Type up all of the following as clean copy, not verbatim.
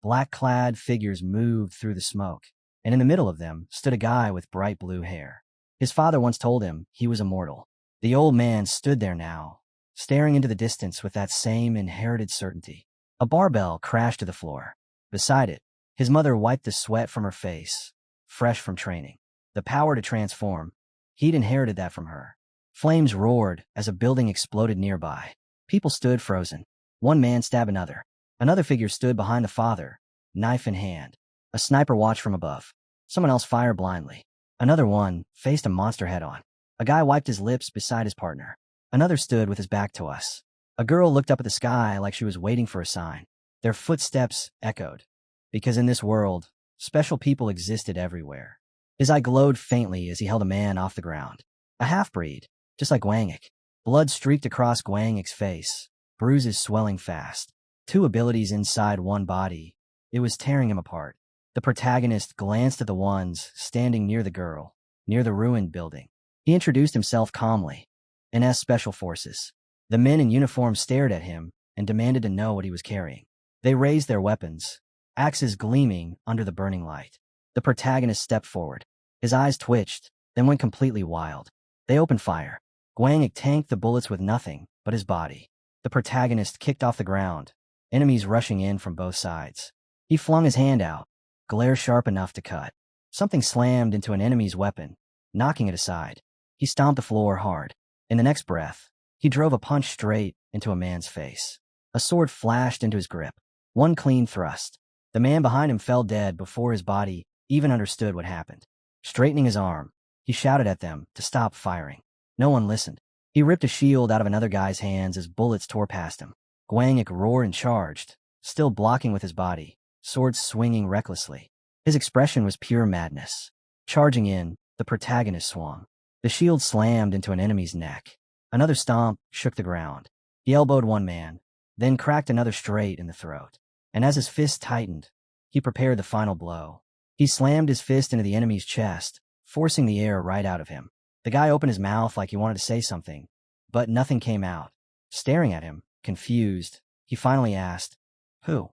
Black-clad figures moved through the smoke, and in the middle of them stood a guy with bright blue hair. His father once told him he was immortal. The old man stood there now, staring into the distance with that same inherited certainty. A barbell crashed to the floor. Beside it, his mother wiped the sweat from her face, fresh from training. The power to transform, he'd inherited that from her. Flames roared as a building exploded nearby. People stood frozen. One man stabbed another. Another figure stood behind the father, knife in hand. A sniper watched from above. Someone else fired blindly. Another one faced a monster head-on. A guy wiped his lips beside his partner. Another stood with his back to us. A girl looked up at the sky like she was waiting for a sign. Their footsteps echoed. Because in this world, special people existed everywhere. His eye glowed faintly as he held a man off the ground. A half-breed, just like Guangik. Blood streaked across Guangik's face, bruises swelling fast. Two abilities inside one body. It was tearing him apart. The protagonist glanced at the ones standing near the girl, near the ruined building. He introduced himself calmly. NS Special Forces. The men in uniform stared at him and demanded to know what he was carrying. They raised their weapons, axes gleaming under the burning light. The protagonist stepped forward. His eyes twitched, then went completely wild. They opened fire. Guangik tanked the bullets with nothing but his body. The protagonist kicked off the ground, enemies rushing in from both sides. He flung his hand out, glare sharp enough to cut. Something slammed into an enemy's weapon, knocking it aside. He stomped the floor hard. In the next breath, he drove a punch straight into a man's face. A sword flashed into his grip. One clean thrust. The man behind him fell dead before his body even understood what happened. Straightening his arm, he shouted at them to stop firing. No one listened. He ripped a shield out of another guy's hands as bullets tore past him. Guangik roared and charged, still blocking with his body, swords swinging recklessly. His expression was pure madness. Charging in, the protagonist swung. The shield slammed into an enemy's neck. Another stomp shook the ground. He elbowed one man, then cracked another straight in the throat. And as his fist tightened, he prepared the final blow. He slammed his fist into the enemy's chest, forcing the air right out of him. The guy opened his mouth like he wanted to say something, but nothing came out. Staring at him, confused, he finally asked, Who?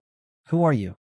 Who are you?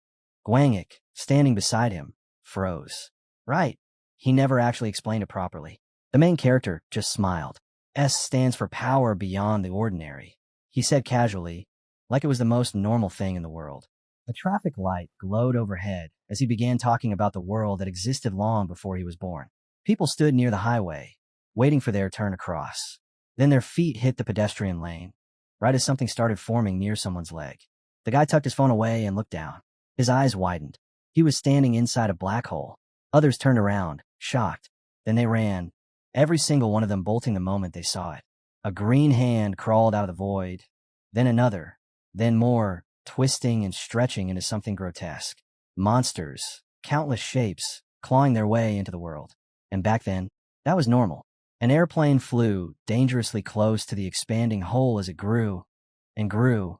Guangik, standing beside him, froze. Right. He never actually explained it properly. The main character just smiled. S stands for power beyond the ordinary, he said casually, like it was the most normal thing in the world. A traffic light glowed overhead as he began talking about the world that existed long before he was born. People stood near the highway, waiting for their turn to cross. Then their feet hit the pedestrian lane, right as something started forming near someone's leg. The guy tucked his phone away and looked down. His eyes widened. He was standing inside a black hole. Others turned around, shocked. Then they ran, every single one of them bolting the moment they saw it. A green hand crawled out of the void, then another, then more, twisting and stretching into something grotesque. Monsters, countless shapes, clawing their way into the world. And back then, that was normal. An airplane flew dangerously close to the expanding hole as it grew and grew,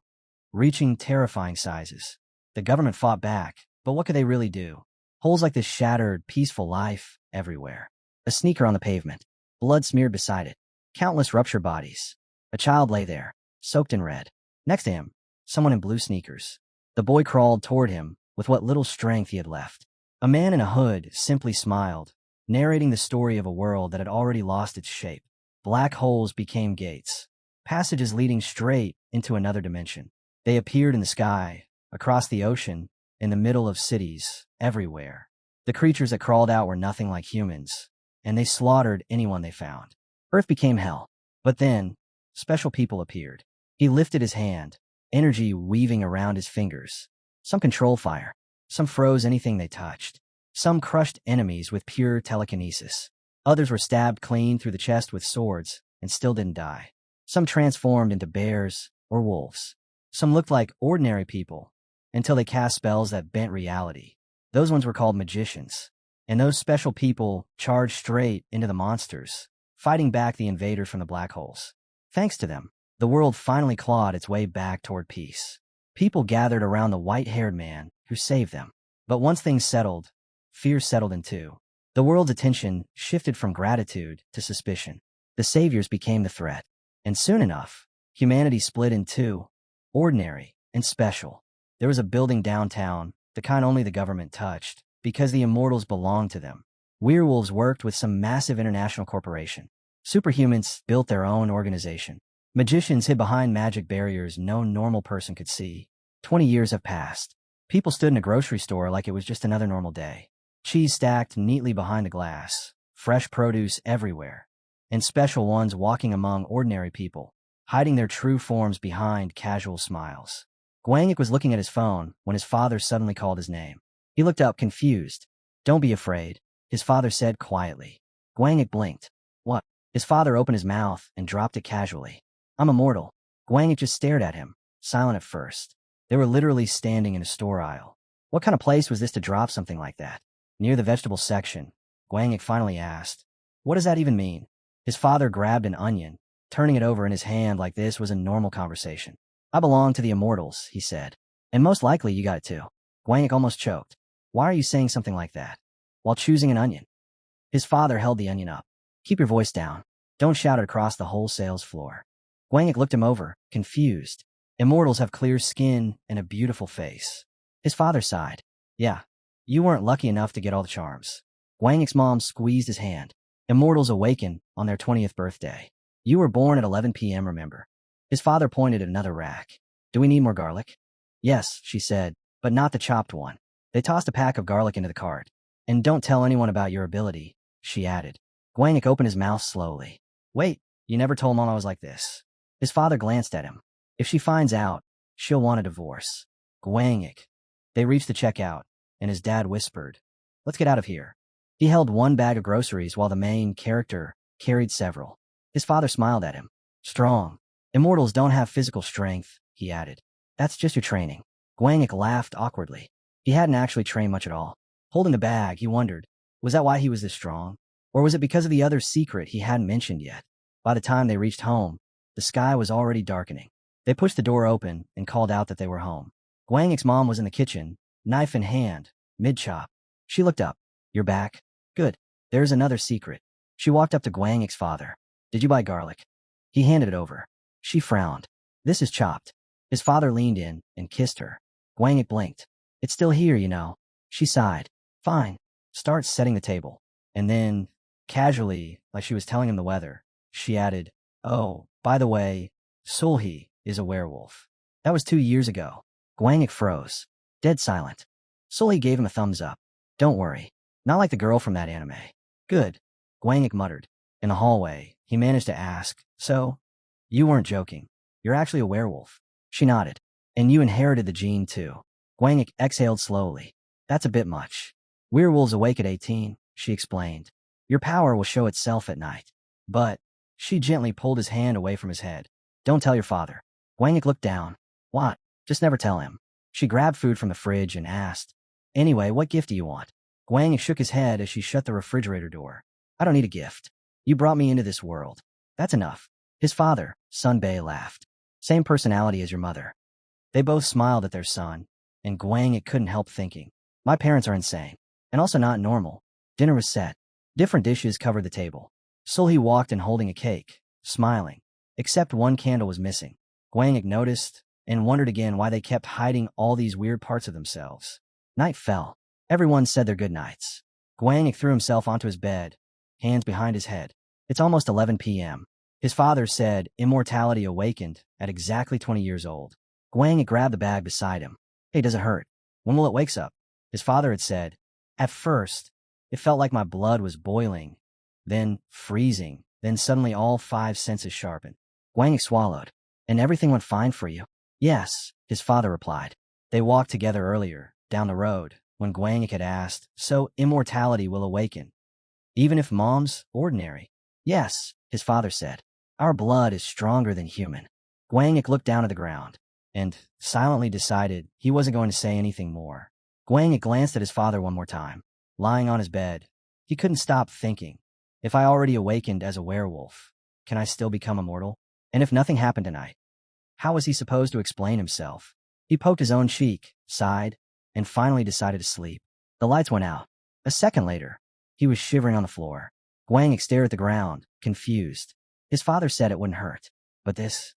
reaching terrifying sizes. The government fought back, but what could they really do? Holes like this shattered peaceful life everywhere. A sneaker on the pavement, blood smeared beside it. Countless ruptured bodies. A child lay there, soaked in red. Next to him, someone in blue sneakers. The boy crawled toward him with what little strength he had left. A man in a hood simply smiled, narrating the story of a world that had already lost its shape. Black holes became gates, passages leading straight into another dimension. They appeared in the sky, across the ocean, in the middle of cities, everywhere. The creatures that crawled out were nothing like humans, and they slaughtered anyone they found. Earth became hell. But then, special people appeared. He lifted his hand, energy weaving around his fingers. Some control fire. Some froze anything they touched. Some crushed enemies with pure telekinesis. Others were stabbed clean through the chest with swords and still didn't die. Some transformed into bears or wolves. Some looked like ordinary people until they cast spells that bent reality. Those ones were called magicians. And those special people charged straight into the monsters, fighting back the invaders from the black holes. Thanks to them, the world finally clawed its way back toward peace. People gathered around the white-haired man who saved them. But once things settled, fear settled in too. The world's attention shifted from gratitude to suspicion. The saviors became the threat. And soon enough, humanity split in two, ordinary and special. There was a building downtown, the kind only the government touched, because the immortals belonged to them. Werewolves worked with some massive international corporation. Superhumans built their own organization. Magicians hid behind magic barriers no normal person could see. 20 years have passed. People stood in a grocery store like it was just another normal day. Cheese stacked neatly behind the glass, fresh produce everywhere, and special ones walking among ordinary people, hiding their true forms behind casual smiles. Guangik was looking at his phone when his father suddenly called his name. He looked up, confused. "Don't be afraid," his father said quietly. Guangik blinked. "What?" His father opened his mouth and dropped it casually. "I'm immortal." Guangik just stared at him, silent at first. They were literally standing in a store aisle. What kind of place was this to drop something like that? Near the vegetable section, Guangik finally asked, "What does that even mean?" His father grabbed an onion, turning it over in his hand like this was a normal conversation. "I belong to the immortals," he said. "And most likely you got it too." Guangik almost choked. "Why are you saying something like that while choosing an onion?" His father held the onion up. "Keep your voice down. Don't shout it across the whole sales floor." Guangik looked him over, confused. "Immortals have clear skin and a beautiful face." His father sighed. "Yeah, you weren't lucky enough to get all the charms." Guangik's mom squeezed his hand. "Immortals awaken on their 20th birthday. You were born at 11 p.m., remember?" His father pointed at another rack. "Do we need more garlic?" "Yes," she said, "but not the chopped one." They tossed a pack of garlic into the cart. "And don't tell anyone about your ability," she added. Guangik opened his mouth slowly. "Wait, you never told Mom I was like this." His father glanced at him. "If she finds out, she'll want a divorce." Guangik. They reached the checkout, and his dad whispered, "Let's get out of here." He held one bag of groceries while the main character carried several. His father smiled at him. "Strong. Immortals don't have physical strength," he added. "That's just your training." Guangik laughed awkwardly. He hadn't actually trained much at all. Holding the bag, he wondered, was that why he was this strong? Or was it because of the other secret he hadn't mentioned yet? By the time they reached home, the sky was already darkening. They pushed the door open and called out that they were home. Guangik's mom was in the kitchen, knife in hand, mid-chop. She looked up. "You're back? Good. There's another secret." She walked up to Guangik's father. "Did you buy garlic?" He handed it over. She frowned. "This is chopped." His father leaned in and kissed her. Guangik blinked. "It's still here, you know." She sighed. "Fine. Start setting the table." And then, casually, like she was telling him the weather, she added, "Oh, by the way, Sulhi is a werewolf." That was 2 years ago. Guangik froze. Dead silent. Sulhi gave him a thumbs up. "Don't worry. Not like the girl from that anime." "Good," Guangik muttered. In the hallway, he managed to ask, "So, you weren't joking. You're actually a werewolf." She nodded. "And you inherited the gene too." Guangik exhaled slowly. "That's a bit much." "Werewolves awake at 18, she explained. "Your power will show itself at night." "But," she gently pulled his hand away from his head. "Don't tell your father." Guangik looked down. "What?" "Just never tell him." She grabbed food from the fridge and asked, "Anyway, what gift do you want?" Guangik shook his head as she shut the refrigerator door. "I don't need a gift. You brought me into this world. That's enough." His father, Sun Bei, laughed. "Same personality as your mother." They both smiled at their son, and Guangik couldn't help thinking, "My parents are insane, and also not normal." Dinner was set. Different dishes covered the table. Sulhi walked in holding a cake, smiling. Except one candle was missing. Guangik noticed and wondered again why they kept hiding all these weird parts of themselves. Night fell. Everyone said their goodnights. Guangik threw himself onto his bed, hands behind his head. It's almost 11 p.m. His father said immortality awakened at exactly 20 years old. Guangik grabbed the bag beside him. "Hey, does it hurt? When will it wake up?" His father had said. "At first, it felt like my blood was boiling, then freezing, then suddenly all 5 senses sharpened." Guangik swallowed. "And everything went fine for you?" "Yes," his father replied. They walked together earlier, down the road, when Guangik had asked, "So immortality will awaken, even if Mom's ordinary?" "Yes," his father said. "Our blood is stronger than human." Guangik looked down at the ground and silently decided he wasn't going to say anything more. Guangik glanced at his father one more time. Lying on his bed, he couldn't stop thinking, if I already awakened as a werewolf, can I still become immortal? And if nothing happened tonight, how was he supposed to explain himself? He poked his own cheek, sighed, and finally decided to sleep. The lights went out. A second later, he was shivering on the floor. Guangik stared at the ground, confused. His father said it wouldn't hurt. But this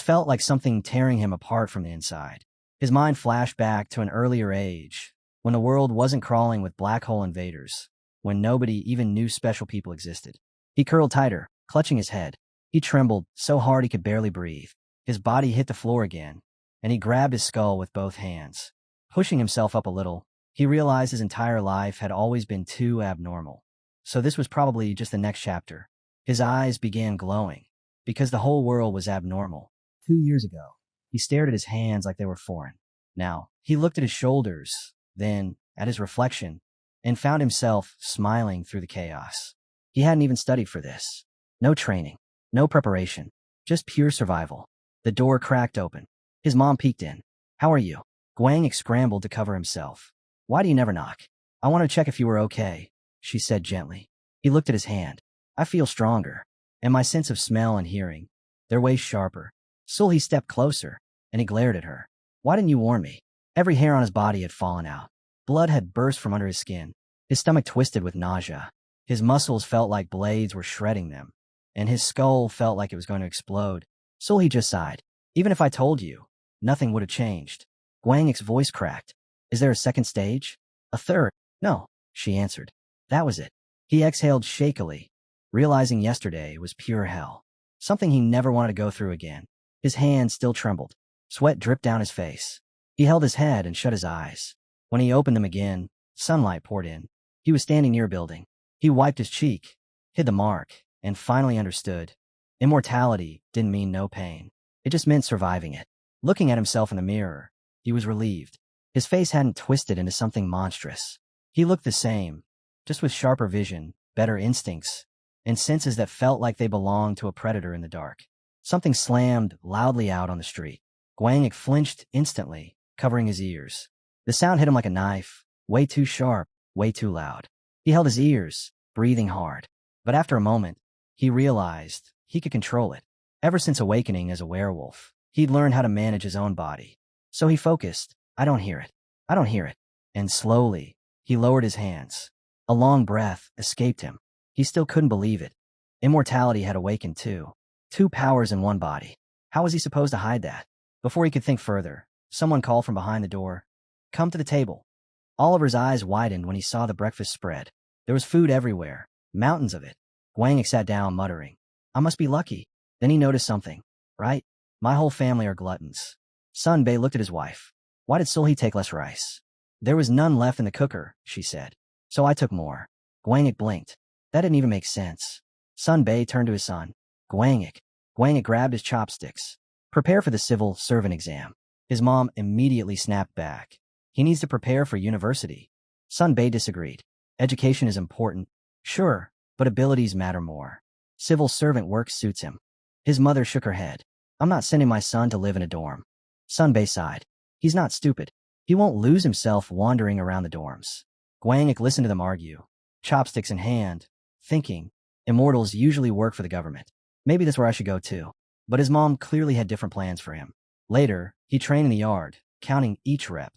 felt like something tearing him apart from the inside. His mind flashed back to an earlier age, when the world wasn't crawling with black hole invaders, when nobody even knew special people existed. He curled tighter, clutching his head. He trembled so hard he could barely breathe. His body hit the floor again, and he grabbed his skull with both hands. Pushing himself up a little, he realized his entire life had always been too abnormal. So this was probably just the next chapter. His eyes began glowing, because the whole world was abnormal. 2 years ago, he stared at his hands like they were foreign. Now, he looked at his shoulders, then at his reflection, and found himself smiling through the chaos. He hadn't even studied for this. No training, no preparation, just pure survival. The door cracked open. His mom peeked in. "How are you?" Guangik scrambled to cover himself. "Why do you never knock?" "I want to check if you were okay," she said gently. He looked at his hand. "I feel stronger, and my sense of smell and hearing, they're way sharper." Sulhi stepped closer, and he glared at her. "Why didn't you warn me?" Every hair on his body had fallen out. Blood had burst from under his skin. His stomach twisted with nausea. His muscles felt like blades were shredding them, and his skull felt like it was going to explode. Sulhi just sighed. "Even if I told you, nothing would have changed." Guangik's voice cracked. "Is there a second stage? A third?" "No," she answered. That was it. He exhaled shakily, realizing yesterday was pure hell. Something he never wanted to go through again. His hands still trembled. Sweat dripped down his face. He held his head and shut his eyes. When he opened them again, sunlight poured in. He was standing near a building. He wiped his cheek, hid the mark, and finally understood. Immortality didn't mean no pain. It just meant surviving it. Looking at himself in the mirror, he was relieved. His face hadn't twisted into something monstrous. He looked the same, just with sharper vision, better instincts, and senses that felt like they belonged to a predator in the dark. Something slammed loudly out on the street. Guangik flinched instantly, covering his ears. The sound hit him like a knife, way too sharp, way too loud. He held his ears, breathing hard. But after a moment, he realized he could control it. Ever since awakening as a werewolf, he'd learned how to manage his own body. So he focused. "I don't hear it. I don't hear it." And slowly, he lowered his hands. A long breath escaped him. He still couldn't believe it. Immortality had awakened too. 2 powers in one body. How was he supposed to hide that? Before he could think further, someone called from behind the door. "Come to the table." Oliver's eyes widened when he saw the breakfast spread. There was food everywhere, mountains of it. Guangik sat down, muttering, "I must be lucky." Then he noticed something. "Right? My whole family are gluttons." Sun Bei looked at his wife. "Why did Sulhi take less rice?" "There was none left in the cooker," she said. "So I took more." Guangik blinked. That didn't even make sense. Sun Bei turned to his son. "Guangik." Guangik grabbed his chopsticks. "Prepare for the civil servant exam." His mom immediately snapped back. "He needs to prepare for university." Sun Bei disagreed. "Education is important, sure, but abilities matter more. Civil servant work suits him." His mother shook her head. "I'm not sending my son to live in a dorm." Sun Bei sighed. "He's not stupid. He won't lose himself wandering around the dorms." Guangik listened to them argue, chopsticks in hand, thinking, immortals usually work for the government. Maybe that's where I should go too. But his mom clearly had different plans for him. Later, he trained in the yard, counting each rep.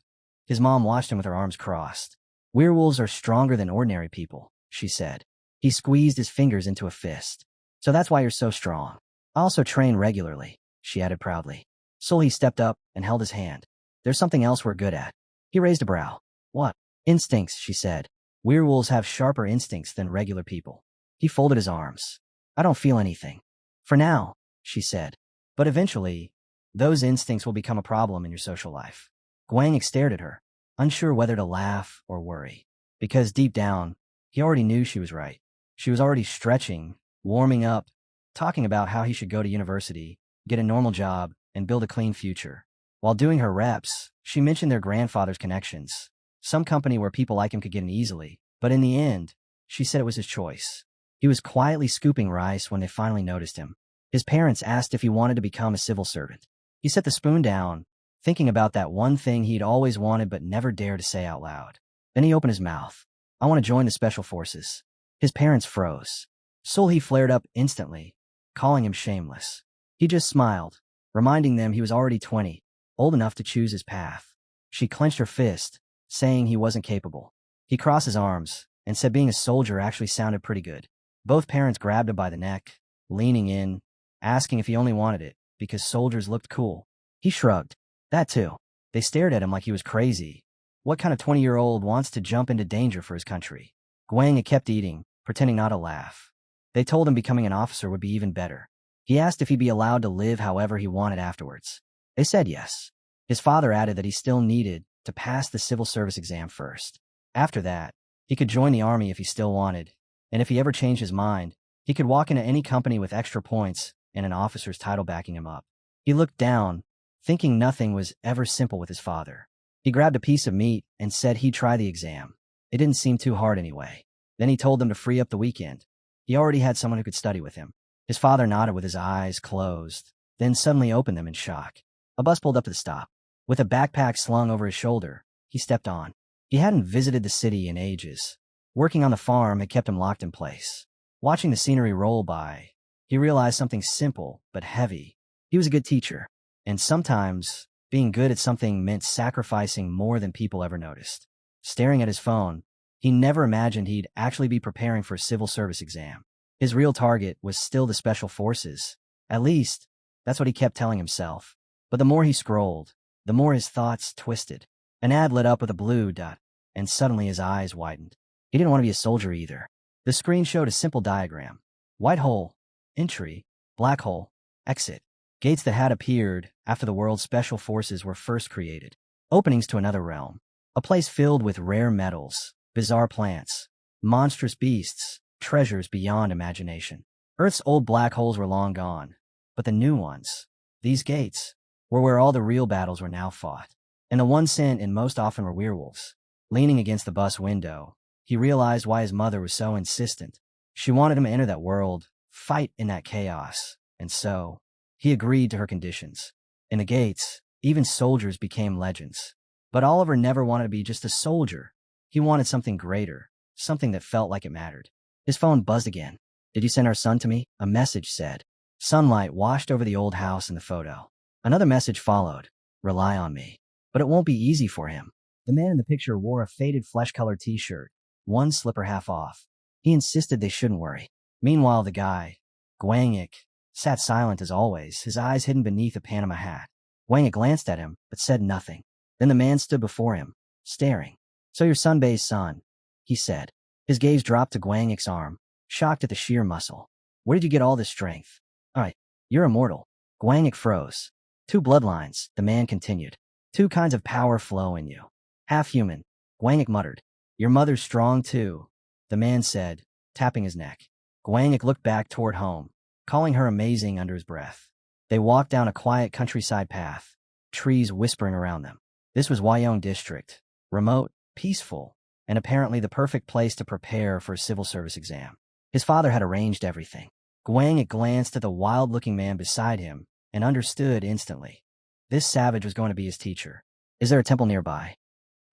His mom watched him with her arms crossed. "Werewolves are stronger than ordinary people," she said. He squeezed his fingers into a fist. "So that's why you're so strong." "I also train regularly," she added proudly. Sulhi stepped up and held his hand. "There's something else we're good at." He raised a brow. "What?" "Instincts," she said. "Werewolves have sharper instincts than regular people." He folded his arms. "I don't feel anything." "For now," she said. "But eventually, those instincts will become a problem in your social life." Guangik stared at her, unsure whether to laugh or worry. Because deep down, he already knew she was right. She was already stretching, warming up, talking about how he should go to university, get a normal job, and build a clean future. While doing her reps, she mentioned their grandfather's connections. Some company where people like him could get in easily. But in the end, she said it was his choice. He was quietly scooping rice when they finally noticed him. His parents asked if he wanted to become a civil servant. He set the spoon down, thinking about that one thing he'd always wanted but never dared to say out loud. Then he opened his mouth. "I want to join the special forces." His parents froze. Sulhi flared up instantly, calling him shameless. He just smiled, reminding them he was already 20, old enough to choose his path. She clenched her fist, saying he wasn't capable. He crossed his arms and said being a soldier actually sounded pretty good. Both parents grabbed him by the neck, leaning in, asking if he only wanted it because soldiers looked cool. He shrugged. That too. They stared at him like he was crazy. What kind of 20-year-old wants to jump into danger for his country? Guangik kept eating, pretending not to laugh. They told him becoming an officer would be even better. He asked if he'd be allowed to live however he wanted afterwards. They said yes. His father added that he still needed to pass the civil service exam first. After that, he could join the army if he still wanted, and if he ever changed his mind, he could walk into any company with extra points and an officer's title backing him up. He looked down, thinking nothing was ever simple with his father. He grabbed a piece of meat and said he'd try the exam. It didn't seem too hard anyway. Then he told them to free up the weekend. He already had someone who could study with him. His father nodded with his eyes closed, then suddenly opened them in shock. A bus pulled up to the stop. With a backpack slung over his shoulder, he stepped on. He hadn't visited the city in ages. Working on the farm had kept him locked in place. Watching the scenery roll by, he realized something simple but heavy. He was a good teacher, and sometimes being good at something meant sacrificing more than people ever noticed. Staring at his phone, he never imagined he'd actually be preparing for a civil service exam. His real target was still the special forces. At least, that's what he kept telling himself. But the more he scrolled, the more his thoughts twisted. An ad lit up with a blue dot, and suddenly his eyes widened. He didn't want to be a soldier either. The screen showed a simple diagram. White hole, entry, black hole, exit. Gates that had appeared after the world's special forces were first created. Openings to another realm. A place filled with rare metals, bizarre plants, monstrous beasts, treasures beyond imagination. Earth's old black holes were long gone, but the new ones, these gates, were where all the real battles were now fought. And the ones sent in most often were werewolves. Leaning against the bus window, he realized why his mother was so insistent. She wanted him to enter that world, fight in that chaos, and so he agreed to her conditions. In the gates, even soldiers became legends. But Oliver never wanted to be just a soldier. He wanted something greater, something that felt like it mattered. His phone buzzed again. "Did you send our son to me?" A message said. Sunlight washed over the old house in the photo. Another message followed. "Rely on me." But it won't be easy for him. The man in the picture wore a faded flesh-colored t-shirt, one slipper half off. He insisted they shouldn't worry. Meanwhile, the guy, Guangik, sat silent as always, his eyes hidden beneath a Panama hat. Guangik glanced at him, but said nothing. Then the man stood before him, staring. "So you're Sunbay's son," he said. His gaze dropped to Guangik's arm, shocked at the sheer muscle. "Where did you get all this strength?" "All right, you're immortal." Guangik froze. "Two bloodlines," the man continued. "Two kinds of power flow in you. Half human," Guangik muttered. "Your mother's strong too," the man said, tapping his neck. Guangik looked back toward home, calling her amazing under his breath. They walked down a quiet countryside path, trees whispering around them. This was Wyong District, remote, peaceful, and apparently the perfect place to prepare for a civil service exam. His father had arranged everything. Guangik glanced at the wild-looking man beside him and understood instantly. This savage was going to be his teacher. "Is there a temple nearby?"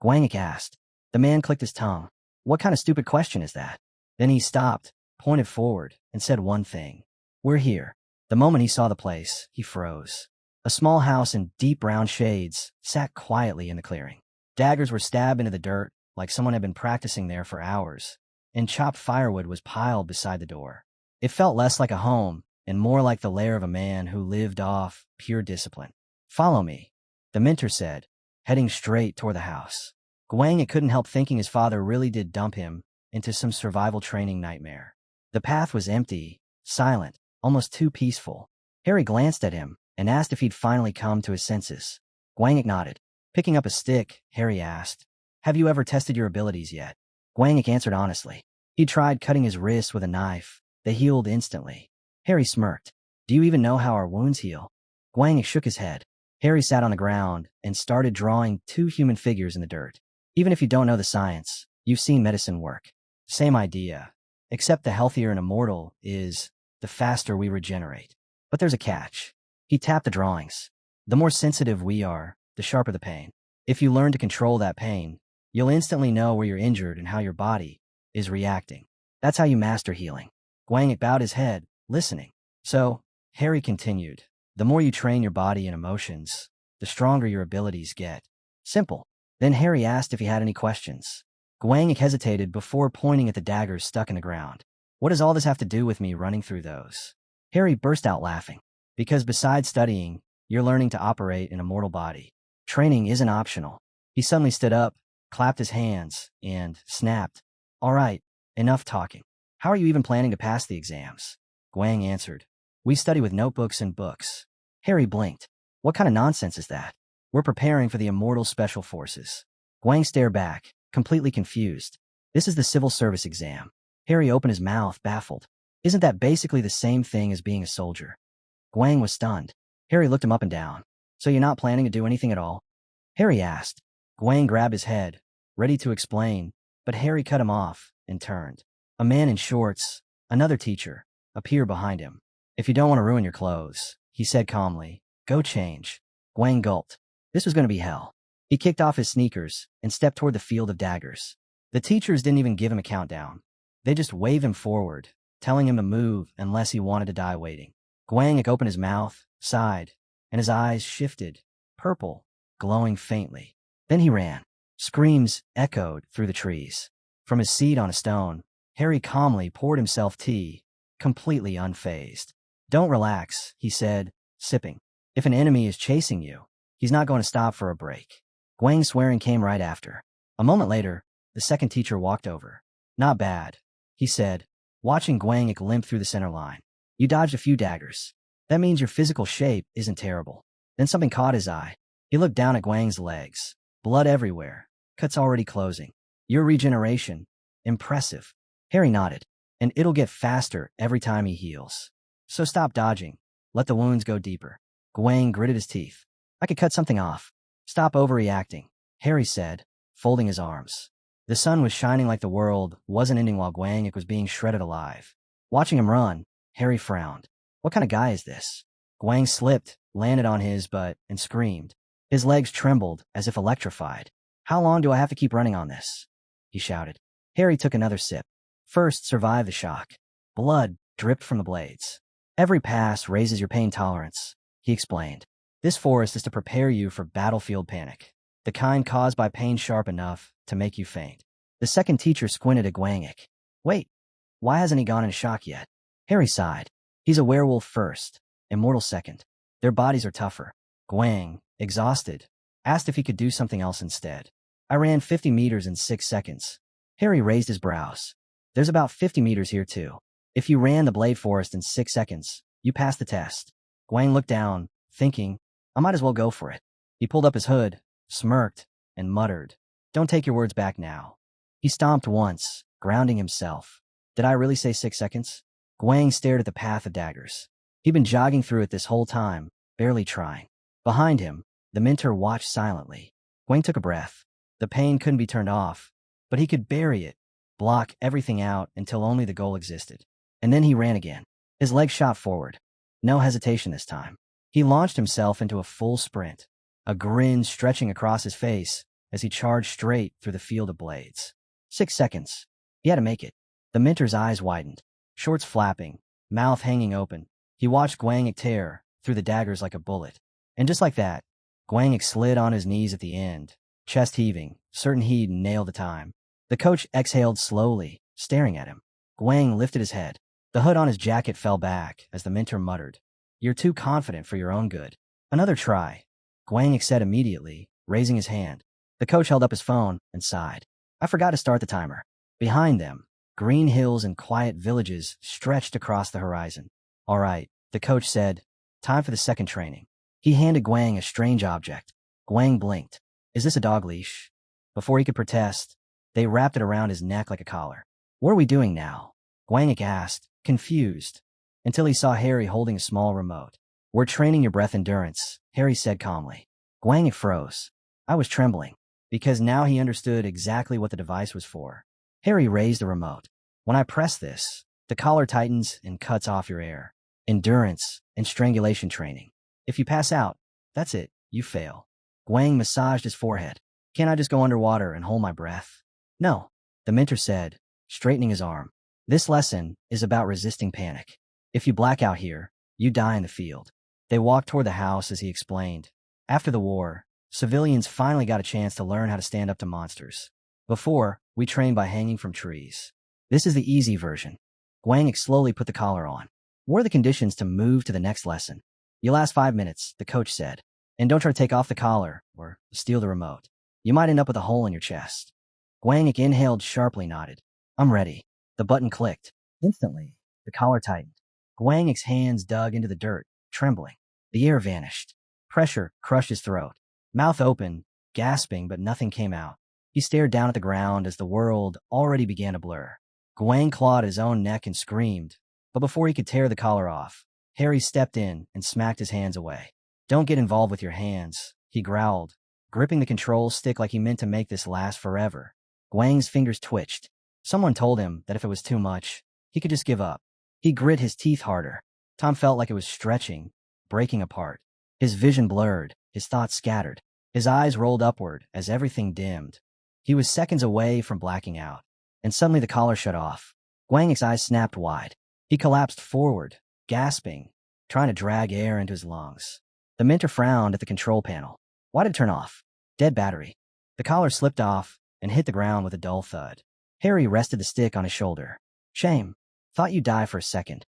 Guangik asked. The man clicked his tongue. "What kind of stupid question is that?" Then he stopped, pointed forward, and said one thing. "We're here." The moment he saw the place, he froze. A small house in deep brown shades sat quietly in the clearing. Daggers were stabbed into the dirt like someone had been practicing there for hours, and chopped firewood was piled beside the door. It felt less like a home and more like the lair of a man who lived off pure discipline. "Follow me," the mentor said, heading straight toward the house. Guangik couldn't help thinking his father really did dump him into some survival training nightmare. The path was empty, silent, almost too peaceful. Harry glanced at him and asked if he'd finally come to his senses. Guangik nodded. Picking up a stick, Harry asked, "Have you ever tested your abilities yet?" Guangik answered honestly. He tried cutting his wrists with a knife. They healed instantly. Harry smirked. "Do you even know how our wounds heal?" Guangik shook his head. Harry sat on the ground and started drawing two human figures in the dirt. "Even if you don't know the science, you've seen medicine work. Same idea, except the healthier an immortal is, the faster we regenerate. But there's a catch." He tapped the drawings. "The more sensitive we are, the sharper the pain. If you learn to control that pain, you'll instantly know where you're injured and how your body is reacting. That's how you master healing." Guangik bowed his head, listening. "So," Harry continued, "the more you train your body and emotions, the stronger your abilities get. Simple." Then Harry asked if he had any questions. Guangik hesitated before pointing at the daggers stuck in the ground. "What does all this have to do with me running through those?" Harry burst out laughing. "Because besides studying, you're learning to operate in a mortal body. Training isn't optional." He suddenly stood up, clapped his hands, and snapped, "All right, enough talking. How are you even planning to pass the exams?" Guang answered, "We study with notebooks and books." Harry blinked. "What kind of nonsense is that?" "We're preparing for the Immortal Special Forces." Guang stared back, completely confused. "This is the civil service exam." Harry opened his mouth, baffled. "Isn't that basically the same thing as being a soldier?" Guang was stunned. Harry looked him up and down. "So you're not planning to do anything at all?" Harry asked. Guang grabbed his head, ready to explain, but Harry cut him off and turned. A man in shorts, another teacher, appeared behind him. "If you don't want to ruin your clothes," he said calmly, "go change." Guang gulped. This was going to be hell. He kicked off his sneakers and stepped toward the field of daggers. The teachers didn't even give him a countdown. They just waved him forward, telling him to move unless he wanted to die waiting. Guangik opened his mouth, sighed, and his eyes shifted, purple, glowing faintly. Then he ran. Screams echoed through the trees. From his seat on a stone, Harry calmly poured himself tea, completely unfazed. "Don't relax," he said, sipping. "If an enemy is chasing you, he's not going to stop for a break." Guang's swearing came right after. A moment later, the second teacher walked over. "Not bad," he said, watching Guangik limp through the center line. "You dodged a few daggers. That means your physical shape isn't terrible." Then something caught his eye. He looked down at Guang's legs. Blood everywhere. Cuts already closing. "Your regeneration. Impressive." Harry nodded. "And it'll get faster every time he heals. So stop dodging. Let the wounds go deeper." Guang gritted his teeth. "I could cut something off." "Stop overreacting," Harry said, folding his arms. The sun was shining like the world wasn't ending while Guangik was being shredded alive. Watching him run, Harry frowned. What kind of guy is this? Guang slipped, landed on his butt, and screamed. His legs trembled as if electrified. "How long do I have to keep running on this?" he shouted. Harry took another sip. First, survive the shock. Blood dripped from the blades. "Every pass raises your pain tolerance," he explained. "This forest is to prepare you for battlefield panic, the kind caused by pain sharp enough to make you faint." The second teacher squinted at Guangik. "Wait, why hasn't he gone into shock yet?" Harry sighed. "He's a werewolf first, immortal second. Their bodies are tougher." Guang, exhausted, asked if he could do something else instead. "I ran 50 meters in 6 seconds. Harry raised his brows. "There's about 50 meters here too. If you ran the Blade Forest in 6 seconds, you passed the test." Guang looked down, thinking, I might as well go for it. He pulled up his hood, smirked, and muttered, "Don't take your words back now." He stomped once, grounding himself. "Did I really say 6 seconds? Guang stared at the path of daggers. He'd been jogging through it this whole time, barely trying. Behind him, the mentor watched silently. Guang took a breath. The pain couldn't be turned off, but he could bury it, block everything out until only the goal existed. And then he ran again. His legs shot forward. No hesitation this time. He launched himself into a full sprint, a grin stretching across his face as he charged straight through the field of blades. 6 seconds. He had to make it. The mentor's eyes widened, shorts flapping, mouth hanging open. He watched Guangik tear through the daggers like a bullet. And just like that, Guangik slid on his knees at the end, chest heaving, certain he'd nail the time. The coach exhaled slowly, staring at him. Guang lifted his head. The hood on his jacket fell back as the mentor muttered, "You're too confident for your own good." "Another try," Guangik said immediately, raising his hand. The coach held up his phone and sighed. "I forgot to start the timer." Behind them, green hills and quiet villages stretched across the horizon. "All right," the coach said. "Time for the second training." He handed Guang a strange object. Guang blinked. "Is this a dog leash?" Before he could protest, they wrapped it around his neck like a collar. "What are we doing now?" Guangik asked, confused, until he saw Harry holding a small remote. "We're training your breath endurance," Harry said calmly. Guangik froze. I was trembling, because now he understood exactly what the device was for. Harry raised the remote. "When I press this, the collar tightens and cuts off your air. Endurance and strangulation training. If you pass out, that's it, you fail." Guang massaged his forehead. "Can't I just go underwater and hold my breath?" "No," the mentor said, straightening his arm. "This lesson is about resisting panic. If you black out here, you die in the field." They walked toward the house as he explained. After the war, civilians finally got a chance to learn how to stand up to monsters. Before, we trained by hanging from trees. This is the easy version. Guangik slowly put the collar on. "What are the conditions to move to the next lesson?" "You last 5 minutes," the coach said. "And don't try to take off the collar or steal the remote." You might end up with a hole in your chest. Guangik inhaled sharply, nodded. I'm ready. The button clicked. Instantly, the collar tightened. Guangik's hands dug into the dirt, trembling. The air vanished. Pressure crushed his throat. Mouth open, gasping, but nothing came out. He stared down at the ground as the world already began to blur. Guang clawed his own neck and screamed, but before he could tear the collar off, Harry stepped in and smacked his hands away. Don't get involved with your hands, he growled, gripping the control stick like he meant to make this last forever. Guang's fingers twitched. Someone told him that if it was too much, he could just give up. He grit his teeth harder. Tom felt like it was stretching, breaking apart. His vision blurred, his thoughts scattered. His eyes rolled upward as everything dimmed. He was seconds away from blacking out, and suddenly the collar shut off. Guangik's eyes snapped wide. He collapsed forward, gasping, trying to drag air into his lungs. The mentor frowned at the control panel. Why did it turn off? Dead battery. The collar slipped off and hit the ground with a dull thud. Harry rested the stick on his shoulder. Shame. Thought you'd die for a second.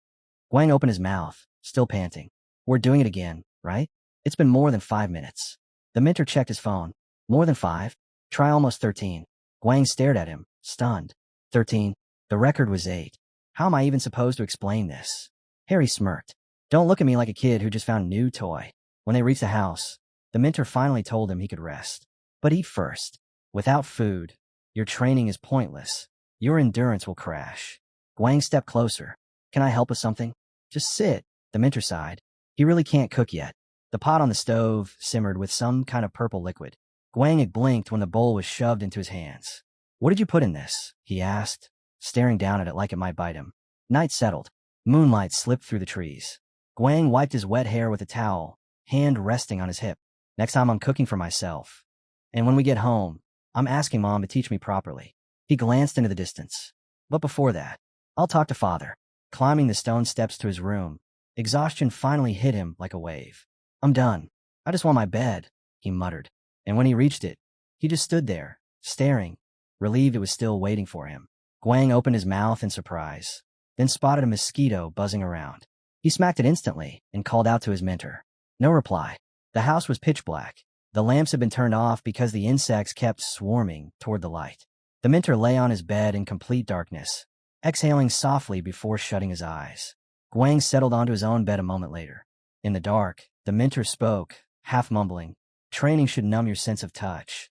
Guang opened his mouth, still panting. We're doing it again, right? It's been more than 5 minutes. The mentor checked his phone. More than 5? Try almost 13. Guang stared at him, stunned. 13. The record was 8. How am I even supposed to explain this? Harry smirked. Don't look at me like a kid who just found a new toy. When they reached the house, the mentor finally told him he could rest. But eat first. Without food, your training is pointless. Your endurance will crash. Guang stepped closer. Can I help with something? Just sit, the mentor sighed. He really can't cook yet. The pot on the stove simmered with some kind of purple liquid. Guangik blinked when the bowl was shoved into his hands. What did you put in this? He asked, staring down at it like it might bite him. Night settled. Moonlight slipped through the trees. Guang wiped his wet hair with a towel, hand resting on his hip. Next time I'm cooking for myself. And when we get home, I'm asking Mom to teach me properly. He glanced into the distance. But before that, I'll talk to Father. Climbing the stone steps to his room, exhaustion finally hit him like a wave. I'm done. I just want my bed, he muttered. And when he reached it, he just stood there, staring, relieved it was still waiting for him. Guang opened his mouth in surprise, then spotted a mosquito buzzing around. He smacked it instantly and called out to his mentor. No reply. The house was pitch black. The lamps had been turned off because the insects kept swarming toward the light. The mentor lay on his bed in complete darkness, exhaling softly before shutting his eyes. Guang settled onto his own bed a moment later. In the dark, the mentor spoke, half mumbling. Training should numb your sense of touch.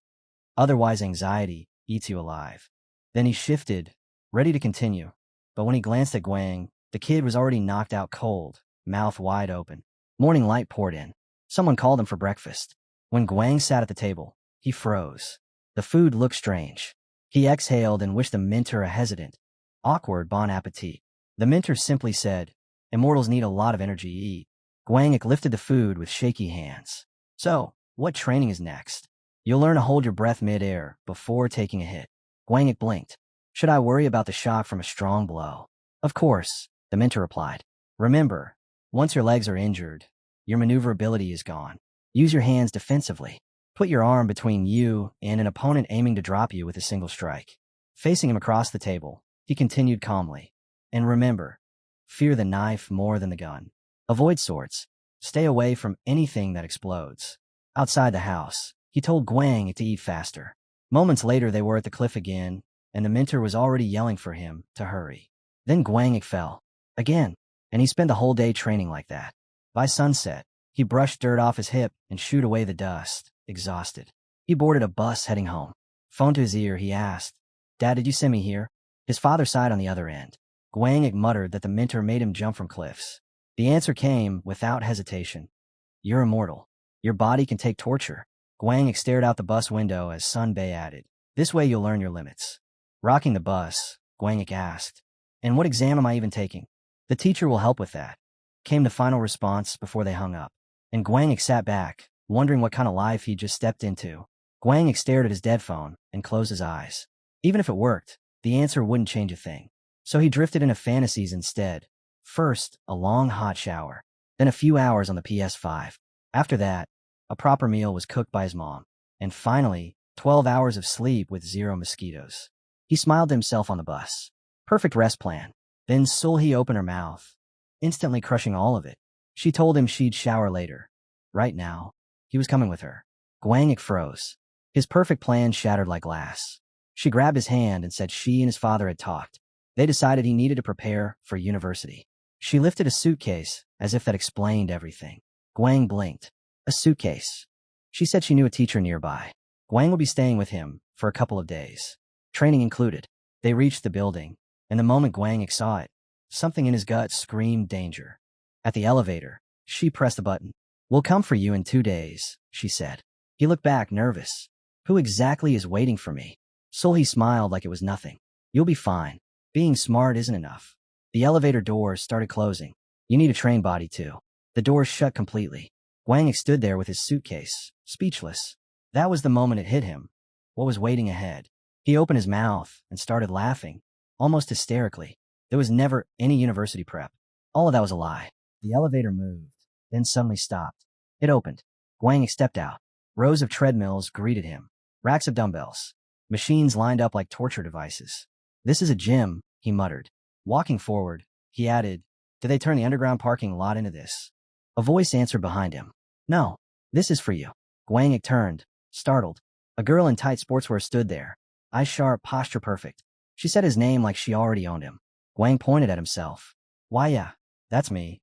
Otherwise, anxiety eats you alive. Then he shifted, ready to continue. But when he glanced at Guang, the kid was already knocked out cold, mouth wide open. Morning light poured in. Someone called him for breakfast. When Guang sat at the table, he froze. The food looked strange. He exhaled and wished the mentor a hesitant, awkward bon appetit. The mentor simply said, Immortals need a lot of energy to eat. Guangik lifted the food with shaky hands. So, what training is next? You'll learn to hold your breath mid-air before taking a hit. Guangik blinked. Should I worry about the shock from a strong blow? Of course, the mentor replied. Remember, once your legs are injured, your maneuverability is gone. Use your hands defensively. Put your arm between you and an opponent aiming to drop you with a single strike. Facing him across the table, he continued calmly. And remember, fear the knife more than the gun. Avoid swords. Stay away from anything that explodes. Outside the house, he told Guang to eat faster. Moments later, they were at the cliff again, and the mentor was already yelling for him to hurry. Then Guangik fell. Again, and he spent the whole day training like that. By sunset, he brushed dirt off his hip and shooed away the dust, exhausted. He boarded a bus heading home. Phone to his ear, he asked, Dad, did you send me here? His father sighed on the other end. Guangik muttered that the mentor made him jump from cliffs. The answer came without hesitation. You're immortal. Your body can take torture. Guangik stared out the bus window as Sun Bei added, This way you'll learn your limits. Rocking the bus, Guangik asked, And what exam am I even taking? The teacher will help with that, came the final response before they hung up. And Guangik sat back, wondering what kind of life he'd just stepped into. Guangik stared at his dead phone and closed his eyes. Even if it worked, the answer wouldn't change a thing. So he drifted into fantasies instead. First, a long hot shower, then a few hours on the PS5. After that, a proper meal was cooked by his mom. And finally, 12 hours of sleep with 0 mosquitoes. He smiled to himself on the bus. Perfect rest plan. Then Sulhi opened her mouth, instantly crushing all of it. She told him she'd shower later. Right now, he was coming with her. Guangik froze. His perfect plan shattered like glass. She grabbed his hand and said she and his father had talked. They decided he needed to prepare for university. She lifted a suitcase, as if that explained everything. Guang blinked. A suitcase. She said she knew a teacher nearby. Guang would be staying with him for a couple of days. Training included. They reached the building, and the moment Guangik saw it, something in his gut screamed danger. At the elevator, she pressed the button. "We'll come for you in 2 days," she said. He looked back, nervous. "Who exactly is waiting for me?" Sulhi smiled like it was nothing. "You'll be fine. Being smart isn't enough." The elevator doors started closing. "You need a trained body too." The doors shut completely. Guangik stood there with his suitcase, speechless. That was the moment it hit him. What was waiting ahead? He opened his mouth and started laughing, almost hysterically. There was never any university prep. All of that was a lie. The elevator moved, then suddenly stopped. It opened. Guangik stepped out. Rows of treadmills greeted him. Racks of dumbbells. Machines lined up like torture devices. "This is a gym," he muttered. Walking forward, he added, "Did they turn the underground parking lot into this?" A voice answered behind him. "No, this is for you." Guangik turned, startled. A girl in tight sportswear stood there. Eyes sharp, posture perfect. She said his name like she already owned him. Guang pointed at himself. "Why, yeah, that's me.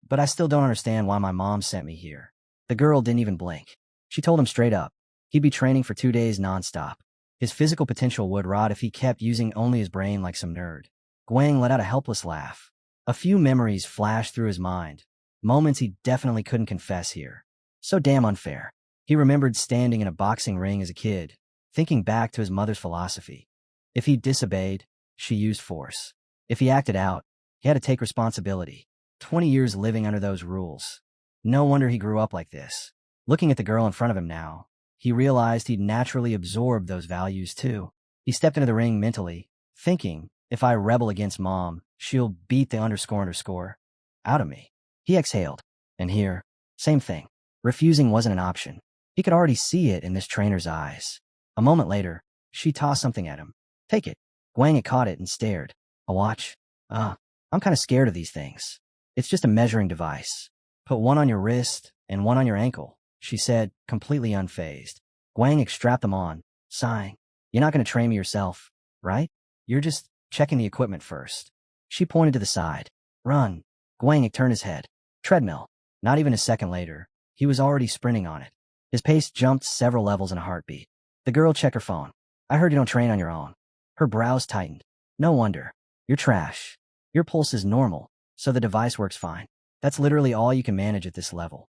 But I still don't understand why my mom sent me here." The girl didn't even blink. She told him straight up. He'd be training for 2 days nonstop. His physical potential would rot if he kept using only his brain like some nerd. Guang let out a helpless laugh. A few memories flashed through his mind. Moments he definitely couldn't confess here. So damn unfair. He remembered standing in a boxing ring as a kid, thinking back to his mother's philosophy. If he disobeyed, she used force. If he acted out, he had to take responsibility. 20 years living under those rules. No wonder he grew up like this. Looking at the girl in front of him now, he realized he'd naturally absorbed those values too. He stepped into the ring mentally, thinking, if I rebel against mom, she'll beat the underscore out of me. He exhaled. And here, same thing. Refusing wasn't an option. He could already see it in this trainer's eyes. A moment later, she tossed something at him. "Take it." Guang caught it and stared. "A watch? I'm kind of scared of these things. It's just a measuring device. Put one on your wrist and one on your ankle," she said, completely unfazed. Guang strapped them on, sighing. "You're not going to train me yourself, right? You're just checking the equipment first." She pointed to the side. "Run." Guang turned his head. Treadmill. Not even a second later, he was already sprinting on it. His pace jumped several levels in a heartbeat. The girl checked her phone. "I heard you don't train on your own." Her brows tightened. "No wonder. You're trash. Your pulse is normal, so the device works fine. That's literally all you can manage at this level."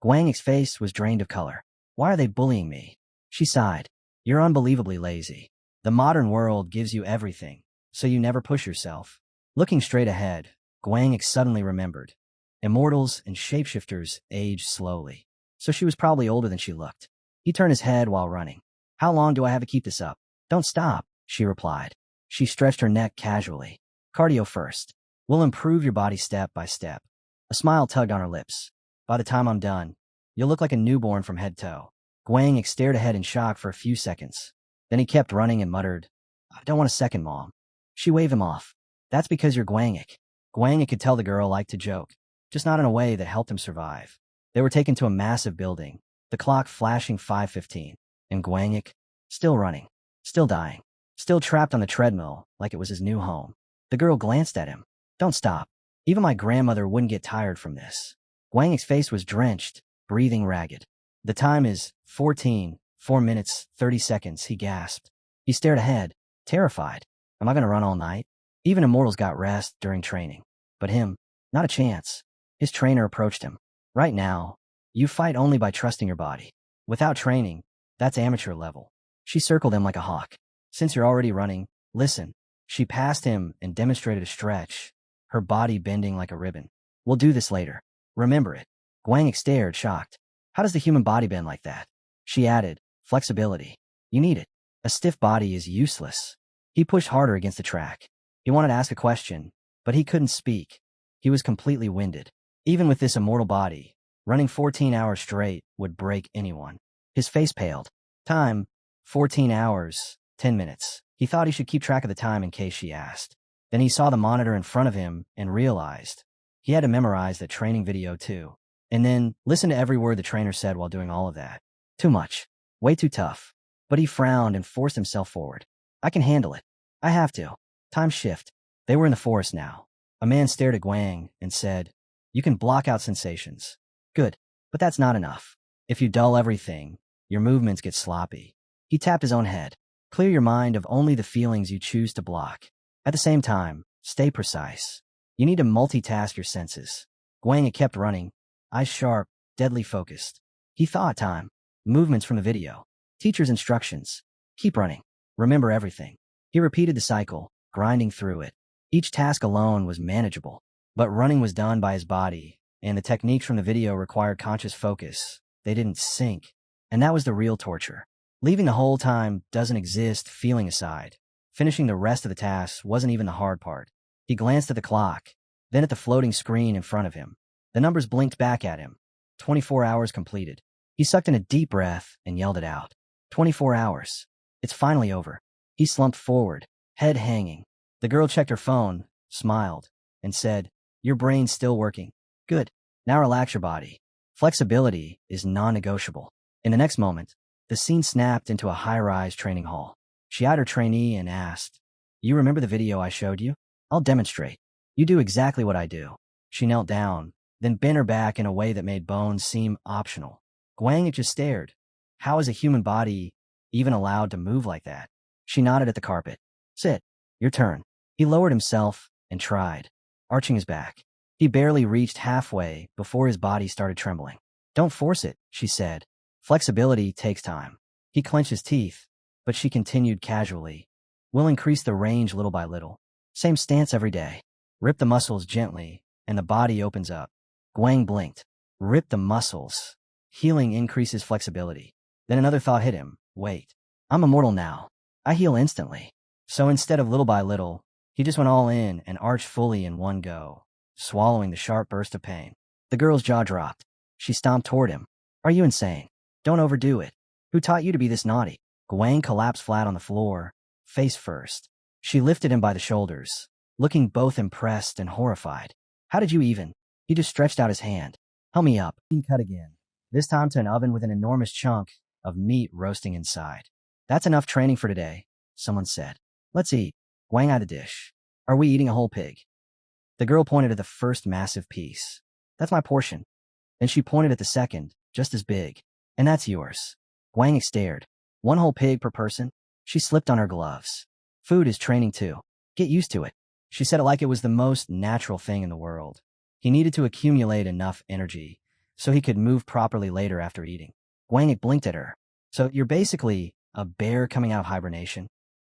Guangik's face was drained of color. "Why are they bullying me?" She sighed. "You're unbelievably lazy. The modern world gives you everything, so you never push yourself." Looking straight ahead, Guangik suddenly remembered. Immortals and shapeshifters age slowly, so she was probably older than she looked. He turned his head while running. "How long do I have to keep this up?" "Don't stop," she replied. She stretched her neck casually. "Cardio first. We'll improve your body step by step." A smile tugged on her lips. "By the time I'm done, you'll look like a newborn from head to toe." Guang stared ahead in shock for a few seconds. Then he kept running and muttered, "I don't want a second, Mom." She waved him off. "That's because you're Guangik." Guangik could tell the girl liked to joke, just not in a way that helped him survive. They were taken to a massive building, the clock flashing 5:15, and Guangik, still running, still dying, still trapped on the treadmill like it was his new home. The girl glanced at him. "Don't stop. Even my grandmother wouldn't get tired from this." Guangik's face was drenched, breathing ragged. "The time is 4 minutes, 30 seconds, he gasped. He stared ahead, terrified. Am I going to run all night? Even immortals got rest during training. But him, not a chance. His trainer approached him. "Right now, you fight only by trusting your body. Without training, that's amateur level." She circled him like a hawk. "Since you're already running, listen." She passed him and demonstrated a stretch, her body bending like a ribbon. "We'll do this later. Remember it." Guang stared, shocked. "How does the human body bend like that?" She added, "Flexibility. You need it. A stiff body is useless." He pushed harder against the track. He wanted to ask a question, but he couldn't speak. He was completely winded. Even with this immortal body, running 14 hours straight would break anyone. His face paled. "Time, 14 hours, 10 minutes. He thought he should keep track of the time in case she asked. Then he saw the monitor in front of him and realized he had to memorize the training video too. And then listen to every word the trainer said while doing all of that. Too much. Way too tough. But he frowned and forced himself forward. I can handle it. I have to. Time shift. They were in the forest now. A man stared at Guang and said, you can block out sensations. Good. But that's not enough. If you dull everything, your movements get sloppy. He tapped his own head. Clear your mind of only the feelings you choose to block. At the same time, stay precise. You need to multitask your senses. Guang kept running, eyes sharp, deadly focused. He thought time. Movements from the video. Teacher's instructions. Keep running. Remember everything. He repeated the cycle, grinding through it. Each task alone was manageable, but running was done by his body, and the techniques from the video required conscious focus. They didn't sync, and that was the real torture. Leaving the whole time doesn't exist feeling aside. Finishing the rest of the tasks wasn't even the hard part. He glanced at the clock, then at the floating screen in front of him. The numbers blinked back at him. 24 hours completed. He sucked in a deep breath and yelled it out. 24 hours. It's finally over. He slumped forward, head hanging. The girl checked her phone, smiled, and said, your brain's still working. Good. Now relax your body. Flexibility is non-negotiable. In the next moment, the scene snapped into a high-rise training hall. She eyed her trainee and asked, you remember the video I showed you? I'll demonstrate. You do exactly what I do. She knelt down, then bent her back in a way that made bones seem optional. Guang just stared. How is a human body even allowed to move like that? She nodded at the carpet. Sit. Your turn. He lowered himself and tried, arching his back. He barely reached halfway before his body started trembling. Don't force it, she said. Flexibility takes time. He clenched his teeth, but she continued casually. We'll increase the range little by little. Same stance every day. Rip the muscles gently, and the body opens up. Guang blinked. Rip the muscles. Healing increases flexibility. Then another thought hit him. Wait. I'm immortal now. I heal instantly. So instead of little by little, he just went all in and arched fully in one go, swallowing the sharp burst of pain. The girl's jaw dropped. She stomped toward him. Are you insane? Don't overdo it. Who taught you to be this naughty? Guang collapsed flat on the floor, face first. She lifted him by the shoulders, looking both impressed and horrified. How did you even? He just stretched out his hand. Help me up. He cut again, this time to an oven with an enormous chunk of meat roasting inside. That's enough training for today, someone said. Let's eat. Guang eyed the dish. Are we eating a whole pig? The girl pointed at the first massive piece. That's my portion. Then she pointed at the second, just as big. And that's yours. Guang stared. One whole pig per person? She slipped on her gloves. Food is training too. Get used to it. She said it like it was the most natural thing in the world. He needed to accumulate enough energy so he could move properly later after eating. Guang blinked at her. So you're basically a bear coming out of hibernation?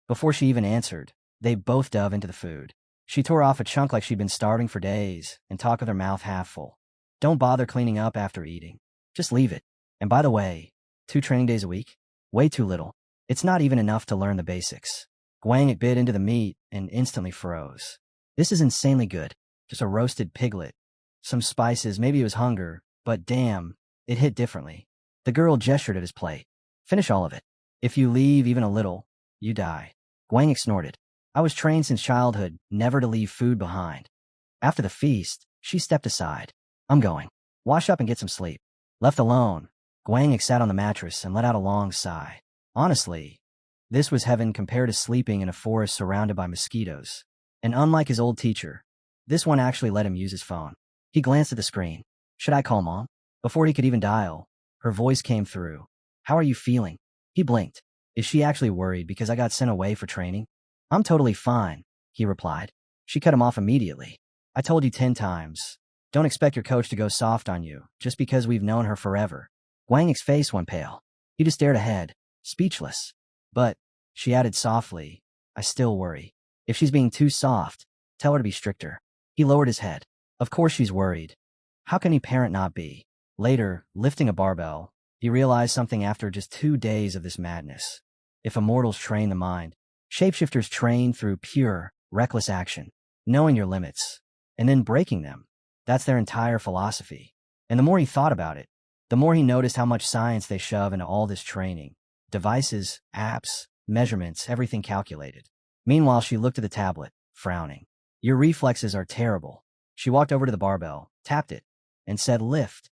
Before she even answered, they both dove into the food. She tore off a chunk like she'd been starving for days and talked with her mouth half full. Don't bother cleaning up after eating. Just leave it. And by the way, 2 training days a week? Way too little. It's not even enough to learn the basics. Guang bit into the meat and instantly froze. This is insanely good. Just a roasted piglet. Some spices, maybe it was hunger, but damn, it hit differently. The girl gestured at his plate. Finish all of it. If you leave even a little, you die. Guang snorted. I was trained since childhood never to leave food behind. After the feast, she stepped aside. I'm going. Wash up and get some sleep. Left alone, Guang sat on the mattress and let out a long sigh. Honestly, this was heaven compared to sleeping in a forest surrounded by mosquitoes. And unlike his old teacher, this one actually let him use his phone. He glanced at the screen. Should I call Mom? Before he could even dial, her voice came through. How are you feeling? He blinked. Is she actually worried because I got sent away for training? I'm totally fine, he replied. She cut him off immediately. I told you 10 times. Don't expect your coach to go soft on you just because we've known her forever. Guang's face went pale. He just stared ahead, speechless. But, she added softly, I still worry. If she's being too soft, tell her to be stricter. He lowered his head. Of course she's worried. How can any parent not be? Later, lifting a barbell, he realized something after just 2 days of this madness. If immortals train the mind, shapeshifters train through pure, reckless action, knowing your limits, and then breaking them. That's their entire philosophy. And the more he thought about it, the more he noticed how much science they shove into all this training. Devices, apps, measurements, everything calculated. Meanwhile, she looked at the tablet, frowning. Your reflexes are terrible. She walked over to the barbell, tapped it, and said lift.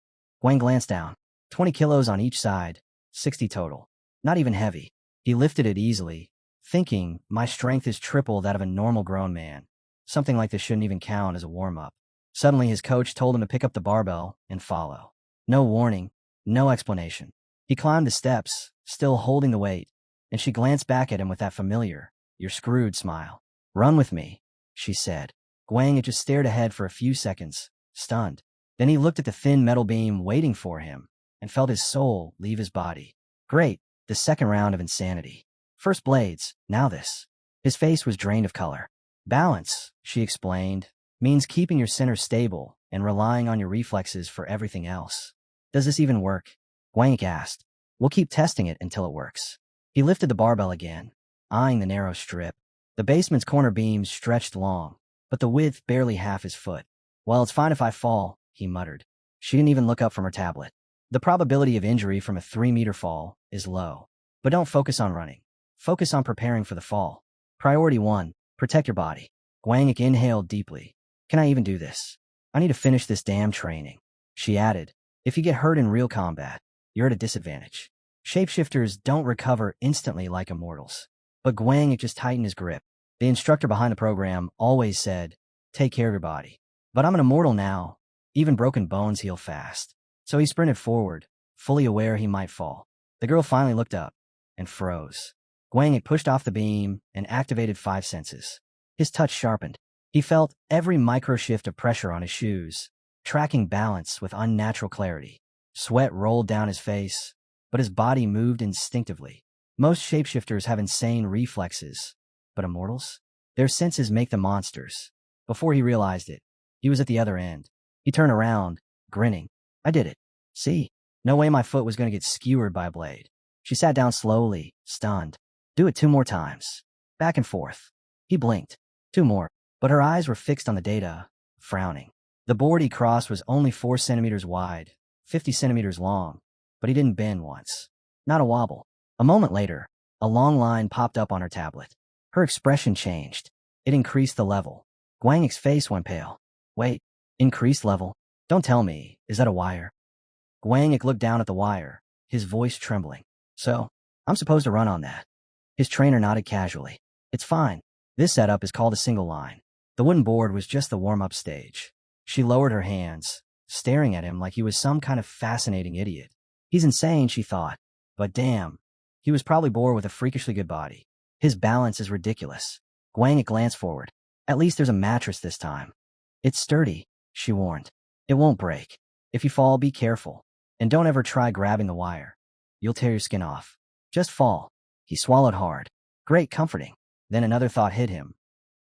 Guang glanced down. 20 kilos on each side, 60 total. Not even heavy. He lifted it easily, thinking, my strength is triple that of a normal grown man. Something like this shouldn't even count as a warm-up. Suddenly, his coach told him to pick up the barbell and follow. No warning, no explanation. He climbed the steps, still holding the weight, and she glanced back at him with that familiar, "You're screwed" smile. "Run with me," she said. Guangik just stared ahead for a few seconds, stunned. Then he looked at the thin metal beam waiting for him and felt his soul leave his body. Great, the second round of insanity. First blades, now this. His face was drained of color. "Balance," she explained, "means keeping your center stable and relying on your reflexes for everything else." "Does this even work?" Guangik asked. "We'll keep testing it until it works." He lifted the barbell again, eyeing the narrow strip. The basement's corner beams stretched long, but the width barely half his foot. "Well, it's fine if I fall," he muttered. She didn't even look up from her tablet. "The probability of injury from a 3-meter fall is low. But don't focus on running. Focus on preparing for the fall. Priority 1, protect your body." Guangik inhaled deeply. "Can I even do this? I need to finish this damn training." She added, "If you get hurt in real combat, you're at a disadvantage. Shapeshifters don't recover instantly like immortals." But Guangik just tightened his grip. The instructor behind the program always said, "Take care of your body." "But I'm an immortal now. Even broken bones heal fast." So he sprinted forward, fully aware he might fall. The girl finally looked up and froze. Guangik pushed off the beam and activated 5 senses. His touch sharpened. He felt every micro-shift of pressure on his shoes, tracking balance with unnatural clarity. Sweat rolled down his face, but his body moved instinctively. Most shapeshifters have insane reflexes, but immortals? Their senses make them monsters. Before he realized it, he was at the other end. He turned around, grinning. "I did it. See? No way my foot was going to get skewered by a blade." She sat down slowly, stunned. "Do it 2 more times. Back and forth." He blinked. 2 more. But her eyes were fixed on the data, frowning. The board he crossed was only 4 centimeters wide, 50 centimeters long, but he didn't bend once. Not a wobble. A moment later, a long line popped up on her tablet. Her expression changed. It increased the level. Guangik's face went pale. "Wait, increased level? Don't tell me, is that a wire?" Guangik looked down at the wire, his voice trembling. "So, I'm supposed to run on that?" His trainer nodded casually. "It's fine. This setup is called a single line." The wooden board was just the warm-up stage. She lowered her hands, staring at him like he was some kind of fascinating idiot. He's insane, she thought. But damn, he was probably born with a freakishly good body. His balance is ridiculous. Guangik glanced forward. "At least there's a mattress this time." "It's sturdy," she warned. "It won't break. If you fall, be careful. And don't ever try grabbing the wire. You'll tear your skin off. Just fall." He swallowed hard. Great, comforting. Then another thought hit him.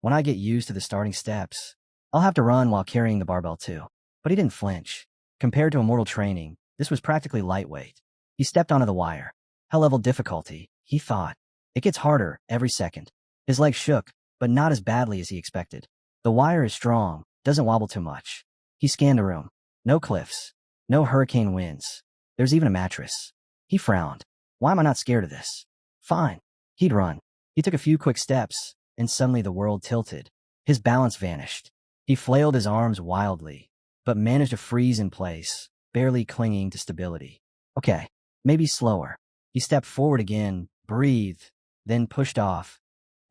When I get used to the starting steps, I'll have to run while carrying the barbell too. But he didn't flinch. Compared to immortal training, this was practically lightweight. He stepped onto the wire. High-level difficulty, he thought. It gets harder every second. His legs shook, but not as badly as he expected. The wire is strong, doesn't wobble too much. He scanned the room. No cliffs. No hurricane winds. There's even a mattress. He frowned. Why am I not scared of this? Fine. He'd run. He took a few quick steps, and suddenly the world tilted. His balance vanished. He flailed his arms wildly, but managed to freeze in place, barely clinging to stability. Okay, maybe slower. He stepped forward again, breathed, then pushed off.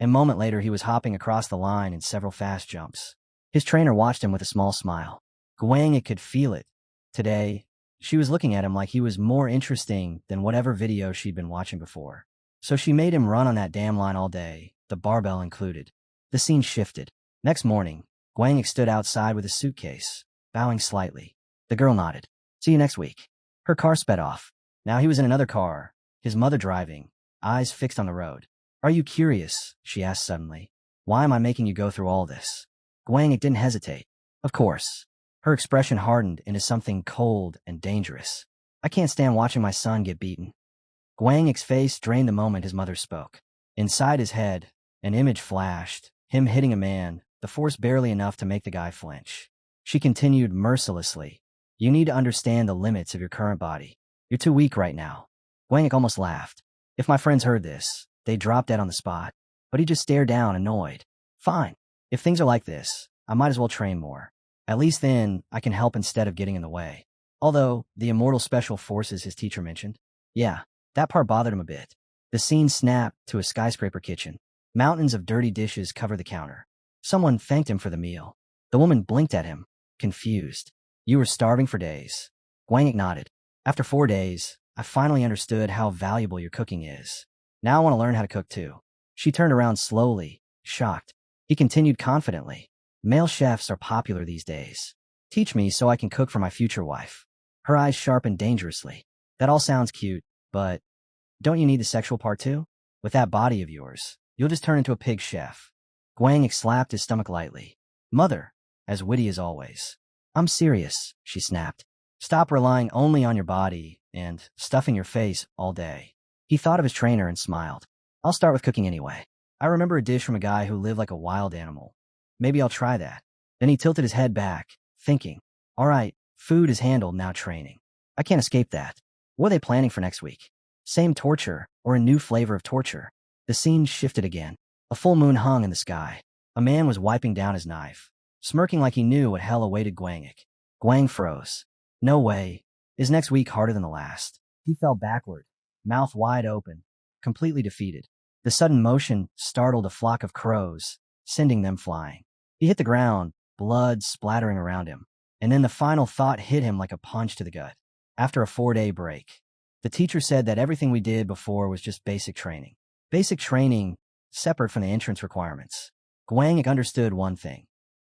A moment later, he was hopping across the line in several fast jumps. His trainer watched him with a small smile. Guangik could feel it. Today, she was looking at him like he was more interesting than whatever video she'd been watching before. So she made him run on that damn line all day, the barbell included. The scene shifted. Next morning, Guangik stood outside with a suitcase, bowing slightly. The girl nodded. "See you next week." Her car sped off. Now he was in another car, his mother driving, eyes fixed on the road. "Are you curious?" she asked suddenly. "Why am I making you go through all this?" Guangik didn't hesitate. Of course. Her expression hardened into something cold and dangerous. "I can't stand watching my son get beaten." Guangik's face drained the moment his mother spoke. Inside his head, an image flashed, him hitting a man, the force barely enough to make the guy flinch. She continued mercilessly. "You need to understand the limits of your current body. You're too weak right now." Guangik almost laughed. If my friends heard this, they'd drop dead on the spot. But he just stared down, annoyed. "Fine. If things are like this, I might as well train more. At least then, I can help instead of getting in the way." Although, the immortal special forces his teacher mentioned. Yeah, that part bothered him a bit. The scene snapped to a skyscraper kitchen. Mountains of dirty dishes cover the counter. Someone thanked him for the meal. The woman blinked at him, confused. You were starving for days. Guangik nodded. After 4 days, I finally understood how valuable your cooking is. Now I want to learn how to cook too. She turned around slowly, shocked. He continued confidently. Male chefs are popular these days. Teach me so I can cook for my future wife. Her eyes sharpened dangerously. That all sounds cute, but don't you need the sexual part too? With that body of yours, you'll just turn into a pig chef. Guangik slapped his stomach lightly. Mother, as witty as always. I'm serious, she snapped. Stop relying only on your body and stuffing your face all day. He thought of his trainer and smiled. I'll start with cooking anyway. I remember a dish from a guy who lived like a wild animal. Maybe I'll try that. Then he tilted his head back, thinking, all right, food is handled, now training. I can't escape that. What are they planning for next week? Same torture, or a new flavor of torture? The scene shifted again. A full moon hung in the sky. A man was wiping down his knife, smirking like he knew what hell awaited Guangik. Guang froze. No way. Is next week harder than the last? He fell backward, mouth wide open, completely defeated. The sudden motion startled a flock of crows, sending them flying. He hit the ground, blood splattering around him. And then the final thought hit him like a punch to the gut. After a 4-day break, the teacher said that everything we did before was just basic training. Basic training, separate from the entrance requirements. Guangik understood one thing.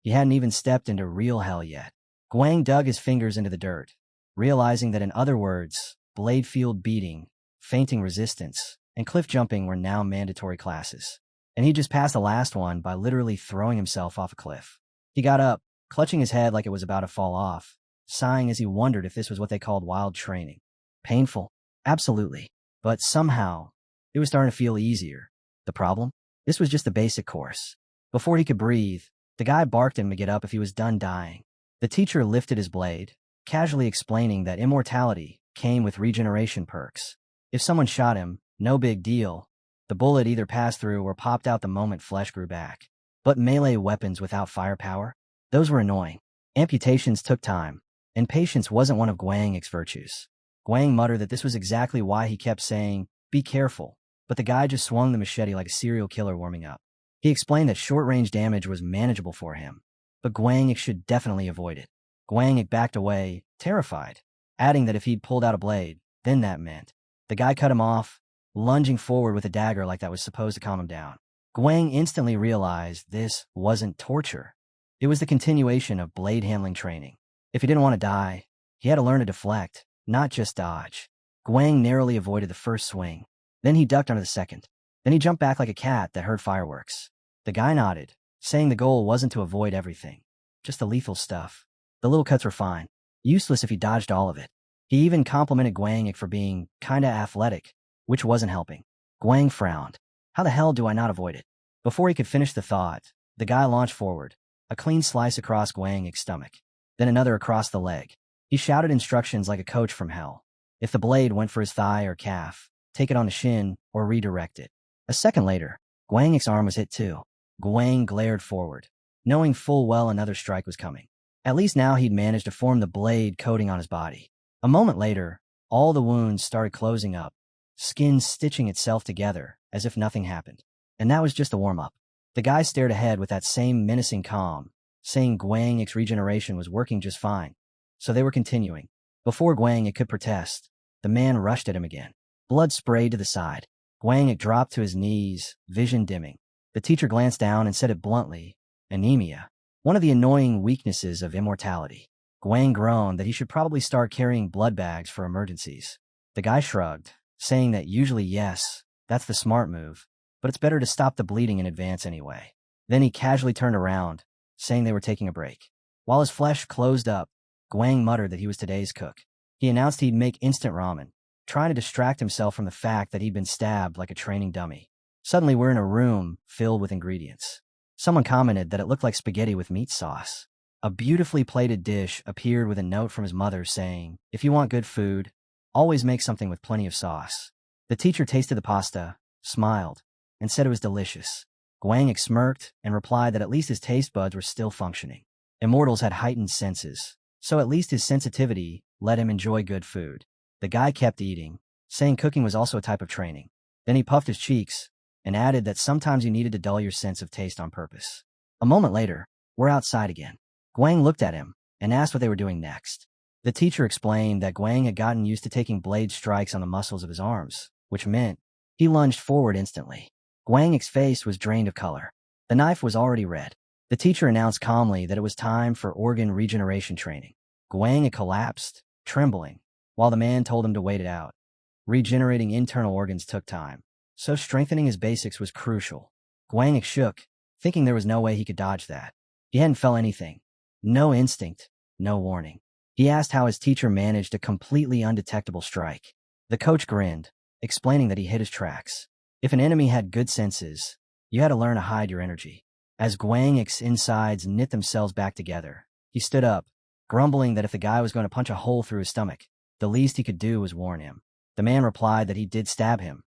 He hadn't even stepped into real hell yet. Guang dug his fingers into the dirt, realizing that in other words, blade field beating, fainting resistance, and cliff jumping were now mandatory classes. And he just passed the last one by literally throwing himself off a cliff. He got up, clutching his head like it was about to fall off, sighing as he wondered if this was what they called wild training. Painful? Absolutely. But somehow, it was starting to feel easier. The problem? This was just the basic course. Before he could breathe, the guy barked at him to get up if he was done dying. The teacher lifted his blade, casually explaining that immortality came with regeneration perks. If someone shot him, no big deal. The bullet either passed through or popped out the moment flesh grew back. But melee weapons without firepower? Those were annoying. Amputations took time, and patience wasn't one of Guangik's virtues. Guang muttered that this was exactly why he kept saying, be careful, but the guy just swung the machete like a serial killer warming up. He explained that short-range damage was manageable for him, but Guangik should definitely avoid it. Guangik backed away, terrified, adding that if he'd pulled out a blade, then that meant. The guy cut him off, lunging forward with a dagger like that was supposed to calm him down. Guang instantly realized this wasn't torture. It was the continuation of blade handling training. If he didn't want to die, he had to learn to deflect, not just dodge. Guang narrowly avoided the first swing. Then he ducked under the second. Then he jumped back like a cat that heard fireworks. The guy nodded, saying the goal wasn't to avoid everything, just the lethal stuff. The little cuts were fine, useless if he dodged all of it. He even complimented Guangik for being kinda athletic, which wasn't helping. Guang frowned. How the hell do I not avoid it? Before he could finish the thought, the guy launched forward, a clean slice across Guangik's stomach, then another across the leg. He shouted instructions like a coach from hell. If the blade went for his thigh or calf, take it on the shin or redirect it. A second later, Guangik's arm was hit too. Guang glared forward, knowing full well another strike was coming. At least now he'd managed to form the blade coating on his body. A moment later, all the wounds started closing up, skin stitching itself together as if nothing happened. And that was just a warm-up. The guy stared ahead with that same menacing calm, saying Guangik's regeneration was working just fine. So they were continuing. Before Guangik could protest, the man rushed at him again. Blood sprayed to the side. Guangik dropped to his knees, vision dimming. The teacher glanced down and said it bluntly, anemia. One of the annoying weaknesses of immortality. Guang groaned that he should probably start carrying blood bags for emergencies. The guy shrugged, saying that usually yes, that's the smart move, but it's better to stop the bleeding in advance anyway. Then he casually turned around, saying they were taking a break. While his flesh closed up, Guang muttered that he was today's cook. He announced he'd make instant ramen, trying to distract himself from the fact that he'd been stabbed like a training dummy. Suddenly we're in a room filled with ingredients. Someone commented that it looked like spaghetti with meat sauce. A beautifully plated dish appeared with a note from his mother saying, if you want good food, always make something with plenty of sauce. The teacher tasted the pasta, smiled, and said it was delicious. Guangik smirked and replied that at least his taste buds were still functioning. Immortals had heightened senses, so at least his sensitivity let him enjoy good food. The guy kept eating, saying cooking was also a type of training. Then he puffed his cheeks and added that sometimes you needed to dull your sense of taste on purpose. A moment later, we're outside again. Guang looked at him and asked what they were doing next. The teacher explained that Guang had gotten used to taking blade strikes on the muscles of his arms, which meant he lunged forward instantly. Guangik's face was drained of color. The knife was already red. The teacher announced calmly that it was time for organ regeneration training. Guangik collapsed, trembling, while the man told him to wait it out. Regenerating internal organs took time, so strengthening his basics was crucial. Guangik shook, thinking there was no way he could dodge that. He hadn't felt anything. No instinct, no warning. He asked how his teacher managed a completely undetectable strike. The coach grinned, explaining that he hit his tracks. If an enemy had good senses, you had to learn to hide your energy. As Guangik's insides knit themselves back together, he stood up, grumbling that if the guy was going to punch a hole through his stomach, the least he could do was warn him. The man replied that he did stab him,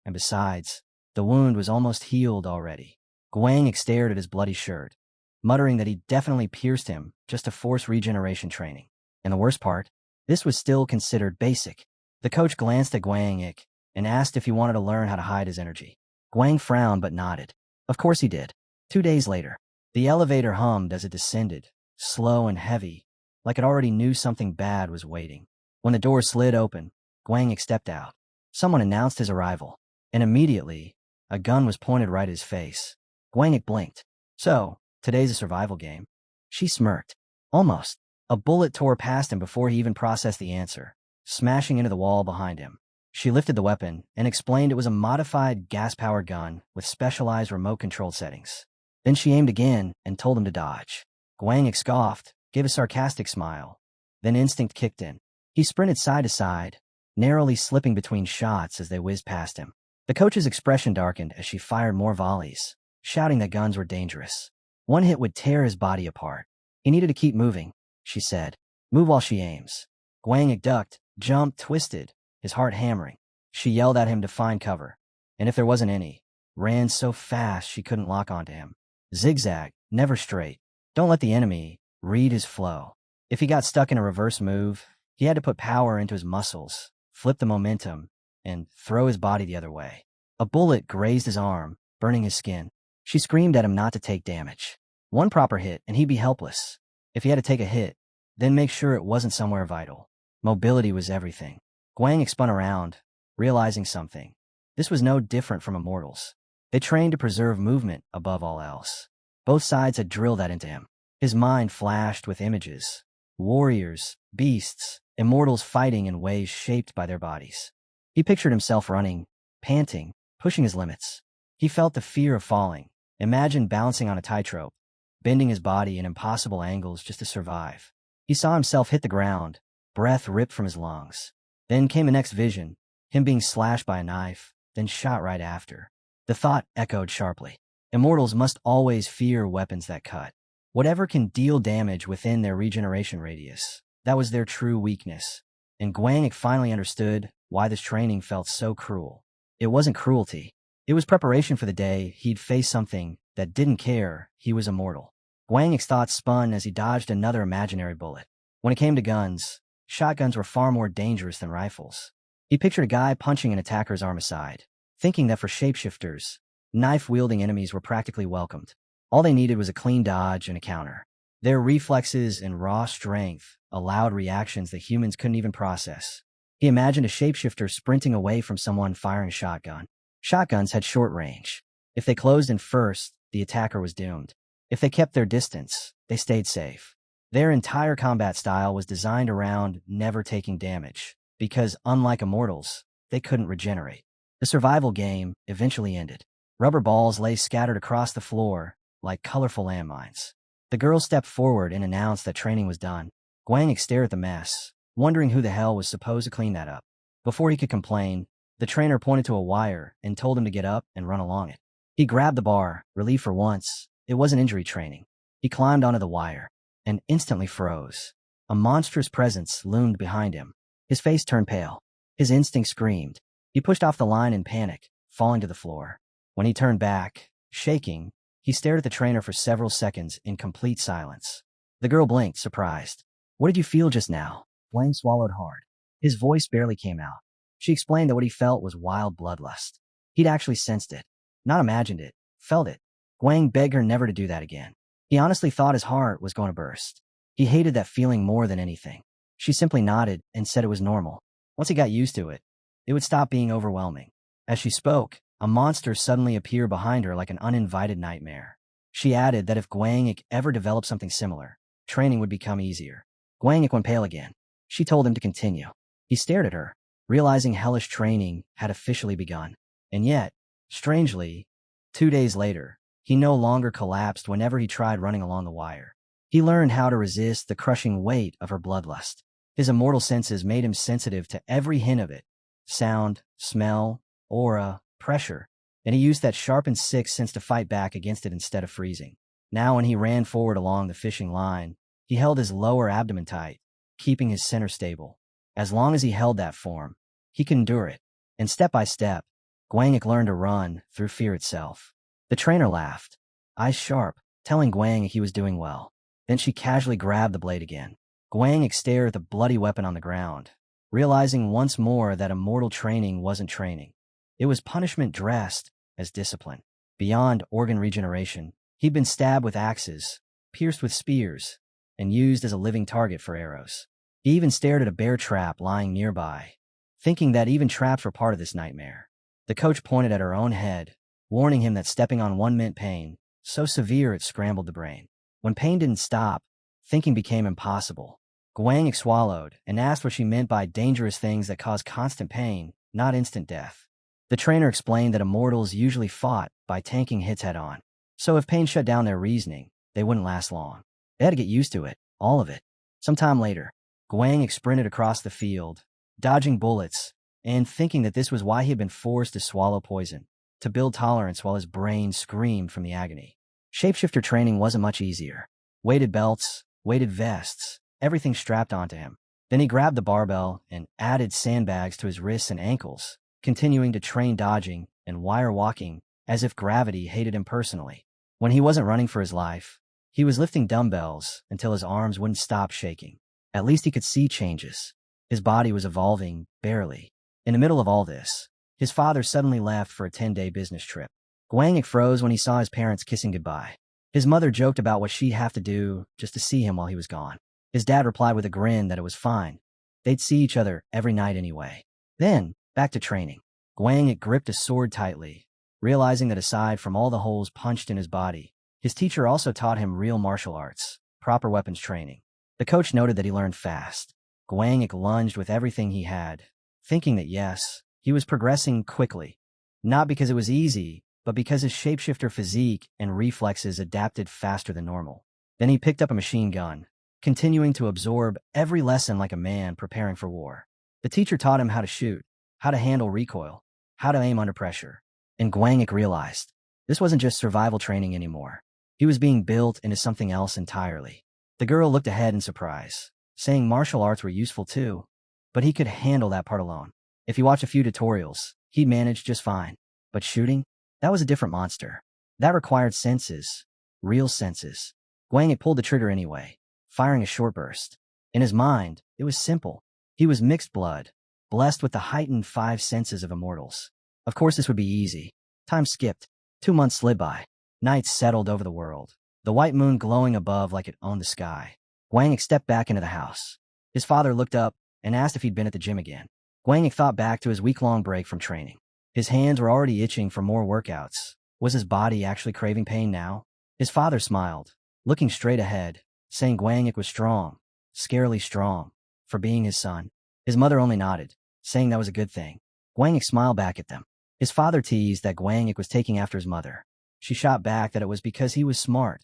and besides, the wound was almost healed already. Guangik stared at his bloody shirt, muttering that he definitely pierced him just to force regeneration training. And the worst part, this was still considered basic. The coach glanced at Guangik and asked if he wanted to learn how to hide his energy. Guang frowned but nodded. Of course he did. 2 days later, the elevator hummed as it descended, slow and heavy, like it already knew something bad was waiting. When the door slid open, Guangik stepped out. Someone announced his arrival, and immediately, a gun was pointed right at his face. Guangik blinked. So, today's a survival game? She smirked. Almost. A bullet tore past him before he even processed the answer, smashing into the wall behind him. She lifted the weapon and explained it was a modified gas-powered gun with specialized remote-controlled settings. Then she aimed again and told him to dodge. Guangik scoffed, gave a sarcastic smile. Then instinct kicked in. He sprinted side to side, narrowly slipping between shots as they whizzed past him. The coach's expression darkened as she fired more volleys, shouting that guns were dangerous. One hit would tear his body apart. He needed to keep moving, she said. Move while she aims. Guangik ducked, jumped, twisted, his heart hammering. She yelled at him to find cover, and if there wasn't any, ran so fast she couldn't lock onto him. Zigzag, never straight. Don't let the enemy read his flow. If he got stuck in a reverse move, he had to put power into his muscles, flip the momentum, and throw his body the other way. A bullet grazed his arm, burning his skin. She screamed at him not to take damage. One proper hit, and he'd be helpless. If he had to take a hit, then make sure it wasn't somewhere vital. Mobility was everything. Guangik spun around, realizing something. This was no different from immortals. They trained to preserve movement above all else. Both sides had drilled that into him. His mind flashed with images. Warriors, beasts, immortals fighting in ways shaped by their bodies. He pictured himself running, panting, pushing his limits. He felt the fear of falling, imagined balancing on a tightrope, bending his body in impossible angles just to survive. He saw himself hit the ground, breath ripped from his lungs. Then came the next vision, him being slashed by a knife, then shot right after. The thought echoed sharply. Immortals must always fear weapons that cut. Whatever can deal damage within their regeneration radius, that was their true weakness. And Guangik finally understood why this training felt so cruel. It wasn't cruelty. It was preparation for the day he'd face something that didn't care he was immortal. Guangik's thoughts spun as he dodged another imaginary bullet. When it came to guns, shotguns were far more dangerous than rifles. He pictured a guy punching an attacker's arm aside, thinking that for shapeshifters, knife-wielding enemies were practically welcomed. All they needed was a clean dodge and a counter. Their reflexes and raw strength allowed reactions that humans couldn't even process. He imagined a shapeshifter sprinting away from someone firing a shotgun. Shotguns had short range. If they closed in first, the attacker was doomed. If they kept their distance, they stayed safe. Their entire combat style was designed around never taking damage, because unlike immortals, they couldn't regenerate. The survival game eventually ended. Rubber balls lay scattered across the floor like colorful landmines. The girl stepped forward and announced that training was done. Guangik stared at the mess, wondering who the hell was supposed to clean that up. Before he could complain, the trainer pointed to a wire and told him to get up and run along it. He grabbed the bar, relieved for once. It wasn't injury training. He climbed onto the wire and instantly froze. A monstrous presence loomed behind him. His face turned pale. His instinct screamed. He pushed off the line in panic, falling to the floor. When he turned back, shaking, he stared at the trainer for several seconds in complete silence. The girl blinked, surprised. What did you feel just now? Wang swallowed hard. His voice barely came out. She explained that what he felt was wild bloodlust. He'd actually sensed it. Not imagined it. Felt it. Guang begged her never to do that again. He honestly thought his heart was going to burst. He hated that feeling more than anything. She simply nodded and said it was normal. Once he got used to it, it would stop being overwhelming. As she spoke, a monster suddenly appeared behind her like an uninvited nightmare. She added that if Guangik ever developed something similar, training would become easier. Guangik went pale again. She told him to continue. He stared at her, realizing hellish training had officially begun. And yet, strangely, 2 days later, he no longer collapsed whenever he tried running along the wire. He learned how to resist the crushing weight of her bloodlust. His immortal senses made him sensitive to every hint of it: sound, smell, aura, pressure, and he used that sharpened sixth sense to fight back against it instead of freezing. Now when he ran forward along the fishing line, he held his lower abdomen tight, keeping his center stable. As long as he held that form, he could endure it. And step by step, Guangik learned to run through fear itself. The trainer laughed, eyes sharp, telling Guangik he was doing well. Then she casually grabbed the blade again. Guangik stared at the bloody weapon on the ground, realizing once more that immortal training wasn't training. It was punishment dressed as discipline. Beyond organ regeneration, he'd been stabbed with axes, pierced with spears, and used as a living target for arrows. He even stared at a bear trap lying nearby, thinking that even traps were part of this nightmare. The coach pointed at her own head, warning him that stepping on one meant pain, so severe it scrambled the brain. When pain didn't stop, thinking became impossible. Guangik swallowed and asked what she meant by dangerous things that cause constant pain, not instant death. The trainer explained that immortals usually fought by tanking hits head-on. So if pain shut down their reasoning, they wouldn't last long. They had to get used to it, all of it. Sometime later, Guangik sprinted across the field, dodging bullets, and thinking that this was why he had been forced to swallow poison, to build tolerance while his brain screamed from the agony. Shapeshifter training wasn't much easier. Weighted belts, weighted vests, everything strapped onto him. Then he grabbed the barbell and added sandbags to his wrists and ankles, continuing to train dodging and wire walking as if gravity hated him personally. When he wasn't running for his life, he was lifting dumbbells until his arms wouldn't stop shaking. At least he could see changes. His body was evolving, barely. In the middle of all this, his father suddenly left for a 10-day business trip. Guangik froze when he saw his parents kissing goodbye. His mother joked about what she'd have to do just to see him while he was gone. His dad replied with a grin that it was fine. They'd see each other every night anyway. Then, back to training. Guangik gripped his sword tightly, realizing that aside from all the holes punched in his body, his teacher also taught him real martial arts, proper weapons training. The coach noted that he learned fast. Guangik lunged with everything he had, thinking that yes, he was progressing quickly. Not because it was easy, but because his shapeshifter physique and reflexes adapted faster than normal. Then he picked up a machine gun, continuing to absorb every lesson like a man preparing for war. The teacher taught him how to shoot, how to handle recoil, how to aim under pressure. And Guangik realized this wasn't just survival training anymore. He was being built into something else entirely. The girl looked ahead in surprise, saying martial arts were useful too, but he could handle that part alone. If he watched a few tutorials, he'd manage just fine. But shooting? That was a different monster. That required senses, real senses. Guangik pulled the trigger anyway, firing a short burst. In his mind, it was simple. He was mixed blood, blessed with the heightened 5 senses of immortals. Of course this would be easy. Time skipped. 2 months slid by. Nights settled over the world, the white moon glowing above like it owned the sky. Guangik stepped back into the house. His father looked up and asked if he'd been at the gym again. Guangik thought back to his week-long break from training. His hands were already itching for more workouts. Was his body actually craving pain now? His father smiled, looking straight ahead, saying Guangik was strong, scarily strong, for being his son. His mother only nodded, saying that was a good thing. Guangik smiled back at them. His father teased that Guangik was taking after his mother. She shot back that it was because he was smart,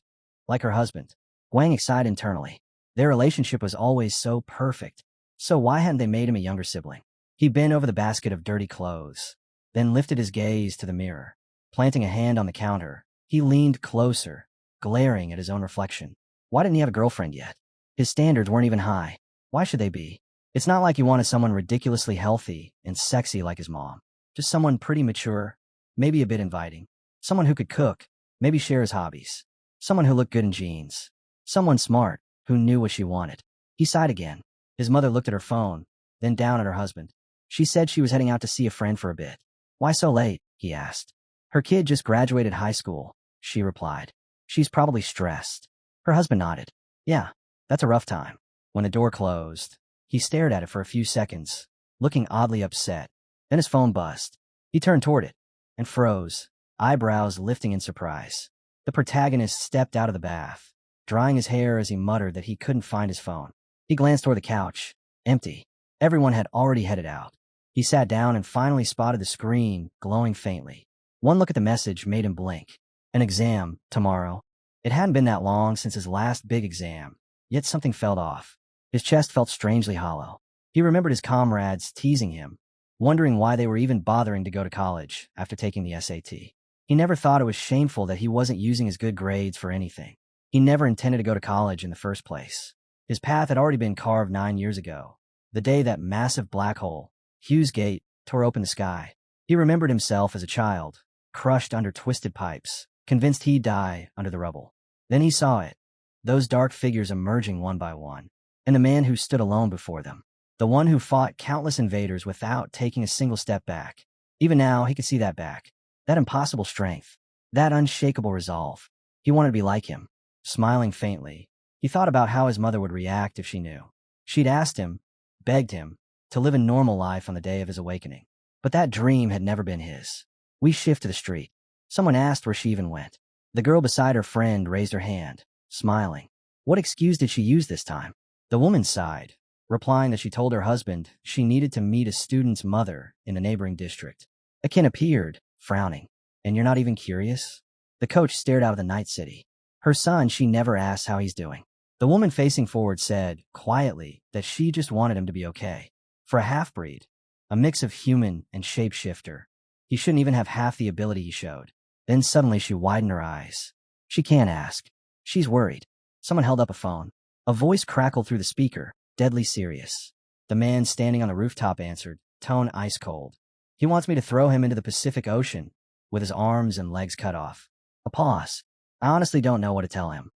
like her husband. Guangik sighed internally. Their relationship was always so perfect, so why hadn't they made him a younger sibling? He bent over the basket of dirty clothes, then lifted his gaze to the mirror. Planting a hand on the counter, he leaned closer, glaring at his own reflection. Why didn't he have a girlfriend yet? His standards weren't even high. Why should they be? It's not like he wanted someone ridiculously healthy and sexy like his mom. Just someone pretty mature, maybe a bit inviting. Someone who could cook, maybe share his hobbies. Someone who looked good in jeans. Someone smart, who knew what she wanted. He sighed again. His mother looked at her phone, then down at her husband. She said she was heading out to see a friend for a bit. Why so late? he asked. Her kid just graduated high school, she replied. She's probably stressed. Her husband nodded. Yeah, that's a rough time. When the door closed, he stared at it for a few seconds, looking oddly upset. Then his phone buzzed. He turned toward it and froze, eyebrows lifting in surprise. The protagonist stepped out of the bath, drying his hair as he muttered that he couldn't find his phone. He glanced toward the couch. Empty. Everyone had already headed out. He sat down and finally spotted the screen, glowing faintly. One look at the message made him blink. An exam, tomorrow. It hadn't been that long since his last big exam, yet something felt off. His chest felt strangely hollow. He remembered his comrades teasing him, wondering why they were even bothering to go to college after taking the SAT. He never thought it was shameful that he wasn't using his good grades for anything. He never intended to go to college in the first place. His path had already been carved 9 years ago, the day that massive black hole, Hughes Gate, tore open the sky. He remembered himself as a child, crushed under twisted pipes, convinced he'd die under the rubble. Then he saw it, those dark figures emerging one by one, and the man who stood alone before them, the one who fought countless invaders without taking a single step back. Even now, he could see that back, that impossible strength, that unshakable resolve. He wanted to be like him. Smiling faintly, he thought about how his mother would react if she knew. She'd asked him, begged him, to live a normal life on the day of his awakening. But that dream had never been his. We shift to the street. Someone asked where she even went. The girl beside her friend raised her hand, smiling. What excuse did she use this time? The woman sighed, replying that she told her husband she needed to meet a student's mother in a neighboring district. Akin appeared, frowning. And you're not even curious? The coach stared out of the night city. Her son, she never asked how he's doing. The woman facing forward said, quietly, that she just wanted him to be okay. For a half-breed, a mix of human and shapeshifter, he shouldn't even have half the ability he showed. Then suddenly she widened her eyes. She can't ask. She's worried. Someone held up a phone. A voice crackled through the speaker, deadly serious. The man standing on the rooftop answered, tone ice cold. He wants me to throw him into the Pacific Ocean, with his arms and legs cut off. A pause. I honestly don't know what to tell him.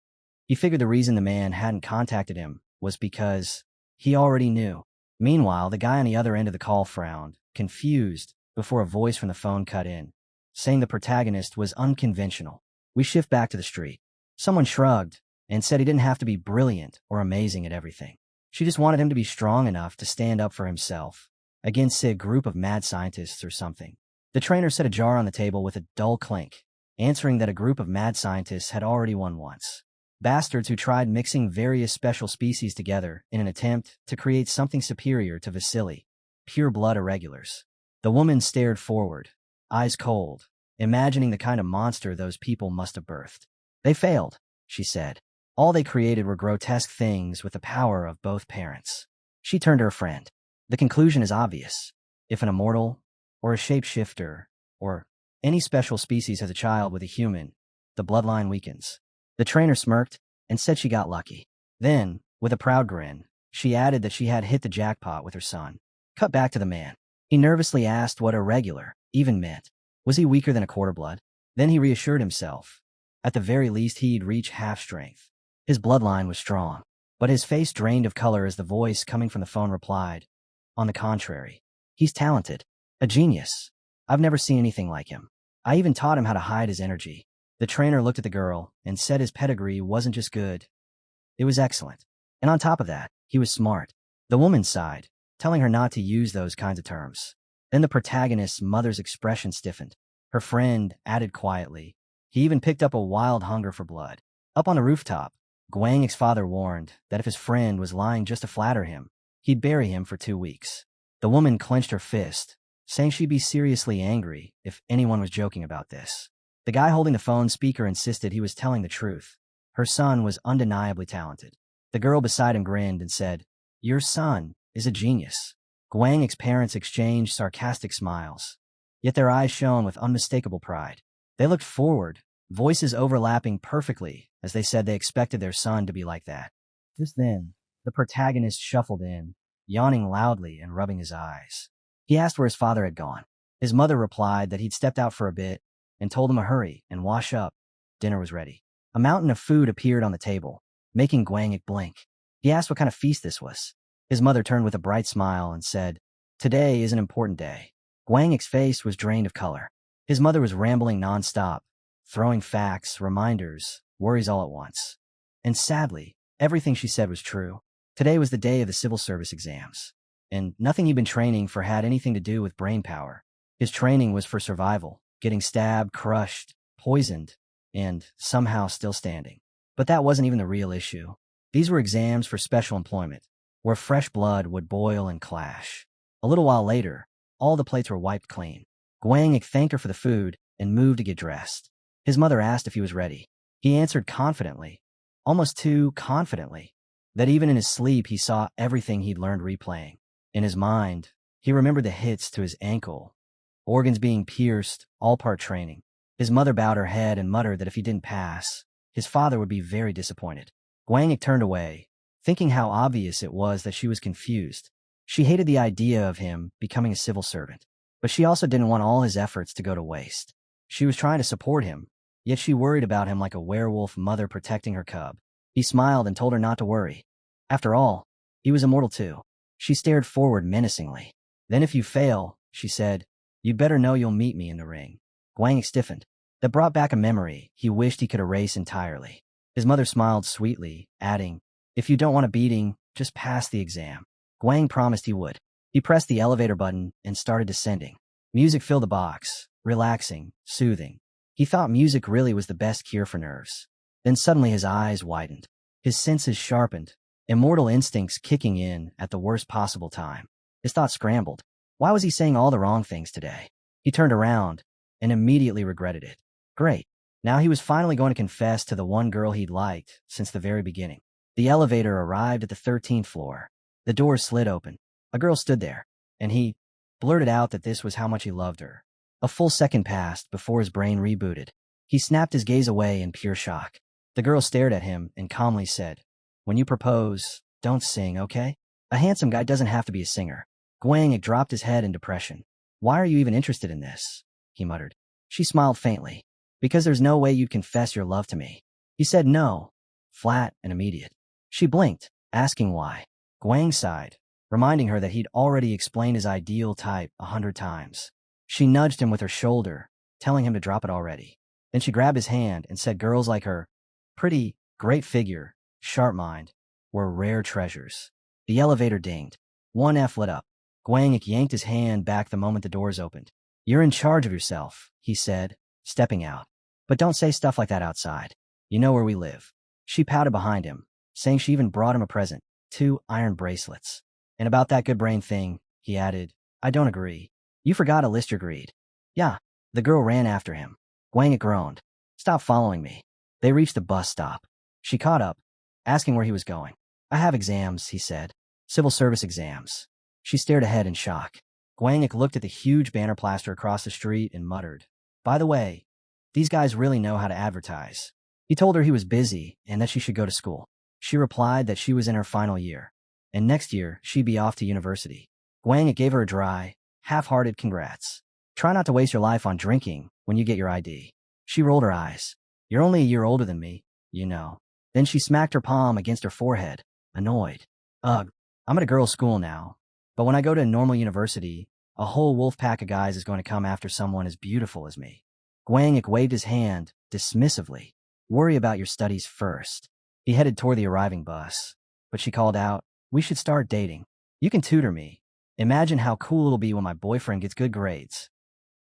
He figured the reason the man hadn't contacted him was because he already knew. Meanwhile, the guy on the other end of the call frowned, confused, before a voice from the phone cut in, saying the protagonist was unconventional. We shift back to the street. Someone shrugged and said he didn't have to be brilliant or amazing at everything. She just wanted him to be strong enough to stand up for himself against a group of mad scientists or something. The trainer set a jar on the table with a dull clink, answering that a group of mad scientists had already won once. Bastards who tried mixing various special species together in an attempt to create something superior to Vasily, pure-blood irregulars. The woman stared forward, eyes cold, imagining the kind of monster those people must have birthed. They failed, she said. All they created were grotesque things with the power of both parents. She turned to her friend. The conclusion is obvious. If an immortal, or a shapeshifter, or any special species has a child with a human, the bloodline weakens. The trainer smirked and said she got lucky. Then, with a proud grin, she added that she had hit the jackpot with her son. Cut back to the man. He nervously asked what irregular even meant. Was he weaker than a quarter blood? Then he reassured himself. At the very least, he'd reach half strength. His bloodline was strong, but his face drained of color as the voice coming from the phone replied, on the contrary, he's talented, a genius. I've never seen anything like him. I even taught him how to hide his energy. The trainer looked at the girl and said his pedigree wasn't just good. It was excellent. And on top of that, he was smart. The woman sighed, telling her not to use those kinds of terms. Then the protagonist's mother's expression stiffened. Her friend added quietly, he even picked up a wild hunger for blood. Up on the rooftop, Guangik's father warned that if his friend was lying just to flatter him, he'd bury him for 2 weeks. The woman clenched her fist, saying she'd be seriously angry if anyone was joking about this. The guy holding the phone speaker insisted he was telling the truth. Her son was undeniably talented. The girl beside him grinned and said, your son is a genius. Guangik's parents exchanged sarcastic smiles, yet their eyes shone with unmistakable pride. They looked forward, voices overlapping perfectly as they said they expected their son to be like that. Just then, the protagonist shuffled in, yawning loudly and rubbing his eyes. He asked where his father had gone. His mother replied that he'd stepped out for a bit and told him to hurry and wash up. Dinner was ready. A mountain of food appeared on the table, making Guangik blink. He asked what kind of feast this was. His mother turned with a bright smile and said, today is an important day. Guangik's face was drained of color. His mother was rambling nonstop, throwing facts, reminders, worries all at once. And sadly, everything she said was true. Today was the day of the civil service exams, and nothing he'd been training for had anything to do with brain power. His training was for survival, getting stabbed, crushed, poisoned, and somehow still standing. But that wasn't even the real issue. These were exams for special employment, where fresh blood would boil and clash. A little while later, all the plates were wiped clean. Guangik thanked her for the food and moved to get dressed. His mother asked if he was ready. He answered confidently, almost too confidently, that even in his sleep he saw everything he'd learned replaying. In his mind, he remembered the hits to his ankle, organs being pierced, all part training. His mother bowed her head and muttered that if he didn't pass, his father would be very disappointed. Guangik turned away, thinking how obvious it was that she was confused. She hated the idea of him becoming a civil servant, but she also didn't want all his efforts to go to waste. She was trying to support him, yet she worried about him like a werewolf mother protecting her cub. He smiled and told her not to worry. After all, he was immortal too. She stared forward menacingly. Then if you fail, she said, you'd better know you'll meet me in the ring. Guangik stiffened. That brought back a memory he wished he could erase entirely. His mother smiled sweetly, adding, if you don't want a beating, just pass the exam. Guang promised he would. He pressed the elevator button and started descending. Music filled the box, relaxing, soothing. He thought music really was the best cure for nerves. Then suddenly his eyes widened. His senses sharpened, immortal instincts kicking in at the worst possible time. His thoughts scrambled. Why was he saying all the wrong things today? He turned around and immediately regretted it. Great. Now he was finally going to confess to the one girl he'd liked since the very beginning. The elevator arrived at the 13th floor. The doors slid open. A girl stood there, and he blurted out that this was how much he loved her. A full second passed before his brain rebooted. He snapped his gaze away in pure shock. The girl stared at him and calmly said, when you propose, don't sing, okay? A handsome guy doesn't have to be a singer. Guangik dropped his head in depression. Why are you even interested in this? He muttered. She smiled faintly. Because there's no way you'd confess your love to me. He said no, flat and immediate. She blinked, asking why. Guang sighed, reminding her that he'd already explained his ideal type 100 times. She nudged him with her shoulder, telling him to drop it already. Then she grabbed his hand and said girls like her, pretty, great figure, sharp mind, were rare treasures. The elevator dinged. 1F lit up. Guangik yanked his hand back the moment the doors opened. You're in charge of yourself, he said, stepping out. But don't say stuff like that outside. You know where we live. She pouted behind him, saying she even brought him a present, 2 iron bracelets. And about that good brain thing, he added, I don't agree. You forgot to list your greed. Yeah. The girl ran after him. Guangik groaned. Stop following me. They reached the bus stop. She caught up, asking where he was going. I have exams, he said. Civil service exams. She stared ahead in shock. Guangik looked at the huge banner plaster across the street and muttered, by the way, these guys really know how to advertise. He told her he was busy and that she should go to school. She replied that she was in her final year, and next year she'd be off to university. Guangik gave her a dry, half-hearted congrats. Try not to waste your life on drinking when you get your ID. She rolled her eyes. You're only a year older than me, you know. Then she smacked her palm against her forehead, annoyed. Ugh, I'm at a girls' school now, but when I go to a normal university, a whole wolf pack of guys is going to come after someone as beautiful as me. Guangik waved his hand dismissively. Worry about your studies first. He headed toward the arriving bus, but she called out, we should start dating. You can tutor me. Imagine how cool it'll be when my boyfriend gets good grades.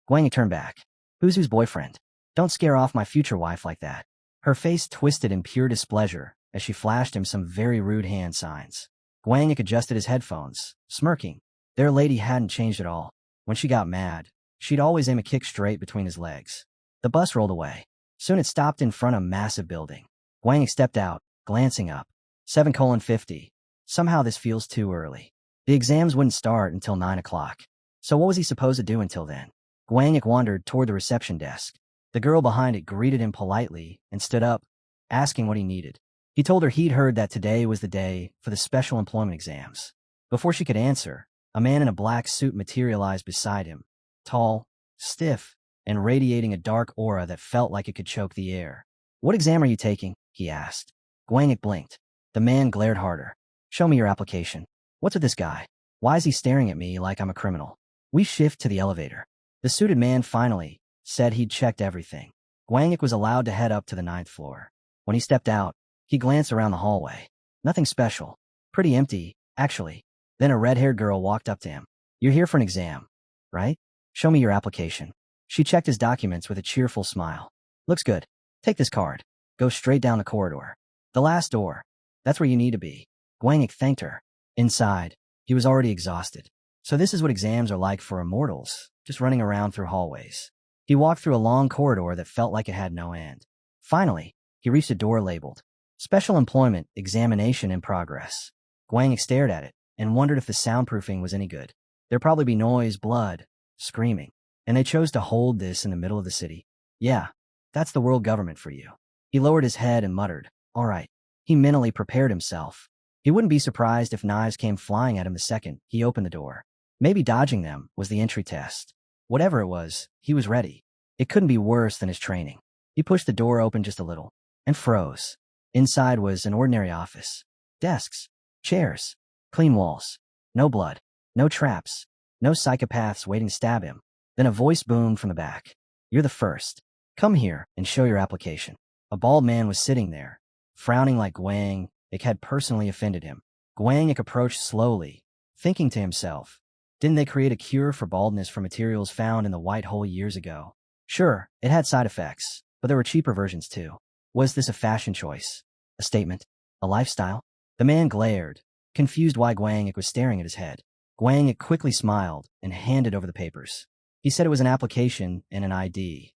Guangik turned back. Who's boyfriend? Don't scare off my future wife like that. Her face twisted in pure displeasure as she flashed him some very rude hand signs. Guangik adjusted his headphones, smirking. Their lady hadn't changed at all. When she got mad, she'd always aim a kick straight between his legs. The bus rolled away. Soon it stopped in front of a massive building. Guangik stepped out, glancing up. 7:50. Somehow this feels too early. The exams wouldn't start until 9 o'clock. So what was he supposed to do until then? Guangik wandered toward the reception desk. The girl behind it greeted him politely and stood up, asking what he needed. He told her he'd heard that today was the day for the special employment exams. Before she could answer, a man in a black suit materialized beside him, tall, stiff, and radiating a dark aura that felt like it could choke the air. What exam are you taking? He asked. Guangik blinked. The man glared harder. Show me your application. What's with this guy? Why is he staring at me like I'm a criminal? We shift to the elevator. The suited man finally said he'd checked everything. Guangik was allowed to head up to the 9th floor. When he stepped out, he glanced around the hallway. Nothing special. Pretty empty, actually. Then a red-haired girl walked up to him. "You're here for an exam, right? Show me your application." She checked his documents with a cheerful smile. "Looks good. Take this card. Go straight down the corridor. The last door. That's where you need to be." Guangik thanked her. Inside, he was already exhausted. So this is what exams are like for immortals, just running around through hallways. He walked through a long corridor that felt like it had no end. Finally, he reached a door labeled, "Special Employment Examination in Progress." Guangik stared at it and wondered if the soundproofing was any good. There'd probably be noise, blood, screaming. And they chose to hold this in the middle of the city. Yeah, that's the world government for you. He lowered his head and muttered, "All right." He mentally prepared himself. He wouldn't be surprised if knives came flying at him the second he opened the door. Maybe dodging them was the entry test. Whatever it was, he was ready. It couldn't be worse than his training. He pushed the door open just a little and froze. Inside was an ordinary office. Desks, chairs, clean walls. No blood, no traps, no psychopaths waiting to stab him. Then a voice boomed from the back. "You're the first. Come here and show your application." A bald man was sitting there, frowning like Guangik had personally offended him. Guangik approached slowly, thinking to himself, didn't they create a cure for baldness from materials found in the white hole years ago? Sure, it had side effects, but there were cheaper versions too. Was this a fashion choice? A statement? A lifestyle? The man glared, confused why Guangik was staring at his head. Guangik quickly smiled and handed over the papers. He said it was an application and an ID,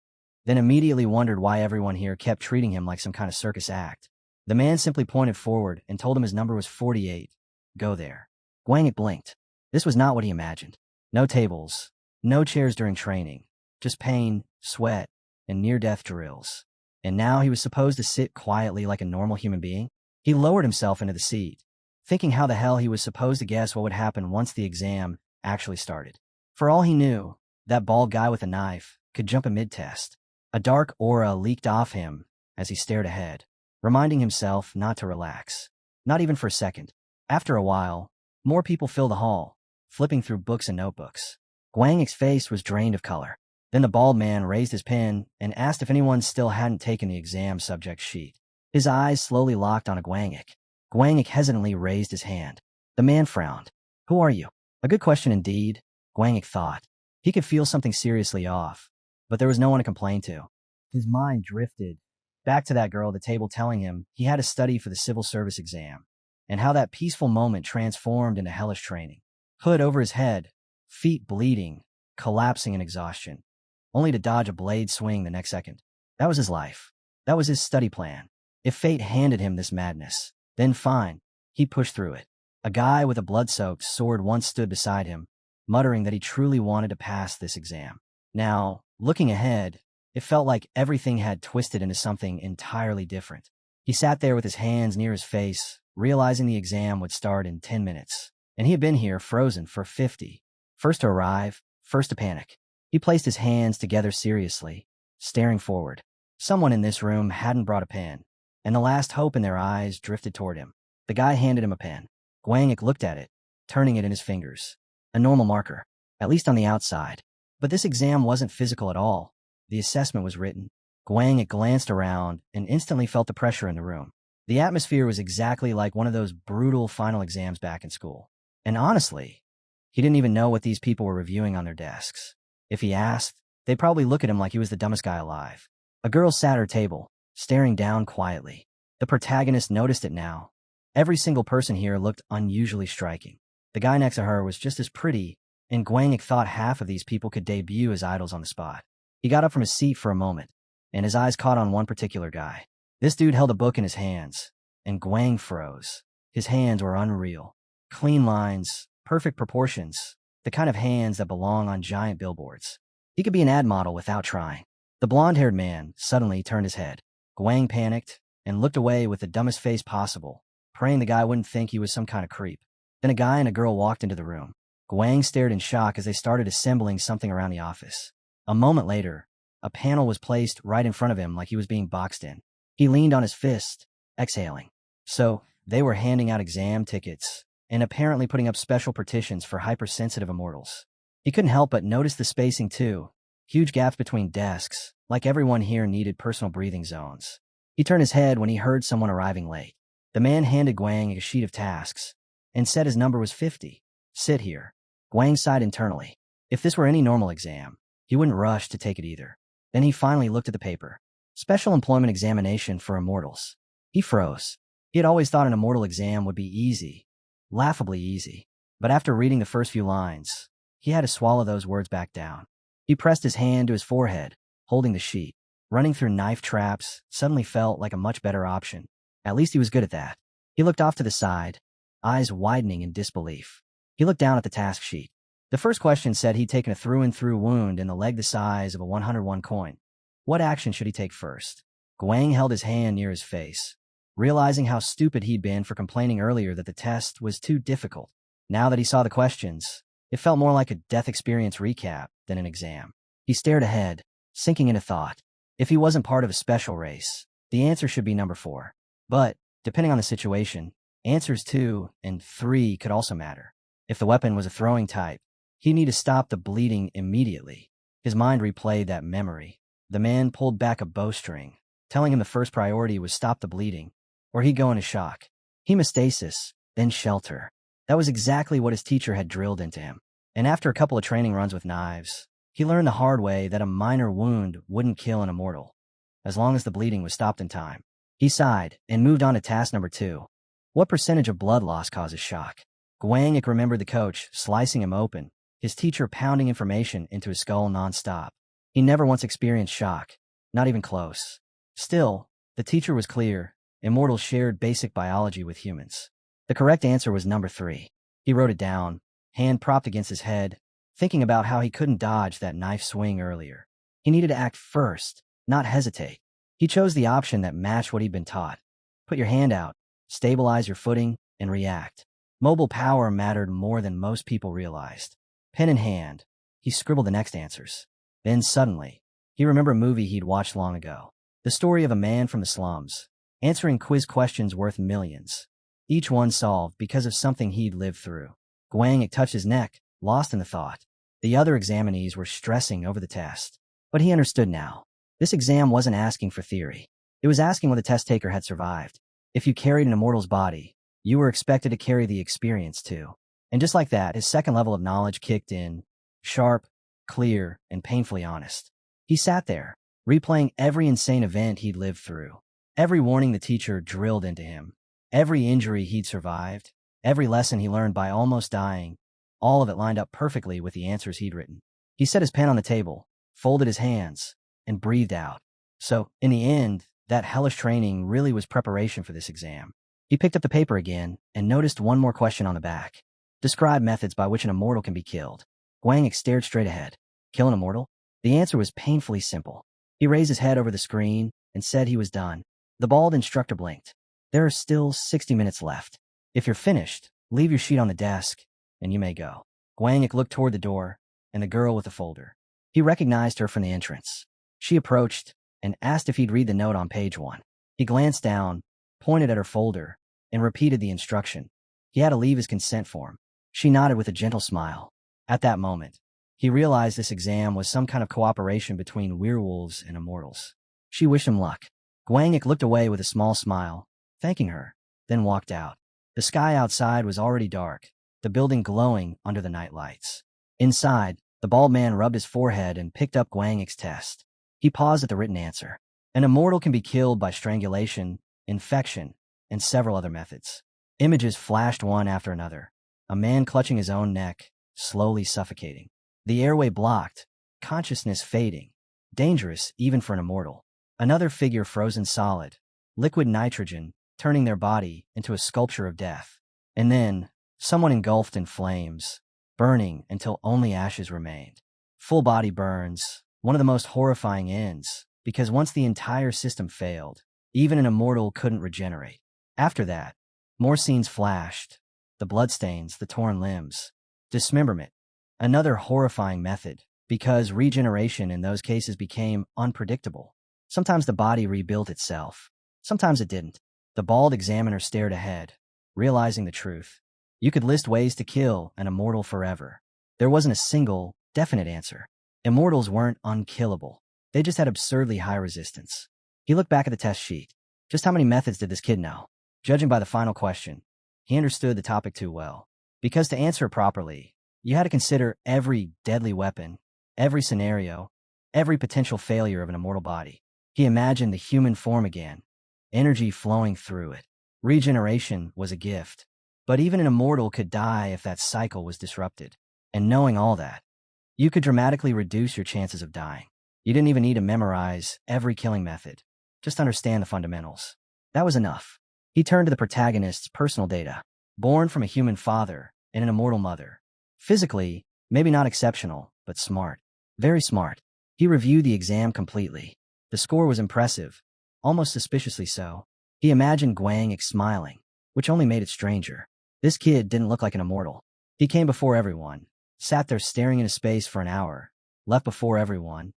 then immediately wondered why everyone here kept treating him like some kind of circus act. The man simply pointed forward and told him his number was 48. Go there. Guangik blinked. This was not what he imagined. No tables, no chairs during training, just pain, sweat, and near-death drills. And now he was supposed to sit quietly like a normal human being? He lowered himself into the seat, thinking how the hell he was supposed to guess what would happen once the exam actually started. For all he knew, that bald guy with a knife could jump a mid-test. A dark aura leaked off him as he stared ahead, reminding himself not to relax. Not even for a second. After a while, more people filled the hall, flipping through books and notebooks. Guangik's face was drained of color. Then the bald man raised his pen and asked if anyone still hadn't taken the exam subject sheet. His eyes slowly locked on Guangik. Guangik hesitantly raised his hand. The man frowned. Who are you? A good question indeed, Guangik thought. He could feel something seriously off, but there was no one to complain to. His mind drifted back to that girl at the table telling him he had to study for the civil service exam, and how that peaceful moment transformed into hellish training. Hood over his head, feet bleeding, collapsing in exhaustion, only to dodge a blade swing the next second. That was his life. That was his study plan. If fate handed him this madness, then fine, he pushed through it. A guy with a blood-soaked sword once stood beside him, muttering that he truly wanted to pass this exam. Now, looking ahead, it felt like everything had twisted into something entirely different. He sat there with his hands near his face, realizing the exam would start in 10 minutes. And he had been here frozen for 50. First to arrive, first to panic. He placed his hands together seriously, staring forward. Someone in this room hadn't brought a pen, and the last hope in their eyes drifted toward him. The guy handed him a pen. Guangik looked at it, turning it in his fingers. A normal marker, at least on the outside. But this exam wasn't physical at all. The assessment was written. Guangik glanced around and instantly felt the pressure in the room. The atmosphere was exactly like one of those brutal final exams back in school. And honestly, he didn't even know what these people were reviewing on their desks. If he asked, they'd probably look at him like he was the dumbest guy alive. A girl sat at her table, staring down quietly. The protagonist noticed it now. Every single person here looked unusually striking. The guy next to her was just as pretty, and Guangik thought half of these people could debut as idols on the spot. He got up from his seat for a moment, and his eyes caught on one particular guy. This dude held a book in his hands, and Guang froze. His hands were unreal. Clean lines, perfect proportions, the kind of hands that belong on giant billboards. He could be an ad model without trying. The blonde-haired man suddenly turned his head. Guang panicked and looked away with the dumbest face possible, praying the guy wouldn't think he was some kind of creep. Then a guy and a girl walked into the room. Guang stared in shock as they started assembling something around the office. A moment later, a panel was placed right in front of him like he was being boxed in. He leaned on his fist, exhaling. So, they were handing out exam tickets, and apparently putting up special partitions for hypersensitive immortals. He couldn't help but notice the spacing too. Huge gaps between desks, like everyone here needed personal breathing zones. He turned his head when he heard someone arriving late. The man handed Guangik a sheet of tasks and said his number was 50. Sit here. Guang sighed internally. If this were any normal exam, he wouldn't rush to take it either. Then he finally looked at the paper. Special employment examination for immortals. He froze. He had always thought an immortal exam would be easy, laughably easy. But after reading the first few lines, he had to swallow those words back down. He pressed his hand to his forehead, holding the sheet. Running through knife traps suddenly felt like a much better option. At least he was good at that. He looked off to the side, eyes widening in disbelief. He looked down at the task sheet. The first question said he'd taken a through-and-through wound in the leg the size of a 101 coin. What action should he take first? Guang held his hand near his face, realizing how stupid he'd been for complaining earlier that the test was too difficult. Now that he saw the questions, it felt more like a death experience recap than an exam. He stared ahead, sinking into thought. If he wasn't part of a special race, the answer should be number 4. But, depending on the situation, answers 2 and 3 could also matter. If the weapon was a throwing type, he'd need to stop the bleeding immediately. His mind replayed that memory. The man pulled back a bowstring, telling him the first priority was stop the bleeding, or he'd go into shock. Hemostasis, then shelter. That was exactly what his teacher had drilled into him. And after a couple of training runs with knives, he learned the hard way that a minor wound wouldn't kill an immortal, as long as the bleeding was stopped in time. He sighed and moved on to task number 2. What percentage of blood loss causes shock? Guangik remembered the coach slicing him open, his teacher pounding information into his skull nonstop. He never once experienced shock, not even close. Still, the teacher was clear. Immortals shared basic biology with humans. The correct answer was number 3. He wrote it down, hand propped against his head, thinking about how he couldn't dodge that knife swing earlier. He needed to act first, not hesitate. He chose the option that matched what he'd been taught. Put your hand out, stabilize your footing, and react. Mobile power mattered more than most people realized. Pen in hand, he scribbled the next answers. Then suddenly, he remembered a movie he'd watched long ago. The story of a man from the slums, answering quiz questions worth millions. Each one solved because of something he'd lived through. Guangik touched his neck, lost in the thought. The other examinees were stressing over the test. But he understood now. This exam wasn't asking for theory. It was asking what the test taker had survived. If you carried an immortal's body, you were expected to carry the experience too. And just like that, his second level of knowledge kicked in. Sharp, clear, and painfully honest. He sat there, replaying every insane event he'd lived through. Every warning the teacher drilled into him. Every injury he'd survived. Every lesson he learned by almost dying. All of it lined up perfectly with the answers he'd written. He set his pen on the table, folded his hands, and breathed out. So, in the end, that hellish training really was preparation for this exam. He picked up the paper again and noticed one more question on the back. Describe methods by which an immortal can be killed. Guangik stared straight ahead. Kill an immortal? The answer was painfully simple. He raised his head over the screen and said he was done. The bald instructor blinked. There are still 60 minutes left. If you're finished, leave your sheet on the desk, and you may go. Guangik looked toward the door and the girl with the folder. He recognized her from the entrance. She approached and asked if he'd read the note on page 1. He glanced down, pointed at her folder, and repeated the instruction. He had to leave his consent form. She nodded with a gentle smile. At that moment, he realized this exam was some kind of cooperation between werewolves and immortals. She wished him luck. Guangik looked away with a small smile, thanking her, then walked out. The sky outside was already dark, the building glowing under the night lights. Inside, the bald man rubbed his forehead and picked up Guangik's test. He paused at the written answer. An immortal can be killed by strangulation, infection, and several other methods. Images flashed one after another. A man clutching his own neck, slowly suffocating. The airway blocked, consciousness fading. Dangerous even for an immortal. Another figure frozen solid, liquid nitrogen, turning their body into a sculpture of death. And then, someone engulfed in flames, burning until only ashes remained. Full body burns, one of the most horrifying ends, because once the entire system failed, even an immortal couldn't regenerate. After that, more scenes flashed. The bloodstains, the torn limbs. Dismemberment. Another horrifying method, because regeneration in those cases became unpredictable. Sometimes the body rebuilt itself. Sometimes it didn't. The bald examiner stared ahead, realizing the truth. You could list ways to kill an immortal forever. There wasn't a single, definite answer. Immortals weren't unkillable. They just had absurdly high resistance. He looked back at the test sheet. Just how many methods did this kid know? Judging by the final question, he understood the topic too well. Because to answer it properly, you had to consider every deadly weapon, every scenario, every potential failure of an immortal body. He imagined the human form again, energy flowing through it. Regeneration was a gift. But even an immortal could die if that cycle was disrupted. And knowing all that, you could dramatically reduce your chances of dying. You didn't even need to memorize every killing method. Just understand the fundamentals. That was enough. He turned to the protagonist's personal data. Born from a human father and an immortal mother. Physically, maybe not exceptional, but smart. Very smart. He reviewed the exam completely. The score was impressive, almost suspiciously so. He imagined Guangik smiling, which only made it stranger. This kid didn't look like an immortal. He came before everyone, sat there staring into space for an hour, left before everyone,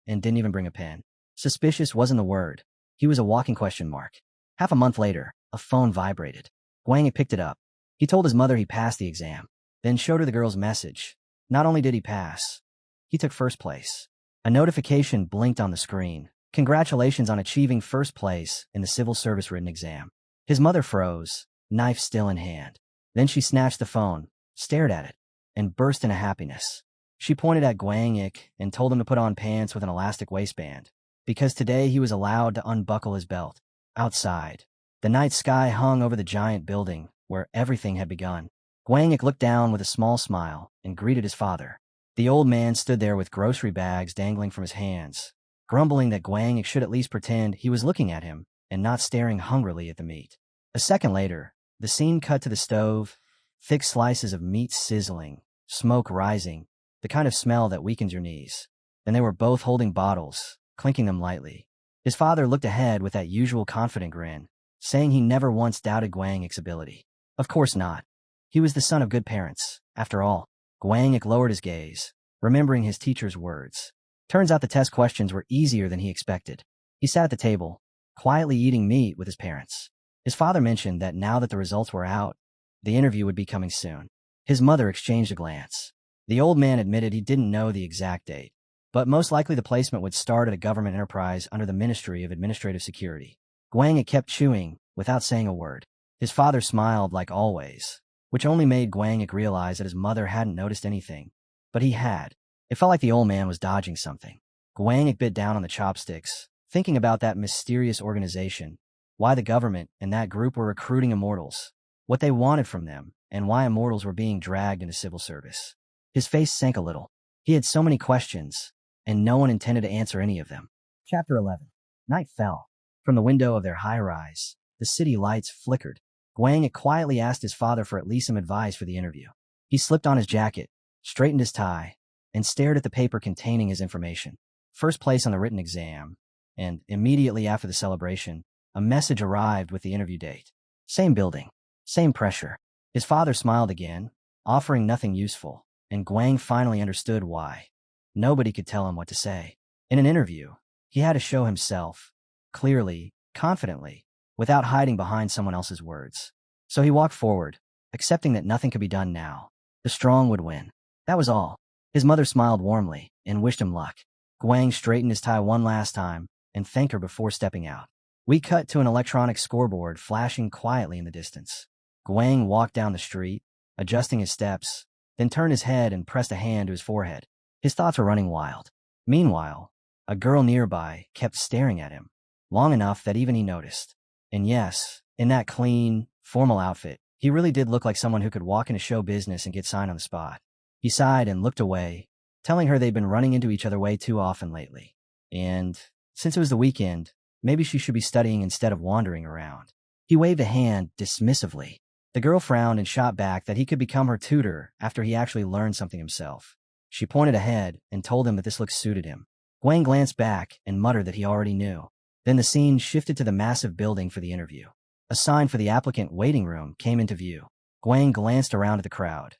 and didn't even bring a pen. Suspicious wasn't the word. He was a walking question mark. Half a month later, a phone vibrated. Guangik picked it up. He told his mother he passed the exam, then showed her the girl's message. Not only did he pass, he took first place. A notification blinked on the screen. Congratulations on achieving first place in the civil service written exam. His mother froze, knife still in hand. Then she snatched the phone, stared at it, and burst into happiness. She pointed at Guangik and told him to put on pants with an elastic waistband, because today he was allowed to unbuckle his belt. Outside, the night sky hung over the giant building where everything had begun. Guangik looked down with a small smile and greeted his father. The old man stood there with grocery bags dangling from his hands, grumbling that Guangik should at least pretend he was looking at him and not staring hungrily at the meat. A second later, the scene cut to the stove, thick slices of meat sizzling, smoke rising, the kind of smell that weakens your knees. Then they were both holding bottles, clinking them lightly. His father looked ahead with that usual confident grin, saying he never once doubted Guangik's ability. Of course not. He was the son of good parents, after all. Guangik lowered his gaze, remembering his teacher's words. Turns out the test questions were easier than he expected. He sat at the table, quietly eating meat with his parents. His father mentioned that now that the results were out, the interview would be coming soon. His mother exchanged a glance. The old man admitted he didn't know the exact date, but most likely the placement would start at a government enterprise under the Ministry of Administrative Security. Guangik kept chewing, without saying a word. His father smiled like always, which only made Guangik realize that his mother hadn't noticed anything. But he had. It felt like the old man was dodging something. Guangik bit down on the chopsticks, thinking about that mysterious organization, why the government and that group were recruiting immortals, what they wanted from them, and why immortals were being dragged into civil service. His face sank a little. He had so many questions, and no one intended to answer any of them. Chapter 11. Night fell. From the window of their high-rise, the city lights flickered. Guangik quietly asked his father for at least some advice for the interview. He slipped on his jacket, straightened his tie, and stared at the paper containing his information. First place on the written exam, and immediately after the celebration, a message arrived with the interview date. Same building, same pressure. His father smiled again, offering nothing useful, and Guang finally understood why. Nobody could tell him what to say. In an interview, he had to show himself, clearly, confidently, without hiding behind someone else's words. So he walked forward, accepting that nothing could be done now. The strong would win. That was all. His mother smiled warmly and wished him luck. Guang straightened his tie one last time and thanked her before stepping out. We cut to an electronic scoreboard flashing quietly in the distance. Guang walked down the street, adjusting his steps, then turned his head and pressed a hand to his forehead. His thoughts were running wild. Meanwhile, a girl nearby kept staring at him, long enough that even he noticed. And yes, in that clean, formal outfit, he really did look like someone who could walk into show business and get signed on the spot. He sighed and looked away, telling her they'd been running into each other way too often lately. And, since it was the weekend, maybe she should be studying instead of wandering around. He waved a hand dismissively. The girl frowned and shot back that he could become her tutor after he actually learned something himself. She pointed ahead and told him that this look suited him. Guang glanced back and muttered that he already knew. Then the scene shifted to the massive building for the interview. A sign for the applicant waiting room came into view. Guang glanced around at the crowd.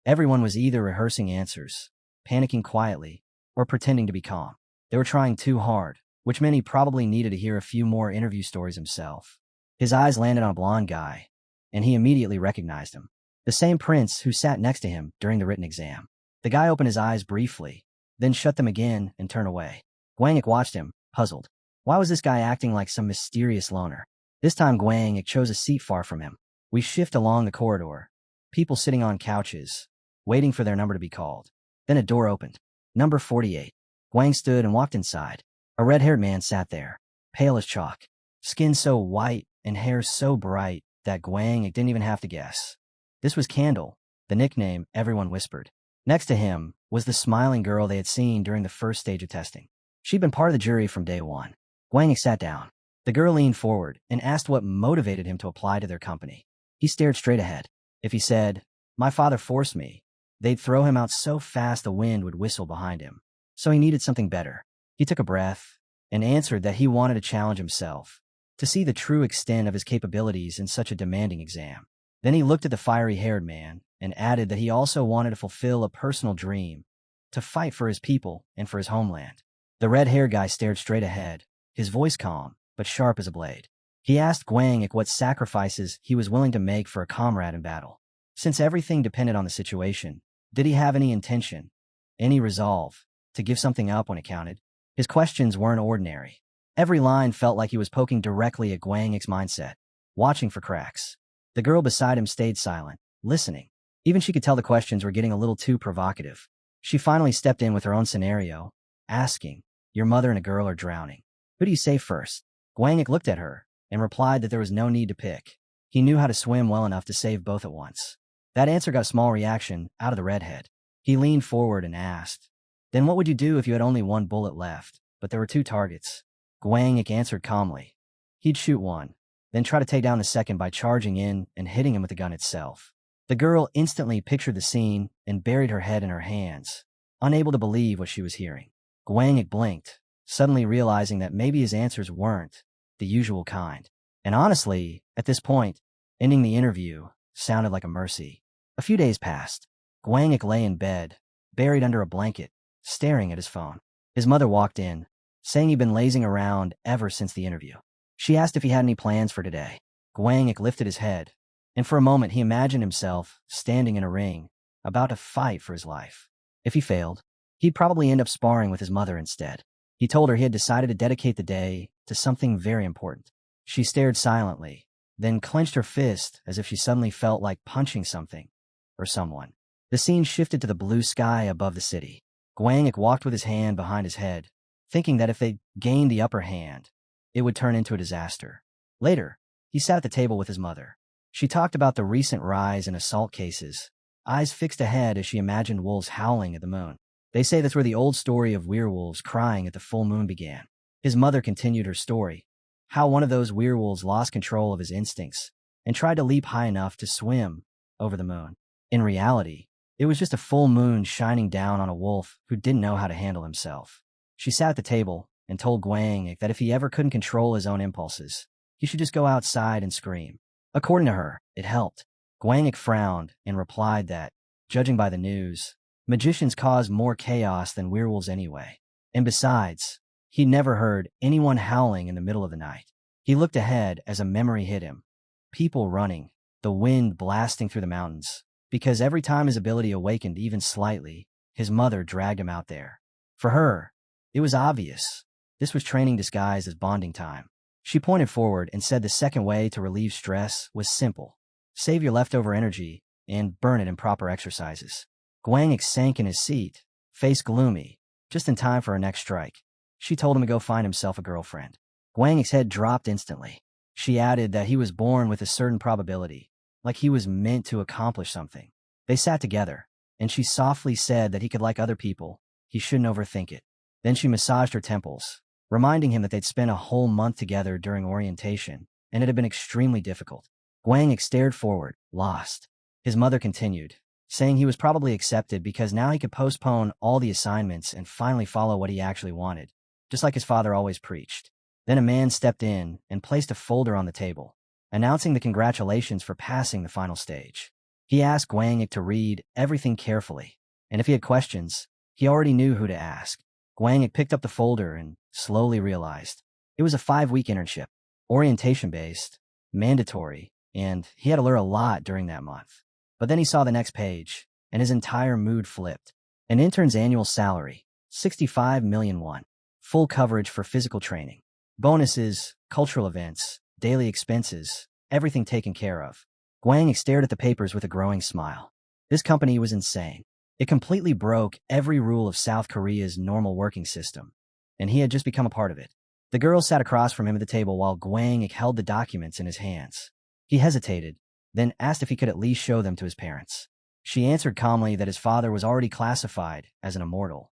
Everyone was either rehearsing answers, panicking quietly, or pretending to be calm. They were trying too hard, which meant he probably needed to hear a few more interview stories himself. His eyes landed on a blonde guy, and he immediately recognized him. The same prince who sat next to him during the written exam. The guy opened his eyes briefly, then shut them again and turn away. Guangik watched him, puzzled. Why was this guy acting like some mysterious loner? This time Guangik chose a seat far from him. We shift along the corridor. People sitting on couches, waiting for their number to be called. Then a door opened. Number 48. Guang stood and walked inside. A red-haired man sat there, pale as chalk, skin so white and hair so bright that Guangik didn't even have to guess. This was Candle, the nickname everyone whispered. Next to him was the smiling girl they had seen during the first stage of testing. She'd been part of the jury from day one. Guangik sat down. The girl leaned forward and asked what motivated him to apply to their company. He stared straight ahead. If he said, "My father forced me," they'd throw him out so fast the wind would whistle behind him. So he needed something better. He took a breath and answered that he wanted to challenge himself, to see the true extent of his capabilities in such a demanding exam. Then he looked at the fiery-haired man and added that he also wanted to fulfill a personal dream, to fight for his people and for his homeland. The red-haired guy stared straight ahead, his voice calm, but sharp as a blade. He asked Guangik what sacrifices he was willing to make for a comrade in battle. Since everything depended on the situation, did he have any intention, any resolve, to give something up when it counted? His questions weren't ordinary. Every line felt like he was poking directly at Guangik's mindset, watching for cracks. The girl beside him stayed silent, listening. Even she could tell the questions were getting a little too provocative. She finally stepped in with her own scenario, asking, "Your mother and a girl are drowning. Who do you save first?" Guangik looked at her and replied that there was no need to pick. He knew how to swim well enough to save both at once. That answer got a small reaction out of the redhead. He leaned forward and asked, "Then what would you do if you had only one bullet left, but there were two targets?" Guangik answered calmly. He'd shoot one, then try to take down the second by charging in and hitting him with the gun itself. The girl instantly pictured the scene and buried her head in her hands, unable to believe what she was hearing. Guangik blinked, suddenly realizing that maybe his answers weren't the usual kind. And honestly, at this point, ending the interview sounded like a mercy. A few days passed. Guangik lay in bed, buried under a blanket, staring at his phone. His mother walked in, saying he'd been lazing around ever since the interview. She asked if he had any plans for today. Guangik lifted his head, and for a moment he imagined himself standing in a ring, about to fight for his life. If he failed, he'd probably end up sparring with his mother instead. He told her he had decided to dedicate the day to something very important. She stared silently, then clenched her fist as if she suddenly felt like punching something or someone. The scene shifted to the blue sky above the city. Guangik walked with his hand behind his head, thinking that if they gained the upper hand, it would turn into a disaster. Later, he sat at the table with his mother. She talked about the recent rise in assault cases, eyes fixed ahead as she imagined wolves howling at the moon. They say that's where the old story of werewolves crying at the full moon began. His mother continued her story, how one of those werewolves lost control of his instincts and tried to leap high enough to swim over the moon. In reality, it was just a full moon shining down on a wolf who didn't know how to handle himself. She sat at the table and told Guangik that if he ever couldn't control his own impulses, he should just go outside and scream. According to her, it helped. Guangik frowned and replied that, judging by the news, magicians cause more chaos than werewolves anyway. And besides, he'd never heard anyone howling in the middle of the night. He looked ahead as a memory hit him. People running, the wind blasting through the mountains, because every time his ability awakened even slightly, his mother dragged him out there. For her, it was obvious. This was training disguised as bonding time. She pointed forward and said the second way to relieve stress was simple. Save your leftover energy and burn it in proper exercises. Guangik sank in his seat, face gloomy, just in time for her next strike. She told him to go find himself a girlfriend. Guangik's head dropped instantly. She added that he was born with a certain probability, like he was meant to accomplish something. They sat together, and she softly said that he could like other people, he shouldn't overthink it. Then she massaged her temples, reminding him that they'd spent a whole month together during orientation, and it had been extremely difficult. Guangik stared forward, lost. His mother continued, saying he was probably accepted because now he could postpone all the assignments and finally follow what he actually wanted, just like his father always preached. Then a man stepped in and placed a folder on the table, announcing the congratulations for passing the final stage. He asked Guangik to read everything carefully, and if he had questions, he already knew who to ask. Guangik picked up the folder and slowly realized it was a 5-week internship, orientation-based, mandatory, and he had to learn a lot during that month. But then he saw the next page, and his entire mood flipped. An intern's annual salary, 65 million won. Full coverage for physical training. Bonuses, cultural events, daily expenses, everything taken care of. Guangik stared at the papers with a growing smile. This company was insane. It completely broke every rule of South Korea's normal working system, and he had just become a part of it. The girl sat across from him at the table while Guangik held the documents in his hands. He hesitated, then asked if he could at least show them to his parents. She answered calmly that his father was already classified as an immortal,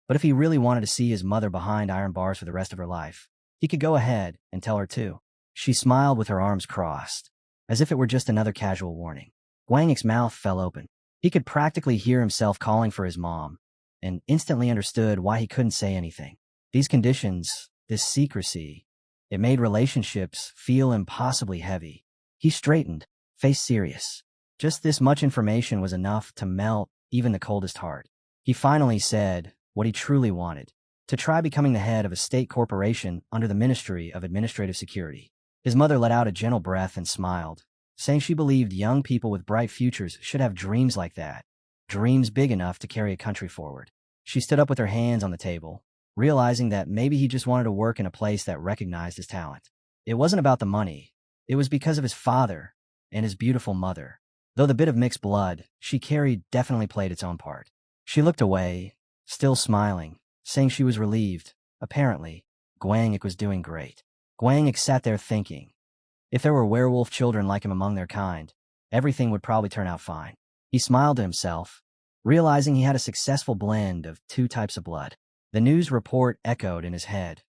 but if he really wanted to see his mother behind iron bars for the rest of her life, he could go ahead and tell her too. She smiled with her arms crossed, as if it were just another casual warning. Guangik's mouth fell open. He could practically hear himself calling for his mom, and instantly understood why he couldn't say anything. These conditions, this secrecy, it made relationships feel impossibly heavy. He straightened, face serious. Just this much information was enough to melt even the coldest heart. He finally said what he truly wanted, to try becoming the head of a state corporation under the Ministry of Administrative Security. His mother let out a gentle breath and smiled, saying she believed young people with bright futures should have dreams like that, dreams big enough to carry a country forward. She stood up with her hands on the table, realizing that maybe he just wanted to work in a place that recognized his talent. It wasn't about the money. It was because of his father and his beautiful mother. Though the bit of mixed blood she carried definitely played its own part. She looked away, still smiling, saying she was relieved. Apparently, Guangik was doing great. Guangik sat there thinking, if there were werewolf children like him among their kind, everything would probably turn out fine. He smiled to himself, realizing he had a successful blend of two types of blood. The news report echoed in his head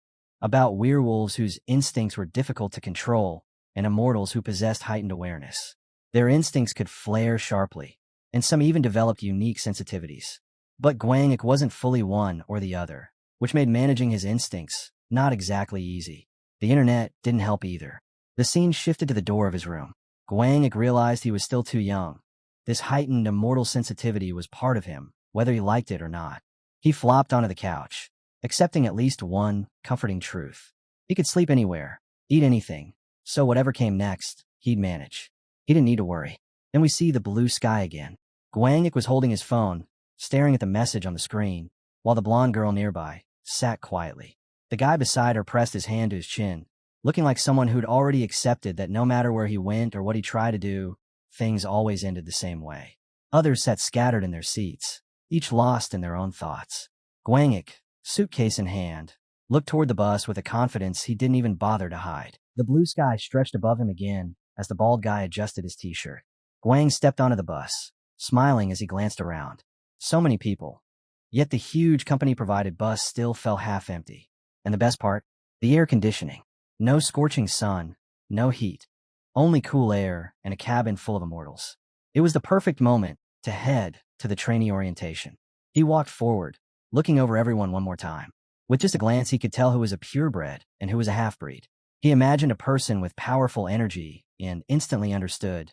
about werewolves whose instincts were difficult to control and immortals who possessed heightened awareness. Their instincts could flare sharply, and some even developed unique sensitivities. But Guangik wasn't fully one or the other, which made managing his instincts not exactly easy. The internet didn't help either. The scene shifted to the door of his room. Guangik realized he was still too young. This heightened immortal sensitivity was part of him, whether he liked it or not. He flopped onto the couch, accepting at least one comforting truth. He could sleep anywhere, eat anything, so whatever came next, he'd manage. He didn't need to worry. Then we see the blue sky again. Guangik was holding his phone, staring at the message on the screen, while the blonde girl nearby sat quietly. The guy beside her pressed his hand to his chin, looking like someone who'd already accepted that no matter where he went or what he tried to do, things always ended the same way. Others sat scattered in their seats, each lost in their own thoughts. Guangik, suitcase in hand, looked toward the bus with a confidence he didn't even bother to hide. The blue sky stretched above him again as the bald guy adjusted his t-shirt. Guang stepped onto the bus, smiling as he glanced around. So many people. Yet the huge company-provided bus still felt half empty. And the best part? The air conditioning. No scorching sun, no heat. Only cool air and a cabin full of immortals. It was the perfect moment to head to the trainee orientation. He walked forward, looking over everyone one more time. With just a glance, he could tell who was a purebred and who was a half-breed. He imagined a person with powerful energy and instantly understood.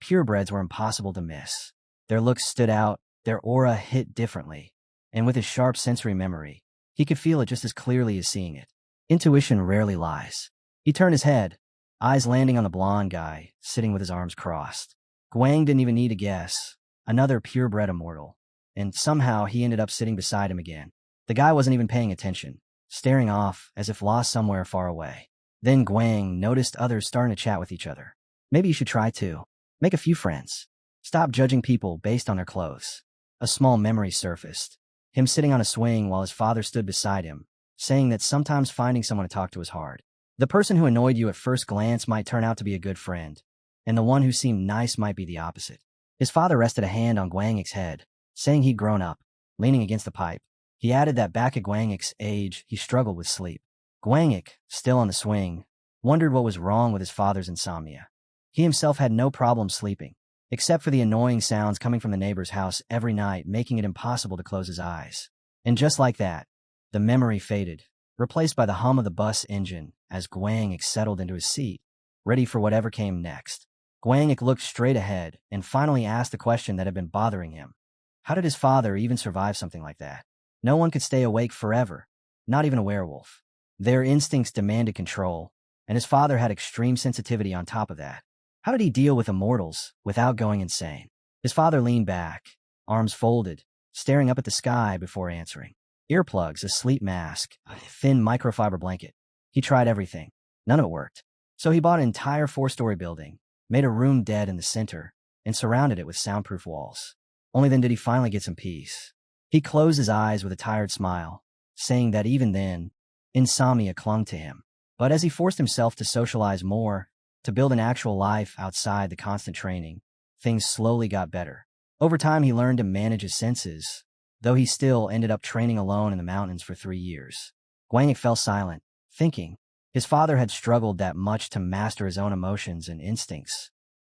Purebreds were impossible to miss. Their looks stood out, their aura hit differently, and with his sharp sensory memory, he could feel it just as clearly as seeing it. Intuition rarely lies. He turned his head, eyes landing on the blonde guy, sitting with his arms crossed. Guang didn't even need to guess. Another purebred immortal. And somehow he ended up sitting beside him again. The guy wasn't even paying attention, staring off as if lost somewhere far away. Then Guang noticed others starting to chat with each other. Maybe you should try to. Make a few friends. Stop judging people based on their clothes. A small memory surfaced. Him sitting on a swing while his father stood beside him, saying that sometimes finding someone to talk to is hard. The person who annoyed you at first glance might turn out to be a good friend, and the one who seemed nice might be the opposite. His father rested a hand on Guangik's head, saying he'd grown up, leaning against the pipe. He added that back at Guangik's age, he struggled with sleep. Guangik, still on the swing, wondered what was wrong with his father's insomnia. He himself had no problem sleeping, except for the annoying sounds coming from the neighbor's house every night, making it impossible to close his eyes. And just like that, the memory faded, replaced by the hum of the bus engine as Guangik settled into his seat, ready for whatever came next. Guangik looked straight ahead and finally asked the question that had been bothering him. How did his father even survive something like that? No one could stay awake forever, not even a werewolf. Their instincts demanded control, and his father had extreme sensitivity on top of that. How did he deal with immortals without going insane? His father leaned back, arms folded, staring up at the sky before answering. Earplugs, a sleep mask, a thin microfiber blanket. He tried everything. None of it worked. So he bought an entire 4-story building, made a room dead in the center, and surrounded it with soundproof walls. Only then did he finally get some peace. He closed his eyes with a tired smile, saying that even then, insomnia clung to him. But as he forced himself to socialize more, to build an actual life outside the constant training, things slowly got better. Over time, he learned to manage his senses, though he still ended up training alone in the mountains for 3 years. Guangik fell silent, thinking. His father had struggled that much to master his own emotions and instincts.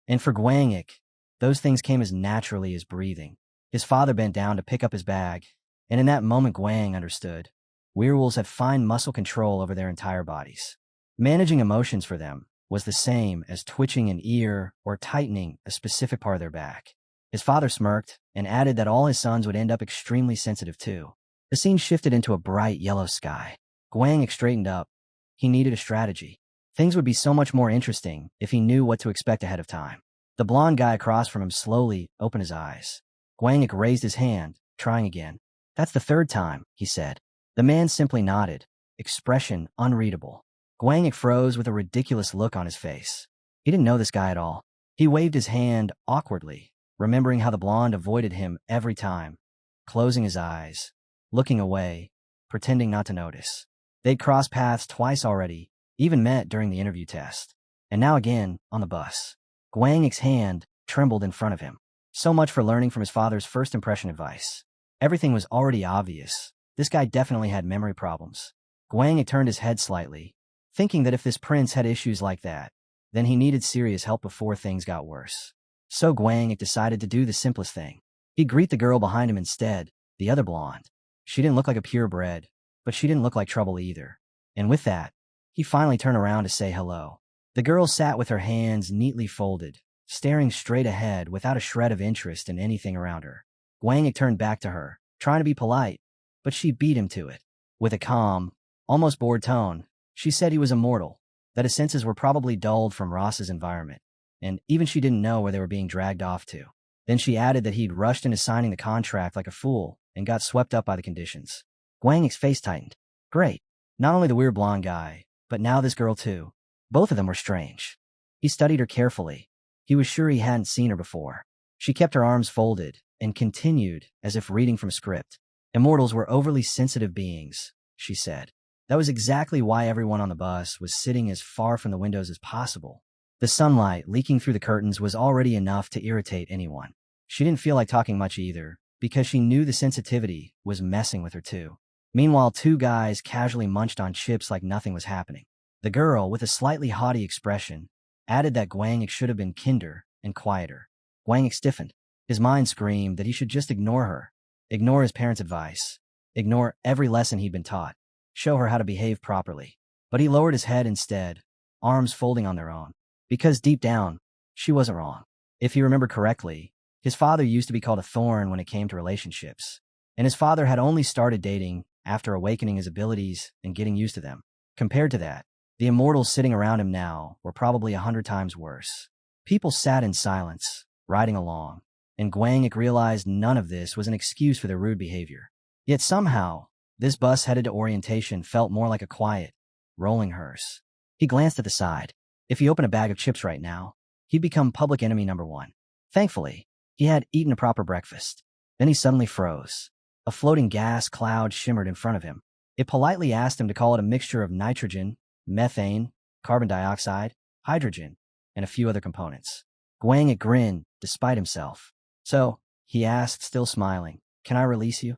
And for Guangik, those things came as naturally as breathing. His father bent down to pick up his bag, and in that moment Guang understood. Werewolves have fine muscle control over their entire bodies. Managing emotions for them was the same as twitching an ear or tightening a specific part of their back. His father smirked and added that all his sons would end up extremely sensitive too. The scene shifted into a bright yellow sky. Guangik straightened up. He needed a strategy. Things would be so much more interesting if he knew what to expect ahead of time. The blonde guy across from him slowly opened his eyes. Guangik raised his hand, trying again. "That's the 3rd time," he said. The man simply nodded, expression unreadable. Guangik froze with a ridiculous look on his face. He didn't know this guy at all. He waved his hand awkwardly, remembering how the blonde avoided him every time, closing his eyes, looking away, pretending not to notice. They'd crossed paths twice already, even met during the interview test. And now again, on the bus. Guangik's hand trembled in front of him. So much for learning from his father's first impression advice. Everything was already obvious. This guy definitely had memory problems. Guangik turned his head slightly, thinking that if this prince had issues like that, then he needed serious help before things got worse. So Guangik decided to do the simplest thing. He'd greet the girl behind him instead, the other blonde. She didn't look like a purebred, but she didn't look like trouble either. And with that, he finally turned around to say hello. The girl sat with her hands neatly folded, staring straight ahead without a shred of interest in anything around her. Guangik turned back to her, trying to be polite, but she beat him to it. With a calm, almost bored tone, she said he was immortal, that his senses were probably dulled from Ross's environment, and even she didn't know where they were being dragged off to. Then she added that he'd rushed into signing the contract like a fool and got swept up by the conditions. Guangik's face tightened. Great. Not only the weird blonde guy, but now this girl too. Both of them were strange. He studied her carefully. He was sure he hadn't seen her before. She kept her arms folded and continued as if reading from a script. Immortals were overly sensitive beings, she said. That was exactly why everyone on the bus was sitting as far from the windows as possible. The sunlight leaking through the curtains was already enough to irritate anyone. She didn't feel like talking much either, because she knew the sensitivity was messing with her too. Meanwhile, 2 guys casually munched on chips like nothing was happening. The girl, with a slightly haughty expression, added that Guangik should have been kinder and quieter. Guangik stiffened. His mind screamed that he should just ignore her, ignore his parents' advice, ignore every lesson he'd been taught, show her how to behave properly. But he lowered his head instead, arms folding on their own. Because deep down, she wasn't wrong. If he remembered correctly, his father used to be called a thorn when it came to relationships, and his father had only started dating after awakening his abilities and getting used to them. Compared to that, the immortals sitting around him now were probably 100 times worse. People sat in silence, riding along, and Guangik realized none of this was an excuse for their rude behavior. Yet somehow, this bus headed to orientation felt more like a quiet, rolling hearse. He glanced at the side. If he opened a bag of chips right now, he'd become public enemy number 1. Thankfully, he had eaten a proper breakfast. Then he suddenly froze. A floating gas cloud shimmered in front of him. It politely asked him to call it a mixture of nitrogen, methane, carbon dioxide, hydrogen, and a few other components. Guangik grinned, despite himself. So, he asked, still smiling, "Can I release you?"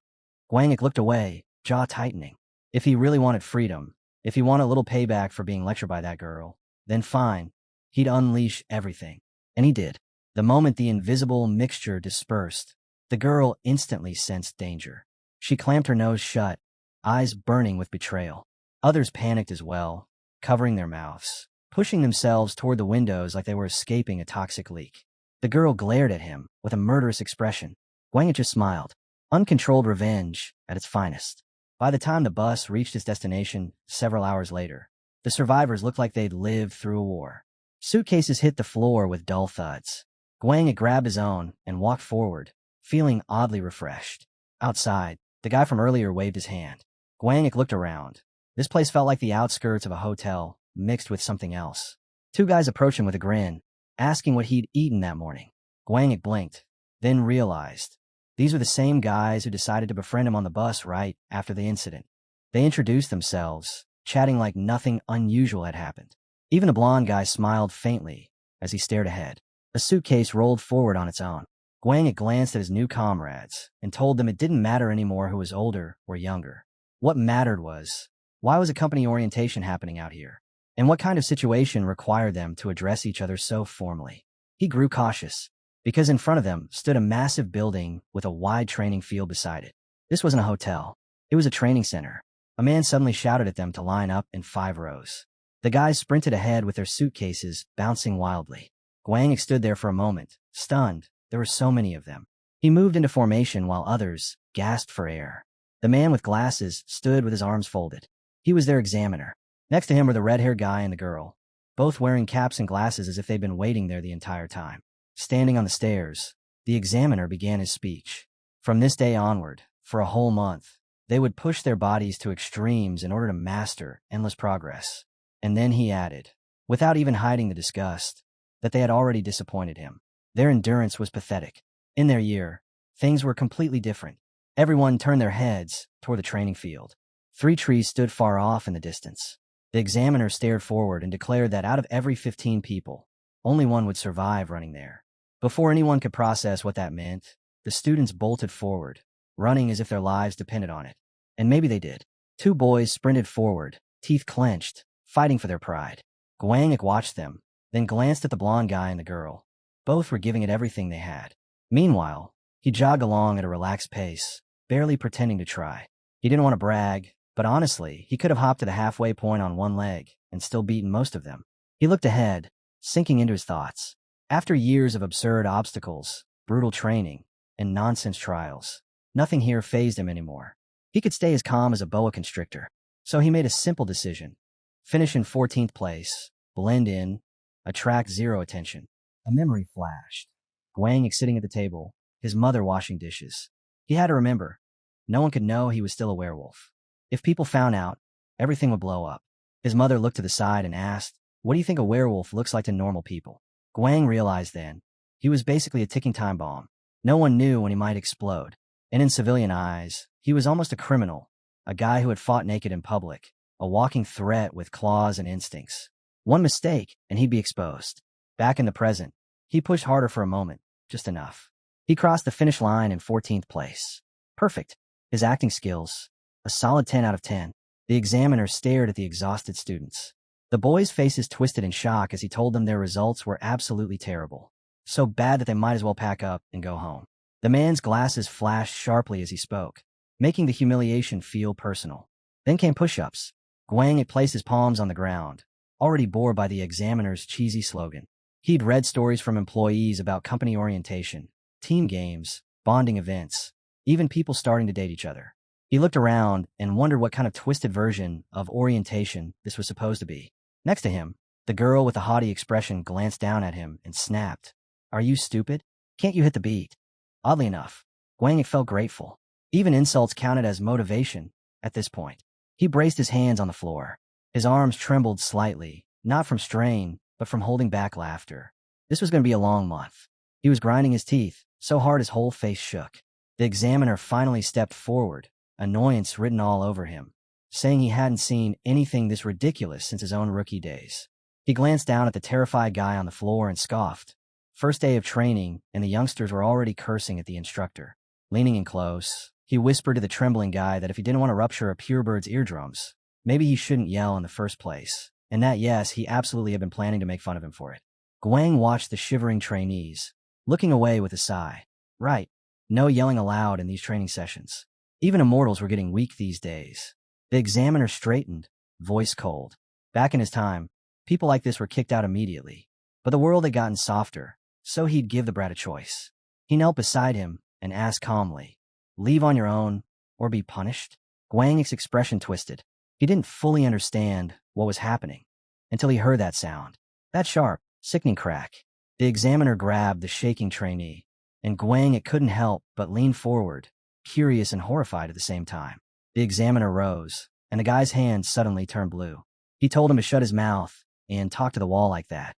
Guangik looked away, jaw tightening. If he really wanted freedom, if he wanted a little payback for being lectured by that girl, then fine, he'd unleash everything. And he did. The moment the invisible mixture dispersed, the girl instantly sensed danger. She clamped her nose shut, eyes burning with betrayal. Others panicked as well, covering their mouths, pushing themselves toward the windows like they were escaping a toxic leak. The girl glared at him with a murderous expression. Guangik just smiled. Uncontrolled revenge at its finest. By the time the bus reached its destination, several hours later, the survivors looked like they'd lived through a war. Suitcases hit the floor with dull thuds. Guangik grabbed his own and walked forward, feeling oddly refreshed. Outside, The guy from earlier waved his hand. Guangik looked around. This place felt like the outskirts of a hotel, mixed with something else. Two guys approached him with a grin, asking what he'd eaten that morning. Guangik blinked, then realized. These were the same guys who decided to befriend him on the bus right after the incident. They introduced themselves, chatting like nothing unusual had happened. Even the blonde guy smiled faintly as he stared ahead. A suitcase rolled forward on its own. Guangik glanced at his new comrades and told them it didn't matter anymore who was older or younger. What mattered was, why was a company orientation happening out here? And what kind of situation required them to address each other so formally? He grew cautious, because in front of them stood a massive building with a wide training field beside it. This wasn't a hotel. It was a training center. A man suddenly shouted at them to line up in 5 rows. The guys sprinted ahead with their suitcases bouncing wildly. Guangik stood there for a moment, stunned. There were so many of them. He moved into formation while others gasped for air. The man with glasses stood with his arms folded. He was their examiner. Next to him were the red-haired guy and the girl, both wearing caps and glasses as if they'd been waiting there the entire time. Standing on the stairs, the examiner began his speech. From this day onward, for a whole month, they would push their bodies to extremes in order to master endless progress. And then he added, without even hiding the disgust, that they had already disappointed him. Their endurance was pathetic. In their year, things were completely different. Everyone turned their heads toward the training field. 3 trees stood far off in the distance. The examiner stared forward and declared that out of every 15 people, only one would survive running there. Before anyone could process what that meant, the students bolted forward, running as if their lives depended on it. And maybe they did. 2 boys sprinted forward, teeth clenched, fighting for their pride. Guangik watched them, then glanced at the blonde guy and the girl. Both were giving it everything they had. Meanwhile, he jogged along at a relaxed pace, barely pretending to try. He didn't want to brag, but honestly, he could have hopped to the halfway point on one leg and still beaten most of them. He looked ahead, sinking into his thoughts. After years of absurd obstacles, brutal training, and nonsense trials, nothing here fazed him anymore. He could stay as calm as a boa constrictor. So he made a simple decision. Finish in 14th place, blend in, attract zero attention. A memory flashed. Guangik sitting at the table, his mother washing dishes. He had to remember, no one could know he was still a werewolf. If people found out, everything would blow up. His mother looked to the side and asked, what do you think a werewolf looks like to normal people? Guang realized then, he was basically a ticking time bomb. No one knew when he might explode. And in civilian eyes, he was almost a criminal, a guy who had fought naked in public, a walking threat with claws and instincts. One mistake, and he'd be exposed. Back in the present, he pushed harder for a moment, just enough. He crossed the finish line in 14th place. Perfect. His acting skills, a solid 10 out of 10. The examiner stared at the exhausted students. The boys' faces twisted in shock as he told them their results were absolutely terrible. So bad that they might as well pack up and go home. The man's glasses flashed sharply as he spoke, making the humiliation feel personal. Then came push-ups. Guangik placed his palms on the ground, already bored by the examiner's cheesy slogan. He'd read stories from employees about company orientation, team games, bonding events, even people starting to date each other. He looked around and wondered what kind of twisted version of orientation this was supposed to be. Next to him, the girl with the haughty expression glanced down at him and snapped, "Are you stupid? Can't you hit the beat?" Oddly enough, Guangik felt grateful. Even insults counted as motivation at this point. He braced his hands on the floor. His arms trembled slightly, not from strain, but from holding back laughter. This was going to be a long month. He was grinding his teeth, so hard his whole face shook. The examiner finally stepped forward, annoyance written all over him, saying he hadn't seen anything this ridiculous since his own rookie days. He glanced down at the terrified guy on the floor and scoffed. First day of training, and the youngsters were already cursing at the instructor. Leaning in close, he whispered to the trembling guy that if he didn't want to rupture a purebird's eardrums, maybe he shouldn't yell in the first place, and that yes, he absolutely had been planning to make fun of him for it. Guang watched the shivering trainees, looking away with a sigh. Right, no yelling aloud in these training sessions. Even immortals were getting weak these days. The examiner straightened, voice cold. Back in his time, people like this were kicked out immediately. But the world had gotten softer, so he'd give the brat a choice. He knelt beside him and asked calmly, "Leave on your own, or be punished?" Guangik's expression twisted. He didn't fully understand what was happening until he heard that sound. That sharp, sickening crack. The examiner grabbed the shaking trainee, and Guangik couldn't help but lean forward, curious and horrified at the same time. The examiner rose, and the guy's hand suddenly turned blue. He told him to shut his mouth and talk to the wall like that.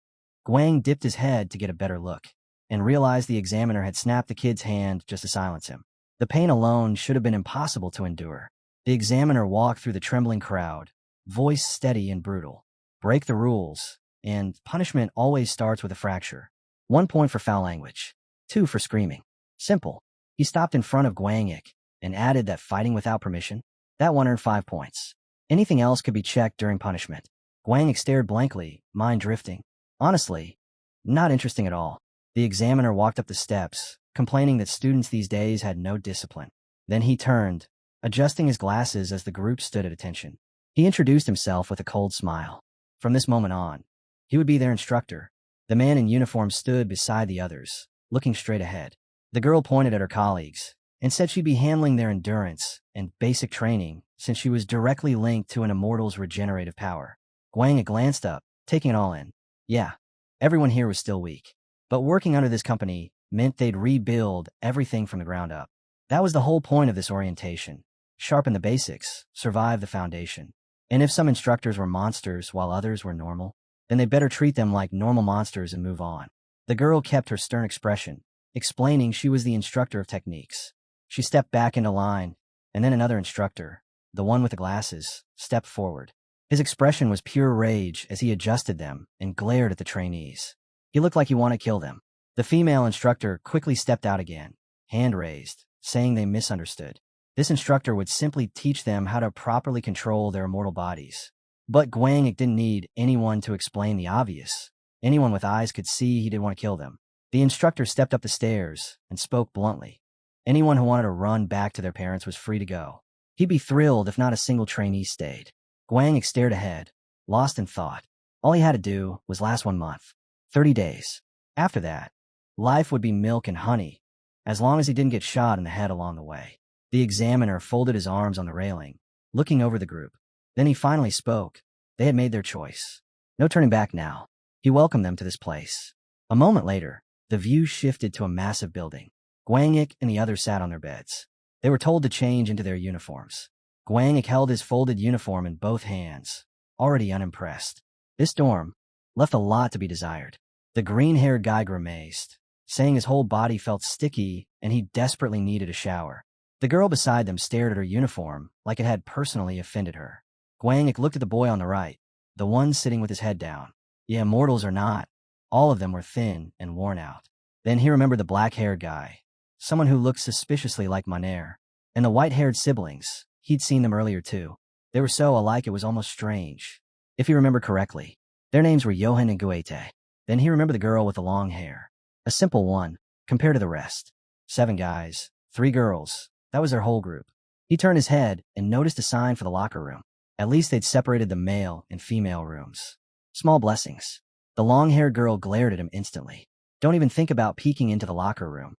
Guang dipped his head to get a better look, and realized the examiner had snapped the kid's hand just to silence him. The pain alone should have been impossible to endure. The examiner walked through the trembling crowd, voice steady and brutal. Break the rules, and punishment always starts with a fracture. 1 point for foul language. 2 for screaming. Simple. He stopped in front of Guangik and added that fighting without permission, that one earned 5 points. Anything else could be checked during punishment. Guangik stared blankly, mind drifting. Honestly, not interesting at all. The examiner walked up the steps, complaining that students these days had no discipline. Then he turned, adjusting his glasses as the group stood at attention. He introduced himself with a cold smile. From this moment on, he would be their instructor. The man in uniform stood beside the others, looking straight ahead. The girl pointed at her colleagues and said she'd be handling their endurance and basic training since she was directly linked to an immortal's regenerative power. Guangik glanced up, taking it all in. Yeah, everyone here was still weak, but working under this company meant they'd rebuild everything from the ground up. That was the whole point of this orientation. Sharpen the basics, survive the foundation. And if some instructors were monsters while others were normal, then they better treat them like normal monsters and move on. The girl kept her stern expression, explaining she was the instructor of techniques. She stepped back into line, and then another instructor, the one with the glasses, stepped forward. His expression was pure rage as he adjusted them and glared at the trainees. He looked like he wanted to kill them. The female instructor quickly stepped out again, hand raised, saying they misunderstood. This instructor would simply teach them how to properly control their immortal bodies. But Guangik didn't need anyone to explain the obvious. Anyone with eyes could see he didn't want to kill them. The instructor stepped up the stairs and spoke bluntly. Anyone who wanted to run back to their parents was free to go. He'd be thrilled if not a single trainee stayed. Guangik stared ahead, lost in thought. All he had to do was last 1 month, 30 days. After that, life would be milk and honey, as long as he didn't get shot in the head along the way. The examiner folded his arms on the railing, looking over the group. Then he finally spoke. They had made their choice. No turning back now. He welcomed them to this place. A moment later, the view shifted to a massive building. Guangik and the others sat on their beds. They were told to change into their uniforms. Guangik held his folded uniform in both hands, already unimpressed. This dorm left a lot to be desired. The green-haired guy grimaced, saying his whole body felt sticky and he desperately needed a shower. The girl beside them stared at her uniform like it had personally offended her. Guangik looked at the boy on the right, the one sitting with his head down. Yeah, immortals or not, all of them were thin and worn out. Then he remembered the black-haired guy, someone who looked suspiciously like Manhwa, and the white-haired siblings. He'd seen them earlier too. They were so alike it was almost strange. If he remembered correctly, their names were Johan and Guete. Then he remembered the girl with the long hair. A simple one, compared to the rest. 7 guys, 3 girls. That was their whole group. He turned his head and noticed a sign for the locker room. At least they'd separated the male and female rooms. Small blessings. The long-haired girl glared at him instantly. Don't even think about peeking into the locker room.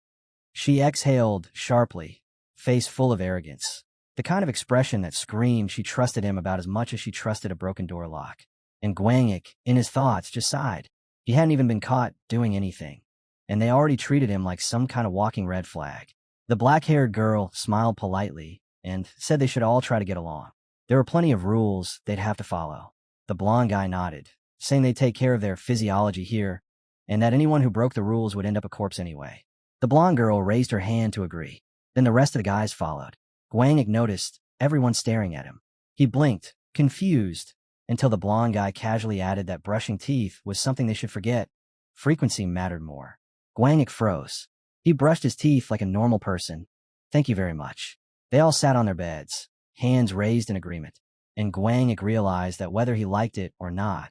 She exhaled sharply, face full of arrogance. The kind of expression that screamed she trusted him about as much as she trusted a broken door lock. And Guangik, in his thoughts, just sighed. He hadn't even been caught doing anything, and they already treated him like some kind of walking red flag. The black-haired girl smiled politely and said they should all try to get along. There were plenty of rules they'd have to follow. The blonde guy nodded, saying they'd take care of their physiology here, and that anyone who broke the rules would end up a corpse anyway. The blonde girl raised her hand to agree. Then the rest of the guys followed. Guangik noticed everyone staring at him. He blinked, confused, until the blonde guy casually added that brushing teeth was something they should forget. Frequency mattered more. Guangik froze. He brushed his teeth like a normal person. Thank you very much. They all sat on their beds, hands raised in agreement. And Guangik realized that whether he liked it or not,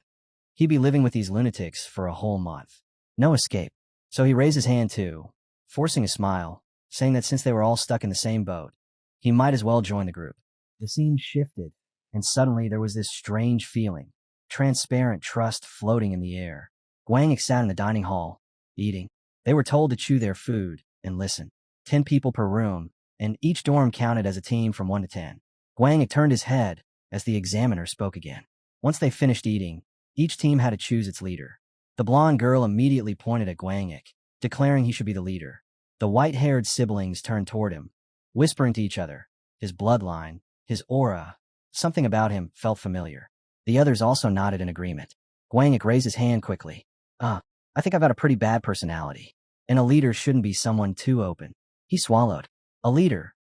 he'd be living with these lunatics for a whole month. No escape. So he raised his hand too, forcing a smile, saying that since they were all stuck in the same boat, he might as well join the group. The scene shifted, and suddenly there was this strange feeling, transparent trust floating in the air. Guangik sat in the dining hall, eating. They were told to chew their food and listen. 10 people per room, and each dorm counted as a team from 1 to 10. Guangik turned his head as the examiner spoke again. Once they finished eating, each team had to choose its leader. The blonde girl immediately pointed at Guangik, declaring he should be the leader. The white-haired siblings turned toward him, whispering to each other. His bloodline, his aura, something about him felt familiar. The others also nodded in agreement. Guangik raised his hand quickly. I think I've got a pretty bad personality. And a leader shouldn't be someone too open. He swallowed. A leader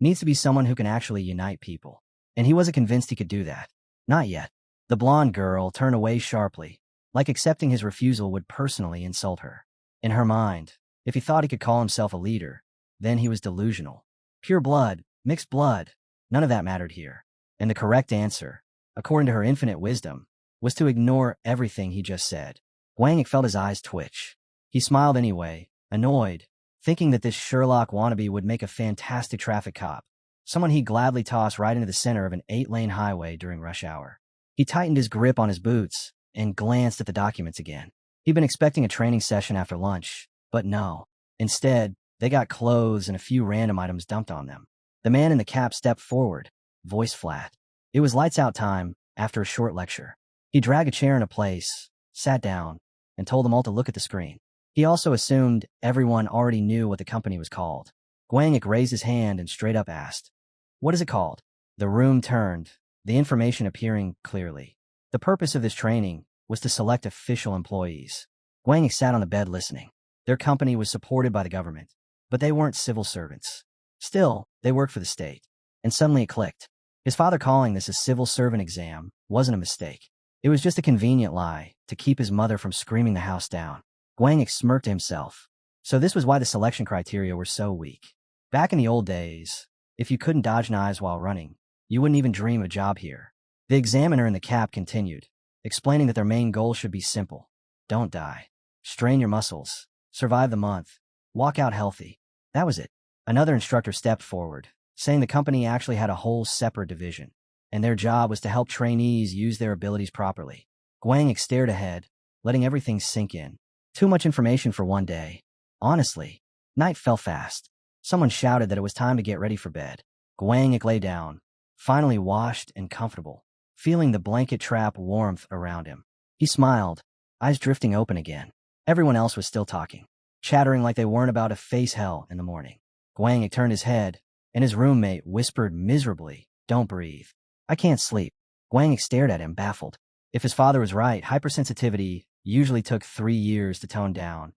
needs to be someone who can actually unite people. And he wasn't convinced he could do that. Not yet. The blonde girl turned away sharply, like accepting his refusal would personally insult her. In her mind, if he thought he could call himself a leader, then he was delusional. Pure blood, mixed blood, none of that mattered here. And the correct answer, according to her infinite wisdom, was to ignore everything he just said. Guangik felt his eyes twitch. He smiled anyway, annoyed, thinking that this Sherlock wannabe would make a fantastic traffic cop, someone he'd gladly toss right into the center of an 8-lane highway during rush hour. He tightened his grip on his boots and glanced at the documents again. He'd been expecting a training session after lunch, but no. Instead, they got clothes and a few random items dumped on them. The man in the cap stepped forward, voice flat. It was lights out time after a short lecture. He dragged a chair into place, sat down, and told them all to look at the screen. He also assumed everyone already knew what the company was called. Guangik raised his hand and straight up asked, "What is it called?" The room turned, the information appearing clearly. The purpose of this training was to select official employees. Guangik sat on the bed listening. Their company was supported by the government, but they weren't civil servants. Still, they worked for the state. And suddenly it clicked. His father calling this a civil servant exam wasn't a mistake. It was just a convenient lie to keep his mother from screaming the house down. Guangik smirked to himself. So this was why the selection criteria were so weak. Back in the old days, if you couldn't dodge knives while running, you wouldn't even dream of a job here. The examiner in the cap continued, explaining that their main goal should be simple. Don't die. Strain your muscles. Survive the month. Walk out healthy. That was it. Another instructor stepped forward, saying the company actually had a whole separate division, and their job was to help trainees use their abilities properly. Guangik stared ahead, letting everything sink in. Too much information for one day. Honestly, night fell fast. Someone shouted that it was time to get ready for bed. Guangik lay down, finally washed and comfortable, feeling the blanket trap warmth around him. He smiled, eyes drifting open again. Everyone else was still talking, chattering like they weren't about to face hell in the morning. Guangik turned his head, and his roommate whispered miserably, "Don't breathe. I can't sleep." Guangik stared at him, baffled. If his father was right, hypersensitivity usually took 3 years to tone down,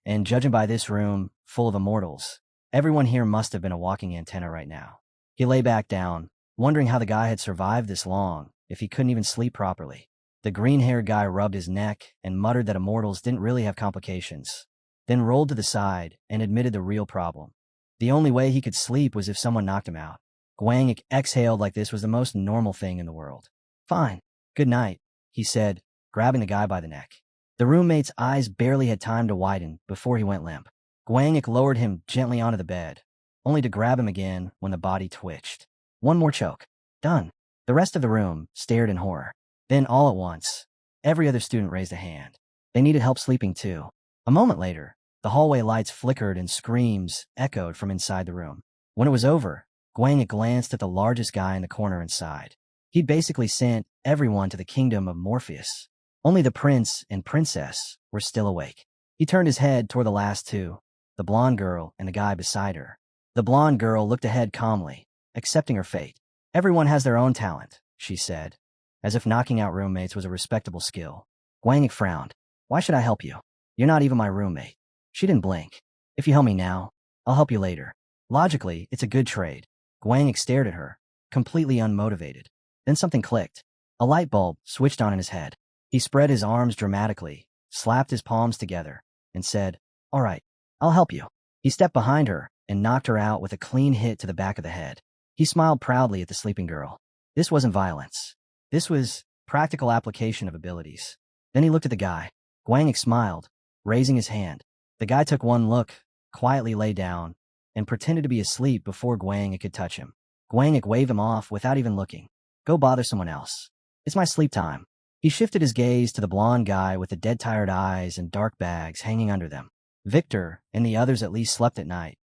and judging by this room, full of immortals, everyone here must have been a walking antenna right now. He lay back down, wondering how the guy had survived this long if he couldn't even sleep properly. The green-haired guy rubbed his neck and muttered that immortals didn't really have complications, then rolled to the side and admitted the real problem. The only way he could sleep was if someone knocked him out. Guangik exhaled like this was the most normal thing in the world. "Fine. Good night," he said, grabbing the guy by the neck. The roommate's eyes barely had time to widen before he went limp. Guangik lowered him gently onto the bed, only to grab him again when the body twitched. One more choke. Done. The rest of the room stared in horror. Then, all at once, every other student raised a hand. They needed help sleeping too. A moment later, the hallway lights flickered and screams echoed from inside the room. When it was over, Guangik glanced at the largest guy in the corner and sighed. He'd basically sent everyone to the kingdom of Morpheus. Only the prince and princess were still awake. He turned his head toward the last two, the blonde girl and the guy beside her. The blonde girl looked ahead calmly, accepting her fate. "Everyone has their own talent," she said, as if knocking out roommates was a respectable skill. Guangik frowned. "Why should I help you? You're not even my roommate." She didn't blink. "If you help me now, I'll help you later. Logically, it's a good trade." Guangik stared at her, completely unmotivated. Then something clicked. A light bulb switched on in his head. He spread his arms dramatically, slapped his palms together, and said, "All right, I'll help you." He stepped behind her and knocked her out with a clean hit to the back of the head. He smiled proudly at the sleeping girl. This wasn't violence. This was practical application of abilities. Then he looked at the guy. Guangik smiled, raising his hand. The guy took one look, quietly lay down, and pretended to be asleep before Guangik could touch him. Guangik waved him off without even looking. "Go bother someone else. It's my sleep time." He shifted his gaze to the blonde guy with the dead-tired eyes and dark bags hanging under them. Victor and the others at least slept at night,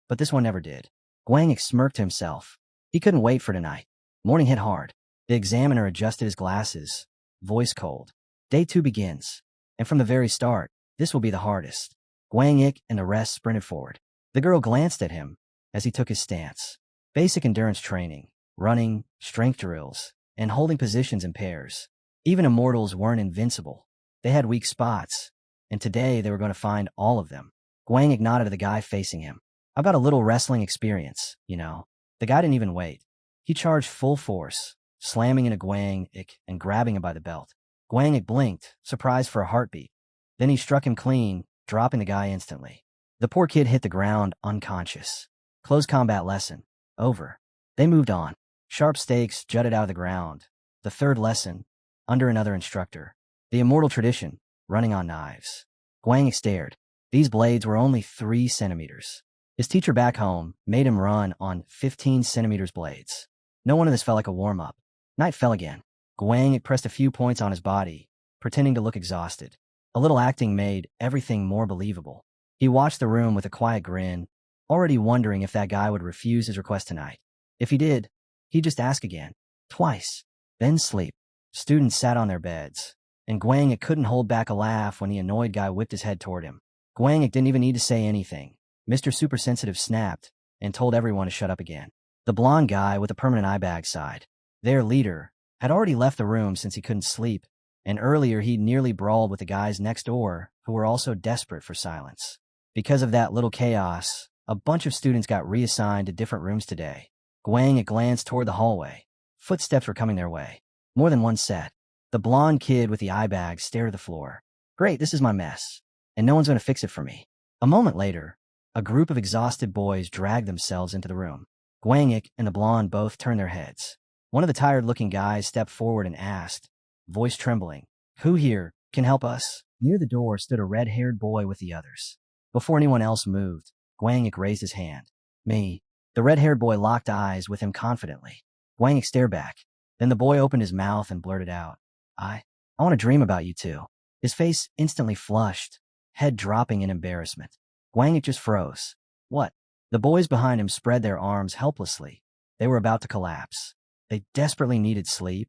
but this one never did. Guangik smirked to himself. He couldn't wait for tonight. Morning hit hard. The examiner adjusted his glasses, voice cold. Day 2 begins, and from the very start, this will be the hardest. Guangik and the rest sprinted forward. The girl glanced at him, as he took his stance. Basic endurance training, running, strength drills, and holding positions in pairs. Even immortals weren't invincible. They had weak spots, and today they were going to find all of them. Guangik nodded at the guy facing him. I've got a little wrestling experience, you know. The guy didn't even wait. He charged full force, slamming into Guangik and grabbing him by the belt. Guangik blinked, surprised for a heartbeat. Then he struck him clean, dropping the guy instantly. The poor kid hit the ground unconscious. Close combat lesson. Over. They moved on. Sharp stakes jutted out of the ground. The third lesson, under another instructor. The immortal tradition, running on knives. Guangik stared. These blades were only 3 centimeters. His teacher back home made him run on 15 centimeters blades. No one of this felt like a warm-up. Night fell again. Guangik pressed a few points on his body, pretending to look exhausted. A little acting made everything more believable. He watched the room with a quiet grin, already wondering if that guy would refuse his request tonight. If he did, he'd just ask again. Twice. Then sleep. Students sat on their beds, and Guangik couldn't hold back a laugh when the annoyed guy whipped his head toward him. Guangik didn't even need to say anything. Mr. Supersensitive snapped and told everyone to shut up again. The blonde guy with the permanent eye bag sighed. Their leader had already left the room since he couldn't sleep, and earlier he'd nearly brawled with the guys next door who were also desperate for silence. Because of that little chaos, a bunch of students got reassigned to different rooms today. Guangik glanced toward the hallway. Footsteps were coming their way. More than one set. The blonde kid with the eye bag stared at the floor. Great, this is my mess, and no one's going to fix it for me. A moment later, a group of exhausted boys dragged themselves into the room. Guangik and the blonde both turned their heads. One of the tired-looking guys stepped forward and asked, voice trembling, "Who here can help us?" Near the door stood a red-haired boy with the others. Before anyone else moved, Guangik raised his hand. Me. The red-haired boy locked eyes with him confidently. Guangik stared back. Then the boy opened his mouth and blurted out, I want to dream about you two. His face instantly flushed, head dropping in embarrassment. Guangik just froze. What? The boys behind him spread their arms helplessly. They were about to collapse. They desperately needed sleep,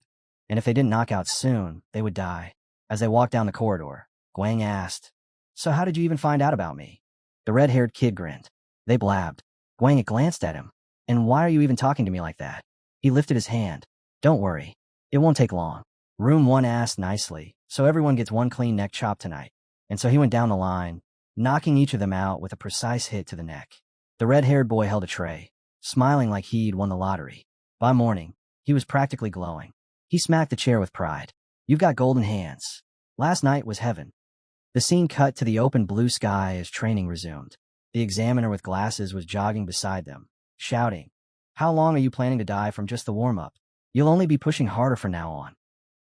and if they didn't knock out soon, they would die. As they walked down the corridor, Guang asked, So how did you even find out about me? The red-haired kid grinned. They blabbed. Guangik glanced at him. And why are you even talking to me like that? He lifted his hand. Don't worry. It won't take long. Room 1 asked nicely, so everyone gets one clean neck chop tonight. And so he went down the line, knocking each of them out with a precise hit to the neck. The red-haired boy held a tray, smiling like he'd won the lottery. By morning, he was practically glowing. He smacked the chair with pride. You've got golden hands. Last night was heaven. The scene cut to the open blue sky as training resumed. The examiner with glasses was jogging beside them, shouting, How long are you planning to die from just the warm-up? You'll only be pushing harder from now on.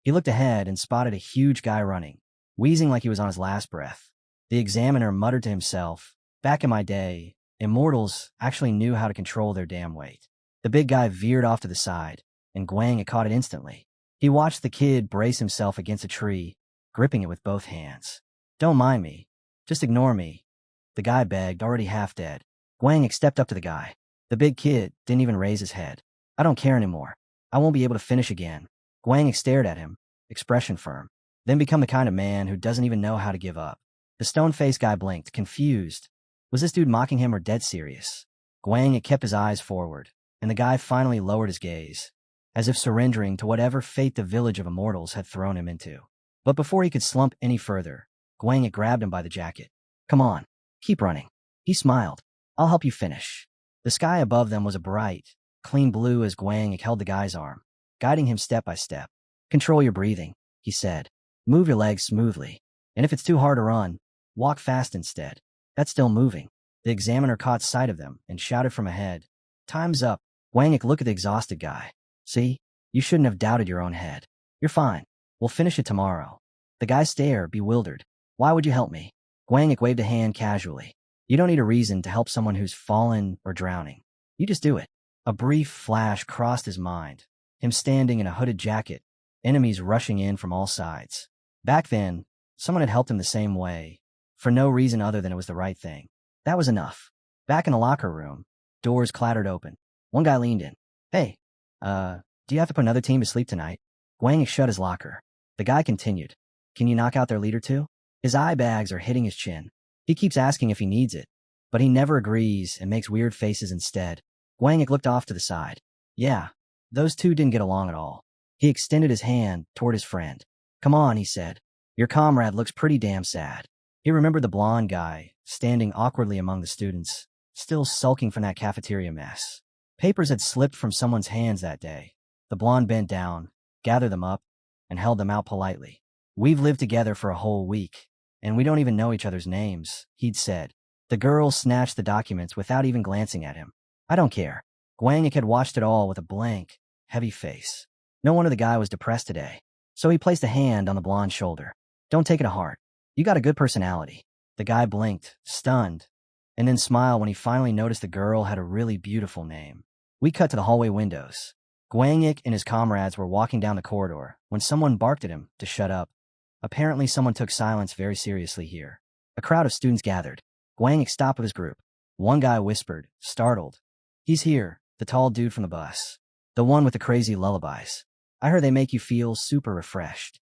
He looked ahead and spotted a huge guy running, wheezing like he was on his last breath. The examiner muttered to himself, Back in my day, immortals actually knew how to control their damn weight. The big guy veered off to the side, and Guang had caught it instantly. He watched the kid brace himself against a tree, gripping it with both hands. Don't mind me. Just ignore me. The guy begged, already half dead. Guang stepped up to the guy. The big kid didn't even raise his head. I don't care anymore. I won't be able to finish again. Guang stared at him, expression firm, then become the kind of man who doesn't even know how to give up. The stone-faced guy blinked, confused. Was this dude mocking him or dead serious? Guang kept his eyes forward, and the guy finally lowered his gaze, as if surrendering to whatever fate the village of immortals had thrown him into. But before he could slump any further, Guang grabbed him by the jacket. Come on, keep running. He smiled. I'll help you finish. The sky above them was a bright, clean blue as Guang held the guy's arm, guiding him step by step. Control your breathing, he said. Move your legs smoothly. And if it's too hard to run, walk fast instead. That's still moving. The examiner caught sight of them and shouted from ahead. Time's up. Guang looked at the exhausted guy. See? You shouldn't have doubted your own head. You're fine. We'll finish it tomorrow. The guy stared, bewildered. Why would you help me? Guang waved a hand casually. You don't need a reason to help someone who's fallen or drowning. You just do it. A brief flash crossed his mind. Him standing in a hooded jacket, enemies rushing in from all sides. Back then, someone had helped him the same way, for no reason other than it was the right thing. That was enough. Back in the locker room, doors clattered open. One guy leaned in. Hey, do you have to put another team to sleep tonight? Guang shut his locker. The guy continued. Can you knock out their leader too? His eye bags are hitting his chin. He keeps asking if he needs it. but he never agrees and makes weird faces instead. Guangik looked off to the side. Yeah, those two didn't get along at all. He extended his hand toward his friend. Come on, he said. Your comrade looks pretty damn sad. He remembered the blonde guy, standing awkwardly among the students, still sulking from that cafeteria mess. Papers had slipped from someone's hands that day. The blonde bent down, gathered them up, and held them out politely. We've lived together for a whole week, and we don't even know each other's names, he'd said. The girl snatched the documents without even glancing at him. I don't care. Guangik had watched it all with a blank, heavy face. No wonder the guy was depressed today. So he placed a hand on the blonde's shoulder. Don't take it to heart. You got a good personality. The guy blinked, stunned, and then smiled when he finally noticed the girl had a really beautiful name. We cut to the hallway windows. Guangik and his comrades were walking down the corridor when someone barked at him to shut up. Apparently someone took silence very seriously here. A crowd of students gathered. Guangik stopped with his group. One guy whispered, startled. He's here, the tall dude from the bus. The one with the crazy lullabies. I heard they make you feel super refreshed.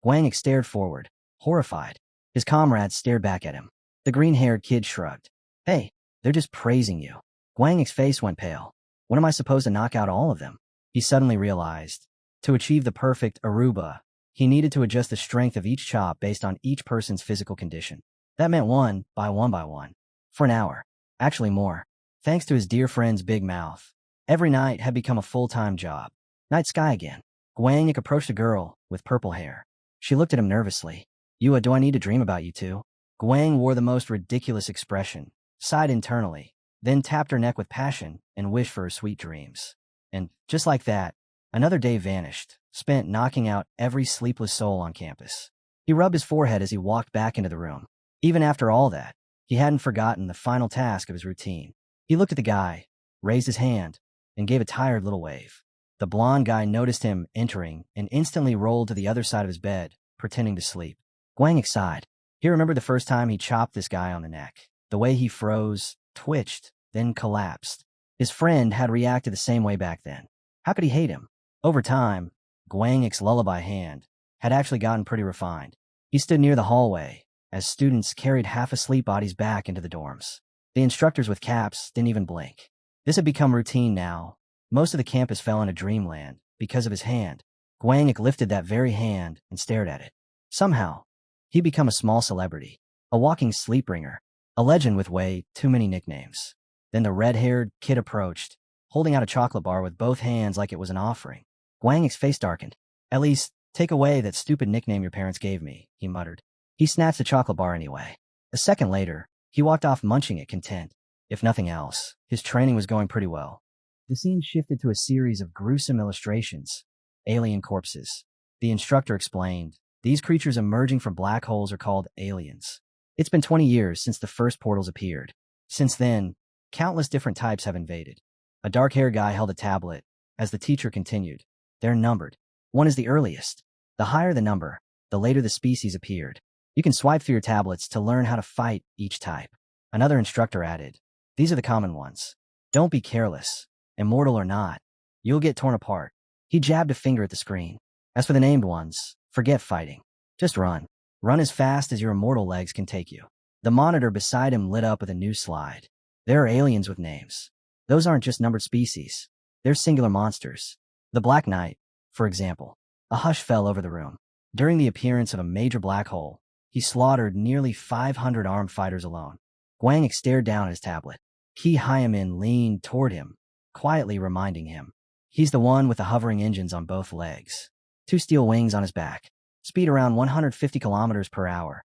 Guangik stared forward, horrified. His comrades stared back at him. The green-haired kid shrugged. Hey, they're just praising you. Guangik's face went pale. When am I supposed to knock out all of them? He suddenly realized. To achieve the perfect Aruba, he needed to adjust the strength of each chop based on each person's physical condition. That meant one by one. For an hour. Actually more. Thanks to his dear friend's big mouth. Every night had become a full-time job. Night sky again. Guangik approached a girl with purple hair. She looked at him nervously. Yua, do I need to dream about you too? Guang wore the most ridiculous expression, sighed internally, then tapped her neck with passion and wished for her sweet dreams. And, just like that, another day vanished, spent knocking out every sleepless soul on campus. He rubbed his forehead as he walked back into the room. Even after all that, he hadn't forgotten the final task of his routine. He looked at the guy, raised his hand, and gave a tired little wave. The blonde guy noticed him entering and instantly rolled to the other side of his bed, pretending to sleep. Guangik sighed. He remembered the first time he chopped this guy on the neck. The way he froze, twitched, then collapsed. His friend had reacted the same way back then. How could he hate him? Over time, Guangik's lullaby hand had actually gotten pretty refined. He stood near the hallway as students carried half-asleep bodies back into the dorms. The instructors with caps didn't even blink. This had become routine now. Most of the campus fell into dreamland because of his hand. Guangik lifted that very hand and stared at it. Somehow, he'd become a small celebrity, a walking sleep bringer, a legend with way too many nicknames. Then the red-haired kid approached, holding out a chocolate bar with both hands like it was an offering. Guangik's face darkened. At least, take away that stupid nickname your parents gave me, he muttered. He snatched the chocolate bar anyway. A second later, he walked off munching it content. If nothing else, his training was going pretty well. The scene shifted to a series of gruesome illustrations. Alien corpses. The instructor explained, these creatures emerging from black holes are called aliens. It's been 20 years since the first portals appeared. Since then, countless different types have invaded. A dark-haired guy held a tablet, as the teacher continued. They're numbered. 1 is the earliest. The higher the number, the later the species appeared. You can swipe through your tablets to learn how to fight each type. Another instructor added, these are the common ones. Don't be careless. Immortal or not, you'll get torn apart. He jabbed a finger at the screen. As for the named ones, forget fighting. Just run. Run as fast as your immortal legs can take you. The monitor beside him lit up with a new slide. There are aliens with names. Those aren't just numbered species. They're singular monsters. The Black Knight, for example. A hush fell over the room. During the appearance of a major black hole, he slaughtered nearly 500 armed fighters alone. Guangik stared down at his tablet. Ki Hyamin leaned toward him, quietly reminding him. He's the one with the hovering engines on both legs. 2 steel wings on his back. Speed around 150 kilometers per hour.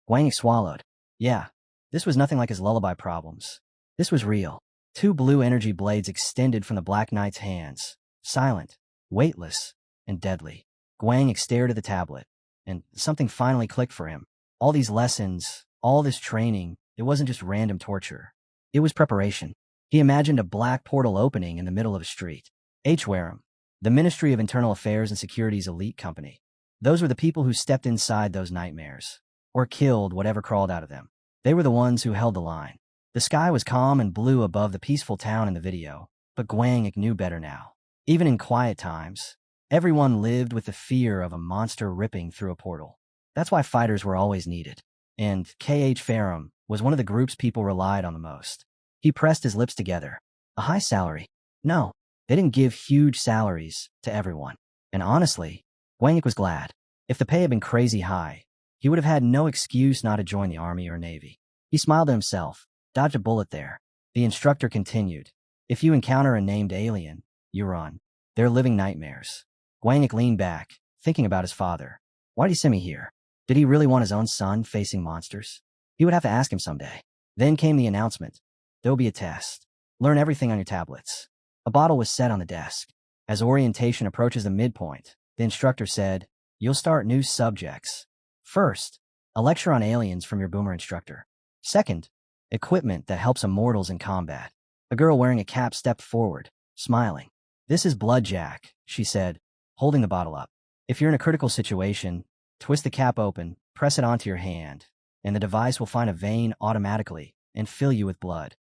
Guangik swallowed. Yeah, this was nothing like his lullaby problems. This was real. 2 blue energy blades extended from the Black Knight's hands. Silent, weightless, and deadly. Guangik stared at the tablet, and something finally clicked for him. All these lessons, all this training, it wasn't just random torture. It was preparation. He imagined a black portal opening in the middle of a street. Hwaram, the Ministry of Internal Affairs and Security's elite company. Those were the people who stepped inside those nightmares, or killed whatever crawled out of them. They were the ones who held the line. The sky was calm and blue above the peaceful town in the video, but Guangik knew better now. Even in quiet times, everyone lived with the fear of a monster ripping through a portal. That's why fighters were always needed. And K.H. Hwaram was one of the groups people relied on the most. He pressed his lips together. A high salary? No, they didn't give huge salaries to everyone. And honestly, Guangik was glad. If the pay had been crazy high, he would have had no excuse not to join the army or navy. He smiled to himself, dodged a bullet there. The instructor continued. If you encounter a named alien, you run. They're living nightmares. Guangik leaned back, thinking about his father. Why did he send me here? Did he really want his own son facing monsters? He would have to ask him someday. Then came the announcement. There will be a test. Learn everything on your tablets. A bottle was set on the desk. As orientation approaches the midpoint, the instructor said, you'll start new subjects. First, a lecture on aliens from your boomer instructor. Second, equipment that helps immortals in combat. A girl wearing a cap stepped forward, smiling. This is Bloodjack, she said, holding the bottle up. If you're in a critical situation, twist the cap open, press it onto your hand, and the device will find a vein automatically and fill you with blood.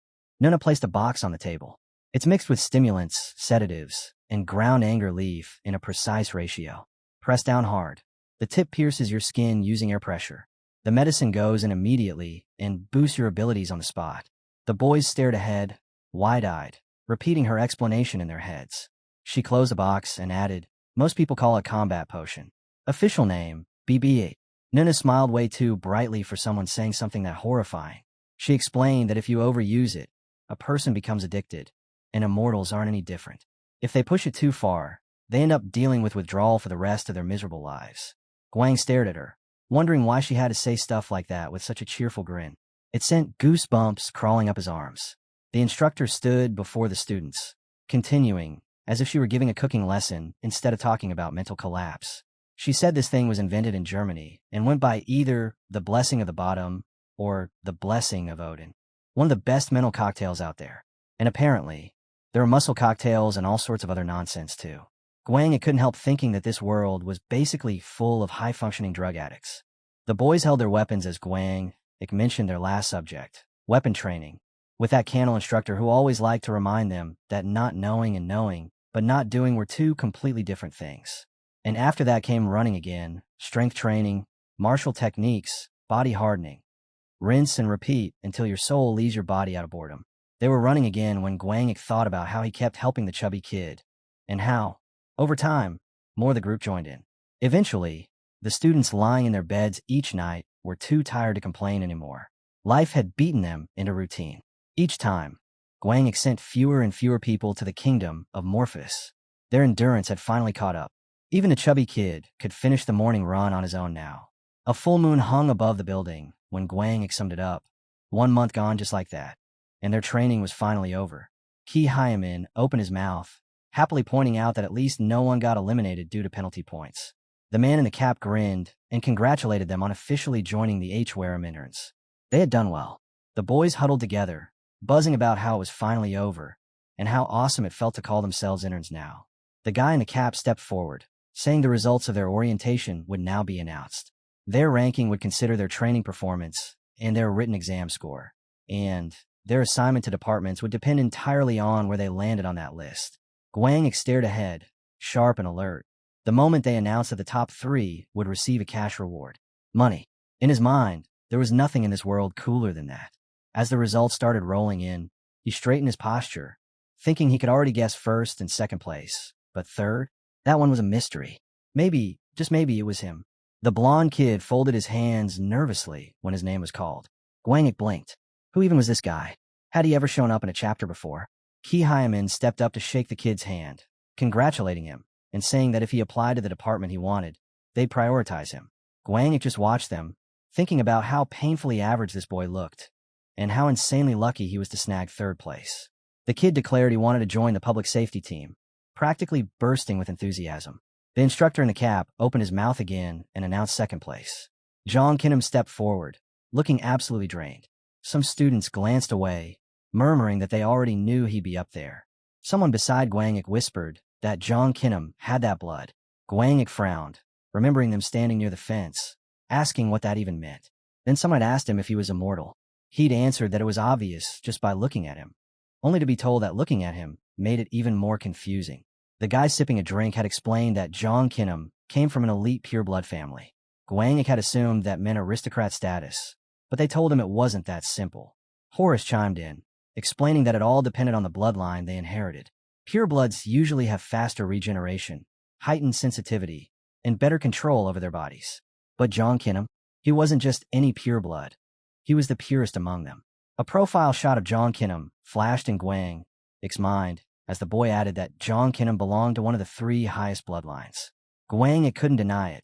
Nuna placed a box on the table. It's mixed with stimulants, sedatives, and ground anger leaf in a precise ratio. Press down hard. The tip pierces your skin using air pressure. The medicine goes in immediately and boosts your abilities on the spot. The boys stared ahead, wide-eyed, repeating her explanation in their heads. She closed the box and added, most people call it combat potion. Official name, BB-8. Nuna smiled way too brightly for someone saying something that horrifying. She explained that if you overuse it, a person becomes addicted, and immortals aren't any different. If they push it too far, they end up dealing with withdrawal for the rest of their miserable lives. Guang stared at her, wondering why she had to say stuff like that with such a cheerful grin. It sent goosebumps crawling up his arms. The instructor stood before the students, continuing, as if she were giving a cooking lesson instead of talking about mental collapse. She said this thing was invented in Germany and went by either the blessing of the bottom or the blessing of Odin. One of the best mental cocktails out there. And apparently, there were muscle cocktails and all sorts of other nonsense too. Guangik couldn't help thinking that this world was basically full of high-functioning drug addicts. The boys held their weapons as Guangik mentioned their last subject, weapon training, with that candle instructor who always liked to remind them that not knowing and knowing, but not doing were two completely different things. And after that came running again, strength training, martial techniques, body hardening. Rinse and repeat until your soul leaves your body out of boredom. They were running again when Guangik thought about how he kept helping the chubby kid, and how, over time, more of the group joined in. Eventually, the students lying in their beds each night were too tired to complain anymore. Life had beaten them into routine. Each time, Guangik sent fewer and fewer people to the kingdom of Morphus. Their endurance had finally caught up. Even the chubby kid could finish the morning run on his own now. A full moon hung above the building when Guangik summed it up. 1 month gone just like that, and their training was finally over. Ki Hyamin opened his mouth, happily pointing out that at least no one got eliminated due to penalty points. The man in the cap grinned and congratulated them on officially joining the Hwaram interns. They had done well. The boys huddled together, buzzing about how it was finally over and how awesome it felt to call themselves interns now. The guy in the cap stepped forward, saying the results of their orientation would now be announced. Their ranking would consider their training performance and their written exam score, and their assignment to departments would depend entirely on where they landed on that list. Guangik stared ahead, sharp and alert. The moment they announced that the top 3 would receive a cash reward. Money. In his mind, there was nothing in this world cooler than that. As the results started rolling in, he straightened his posture, thinking he could already guess first and second place. But third? That one was a mystery. Maybe, just maybe it was him. The blonde kid folded his hands nervously when his name was called. Guangik blinked. Who even was this guy? Had he ever shown up in a chapter before? Ki Hyamin stepped up to shake the kid's hand, congratulating him, and saying that if he applied to the department he wanted, they'd prioritize him. Guangik just watched them, thinking about how painfully average this boy looked, and how insanely lucky he was to snag 3rd place. The kid declared he wanted to join the public safety team, practically bursting with enthusiasm. The instructor in the cap opened his mouth again and announced 2nd place. John Kinham stepped forward, looking absolutely drained. Some students glanced away, murmuring that they already knew he'd be up there. Someone beside Guangik whispered that John Kinham had that blood. Guangik frowned, remembering them standing near the fence, asking what that even meant. Then someone had asked him if he was immortal. He'd answered that it was obvious just by looking at him, only to be told that looking at him made it even more confusing. The guy sipping a drink had explained that John Kinham came from an elite pure-blood family. Guangik had assumed that meant aristocrat status, but they told him it wasn't that simple. Horus chimed in, explaining that it all depended on the bloodline they inherited. Purebloods usually have faster regeneration, heightened sensitivity, and better control over their bodies. But John Kinham, he wasn't just any pureblood. He was the purest among them. A profile shot of John Kinham flashed in Guangik's mind as the boy added that John Kinham belonged to one of the 3 highest bloodlines. Guangik couldn't deny it.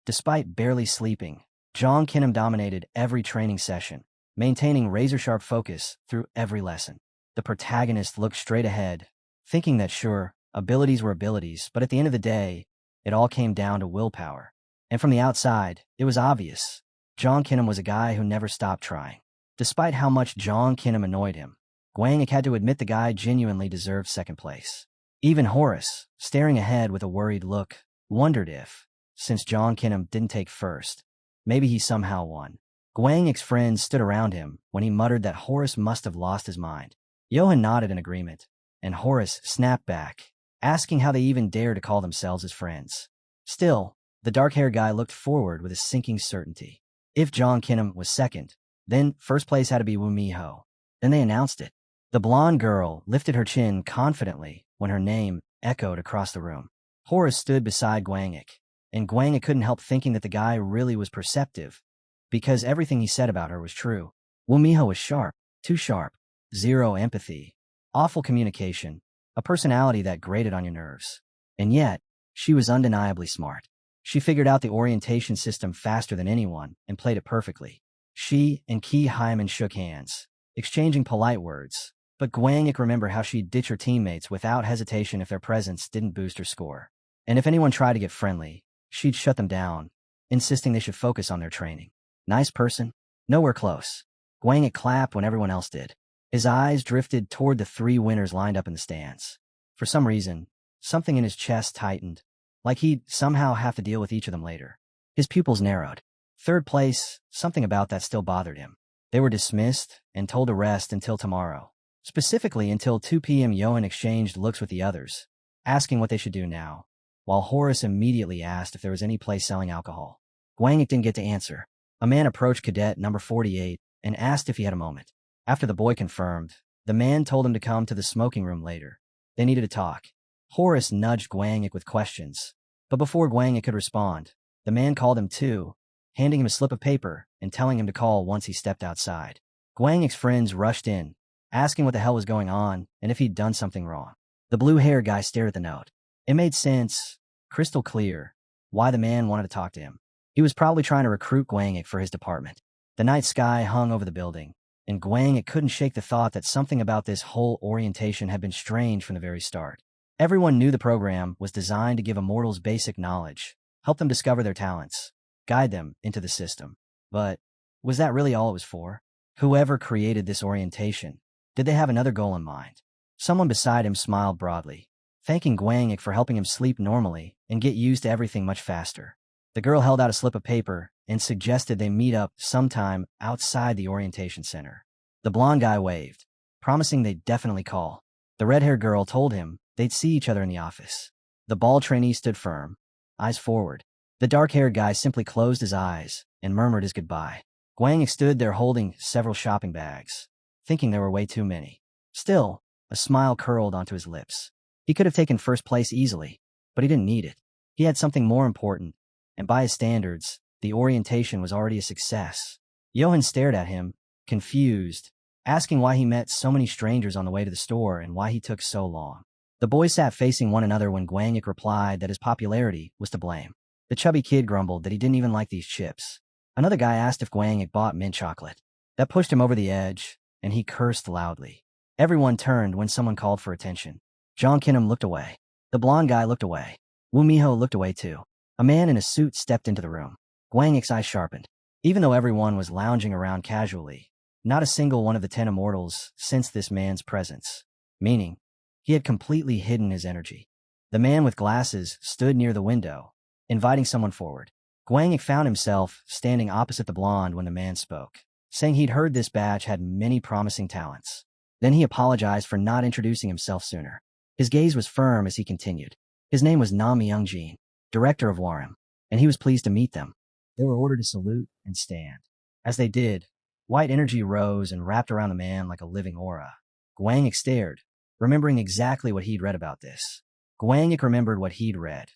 Despite barely sleeping, John Kinham dominated every training session, maintaining razor-sharp focus through every lesson. The protagonist looked straight ahead, thinking that sure, abilities were abilities, but at the end of the day, it all came down to willpower. And from the outside, it was obvious. John Kinham was a guy who never stopped trying. Despite how much John Kinham annoyed him, Guangik had to admit the guy genuinely deserved second place. Even Horus, staring ahead with a worried look, wondered if, since John Kinham didn't take first, maybe he somehow won. Guangik's friends stood around him when he muttered that Horus must have lost his mind. Johan nodded in agreement, and Horus snapped back, asking how they even dared to call themselves his friends. Still, the dark-haired guy looked forward with a sinking certainty. If John Kinham was second, then first place had to be Wu Miho. Then they announced it. The blonde girl lifted her chin confidently when her name echoed across the room. Horus stood beside Guangik, and Guangik couldn't help thinking that the guy really was perceptive, because everything he said about her was true. Wu Miho was sharp, too sharp, zero empathy, awful communication, a personality that grated on your nerves. And yet, she was undeniably smart. She figured out the orientation system faster than anyone and played it perfectly. She and Ki Hyman shook hands, exchanging polite words, but Guangik remembered how she'd ditch her teammates without hesitation if their presence didn't boost her score. And if anyone tried to get friendly, she'd shut them down, insisting they should focus on their training. Nice person? Nowhere close. Guangik clapped when everyone else did. His eyes drifted toward the 3 winners lined up in the stands. For some reason, something in his chest tightened, like he'd somehow have to deal with each of them later. His pupils narrowed. Third place, something about that still bothered him. They were dismissed and told to rest until tomorrow. Specifically until 2 p.m. Johan exchanged looks with the others, asking what they should do now, while Horus immediately asked if there was any place selling alcohol. Guangik didn't get to answer. A man approached cadet number 48 and asked if he had a moment. After the boy confirmed, the man told him to come to the smoking room later. They needed to talk. Horus nudged Guangik with questions, but before Guangik could respond, the man called him too, handing him a slip of paper and telling him to call once he stepped outside. Guangik's friends rushed in, asking what the hell was going on and if he'd done something wrong. The blue-haired guy stared at the note. It made sense, crystal clear, why the man wanted to talk to him. He was probably trying to recruit Guangik for his department. The night sky hung over the building, and Guangik couldn't shake the thought that something about this whole orientation had been strange from the very start. Everyone knew the program was designed to give immortals basic knowledge, help them discover their talents, guide them into the system. But was that really all it was for? Whoever created this orientation, did they have another goal in mind? Someone beside him smiled broadly, thanking Guangik for helping him sleep normally and get used to everything much faster. The girl held out a slip of paper and suggested they meet up sometime outside the orientation center. The blonde guy waved, promising they'd definitely call. The red-haired girl told him they'd see each other in the office. The bald trainee stood firm, eyes forward. The dark-haired guy simply closed his eyes and murmured his goodbye. Guangik stood there holding several shopping bags, thinking there were way too many. Still, a smile curled onto his lips. He could have taken first place easily, but he didn't need it. He had something more important, and by his standards, the orientation was already a success. Johan stared at him, confused, asking why he met so many strangers on the way to the store and why he took so long. The boys sat facing one another when Guangik replied that his popularity was to blame. The chubby kid grumbled that he didn't even like these chips. Another guy asked if Guangik bought mint chocolate. That pushed him over the edge, and he cursed loudly. Everyone turned when someone called for attention. John Kinham looked away. The blonde guy looked away. Wu Miho looked away too. A man in a suit stepped into the room. Guangik's eyes sharpened. Even though everyone was lounging around casually, not a single one of the 10 immortals sensed this man's presence, meaning he had completely hidden his energy. The man with glasses stood near the window, inviting someone forward. Guangik found himself standing opposite the blonde when the man spoke, saying he'd heard this batch had many promising talents. Then he apologized for not introducing himself sooner. His gaze was firm as he continued. His name was Nam Myungjin, director of Hwaram, and he was pleased to meet them. They were ordered to salute and stand. As they did, White energy rose and wrapped around the man like a living aura. Guangik stared, remembering exactly what he'd read about this. Guangik remembered what he'd read.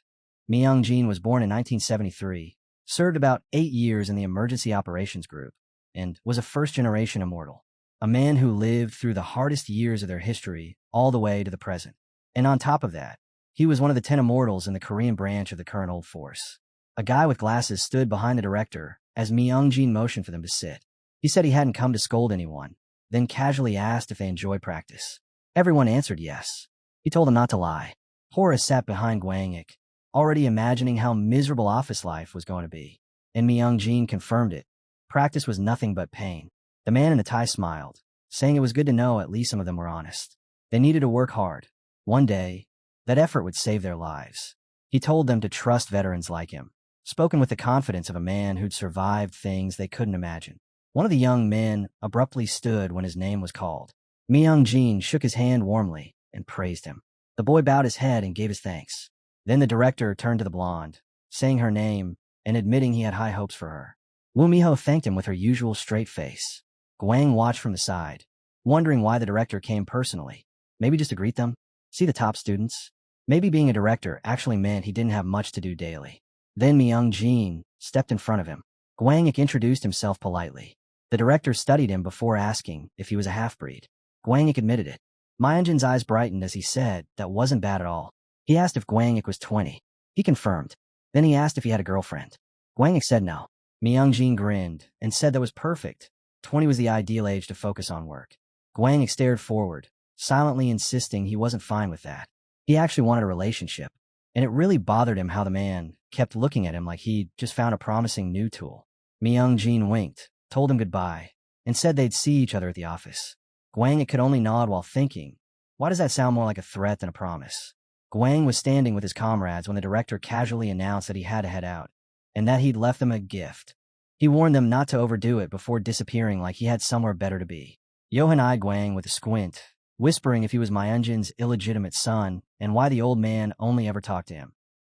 Myung-jin was born in 1973, served about 8 years in the Emergency Operations Group, and was a first-generation immortal. A man who lived through the hardest years of their history all the way to the present. And on top of that, he was one of the 10 immortals in the Korean branch of the current old force. A guy with glasses stood behind the director as Myung-jin motioned for them to sit. He said he hadn't come to scold anyone, then casually asked if they enjoyed practice. Everyone answered yes. He told them not to lie. Horace sat behind Guangik, already imagining how miserable office life was going to be. And Myung-jin confirmed it. Practice was nothing but pain. The man in the tie smiled, saying it was good to know at least some of them were honest. They needed to work hard. One day, that effort would save their lives. He told them to trust veterans like him, spoken with the confidence of a man who'd survived things they couldn't imagine. One of the young men abruptly stood when his name was called. Myung-jin shook his hand warmly and praised him. The boy bowed his head and gave his thanks. Then the director turned to the blonde, saying her name and admitting he had high hopes for her. Woo Miho thanked him with her usual straight face. Guang watched from the side, wondering why the director came personally. Maybe just to greet them? See the top students? Maybe being a director actually meant he didn't have much to do daily. Then Myung-jin stepped in front of him. Guangik introduced himself politely. The director studied him before asking if he was a half-breed. Guangik admitted it. Myung-jin's eyes brightened as he said that wasn't bad at all. He asked if Guangik was 20. He confirmed. Then he asked if he had a girlfriend. Guangik said no. Myung-jin grinned and said that was perfect. 20 was the ideal age to focus on work. Guangik stared forward, silently insisting he wasn't fine with that. He actually wanted a relationship, and it really bothered him how the man kept looking at him like he'd just found a promising new tool. Myung-jin winked, told him goodbye, and said they'd see each other at the office. Guangik could only nod while thinking, why does that sound more like a threat than a promise? Guang was standing with his comrades when the director casually announced that he had to head out, and that he'd left them a gift. He warned them not to overdo it before disappearing like he had somewhere better to be. Johan eyed Guang with a squint, whispering if he was Myung-jin's illegitimate son and why the old man only ever talked to him,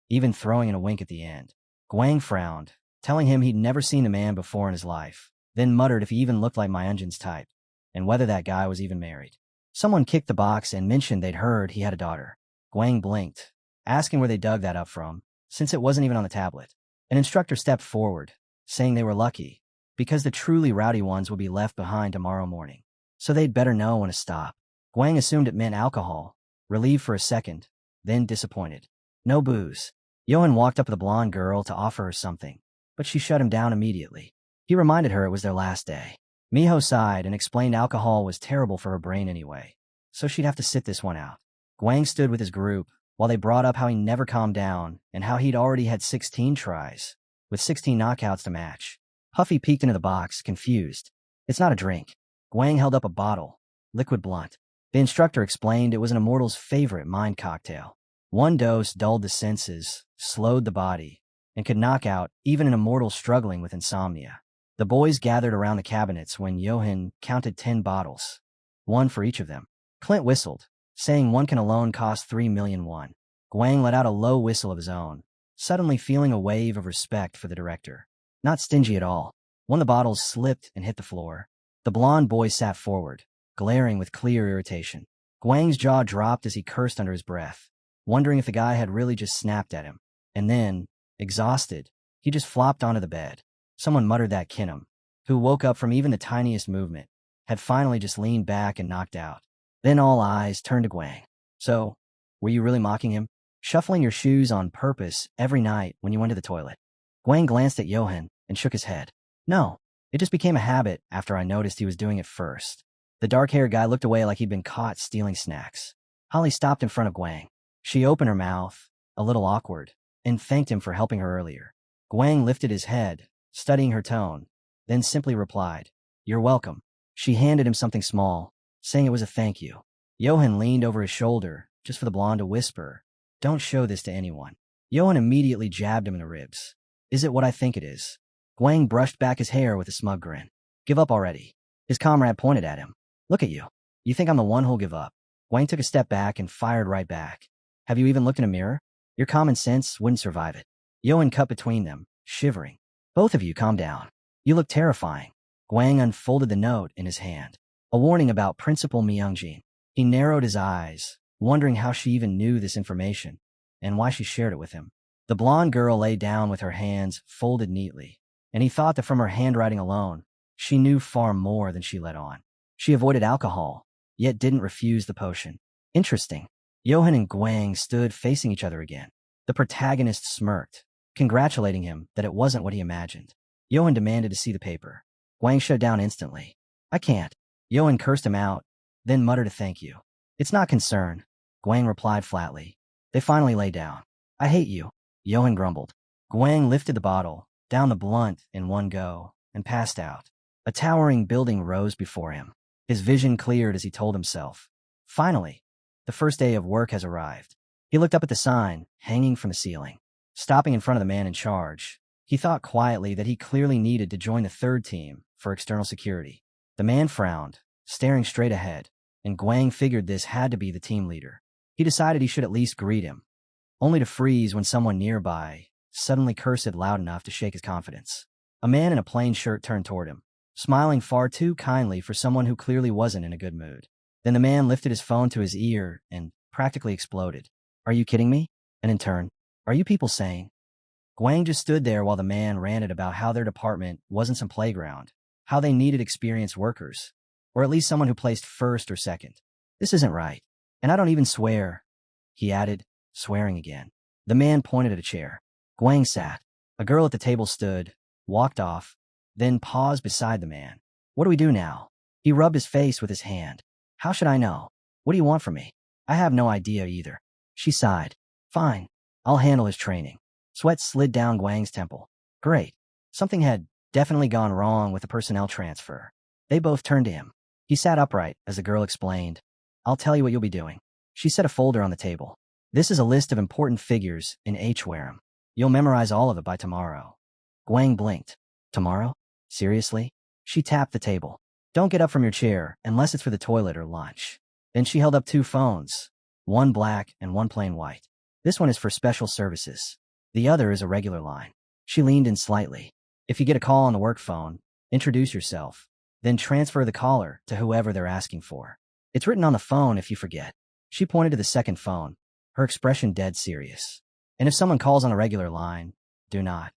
even throwing in a wink at the end. Guang frowned, telling him he'd never seen the man before in his life, then muttered if he even looked like Myung-jin's type, and whether that guy was even married. Someone kicked the box and mentioned they'd heard he had a daughter. Guang blinked, asking where they dug that up from, since it wasn't even on the tablet. An instructor stepped forward, saying they were lucky, because the truly rowdy ones would be left behind tomorrow morning, so they'd better know when to stop. Guang assumed it meant alcohol, relieved for a second, then disappointed. No booze. Johan walked up to the blonde girl to offer her something, but she shut him down immediately. He reminded her it was their last day. Miho sighed and explained alcohol was terrible for her brain anyway, so she'd have to sit this one out. Guang stood with his group while they brought up how he never calmed down and how he'd already had 16 tries, with 16 knockouts to match. Puffy peeked into the box, confused. It's not a drink. Guang held up a bottle, liquid blunt. The instructor explained it was an immortal's favorite mind cocktail. One dose dulled the senses, slowed the body, and could knock out even an immortal struggling with insomnia. The boys gathered around the cabinets when Johan counted 10 bottles, one for each of them. Clint whistled, saying one can alone cost 3 million won. Guang let out a low whistle of his own, suddenly feeling a wave of respect for the director. Not stingy at all. One of the bottles slipped and hit the floor. The blonde boy sat forward, glaring with clear irritation. Guang's jaw dropped as he cursed under his breath, wondering if the guy had really just snapped at him. And then, exhausted, he just flopped onto the bed. Someone muttered that Kinham, who woke up from even the tiniest movement, had finally just leaned back and knocked out. Then all eyes turned to Guang. So, were you really mocking him? Shuffling your shoes on purpose every night when you went to the toilet? Guang glanced at Johan and shook his head. No, it just became a habit after I noticed he was doing it first. The dark-haired guy looked away like he'd been caught stealing snacks. Holly stopped in front of Guang. She opened her mouth, a little awkward, and thanked him for helping her earlier. Guang lifted his head, studying her tone, then simply replied, "You're welcome." She handed him something small, saying it was a thank you. Johan leaned over his shoulder, just for the blonde to whisper, "Don't show this to anyone." Johan immediately jabbed him in the ribs. "Is it what I think it is?" Guang brushed back his hair with a smug grin. "Give up already." His comrade pointed at him. "Look at you. You think I'm the one who'll give up?" Guang took a step back and fired right back. "Have you even looked in a mirror? Your common sense wouldn't survive it." Johan cut between them, shivering. "Both of you calm down. You look terrifying." Guang unfolded the note in his hand. A warning about Principal Myungjin. He narrowed his eyes, wondering how she even knew this information and why she shared it with him. The blonde girl lay down with her hands folded neatly, and he thought that from her handwriting alone, she knew far more than she let on. She avoided alcohol, yet didn't refuse the potion. Interesting. Johan and Guang stood facing each other again. The protagonist smirked, congratulating him that it wasn't what he imagined. Johan demanded to see the paper. Guang shut down instantly. I can't. Johan cursed him out, then muttered a thank you. It's not concern, Guang replied flatly. They finally lay down. I hate you, Johan grumbled. Guang lifted the bottle, down the blunt in one go, and passed out. A towering building rose before him. His vision cleared as he told himself. Finally, the first day of work has arrived. He looked up at the sign, hanging from the ceiling. Stopping in front of the man in charge, he thought quietly that he clearly needed to join the third team for external security. The man frowned, staring straight ahead, and Guang figured this had to be the team leader. He decided he should at least greet him, only to freeze when someone nearby suddenly cursed loud enough to shake his confidence. A man in a plain shirt turned toward him, smiling far too kindly for someone who clearly wasn't in a good mood. Then the man lifted his phone to his ear and practically exploded. Are you kidding me? And in turn, are you people saying? Guang just stood there while the man ranted about how their department wasn't some playground, how they needed experienced workers, or at least someone who placed first or second. This isn't right. And I don't even swear, he added, swearing again. The man pointed at a chair. Guang sat. A girl at the table stood, walked off, then paused beside the man. What do we do now? He rubbed his face with his hand. How should I know? What do you want from me? I have no idea either. She sighed. Fine. I'll handle his training. Sweat slid down Guang's temple. Great. Something had definitely gone wrong with the personnel transfer. They both turned to him. He sat upright as the girl explained. I'll tell you what you'll be doing. She set a folder on the table. This is a list of important figures in Hwaram. You'll memorize all of it by tomorrow. Guang blinked. Tomorrow? Seriously? She tapped the table. Don't get up from your chair unless it's for the toilet or lunch. Then she held up 2 phones, one black and one plain white. This one is for special services. The other is a regular line. She leaned in slightly. If you get a call on the work phone, introduce yourself, then transfer the caller to whoever they're asking for. It's written on the phone if you forget. She pointed to the second phone, her expression dead serious. And if someone calls on a regular line, do not,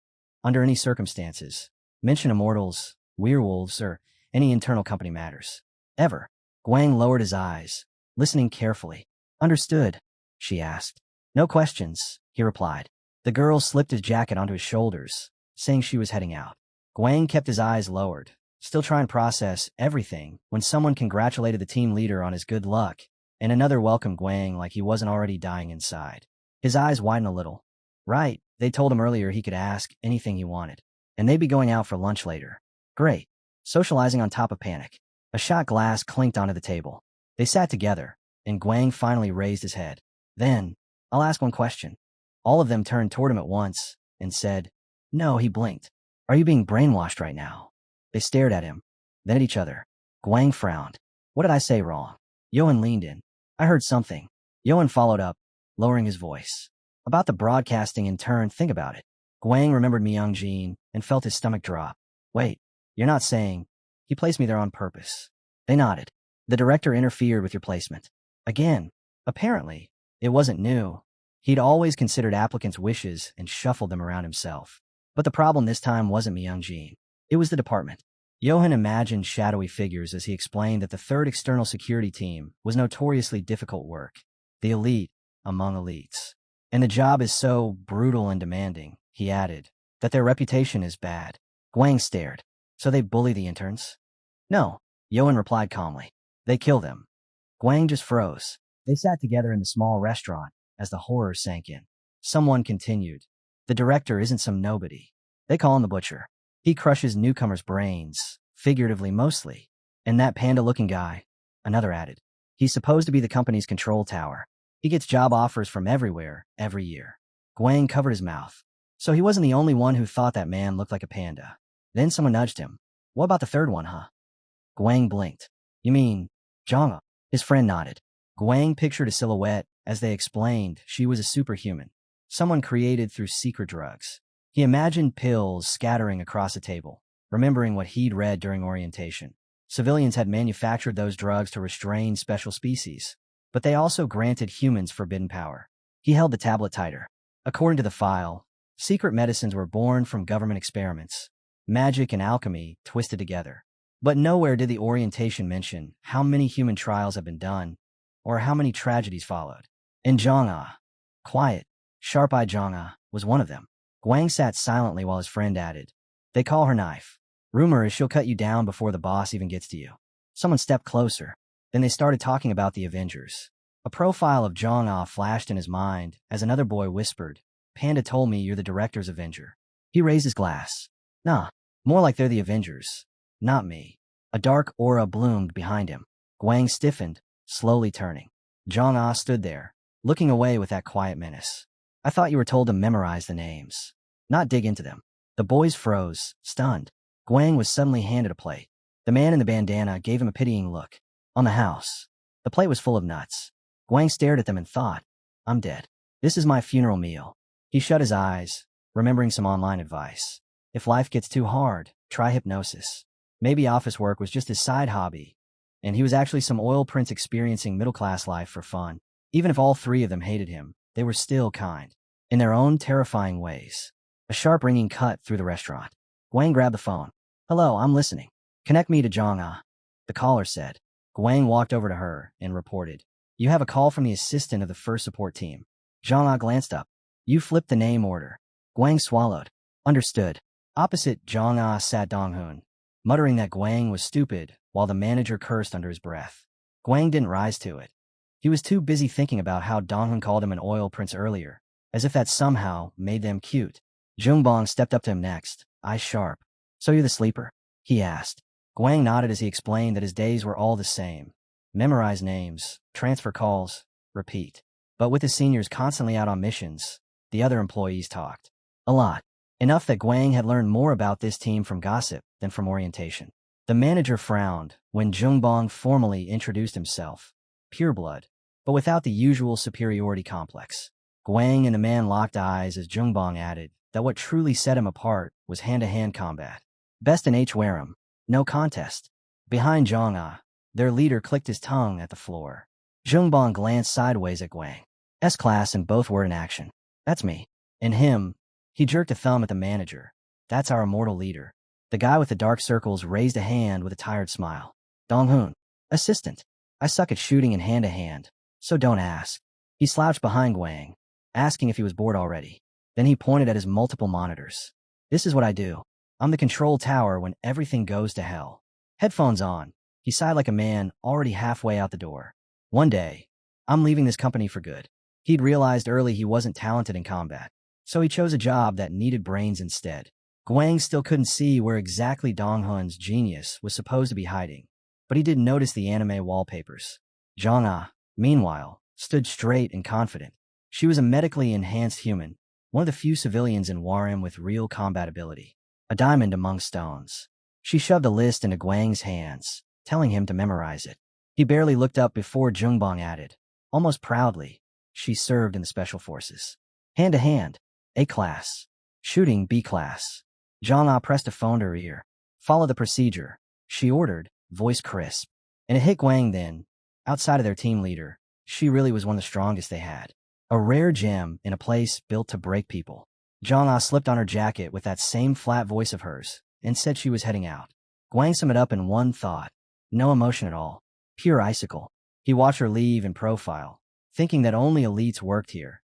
under any circumstances, mention immortals, werewolves, or any internal company matters. Ever. Guang lowered his eyes, listening carefully. Understood, she asked. No questions, he replied. The girl slipped his jacket onto his shoulders, saying she was heading out. Guang kept his eyes lowered, still trying to process everything when someone congratulated the team leader on his good luck, and another welcomed Guang like he wasn't already dying inside. His eyes widened a little. Right, they told him earlier he could ask anything he wanted, and they'd be going out for lunch later. Great. Socializing on top of panic. A shot glass clinked onto the table. They sat together, and Guang finally raised his head. Then, I'll ask one question. All of them turned toward him at once and said, No, he blinked. Are you being brainwashed right now? They stared at him, then at each other. Guang frowned. What did I say wrong? Johan leaned in. I heard something. Johan followed up, lowering his voice. About the broadcasting in turn, think about it. Guang remembered Myungjin and felt his stomach drop. Wait, you're not saying... He placed me there on purpose. They nodded. The director interfered with your placement. Again, apparently, it wasn't new. He'd always considered applicants' wishes and shuffled them around himself. But the problem this time wasn't Myungjin. It was the department. Johan imagined shadowy figures as he explained that the third external security team was notoriously difficult work, the elite among elites. And the job is so brutal and demanding, he added, that their reputation is bad. Guang stared. So they bully the interns? No, Johan replied calmly. They kill them. Guang just froze. They sat together in the small restaurant as the horror sank in. Someone continued. The director isn't some nobody. They call him the butcher. He crushes newcomers' brains, figuratively mostly. And that panda-looking guy, another added. He's supposed to be the company's control tower. He gets job offers from everywhere, every year. Guang covered his mouth. So he wasn't the only one who thought that man looked like a panda. Then someone nudged him. What about the third one, huh? Guang blinked. You mean, Zhang? His friend nodded. Guang pictured a silhouette as they explained she was a superhuman, someone created through secret drugs. He imagined pills scattering across a table, remembering what he'd read during orientation. Civilians had manufactured those drugs to restrain special species, but they also granted humans forbidden power. He held the tablet tighter. According to the file, secret medicines were born from government experiments, magic and alchemy twisted together. But nowhere did the orientation mention how many human trials have been done, or how many tragedies followed. And Zhang-Ah, quiet, sharp-eyed Zhang-Ah, was one of them. Guang sat silently while his friend added, "They call her Knife. Rumor is she'll cut you down before the boss even gets to you." Someone stepped closer. Then they started talking about the Avengers. A profile of Zhang-Ah flashed in his mind as another boy whispered, "Panda told me you're the director's Avenger." He raised his glass. "Nah, more like they're the Avengers. Not me." A dark aura bloomed behind him. Guang stiffened, slowly turning. Zhang-Ah stood there, looking away with that quiet menace. "I thought you were told to memorize the names, not dig into them." The boys froze, stunned. Guang was suddenly handed a plate. The man in the bandana gave him a pitying look. On the house. The plate was full of nuts. Guang stared at them and thought, "I'm dead. This is my funeral meal." He shut his eyes, remembering some online advice. If life gets too hard, try hypnosis. Maybe office work was just his side hobby, and he was actually some oil prince experiencing middle-class life for fun. Even if all three of them hated him, they were still kind, in their own terrifying ways. A sharp ringing cut through the restaurant. Guang grabbed the phone. "Hello, I'm listening. Connect me to Zhang-Ah," the caller said. Guang walked over to her and reported, "You have a call from the assistant of the first support team." Zhang-Ah glanced up. "You flipped the name order." Guang swallowed. "Understood." Opposite Zhang-Ah sat Dong-hun, muttering that Guang was stupid while the manager cursed under his breath. Guang didn't rise to it. He was too busy thinking about how Dong-hun called him an oil prince earlier, as if that somehow made them cute. Jungbong stepped up to him next, eyes sharp. "So you're the sleeper?" he asked. Guang nodded as he explained that his days were all the same. Memorize names, transfer calls, repeat. But with his seniors constantly out on missions, the other employees talked. A lot. Enough that Guang had learned more about this team from gossip than from orientation. The manager frowned when Jungbong formally introduced himself. Pureblood, but without the usual superiority complex. Guang and the man locked eyes as Jungbong added that what truly set him apart was hand-to-hand combat. Best in Hwaram. No contest. Behind Zhang-Ah, their leader clicked his tongue at the floor. Jungbong glanced sideways at Guang. S-class and both were in action. "That's me." And him. He jerked a thumb at the manager. "That's our immortal leader." The guy with the dark circles raised a hand with a tired smile. "Dong-hun. Assistant. I suck at shooting in hand-to-hand, so don't ask." He slouched behind Guang, asking if he was bored already. Then he pointed at his multiple monitors. "This is what I do. I'm the control tower when everything goes to hell." Headphones on, he sighed like a man already halfway out the door. "One day, I'm leaving this company for good." He'd realized early he wasn't talented in combat, so he chose a job that needed brains instead. Guang still couldn't see where exactly Dong-hun's genius was supposed to be hiding, but he did notice the anime wallpapers. Zhang-Ah, meanwhile, stood straight and confident. She was a medically enhanced human, one of the few civilians in Hwaram with real combat ability. A diamond among stones. She shoved a list into Guang's hands, telling him to memorize it. He barely looked up before Jungbong added, almost proudly, "She served in the Special Forces. Hand-to-hand, A-class. Shooting, B-class." Zhang-Ah pressed a phone to her ear. "Follow the procedure," she ordered, voice crisp. And it hit Guang then. Outside of their team leader, she really was one of the strongest they had. A rare gem in a place built to break people. Zhang-Ah slipped on her jacket with that same flat voice of hers and said she was heading out. Guang summed it up in one thought. No emotion at all. Pure icicle. He watched her leave in profile, thinking that only elites worked here.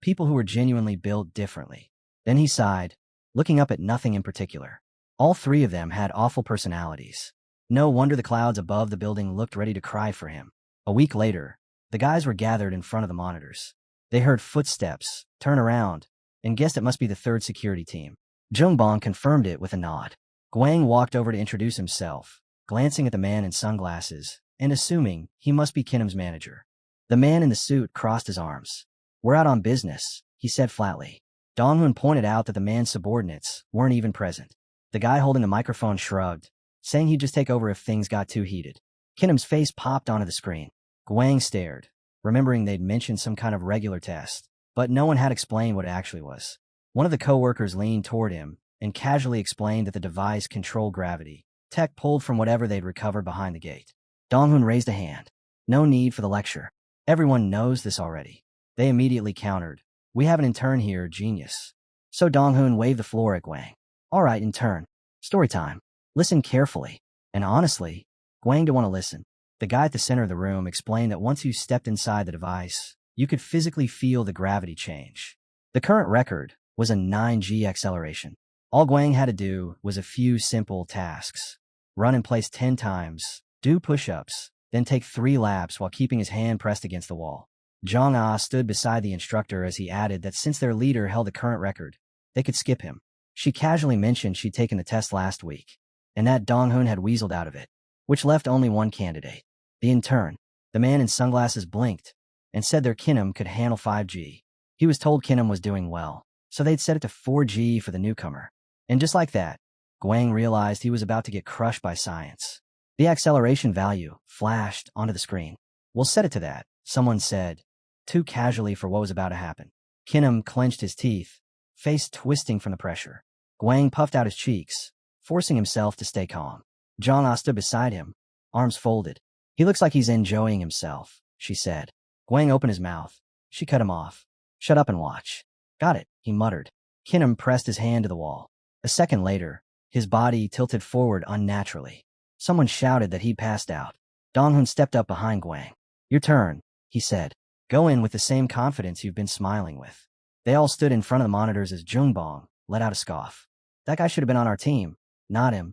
People who were genuinely built differently. Then he sighed, looking up at nothing in particular. All three of them had awful personalities. No wonder the clouds above the building looked ready to cry for him. A week later, the guys were gathered in front of the monitors. They heard footsteps, turn around, and guessed it must be the third security team. Jungbong confirmed it with a nod. Guang walked over to introduce himself, glancing at the man in sunglasses, and assuming he must be Kinham's manager. The man in the suit crossed his arms. "We're out on business," he said flatly. Dong-hun pointed out that the man's subordinates weren't even present. The guy holding the microphone shrugged, saying he'd just take over if things got too heated. Kinham's face popped onto the screen. Guang stared, remembering they'd mentioned some kind of regular test, but no one had explained what it actually was. One of the co-workers leaned toward him and casually explained that the device controlled gravity, tech pulled from whatever they'd recovered behind the gate. Dong-hoon raised a hand. No need for the lecture. Everyone knows this already. They immediately countered. We have an intern here, genius. So Dong-hoon waved the floor at Guang. All right, intern. Story time. Listen carefully. And honestly, Guang didn't want to listen. The guy at the center of the room explained that once you stepped inside the device, you could physically feel the gravity change. The current record was a 9G acceleration. All Guang had to do was a few simple tasks. Run in place 10 times, do push-ups, then take 3 laps while keeping his hand pressed against the wall. Zhang stood beside the instructor as he added that since their leader held the current record, they could skip him. She casually mentioned she'd taken the test last week, and that Dong-hoon had weaseled out of it, which left only one candidate. The intern, the man in sunglasses, blinked and said their Kinam could handle 5G. He was told Kinam was doing well, so they'd set it to 4G for the newcomer. And just like that, Guang realized he was about to get crushed by science. The acceleration value flashed onto the screen. We'll set it to that, someone said, too casually for what was about to happen. Kinam clenched his teeth, face twisting from the pressure. Guang puffed out his cheeks, forcing himself to stay calm. Zhang stood beside him, arms folded. He looks like he's enjoying himself, she said. Guang opened his mouth. She cut him off. Shut up and watch. Got it, he muttered. Kinam pressed his hand to the wall. A second later, his body tilted forward unnaturally. Someone shouted that he'd passed out. Dong-hoon stepped up behind Guang. Your turn, he said. Go in with the same confidence you've been smiling with. They all stood in front of the monitors as Jungbong let out a scoff. That guy should have been on our team, not him.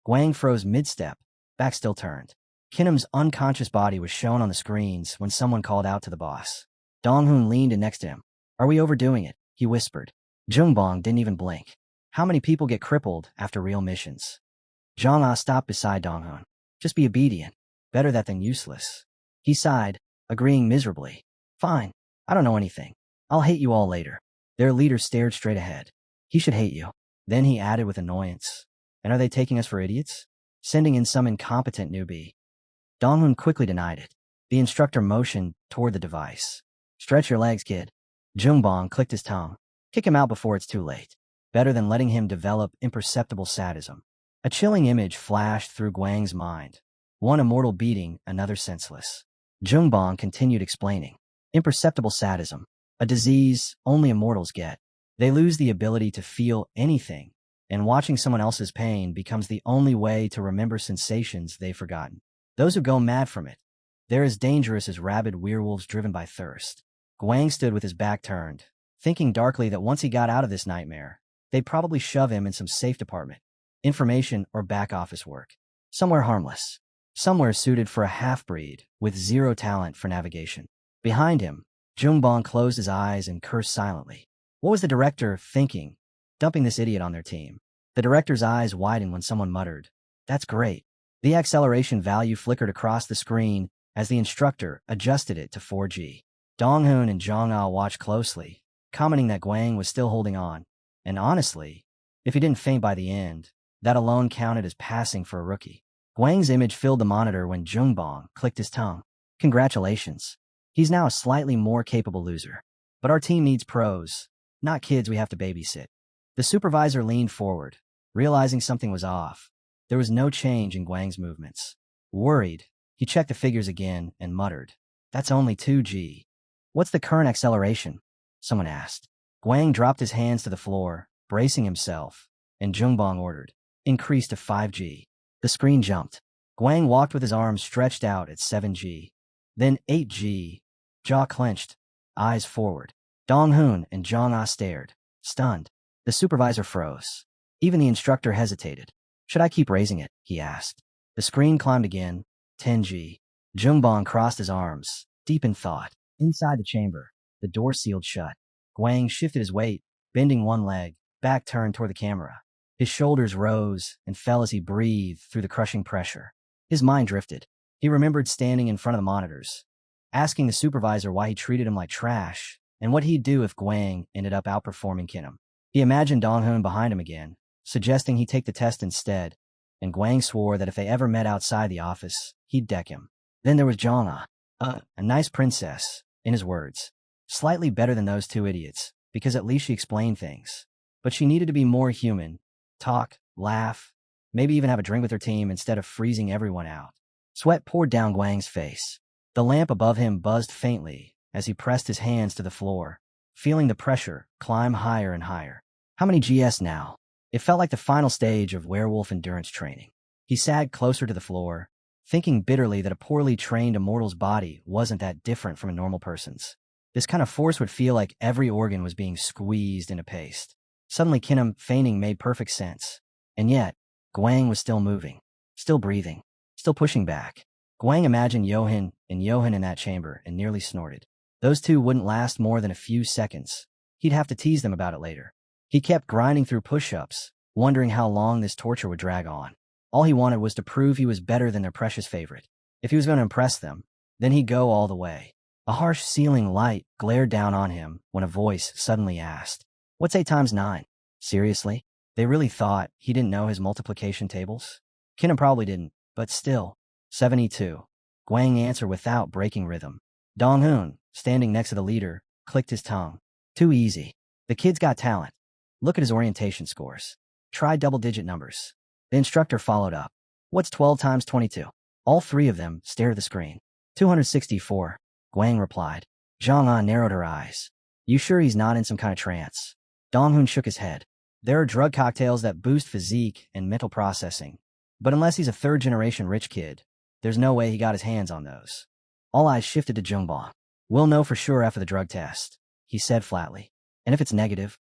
Guang froze mid-step, back still turned. Kinam's unconscious body was shown on the screens when someone called out to the boss. Dong-hoon leaned in next to him. Are we overdoing it? He whispered. Jungbong didn't even blink. How many people get crippled after real missions? Zhang stopped beside Dong-hoon. Just be obedient. Better that than useless. He sighed, agreeing miserably. Fine. I don't know anything. I'll hate you all later. Their leader stared straight ahead. He should hate you. Then he added with annoyance. And are they taking us for idiots? Sending in some incompetent newbie. Dong-hoon quickly denied it. The instructor motioned toward the device. Stretch your legs, kid. Jungbong clicked his tongue. Kick him out before it's too late. Better than letting him develop imperceptible sadism. A chilling image flashed through Guang's mind. One immortal beating, another senseless. Jungbong continued explaining. Imperceptible sadism. A disease only immortals get. They lose the ability to feel anything, and watching someone else's pain becomes the only way to remember sensations they've forgotten. Those who go mad from it, they're as dangerous as rabid werewolves driven by thirst. Guang stood with his back turned, thinking darkly that once he got out of this nightmare, they'd probably shove him in some safe department, information or back office work. Somewhere harmless. Somewhere suited for a half-breed with zero talent for navigation. Behind him, Jungbong closed his eyes and cursed silently. What was the director thinking, dumping this idiot on their team? The director's eyes widened when someone muttered, That's great. The acceleration value flickered across the screen as the instructor adjusted it to 4G. Dong-hoon and Zhang watched closely, commenting that Guang was still holding on. And honestly, if he didn't faint by the end, that alone counted as passing for a rookie. Guang's image filled the monitor when Jungbong clicked his tongue. Congratulations. He's now a slightly more capable loser. But our team needs pros, not kids we have to babysit. The supervisor leaned forward, realizing something was off. There was no change in Guang's movements. Worried, he checked the figures again and muttered, That's only 2G. What's the current acceleration? Someone asked. Guang dropped his hands to the floor, bracing himself, and Jungbong ordered, Increase to 5G. The screen jumped. Guang walked with his arms stretched out at 7G. Then 8G. Jaw clenched, eyes forward. Dong-hoon and Zhang stared, stunned. The supervisor froze. Even the instructor hesitated. Should I keep raising it? He asked. The screen climbed again, 10G. Jungbong crossed his arms, deep in thought. Inside the chamber, the door sealed shut. Guang shifted his weight, bending one leg, back turned toward the camera. His shoulders rose and fell as he breathed through the crushing pressure. His mind drifted. He remembered standing in front of the monitors, asking the supervisor why he treated him like trash, and what he'd do if Guang ended up outperforming Kinam. He imagined Dong-hoon behind him again, suggesting he take the test instead, and Guang swore that if they ever met outside the office, he'd deck him. Then there was Zhang, a nice princess, in his words. Slightly better than those two idiots, because at least she explained things. but she needed to be more human. Talk, laugh, maybe even have a drink with her team instead of freezing everyone out. Sweat poured down Guang's face. The lamp above him buzzed faintly as he pressed his hands to the floor, feeling the pressure climb higher and higher. How many GS now? It felt like the final stage of werewolf endurance training. He sagged closer to the floor, thinking bitterly that a poorly trained immortal's body wasn't that different from a normal person's. This kind of force would feel like every organ was being squeezed into paste. Suddenly Kin'em feigning made perfect sense. And yet, Guang was still moving, still breathing, still pushing back. Guang imagined Johan in that chamber and nearly snorted. Those two wouldn't last more than a few seconds. He'd have to tease them about it later. He kept grinding through push-ups, wondering how long this torture would drag on. All he wanted was to prove he was better than their precious favorite. If he was going to impress them, then he'd go all the way. A harsh ceiling light glared down on him when a voice suddenly asked, "What's 8 times 9? Seriously?" They really thought he didn't know his multiplication tables? Kin'em probably didn't, but still. 72. Guang answered without breaking rhythm. Dong-hoon, standing next to the leader, clicked his tongue. Too easy. The kid's got talent. Look at his orientation scores. Try double-digit numbers. The instructor followed up. What's 12 times 22? All three of them stared at the screen. 264. Guang replied. Zhang-an narrowed her eyes. You sure he's not in some kind of trance? Dong-hoon shook his head. There are drug cocktails that boost physique and mental processing. But unless he's a third-generation rich kid, there's no way he got his hands on those. All eyes shifted to Zhongbang. We'll know for sure after the drug test, he said flatly. And if it's negative?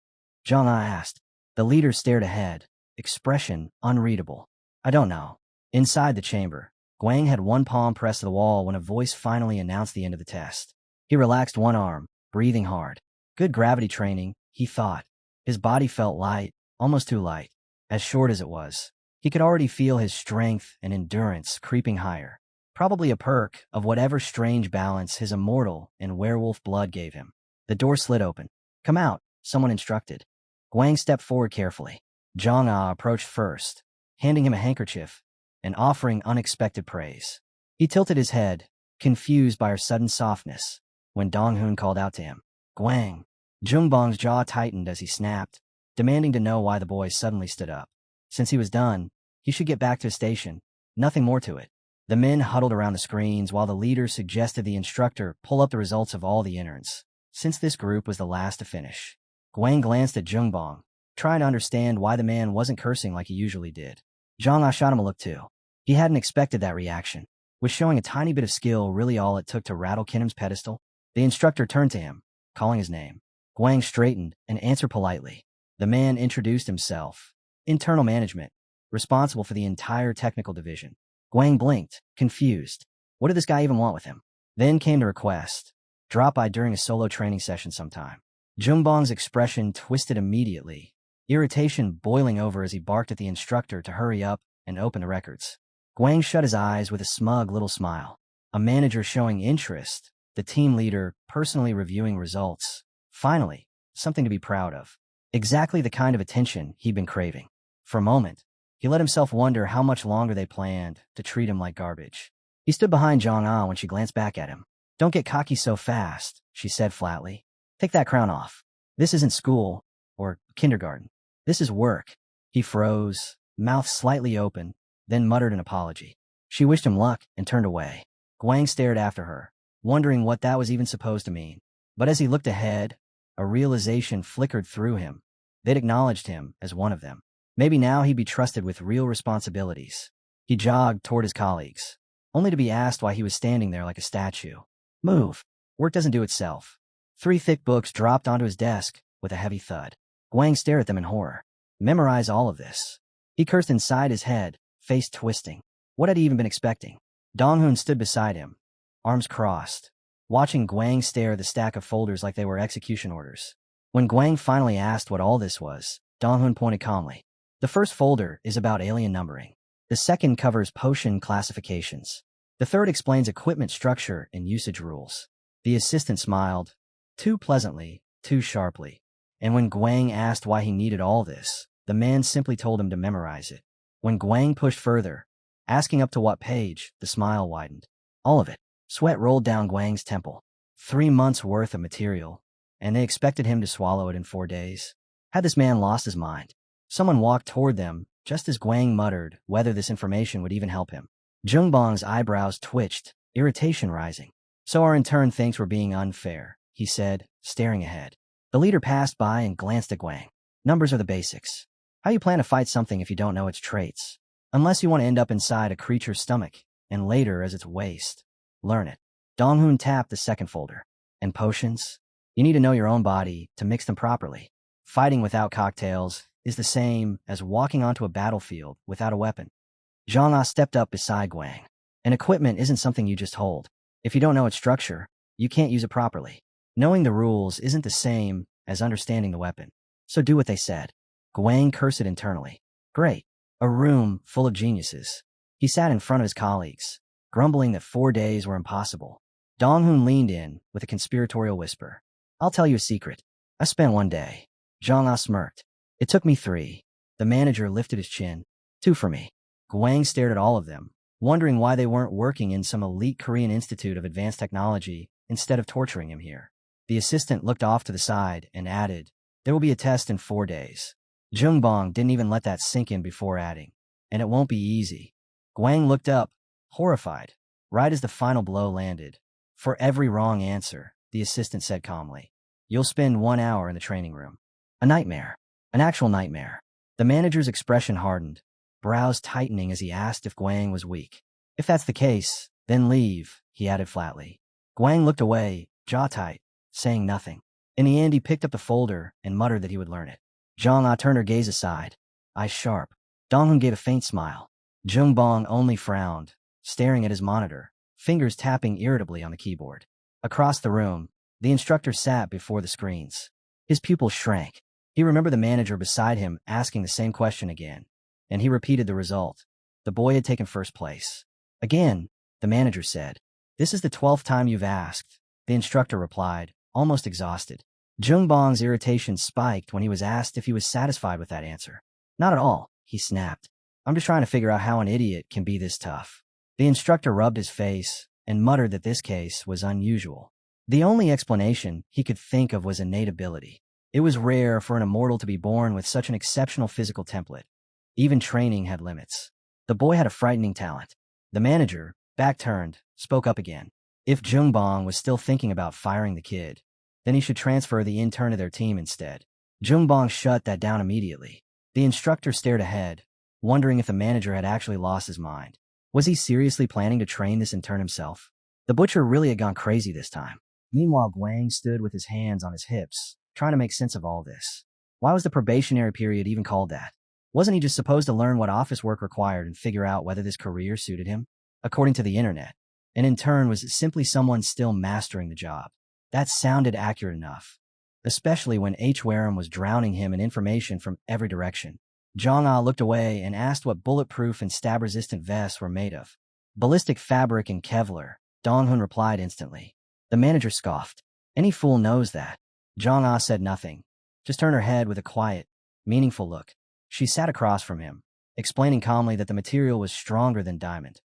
Zhang-an asked. The leader stared ahead, expression unreadable. I don't know. Inside the chamber, Guang had one palm pressed to the wall when a voice finally announced the end of the test. He relaxed one arm, breathing hard. Good gravity training, he thought. His body felt light, almost too light. As short as it was, he could already feel his strength and endurance creeping higher. Probably a perk of whatever strange balance his immortal and werewolf blood gave him. The door slid open. Come out, someone instructed. Guang stepped forward carefully. Zhang-a approached first, handing him a handkerchief and offering unexpected praise. He tilted his head, confused by her sudden softness, when Dong-hoon called out to him. Guang. Zhongbang's jaw tightened as he snapped, demanding to know why the boy suddenly stood up. Since he was done, he should get back to his station. Nothing more to it. The men huddled around the screens while the leader suggested the instructor pull up the results of all the interns, since this group was the last to finish. Guang glanced at Zhongbang, trying to understand why the man wasn't cursing like he usually did. Zhang-a shot him a look too. He hadn't expected that reaction. Was showing a tiny bit of skill really all it took to rattle Kin'em's pedestal? The instructor turned to him, calling his name. Guang straightened and answered politely. The man introduced himself. Internal management, responsible for the entire technical division. Guang blinked, confused. What did this guy even want with him? Then came the request. Drop by during a solo training session sometime. Zhongbang's expression twisted immediately, irritation boiling over as he barked at the instructor to hurry up and open the records. Guang shut his eyes with a smug little smile. A manager showing interest, the team leader personally reviewing results. Finally, something to be proud of. Exactly the kind of attention he'd been craving. For a moment, he let himself wonder how much longer they planned to treat him like garbage. He stood behind Zhang-a when she glanced back at him. Don't get cocky so fast, she said flatly. Take that crown off. This isn't school or kindergarten. This is work. He froze, mouth slightly open, then muttered an apology. She wished him luck and turned away. Guang stared after her, wondering what that was even supposed to mean. But as he looked ahead, a realization flickered through him. They'd acknowledged him as one of them. Maybe now he'd be trusted with real responsibilities. He jogged toward his colleagues, only to be asked why he was standing there like a statue. Move. Work doesn't do itself. 3 thick books dropped onto his desk with a heavy thud. Guang stared at them in horror. Memorize all of this. He cursed inside his head, face twisting. What had he even been expecting? Dong-hoon stood beside him, arms crossed, watching Guang stare at the stack of folders like they were execution orders. When Guang finally asked what all this was, Dong-hoon pointed calmly. The first folder is about alien numbering. The second covers potion classifications. The third explains equipment structure and usage rules. The assistant smiled, too pleasantly, too sharply. And when Guang asked why he needed all this, the man simply told him to memorize it. When Guang pushed further, asking up to what page, the smile widened. All of it. Sweat rolled down Guang's temple. 3 months' worth of material, and they expected him to swallow it in 4 days. Had this man lost his mind? Someone walked toward them, just as Guang muttered whether this information would even help him. Jungbang's eyebrows twitched, irritation rising. So our intern thinks we're being unfair, he said, staring ahead. The leader passed by and glanced at Guang. Numbers are the basics. How you plan to fight something if you don't know its traits? Unless you want to end up inside a creature's stomach, and later as its waste. Learn it. Donghoon tapped the second folder. And potions? You need to know your own body to mix them properly. Fighting without cocktails is the same as walking onto a battlefield without a weapon. Zhang Ah stepped up beside Guang. And equipment isn't something you just hold. If you don't know its structure, you can't use it properly. Knowing the rules isn't the same as understanding the weapon. So do what they said. Guang cursed internally. Great. A room full of geniuses. He sat in front of his colleagues, grumbling that 4 days were impossible. Donghoon leaned in with a conspiratorial whisper. I'll tell you a secret. I spent 1 day. Zhang Ah smirked. It took me 3. The manager lifted his chin. 2 for me. Guang stared at all of them, wondering why they weren't working in some elite Korean Institute of Advanced Technology instead of torturing him here. The assistant looked off to the side and added, there will be a test in 4 days. Jungbang didn't even let that sink in before adding, and it won't be easy. Guang looked up, horrified, right as the final blow landed. For every wrong answer, the assistant said calmly, you'll spend 1 hour in the training room. A nightmare. An actual nightmare. The manager's expression hardened, brows tightening as he asked if Guang was weak. If that's the case, then leave, he added flatly. Guang looked away, jaw tight, saying nothing. In the end, he picked up the folder and muttered that he would learn it. Zhang Ah turned her gaze aside, eyes sharp. Donghoon gave a faint smile. Jungbang only frowned, staring at his monitor, fingers tapping irritably on the keyboard. Across the room, the instructor sat before the screens. His pupils shrank. He remembered the manager beside him asking the same question again, and he repeated the result. The boy had taken first place. Again, the manager said, this is the 12th time you've asked. The instructor replied, almost exhausted. Jungbang's irritation spiked when he was asked if he was satisfied with that answer. Not at all, he snapped. I'm just trying to figure out how an idiot can be this tough. The instructor rubbed his face and muttered that this case was unusual. The only explanation he could think of was innate ability. It was rare for an immortal to be born with such an exceptional physical template. Even training had limits. The boy had a frightening talent. The manager, back turned, spoke up again. If Jungbang was still thinking about firing the kid, then he should transfer the intern to their team instead. Jungbang shut that down immediately. The instructor stared ahead, wondering if the manager had actually lost his mind. Was he seriously planning to train this intern himself? The butcher really had gone crazy this time. Meanwhile, Guang stood with his hands on his hips, trying to make sense of all this. Why was the probationary period even called that? Wasn't he just supposed to learn what office work required and figure out whether this career suited him? According to the internet, an intern was simply someone still mastering the job. That sounded accurate enough, especially when Hwaram was drowning him in information from every direction. Zhang Ah looked away and asked what bulletproof and stab-resistant vests were made of. Ballistic fabric and Kevlar, Donghoon replied instantly. The manager scoffed. Any fool knows that. Zhang Ah said nothing, just turned her head with a quiet, meaningful look. She sat across from him, explaining calmly that the material was stronger than diamond,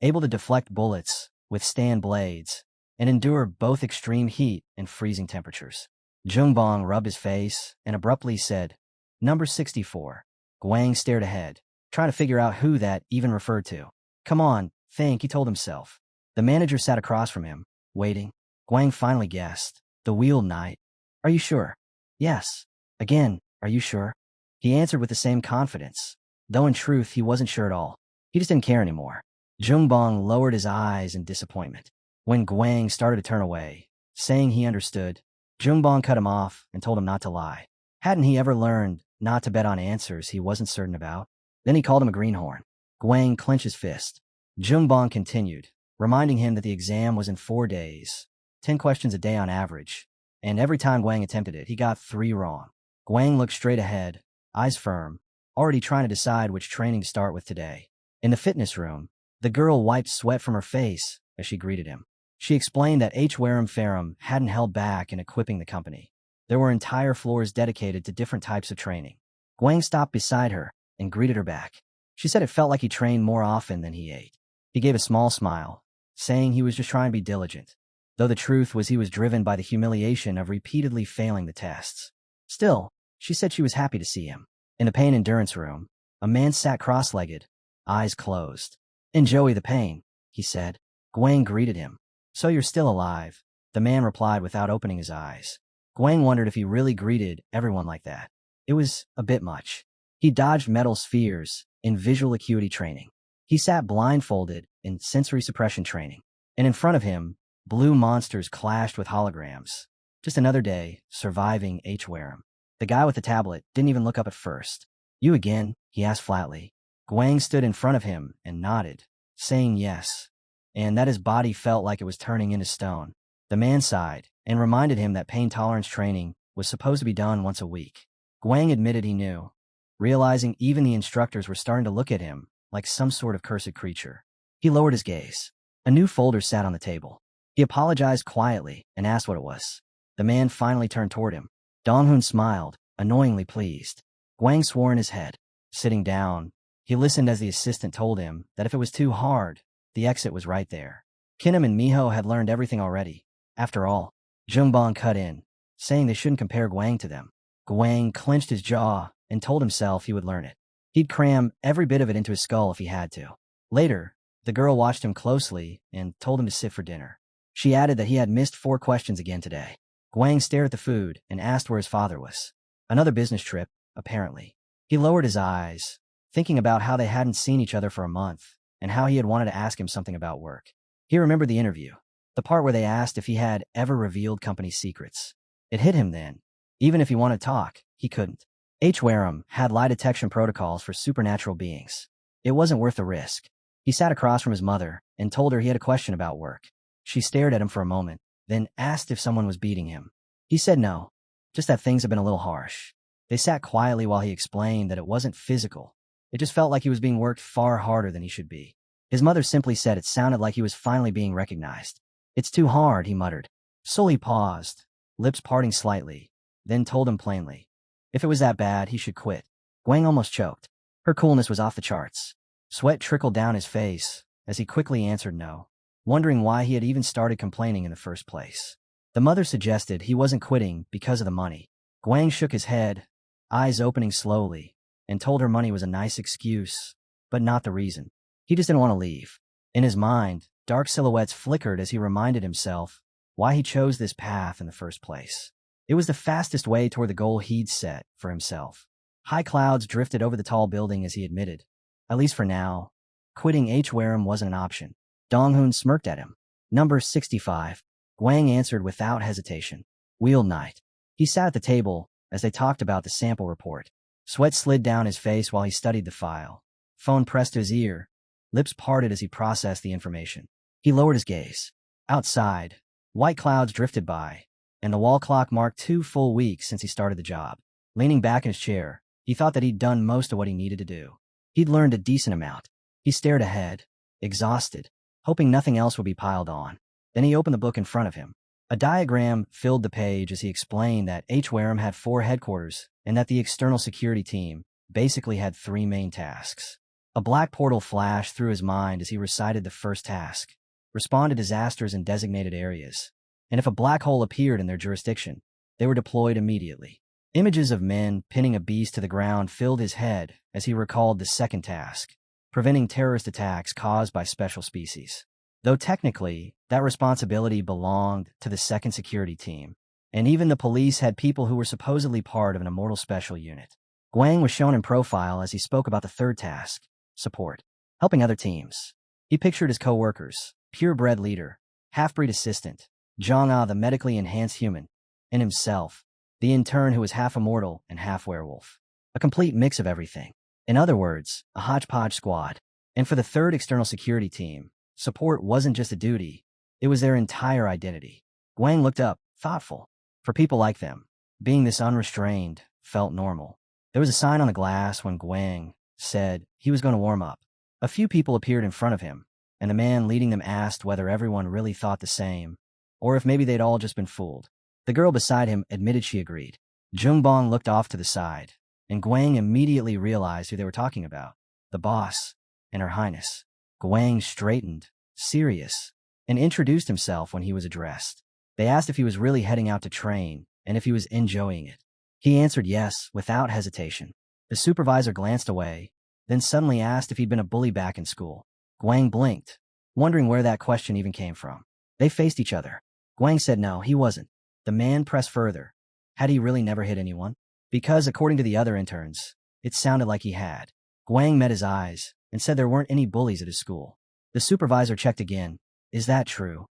able to deflect bullets, withstand blades, and endure both extreme heat and freezing temperatures. Jungbang rubbed his face and abruptly said, Number 64. Guang stared ahead, trying to figure out who that even referred to. Come on, think, he told himself. The manager sat across from him, waiting. Guang finally guessed. The Wheeled Knight. Are you sure? Yes. Again, are you sure? He answered with the same confidence, though in truth he wasn't sure at all. He just didn't care anymore. Jungbang lowered his eyes in disappointment. When Guang started to turn away, saying he understood, Jungbang cut him off and told him not to lie. Hadn't he ever learned not to bet on answers he wasn't certain about? Then he called him a greenhorn. Guang clenched his fist. Jungbang continued, reminding him that the exam was in 4 days, 10 questions a day on average, and every time Guang attempted it, he got 3 wrong. Guang looked straight ahead, eyes firm, already trying to decide which training to start with today. In the fitness room, the girl wiped sweat from her face as she greeted him. She explained that Hwaram hadn't held back in equipping the company. There were entire floors dedicated to different types of training. Guang stopped beside her and greeted her back. She said it felt like he trained more often than he ate. He gave a small smile, saying he was just trying to be diligent, though the truth was he was driven by the humiliation of repeatedly failing the tests. Still, She said she was happy to see him. In the pain endurance room, a man sat cross-legged, eyes closed. "Enjoy the pain," he said. Guang greeted him. "So you're still alive," the man replied without opening his eyes. Guang wondered if he really greeted everyone like that. It was a bit much. He dodged metal spheres in visual acuity training. He sat blindfolded in sensory suppression training. And in front of him, blue monsters clashed with holograms. Just another day, surviving Hwaram. The guy with the tablet didn't even look up at first. "You again?" he asked flatly. Guang stood in front of him and nodded, saying yes, and that his body felt like it was turning into stone. The man sighed and reminded him that pain tolerance training was supposed to be done once a week. Guang admitted he knew, realizing even the instructors were starting to look at him like some sort of cursed creature. He lowered his gaze. A new folder sat on the table. He apologized quietly and asked what it was. The man finally turned toward him. Dong-hoon smiled, annoyingly pleased. Guang swore in his head. Sitting down, he listened as the assistant told him that if it was too hard, the exit was right there. Kinam and Miho had learned everything already. After all, Jungbong cut in, saying they shouldn't compare Guang to them. Guang clenched his jaw and told himself he would learn it. He'd cram every bit of it into his skull if he had to. Later, the girl watched him closely and told him to sit for dinner. She added that he had missed 4 questions again today. Guang stared at the food and asked where his father was. Another business trip, apparently. He lowered his eyes, thinking about how they hadn't seen each other for a month, and how he had wanted to ask him something about work. He remembered the interview, the part where they asked if he had ever revealed company secrets. It hit him then. Even if he wanted to talk, he couldn't. Hwaram had lie detection protocols for supernatural beings. It wasn't worth the risk. He sat across from his mother and told her he had a question about work. She stared at him for a moment, then asked if someone was beating him. He said no, just that things had been a little harsh. They sat quietly while he explained that it wasn't physical. It just felt like he was being worked far harder than he should be. His mother simply said it sounded like he was finally being recognized. "It's too hard," he muttered. Sully paused, lips parting slightly, then told him plainly. If it was that bad, he should quit. Guang almost choked. Her coolness was off the charts. Sweat trickled down his face as he quickly answered no, wondering why he had even started complaining in the first place. The mother suggested he wasn't quitting because of the money. Guang shook his head, eyes opening slowly, and told her money was a nice excuse, but not the reason. He just didn't want to leave. In his mind, dark silhouettes flickered as he reminded himself why he chose this path in the first place. It was the fastest way toward the goal he'd set for himself. High clouds drifted over the tall building as he admitted. At least for now, quitting Hwaram wasn't an option. Dong-hoon smirked at him. "Number 65. Guang answered without hesitation. "Wheel night." He sat at the table as they talked about the sample report. Sweat slid down his face while he studied the file. Phone pressed to his ear, lips parted as he processed the information. He lowered his gaze. Outside, white clouds drifted by, and the wall clock marked 2 full weeks since he started the job. Leaning back in his chair, he thought that he'd done most of what he needed to do. He'd learned a decent amount. He stared ahead, exhausted, hoping nothing else would be piled on. Then he opened the book in front of him. A diagram filled the page as he explained that Hwaram had 4 headquarters and that the external security team basically had 3 main tasks. A black portal flashed through his mind as he recited the first task: respond to disasters in designated areas. And if a black hole appeared in their jurisdiction, they were deployed immediately. Images of men pinning a beast to the ground filled his head as he recalled the second task: preventing terrorist attacks caused by special species. Though technically, that responsibility belonged to the second security team, and even the police had people who were supposedly part of an immortal special unit. Guang was shown in profile as he spoke about the third task: support, helping other teams. He pictured his co-workers, purebred leader, half-breed assistant, Zhang-ah the medically enhanced human, and himself, the intern who was half immortal and half werewolf. A complete mix of everything. In other words, a hodgepodge squad. And for the third external security team, support wasn't just a duty, it was their entire identity. Guang looked up, thoughtful. For people like them, being this unrestrained felt normal. There was a sign on the glass when Guang said he was going to warm up. A few people appeared in front of him, and the man leading them asked whether everyone really thought the same, or if maybe they'd all just been fooled. The girl beside him admitted she agreed. Jungbong looked off to the side, and Guang immediately realized who they were talking about: the boss and Her Highness. Guang straightened, serious, and introduced himself when he was addressed. They asked if he was really heading out to train and if he was enjoying it. He answered yes, without hesitation. The supervisor glanced away, then suddenly asked if he'd been a bully back in school. Guang blinked, wondering where that question even came from. They faced each other. Guang said no, he wasn't. The man pressed further. Had he really never hit anyone? Because, according to the other interns, it sounded like he had. Guang met his eyes and said there weren't any bullies at his school. The supervisor checked again. Is that true?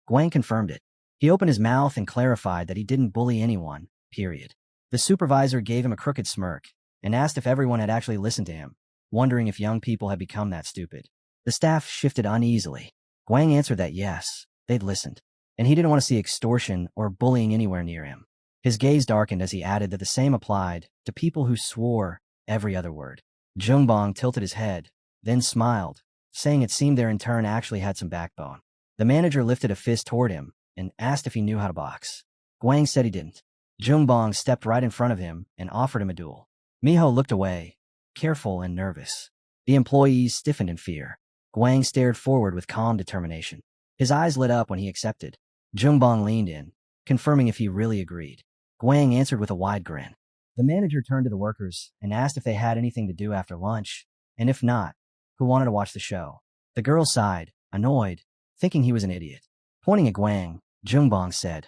Guang confirmed it. He opened his mouth and clarified that he didn't bully anyone, period. The supervisor gave him a crooked smirk and asked if everyone had actually listened to him, wondering if young people had become that stupid. The staff shifted uneasily. Guang answered that yes, they'd listened, and he didn't want to see extortion or bullying anywhere near him. His gaze darkened as he added that the same applied to people who swore every other word. Jungbong tilted his head, then smiled, saying it seemed their intern actually had some backbone. The manager lifted a fist toward him and asked if he knew how to box. Guang said he didn't. Jungbong stepped right in front of him and offered him a duel. Miho looked away, careful and nervous. The employees stiffened in fear. Guang stared forward with calm determination. His eyes lit up when he accepted. Jungbong leaned in, confirming if he really agreed. Guang answered with a wide grin. The manager turned to the workers and asked if they had anything to do after lunch, and if not, who wanted to watch the show. The girls sighed, annoyed, thinking he was an idiot. Pointing at Guang, Jungbong said,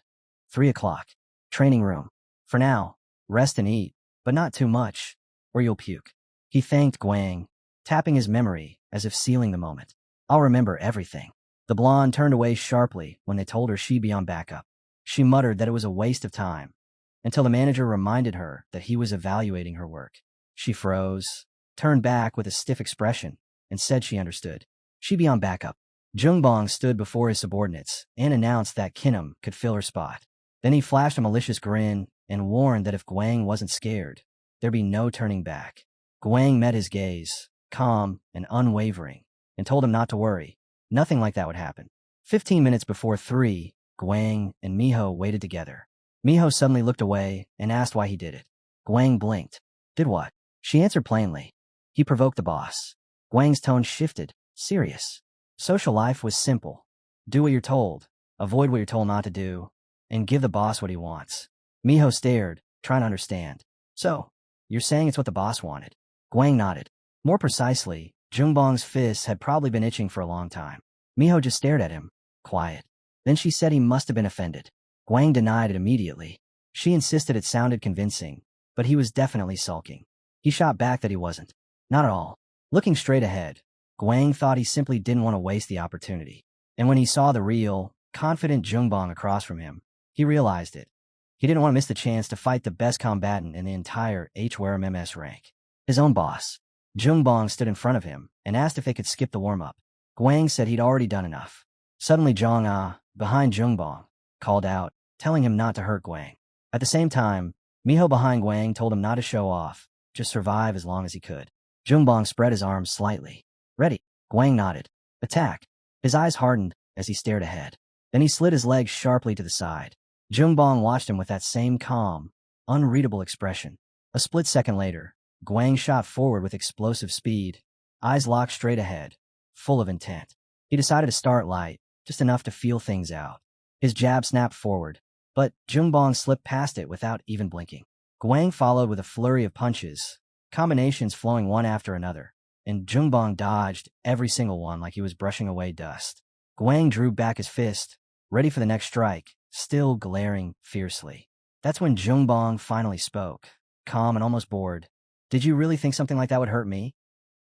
3 o'clock. Training room. For now, rest and eat, but not too much, or you'll puke. He thanked Guang, tapping his memory as if sealing the moment. I'll remember everything. The blonde turned away sharply when they told her she'd be on backup. She muttered that it was a waste of time, until the manager reminded her that he was evaluating her work. She froze, turned back with a stiff expression, and said she understood. She'd be on backup. Jungbong stood before his subordinates and announced that Kinam could fill her spot. Then he flashed a malicious grin and warned that if Guang wasn't scared, there'd be no turning back. Guang met his gaze, calm and unwavering, and told him not to worry. Nothing like that would happen. 15 minutes before 3, Guang and Miho waited together. Miho suddenly looked away and asked why he did it. Guang blinked. Did what? She answered plainly. He provoked the boss. Guang's tone shifted, serious. Social life was simple. Do what you're told, avoid what you're told not to do, and give the boss what he wants. Miho stared, trying to understand. So, you're saying it's what the boss wanted? Guang nodded. More precisely, Jungbong's fists had probably been itching for a long time. Miho just stared at him, quiet. Then she said he must have been offended. Guang denied it immediately. She insisted it sounded convincing, but he was definitely sulking. He shot back that he wasn't. Not at all. Looking straight ahead, Guang thought he simply didn't want to waste the opportunity. And when he saw the real, confident Jungbong across from him, he realized it. He didn't want to miss the chance to fight the best combatant in the entire Hwaram MS rank. His own boss. Jungbong stood in front of him and asked if they could skip the warm-up. Guang said he'd already done enough. Suddenly Zhang behind Jungbong, called out, telling him not to hurt Guang. At the same time, Miho behind Guang told him not to show off, just survive as long as he could. Jungbong spread his arms slightly. Ready. Guang nodded. Attack. His eyes hardened as he stared ahead. Then he slid his legs sharply to the side. Jungbong watched him with that same calm, unreadable expression. A split second later, Guang shot forward with explosive speed, eyes locked straight ahead, full of intent. He decided to start light, just enough to feel things out. His jab snapped forward, but Jungbong slipped past it without even blinking. Guang followed with a flurry of punches, combinations flowing one after another, and Jungbong dodged every single one like he was brushing away dust. Guang drew back his fist, ready for the next strike, still glaring fiercely. That's when Jungbong finally spoke, calm and almost bored. Did you really think something like that would hurt me?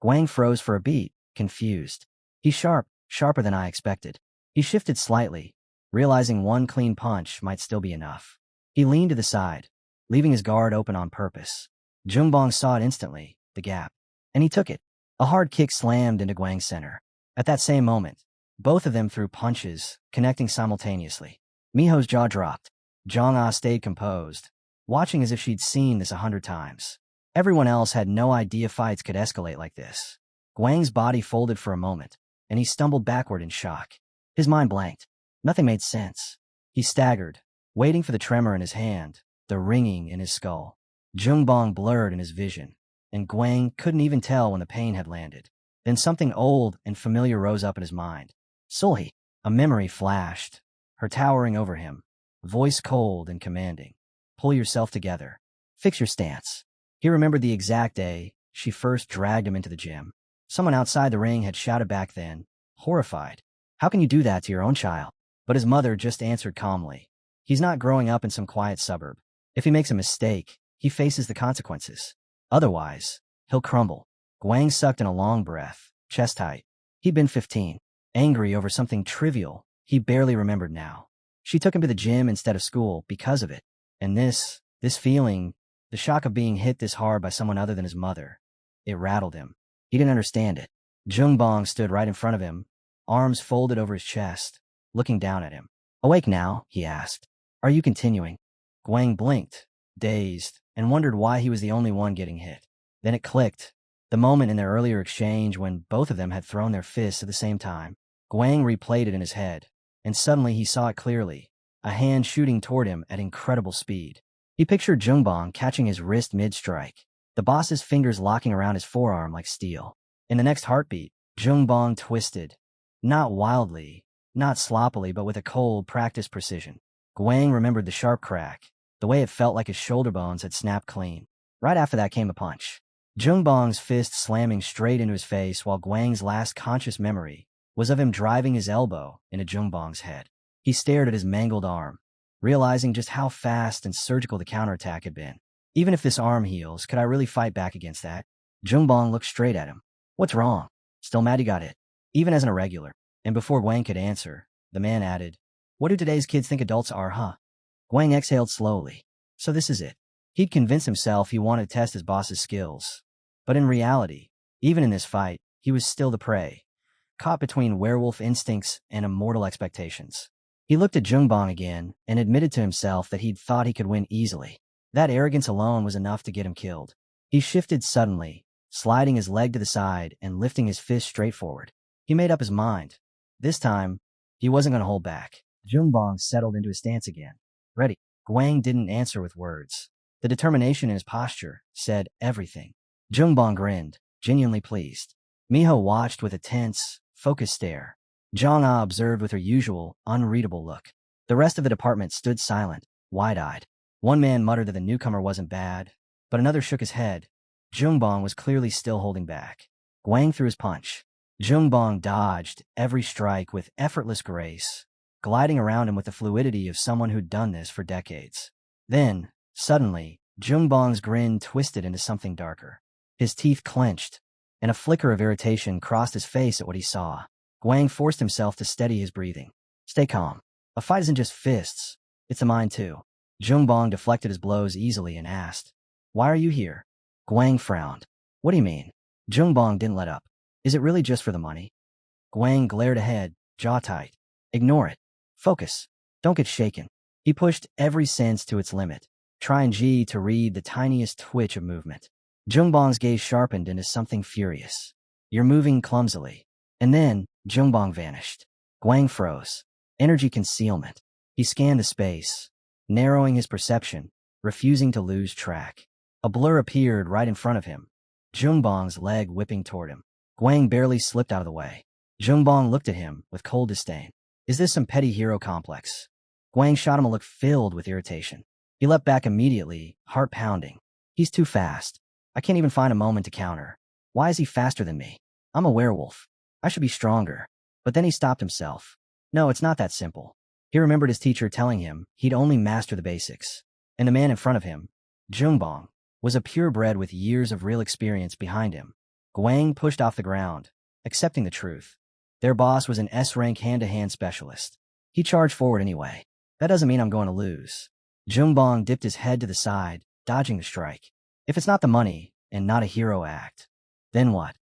Guang froze for a beat, confused. He's sharper than I expected. He shifted slightly, realizing one clean punch might still be enough. He leaned to the side, leaving his guard open on purpose. Jungbong saw it instantly, the gap, and he took it. A hard kick slammed into Guang's center. At that same moment, both of them threw punches, connecting simultaneously. Miho's jaw dropped. Zhang stayed composed, watching as if she'd seen this 100 times. Everyone else had no idea fights could escalate like this. Guang's body folded for a moment, and he stumbled backward in shock. His mind blanked. Nothing made sense. He staggered, waiting for the tremor in his hand, the ringing in his skull. Jungbong blurred in his vision, and Guang couldn't even tell when the pain had landed. Then something old and familiar rose up in his mind. Sulhi. A memory flashed, her towering over him, voice cold and commanding. Pull yourself together. Fix your stance. He remembered the exact day she first dragged him into the gym. Someone outside the ring had shouted back then, horrified. How can you do that to your own child? But his mother just answered calmly. He's not growing up in some quiet suburb. If he makes a mistake, he faces the consequences. Otherwise, he'll crumble. Guang sucked in a long breath, chest tight. He'd been 15, angry over something trivial he barely remembered now. She took him to the gym instead of school because of it. And this feeling, the shock of being hit this hard by someone other than his mother, it rattled him. He didn't understand it. Jungbong stood right in front of him, arms folded over his chest, looking down at him. Awake now? He asked. Are you continuing? Guang blinked, dazed, and wondered why he was the only one getting hit. Then it clicked. The moment in their earlier exchange when both of them had thrown their fists at the same time. Guang replayed it in his head, and suddenly he saw it clearly, a hand shooting toward him at incredible speed. He pictured Jungbong catching his wrist mid-strike, the boss's fingers locking around his forearm like steel. In the next heartbeat, Jungbong twisted, not wildly, not sloppily, but with a cold, practiced precision. Guang remembered the sharp crack, the way it felt like his shoulder bones had snapped clean. Right after that came a punch. Jungbong's fist slamming straight into his face, while Guang's last conscious memory was of him driving his elbow into Jungbong's head. He stared at his mangled arm, realizing just how fast and surgical the counterattack had been. Even if this arm heals, could I really fight back against that? Jungbong looked straight at him. What's wrong? Still mad you got hit? Even as an irregular. And before Guang could answer, the man added, What do today's kids think adults are, huh? Guang exhaled slowly. So this is it. He'd convinced himself he wanted to test his boss's skills. But in reality, even in this fight, he was still the prey, caught between werewolf instincts and immortal expectations. He looked at Jungbong again and admitted to himself that he'd thought he could win easily. That arrogance alone was enough to get him killed. He shifted suddenly, sliding his leg to the side and lifting his fist straight forward. He made up his mind. This time, he wasn't going to hold back. Jungbong settled into his stance again. Ready. Guang didn't answer with words. The determination in his posture said everything. Jungbong grinned, genuinely pleased. Miho watched with a tense, focused stare. Zhang observed with her usual, unreadable look. The rest of the department stood silent, wide-eyed. One man muttered that the newcomer wasn't bad, but another shook his head. Jungbong was clearly still holding back. Guang threw his punch. Jungbong dodged every strike with effortless grace, gliding around him with the fluidity of someone who'd done this for decades. Then, suddenly, Jungbong's grin twisted into something darker. His teeth clenched, and a flicker of irritation crossed his face at what he saw. Guang forced himself to steady his breathing. Stay calm. A fight isn't just fists. It's a mind, too. Jungbong deflected his blows easily and asked, Why are you here? Guang frowned. What do you mean? Jungbong didn't let up. Is it really just for the money? Guang glared ahead, jaw tight. Ignore it. Focus. Don't get shaken. He pushed every sense to its limit, trying to read the tiniest twitch of movement. Jungbong's gaze sharpened into something furious. You're moving clumsily. And then, Jungbong vanished. Guang froze. Energy concealment. He scanned the space, narrowing his perception, refusing to lose track. A blur appeared right in front of him, Jungbong's leg whipping toward him. Guang barely slipped out of the way. Jungbong looked at him with cold disdain. Is this some petty hero complex? Guang shot him a look filled with irritation. He leapt back immediately, heart pounding. He's too fast. I can't even find a moment to counter. Why is he faster than me? I'm a werewolf. I should be stronger. But then he stopped himself. No, it's not that simple. He remembered his teacher telling him he'd only master the basics. And the man in front of him, Jungbong, was a purebred with years of real experience behind him. Guang pushed off the ground, accepting the truth. Their boss was an S-rank hand-to-hand specialist. He charged forward anyway. That doesn't mean I'm going to lose. Jungbong dipped his head to the side, dodging the strike. If it's not the money, and not a hero act, then what?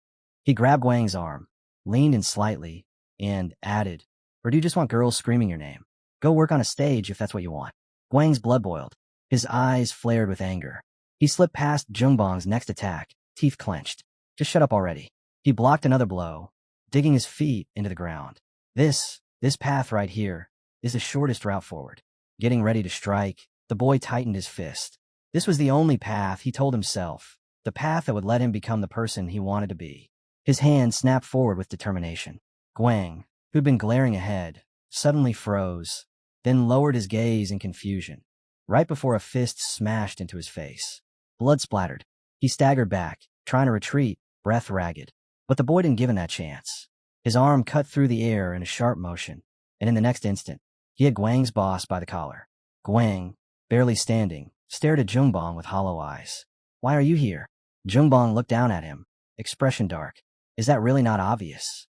He grabbed Guang's arm, leaned in slightly, and added, Or do you just want girls screaming your name? Go work on a stage if that's what you want. Guang's blood boiled. His eyes flared with anger. He slipped past Jungbong's next attack, teeth clenched. Just shut up already. He blocked another blow, digging his feet into the ground. This path right here is the shortest route forward. Getting ready to strike, the boy tightened his fist. This was the only path, he told himself, the path that would let him become the person he wanted to be. His hand snapped forward with determination. Guang, who'd been glaring ahead, suddenly froze, then lowered his gaze in confusion, right before a fist smashed into his face. Blood splattered. He staggered back, trying to retreat, breath ragged. But the boy didn't give him that chance. His arm cut through the air in a sharp motion, and in the next instant, he had Guang's boss by the collar. Guang, barely standing, stared at Jungbong with hollow eyes. "Why are you here?" Jungbong looked down at him, expression dark. "Is that really not obvious?"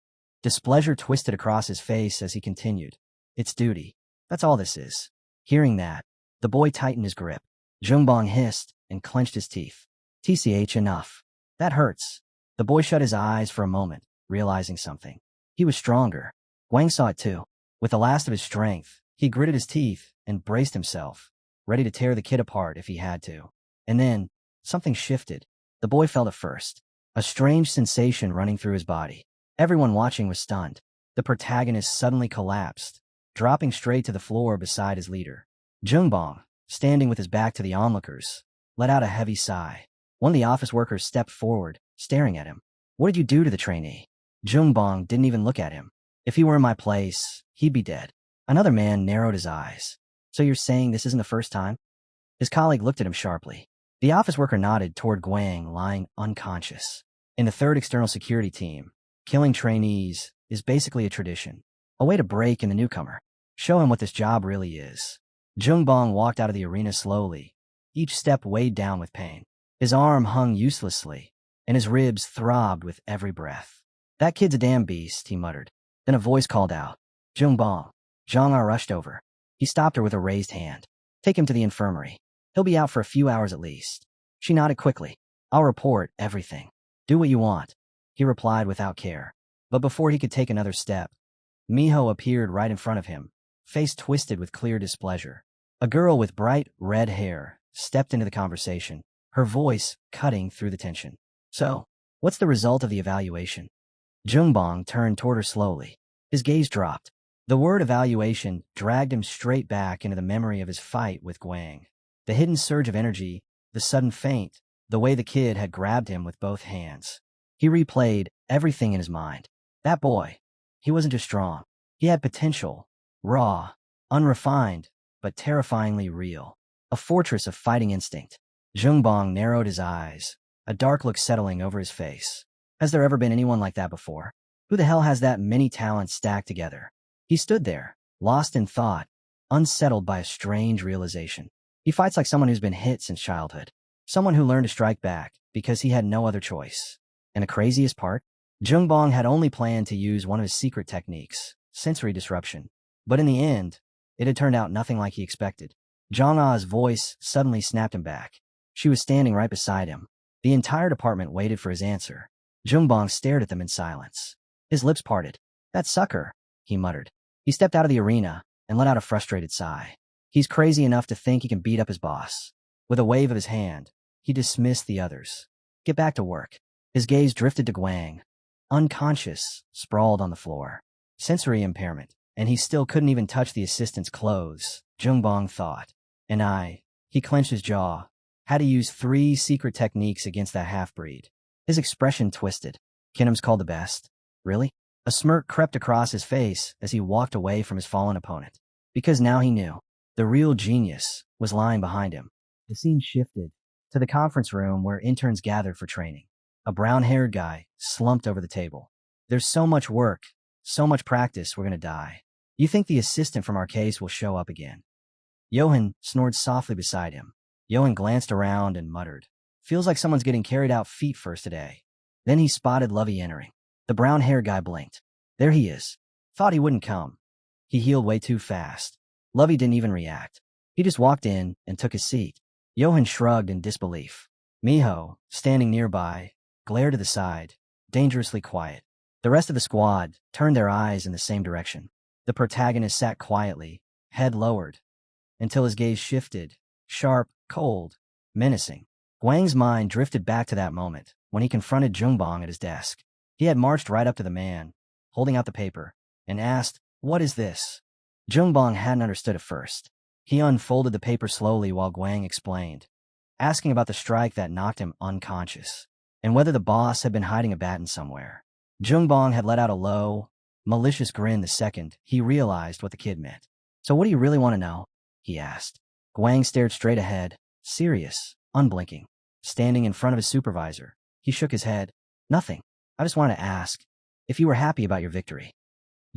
Displeasure twisted across his face as he continued. "It's duty. That's all this is." Hearing that, the boy tightened his grip. Jungbong hissed and clenched his teeth. "TCH, enough. That hurts." The boy shut his eyes for a moment, realizing something. He was stronger. Guang saw it too. With the last of his strength, he gritted his teeth and braced himself, ready to tear the kid apart if he had to. And then, something shifted. The boy felt it first. A strange sensation running through his body. Everyone watching was stunned. The protagonist suddenly collapsed, dropping straight to the floor beside his leader. Jungbong, standing with his back to the onlookers, let out a heavy sigh. One of the office workers stepped forward, staring at him. "What did you do to the trainee?" Jungbong didn't even look at him. "If he were in my place, he'd be dead." Another man narrowed his eyes. "So you're saying this isn't the first time?" His colleague looked at him sharply. The office worker nodded toward Guang lying unconscious. In the 3rd External Security Team, killing trainees is basically a tradition. A way to break in the newcomer. Show him what this job really is. Jungbong walked out of the arena slowly, each step weighed down with pain. His arm hung uselessly, and his ribs throbbed with every breath. "That kid's a damn beast," he muttered. Then a voice called out, "Jungbong." Zhang rushed over. He stopped her with a raised hand. "Take him to the infirmary. He'll be out for a few hours at least." She nodded quickly. "I'll report everything." "Do what you want," he replied without care. But before he could take another step, Miho appeared right in front of him, face twisted with clear displeasure. A girl with bright red hair stepped into the conversation, her voice cutting through the tension. "So, what's the result of the evaluation?" Jungbong turned toward her slowly. His gaze dropped. The word evaluation dragged him straight back into the memory of his fight with Guang. The hidden surge of energy, the sudden feint, the way the kid had grabbed him with both hands. He replayed everything in his mind. That boy, he wasn't just strong. He had potential, raw, unrefined, but terrifyingly real. A fortress of fighting instinct. Jungbong narrowed his eyes, a dark look settling over his face. Has there ever been anyone like that before? Who the hell has that many talents stacked together? He stood there, lost in thought, unsettled by a strange realization. He fights like someone who's been hit since childhood. Someone who learned to strike back because he had no other choice. And the craziest part? Jungbong had only planned to use one of his secret techniques, sensory disruption. But in the end, it had turned out nothing like he expected. Zhang voice suddenly snapped him back. She was standing right beside him. The entire department waited for his answer. Jungbong stared at them in silence. His lips parted. "That sucker," he muttered. He stepped out of the arena and let out a frustrated sigh. He's crazy enough to think he can beat up his boss. With a wave of his hand, he dismissed the others. "Get back to work." His gaze drifted to Guang, unconscious, sprawled on the floor. Sensory impairment, and he still couldn't even touch the assistant's clothes, Jungbong thought. And he clenched his jaw, had to use 3 secret techniques against that half-breed. His expression twisted. Kinum's called the best? Really? A smirk crept across his face as he walked away from his fallen opponent. Because now he knew. The real genius was lying behind him. The scene shifted to the conference room where interns gathered for training. A brown-haired guy slumped over the table. "There's so much work, so much practice, we're gonna die. You think the assistant from our case will show up again?" Johan snored softly beside him. Johan glanced around and muttered, "Feels like someone's getting carried out feet first today." Then he spotted Lovey entering. The brown-haired guy blinked. "There he is. Thought he wouldn't come." He healed way too fast. Lovey didn't even react. He just walked in and took his seat. Johan shrugged in disbelief. Miho, standing nearby, glared to the side, dangerously quiet. The rest of the squad turned their eyes in the same direction. The protagonist sat quietly, head lowered, until his gaze shifted, sharp, cold, menacing. Guang's mind drifted back to that moment when he confronted Jungbong at his desk. He had marched right up to the man, holding out the paper, and asked, "What is this?" Jungbong hadn't understood at first. He unfolded the paper slowly while Guang explained, asking about the strike that knocked him unconscious, and whether the boss had been hiding a baton somewhere. Jungbong had let out a low, malicious grin the second he realized what the kid meant. "So what do you really want to know?" he asked. Guang stared straight ahead, serious, unblinking. standing in front of his supervisor. He shook his head. Nothing. I just wanted to ask if you were happy about your victory.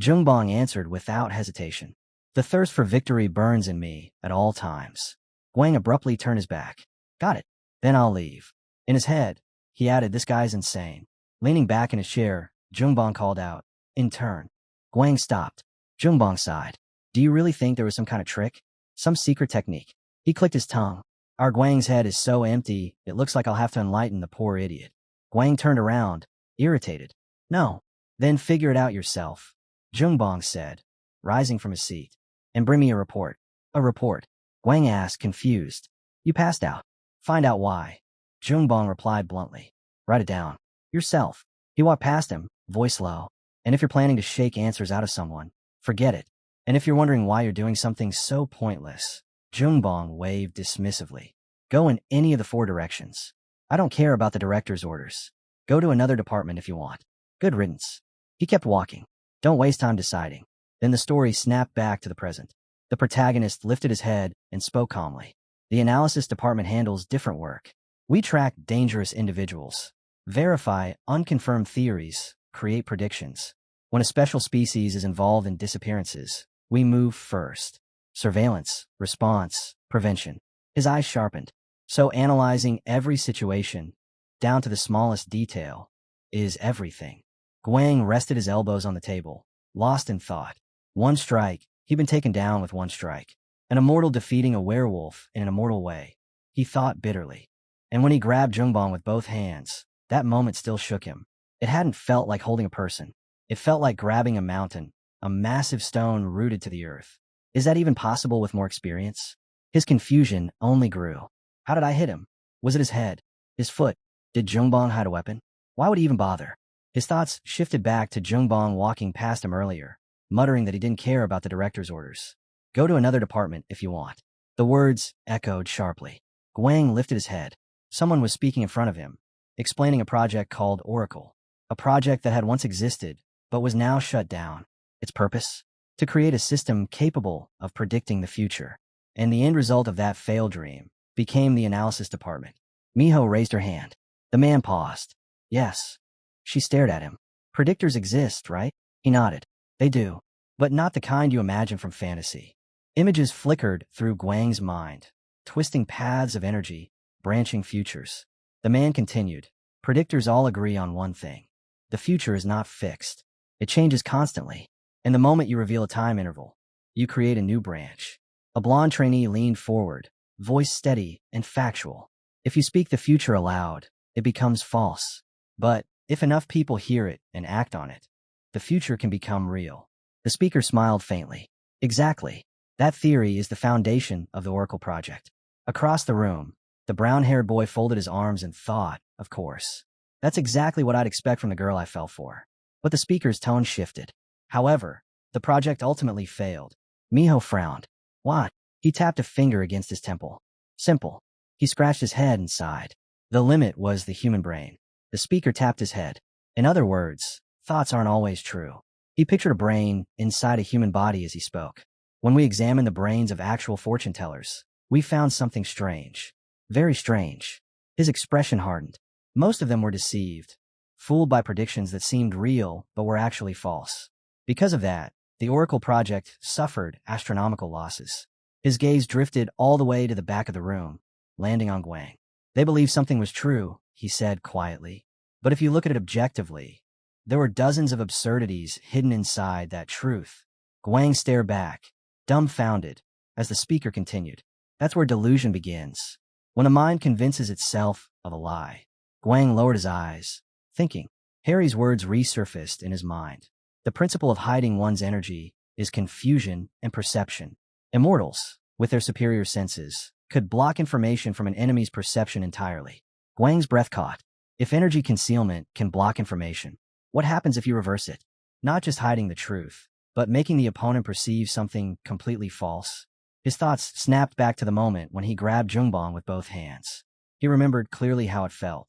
Jungbong answered without hesitation. The thirst for victory burns in me at all times. Guang abruptly turned his back. Got it. Then I'll leave. In his head, he added, this guy's insane. Leaning back in his chair, Jungbong called out, in turn. Guang stopped. Jungbong sighed. Do you really think there was some kind of trick? Some secret technique? He clicked his tongue. Our Guang's head is so empty, it looks like I'll have to enlighten the poor idiot. Guang turned around, irritated. No. Then figure it out yourself, Jungbong said, rising from his seat. And bring me a report. A report? Guang asked, confused. You passed out. Find out why. Jungbong replied bluntly. Write it down. Yourself. He walked past him, voice low. And if you're planning to shake answers out of someone, forget it. And if you're wondering why you're doing something so pointless, Jungbong waved dismissively. Go in any of the 4 directions. I don't care about the director's orders. Go to another department if you want. Good riddance. He kept walking. Don't waste time deciding. Then the story snapped back to the present. The protagonist lifted his head and spoke calmly. The analysis department handles different work. We track dangerous individuals, verify unconfirmed theories, create predictions. When a special species is involved in disappearances, we move first. Surveillance, response, prevention. His eyes sharpened. So analyzing every situation, down to the smallest detail, is everything. Guang rested his elbows on the table, lost in thought. One strike, he'd been taken down with one strike. An immortal defeating a werewolf in an immortal way. He thought bitterly. And when he grabbed Jungbong with both hands, that moment still shook him. It hadn't felt like holding a person. It felt like grabbing a mountain, a massive stone rooted to the earth. Is that even possible with more experience? His confusion only grew. How did I hit him? Was it his head? His foot? Did Jungbong hide a weapon? Why would he even bother? His thoughts shifted back to Jungbong walking past him earlier, muttering that he didn't care about the director's orders. Go to another department if you want. The words echoed sharply. Guang lifted his head. Someone was speaking in front of him, explaining a project called Oracle. A project that had once existed, but was now shut down. Its purpose? To create a system capable of predicting the future. And the end result of that failed dream became the analysis department. Miho raised her hand. The man paused. Yes. She stared at him. Predictors exist, right? He nodded. They do. But not the kind you imagine from fantasy. Images flickered through Guang's mind, twisting paths of energy, branching futures. The man continued. Predictors all agree on one thing. The future is not fixed. It changes constantly. And the moment you reveal a time interval, you create a new branch. A blonde trainee leaned forward, voice steady and factual. If you speak the future aloud, it becomes false. But if enough people hear it and act on it, the future can become real. The speaker smiled faintly. Exactly. That theory is the foundation of the Oracle project. Across the room, the brown-haired boy folded his arms and thought, of course. That's exactly what I'd expect from the girl I fell for. But the speaker's tone shifted. However, the project ultimately failed. Miho frowned. Why? He tapped a finger against his temple. Simple. He scratched his head and sighed. The limit was the human brain. The speaker tapped his head. In other words, thoughts aren't always true. He pictured a brain inside a human body as he spoke. When we examined the brains of actual fortune tellers, we found something strange. Very strange. His expression hardened. Most of them were deceived, fooled by predictions that seemed real but were actually false. Because of that, the Oracle project suffered astronomical losses. His gaze drifted all the way to the back of the room, landing on Guang. They believed something was true, he said quietly. But if you look at it objectively, there were dozens of absurdities hidden inside that truth. Guang stared back, dumbfounded, as the speaker continued. That's where delusion begins. When a mind convinces itself of a lie. Guang lowered his eyes, thinking. Harry's words resurfaced in his mind. The principle of hiding one's energy is confusion and perception. Immortals, with their superior senses, could block information from an enemy's perception entirely. Guang's breath caught. If energy concealment can block information, what happens if you reverse it? Not just hiding the truth, but making the opponent perceive something completely false. His thoughts snapped back to the moment when he grabbed Jungbong with both hands. He remembered clearly how it felt.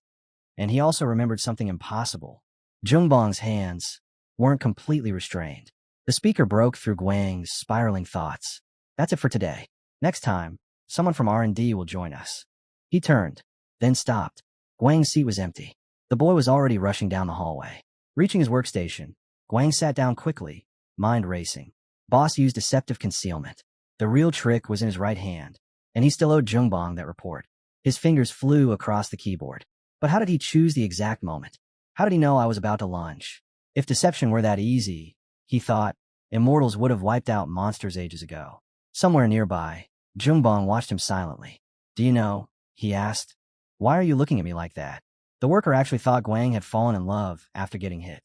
And he also remembered something impossible. Jungbong's hands weren't completely restrained. The speaker broke through Guang's spiraling thoughts. That's it for today. Next time, someone from R&D will join us. He turned. then stopped. Guang's seat was empty. The boy was already rushing down the hallway. Reaching his workstation, Guang sat down quickly, mind racing. Boss used deceptive concealment. The real trick was in his right hand, and he still owed Jungbong that report. His fingers flew across the keyboard. But how did he choose the exact moment? How did he know I was about to lunge? If deception were that easy, he thought, immortals would have wiped out monsters ages ago. Somewhere nearby, Jungbong watched him silently. Do you know, he asked, why are you looking at me like that? The worker actually thought Guang had fallen in love after getting hit.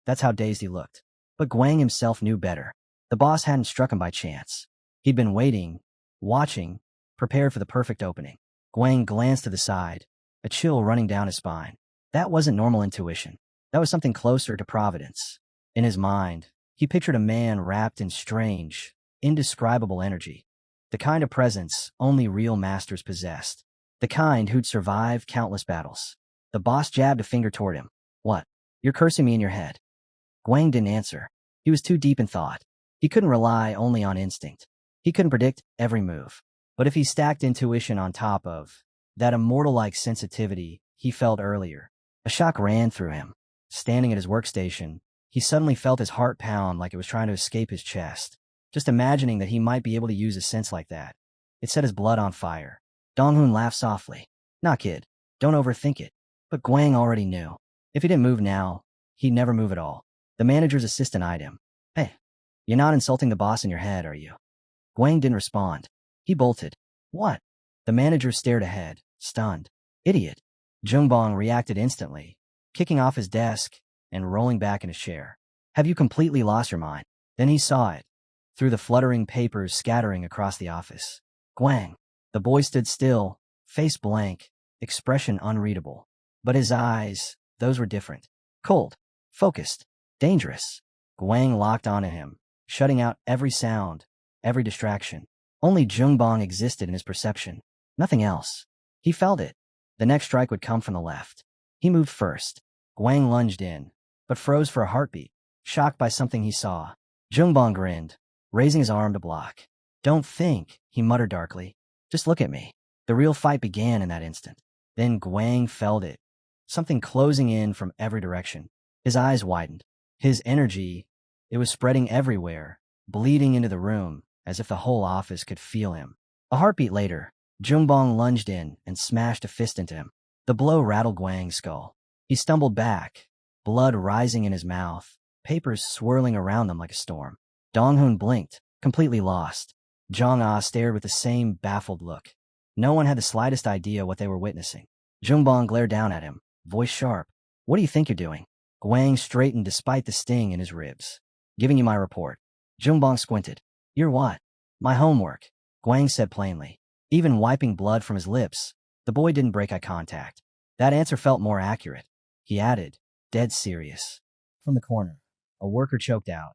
That's how dazed he looked. But Guang himself knew better. The boss hadn't struck him by chance. He'd been waiting, watching, prepared for the perfect opening. Guang glanced to the side, a chill running down his spine. That wasn't normal intuition. That was something closer to providence. In his mind, he pictured a man wrapped in strange, indescribable energy. The kind of presence only real masters possessed. The kind who'd survive countless battles. The boss jabbed a finger toward him. What? You're cursing me in your head. Guang didn't answer. He was too deep in thought. He couldn't rely only on instinct. He couldn't predict every move. But if he stacked intuition on top of that immortal-like sensitivity he felt earlier, a shock ran through him. Standing at his workstation, he suddenly felt his heart pound like it was trying to escape his chest. Just imagining that he might be able to use a sense like that. It set his blood on fire. Donghun laughed softly. Nah, kid. Don't overthink it. But Guang already knew. If he didn't move now, he'd never move at all. The manager's assistant eyed him. Hey, you're not insulting the boss in your head, are you? Guang didn't respond. He bolted. What? The manager stared ahead, stunned. Idiot. Jungbong reacted instantly, kicking off his desk and rolling back in his chair. Have you completely lost your mind? Then he saw it, through the fluttering papers scattering across the office. Guang. The boy stood still, face blank, expression unreadable. But his eyes, those were different. Cold, focused, dangerous. Guang locked onto him, shutting out every sound, every distraction. Only Jungbong existed in his perception. Nothing else. He felt it. The next strike would come from the left. He moved first. Guang lunged in, but froze for a heartbeat, shocked by something he saw. Jungbong grinned, raising his arm to block. Don't think, he muttered darkly. Just look at me. The real fight began in that instant. Then Guang felt it. Something closing in from every direction. His eyes widened. His energy, it was spreading everywhere, bleeding into the room, as if the whole office could feel him. A heartbeat later, Jungbong lunged in and smashed a fist into him. The blow rattled Guang's skull. He stumbled back, blood rising in his mouth, papers swirling around them like a storm. Donghun blinked, completely lost. Zhang-Ah stared with the same baffled look. No one had the slightest idea what they were witnessing. Jungbong glared down at him, voice sharp. What do you think you're doing? Guang straightened despite the sting in his ribs. Giving you my report. Jungbong squinted. Your what? My homework, Guang said plainly. Even wiping blood from his lips, the boy didn't break eye contact. That answer felt more accurate. He added, dead serious. From the corner, a worker choked out.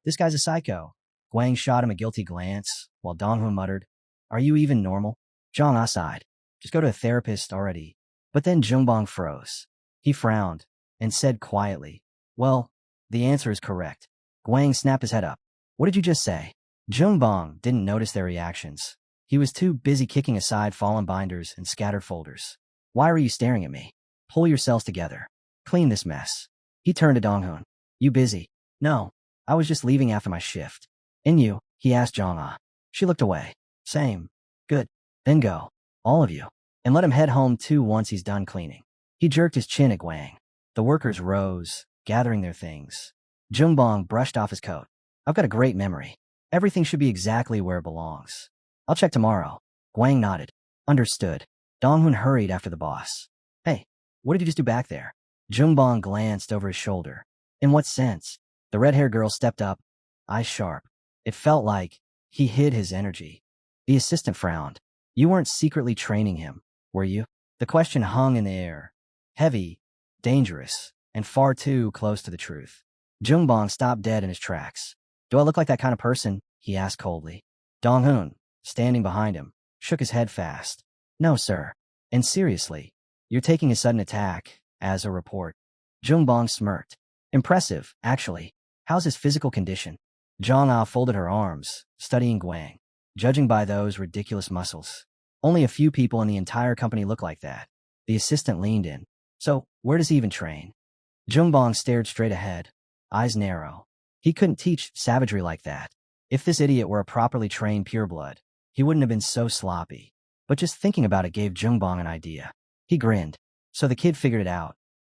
This guy's a psycho. Guang shot him a guilty glance, while Donghun muttered, Are you even normal? Zhang sighed. Just go to a therapist already. But then Jungbong froze. He frowned, and said quietly, Well, the answer is correct. Guang snapped his head up. What did you just say? Jungbong didn't notice their reactions. He was too busy kicking aside fallen binders and scattered folders. Why are you staring at me? Pull yourselves together. Clean this mess. He turned to Donghun. You busy? No. I was just leaving after my shift. And you? He asked Zhang-Ah. She looked away. Same. Good. Then go. All of you. And let him head home too once he's done cleaning. He jerked his chin at Guang. The workers rose, gathering their things. Jungbong brushed off his coat. I've got a great memory. Everything should be exactly where it belongs. I'll check tomorrow. Guang nodded. Understood. Donghun hurried after the boss. Hey, what did you just do back there? Jungbong glanced over his shoulder. In what sense? The red-haired girl stepped up, eyes sharp. It felt like he hid his energy. The assistant frowned. You weren't secretly training him, were you? The question hung in the air. Heavy, dangerous, and far too close to the truth. Jungbong stopped dead in his tracks. Do I look like that kind of person? He asked coldly. Donghun, standing behind him, shook his head fast. No, sir. And seriously, you're taking a sudden attack as a report. Jungbong smirked. Impressive, actually. How's his physical condition? Zhang-Ah folded her arms, studying Guang. Judging by those ridiculous muscles, only a few people in the entire company look like that. The assistant leaned in. So, where does he even train? Jungbong stared straight ahead, eyes narrow. He couldn't teach savagery like that. If this idiot were a properly trained pureblood, he wouldn't have been so sloppy. But just thinking about it gave Jungbong an idea. He grinned. So the kid figured it out,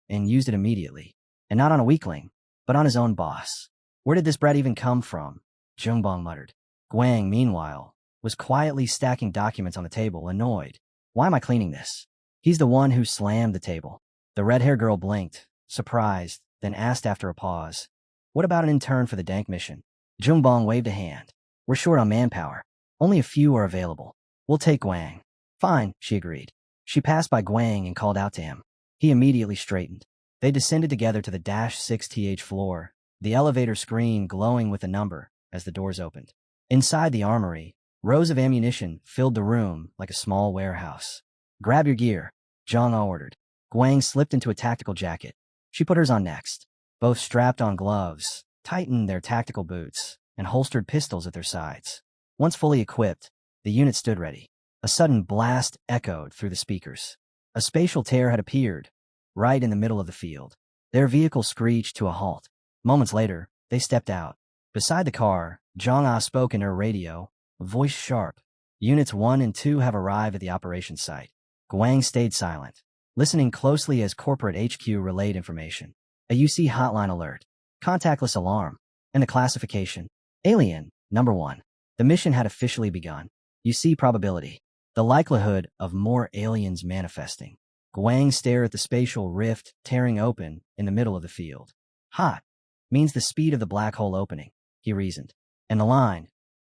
and used it immediately. And not on a weakling, but on his own boss. Where did this brat even come from? Jungbong muttered. Guang, meanwhile, was quietly stacking documents on the table, annoyed. Why am I cleaning this? He's the one who slammed the table. The red-haired girl blinked, surprised, then asked after a pause. What about an intern for the dank mission? Jungbong waved a hand. We're short on manpower. Only a few are available. We'll take Guang. Fine, she agreed. She passed by Guang and called out to him. He immediately straightened. They descended together to the -6th floor, the elevator screen glowing with a number as the doors opened. Inside the armory, rows of ammunition filled the room like a small warehouse. Grab your gear, Zhang ordered. Guang slipped into a tactical jacket. She put hers on next. Both strapped on gloves, tightened their tactical boots, and holstered pistols at their sides. Once fully equipped, the unit stood ready. A sudden blast echoed through the speakers. A spatial tear had appeared, right in the middle of the field. Their vehicle screeched to a halt. Moments later, they stepped out. Beside the car, Zhang spoke in her radio, voice sharp. Units 1 and 2 have arrived at the operation site. Guang stayed silent, listening closely as corporate HQ relayed information. A UC hotline alert, contactless alarm, and the classification. Alien, number 1. The mission had officially begun. UC probability. The likelihood of more aliens manifesting. Guang stared at the spatial rift tearing open in the middle of the field. Hot means the speed of the black hole opening, he reasoned. And the line,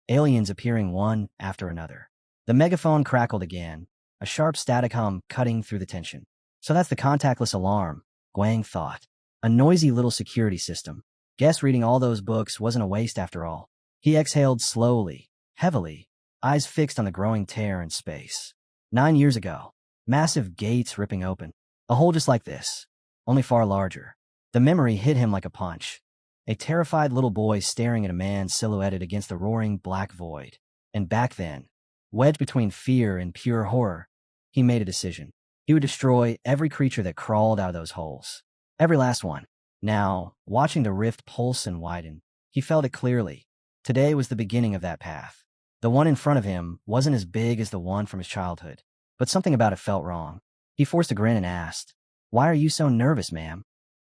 aliens appearing one after another. The megaphone crackled again, a sharp static hum cutting through the tension. So that's the contactless alarm, Guang thought. A noisy little security system. Guess reading all those books wasn't a waste after all. He exhaled slowly, heavily, eyes fixed on the growing tear in space. 9 years ago, massive gates ripping open. A hole just like this, only far larger. The memory hit him like a punch. A terrified little boy staring at a man silhouetted against the roaring black void. And back then, wedged between fear and pure horror, he made a decision. He would destroy every creature that crawled out of those holes. Every last one. Now, watching the rift pulse and widen, he felt it clearly. Today was the beginning of that path. The one in front of him wasn't as big as the one from his childhood, but something about it felt wrong. He forced a grin and asked, "Why are you so nervous, ma'am?"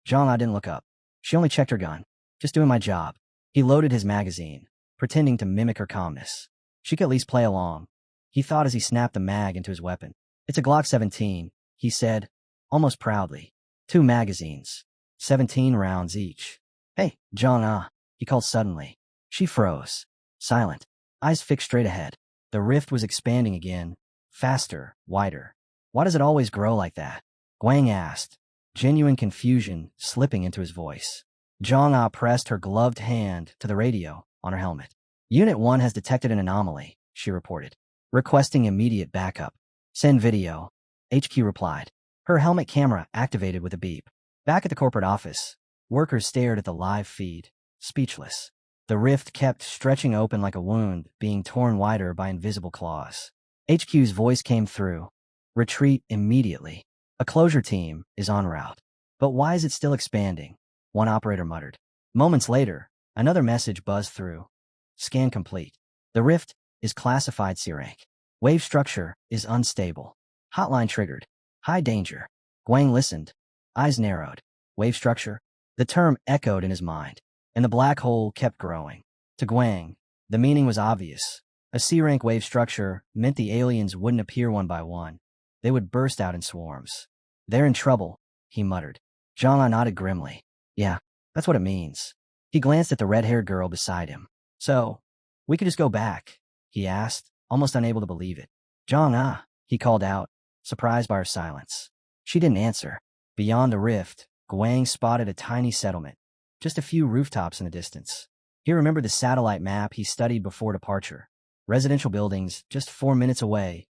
Zhang didn't look up. She only checked her gun. Just doing my job. He loaded his magazine, pretending to mimic her calmness. She could at least play along, he thought as he snapped the mag into his weapon. It's a Glock 17, he said, almost proudly. 2 magazines, 17 rounds each. Hey, Zhang, he called suddenly. She froze, silent, eyes fixed straight ahead. The rift was expanding again, faster, wider. Why does it always grow like that? Guang asked, genuine confusion slipping into his voice. Zhang pressed her gloved hand to the radio on her helmet. Unit 1 has detected an anomaly, she reported, requesting immediate backup. Send video, HQ replied. Her helmet camera activated with a beep. Back at the corporate office, workers stared at the live feed, speechless. The rift kept stretching open like a wound being torn wider by invisible claws. HQ's voice came through. Retreat immediately. A closure team is en route. But why is it still expanding? One operator muttered. Moments later, another message buzzed through. Scan complete. The rift is classified C rank. Wave structure is unstable. Hotline triggered. High danger. Guang listened. Eyes narrowed. Wave structure? The term echoed in his mind, and the black hole kept growing. To Guang, the meaning was obvious. A C-rank wave structure meant the aliens wouldn't appear one by one. They would burst out in swarms. They're in trouble, he muttered. Zhang nodded grimly. Yeah, that's what it means. He glanced at the red-haired girl beside him. So, we could just go back, he asked, almost unable to believe it. Zhang, he called out, surprised by her silence. She didn't answer. Beyond the rift, Guang spotted a tiny settlement, just a few rooftops in the distance. He remembered the satellite map he studied before departure. Residential buildings just 4 minutes away,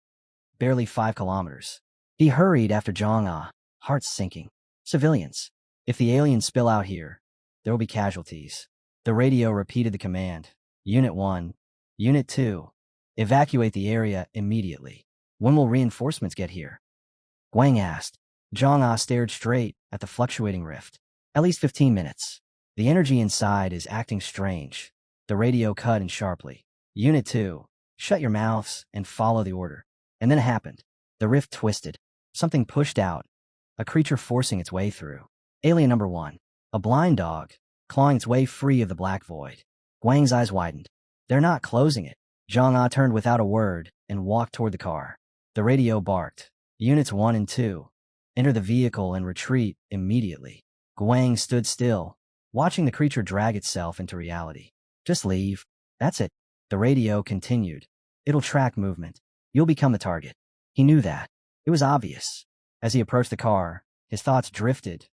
barely 5 kilometers. He hurried after Zhang, heart sinking. Civilians. If the aliens spill out here, there will be casualties. The radio repeated the command. Unit 1, Unit 2, evacuate the area immediately. When will reinforcements get here? Guang asked. Zhang stared straight at the fluctuating rift. At least 15 minutes. The energy inside is acting strange. The radio cut in sharply. Unit 2, shut your mouths and follow the order. And then it happened. The rift twisted. Something pushed out. A creature forcing its way through. Alien number 1. A blind dog, clawing its way free of the black void. Guang's eyes widened. They're not closing it. Zhang turned without a word and walked toward the car. The radio barked. Units 1 and 2. Enter the vehicle and retreat immediately. Guang stood still, watching the creature drag itself into reality. Just leave. That's it. The radio continued. It'll track movement. You'll become the target. He knew that. It was obvious. As he approached the car, his thoughts drifted.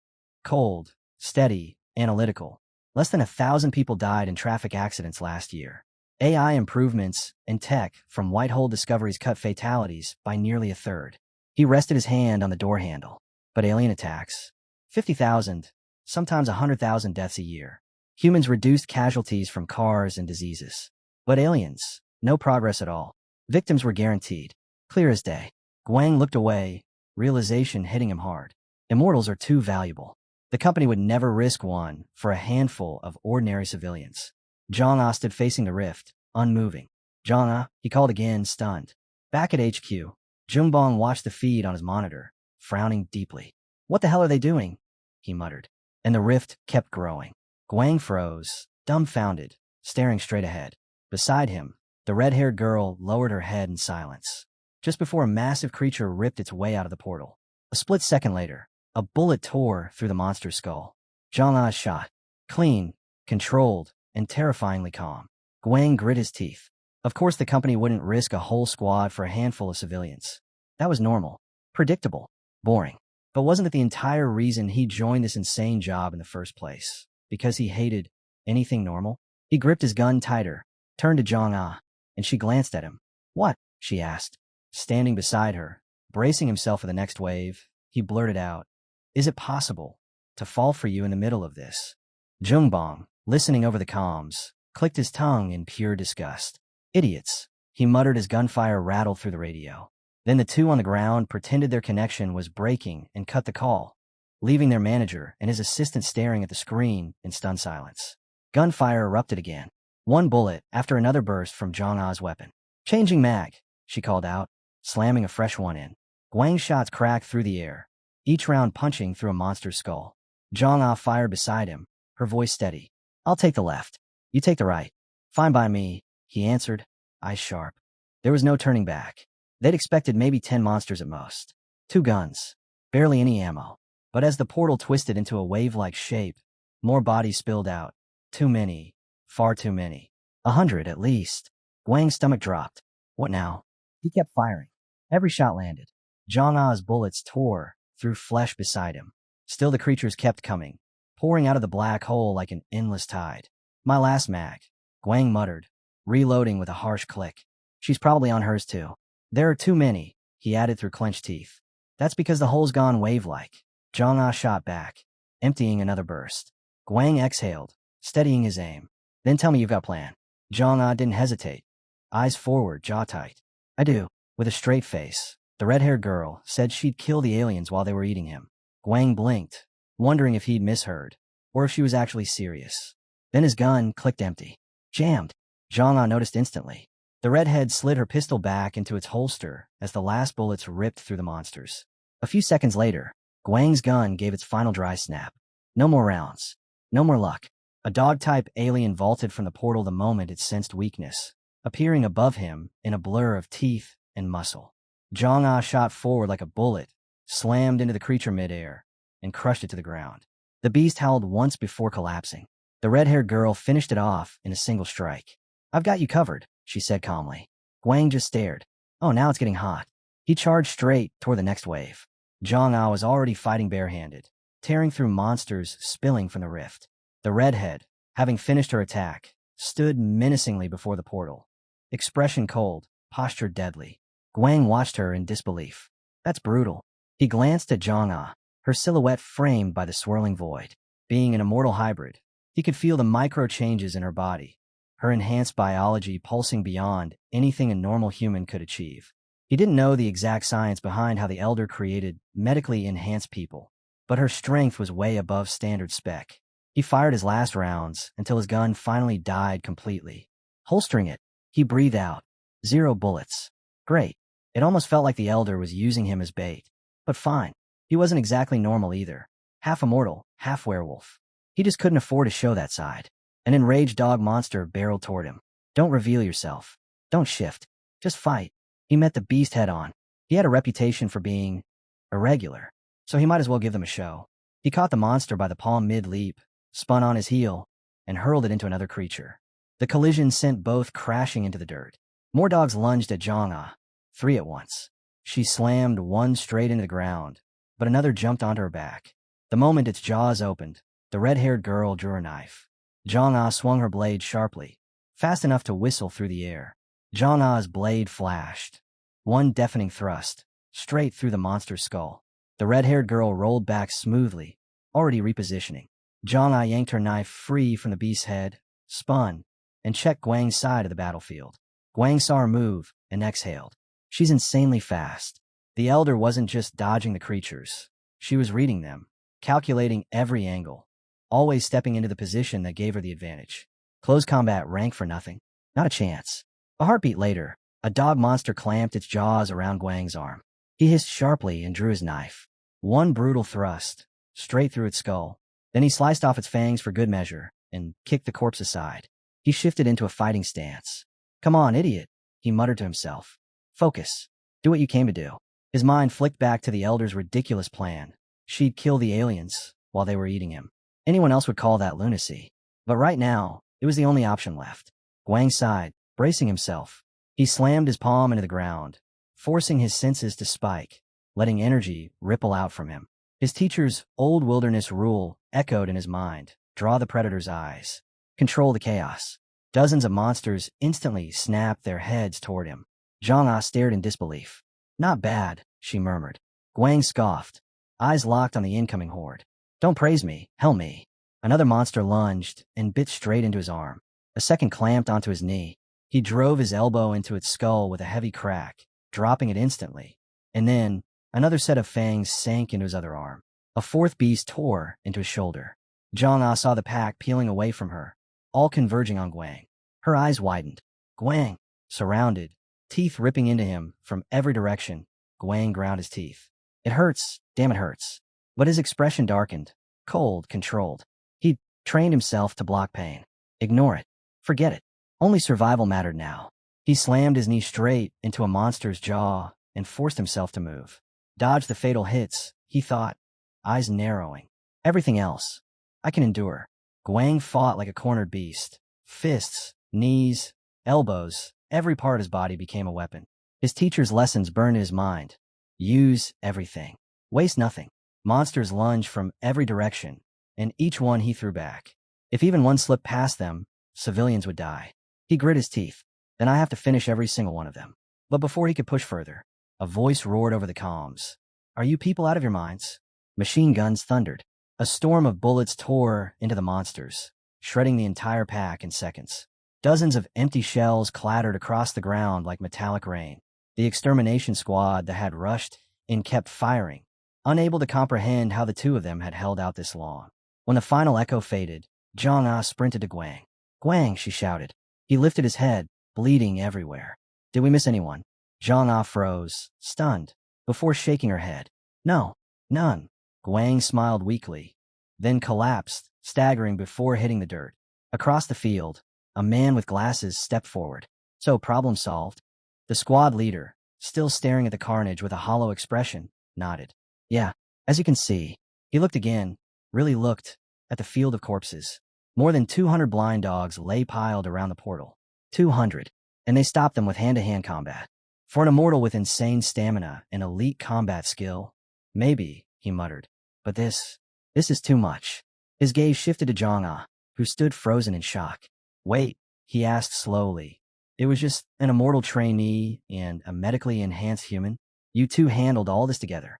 Cold, steady, analytical. Less than 1,000 people died in traffic accidents last year. AI improvements and tech from Whitehole Discoveries cut fatalities by nearly a third. He rested his hand on the door handle. But alien attacks? 50,000, sometimes 100,000 deaths a year. Humans reduced casualties from cars and diseases. But aliens, no progress at all. Victims were guaranteed. Clear as day. Guang looked away, realization hitting him hard. Immortals are too valuable. The company would never risk one for a handful of ordinary civilians. Zhang stood facing the rift, unmoving. Zhang, he called again, stunned. Back at HQ, Jungbong watched the feed on his monitor, frowning deeply. What the hell are they doing? He muttered. And the rift kept growing. Guang froze, dumbfounded, staring straight ahead. Beside him, the red-haired girl lowered her head in silence. Just before a massive creature ripped its way out of the portal. A split second later, a bullet tore through the monster's skull. Zhang shot. Clean, controlled, and terrifyingly calm. Guang grit his teeth. Of course the company wouldn't risk a whole squad for a handful of civilians. That was normal. Predictable. Boring. But wasn't it the entire reason he joined this insane job in the first place? Because he hated anything normal? He gripped his gun tighter, turned to Zhang, and she glanced at him. What? She asked. Standing beside her, bracing himself for the next wave, he blurted out, Is it possible to fall for you in the middle of this? Jungbong, listening over the comms, clicked his tongue in pure disgust. Idiots, he muttered as gunfire rattled through the radio. Then the two on the ground pretended their connection was breaking and cut the call, leaving their manager and his assistant staring at the screen in stunned silence. Gunfire erupted again. One bullet after another burst from Zhang weapon. Changing mag, she called out, slamming a fresh one in. Guang's shots cracked through the air, each round punching through a monster's skull. Zhang fired beside him, her voice steady. I'll take the left. You take the right. Fine by me, he answered, eyes sharp. There was no turning back. They'd expected maybe 10 monsters at most. 2 guns. Barely any ammo. But as the portal twisted into a wave-like shape, more bodies spilled out. Too many. Far too many. 100 at least. Guang's stomach dropped. What now? He kept firing. Every shot landed. Zhang bullets tore through flesh beside him. Still the creatures kept coming, pouring out of the black hole like an endless tide. My last mag, Guang muttered, reloading with a harsh click. She's probably on hers too. There are too many, he added through clenched teeth. That's because the hole's gone wave-like. Zhang shot back, emptying another burst. Guang exhaled, steadying his aim. Then tell me you've got a plan. Zhang didn't hesitate. Eyes forward, jaw tight. I do. With a straight face, the red-haired girl said she'd kill the aliens while they were eating him. Guang blinked, wondering if he'd misheard, or if she was actually serious. Then his gun clicked empty. Jammed. Zhang noticed instantly. The redhead slid her pistol back into its holster as the last bullets ripped through the monsters. A few seconds later, Guang's gun gave its final dry snap. No more rounds. No more luck. A dog-type alien vaulted from the portal the moment it sensed weakness, appearing above him in a blur of teeth and muscle. Zhang shot forward like a bullet, slammed into the creature midair, and crushed it to the ground. The beast howled once before collapsing. The red-haired girl finished it off in a single strike. I've got you covered, she said calmly. Guang just stared. Oh, now it's getting hot. He charged straight toward the next wave. Zhang was already fighting barehanded, tearing through monsters spilling from the rift. The redhead, having finished her attack, stood menacingly before the portal. Expression cold, posture deadly. Guang watched her in disbelief. That's brutal. He glanced at Zhang, her silhouette framed by the swirling void. Being an immortal hybrid, he could feel the micro-changes in her body, her enhanced biology pulsing beyond anything a normal human could achieve. He didn't know the exact science behind how the Elder created medically enhanced people, but her strength was way above standard spec. He fired his last rounds until his gun finally died completely. Holstering it, he breathed out. 0 bullets. Great. It almost felt like the Elder was using him as bait. But fine. He wasn't exactly normal either. Half immortal, half werewolf. He just couldn't afford to show that side. An enraged dog monster barreled toward him. Don't reveal yourself. Don't shift. Just fight. He met the beast head on. He had a reputation for being irregular, so he might as well give them a show. He caught the monster by the palm mid-leap, spun on his heel, and hurled it into another creature. The collision sent both crashing into the dirt. More dogs lunged at Zhang-Ah, 3 at once. She slammed one straight into the ground, but another jumped onto her back. The moment its jaws opened, the red-haired girl drew her knife. Zhang-Ah swung her blade sharply, fast enough to whistle through the air. Zhang-Ah's blade flashed. One deafening thrust, straight through the monster's skull. The red-haired girl rolled back smoothly, already repositioning. Zhang-Ah yanked her knife free from the beast's head, spun, and checked Guang's side of the battlefield. Guang saw her move and exhaled. She's insanely fast. The Elder wasn't just dodging the creatures. She was reading them, calculating every angle, always stepping into the position that gave her the advantage. Close combat ranked for nothing. Not a chance. A heartbeat later, a dog monster clamped its jaws around Guang's arm. He hissed sharply and drew his knife. One brutal thrust, straight through its skull. Then he sliced off its fangs for good measure and kicked the corpse aside. He shifted into a fighting stance. Come on, idiot, he muttered to himself. Focus. Do what you came to do. His mind flicked back to the Elder's ridiculous plan. She'd kill the aliens while they were eating him. Anyone else would call that lunacy. But right now, it was the only option left. Guang sighed, bracing himself. He slammed his palm into the ground, forcing his senses to spike, letting energy ripple out from him. His teacher's old wilderness rule echoed in his mind. Draw the predator's eyes. Control the chaos. Dozens of monsters instantly snapped their heads toward him. Zhang-Ah stared in disbelief. Not bad, she murmured. Guang scoffed, eyes locked on the incoming horde. Don't praise me, help me. Another monster lunged and bit straight into his arm. A second clamped onto his knee. He drove his elbow into its skull with a heavy crack, dropping it instantly. And then, another set of fangs sank into his other arm. A fourth beast tore into his shoulder. Zhang-Ah saw the pack peeling away from her, all converging on Guang. Her eyes widened. Guang, surrounded, teeth ripping into him from every direction. Guang ground his teeth. It hurts, damn it hurts. But his expression darkened, cold, controlled. He'd trained himself to block pain. Ignore it. Forget it. Only survival mattered now. He slammed his knee straight into a monster's jaw and forced himself to move. Dodge the fatal hits, he thought, eyes narrowing. Everything else, I can endure. Guang fought like a cornered beast. Fists, knees, elbows, every part of his body became a weapon. His teacher's lessons burned in his mind. Use everything. Waste nothing. Monsters lunged from every direction, and each one he threw back. If even one slipped past them, civilians would die. He grit his teeth. Then I have to finish every single one of them. But before he could push further, a voice roared over the comms. Are you people out of your minds? Machine guns thundered. A storm of bullets tore into the monsters, shredding the entire pack in seconds. Dozens of empty shells clattered across the ground like metallic rain. The extermination squad that had rushed in kept firing, unable to comprehend how the two of them had held out this long. When the final echo faded, Zhang-Ah sprinted to Guang. Guang, she shouted. He lifted his head, bleeding everywhere. Did we miss anyone? Zhang-Ah froze, stunned, before shaking her head. No, none. Guang smiled weakly, then collapsed, staggering before hitting the dirt. Across the field, a man with glasses stepped forward. So, problem solved? The squad leader, still staring at the carnage with a hollow expression, nodded. Yeah, as you can see. He looked again, really looked, at the field of corpses. More than 200 blind dogs lay piled around the portal. 200. And they stopped them with hand-to-hand combat. For an immortal with insane stamina and elite combat skill, maybe, he muttered. But this is too much. His gaze shifted to Zhang-Ah, who stood frozen in shock. Wait, he asked slowly. It was just an immortal trainee and a medically enhanced human? You two handled all this together.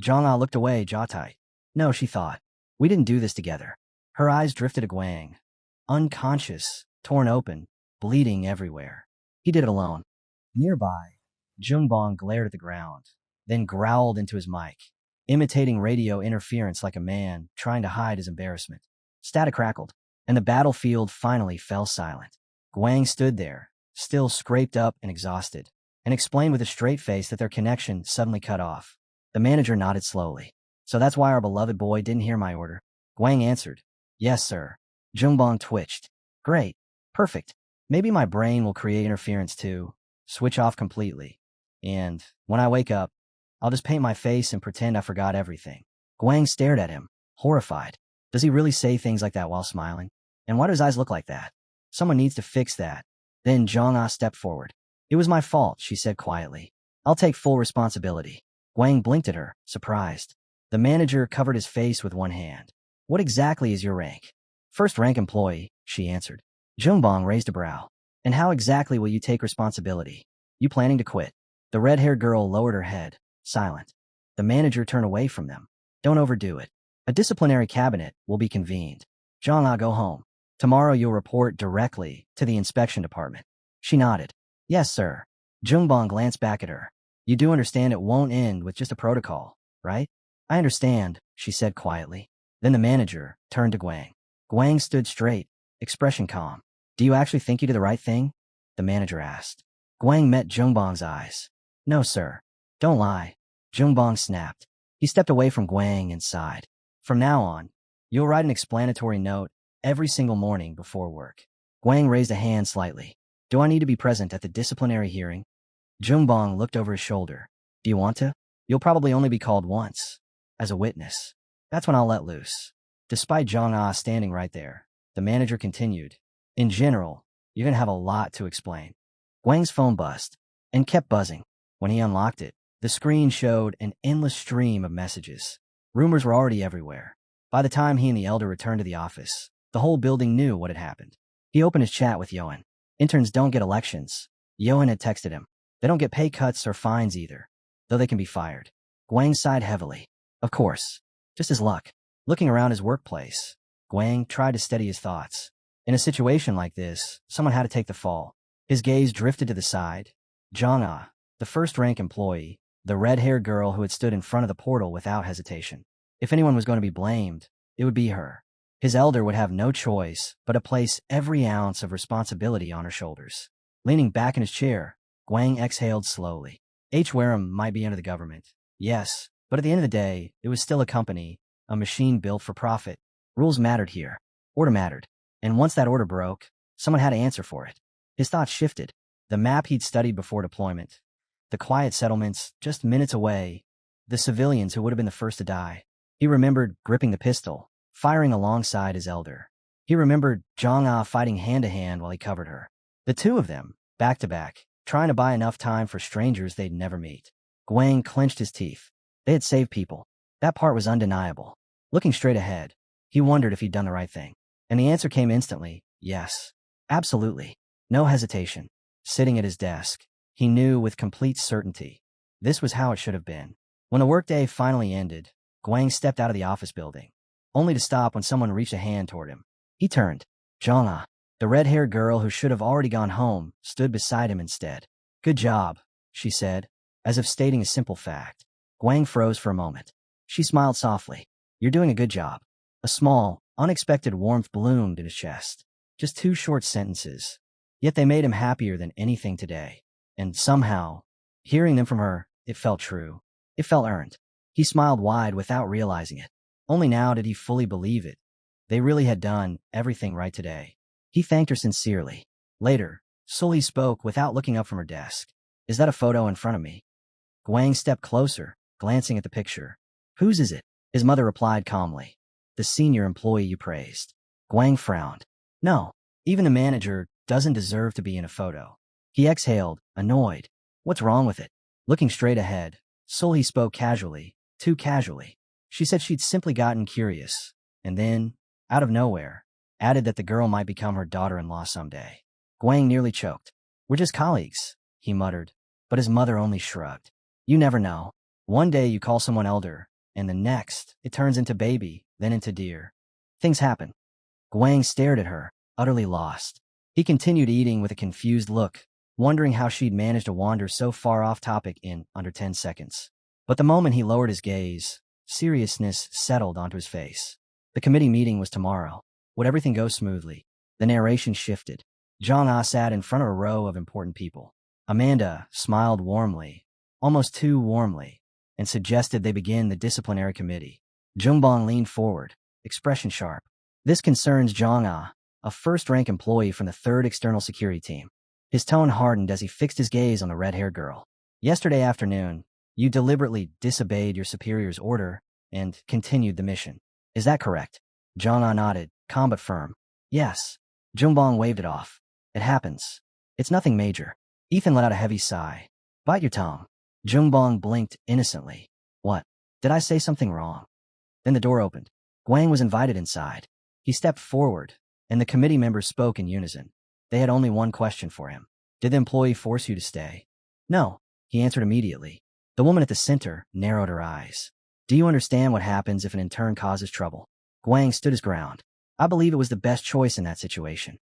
Zhang-Ah looked away, jaw tight. No, she thought. We didn't do this together. Her eyes drifted to Guang. Unconscious, torn open, bleeding everywhere. He did it alone. Nearby, Jungbong glared at the ground, then growled into his mic, imitating radio interference like a man trying to hide his embarrassment. Static crackled, and the battlefield finally fell silent. Guang stood there, still scraped up and exhausted, and explained with a straight face that their connection suddenly cut off. The manager nodded slowly. So that's why our beloved boy didn't hear my order. Guang answered. Yes, sir. Jungbong twitched. Great. Perfect. Maybe my brain will create interference too. Switch off completely. And when I wake up, I'll just paint my face and pretend I forgot everything. Guang stared at him, horrified. Does he really say things like that while smiling? And why do his eyes look like that? Someone needs to fix that. Then Zhang stepped forward. It was my fault, she said quietly. I'll take full responsibility. Guang blinked at her, surprised. The manager covered his face with one hand. What exactly is your rank? First rank employee, she answered. Jungbong raised a brow. And how exactly will you take responsibility? You planning to quit? The red-haired girl lowered her head, silent. The manager turned away from them. Don't overdo it. A disciplinary cabinet will be convened. Zhang, go home. Tomorrow you'll report directly to the inspection department. She nodded. Yes, sir. Jungbong glanced back at her. You do understand it won't end with just a protocol, right? I understand, she said quietly. Then the manager turned to Guang. Guang stood straight, expression calm. Do you actually think you did the right thing? The manager asked. Guang met Jungbong's eyes. No, sir. Don't lie. Jungbong snapped. He stepped away from Guang and sighed. From now on, you'll write an explanatory note every single morning before work. Guang raised a hand slightly. Do I need to be present at the disciplinary hearing? Jungbong looked over his shoulder. Do you want to? You'll probably only be called once, as a witness. That's when I'll let loose. Despite Zhang standing right there, the manager continued. In general, you're going to have a lot to explain. Guang's phone buzzed and kept buzzing. When he unlocked it, the screen showed an endless stream of messages. Rumors were already everywhere. By the time he and the elder returned to the office, the whole building knew what had happened. He opened his chat with Yohan. Interns don't get elections. Yohan had texted him. They don't get pay cuts or fines either, though they can be fired. Guang sighed heavily. Of course. Just his luck. Looking around his workplace, Guang tried to steady his thoughts. In a situation like this, someone had to take the fall. His gaze drifted to the side. Zhang, the first-rank employee, the red-haired girl who had stood in front of the portal without hesitation. If anyone was going to be blamed, it would be her. His elder would have no choice but to place every ounce of responsibility on her shoulders. Leaning back in his chair, Guang exhaled slowly. Hwaram might be under the government. Yes, but at the end of the day, it was still a company, a machine built for profit. Rules mattered here. Order mattered. And once that order broke, someone had to answer for it. His thoughts shifted. The map he'd studied before deployment. The quiet settlements just minutes away. The civilians who would have been the first to die. He remembered gripping the pistol, firing alongside his elder. He remembered Zhang fighting hand-to-hand while he covered her. The two of them, back-to-back, trying to buy enough time for strangers they'd never meet. Guang clenched his teeth. They had saved people. That part was undeniable. Looking straight ahead, he wondered if he'd done the right thing. And the answer came instantly, yes. Absolutely. No hesitation. Sitting at his desk, he knew with complete certainty. This was how it should have been. When the workday finally ended, Guang stepped out of the office building, only to stop when someone reached a hand toward him. He turned. Zhang, the red-haired girl who should have already gone home, stood beside him instead. Good job, she said, as if stating a simple fact. Guang froze for a moment. She smiled softly. You're doing a good job. A small, unexpected warmth bloomed in his chest. Just 2 short sentences. Yet they made him happier than anything today. And somehow, hearing them from her, it felt true. It felt earned. He smiled wide without realizing it. Only now did he fully believe it. They really had done everything right today. He thanked her sincerely. Later, Sully spoke without looking up from her desk. Is that a photo in front of me? Guang stepped closer, glancing at the picture. Whose is it? His mother replied calmly. The senior employee you praised. Guang frowned. No, even the manager doesn't deserve to be in a photo. He exhaled, annoyed. What's wrong with it? Looking straight ahead, Sully spoke casually, too casually. She said she'd simply gotten curious, and then, out of nowhere, added that the girl might become her daughter-in-law someday. Guang nearly choked. We're just colleagues, he muttered, but his mother only shrugged. You never know. One day you call someone elder, and the next, it turns into baby, then into dear. Things happen. Guang stared at her, utterly lost. He continued eating with a confused look, wondering how she'd managed to wander so far off topic in under 10 seconds. But the moment he lowered his gaze, seriousness settled onto his face. The committee meeting was tomorrow. Would everything go smoothly? The narration shifted. Zhang sat in front of a row of important people. Amanda smiled warmly, almost too warmly, and suggested they begin the disciplinary committee. Jungbong leaned forward, expression sharp. This concerns Zhang, a first-rank employee from the 3rd External Security Team. His tone hardened as he fixed his gaze on the red-haired girl. Yesterday afternoon, you deliberately disobeyed your superior's order and continued the mission. Is that correct? Zhang nodded, calm but firm. Yes. Jungbong waved it off. It happens. It's nothing major. Ethan let out a heavy sigh. Bite your tongue. Jungbong blinked innocently. What? Did I say something wrong? Then the door opened. Guang was invited inside. He stepped forward, and the committee members spoke in unison. They had only one question for him. Did the employee force you to stay? No, he answered immediately. The woman at the center narrowed her eyes. Do you understand what happens if an intern causes trouble? Guang stood his ground. I believe it was the best choice in that situation.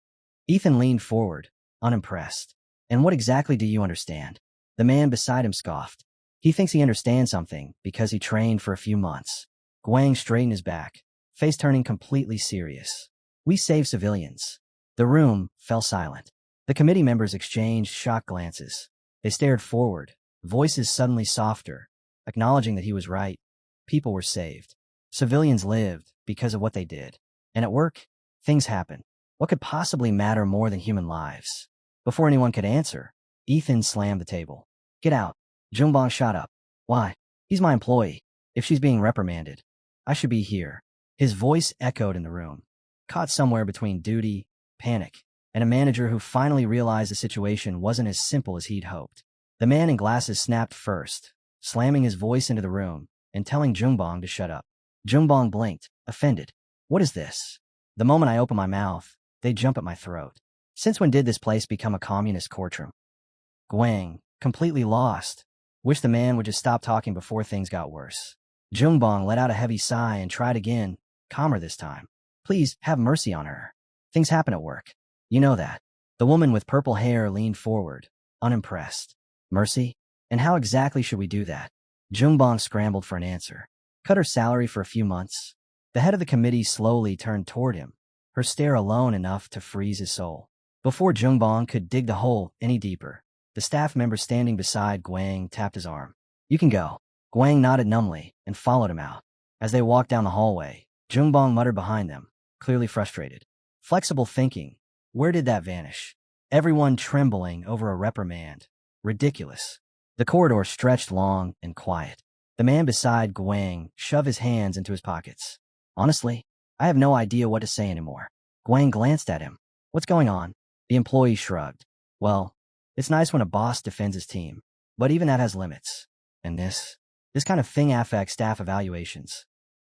Ethan leaned forward, unimpressed. And what exactly do you understand? The man beside him scoffed. He thinks he understands something because he trained for a few months. Guang straightened his back, face turning completely serious. We save civilians. The room fell silent. The committee members exchanged shocked glances. They stared forward, voices suddenly softer, acknowledging that he was right. People were saved. Civilians lived because of what they did. And at work, things happen. What could possibly matter more than human lives? Before anyone could answer, Ethan slammed the table. Get out. Jungbong shot up. Why? He's my employee. If she's being reprimanded, I should be here. His voice echoed in the room, caught somewhere between duty, panic, and a manager who finally realized the situation wasn't as simple as he'd hoped. The man in glasses snapped first, slamming his voice into the room and telling Jungbong to shut up. Jungbong blinked, offended. What is this? The moment I open my mouth, they jump at my throat. Since when did this place become a communist courtroom? Guang, completely lost, wished the man would just stop talking before things got worse. Jungbong let out a heavy sigh and tried again, calmer this time. Please, have mercy on her. Things happen at work. You know that. The woman with purple hair leaned forward, unimpressed. Mercy? And how exactly should we do that? Jungbong scrambled for an answer. Cut her salary for a few months. The head of the committee slowly turned toward him, her stare alone enough to freeze his soul. Before Jungbong could dig the hole any deeper, the staff member standing beside Guang tapped his arm. You can go. Guang nodded numbly and followed him out. As they walked down the hallway, Jungbong muttered behind them, clearly frustrated. Flexible thinking. Where did that vanish? Everyone trembling over a reprimand. Ridiculous. The corridor stretched long and quiet. The man beside Guang shoved his hands into his pockets. Honestly, I have no idea what to say anymore. Guang glanced at him. What's going on? The employee shrugged. Well, it's nice when a boss defends his team, but even that has limits. And this kind of thing affects staff evaluations.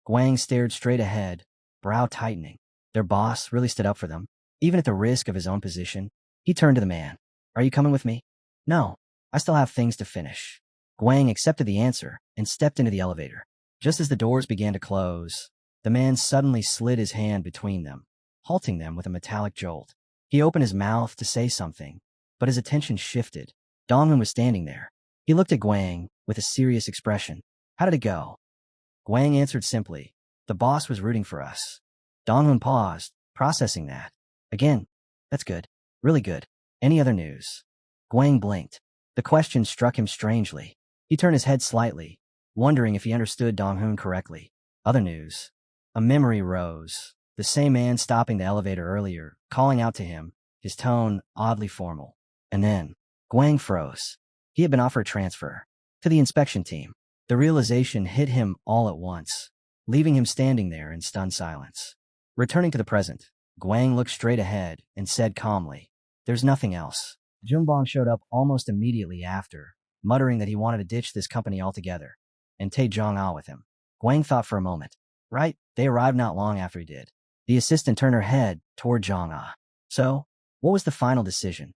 Guang stared straight ahead, brow tightening. Their boss really stood up for them, even at the risk of his own position. He turned to the man. Are you coming with me? No, I still have things to finish. Guang accepted the answer and stepped into the elevator. Just as the doors began to close, the man suddenly slid his hand between them, halting them with a metallic jolt. He opened his mouth to say something, but his attention shifted. Donghun was standing there. He looked at Guang with a serious expression. How did it go? Guang answered simply. The boss was rooting for us. Donghun paused, processing that. Again, that's good. Really good. Any other news? Guang blinked. The question struck him strangely. He turned his head slightly, wondering if he understood Donghun correctly. Other news. A memory rose. The same man stopping the elevator earlier, calling out to him, his tone oddly formal. And then, Guang froze. He had been offered a transfer to the inspection team. The realization hit him all at once, leaving him standing there in stunned silence. Returning to the present, Guang looked straight ahead and said calmly, There's nothing else. Jungbong showed up almost immediately after, muttering that he wanted to ditch this company altogether and take Zhang with him. Guang thought for a moment. Right, they arrived not long after he did. The assistant turned her head toward Zhang. So, what was the final decision?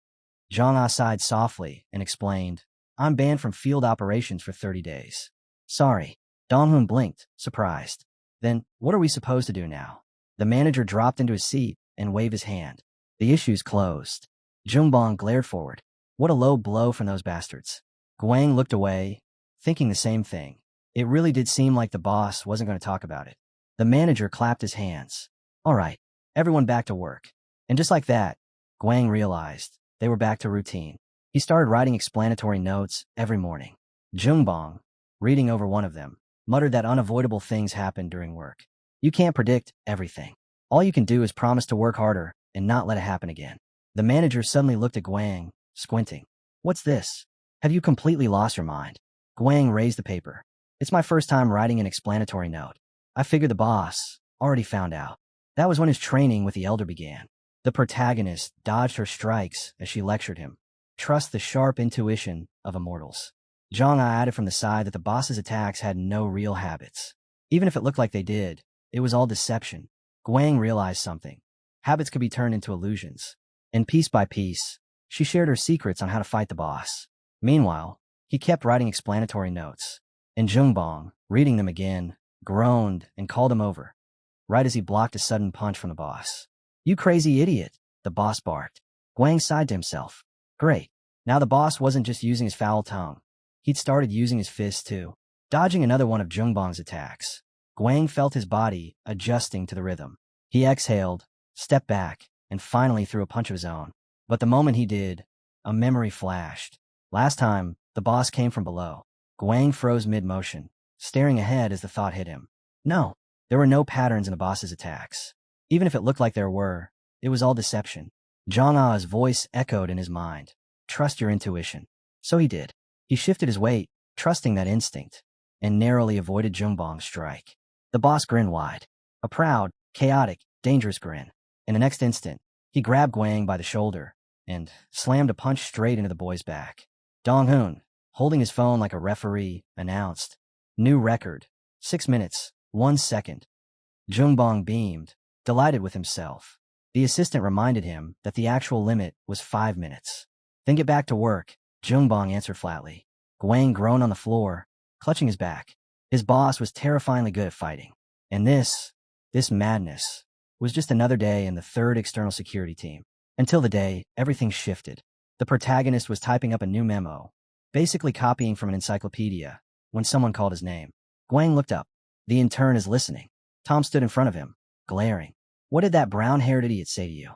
Zhang sighed softly and explained, I'm banned from field operations for 30 days. Sorry. Donghun blinked, surprised. Then, what are we supposed to do now? The manager dropped into his seat and waved his hand. The issue's closed. Jungbong glared forward. What a low blow from those bastards. Guang looked away, thinking the same thing. It really did seem like the boss wasn't going to talk about it. The manager clapped his hands. All right, everyone back to work. And just like that, Guang realized they were back to routine. He started writing explanatory notes every morning. Jungbong, reading over one of them, muttered that unavoidable things happen during work. You can't predict everything. All you can do is promise to work harder and not let it happen again. The manager suddenly looked at Guang, squinting. What's this? Have you completely lost your mind? Guang raised the paper. It's my first time writing an explanatory note. I figured the boss already found out. That was when his training with the elder began. The protagonist dodged her strikes as she lectured him. Trust the sharp intuition of immortals. Zhang Ai added from the side that the boss's attacks had no real habits. Even if it looked like they did, it was all deception. Guang realized something. Habits could be turned into illusions. And piece by piece, she shared her secrets on how to fight the boss. Meanwhile, he kept writing explanatory notes. And Jungbong, reading them again, groaned and called him over, right as he blocked a sudden punch from the boss. You crazy idiot, the boss barked. Guang sighed to himself. Great. Now the boss wasn't just using his foul tongue. He'd started using his fists too. Dodging another one of Jungbong's attacks, Guang felt his body adjusting to the rhythm. He exhaled, stepped back, and finally threw a punch of his own. But the moment he did, a memory flashed. Last time, the boss came from below. Guang froze mid-motion, staring ahead as the thought hit him. No, there were no patterns in the boss's attacks. Even if it looked like there were, it was all deception. Zhang Ai's voice echoed in his mind. Trust your intuition. So he did. He shifted his weight, trusting that instinct, and narrowly avoided Jungbong's strike. The boss grinned wide. A proud, chaotic, dangerous grin. In the next instant, he grabbed Guang by the shoulder and slammed a punch straight into the boy's back. Dong-hoon, holding his phone like a referee, announced, New record, 6 minutes, 1 second. Jungbong beamed, delighted with himself. The assistant reminded him that the actual limit was 5 minutes. Then get back to work, Jungbong answered flatly. Guang groaned on the floor, clutching his back. His boss was terrifyingly good at fighting. And this madness, was just another day in the 3rd external security team. Until the day, everything shifted. The protagonist was typing up a new memo, basically copying from an encyclopedia, when someone called his name. Guang looked up. The intern is listening. Tom stood in front of him, glaring. What did that brown-haired idiot say to you?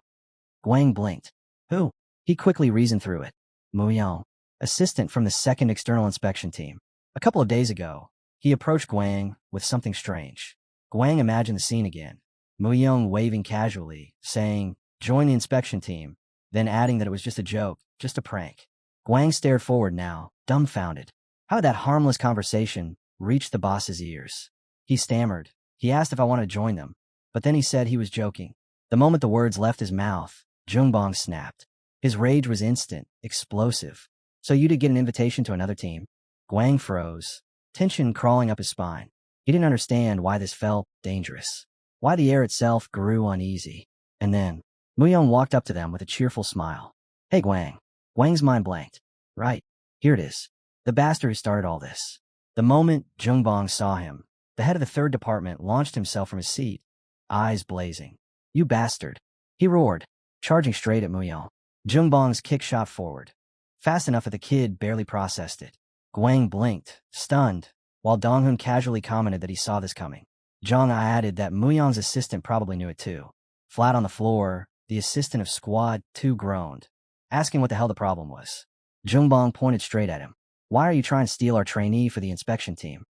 Guang blinked. Who? He quickly reasoned through it. Muyong, assistant from the 2nd external inspection team. A couple of days ago, he approached Guang with something strange. Guang imagined the scene again. Muyong waving casually, saying, join the inspection team, then adding that it was just a joke, just a prank. Guang stared forward now, dumbfounded. How had that harmless conversation reached the boss's ears? He stammered. He asked if I wanted to join them, but then he said he was joking. The moment the words left his mouth, Jungbong snapped. His rage was instant, explosive. So you did get an invitation to another team? Guang froze, tension crawling up his spine. He didn't understand why this felt dangerous, why the air itself grew uneasy. And then, Muyong walked up to them with a cheerful smile. Hey Guang. Guang's mind blanked. Right, here it is. The bastard who started all this. The moment Jungbong saw him, the head of the 3rd department launched himself from his seat, eyes blazing. You bastard. He roared, charging straight at Muyong. Jungbong's kick shot forward, fast enough that the kid barely processed it. Guang blinked, stunned, while Dong-hoon casually commented that he saw this coming. Zhang Ai added that Muyong's assistant probably knew it too. Flat on the floor, the assistant of Squad 2 groaned, asking what the hell the problem was. Jungbong pointed straight at him. Why are you trying to steal our trainee for the inspection team?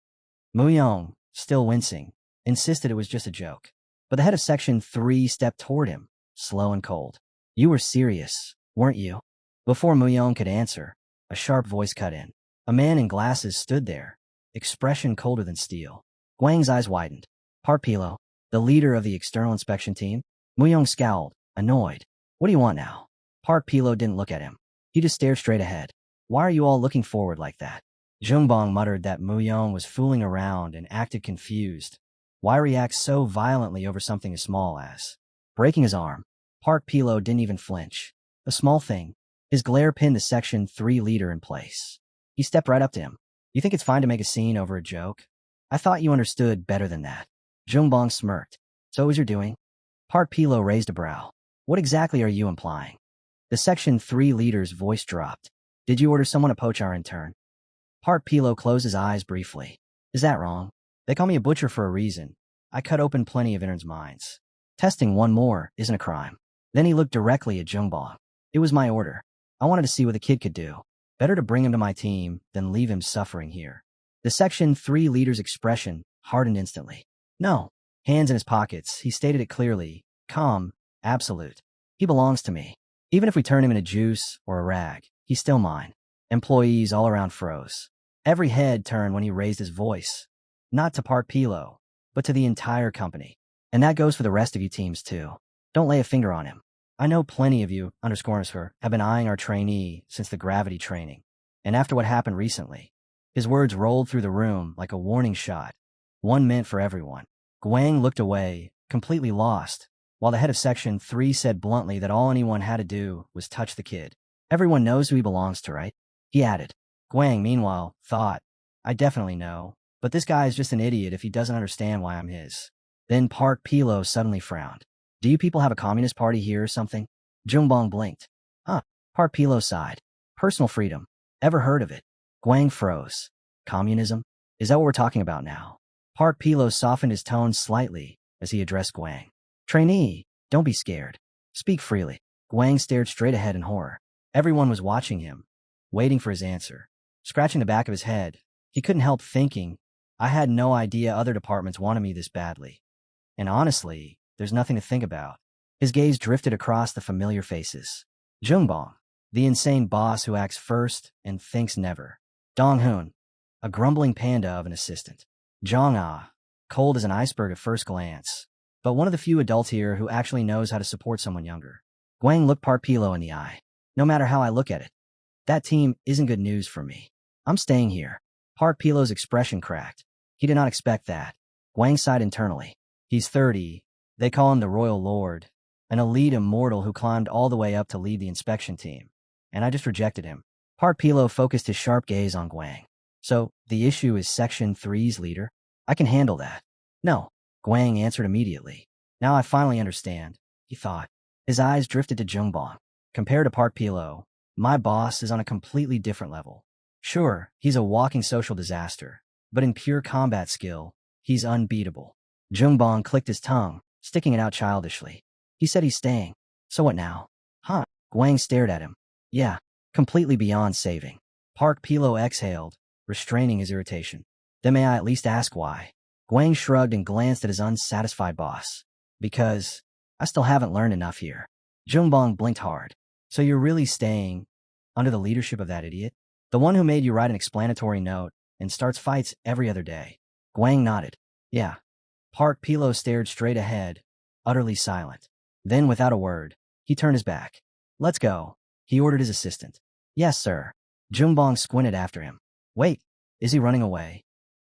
Muyong, still wincing, insisted it was just a joke. But the head of Section 3 stepped toward him, slow and cold. You were serious, weren't you? Before Muyong could answer, a sharp voice cut in. A man in glasses stood there, expression colder than steel. Guang's eyes widened. Part Pilo, the leader of the external inspection team. Muyong scowled, annoyed. What do you want now? Part Pilo didn't look at him. He just stared straight ahead. Why are you all looking forward like that? Jungbong muttered that Muyong was fooling around and acted confused. Why react so violently over something as small as breaking his arm? Part Pilo didn't even flinch. A small thing. His glare pinned the Section 3 leader in place. He stepped right up to him. You think it's fine to make a scene over a joke? I thought you understood better than that. Jungbong smirked. So was your doing? Part Pilo raised a brow. What exactly are you implying? The Section 3 leader's voice dropped. Did you order someone to poach our intern? Park Pilo closed his eyes briefly. Is that wrong? They call me a butcher for a reason. I cut open plenty of interns' minds. Testing one more isn't a crime. Then he looked directly at Jungbong. It was my order. I wanted to see what the kid could do. Better to bring him to my team than leave him suffering here. The Section 3 leader's expression hardened instantly. No. Hands in his pockets, he stated it clearly, calm, absolute. He belongs to me. Even if we turn him into juice or a rag, he's still mine. Employees all around froze. Every head turned when he raised his voice. Not to Park Pilo, but to the entire company. And that goes for the rest of you teams too. Don't lay a finger on him. I know plenty of you, _, have been eyeing our trainee since the gravity training. And after what happened recently, his words rolled through the room like a warning shot. One meant for everyone. Guang looked away, completely lost, while the head of Section 3 said bluntly that all anyone had to do was touch the kid. Everyone knows who he belongs to, right? He added. Guang, meanwhile, thought, I definitely know, but this guy is just an idiot if he doesn't understand why I'm his. Then Park Pilo suddenly frowned. Do you people have a communist party here or something? Jungbong blinked. Huh. Park Pilo sighed. Personal freedom. Ever heard of it? Guang froze. Communism? Is that what we're talking about now? Park Pilo softened his tone slightly as he addressed Guang. Trainee, don't be scared. Speak freely. Guang stared straight ahead in horror. Everyone was watching him, waiting for his answer. Scratching the back of his head, he couldn't help thinking, I had no idea other departments wanted me this badly. And honestly, there's nothing to think about. His gaze drifted across the familiar faces. Jungbong, the insane boss who acts first and thinks never. Dong-hoon, a grumbling panda of an assistant. Jong-ah, cold as an iceberg at first glance, but one of the few adults here who actually knows how to support someone younger. Guang looked Park Pilo in the eye. No matter how I look at it, that team isn't good news for me. I'm staying here. Park Pilo's expression cracked. He did not expect that. Guang sighed internally. He's 30. They call him the Royal Lord, an elite immortal who climbed all the way up to lead the inspection team. And I just rejected him. Park Pilo focused his sharp gaze on Guang. So, the issue is Section 3's leader? I can handle that. No. Guang answered immediately. Now I finally understand, he thought. His eyes drifted to Jungbong. Compared to Park Pilo, my boss is on a completely different level. Sure, he's a walking social disaster, but in pure combat skill, he's unbeatable. Jungbong clicked his tongue, sticking it out childishly. He said he's staying. So what now? Huh? Guang stared at him. Yeah, completely beyond saving. Park Pilo exhaled, restraining his irritation. Then may I at least ask why? Guang shrugged and glanced at his unsatisfied boss. Because I still haven't learned enough here. Jungbong blinked hard. So you're really staying under the leadership of that idiot? The one who made you write an explanatory note and starts fights every other day. Guang nodded. Yeah. Park Pilo stared straight ahead, utterly silent. Then, without a word, he turned his back. Let's go, he ordered his assistant. Yes, sir. Jungbong squinted after him. Wait, is he running away?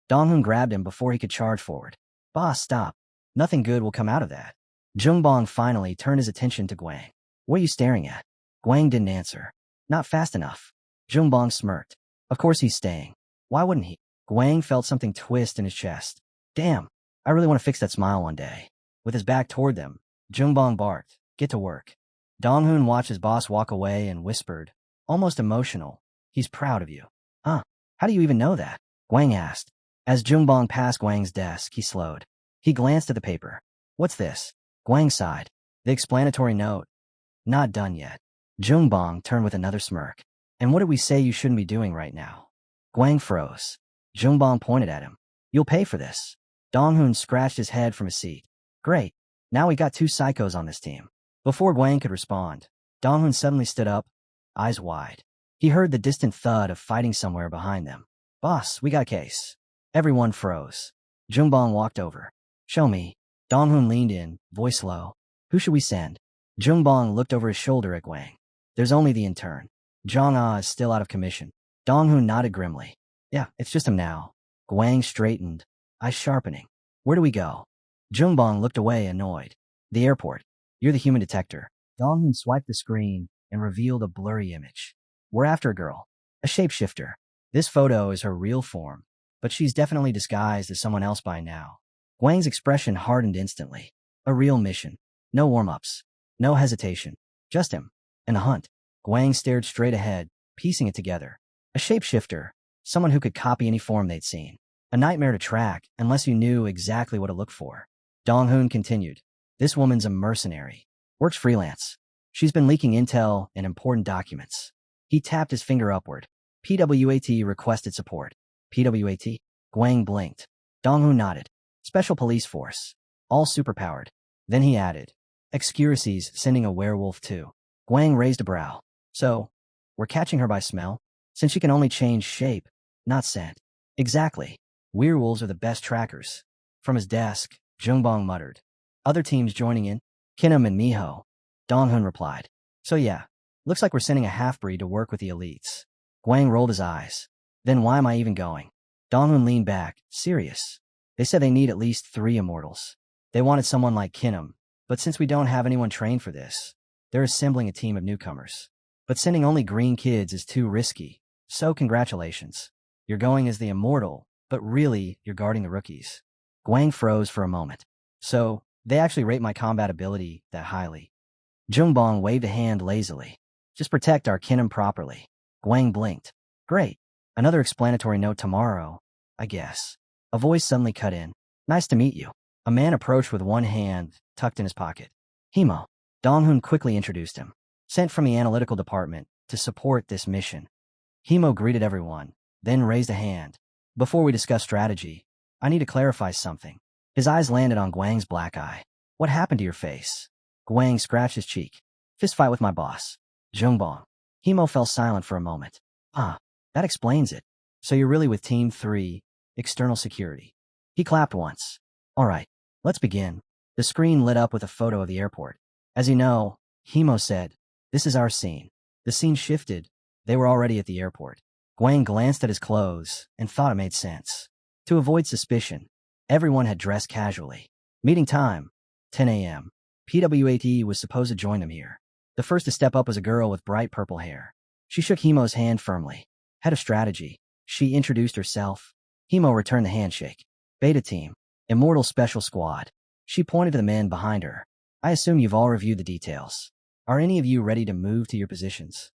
Dong-hoon grabbed him before he could charge forward. Boss, stop. Nothing good will come out of that. Jungbong finally turned his attention to Guang. What are you staring at? Guang didn't answer. Not fast enough. Jungbong smirked. Of course he's staying. Why wouldn't he? Guang felt something twist in his chest. Damn, I really want to fix that smile one day. With his back toward them, Jungbong barked, get to work. Dong-hoon watched his boss walk away and whispered, almost emotional, he's proud of you. Huh? How do you even know that? Guang asked. As Jungbong passed Guang's desk, he slowed. He glanced at the paper. What's this? Guang sighed. The explanatory note. Not done yet. Jungbong turned with another smirk. And what did we say you shouldn't be doing right now? Guang froze. Jungbong pointed at him. You'll pay for this. Dong-hoon scratched his head from his seat. Great. Now we got two psychos on this team. Before Guang could respond, Dong-hoon suddenly stood up, eyes wide. He heard the distant thud of fighting somewhere behind them. Boss, we got a case. Everyone froze. Jungbong walked over. Show me. Dong-hoon leaned in, voice low. Who should we send? Jungbong looked over his shoulder at Guang. There's only the intern. Jong-ah is still out of commission. Dong-hoon nodded grimly. Yeah, it's just him now. Guang straightened, eyes sharpening. Where do we go? Jungbong looked away, annoyed. The airport. You're the human detector. Dong-hoon swiped the screen and revealed a blurry image. We're after a girl. A shapeshifter. This photo is her real form, but she's definitely disguised as someone else by now. Guang's expression hardened instantly. A real mission. No warm-ups. No hesitation. Just him. And a hunt. Guang stared straight ahead, piecing it together. A shapeshifter, someone who could copy any form they'd seen. A nightmare to track unless you knew exactly what to look for. Dong-hoon continued. This woman's a mercenary. Works freelance. She's been leaking intel and important documents. He tapped his finger upward. PWAT requested support. PWAT? Guang blinked. Dong-hoon nodded. Special police force. All superpowered. Then he added. Excurities sending a werewolf too. Guang raised a brow. So, we're catching her by smell? Since she can only change shape, not scent. Exactly. Werewolves are the best trackers. From his desk, Jungbong muttered. Other teams joining in? Kinam and Miho. Dong-hoon replied. So yeah, looks like we're sending a half-breed to work with the elites. Guang rolled his eyes. Then why am I even going? Dong-hoon leaned back, serious. They said they need at least 3 immortals. They wanted someone like Kinam, but since we don't have anyone trained for this, they're assembling a team of newcomers. But sending only green kids is too risky, so congratulations. You're going as the immortal, but really, you're guarding the rookies. Guang froze for a moment. So, they actually rate my combat ability that highly. Jungbong waved a hand lazily. Just protect our Kinam properly. Guang blinked. Great. Another explanatory note tomorrow, I guess. A voice suddenly cut in. Nice to meet you. A man approached with one hand tucked in his pocket. Himo. Dong-hoon quickly introduced him. Sent from the analytical department to support this mission. Himo greeted everyone, then raised a hand. Before we discuss strategy, I need to clarify something. His eyes landed on Guang's black eye. What happened to your face? Guang scratched his cheek. Fist fight with my boss. Jungbong. Himo fell silent for a moment. Ah, that explains it. So you're really with Team 3, External Security. He clapped once. All right, let's begin. The screen lit up with a photo of the airport. As you know, Himo said, this is our scene. The scene shifted. They were already at the airport. Guang glanced at his clothes and thought it made sense. To avoid suspicion, everyone had dressed casually. Meeting time, 10 a.m. PWAT was supposed to join them here. The first to step up was a girl with bright purple hair. She shook Himo's hand firmly. Head of strategy. She introduced herself. Himo returned the handshake. Beta team. Immortal Special Squad. She pointed to the men behind her. I assume you've all reviewed the details. Are any of you ready to move to your positions?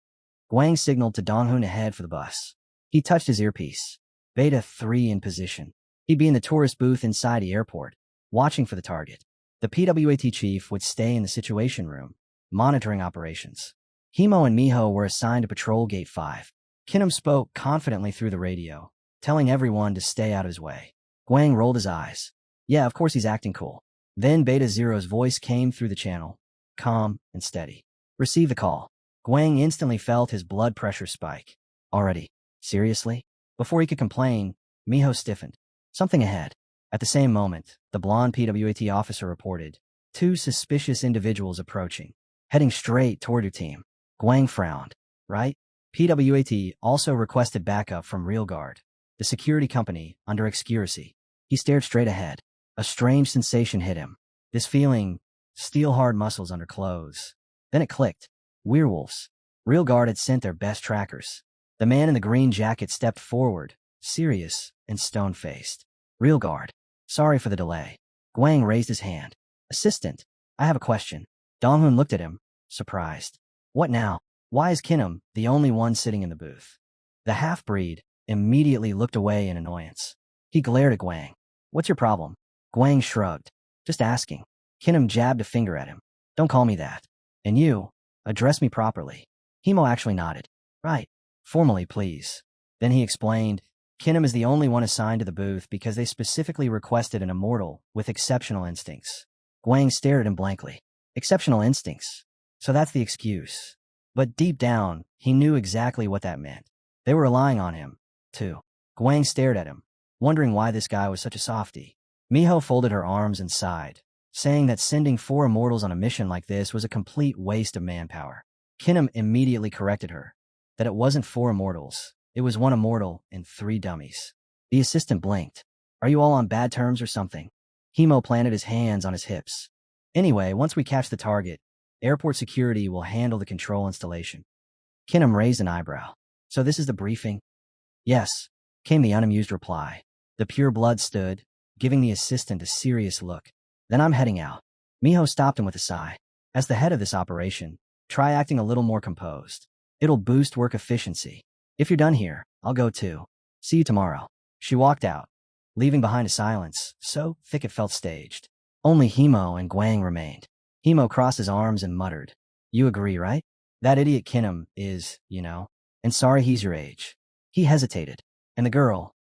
Guang signaled to Dong-hoon ahead for the bus. He touched his earpiece. Beta 3 in position. He'd be in the tourist booth inside the airport, watching for the target. The PWAT chief would stay in the situation room, monitoring operations. Himo and Miho were assigned to patrol Gate 5. Kinam spoke confidently through the radio, telling everyone to stay out of his way. Guang rolled his eyes. Yeah, of course he's acting cool. Then Beta Zero's voice came through the channel, calm and steady. Receive the call. Guang instantly felt his blood pressure spike. Already? Seriously? Before he could complain, Miho stiffened. Something ahead. At the same moment, the blonde PWAT officer reported, 2 suspicious individuals approaching, heading straight toward your team. Guang frowned. Right? PWAT also requested backup from Real Guard, the security company under Excuracy. He stared straight ahead. A strange sensation hit him. This feeling, steel-hard muscles under clothes. Then it clicked. Werewolves. Real Guard had sent their best trackers. The man in the green jacket stepped forward, serious and stone-faced. Real Guard. Sorry for the delay. Guang raised his hand. Assistant, I have a question. Dong-hoon looked at him, surprised. What now? Why is Kinam the only one sitting in the booth? The half-breed immediately looked away in annoyance. He glared at Guang. What's your problem? Guang shrugged. Just asking. Kinam jabbed a finger at him. Don't call me that. And you, address me properly. Himo actually nodded. Right. Formally, please. Then he explained, Kinam is the only one assigned to the booth because they specifically requested an immortal with exceptional instincts. Guang stared at him blankly. Exceptional instincts. So that's the excuse. But deep down, he knew exactly what that meant. They were relying on him, too. Guang stared at him, wondering why this guy was such a softie. Miho folded her arms and sighed, saying that sending 4 immortals on a mission like this was a complete waste of manpower. Kinam immediately corrected her, that it wasn't 4 immortals, it was 1 immortal and 3 dummies. The assistant blinked. Are you all on bad terms or something? Himo planted his hands on his hips. Anyway, once we catch the target, airport security will handle the control installation. Kinam raised an eyebrow. So this is the briefing? Yes, came the unamused reply. The pure blood stood, giving the assistant a serious look. Then I'm heading out. Miho stopped him with a sigh. As the head of this operation, try acting a little more composed. It'll boost work efficiency. If you're done here, I'll go too. See you tomorrow. She walked out, leaving behind a silence so thick it felt staged. Only Himo and Guang remained. Himo crossed his arms and muttered, "You agree, right? That idiot Kinham is, and sorry he's your age." He hesitated. And the girl,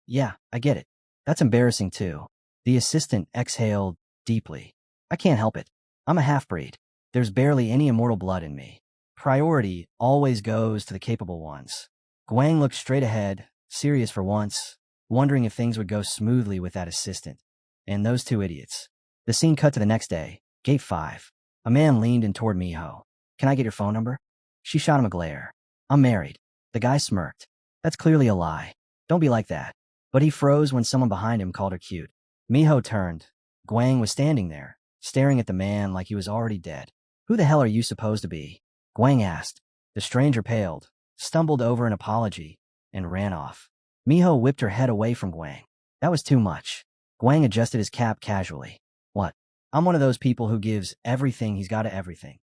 "Yeah, I get it. That's embarrassing too." The assistant exhaled deeply. "I can't help it. I'm a half-breed. There's barely any immortal blood in me. Priority always goes to the capable ones." Guang looked straight ahead, serious for once, wondering if things would go smoothly with that assistant. And those two idiots. The scene cut to the next day, Gate 5. A man leaned in toward Miho. "Can I get your phone number?" She shot him a glare. "I'm married." The guy smirked. "That's clearly a lie. Don't be like that." But he froze when someone behind him called her cute. Miho turned. Guang was standing there, staring at the man like he was already dead. "Who the hell are you supposed to be?" Guang asked. The stranger paled, stumbled over an apology, and ran off. Miho whipped her head away from Guang. That was too much. Guang adjusted his cap casually. "What? I'm one of those people who gives everything he's got to everything."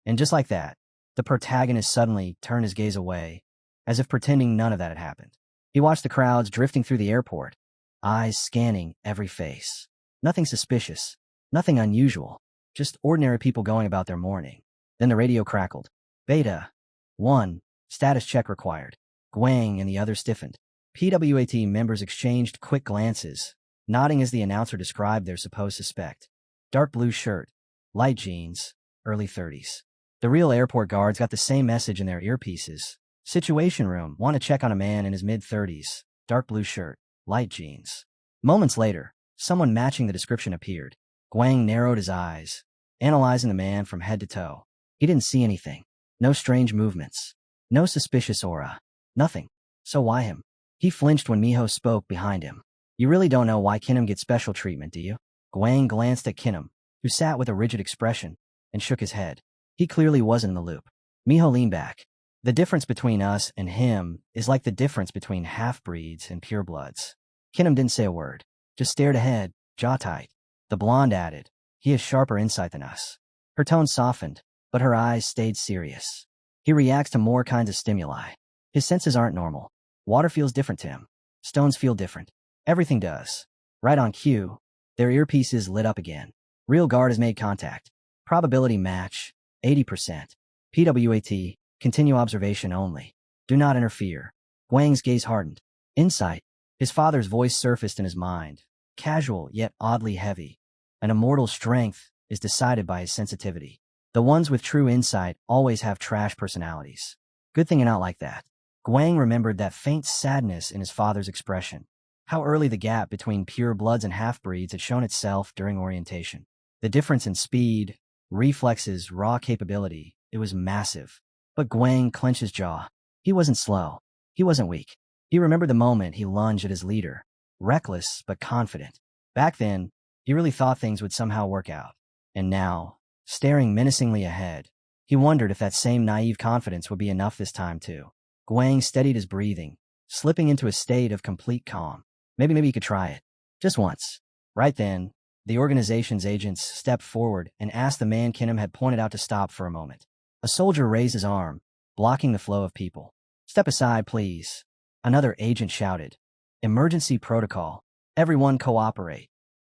And just like that, the protagonist suddenly turned his gaze away, as if pretending none of that had happened. He watched the crowds drifting through the airport, eyes scanning every face. Nothing suspicious, nothing unusual, just ordinary people going about their morning. Then the radio crackled. "Beta 1, status check required." Guang and the others stiffened. PWAT members exchanged quick glances, nodding as the announcer described their supposed suspect. Dark blue shirt, light jeans, early 30s. The real airport guards got the same message in their earpieces. Situation room, want to check on a man in his mid-30s, dark blue shirt, light jeans. Moments later, someone matching the description appeared. Guang narrowed his eyes, analyzing the man from head to toe. He didn't see anything. No strange movements. No suspicious aura. Nothing. So why him? He flinched when Miho spoke behind him. "You really don't know why Kinham gets special treatment, do you?" Guang glanced at Kinham, who sat with a rigid expression, and shook his head. He clearly wasn't in the loop. Miho leaned back. "The difference between us and him is like the difference between half-breeds and purebloods." Kinham didn't say a word, just stared ahead, jaw tight. The blonde added, "He has sharper insight than us." Her tone softened, but her eyes stayed serious. "He reacts to more kinds of stimuli. His senses aren't normal. Water feels different to him. Stones feel different. Everything does." Right on cue, their earpieces lit up again. Real guard has made contact. Probability match, 80%. PWAT, continue observation only. Do not interfere. Guang's gaze hardened. Insight. His father's voice surfaced in his mind, casual yet oddly heavy. An immortal's strength is decided by his sensitivity. The ones with true insight always have trash personalities. Good thing you're not like that. Guang remembered that faint sadness in his father's expression. How early the gap between pure bloods and half-breeds had shown itself during orientation. The difference in speed, reflexes, raw capability, it was massive. But Guang clenched his jaw. He wasn't slow. He wasn't weak. He remembered the moment he lunged at his leader, reckless but confident. Back then, he really thought things would somehow work out. And now, staring menacingly ahead, he wondered if that same naive confidence would be enough this time too. Guang steadied his breathing, slipping into a state of complete calm. Maybe he could try it. Just once. Right then, the organization's agents stepped forward and asked the man Kinham had pointed out to stop for a moment. A soldier raised his arm, blocking the flow of people. "Step aside, please." Another agent shouted. "Emergency protocol. Everyone cooperate."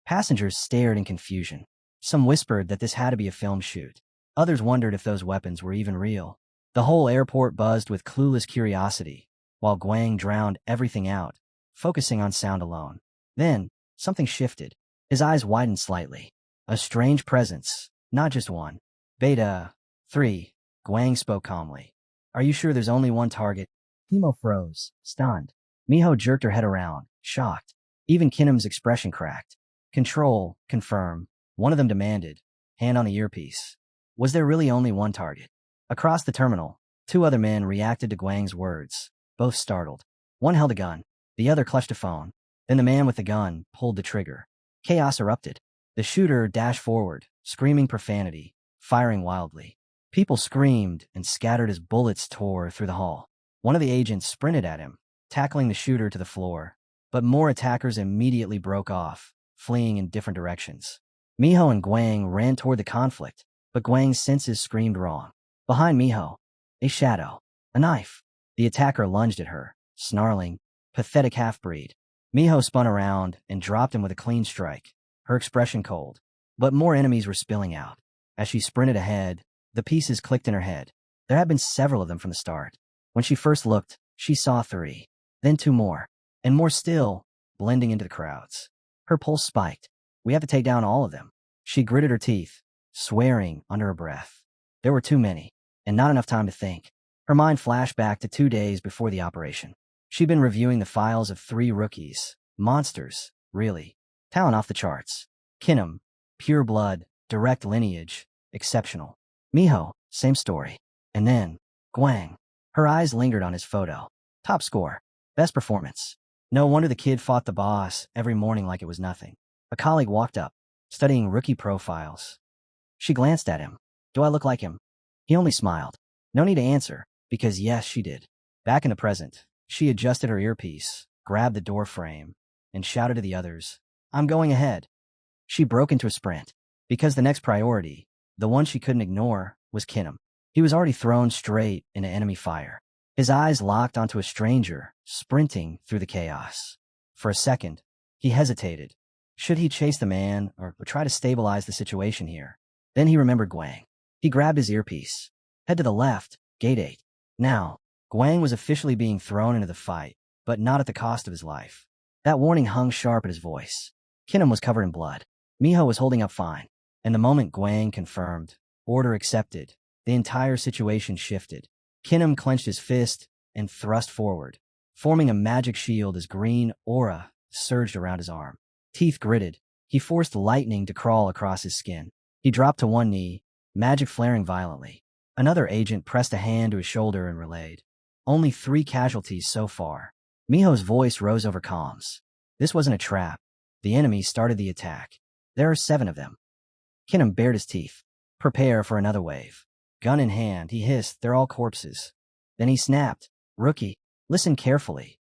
Passengers stared in confusion. Some whispered that this had to be a film shoot. Others wondered if those weapons were even real. The whole airport buzzed with clueless curiosity, while Guang drowned everything out, focusing on sound alone. Then, something shifted. His eyes widened slightly. A strange presence, not just one. "Beta 3, Guang spoke calmly. "Are you sure there's only one target?" Himo froze, stunned. Miho jerked her head around, shocked. Even Kinham's expression cracked. "Control, confirm," one of them demanded, hand on the earpiece. Was there really only one target? Across the terminal, two other men reacted to Guang's words, both startled. One held a gun, the other clutched a phone. Then the man with the gun pulled the trigger. Chaos erupted. The shooter dashed forward, screaming profanity, firing wildly. People screamed and scattered as bullets tore through the hall. One of the agents sprinted at him, tackling the shooter to the floor. But more attackers immediately broke off, fleeing in different directions. Miho and Guang ran toward the conflict, but Guang's senses screamed wrong. Behind Miho, a shadow. A knife. The attacker lunged at her, snarling, pathetic half-breed. Miho spun around and dropped him with a clean strike, her expression cold. But more enemies were spilling out. As she sprinted ahead, the pieces clicked in her head. There had been several of them from the start. When she first looked, she saw 3, then 2 more, and more still, blending into the crowds. Her pulse spiked. We have to take down all of them. She gritted her teeth, swearing under her breath. There were too many, and not enough time to think. Her mind flashed back to 2 days before the operation. She'd been reviewing the files of 3 rookies. Monsters, really. Talent off the charts. Kinham, pure blood, direct lineage, exceptional. Miho, same story. And then, Guang. Her eyes lingered on his photo. Top score. Best performance. No wonder the kid fought the boss every morning like it was nothing. A colleague walked up, studying rookie profiles. She glanced at him. Do I look like him? He only smiled. No need to answer, because yes, she did. Back in the present, she adjusted her earpiece, grabbed the door frame, and shouted to the others, I'm going ahead. She broke into a sprint, because the next priority, the one she couldn't ignore, was Kinham. He was already thrown straight into enemy fire. His eyes locked onto a stranger, sprinting through the chaos. For a second, he hesitated. Should he chase the man or try to stabilize the situation here? Then he remembered Guang. He grabbed his earpiece. Head to the left, gate 8. Now, Guang was officially being thrown into the fight, but not at the cost of his life. That warning hung sharp at his voice. Kinham was covered in blood. Miho was holding up fine. And the moment Guang confirmed, order accepted, the entire situation shifted. Kinham clenched his fist and thrust forward, forming a magic shield as green aura surged around his arm. Teeth gritted. He forced lightning to crawl across his skin. He dropped to one knee, magic flaring violently. Another agent pressed a hand to his shoulder and relayed. Only 3 casualties so far. Miho's voice rose over comms. This wasn't a trap. The enemy started the attack. There are 7 of them. Kinham bared his teeth. Prepare for another wave. Gun in hand, he hissed, they're all corpses. Then he snapped, Rookie, listen carefully.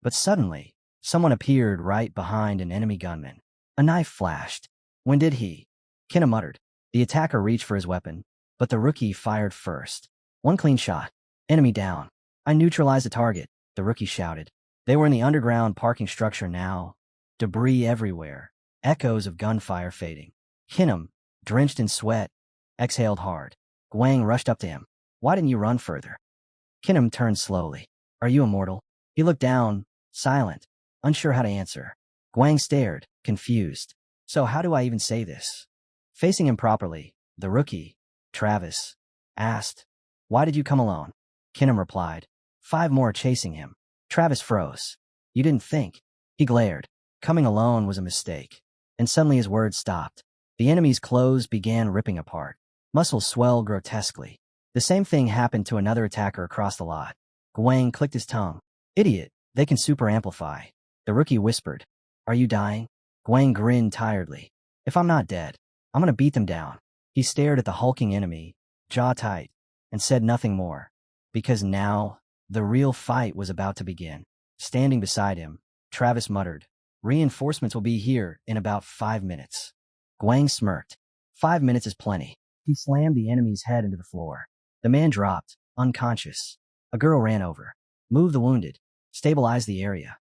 But suddenly, someone appeared right behind an enemy gunman. A knife flashed. When did he? Kinham muttered. The attacker reached for his weapon, but the rookie fired first. One clean shot. Enemy down. I neutralized the target, the rookie shouted. They were in the underground parking structure now. Debris everywhere. Echoes of gunfire fading. Kinham, drenched in sweat, exhaled hard. Guang rushed up to him. Why didn't you run further? Kinham turned slowly. Are you immortal? He looked down, silent, unsure how to answer. Guang stared, confused. So how do I even say this? Facing him properly, the rookie, Travis, asked, Why did you come alone? Kinham replied, 5 more chasing him. Travis froze. You didn't think. He glared. Coming alone was a mistake. And suddenly his words stopped. The enemy's clothes began ripping apart. Muscles swelled grotesquely. The same thing happened to another attacker across the lot. Guang clicked his tongue. Idiot, they can super amplify. The rookie whispered. Are you dying? Guang grinned tiredly. If I'm not dead, I'm gonna beat them down. He stared at the hulking enemy, jaw tight, and said nothing more. Because now, the real fight was about to begin. Standing beside him, Travis muttered, Reinforcements will be here in about 5 minutes. Guang smirked. 5 minutes is plenty. He slammed the enemy's head into the floor. The man dropped, unconscious. A girl ran over. Move the wounded. Stabilize the area.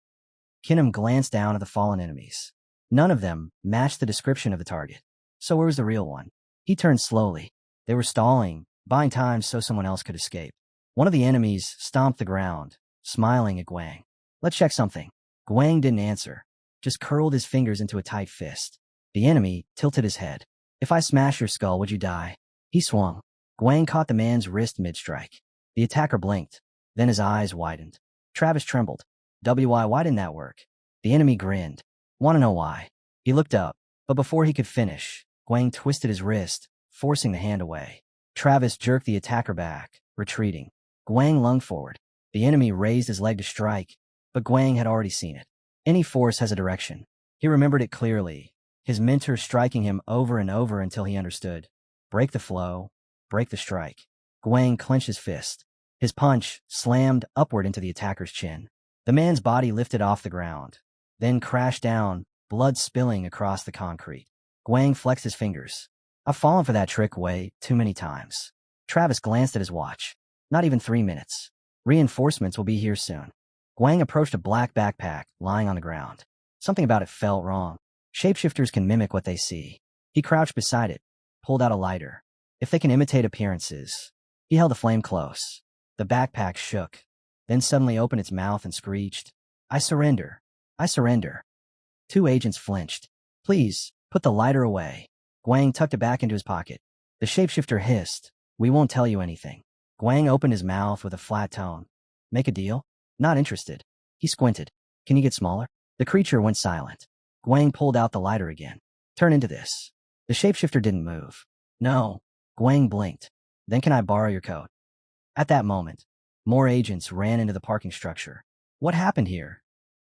Kinham glanced down at the fallen enemies. None of them matched the description of the target. So where was the real one? He turned slowly. They were stalling, buying time so someone else could escape. One of the enemies stomped the ground, smiling at Guang. Let's check something. Guang didn't answer, just curled his fingers into a tight fist. The enemy tilted his head. If I smash your skull, would you die? He swung. Guang caught the man's wrist mid-strike. The attacker blinked. Then his eyes widened. Travis trembled. Why didn't that work? The enemy grinned. Want to know why? He looked up, but before he could finish, Guang twisted his wrist, forcing the hand away. Travis jerked the attacker back, retreating. Guang lunged forward. The enemy raised his leg to strike, but Guang had already seen it. Any force has a direction. He remembered it clearly, his mentor striking him over and over until he understood. Break the flow, break the strike. Guang clenched his fist. His punch slammed upward into the attacker's chin. The man's body lifted off the ground, then crashed down, blood spilling across the concrete. Guang flexed his fingers. I've fallen for that trick way too many times. Travis glanced at his watch. Not even 3 minutes. Reinforcements will be here soon. Guang approached a black backpack lying on the ground. Something about it felt wrong. Shapeshifters can mimic what they see. He crouched beside it, pulled out a lighter. If they can imitate appearances. He held the flame close. The backpack shook, then suddenly opened its mouth and screeched, "I surrender. I surrender." 2 agents flinched. "Please, put the lighter away." Guang tucked it back into his pocket. The shapeshifter hissed, "We won't tell you anything." Guang opened his mouth with a flat tone. "Make a deal?" "Not interested." He squinted. "Can you get smaller?" The creature went silent. Guang pulled out the lighter again. "Turn into this." The shapeshifter didn't move. "No." Guang blinked. "Then can I borrow your coat?" At that moment, more agents ran into the parking structure. "What happened here?"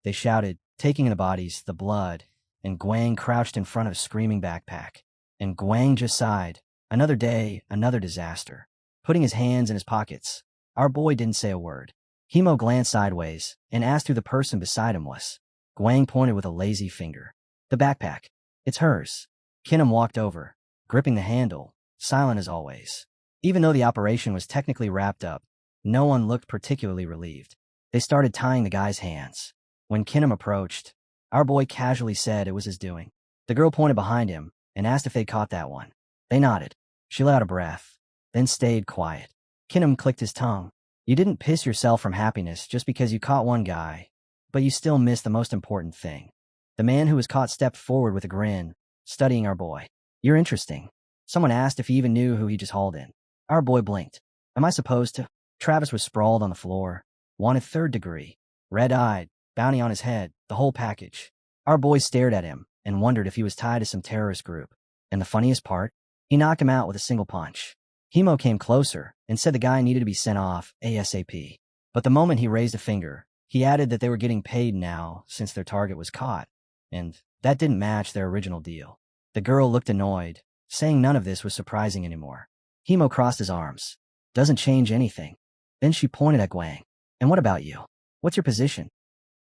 They shouted, taking in the bodies, the blood, and Guang crouched in front of a screaming backpack. And Guang just sighed. Another day, another disaster. Putting his hands in his pockets, our boy didn't say a word. Himo glanced sideways and asked who the person beside him was. Guang pointed with a lazy finger. "The backpack. It's hers." Kinham walked over, gripping the handle, silent as always. Even though the operation was technically wrapped up, no one looked particularly relieved. They started tying the guy's hands. When Kinham approached, our boy casually said it was his doing. The girl pointed behind him and asked if they caught that one. They nodded. She let out a breath, then stayed quiet. Kinham clicked his tongue. "You didn't piss yourself from happiness just because you caught one guy, but you still missed the most important thing." The man who was caught stepped forward with a grin, studying our boy. "You're interesting." Someone asked if he even knew who he just hauled in. Our boy blinked. "Am I supposed to?" Travis was sprawled on the floor. Wanted 3rd degree. Red-eyed, bounty on his head, the whole package. Our boy stared at him and wondered if he was tied to some terrorist group. And the funniest part? He knocked him out with a single punch. Himo came closer and said the guy needed to be sent off ASAP. But the moment he raised a finger, he added that they were getting paid now since their target was caught. And that didn't match their original deal. The girl looked annoyed, saying none of this was surprising anymore. Himo crossed his arms. "Doesn't change anything." Then she pointed at Guang. "And what about you? What's your position?"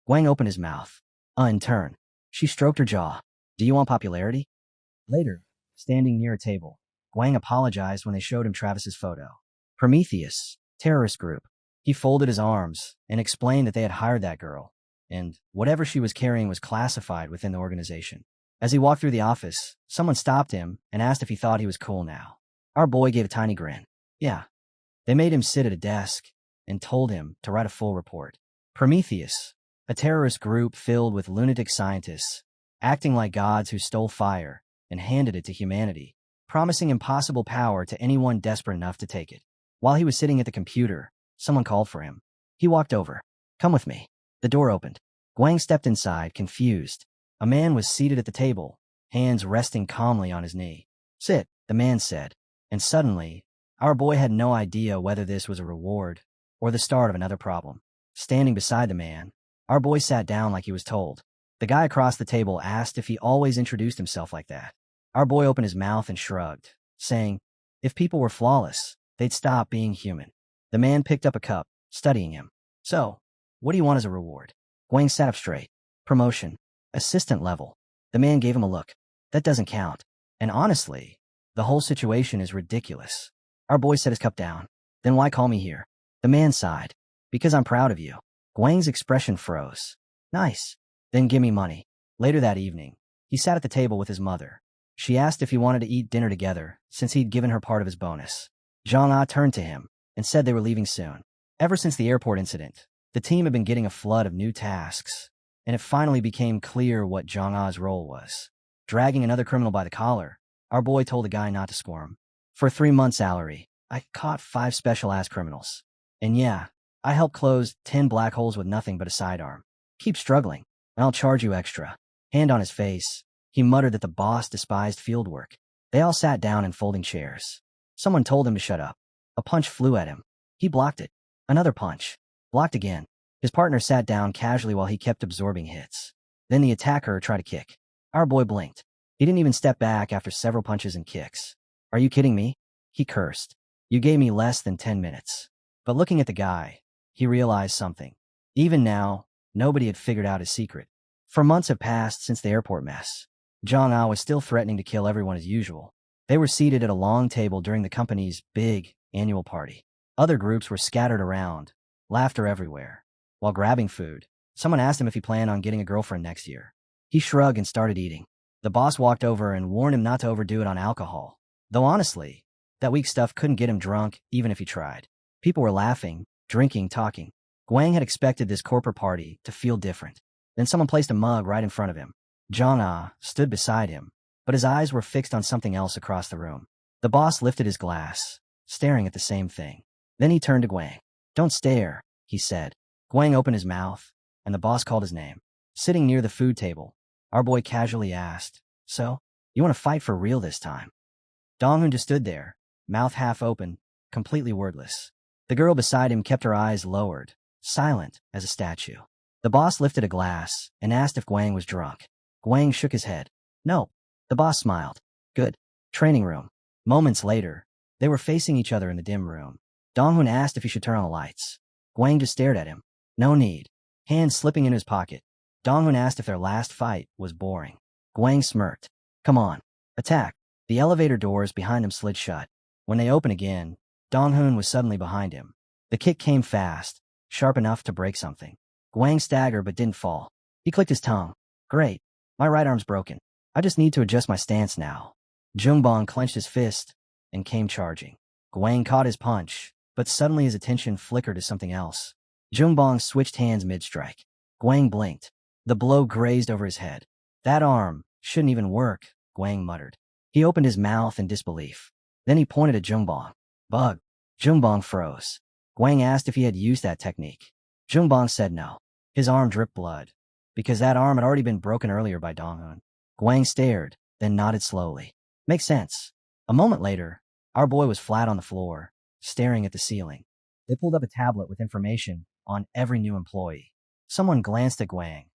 Guang opened his mouth. In turn. She stroked her jaw. "Do you want popularity?" Later, standing near a table, Guang apologized when they showed him Travis's photo. Prometheus, terrorist group. He folded his arms and explained that they had hired that girl, and whatever she was carrying was classified within the organization. As he walked through the office, someone stopped him and asked if he thought he was cool now. Our boy gave a tiny grin. "Yeah." They made him sit at a desk and told him to write a full report. Prometheus, a terrorist group filled with lunatic scientists, acting like gods who stole fire and handed it to humanity, promising impossible power to anyone desperate enough to take it. While he was sitting at the computer, someone called for him. He walked over. "Come with me." The door opened. Guang stepped inside, confused. A man was seated at the table, hands resting calmly on his knee. "Sit," the man said. And suddenly, our boy had no idea whether this was a reward or the start of another problem. Standing beside the man, our boy sat down like he was told. The guy across the table asked if he always introduced himself like that. Our boy opened his mouth and shrugged, saying, if people were flawless, they'd stop being human. The man picked up a cup, studying him. "So, what do you want as a reward?" Guang sat up straight. "Promotion. Assistant level." The man gave him a look. "That doesn't count. And honestly, the whole situation is ridiculous." Our boy set his cup down. "Then why call me here?" The man sighed. "Because I'm proud of you." Guang's expression froze. "Nice. Then give me money." Later that evening, he sat at the table with his mother. She asked if he wanted to eat dinner together, since he'd given her part of his bonus. Zhang turned to him and said they were leaving soon. Ever since the airport incident, the team had been getting a flood of new tasks, and it finally became clear what Zhang's role was. Dragging another criminal by the collar, our boy told the guy not to squirm. "For 3 months' salary, I caught 5 special-ass criminals. And yeah, I helped close 10 black holes with nothing but a sidearm. Keep struggling, and I'll charge you extra." Hand on his face, he muttered that the boss despised fieldwork. They all sat down in folding chairs. Someone told him to shut up. A punch flew at him. He blocked it. Another punch. Blocked again. His partner sat down casually while he kept absorbing hits. Then the attacker tried to kick. Our boy blinked. He didn't even step back after several punches and kicks. "Are you kidding me?" He cursed. "You gave me less than 10 minutes. But looking at the guy, he realized something. Even now, nobody had figured out his secret. For months had passed since the airport mess. Zhang was still threatening to kill everyone as usual. They were seated at a long table during the company's big annual party. Other groups were scattered around, Laughter everywhere. While grabbing food, someone asked him if he planned on getting a girlfriend next year. He shrugged and started eating. The boss walked over and warned him not to overdo it on alcohol. Though honestly, that weak stuff couldn't get him drunk even if he tried. People were laughing, drinking, talking. Guang had expected this corporate party to feel different. Then someone placed a mug right in front of him. Zhang stood beside him, but his eyes were fixed on something else across the room. The boss lifted his glass, staring at the same thing. Then he turned to Guang. "Don't stare," he said. Guang opened his mouth, and the boss called his name. Sitting near the food table, our boy casually asked, "So, you want to fight for real this time?" Donghun just stood there, mouth half open, completely wordless. The girl beside him kept her eyes lowered, silent as a statue. The boss lifted a glass and asked if Guang was drunk. Guang shook his head. "No." The boss smiled. "Good." Training room. Moments later, they were facing each other in the dim room. Donghun asked if he should turn on the lights. Guang just stared at him. "No need." Hand slipping in his pocket. Donghun asked if their last fight was boring. Guang smirked. "Come on. Attack." The elevator doors behind them slid shut. When they opened again, Donghun was suddenly behind him. The kick came fast, sharp enough to break something. Guang staggered but didn't fall. He clicked his tongue. "Great. My right arm's broken. I just need to adjust my stance now." Jungbong clenched his fist and came charging. Guang caught his punch, but suddenly his attention flickered to something else. Jungbong switched hands mid-strike. Guang blinked. The blow grazed over his head. "That arm shouldn't even work," Guang muttered. He opened his mouth in disbelief. Then he pointed at Jungbong. "Bug." Jungbong froze. Guang asked if he had used that technique. Jungbong said no. His arm dripped blood, because that arm had already been broken earlier by Donghun. Guang stared, then nodded slowly. "Makes sense." A moment later, our boy was flat on the floor, staring at the ceiling. They pulled up a tablet with information on every new employee. Someone glanced at Guang,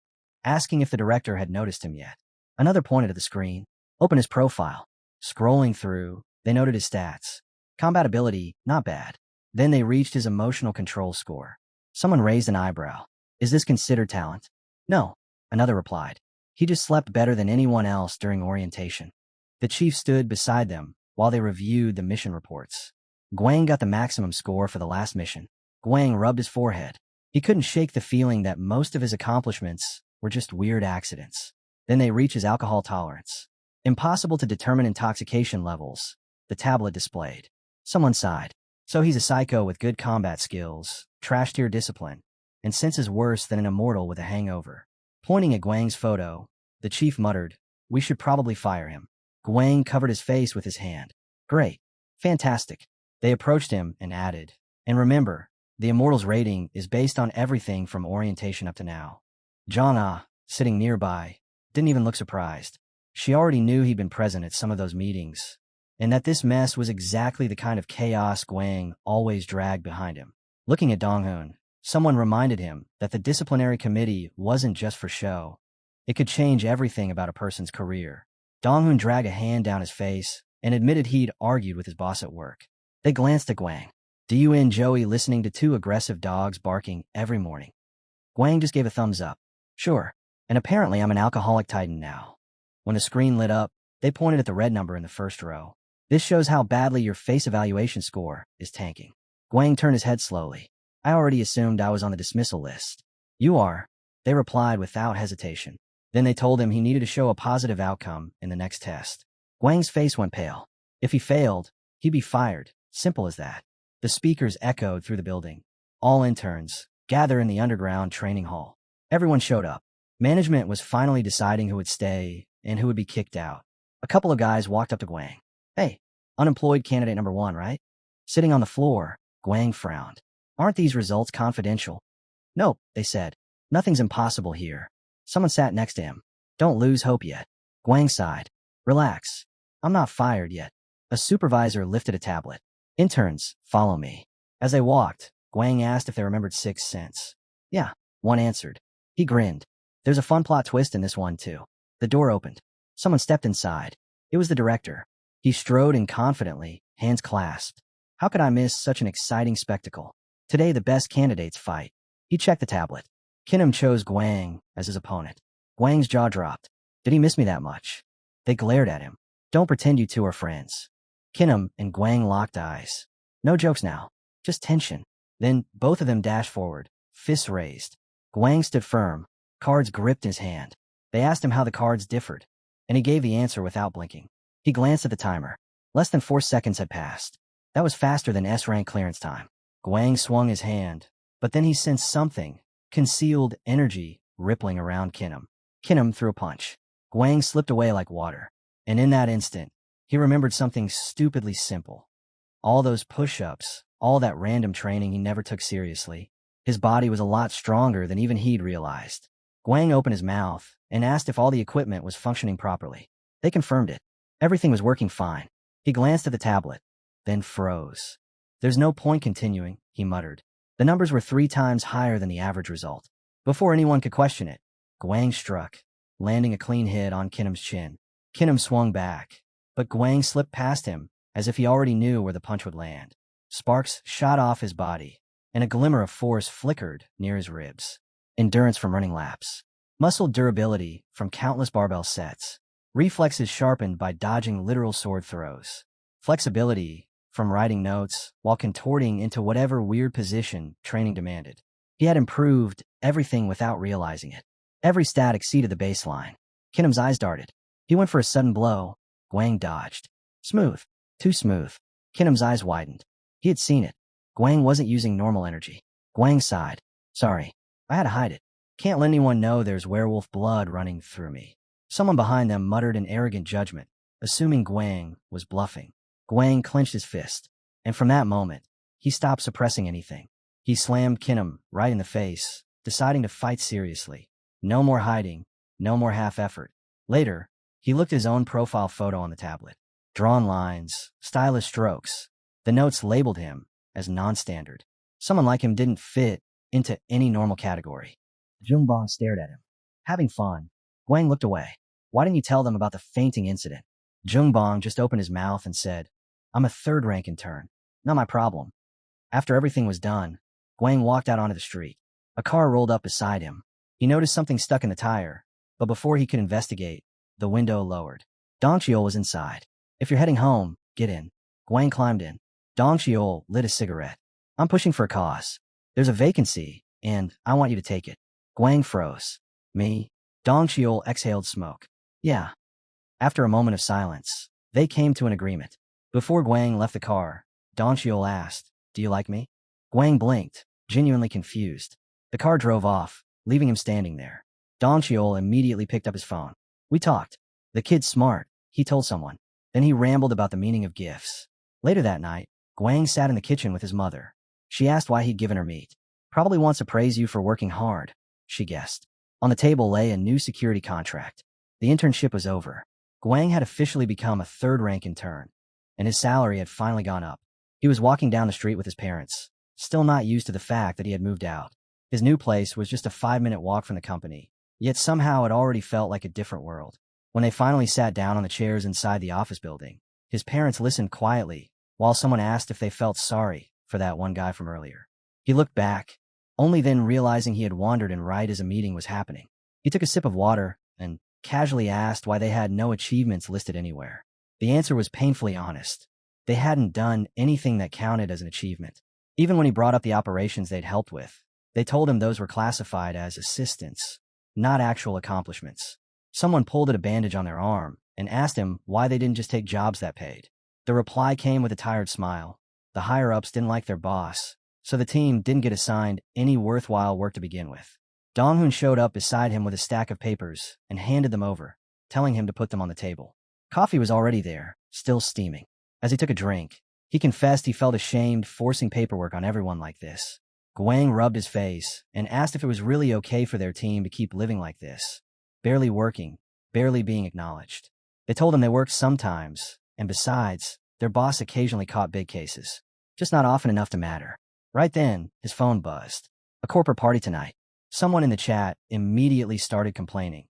asking if the director had noticed him yet. Another pointed at the screen. "Open his profile." Scrolling through, they noted his stats. Combat ability, not bad. Then they reached his emotional control score. Someone raised an eyebrow. "Is this considered talent?" "No," another replied. "He just slept better than anyone else during orientation." The chief stood beside them while they reviewed the mission reports. Guang got the maximum score for the last mission. Guang rubbed his forehead. He couldn't shake the feeling that most of his accomplishments were just weird accidents. Then they reached his alcohol tolerance. Impossible to determine intoxication levels, the tablet displayed. Someone sighed. "So he's a psycho with good combat skills, trash-tier discipline, and senses worse than an immortal with a hangover." Pointing at Guang's photo, the chief muttered, "We should probably fire him." Guang covered his face with his hand. "Great. Fantastic." They approached him and added, "And remember, the Immortal's rating is based on everything from orientation up to now." Jana, sitting nearby, didn't even look surprised. She already knew he'd been present at some of those meetings, and that this mess was exactly the kind of chaos Guang always dragged behind him. Looking at Donghun, someone reminded him that the disciplinary committee wasn't just for show. It could change everything about a person's career. Donghun dragged a hand down his face and admitted he'd argued with his boss at work. They glanced at Guang. "Do you enjoy listening to two aggressive dogs barking every morning?" Guang just gave a thumbs up. "Sure. And apparently I'm an alcoholic titan now." When the screen lit up, they pointed at the red number in the first row. "This shows how badly your face evaluation score is tanking." Guang turned his head slowly. "I already assumed I was on the dismissal list." "You are," they replied without hesitation. Then they told him he needed to show a positive outcome in the next test. Guang's face went pale. If he failed, he'd be fired. Simple as that. The speakers echoed through the building. All interns, gather in the underground training hall. Everyone showed up. Management was finally deciding who would stay and who would be kicked out. A couple of guys walked up to Guang. "Hey, unemployed candidate number 1, right?" Sitting on the floor, Guang frowned. "Aren't these results confidential?" "Nope," they said. "Nothing's impossible here." Someone sat next to him. "Don't lose hope yet." Guang sighed. "Relax. I'm not fired yet." A supervisor lifted a tablet. "Interns, follow me." As they walked, Guang asked if they remembered Sixth Sense. "Yeah," one answered. He grinned. "There's a fun plot twist in this one, too." The door opened. Someone stepped inside. It was the director. He strode in confidently, hands clasped. "How could I miss such an exciting spectacle? Today the best candidates fight." He checked the tablet. Kinham chose Guang as his opponent. Guang's jaw dropped. Did he miss me that much? They glared at him. "Don't pretend you two are friends." Kinham and Guang locked eyes. No jokes now. Just tension. Then both of them dashed forward, fists raised. Guang stood firm, cards gripped in his hand. They asked him how the cards differed, and he gave the answer without blinking. He glanced at the timer. Less than 4 seconds had passed. That was faster than S-rank clearance time. Guang swung his hand, but then he sensed something, concealed energy, rippling around Kinham. Kinham threw a punch. Guang slipped away like water. And in that instant, he remembered something stupidly simple. All those push-ups, all that random training he never took seriously. His body was a lot stronger than even he'd realized. Guang opened his mouth and asked if all the equipment was functioning properly. They confirmed it. Everything was working fine. He glanced at the tablet, then froze. There's no point continuing, he muttered. The numbers were 3 times higher than the average result. Before anyone could question it, Guang struck, landing a clean hit on Kinham's chin. Kinham swung back, but Guang slipped past him as if he already knew where the punch would land. Sparks shot off his body, and a glimmer of force flickered near his ribs. Endurance from running laps. Muscle durability from countless barbell sets. Reflexes sharpened by dodging literal sword throws. Flexibility from writing notes while contorting into whatever weird position training demanded. He had improved everything without realizing it. Every stat exceeded the baseline. Kinham's eyes darted. He went for a sudden blow. Guang dodged. Smooth. Too smooth. Kinham's eyes widened. He had seen it. Guang wasn't using normal energy. Guang sighed. Sorry. I had to hide it. Can't let anyone know there's werewolf blood running through me. Someone behind them muttered in arrogant judgment, assuming Guang was bluffing. Guang clenched his fist, and from that moment, he stopped suppressing anything. He slammed Kinham right in the face, deciding to fight seriously. No more hiding, no more half-effort. Later, he looked at his own profile photo on the tablet. Drawn lines, stylish strokes. The notes labeled him as non-standard. Someone like him didn't fit into any normal category. Jungbong stared at him. Having fun. Guang looked away. Why didn't you tell them about the fainting incident? Jungbong just opened his mouth and said, I'm a 3rd-rank intern. Not my problem. After everything was done, Guang walked out onto the street. A car rolled up beside him. He noticed something stuck in the tire, but before he could investigate, the window lowered. Dong Xiol was inside. If you're heading home, get in. Guang climbed in. Dong Xiol lit a cigarette. I'm pushing for a cause. There's a vacancy, and I want you to take it. Guang froze. Me? Dong Xiol exhaled smoke. Yeah. After a moment of silence, they came to an agreement. Before Guang left the car, Dong Xiol asked, Do you like me? Guang blinked, genuinely confused. The car drove off, leaving him standing there. Dong Xiol immediately picked up his phone. We talked. The kid's smart, he told someone. Then he rambled about the meaning of gifts. Later that night, Guang sat in the kitchen with his mother. She asked why he'd given her meat. Probably wants to praise you for working hard, she guessed. On the table lay a new security contract. The internship was over. Guang had officially become a 3rd-rank intern, and his salary had finally gone up. He was walking down the street with his parents, still not used to the fact that he had moved out. His new place was just a 5-minute walk from the company, yet somehow it already felt like a different world. When they finally sat down on the chairs inside the office building, his parents listened quietly while someone asked if they felt sorry for that one guy from earlier. He looked back, only then realizing he had wandered in right as a meeting was happening. He took a sip of water and casually asked why they had no achievements listed anywhere. The answer was painfully honest. They hadn't done anything that counted as an achievement. Even when he brought up the operations they'd helped with, they told him those were classified as assistants, not actual accomplishments. Someone pulled at a bandage on their arm and asked him why they didn't just take jobs that paid. The reply came with a tired smile. The higher-ups didn't like their boss, so the team didn't get assigned any worthwhile work to begin with. Dong-hoon showed up beside him with a stack of papers and handed them over, telling him to put them on the table. Coffee was already there, still steaming. As he took a drink, he confessed he felt ashamed forcing paperwork on everyone like this. Guang rubbed his face and asked if it was really okay for their team to keep living like this. Barely working, barely being acknowledged. They told him they worked sometimes, and besides, their boss occasionally caught big cases. Just not often enough to matter. Right then, his phone buzzed. A corporate party tonight. Someone in the chat immediately started complaining,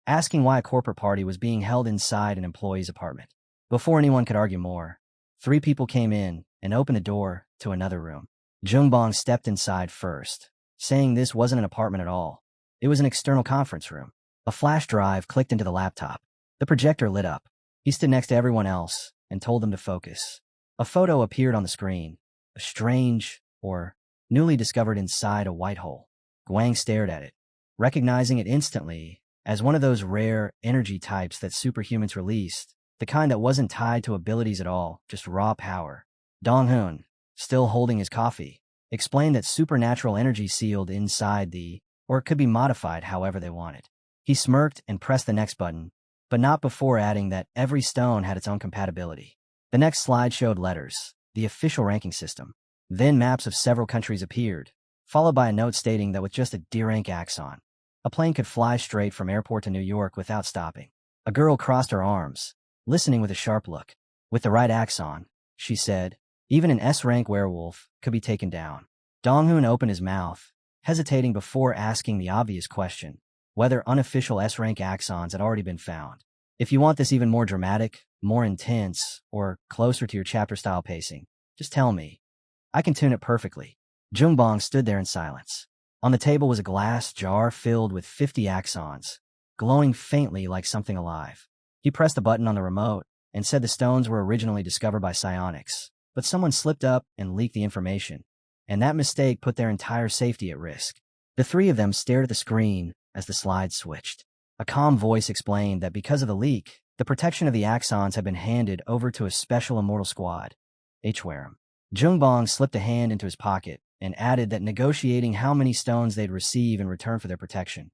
asking why a corporate party was being held inside an employee's apartment. Before anyone could argue more, 3 people came in and opened the door to another room. Jungbong stepped inside first, saying this wasn't an apartment at all. It was an external conference room. A flash drive clicked into the laptop. The projector lit up. He stood next to everyone else and told them to focus. A photo appeared on the screen. A strange, or newly discovered inside a white hole. Guang stared at it, recognizing it instantly as one of those rare energy types that superhumans released, the kind that wasn't tied to abilities at all, just raw power. Dong-hun, still holding his coffee, explained that supernatural energy sealed inside or it could be modified however they wanted. He smirked and pressed the next button, but not before adding that every stone had its own compatibility. The next slide showed letters, the official ranking system. Then maps of several countries appeared, followed by a note stating that with just a D-rank axon, a plane could fly straight from airport to New York without stopping. A girl crossed her arms, listening with a sharp look. With the right axon, she said, even an S-rank werewolf could be taken down. Dong-hun opened his mouth, hesitating before asking the obvious question, whether unofficial S-rank axons had already been found. If you want this even more dramatic, more intense, or closer to your chapter-style pacing, just tell me. I can tune it perfectly. Jungbong stood there in silence. On the table was a glass jar filled with 50 axons, glowing faintly like something alive. He pressed the button on the remote and said the stones were originally discovered by psionics, but someone slipped up and leaked the information, and that mistake put their entire safety at risk. The three of them stared at the screen as the slide switched. A calm voice explained that because of the leak, the protection of the axons had been handed over to a special immortal squad, Hwaram. Jungbong slipped a hand into his pocket and added that negotiating how many stones they'd receive in return for their protection.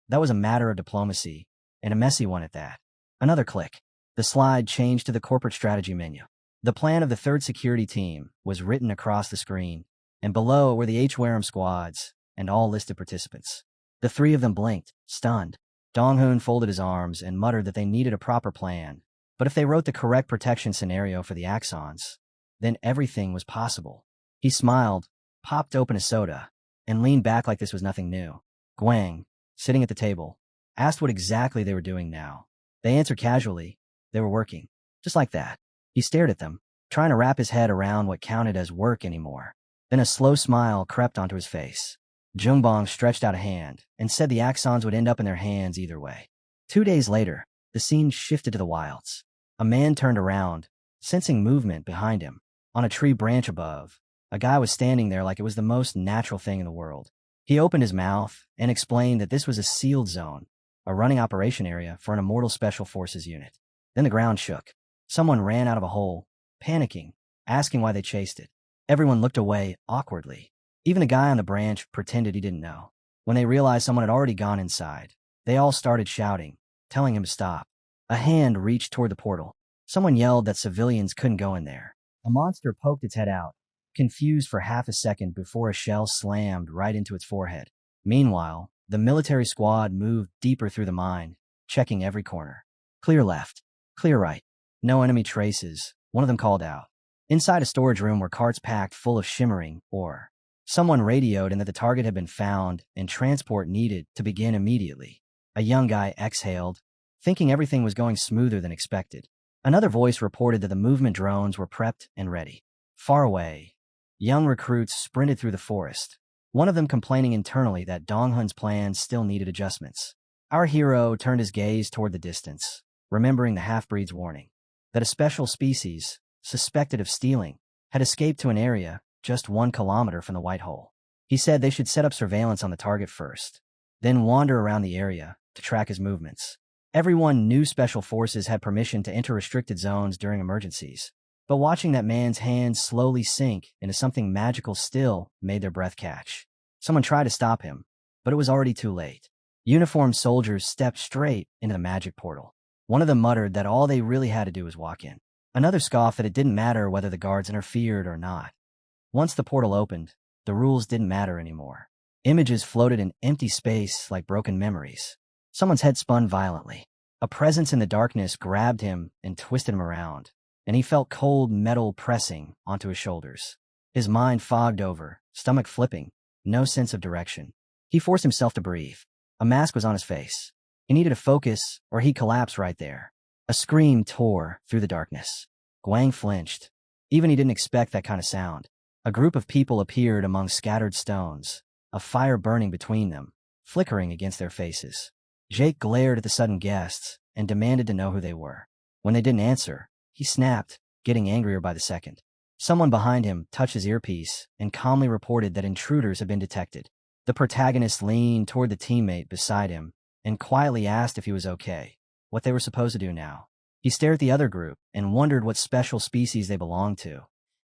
That was a matter of diplomacy, and a messy one at that. Another click. The slide changed to the corporate strategy menu. The plan of the third security team was written across the screen, and below were the Hwaram squads and all listed participants. The three of them blinked, stunned. Dong-hun folded his arms and muttered that they needed a proper plan, but if they wrote the correct protection scenario for the axons, then everything was possible. He smiled, popped open a soda, and leaned back like this was nothing new. Guang, sitting at the table, asked what exactly they were doing now. They answered casually. They were working. Just like that. He stared at them, trying to wrap his head around what counted as work anymore. Then a slow smile crept onto his face. Jungbong stretched out a hand and said the axons would end up in their hands either way. 2 days later, the scene shifted to the wilds. A man turned around, sensing movement behind him. On a tree branch above, a guy was standing there like it was the most natural thing in the world. He opened his mouth and explained that this was a sealed zone, a running operation area for an immortal special forces unit. Then the ground shook. Someone ran out of a hole, panicking, asking why they chased it. Everyone looked away awkwardly. Even the guy on the branch pretended he didn't know. When they realized someone had already gone inside, they all started shouting, telling him to stop. A hand reached toward the portal. Someone yelled that civilians couldn't go in there. A monster poked its head out, confused for half a second before a shell slammed right into its forehead. Meanwhile, the military squad moved deeper through the mine, checking every corner. Clear left. Clear right. No enemy traces, one of them called out. Inside a storage room were carts packed full of shimmering ore. Someone radioed in that the target had been found and transport needed to begin immediately. A young guy exhaled, thinking everything was going smoother than expected. Another voice reported that the movement drones were prepped and ready. Far away, young recruits sprinted through the forest, one of them complaining internally that Dong-hun's plans still needed adjustments. Our hero turned his gaze toward the distance, remembering the half-breed's warning, that a special species, suspected of stealing, had escaped to an area just 1 kilometer from the White Hole. He said they should set up surveillance on the target first, then wander around the area to track his movements. Everyone knew special forces had permission to enter restricted zones during emergencies, but watching that man's hands slowly sink into something magical still made their breath catch. Someone tried to stop him, but it was already too late. Uniformed soldiers stepped straight into the magic portal. One of them muttered that all they really had to do was walk in. Another scoffed that it didn't matter whether the guards interfered or not. Once the portal opened, the rules didn't matter anymore. Images floated in empty space like broken memories. Someone's head spun violently. A presence in the darkness grabbed him and twisted him around, and he felt cold metal pressing onto his shoulders. His mind fogged over, stomach flipping, no sense of direction. He forced himself to breathe. A mask was on his face. He needed to focus, or he'd collapse right there. A scream tore through the darkness. Guang flinched. Even he didn't expect that kind of sound. A group of people appeared among scattered stones, a fire burning between them, flickering against their faces. Jake glared at the sudden guests and demanded to know who they were. When they didn't answer, he snapped, getting angrier by the second. Someone behind him touched his earpiece and calmly reported that intruders had been detected. The protagonist leaned toward the teammate beside him and quietly asked if he was okay, what they were supposed to do now. He stared at the other group and wondered what special species they belonged to,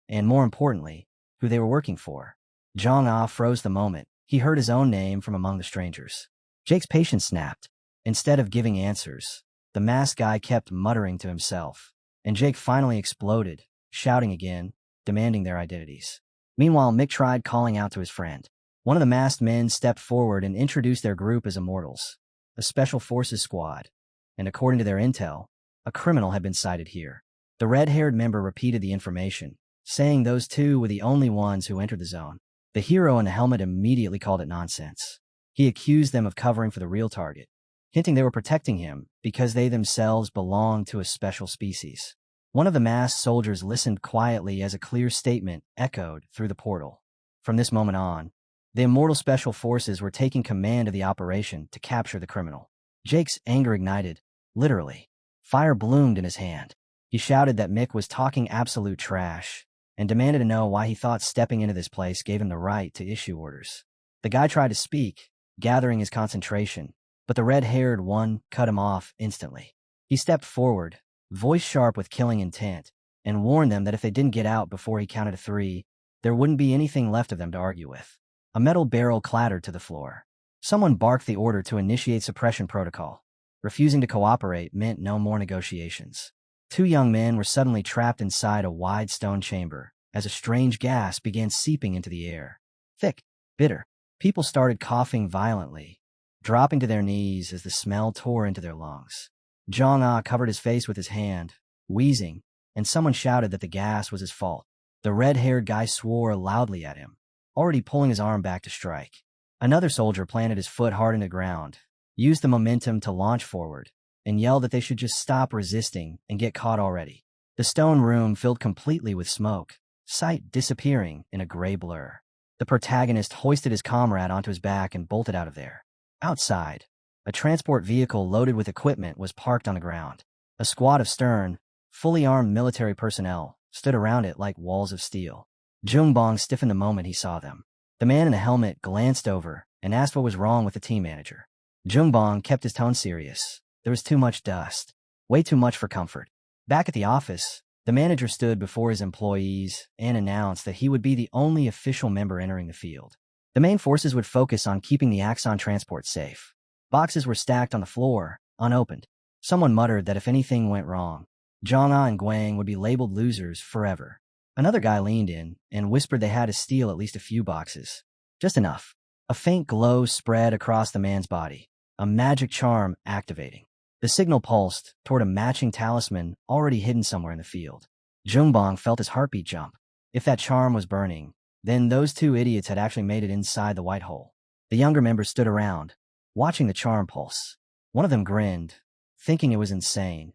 and more importantly, who they were working for. Jong-ah froze the moment he heard his own name from among the strangers. Jake's patience snapped. Instead of giving answers, the masked guy kept muttering to himself, and Jake finally exploded, shouting again, demanding their identities. Meanwhile, Mick tried calling out to his friend. One of the masked men stepped forward and introduced their group as Immortals, a special forces squad, and according to their intel, a criminal had been sighted here. The red-haired member repeated the information, saying those two were the only ones who entered the zone. The hero in the helmet immediately called it nonsense. He accused them of covering for the real target, hinting they were protecting him because they themselves belonged to a special species. One of the masked soldiers listened quietly as a clear statement echoed through the portal. From this moment on, the Immortal Special Forces were taking command of the operation to capture the criminal. Jake's anger ignited, literally. Fire bloomed in his hand. He shouted that Mick was talking absolute trash and demanded to know why he thought stepping into this place gave him the right to issue orders. The guy tried to speak, gathering his concentration, but the red-haired one cut him off instantly. He stepped forward, voice sharp with killing intent, and warned them that if they didn't get out before he counted to 3, there wouldn't be anything left of them to argue with. A metal barrel clattered to the floor. Someone barked the order to initiate suppression protocol. Refusing to cooperate meant no more negotiations. 2 young men were suddenly trapped inside a wide stone chamber as a strange gas began seeping into the air. Thick, bitter. People started coughing violently, dropping to their knees as the smell tore into their lungs. Jong-ah covered his face with his hand, wheezing, and someone shouted that the gas was his fault. The red-haired guy swore loudly at him, already pulling his arm back to strike. Another soldier planted his foot hard in the ground, used the momentum to launch forward, and yelled that they should just stop resisting and get caught already. The stone room filled completely with smoke, sight disappearing in a gray blur. The protagonist hoisted his comrade onto his back and bolted out of there. Outside, a transport vehicle loaded with equipment was parked on the ground. A squad of stern, fully armed military personnel stood around it like walls of steel. Jungbong stiffened the moment he saw them. The man in the helmet glanced over and asked what was wrong with the team manager. Jungbong kept his tone serious. There was too much dust. Way too much for comfort. Back at the office, the manager stood before his employees and announced that he would be the only official member entering the field. The main forces would focus on keeping the Axon transport safe. Boxes were stacked on the floor, unopened. Someone muttered that if anything went wrong, Jong-ah and Guang would be labeled losers forever. Another guy leaned in and whispered they had to steal at least a few boxes. Just enough. A faint glow spread across the man's body, a magic charm activating. The signal pulsed toward a matching talisman already hidden somewhere in the field. Jungbong felt his heartbeat jump. If that charm was burning, then those 2 idiots had actually made it inside the white hole. The younger members stood around, watching the charm pulse. One of them grinned, thinking it was insane,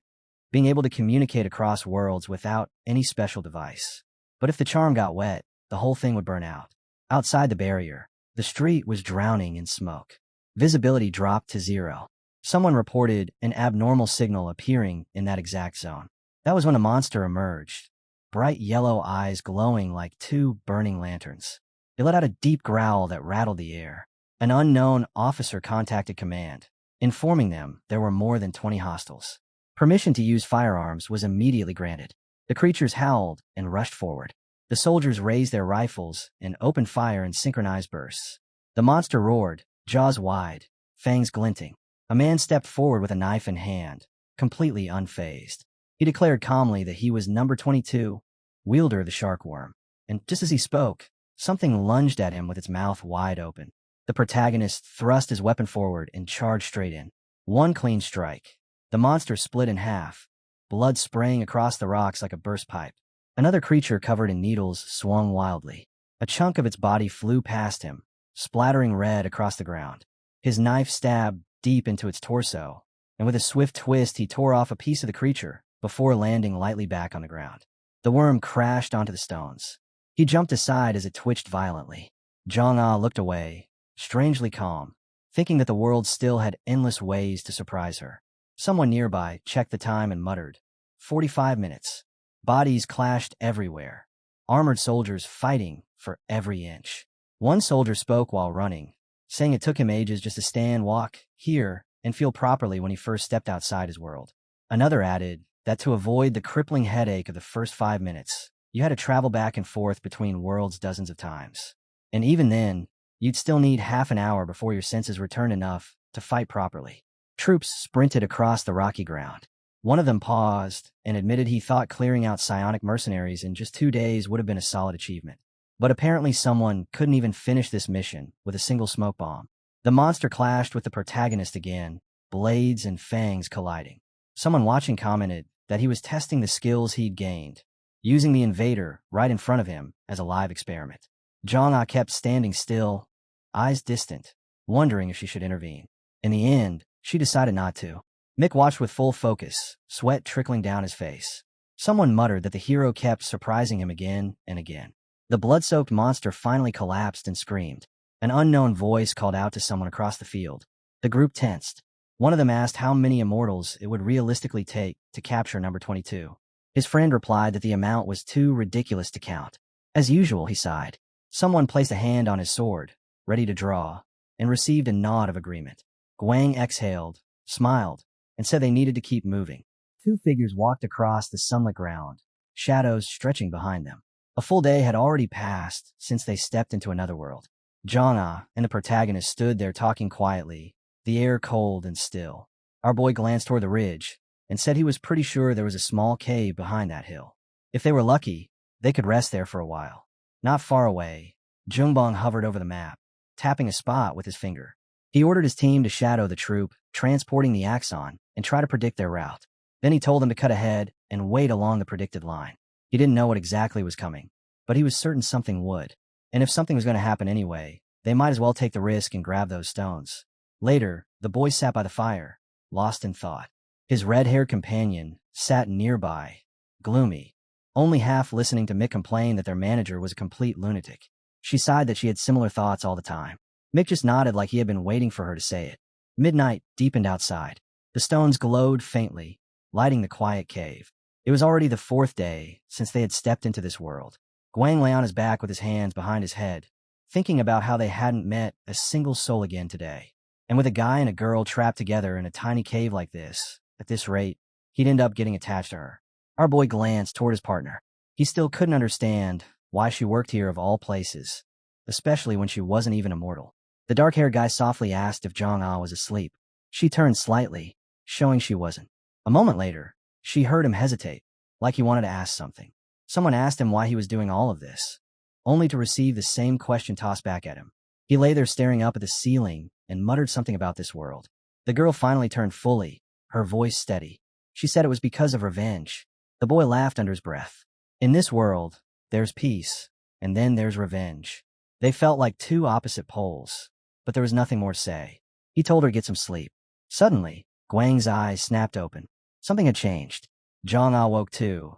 being able to communicate across worlds without any special device. But if the charm got wet, the whole thing would burn out. Outside the barrier, the street was drowning in smoke. Visibility dropped to 0. Someone reported an abnormal signal appearing in that exact zone. That was when a monster emerged, bright yellow eyes glowing like 2 burning lanterns. It let out a deep growl that rattled the air. An unknown officer contacted command, informing them there were more than 20 hostiles. Permission to use firearms was immediately granted. The creatures howled and rushed forward. The soldiers raised their rifles and opened fire in synchronized bursts. The monster roared, jaws wide, fangs glinting. A man stepped forward with a knife in hand, completely unfazed. He declared calmly that he was number 22, wielder of the shark worm. And just as he spoke, something lunged at him with its mouth wide open. The protagonist thrust his weapon forward and charged straight in. One clean strike. The monster split in half, blood spraying across the rocks like a burst pipe. Another creature covered in needles swung wildly. A chunk of its body flew past him, splattering red across the ground. His knife stabbed deep into its torso, and with a swift twist he tore off a piece of the creature before landing lightly back on the ground. The worm crashed onto the stones. He jumped aside as it twitched violently. Jong-ah looked away, strangely calm, thinking that the world still had endless ways to surprise her. Someone nearby checked the time and muttered, 45 minutes. Bodies clashed everywhere, armored soldiers fighting for every inch. One soldier spoke while running, saying it took him ages just to stand, walk, hear, and feel properly when he first stepped outside his world. Another added that to avoid the crippling headache of the first 5 minutes, you had to travel back and forth between worlds dozens of times. And even then, you'd still need half an hour before your senses returned enough to fight properly. Troops sprinted across the rocky ground. One of them paused and admitted he thought clearing out psionic mercenaries in just 2 days would have been a solid achievement. But apparently someone couldn't even finish this mission with a single smoke bomb. The monster clashed with the protagonist again, blades and fangs colliding. Someone watching commented that he was testing the skills he'd gained, using the invader right in front of him as a live experiment. Jong-ah kept standing still, eyes distant, wondering if she should intervene. In the end, she decided not to. Mick watched with full focus, sweat trickling down his face. Someone muttered that the hero kept surprising him again and again. The blood-soaked monster finally collapsed and screamed. An unknown voice called out to someone across the field. The group tensed. One of them asked how many immortals it would realistically take to capture number 22. His friend replied that the amount was too ridiculous to count. As usual, he sighed. Someone placed a hand on his sword, ready to draw, and received a nod of agreement. Guang exhaled, smiled, and said they needed to keep moving. 2 figures walked across the sunlit ground, shadows stretching behind them. A full day had already passed since they stepped into another world. Jong-ah and the protagonist stood there talking quietly, the air cold and still. Our boy glanced toward the ridge and said he was pretty sure there was a small cave behind that hill. If they were lucky, they could rest there for a while. Not far away, Jungbong hovered over the map, tapping a spot with his finger. He ordered his team to shadow the troop, transporting the Axon, and try to predict their route. Then he told them to cut ahead and wait along the predicted line. He didn't know what exactly was coming, but he was certain something would. And if something was going to happen anyway, they might as well take the risk and grab those stones. Later, the boy sat by the fire, lost in thought. His red-haired companion sat nearby, gloomy, only half listening to Mick complain that their manager was a complete lunatic. She sighed that she had similar thoughts all the time. Mick just nodded like he had been waiting for her to say it. Midnight deepened outside. The stones glowed faintly, lighting the quiet cave. It was already the 4th day since they had stepped into this world. Guang lay on his back with his hands behind his head, thinking about how they hadn't met a single soul again today. And with a guy and a girl trapped together in a tiny cave like this, at this rate, he'd end up getting attached to her. Our boy glanced toward his partner. He still couldn't understand why she worked here of all places, especially when she wasn't even immortal. The dark-haired guy softly asked if Jong-ah was asleep. She turned slightly, showing she wasn't. A moment later, she heard him hesitate, like he wanted to ask something. Someone asked him why he was doing all of this, only to receive the same question tossed back at him. He lay there staring up at the ceiling and muttered something about this world. The girl finally turned fully, her voice steady. She said it was because of revenge. The boy laughed under his breath. In this world, there's peace, and then there's revenge. They felt like 2 opposite poles, but there was nothing more to say. He told her to get some sleep. Suddenly, Guang's eyes snapped open. Something had changed. Jong-ah woke too,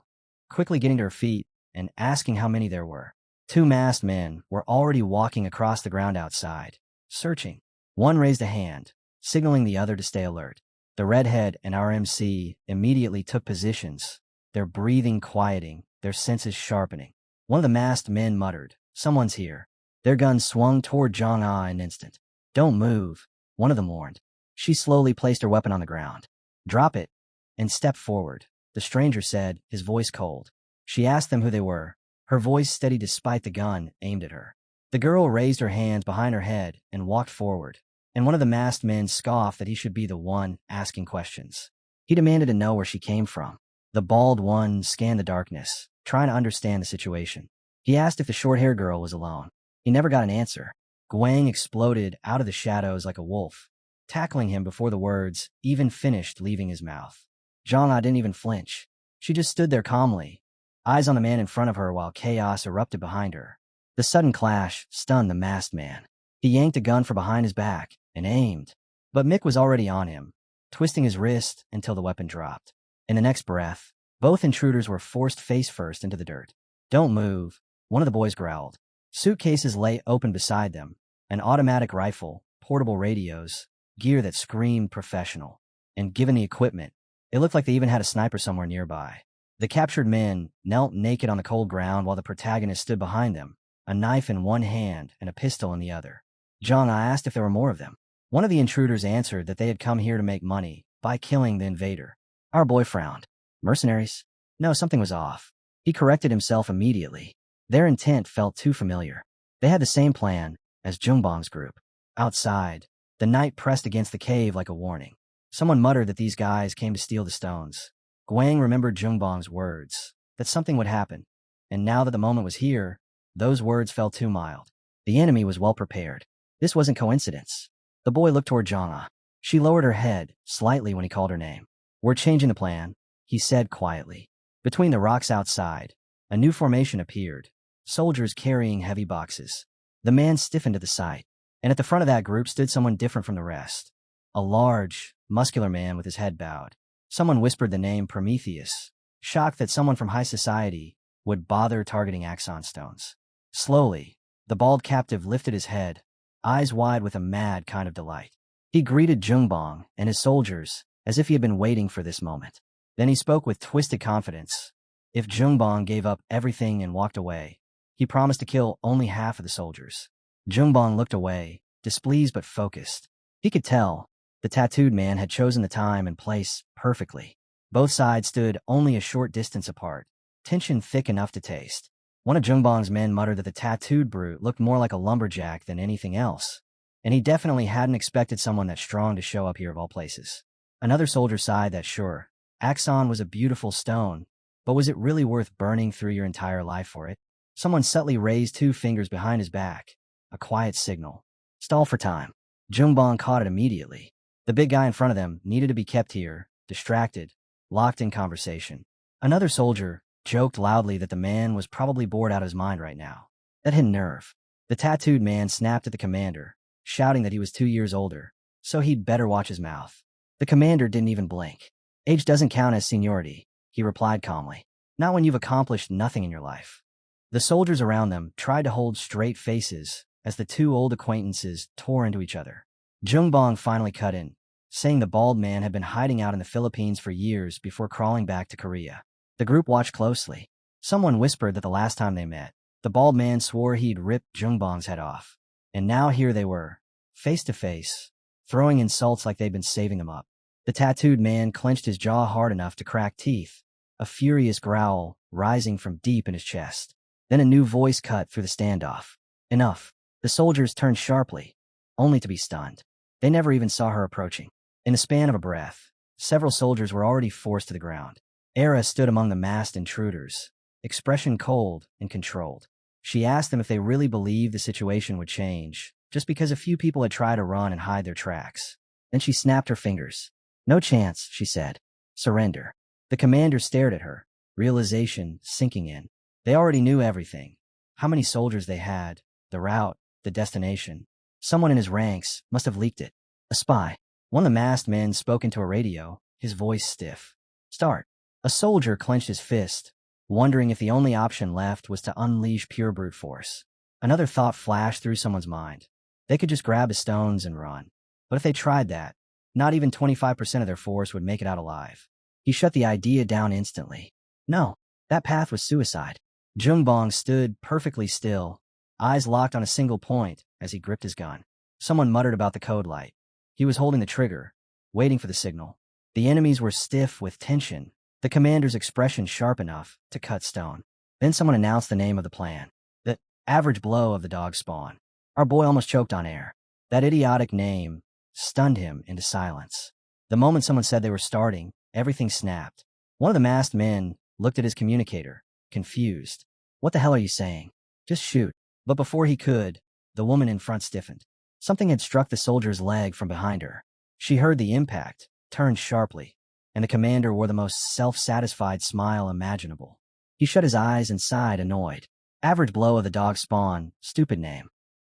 quickly getting to her feet and asking how many there were. 2 masked men were already walking across the ground outside, searching. One raised a hand, signaling the other to stay alert. The redhead and our MC immediately took positions, their breathing quieting, their senses sharpening. One of the masked men muttered, "Someone's here." Their guns swung toward Jong-ah in an instant. "Don't move," one of them warned. She slowly placed her weapon on the ground. "Drop it," and stepped forward. The stranger said, his voice cold. She asked them who they were, her voice steady despite the gun aimed at her. The girl raised her hands behind her head and walked forward, and one of the masked men scoffed that he should be the one asking questions. He demanded to know where she came from. The bald one scanned the darkness, trying to understand the situation. He asked if the short-haired girl was alone. He never got an answer. Guang exploded out of the shadows like a wolf, tackling him before the words even finished leaving his mouth. Jong-ah didn't even flinch. She just stood there calmly, eyes on the man in front of her while chaos erupted behind her. The sudden clash stunned the masked man. He yanked a gun from behind his back and aimed, but Mick was already on him, twisting his wrist until the weapon dropped. In the next breath, both intruders were forced face first into the dirt. "Don't move," one of the boys growled. Suitcases lay open beside them, an automatic rifle, portable radios, gear that screamed professional. And given the equipment, it looked like they even had a sniper somewhere nearby. The captured men knelt naked on the cold ground while the protagonist stood behind them, a knife in one hand and a pistol in the other. Zhang asked if there were more of them. One of the intruders answered that they had come here to make money by killing the invader. Our boy frowned. Mercenaries? No, something was off. He corrected himself immediately. Their intent felt too familiar. They had the same plan as Jungbang's group. Outside, the night pressed against the cave like a warning. Someone muttered that these guys came to steal the stones. Guang remembered Jungbang's words, that something would happen. And now that the moment was here, those words felt too mild. The enemy was well prepared. This wasn't coincidence. The boy looked toward Zhang. She lowered her head slightly when he called her name. We're changing the plan, he said quietly. Between the rocks outside, a new formation appeared, soldiers carrying heavy boxes. The man stiffened at the sight, and at the front of that group stood someone different from the rest. A large, muscular man with his head bowed. Someone whispered the name Prometheus, shocked that someone from high society would bother targeting Axon stones. Slowly, the bald captive lifted his head, eyes wide with a mad kind of delight. He greeted Jungbang and his soldiers as if he had been waiting for this moment. Then he spoke with twisted confidence. If Jungbang gave up everything and walked away, he promised to kill only half of the soldiers. Jungbang looked away, displeased but focused. He could tell the tattooed man had chosen the time and place perfectly. Both sides stood only a short distance apart, tension thick enough to taste. One of Jungbang's men muttered that the tattooed brute looked more like a lumberjack than anything else, and he definitely hadn't expected someone that strong to show up here of all places. Another soldier sighed that sure, Axon was a beautiful stone, but was it really worth burning through your entire life for it? Someone subtly raised 2 fingers behind his back, a quiet signal. Stall for time. Jungbang caught it immediately. The big guy in front of them needed to be kept here, distracted, locked in conversation. Another soldier joked loudly that the man was probably bored out of his mind right now. That hit nerve. The tattooed man snapped at the commander, shouting that he was 2 years older, so he'd better watch his mouth. The commander didn't even blink. Age doesn't count as seniority, he replied calmly. Not when you've accomplished nothing in your life. The soldiers around them tried to hold straight faces as the 2 old acquaintances tore into each other. Jungbang finally cut in, saying the bald man had been hiding out in the Philippines for years before crawling back to Korea. The group watched closely. Someone whispered that the last time they met, the bald man swore he'd ripped Jungbang's head off. And now here they were, face to face, throwing insults like they'd been saving them up. The tattooed man clenched his jaw hard enough to crack teeth, a furious growl rising from deep in his chest. Then a new voice cut through the standoff. Enough. The soldiers turned sharply, only to be stunned. They never even saw her approaching. In the span of a breath, several soldiers were already forced to the ground. Era stood among the masked intruders, expression cold and controlled. She asked them if they really believed the situation would change, just because a few people had tried to run and hide their tracks. Then she snapped her fingers. No chance, she said. Surrender. The commander stared at her, realization sinking in. They already knew everything. How many soldiers they had, the route, the destination. Someone in his ranks must have leaked it. A spy. One of the masked men spoke into a radio, his voice stiff. Start. A soldier clenched his fist, wondering if the only option left was to unleash pure brute force. Another thought flashed through someone's mind. They could just grab the stones and run. But if they tried that, not even 25% of their force would make it out alive. He shut the idea down instantly. No, that path was suicide. Jungbang stood perfectly still, eyes locked on a single point as he gripped his gun. Someone muttered about the code light. He was holding the trigger, waiting for the signal. The enemies were stiff with tension, the commander's expression sharp enough to cut stone. Then someone announced the name of the plan. The average blow of the dog spawn. Our boy almost choked on air. That idiotic name stunned him into silence. The moment someone said they were starting, everything snapped. One of the masked men looked at his communicator, confused. What the hell are you saying? Just shoot. But before he could, the woman in front stiffened. Something had struck the soldier's leg from behind her. She heard the impact, turned sharply, and the commander wore the most self-satisfied smile imaginable. He shut his eyes and sighed, annoyed. Average blow of the dog spawn, stupid name.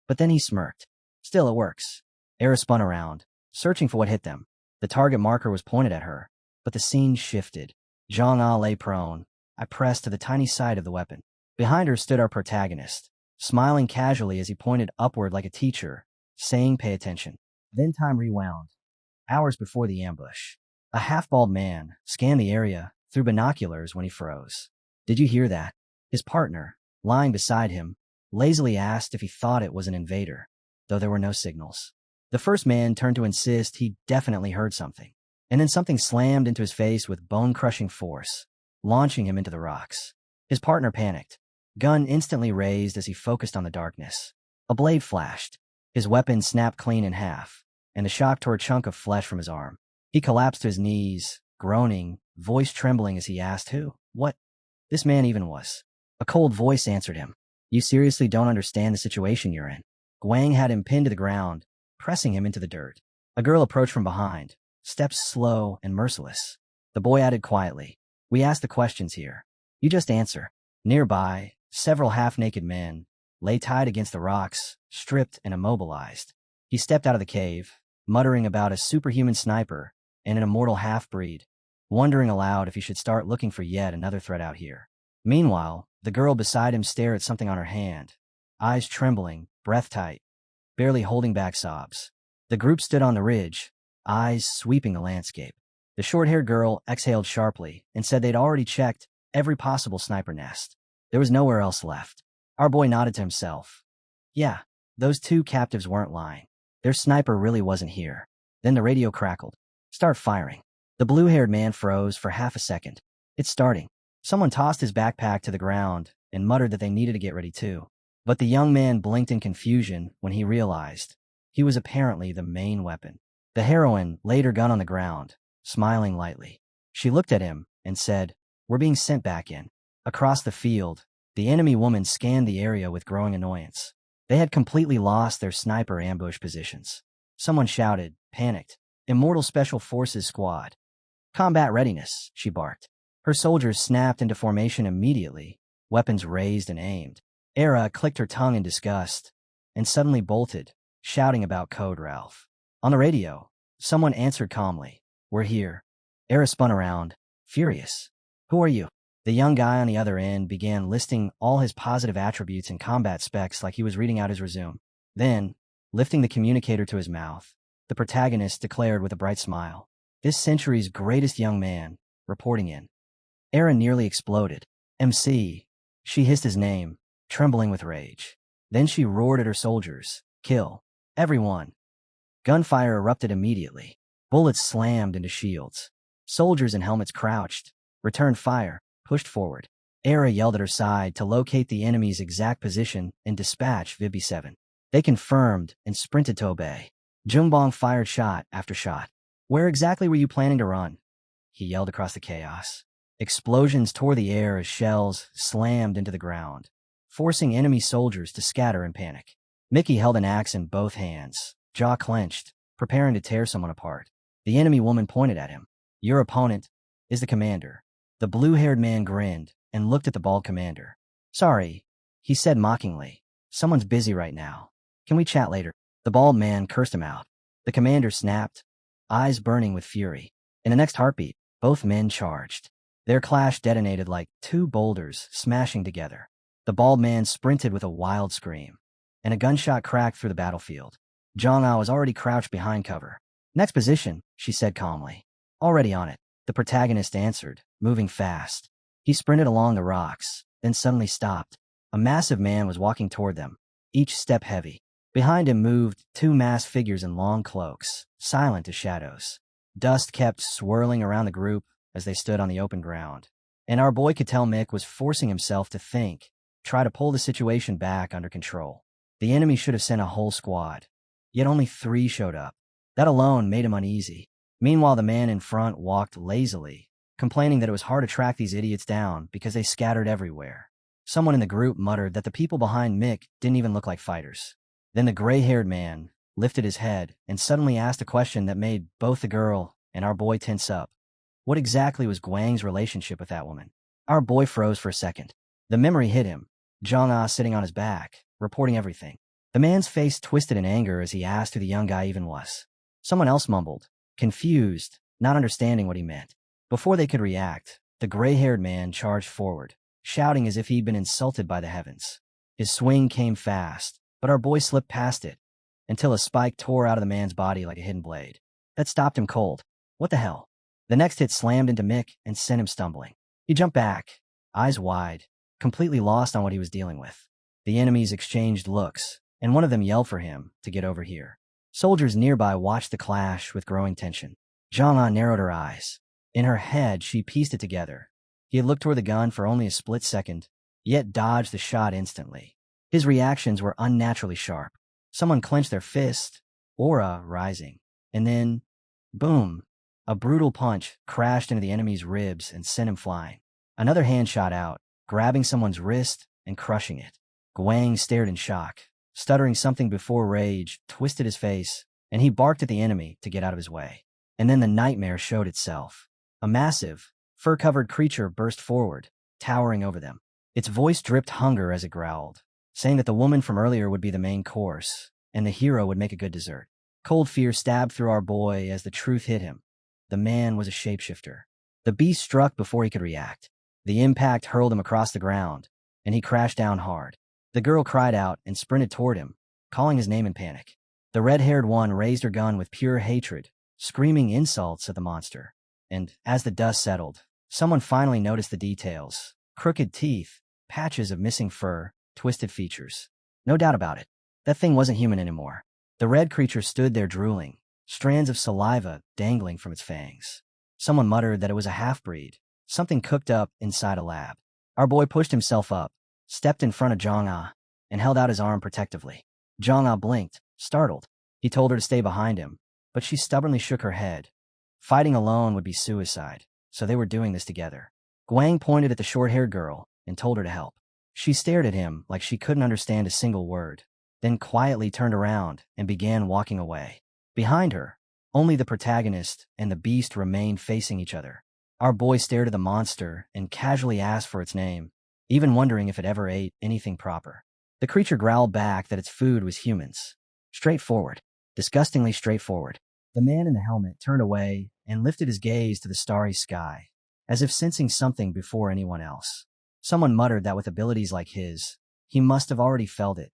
But then he smirked. Still, it works. Era spun around, searching for what hit them. The target marker was pointed at her, but the scene shifted. Zhang Ah lay prone. I pressed to the tiny side of the weapon. Behind her stood our protagonist, smiling casually as he pointed upward like a teacher, saying, "Pay attention." Then time rewound. Hours before the ambush, a half-bald man scanned the area through binoculars when he froze. Did you hear that? His partner, lying beside him, lazily asked if he thought it was an invader, though there were no signals. The first man turned to insist he definitely heard something, and then something slammed into his face with bone-crushing force, launching him into the rocks. His partner panicked, gun instantly raised as he focused on the darkness. A blade flashed. His weapon snapped clean in half, and the shock tore a chunk of flesh from his arm. He collapsed to his knees, groaning, voice trembling as he asked who, what, this man even was. A cold voice answered him. You seriously don't understand the situation you're in. Guang had him pinned to the ground, pressing him into the dirt. A girl approached from behind, steps slow and merciless. The boy added quietly, we ask the questions here. You just answer. Nearby, several half-naked men lay tied against the rocks, stripped and immobilized. He stepped out of the cave, muttering about a superhuman sniper and an immortal half-breed, wondering aloud if he should start looking for yet another threat out here. Meanwhile, the girl beside him stared at something on her hand, eyes trembling, breath tight, barely holding back sobs. The group stood on the ridge, eyes sweeping the landscape. The short-haired girl exhaled sharply and said they'd already checked every possible sniper nest. There was nowhere else left. Our boy nodded to himself. Yeah, those two captives weren't lying. Their sniper really wasn't here. Then the radio crackled. Start firing. The blue-haired man froze for half a second. It's starting. Someone tossed his backpack to the ground and muttered that they needed to get ready too. But the young man blinked in confusion when he realized he was apparently the main weapon. The heroine laid her gun on the ground, smiling lightly. She looked at him and said, we're being sent back in. Across the field, the enemy woman scanned the area with growing annoyance. They had completely lost their sniper ambush positions. Someone shouted, panicked, Immortal Special Forces Squad. Combat readiness, she barked. Her soldiers snapped into formation immediately, weapons raised and aimed. Era clicked her tongue in disgust and suddenly bolted, shouting about Code Ralph. On the radio, someone answered calmly, we're here. Era spun around, furious. Who are you? The young guy on the other end began listing all his positive attributes and combat specs like he was reading out his resume. Then, lifting the communicator to his mouth, the protagonist declared with a bright smile, this century's greatest young man, reporting in. Era nearly exploded. MC. She hissed his name, trembling with rage. Then she roared at her soldiers, kill. Everyone. Gunfire erupted immediately. Bullets slammed into shields. Soldiers in helmets crouched, returned fire, pushed forward. Era yelled at her side to locate the enemy's exact position and dispatch VB7. They confirmed and sprinted to obey. Jungbong fired shot after shot. Where exactly were you planning to run? He yelled across the chaos. Explosions tore the air as shells slammed into the ground, forcing enemy soldiers to scatter in panic. Mickey held an axe in both hands, jaw clenched, preparing to tear someone apart. The enemy woman pointed at him. Your opponent is the commander. The blue-haired man grinned and looked at the bald commander. Sorry, he said mockingly. Someone's busy right now. Can we chat later? The bald man cursed him out. The commander snapped, eyes burning with fury. In the next heartbeat, both men charged. Their clash detonated like two boulders smashing together. The bald man sprinted with a wild scream, and a gunshot cracked through the battlefield. Zhang was already crouched behind cover. Next position, she said calmly. Already on it, the protagonist answered, moving fast. He sprinted along the rocks, then suddenly stopped. A massive man was walking toward them, each step heavy. Behind him moved two masked figures in long cloaks, silent as shadows. Dust kept swirling around the group as they stood on the open ground. And our boy could tell Mick was forcing himself to think, try to pull the situation back under control. The enemy should have sent a whole squad, yet only 3 showed up. That alone made him uneasy. Meanwhile, the man in front walked lazily, complaining that it was hard to track these idiots down because they scattered everywhere. Someone in the group muttered that the people behind Mick didn't even look like fighters. Then the gray-haired man lifted his head and suddenly asked a question that made both the girl and our boy tense up. What exactly was Guang's relationship with that woman? Our boy froze for a second. The memory hit him. Zhang sitting on his back, reporting everything. The man's face twisted in anger as he asked who the young guy even was. Someone else mumbled, confused, not understanding what he meant. Before they could react, the gray-haired man charged forward, shouting as if he'd been insulted by the heavens. His swing came fast, but our boy slipped past it, until a spike tore out of the man's body like a hidden blade. That stopped him cold. What the hell? The next hit slammed into Mick and sent him stumbling. He jumped back, eyes wide, completely lost on what he was dealing with. The enemies exchanged looks, and one of them yelled for him to get over here. Soldiers nearby watched the clash with growing tension. Zhang narrowed her eyes. In her head, she pieced it together. He had looked toward the gun for only a split second, yet dodged the shot instantly. His reactions were unnaturally sharp. Someone clenched their fist, aura rising, and then, boom, a brutal punch crashed into the enemy's ribs and sent him flying. Another hand shot out, grabbing someone's wrist and crushing it. Guang stared in shock, stuttering something before rage twisted his face, and he barked at the enemy to get out of his way. And then the nightmare showed itself. A massive, fur-covered creature burst forward, towering over them. Its voice dripped hunger as it growled, saying that the woman from earlier would be the main course, and the hero would make a good dessert. Cold fear stabbed through our boy as the truth hit him. The man was a shapeshifter. The beast struck before he could react. The impact hurled him across the ground, and he crashed down hard. The girl cried out and sprinted toward him, calling his name in panic. The red-haired one raised her gun with pure hatred, screaming insults at the monster. And as the dust settled, someone finally noticed the details. Crooked teeth, patches of missing fur, twisted features. No doubt about it. That thing wasn't human anymore. The red creature stood there drooling, strands of saliva dangling from its fangs. Someone muttered that it was a half-breed, something cooked up inside a lab. Our boy pushed himself up, stepped in front of Zhang, and held out his arm protectively. Zhang blinked, startled. He told her to stay behind him, but she stubbornly shook her head. Fighting alone would be suicide, so they were doing this together. Guang pointed at the short-haired girl and told her to help. She stared at him like she couldn't understand a single word, then quietly turned around and began walking away. Behind her, only the protagonist and the beast remained facing each other. Our boy stared at the monster and casually asked for its name, even wondering if it ever ate anything proper. The creature growled back that its food was humans. Straightforward. Disgustingly straightforward. The man in the helmet turned away and lifted his gaze to the starry sky, as if sensing something before anyone else. Someone muttered that with abilities like his, he must have already felt it.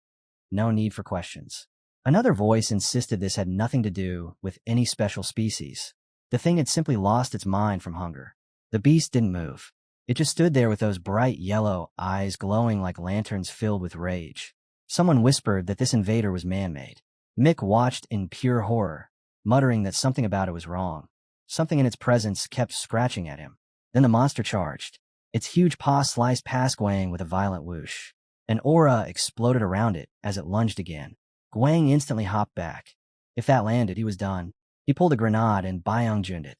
No need for questions. Another voice insisted this had nothing to do with any special species. The thing had simply lost its mind from hunger. The beast didn't move. It just stood there with those bright yellow eyes glowing like lanterns filled with rage. Someone whispered that this invader was man-made. Mick watched in pure horror, muttering that something about it was wrong. Something in its presence kept scratching at him. Then the monster charged. Its huge paw sliced past Guang with a violent whoosh. An aura exploded around it as it lunged again. Guang instantly hopped back. If that landed, he was done. He pulled a grenade and Byung-juned it.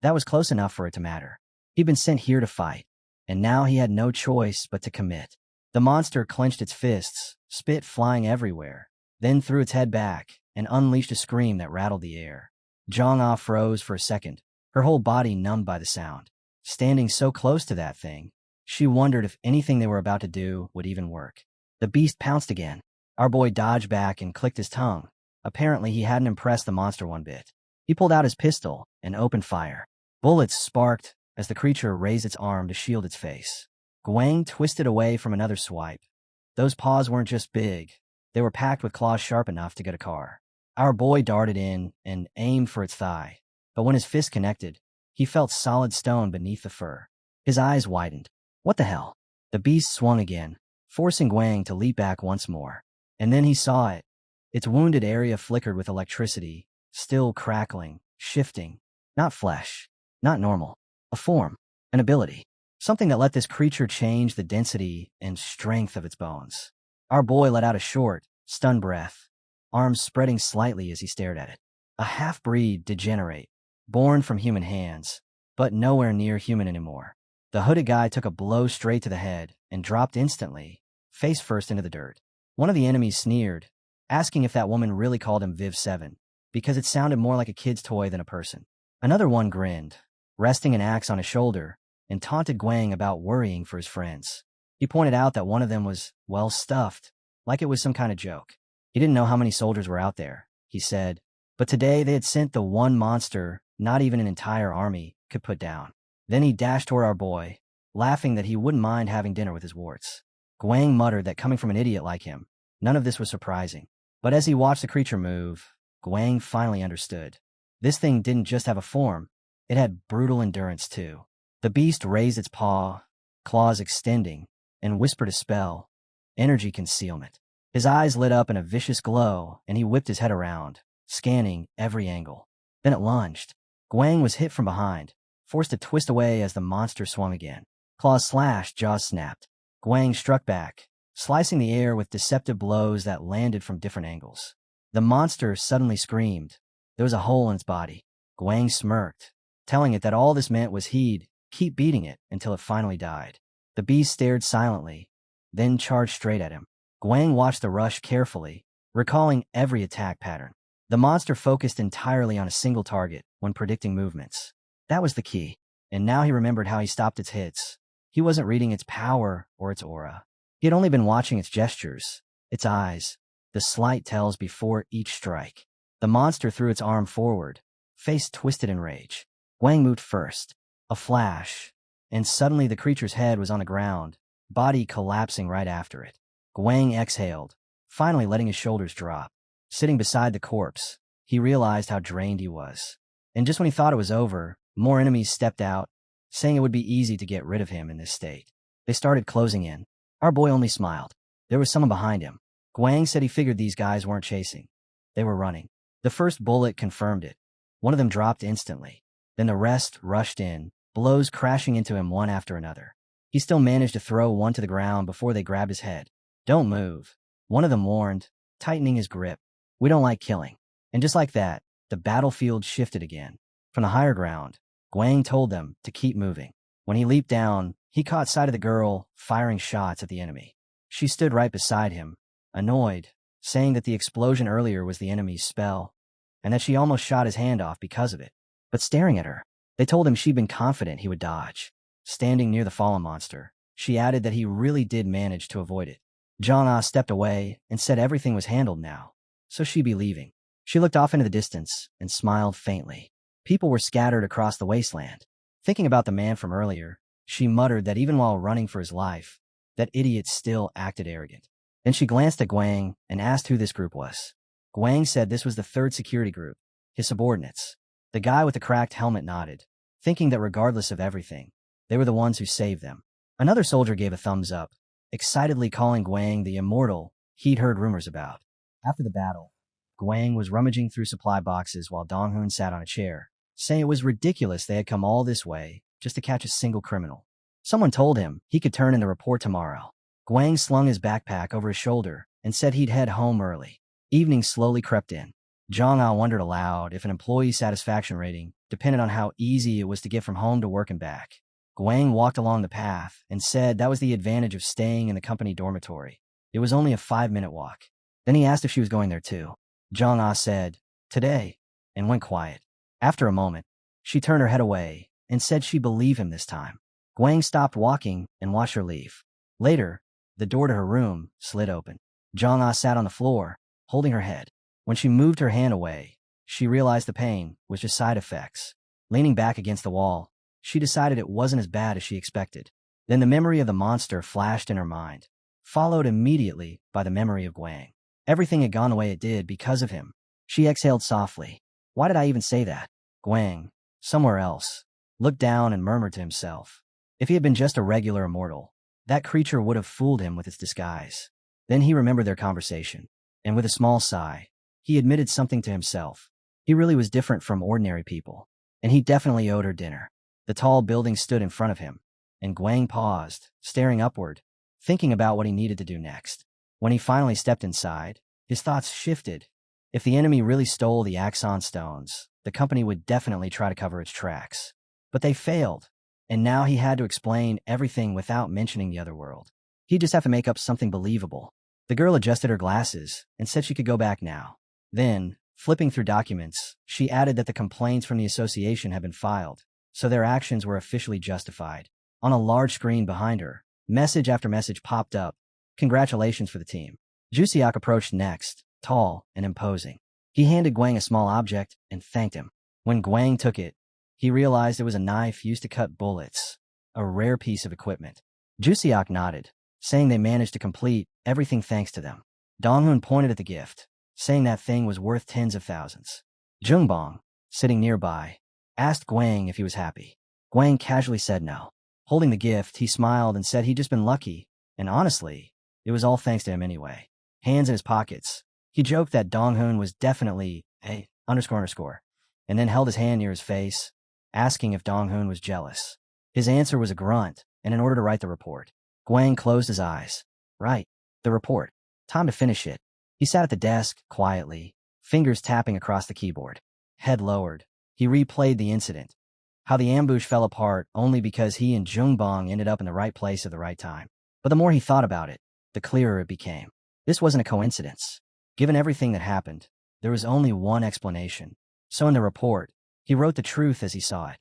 That was close enough for it to matter. He'd been sent here to fight, and now he had no choice but to commit. The monster clenched its fists, spit flying everywhere, then threw its head back and unleashed a scream that rattled the air. Zhang froze for a second, her whole body numbed by the sound. Standing so close to that thing, she wondered if anything they were about to do would even work. The beast pounced again. Our boy dodged back and clicked his tongue. Apparently, he hadn't impressed the monster one bit. He pulled out his pistol and opened fire. Bullets sparked as the creature raised its arm to shield its face. Guang twisted away from another swipe. Those paws weren't just big. They were packed with claws sharp enough to get a car. Our boy darted in and aimed for its thigh. But when his fist connected, he felt solid stone beneath the fur. His eyes widened. What the hell? The beast swung again, forcing Guang to leap back once more. And then he saw it. Its wounded area flickered with electricity, still crackling, shifting. Not flesh. Not normal. A form. An ability. Something that let this creature change the density and strength of its bones. Our boy let out a short, stunned breath, arms spreading slightly as he stared at it. A half-breed degenerate, born from human hands, but nowhere near human anymore. The hooded guy took a blow straight to the head and dropped instantly, face first into the dirt. One of the enemies sneered, asking if that woman really called him Viv 7, because it sounded more like a kid's toy than a person. Another one grinned, resting an axe on his shoulder, and taunted Guang about worrying for his friends. He pointed out that one of them was, well, stuffed, like it was some kind of joke. He didn't know how many soldiers were out there, he said, but today they had sent the one monster not even an entire army could put down. Then he dashed toward our boy, laughing that he wouldn't mind having dinner with his warts. Guang muttered that coming from an idiot like him, none of this was surprising. But as he watched the creature move, Guang finally understood. This thing didn't just have a form, It had brutal endurance too. The beast raised its paw, claws extending, and whispered a spell, energy concealment. His eyes lit up in a vicious glow, and he whipped his head around, scanning every angle. Then it lunged. Guang was hit from behind, forced to twist away as the monster swung again. Claws slashed, jaws snapped. Guang struck back, slicing the air with deceptive blows that landed from different angles. The monster suddenly screamed. There was a hole in its body. Guang smirked, telling it that all this meant was he'd keep beating it until it finally died. The beast stared silently, then charged straight at him. Guang watched the rush carefully, recalling every attack pattern. The monster focused entirely on a single target when predicting movements. That was the key, and now he remembered how he stopped its hits. He wasn't reading its power or its aura. He had only been watching its gestures, its eyes, the slight tells before each strike. The monster threw its arm forward, face twisted in rage. Guang moved first. A flash, and suddenly the creature's head was on the ground, body collapsing right after it. Guang exhaled, finally letting his shoulders drop. Sitting beside the corpse, he realized how drained he was. And just when he thought it was over, more enemies stepped out, saying it would be easy to get rid of him in this state. They started closing in. Our boy only smiled. There was someone behind him. Guang said he figured these guys weren't chasing. They were running. The first bullet confirmed it. One of them dropped instantly. Then the rest rushed in, blows crashing into him one after another. He still managed to throw one to the ground before they grabbed his head. "Don't move," one of them warned, tightening his grip. "We don't like killing." And just like that, the battlefield shifted again. From the higher ground, Guang told them to keep moving. When he leaped down, he caught sight of the girl firing shots at the enemy. She stood right beside him, annoyed, saying that the explosion earlier was the enemy's spell, and that she almost shot his hand off because of it. But staring at her, they told him she'd been confident he would dodge. Standing near the fallen monster, she added that he really did manage to avoid it. Zhang stepped away and said everything was handled now, so she'd be leaving. She looked off into the distance and smiled faintly. People were scattered across the wasteland. Thinking about the man from earlier, she muttered that even while running for his life, that idiot still acted arrogant. Then she glanced at Guang and asked who this group was. Guang said this was the third security group, his subordinates. The guy with the cracked helmet nodded, thinking that regardless of everything, they were the ones who saved them. Another soldier gave a thumbs up, excitedly calling Guang the immortal he'd heard rumors about. After the battle, Guang was rummaging through supply boxes while Donghun sat on a chair, saying it was ridiculous they had come all this way just to catch a single criminal. Someone told him he could turn in the report tomorrow. Guang slung his backpack over his shoulder and said he'd head home early. Evening slowly crept in. Zhang wondered aloud if an employee satisfaction rating depended on how easy it was to get from home to work and back. Guang walked along the path and said that was the advantage of staying in the company dormitory. It was only a 5-minute walk. Then he asked if she was going there too. Zhang said, "Today," and went quiet. After a moment, she turned her head away and said she'd believe him this time. Guang stopped walking and watched her leave. Later, the door to her room slid open. Zhang sat on the floor, holding her head. When she moved her hand away, she realized the pain was just side effects. Leaning back against the wall, she decided it wasn't as bad as she expected. Then the memory of the monster flashed in her mind, followed immediately by the memory of Guang. Everything had gone the way it did because of him. She exhaled softly. Why did I even say that? Guang, somewhere else, looked down and murmured to himself. If he had been just a regular immortal, that creature would have fooled him with its disguise. Then he remembered their conversation, and with a small sigh, he admitted something to himself. He really was different from ordinary people, and he definitely owed her dinner. The tall building stood in front of him, and Guang paused, staring upward, thinking about what he needed to do next. When he finally stepped inside, his thoughts shifted. If the enemy really stole the Axon stones, the company would definitely try to cover its tracks. But they failed, and now he had to explain everything without mentioning the other world. He'd just have to make up something believable. The girl adjusted her glasses and said she could go back now. Then, flipping through documents, she added that the complaints from the association had been filed, so their actions were officially justified. On a large screen behind her, message after message popped up. Congratulations for the team. Jusiak approached next, tall and imposing. He handed Guang a small object and thanked him. When Guang took it, he realized it was a knife used to cut bullets, a rare piece of equipment. Jusiak nodded, saying they managed to complete everything thanks to them. Donghun pointed at the gift, saying that thing was worth tens of thousands. Jungbong, sitting nearby, asked Guang if he was happy. Guang casually said no. Holding the gift, he smiled and said he'd just been lucky, and honestly, it was all thanks to him anyway. Hands in his pockets, he joked that Donghoon was definitely a __, and then held his hand near his face, asking if Donghoon was jealous. His answer was a grunt, and in order to write the report, Guang closed his eyes. Right, the report. Time to finish it. He sat at the desk, quietly, fingers tapping across the keyboard. Head lowered, he replayed the incident. How the ambush fell apart only because he and Jungbong ended up in the right place at the right time. But the more he thought about it, the clearer it became. This wasn't a coincidence. Given everything that happened, there was only one explanation. So in the report, he wrote the truth as he saw it.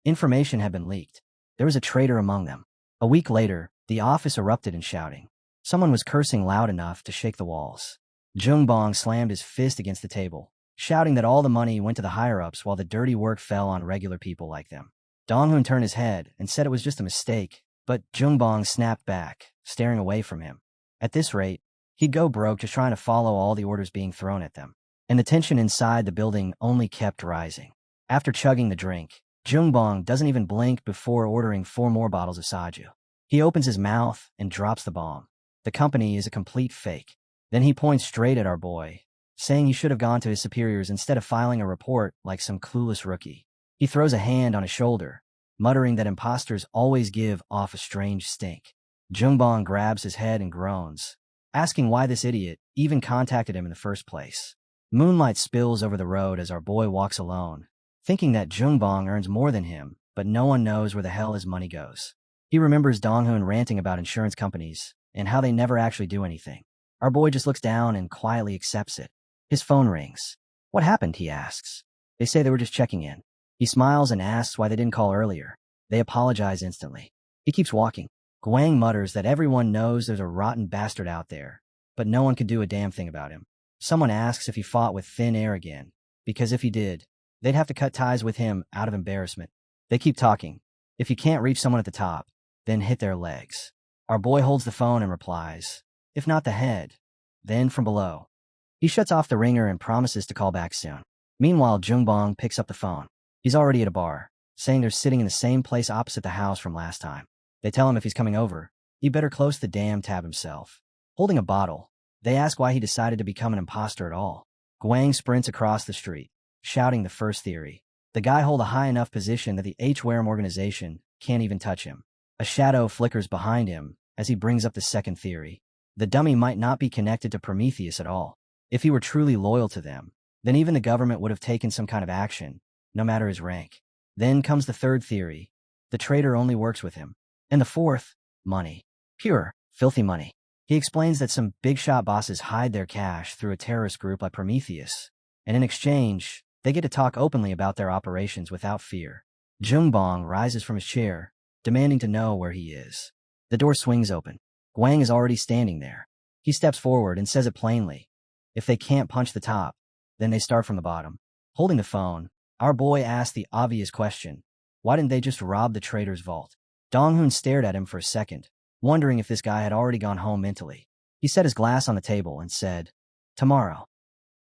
Information had been leaked. There was a traitor among them. A week later, the office erupted in shouting. Someone was cursing loud enough to shake the walls. Jungbong slammed his fist against the table, shouting that all the money went to the higher-ups while the dirty work fell on regular people like them. Donghoon turned his head and said it was just a mistake, but Jungbong snapped back, staring away from him. At this rate, he'd go broke just trying to follow all the orders being thrown at them. And the tension inside the building only kept rising. After chugging the drink, Jungbong doesn't even blink before ordering 4 more bottles of soju. He opens his mouth and drops the bomb. The company is a complete fake. Then he points straight at our boy, saying he should have gone to his superiors instead of filing a report like some clueless rookie. He throws a hand on his shoulder, muttering that imposters always give off a strange stink. Jungbong grabs his head and groans, asking why this idiot even contacted him in the first place. Moonlight spills over the road as our boy walks alone, thinking that Jungbong earns more than him, but no one knows where the hell his money goes. He remembers Donghoon ranting about insurance companies and how they never actually do anything. Our boy just looks down and quietly accepts it. His phone rings. What happened, he asks. They say they were just checking in. He smiles and asks why they didn't call earlier. They apologize instantly. He keeps walking. Guang mutters that everyone knows there's a rotten bastard out there, but no one could do a damn thing about him. Someone asks if he fought with thin air again, because if he did, they'd have to cut ties with him out of embarrassment. They keep talking. If you can't reach someone at the top, then hit their legs. Our boy holds the phone and replies, if not the head, then from below. He shuts off the ringer and promises to call back soon. Meanwhile, Jungbong picks up the phone. He's already at a bar, saying they're sitting in the same place opposite the house from last time. They tell him if he's coming over, he better close the damn tab himself. Holding a bottle, they ask why he decided to become an imposter at all. Guang sprints across the street, shouting the first theory. The guy hold a high enough position that the Hwaram organization can't even touch him. A shadow flickers behind him as he brings up the second theory. The dummy might not be connected to Prometheus at all. If he were truly loyal to them, then even the government would have taken some kind of action, no matter his rank. Then comes the third theory. The traitor only works with him. And the fourth, money. Pure, filthy money. He explains that some big-shot bosses hide their cash through a terrorist group like Prometheus, and in exchange, they get to talk openly about their operations without fear. Jungbong rises from his chair, demanding to know where he is. The door swings open. Guang is already standing there. He steps forward and says it plainly. If they can't punch the top, then they start from the bottom. Holding the phone, our boy asks the obvious question. Why didn't they just rob the traitor's vault? Donghoon stared at him for a second, wondering if this guy had already gone home mentally. He set his glass on the table and said, tomorrow.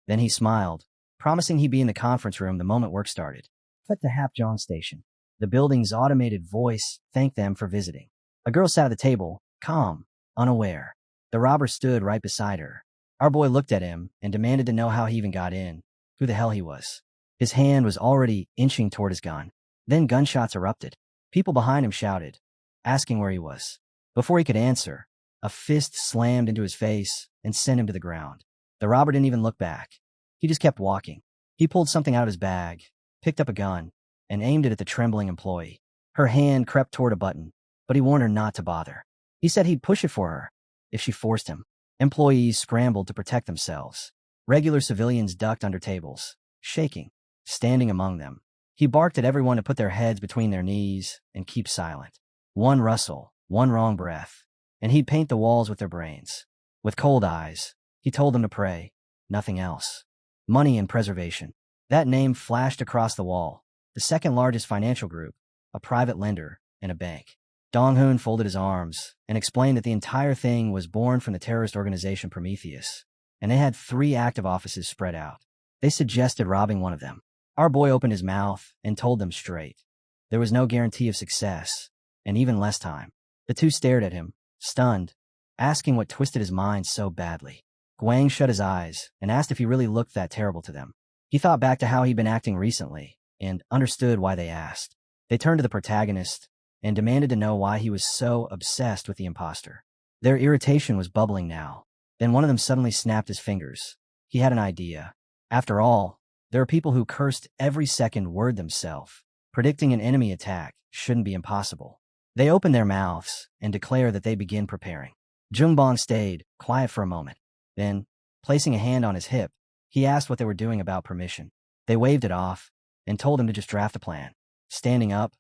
Then he smiled, promising he'd be in the conference room the moment work started. Cut to Hapjeong Station. The building's automated voice thanked them for visiting. A girl sat at the table, calm, unaware. The robber stood right beside her. Our boy looked at him and demanded to know how he even got in, who the hell he was. His hand was already inching toward his gun. Then gunshots erupted. People behind him shouted, asking where he was. Before he could answer, a fist slammed into his face and sent him to the ground. The robber didn't even look back. He just kept walking. He pulled something out of his bag, picked up a gun, and aimed it at the trembling employee. Her hand crept toward a button, but he warned her not to bother. He said he'd push it for her if she forced him. Employees scrambled to protect themselves. Regular civilians ducked under tables, shaking. Standing among them, he barked at everyone to put their heads between their knees and keep silent. One rustle, one wrong breath, and he'd paint the walls with their brains. With cold eyes, he told them to pray, nothing else. Money and preservation. That name flashed across the wall. The second largest financial group, a private lender, and a bank. Donghoon folded his arms and explained that the entire thing was born from the terrorist organization Prometheus, and they had 3 active offices spread out. They suggested robbing one of them. Our boy opened his mouth and told them straight. There was no guarantee of success, and even less time. The two stared at him, stunned, asking what twisted his mind so badly. Guang shut his eyes and asked if he really looked that terrible to them. He thought back to how he'd been acting recently and understood why they asked. They turned to the protagonist and demanded to know why he was so obsessed with the imposter. Their irritation was bubbling now. Then one of them suddenly snapped his fingers. He had an idea. After all, there are people who cursed every second word themselves. Predicting an enemy attack shouldn't be impossible. They opened their mouths and declared that they begin preparing. Jungbong stayed quiet for a moment. Then, placing a hand on his hip, he asked what they were doing about permission. They waved it off and told him to just draft a plan. Standing up,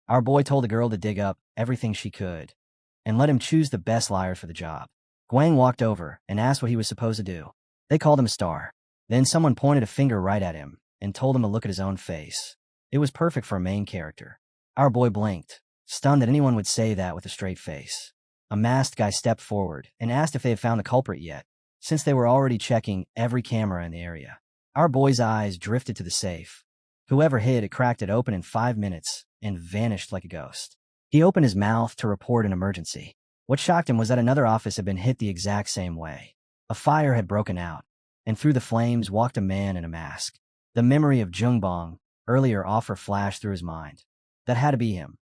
our boy told the girl to dig up everything she could and let him choose the best liar for the job. Guang walked over and asked what he was supposed to do. They called him a star. Then someone pointed a finger right at him and told him to look at his own face. It was perfect for a main character. Our boy blinked, stunned that anyone would say that with a straight face. A masked guy stepped forward and asked if they had found the culprit yet, since they were already checking every camera in the area. Our boy's eyes drifted to the safe. Whoever hid it cracked it open in 5 minutes and vanished like a ghost. He opened his mouth to report an emergency. What shocked him was that another office had been hit the exact same way. A fire had broken out, and through the flames walked a man in a mask. The memory of Jungbong, earlier offer flashed through his mind. That had to be him.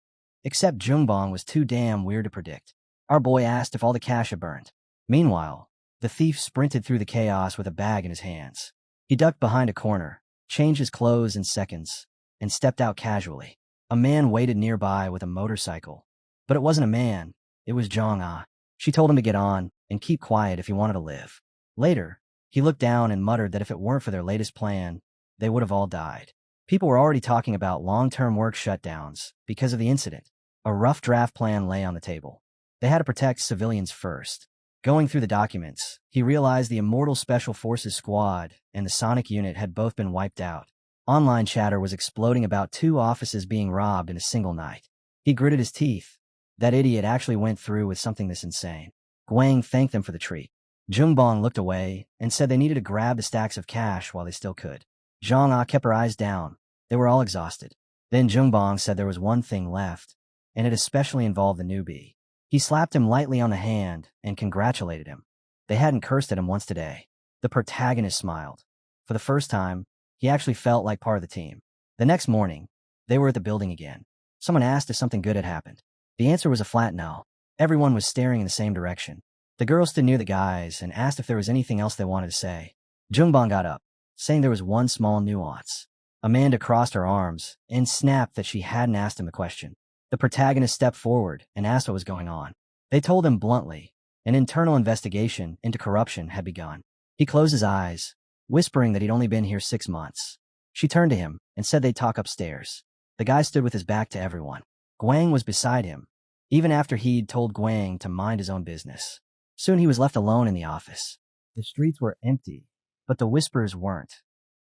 Except Jungbong was too damn weird to predict. Our boy asked if all the cash had burned. Meanwhile, the thief sprinted through the chaos with a bag in his hands. He ducked behind a corner, changed his clothes in seconds, and stepped out casually. A man waited nearby with a motorcycle. But it wasn't a man, it was Zhang. She told him to get on and keep quiet if he wanted to live. Later, he looked down and muttered that if it weren't for their latest plan, they would have all died. People were already talking about long-term work shutdowns because of the incident. A rough draft plan lay on the table. They had to protect civilians first. Going through the documents, he realized the Immortal Special Forces Squad and the Sonic Unit had both been wiped out. Online chatter was exploding about 2 offices being robbed in a single night. He gritted his teeth. That idiot actually went through with something this insane. Guang thanked them for the treat. Jungbong looked away and said they needed to grab the stacks of cash while they still could. Zhang kept her eyes down. They were all exhausted. Then Jungbong said there was one thing left, and it especially involved the newbie. He slapped him lightly on the hand and congratulated him. They hadn't cursed at him once today. The protagonist smiled. For the first time, he actually felt like part of the team. The next morning, they were at the building again. Someone asked if something good had happened. The answer was a flat no. Everyone was staring in the same direction. The girl stood near the guys and asked if there was anything else they wanted to say. Jungbong got up, saying there was one small nuance. Amanda crossed her arms and snapped that she hadn't asked him the question. The protagonist stepped forward and asked what was going on. They told him bluntly, an internal investigation into corruption had begun. He closed his eyes, whispering that he'd only been here 6 months. She turned to him and said they'd talk upstairs. The guy stood with his back to everyone. Guang was beside him, even after he'd told Guang to mind his own business. Soon he was left alone in the office. The streets were empty, but the whispers weren't.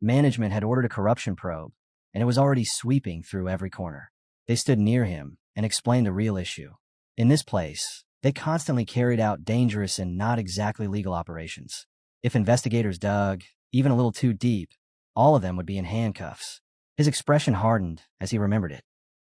Management had ordered a corruption probe, and it was already sweeping through every corner. They stood near him and explained the real issue. In this place, they constantly carried out dangerous and not exactly legal operations. If investigators dug, even a little too deep, all of them would be in handcuffs. His expression hardened as he remembered it.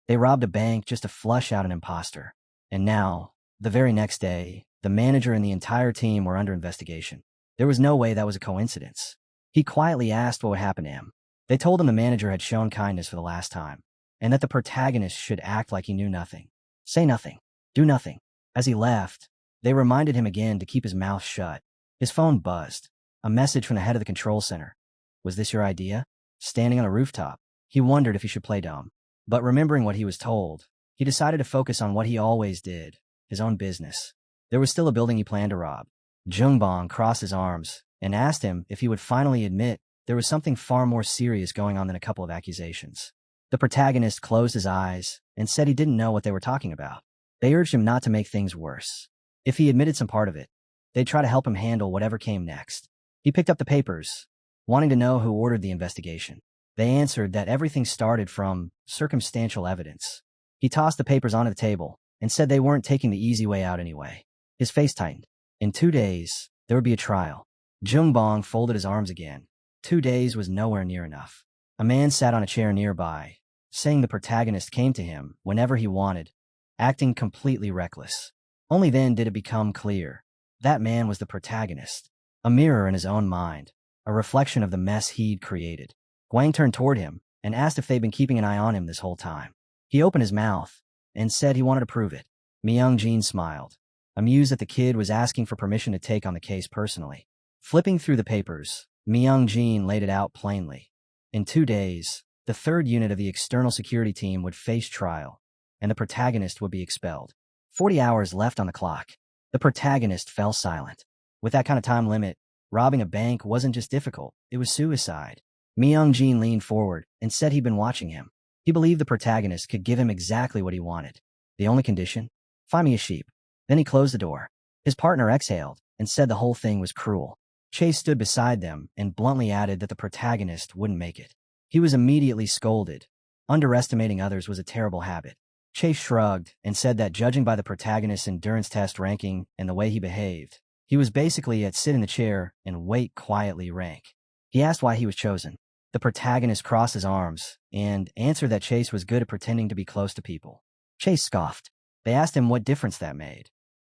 They robbed a bank just to flush out an imposter. And now, the very next day, the manager and the entire team were under investigation. There was no way that was a coincidence. He quietly asked what would happen to him. They told him the manager had shown kindness for the last time, and that the protagonist should act like he knew nothing. Say nothing. Do nothing. As he left, they reminded him again to keep his mouth shut. His phone buzzed. A message from the head of the control center. Was this your idea? Standing on a rooftop, he wondered if he should play dumb. But remembering what he was told, he decided to focus on what he always did, his own business. There was still a building he planned to rob. Jungbong crossed his arms and asked him if he would finally admit there was something far more serious going on than a couple of accusations. The protagonist closed his eyes and said he didn't know what they were talking about. They urged him not to make things worse. If he admitted some part of it, they'd try to help him handle whatever came next. He picked up the papers, wanting to know who ordered the investigation. They answered that everything started from circumstantial evidence. He tossed the papers onto the table and said they weren't taking the easy way out anyway. His face tightened. In 2 days, there would be a trial. Jungbong folded his arms again. 2 days was nowhere near enough. A man sat on a chair nearby, saying the protagonist came to him whenever he wanted, acting completely reckless. Only then did it become clear. That man was the protagonist, a mirror in his own mind, a reflection of the mess he'd created. Guang turned toward him and asked if they'd been keeping an eye on him this whole time. He opened his mouth and said he wanted to prove it. Myung-jin smiled, amused that the kid was asking for permission to take on the case personally. Flipping through the papers, Myung-jin laid it out plainly. In 2 days, the third unit of the external security team would face trial, and the protagonist would be expelled. 40 hours left on the clock. The protagonist fell silent. With that kind of time limit, robbing a bank wasn't just difficult, it was suicide. Myung-jin leaned forward and said he'd been watching him. He believed the protagonist could give him exactly what he wanted. The only condition? Find me a sheep. Then he closed the door. His partner exhaled and said the whole thing was cruel. Chase stood beside them and bluntly added that the protagonist wouldn't make it. He was immediately scolded. Underestimating others was a terrible habit. Chase shrugged and said that judging by the protagonist's endurance test ranking and the way he behaved, he was basically at sit in the chair and wait quietly rank. He asked why he was chosen. The protagonist crossed his arms and answered that Chase was good at pretending to be close to people. Chase scoffed. They asked him what difference that made.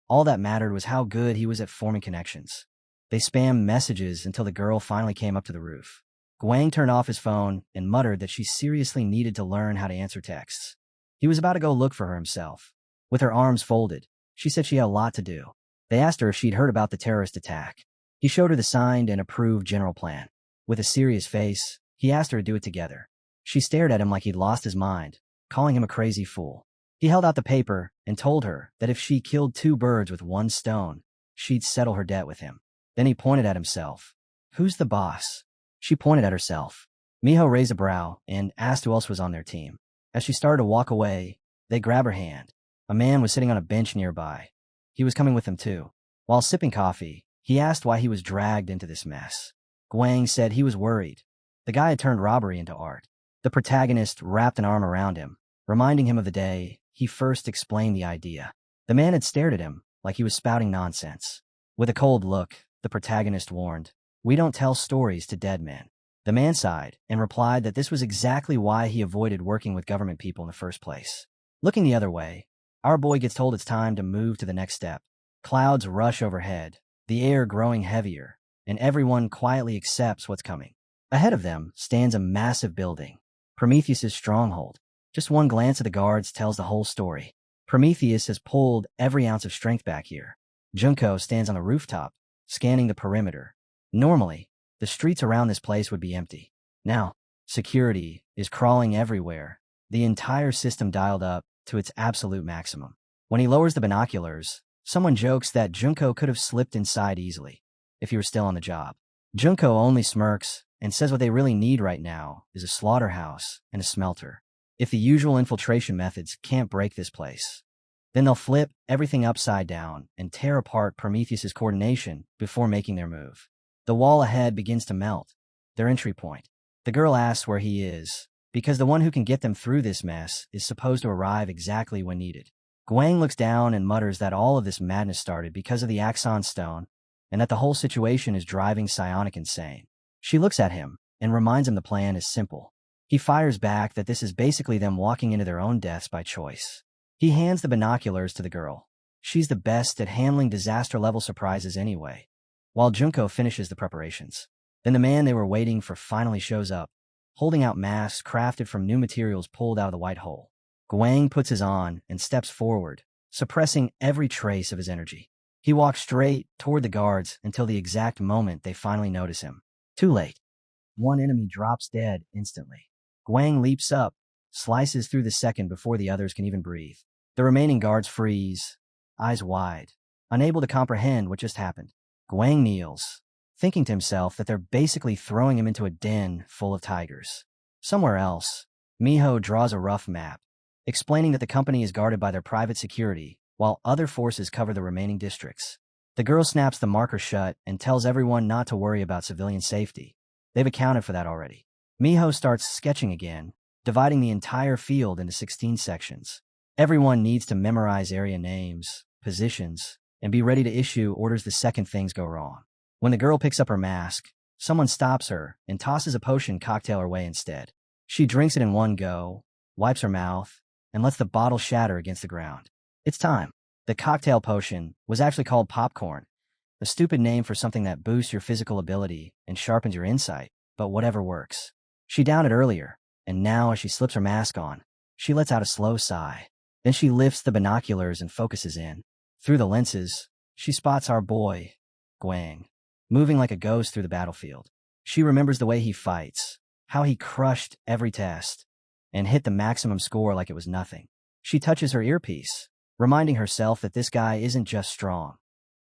All that mattered was how good he was at forming connections. They spammed messages until the girl finally came up to the roof. Guang turned off his phone and muttered that she seriously needed to learn how to answer texts. He was about to go look for her himself. With her arms folded, she said she had a lot to do. They asked her if she'd heard about the terrorist attack. He showed her the signed and approved general plan. With a serious face, he asked her to do it together. She stared at him like he'd lost his mind, calling him a crazy fool. He held out the paper and told her that if she killed 2 birds with 1 stone, she'd settle her debt with him. Then he pointed at himself. Who's the boss? She pointed at herself. Miho raised a brow and asked who else was on their team. As she started to walk away, they grabbed her hand. A man was sitting on a bench nearby. He was coming with them too. While sipping coffee, he asked why he was dragged into this mess. Guang said he was worried. The guy had turned robbery into art. The protagonist wrapped an arm around him, reminding him of the day he first explained the idea. The man had stared at him like he was spouting nonsense. With a cold look, the protagonist warned, "We don't tell stories to dead men." The man sighed and replied that this was exactly why he avoided working with government people in the first place. Looking the other way, our boy gets told it's time to move to the next step. Clouds rush overhead, the air growing heavier, and everyone quietly accepts what's coming. Ahead of them stands a massive building, Prometheus's stronghold. Just one glance at the guards tells the whole story. Prometheus has pulled every ounce of strength back here. Junko stands on the rooftop, scanning the perimeter. Normally, the streets around this place would be empty. Now, security is crawling everywhere, the entire system dialed up to its absolute maximum. When he lowers the binoculars, someone jokes that Junko could have slipped inside easily if he were still on the job. Junko only smirks and says what they really need right now is a slaughterhouse and a smelter. If the usual infiltration methods can't break this place, then they'll flip everything upside down and tear apart Prometheus's coordination before making their move. The wall ahead begins to melt, their entry point. The girl asks where he is, because the one who can get them through this mess is supposed to arrive exactly when needed. Guang looks down and mutters that all of this madness started because of the Axon Stone, and that the whole situation is driving Psionic insane. She looks at him and reminds him the plan is simple. He fires back that this is basically them walking into their own deaths by choice. He hands the binoculars to the girl. She's the best at handling disaster-level surprises anyway, while Junko finishes the preparations. Then the man they were waiting for finally shows up, holding out masks crafted from new materials pulled out of the white hole. Guang puts his on and steps forward, suppressing every trace of his energy. He walks straight toward the guards until the exact moment they finally notice him. Too late. One enemy drops dead instantly. Guang leaps up, slices through the second before the others can even breathe. The remaining guards freeze, eyes wide, unable to comprehend what just happened. Guang kneels, thinking to himself that they're basically throwing him into a den full of tigers. Somewhere else, Miho draws a rough map, explaining that the company is guarded by their private security, while other forces cover the remaining districts. The girl snaps the marker shut and tells everyone not to worry about civilian safety. They've accounted for that already. Miho starts sketching again, dividing the entire field into 16 sections. Everyone needs to memorize area names, positions, and be ready to issue orders the second things go wrong. When the girl picks up her mask, Someone stops her and tosses a potion cocktail her way instead. She drinks it in one go, wipes her mouth, and lets the bottle shatter against the ground. It's time. The cocktail potion was actually called popcorn, a stupid name for something that boosts your physical ability and sharpens your insight, but whatever works. She downed it earlier, and now as she slips her mask on, she lets out a slow sigh. Then she lifts the binoculars and focuses in. Through the lenses, she spots our boy, Guang, moving like a ghost through the battlefield. She remembers the way he fights, how he crushed every test, and hit the maximum score like it was nothing. She touches her earpiece, reminding herself that this guy isn't just strong.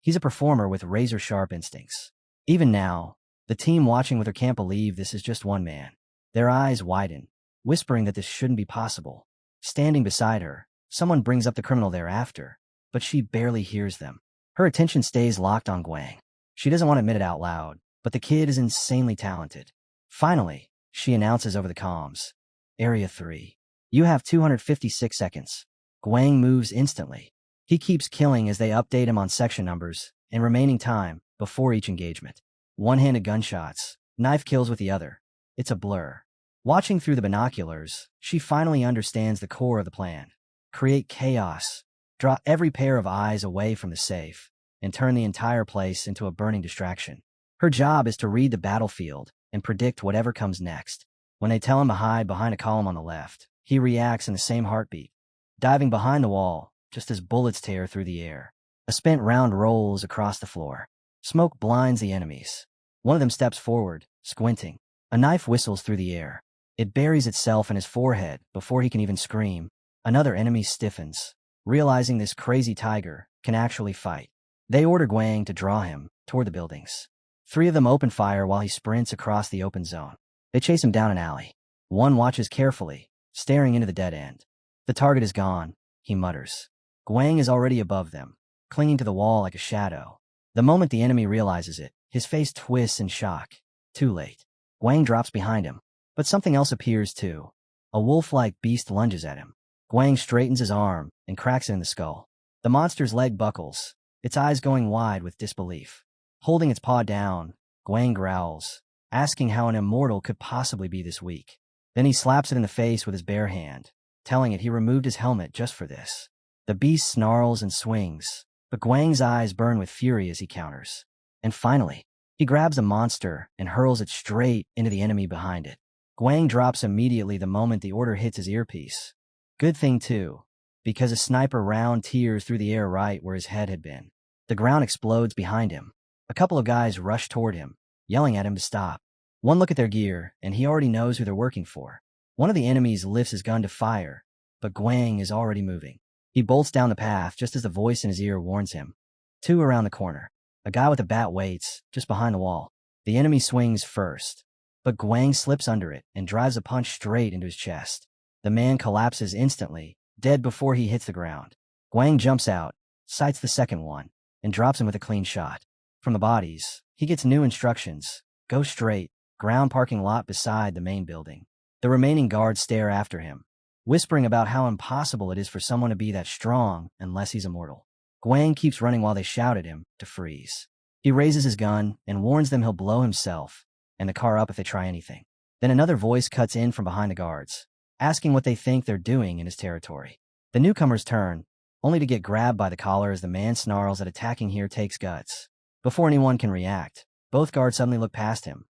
He's a performer with razor-sharp instincts. Even now, the team watching with her can't believe this is just one man. Their eyes widen, whispering that this shouldn't be possible. Standing beside her, someone brings up the criminal thereafter, but she barely hears them. Her attention stays locked on Guang. She doesn't want to admit it out loud, but the kid is insanely talented. Finally, she announces over the comms, Area 3. You have 256 seconds. Guang moves instantly. He keeps killing as they update him on section numbers and remaining time before each engagement. One-handed gunshots, knife kills with the other. It's a blur. Watching through the binoculars, she finally understands the core of the plan. Create chaos, draw every pair of eyes away from the safe, and turn the entire place into a burning distraction. Her job is to read the battlefield and predict whatever comes next. When they tell him to hide behind a column on the left, he reacts in the same heartbeat, diving behind the wall just as bullets tear through the air. A spent round rolls across the floor. Smoke blinds the enemies. One of them steps forward, squinting. A knife whistles through the air. It buries itself in his forehead before he can even scream. Another enemy stiffens, realizing this crazy tiger can actually fight. They order Guang to draw him toward the buildings. 3 of them open fire while he sprints across the open zone. They chase him down an alley. One watches carefully, staring into the dead end. The target is gone, he mutters. Guang is already above them, clinging to the wall like a shadow. The moment the enemy realizes it, his face twists in shock. Too late. Guang drops behind him, but something else appears too. A wolf-like beast lunges at him. Guang straightens his arm and cracks it in the skull. The monster's leg buckles, its eyes going wide with disbelief. Holding its paw down, Guang growls, asking how an immortal could possibly be this weak. Then he slaps it in the face with his bare hand, telling it he removed his helmet just for this. The beast snarls and swings, but Guang's eyes burn with fury as he counters. And finally, he grabs the monster and hurls it straight into the enemy behind it. Guang drops immediately the moment the order hits his earpiece. Good thing too, because a sniper round tears through the air right where his head had been. The ground explodes behind him. A couple of guys rush toward him, yelling at him to stop. One look at their gear, and he already knows who they're working for. One of the enemies lifts his gun to fire, but Guang is already moving. He bolts down the path just as the voice in his ear warns him. 2 around the corner. A guy with a bat waits, just behind the wall. The enemy swings first, but Guang slips under it and drives a punch straight into his chest. The man collapses instantly, dead before he hits the ground. Guang jumps out, sights the second one, and drops him with a clean shot. From the bodies, he gets new instructions. Go straight, ground parking lot beside the main building. The remaining guards stare after him, whispering about how impossible it is for someone to be that strong unless he's immortal. Guang keeps running while they shout at him to freeze. He raises his gun and warns them he'll blow himself and the car up if they try anything. Then another voice cuts in from behind the guards, asking what they think they're doing in his territory. The newcomers turn, only to get grabbed by the collar as the man snarls that attacking here takes guts. Before anyone can react, both guards suddenly look past him,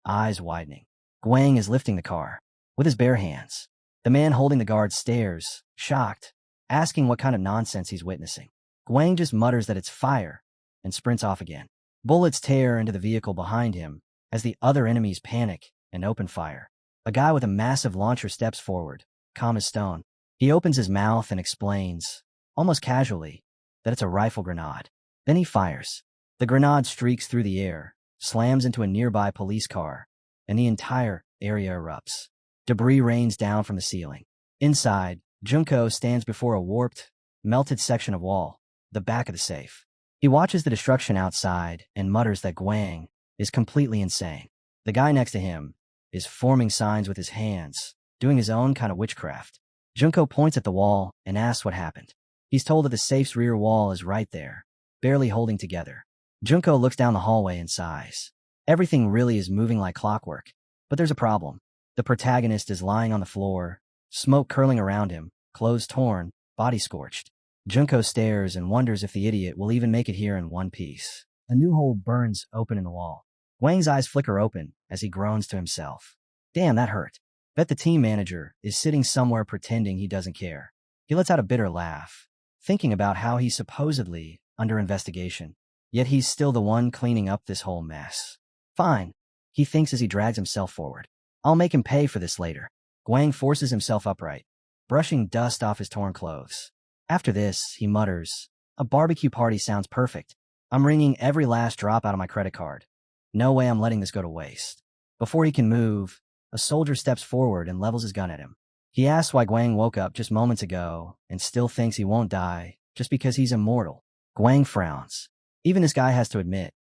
eyes widening. Guang is lifting the car with his bare hands. The man holding the guard stares, shocked, asking what kind of nonsense he's witnessing. Guang just mutters that it's fire and sprints off again. Bullets tear into the vehicle behind him as the other enemies panic and open fire. A guy with a massive launcher steps forward, calm as stone. He opens his mouth and explains, almost casually, that it's a rifle grenade. Then he fires. The grenade streaks through the air, slams into a nearby police car, and the entire area erupts. Debris rains down from the ceiling. Inside, Junko stands before a warped, melted section of wall, the back of the safe. He watches the destruction outside and mutters that Guang is completely insane. The guy next to him is forming signs with his hands, doing his own kind of witchcraft. Junko points at the wall and asks what happened. He's told that the safe's rear wall is right there, barely holding together. Junko looks down the hallway and sighs. Everything really is moving like clockwork. But there's a problem. The protagonist is lying on the floor, smoke curling around him, clothes torn, body scorched. Junko stares and wonders if the idiot will even make it here in one piece. A new hole burns open in the wall. Wang's eyes flicker open as he groans to himself. Damn, that hurt. Bet the team manager is sitting somewhere pretending he doesn't care. He lets out a bitter laugh, thinking about how he's supposedly under investigation. Yet he's still the one cleaning up this whole mess. Fine, he thinks as he drags himself forward. I'll make him pay for this later. Guang forces himself upright, brushing dust off his torn clothes. After this, he mutters, a barbecue party sounds perfect. I'm wringing every last drop out of my credit card. No way I'm letting this go to waste. Before he can move, a soldier steps forward and levels his gun at him. He asks why Guang woke up just moments ago and still thinks he won't die just because he's immortal. Guang frowns. Even this guy has to admit,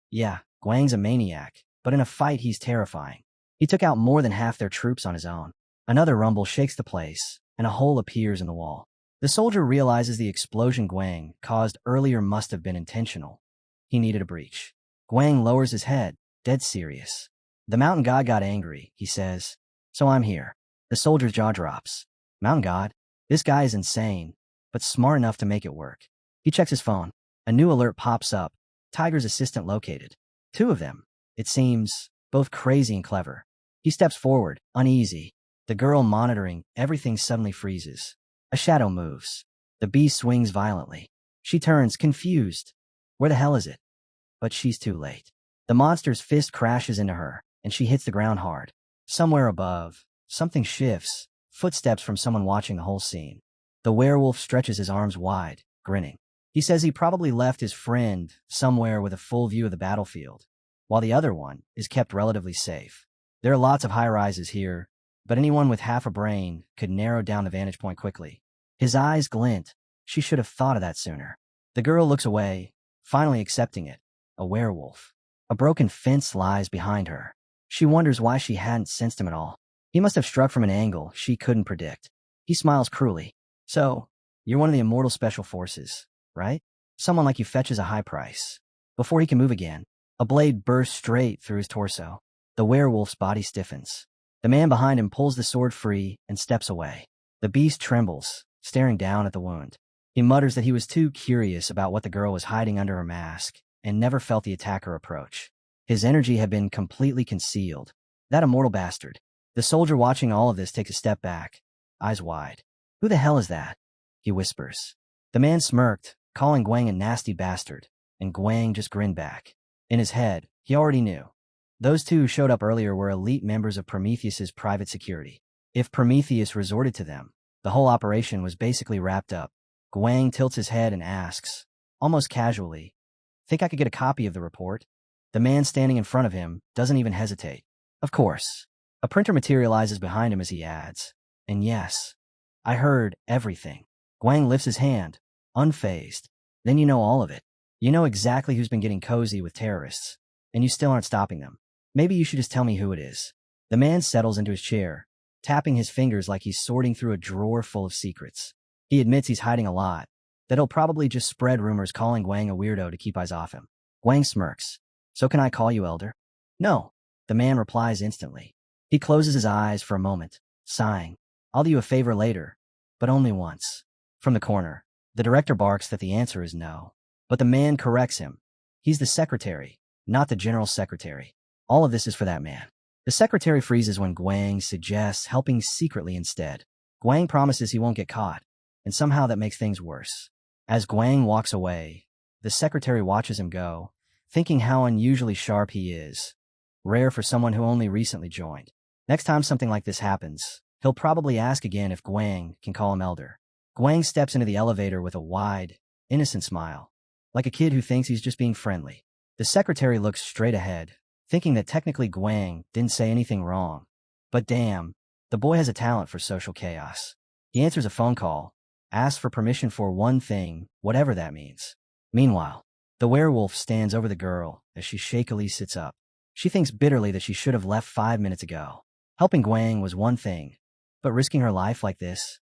yeah, Guang's a maniac, but in a fight he's terrifying. He took out more than half their troops on his own. Another rumble shakes the place, and a hole appears in the wall. The soldier realizes the explosion Guang caused earlier must have been intentional. He needed a breach. Guang lowers his head, dead serious. The mountain god got angry, he says. So I'm here. The soldier's jaw drops. Mountain god? This guy is insane, but smart enough to make it work. He checks his phone. A new alert pops up. Tiger's assistant located. 2 of them, it seems, both crazy and clever. He steps forward, uneasy. The girl monitoring everything suddenly freezes. A shadow moves. The beast swings violently. She turns, confused. Where the hell is it? But she's too late. The monster's fist crashes into her, and she hits the ground hard. Somewhere above, something shifts, footsteps from someone watching the whole scene. The werewolf stretches his arms wide, grinning. He says he probably left his friend somewhere with a full view of the battlefield, while the other one is kept relatively safe. There are lots of high-rises here, but anyone with half a brain could narrow down the vantage point quickly. His eyes glint. She should have thought of that sooner. The girl looks away, finally accepting it. A werewolf. A broken fence lies behind her. She wonders why she hadn't sensed him at all. He must have struck from an angle she couldn't predict. He smiles cruelly. So, you're one of the immortal special forces, right? Someone like you fetches a high price. Before he can move again, a blade bursts straight through his torso. The werewolf's body stiffens. The man behind him pulls the sword free and steps away. The beast trembles, staring down at the wound. He mutters that he was too curious about what the girl was hiding under her mask and never felt the attacker approach. His energy had been completely concealed. That immortal bastard. The soldier watching all of this takes a step back, eyes wide. Who the hell is that? He whispers. The man smirked, calling Guang a nasty bastard, and Guang just grinned back. In his head, he already knew. Those 2 who showed up earlier were elite members of Prometheus's private security. If Prometheus resorted to them, the whole operation was basically wrapped up. Guang tilts his head and asks, almost casually, think I could get a copy of the report? The man standing in front of him doesn't even hesitate. Of course. A printer materializes behind him as he adds, and yes, I heard everything. Guang lifts his hand, unfazed. Then you know all of it. You know exactly who's been getting cozy with terrorists, and you still aren't stopping them. Maybe you should just tell me who it is. The man settles into his chair, tapping his fingers like he's sorting through a drawer full of secrets. He admits he's hiding a lot, that he'll probably just spread rumors calling Guang a weirdo to keep eyes off him. Guang smirks. So can I call you Elder? No, the man replies instantly. He closes his eyes for a moment, sighing. I'll do you a favor later, but only once. From the corner, the director barks that the answer is no. But the man corrects him. He's the secretary, not the general secretary. All of this is for that man. The secretary freezes when Guang suggests helping secretly instead. Guang promises he won't get caught, and somehow that makes things worse. As Guang walks away, the secretary watches him go, thinking how unusually sharp he is. Rare for someone who only recently joined. Next time something like this happens, he'll probably ask again if Guang can call him Elder. Guang steps into the elevator with a wide, innocent smile, like a kid who thinks he's just being friendly. The secretary looks straight ahead, thinking that technically Guang didn't say anything wrong. But damn, the boy has a talent for social chaos. He answers a phone call, asks for permission for one thing, whatever that means. Meanwhile, the werewolf stands over the girl as she shakily sits up. She thinks bitterly that she should have left 5 minutes ago. Helping Guang was one thing, but risking her life like this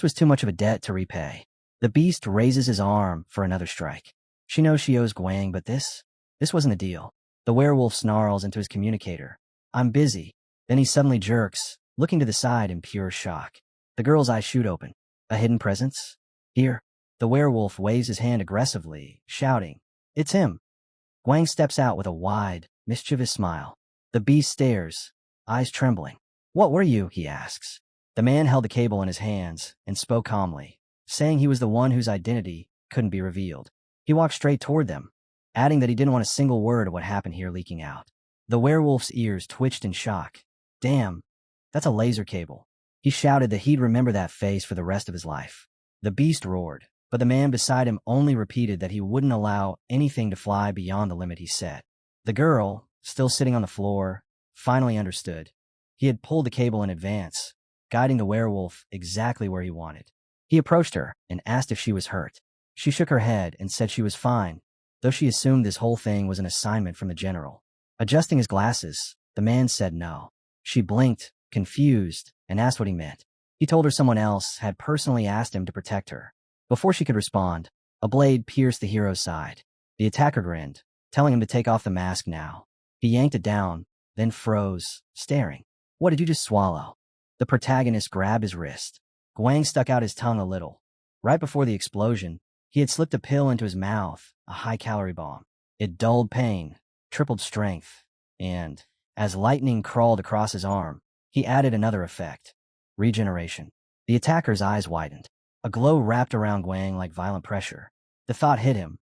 was too much of a debt to repay. The beast raises his arm for another strike. She knows she owes Guang, but this wasn't a deal. The werewolf snarls into his communicator. I'm busy. Then he suddenly jerks, looking to the side in pure shock. The girl's eyes shoot open. A hidden presence? Here. The werewolf waves his hand aggressively, shouting, It's him. Guang steps out with a wide, mischievous smile. The beast stares, eyes trembling. What were you? He asks. The man held the cable in his hands and spoke calmly, saying he was the one whose identity couldn't be revealed. He walked straight toward them, adding that he didn't want a single word of what happened here leaking out. The werewolf's ears twitched in shock. Damn, that's a laser cable. He shouted that he'd remember that face for the rest of his life. The beast roared, but the man beside him only repeated that he wouldn't allow anything to fly beyond the limit he set. The girl, still sitting on the floor, finally understood. He had pulled the cable in advance, guiding the werewolf exactly where he wanted. He approached her and asked if she was hurt. She shook her head and said she was fine, though she assumed this whole thing was an assignment from the general. Adjusting his glasses, the man said no. She blinked, confused, and asked what he meant. He told her someone else had personally asked him to protect her. Before she could respond, a blade pierced the hero's side. The attacker grinned, telling him to take off the mask now. He yanked it down, then froze, staring. What did you just swallow? The protagonist grabbed his wrist. Guang stuck out his tongue a little. Right before the explosion, he had slipped a pill into his mouth, a high-calorie bomb. It dulled pain, tripled strength, and, as lightning crawled across his arm, he added another effect. Regeneration. The attacker's eyes widened. A glow wrapped around Guang like violent pressure. The thought hit him.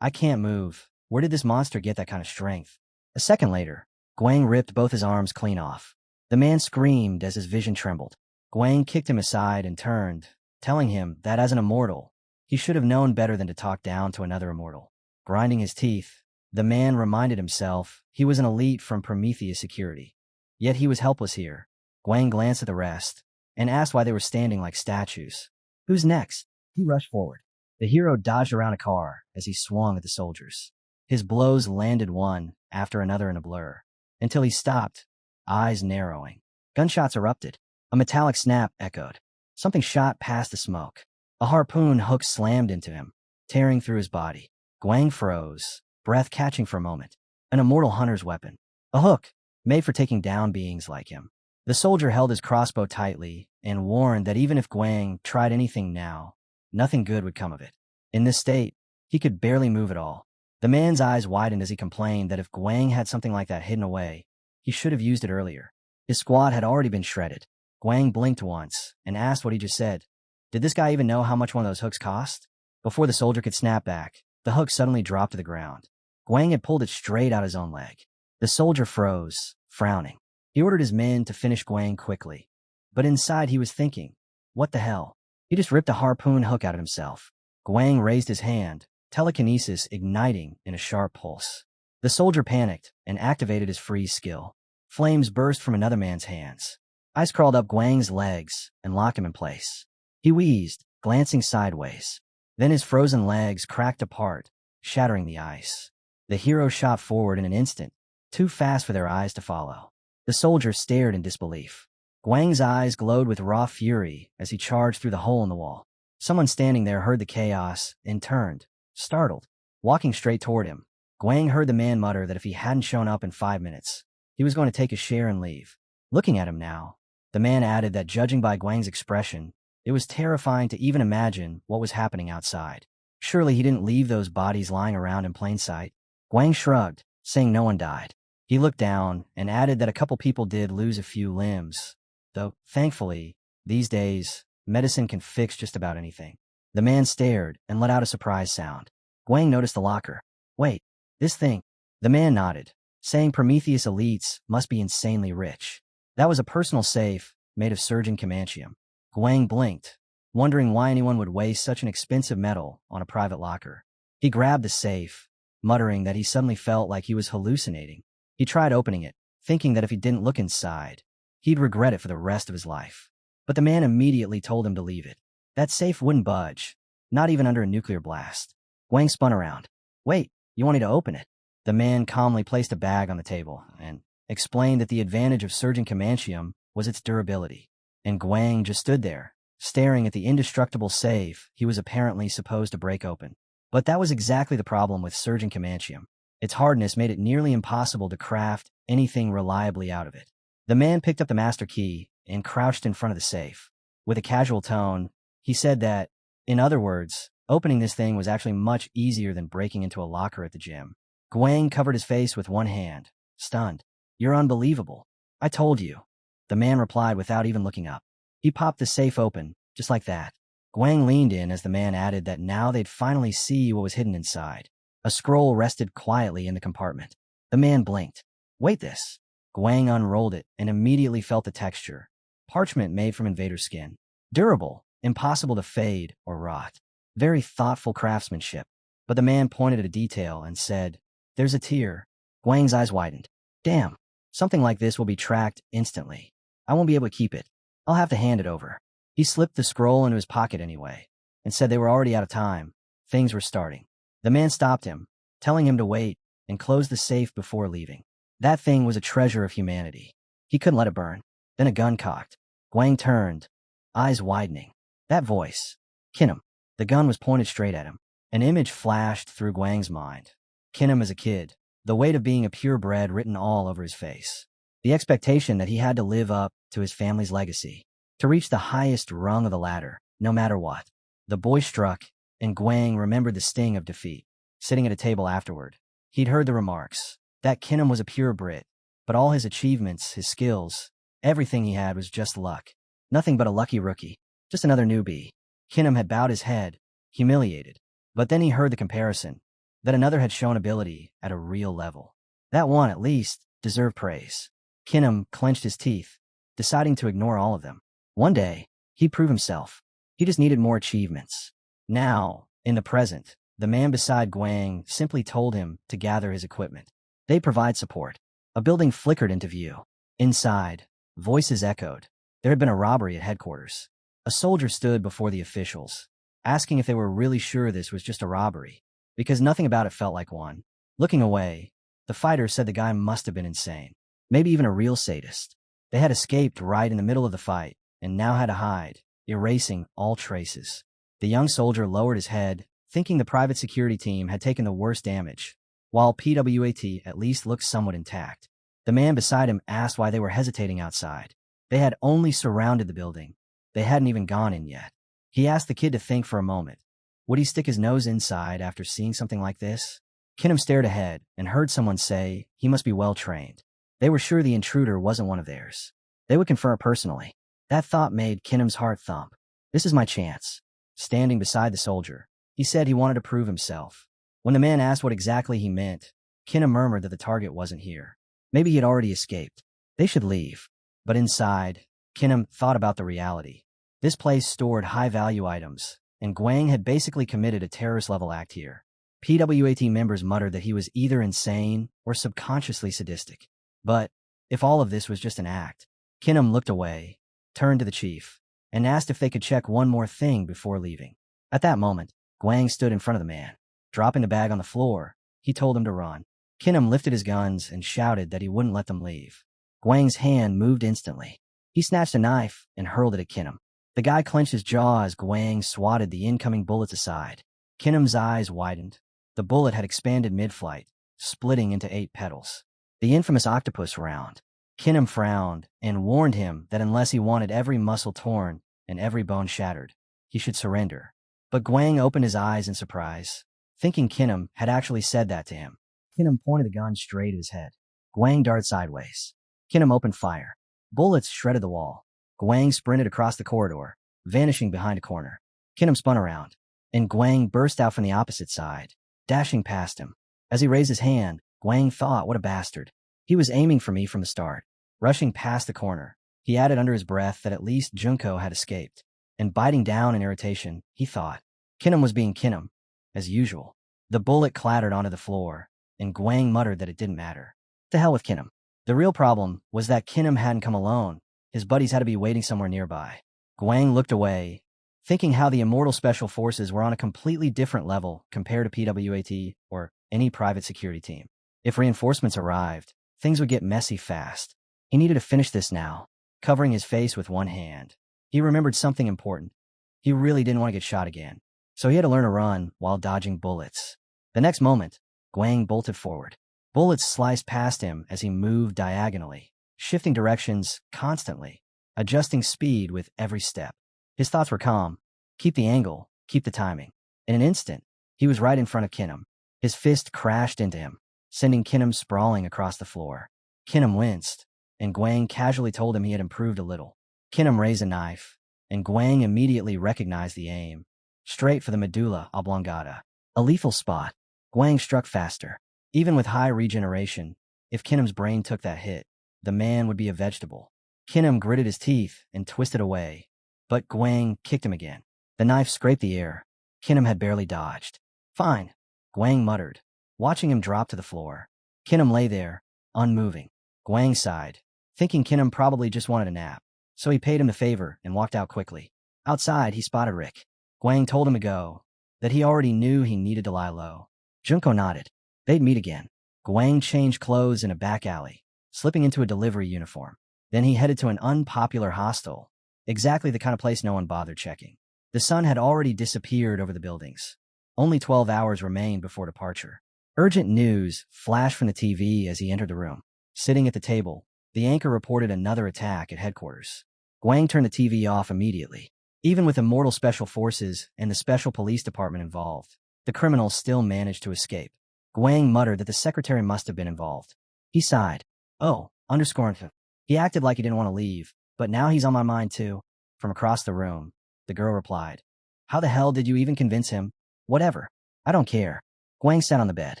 I can't move. Where did this monster get that kind of strength? A second later, Guang ripped both his arms clean off. The man screamed as his vision trembled. Guang kicked him aside and turned, telling him that as an immortal, he should have known better than to talk down to another immortal. Grinding his teeth, the man reminded himself he was an elite from Prometheus security. Yet he was helpless here. Guang glanced at the rest and asked why they were standing like statues. Who's next? He rushed forward. The hero dodged around a car as he swung at the soldiers. His blows landed one after another in a blur, until he stopped, eyes narrowing. Gunshots erupted. A metallic snap echoed. Something shot past the smoke. A harpoon hook slammed into him, tearing through his body. Guang froze, breath catching for a moment. An immortal hunter's weapon. A hook, made for taking down beings like him. The soldier held his crossbow tightly and warned that even if Guang tried anything now, nothing good would come of it. In this state, he could barely move at all. The man's eyes widened as he complained that if Guang had something like that hidden away, he should have used it earlier. His squad had already been shredded. Guang blinked once and asked what he just said. Did this guy even know how much one of those hooks cost? Before the soldier could snap back, the hook suddenly dropped to the ground. Guang had pulled it straight out his own leg. The soldier froze, frowning. He ordered his men to finish Guang quickly. But inside he was thinking, what the hell? He just ripped a harpoon hook out of himself. Guang raised his hand, telekinesis igniting in a sharp pulse. The soldier panicked and activated his freeze skill. Flames burst from another man's hands. Ice crawled up Guang's legs and locked him in place. He wheezed, glancing sideways. Then his frozen legs cracked apart, shattering the ice. The hero shot forward in an instant, too fast for their eyes to follow. The soldier stared in disbelief. Guang's eyes glowed with raw fury as he charged through the hole in the wall. Someone standing there heard the chaos and turned, startled. Walking straight toward him, Guang heard the man mutter that if he hadn't shown up in 5 minutes, he was going to take his share and leave. Looking at him now, the man added that judging by Guang's expression, it was terrifying to even imagine what was happening outside. Surely he didn't leave those bodies lying around in plain sight. Guang shrugged, saying no one died. He looked down and added that a couple people did lose a few limbs, though, thankfully, these days, medicine can fix just about anything. The man stared and let out a surprise sound. Guang noticed the locker. Wait, this thing. The man nodded, saying Prometheus elites must be insanely rich. That was a personal safe made of surgeon comanchium. Guang blinked, wondering why anyone would waste such an expensive metal on a private locker. He grabbed the safe, muttering that he suddenly felt like he was hallucinating. He tried opening it, thinking that if he didn't look inside, he'd regret it for the rest of his life. But the man immediately told him to leave it. That safe wouldn't budge, not even under a nuclear blast. Guang spun around. Wait, you want me to open it? The man calmly placed a bag on the table and explained that the advantage of surgeon comanchium was its durability. And Guang just stood there, staring at the indestructible safe he was apparently supposed to break open. But that was exactly the problem with surgeon comanchium. Its hardness made it nearly impossible to craft anything reliably out of it. The man picked up the master key and crouched in front of the safe. With a casual tone, he said that, in other words, opening this thing was actually much easier than breaking into a locker at the gym. Guang covered his face with one hand, stunned. "You're unbelievable. I told you," the man replied without even looking up. He popped the safe open, just like that. Guang leaned in as the man added that now they'd finally see what was hidden inside. A scroll rested quietly in the compartment. The man blinked. "Wait, this." Guang unrolled it and immediately felt the texture. Parchment made from invader skin. Durable, impossible to fade or rot. Very thoughtful craftsmanship. But the man pointed at a detail and said, "There's a tear." Guang's eyes widened. "Damn, something like this will be tracked instantly. I won't be able to keep it. I'll have to hand it over." He slipped the scroll into his pocket anyway, and said they were already out of time. Things were starting. The man stopped him, telling him to wait, and closed the safe before leaving. That thing was a treasure of humanity. He couldn't let it burn. Then a gun cocked. Guang turned, eyes widening. That voice. Kinham. The gun was pointed straight at him. An image flashed through Guang's mind. Kinham as a kid, the weight of being a purebred written all over his face. The expectation that he had to live up to his family's legacy, to reach the highest rung of the ladder, no matter what. The boy struck, and Guang remembered the sting of defeat. Sitting at a table afterward, he'd heard the remarks that Kinham was a pure Brit, but all his achievements, his skills, everything he had was just luck. Nothing but a lucky rookie, just another newbie. Kinham had bowed his head, humiliated. But then he heard the comparison, that another had shown ability at a real level. That one, at least, deserved praise. Kinham clenched his teeth, deciding to ignore all of them. One day, he'd prove himself. He just needed more achievements. Now, in the present, the man beside Guang simply told him to gather his equipment. They provide support. A building flickered into view. Inside, voices echoed. There had been a robbery at headquarters. A soldier stood before the officials, asking if they were really sure this was just a robbery, because nothing about it felt like one. Looking away, the fighter said the guy must have been insane, maybe even a real sadist. They had escaped right in the middle of the fight, and now had to hide, erasing all traces. The young soldier lowered his head, thinking the private security team had taken the worst damage, while PWAT at least looked somewhat intact. The man beside him asked why they were hesitating outside. They had only surrounded the building. They hadn't even gone in yet. He asked the kid to think for a moment. Would he stick his nose inside after seeing something like this? Kinham stared ahead and heard someone say he must be well trained. They were sure the intruder wasn't one of theirs. They would confer personally. That thought made Kinham's heart thump. This is my chance. Standing beside the soldier, he said he wanted to prove himself. When the man asked what exactly he meant, Kinham murmured that the target wasn't here. Maybe he had already escaped. They should leave. But inside, Kinham thought about the reality. This place stored high-value items, and Guang had basically committed a terrorist-level act here. PWAT members muttered that he was either insane or subconsciously sadistic. But if all of this was just an act, Kinham looked away, turned to the chief, and asked if they could check one more thing before leaving. At that moment, Guang stood in front of the man. Dropping the bag on the floor, he told him to run. Kinham lifted his guns and shouted that he wouldn't let them leave. Guang's hand moved instantly. He snatched a knife and hurled it at Kinham. The guy clenched his jaw as Guang swatted the incoming bullets aside. Kinham's eyes widened. The bullet had expanded mid-flight, splitting into 8 petals. The infamous octopus round. Kinham frowned and warned him that unless he wanted every muscle torn and every bone shattered, he should surrender. But Guang opened his eyes in surprise, thinking Kinham had actually said that to him. Kinham pointed the gun straight at his head. Guang darted sideways. Kinham opened fire. Bullets shredded the wall. Guang sprinted across the corridor, vanishing behind a corner. Kinham spun around, and Guang burst out from the opposite side, dashing past him. As he raised his hand, Guang thought, what a bastard. He was aiming for me from the start. Rushing past the corner, he added under his breath that at least Junko had escaped. And biting down in irritation, he thought. Kinham was being Kinham, as usual. The bullet clattered onto the floor, and Guang muttered that it didn't matter. To hell with Kinham. The real problem was that Kinham hadn't come alone. His buddies had to be waiting somewhere nearby. Guang looked away, thinking how the Immortal Special Forces were on a completely different level compared to PWAT or any private security team. If reinforcements arrived, things would get messy fast. He needed to finish this now, covering his face with one hand. He remembered something important. He really didn't want to get shot again, so he had to learn to run while dodging bullets. The next moment, Guang bolted forward. Bullets sliced past him as he moved diagonally, shifting directions constantly, adjusting speed with every step. His thoughts were calm. Keep the angle, keep the timing. In an instant, he was right in front of Kinum. His fist crashed into him, sending Kinum sprawling across the floor. Kinum winced, and Guang casually told him he had improved a little. Kinum raised a knife, and Guang immediately recognized the aim. Straight for the medulla oblongata. A lethal spot. Guang struck faster. Even with high regeneration, if Kinum's brain took that hit, the man would be a vegetable. Kinum gritted his teeth and twisted away, but Guang kicked him again. The knife scraped the air. Kinum had barely dodged. Fine, Guang muttered, watching him drop to the floor. Kinum lay there, unmoving. Guang sighed, thinking Kinum probably just wanted a nap, so he paid him the favor and walked out quickly. Outside, he spotted Rick. Guang told him to go, that he already knew he needed to lie low. Junko nodded. They'd meet again. Guang changed clothes in a back alley, slipping into a delivery uniform. Then he headed to an unpopular hostel, exactly the kind of place no one bothered checking. The sun had already disappeared over the buildings. Only 12 hours remained before departure. Urgent news flashed from the TV as he entered the room. Sitting at the table, the anchor reported another attack at headquarters. Guang turned the TV off immediately. Even with immortal special forces and the special police department involved, the criminals still managed to escape. Guang muttered that the secretary must have been involved. He sighed. Oh, underscoring him. He acted like he didn't want to leave, but now he's on my mind too. From across the room, the girl replied. How the hell did you even convince him? Whatever. I don't care. Guang sat on the bed.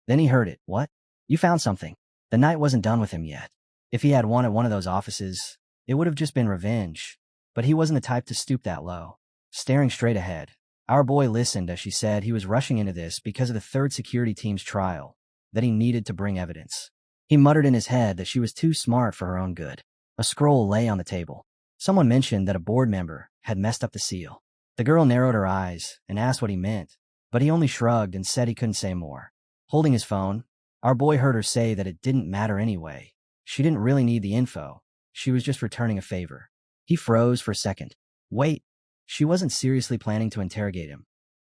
Then he heard it. What? You found something. The night wasn't done with him yet. If he had won at one of those offices, it would have just been revenge. But he wasn't the type to stoop that low. Staring straight ahead, our boy listened as she said he was rushing into this because of the third security team's trial, that he needed to bring evidence. He muttered in his head that she was too smart for her own good. A scroll lay on the table. Someone mentioned that a board member had messed up the seal. The girl narrowed her eyes and asked what he meant, but he only shrugged and said he couldn't say more. Holding his phone, our boy heard her say that it didn't matter anyway. She didn't really need the info. She was just returning a favor. He froze for a second. Wait. She wasn't seriously planning to interrogate him,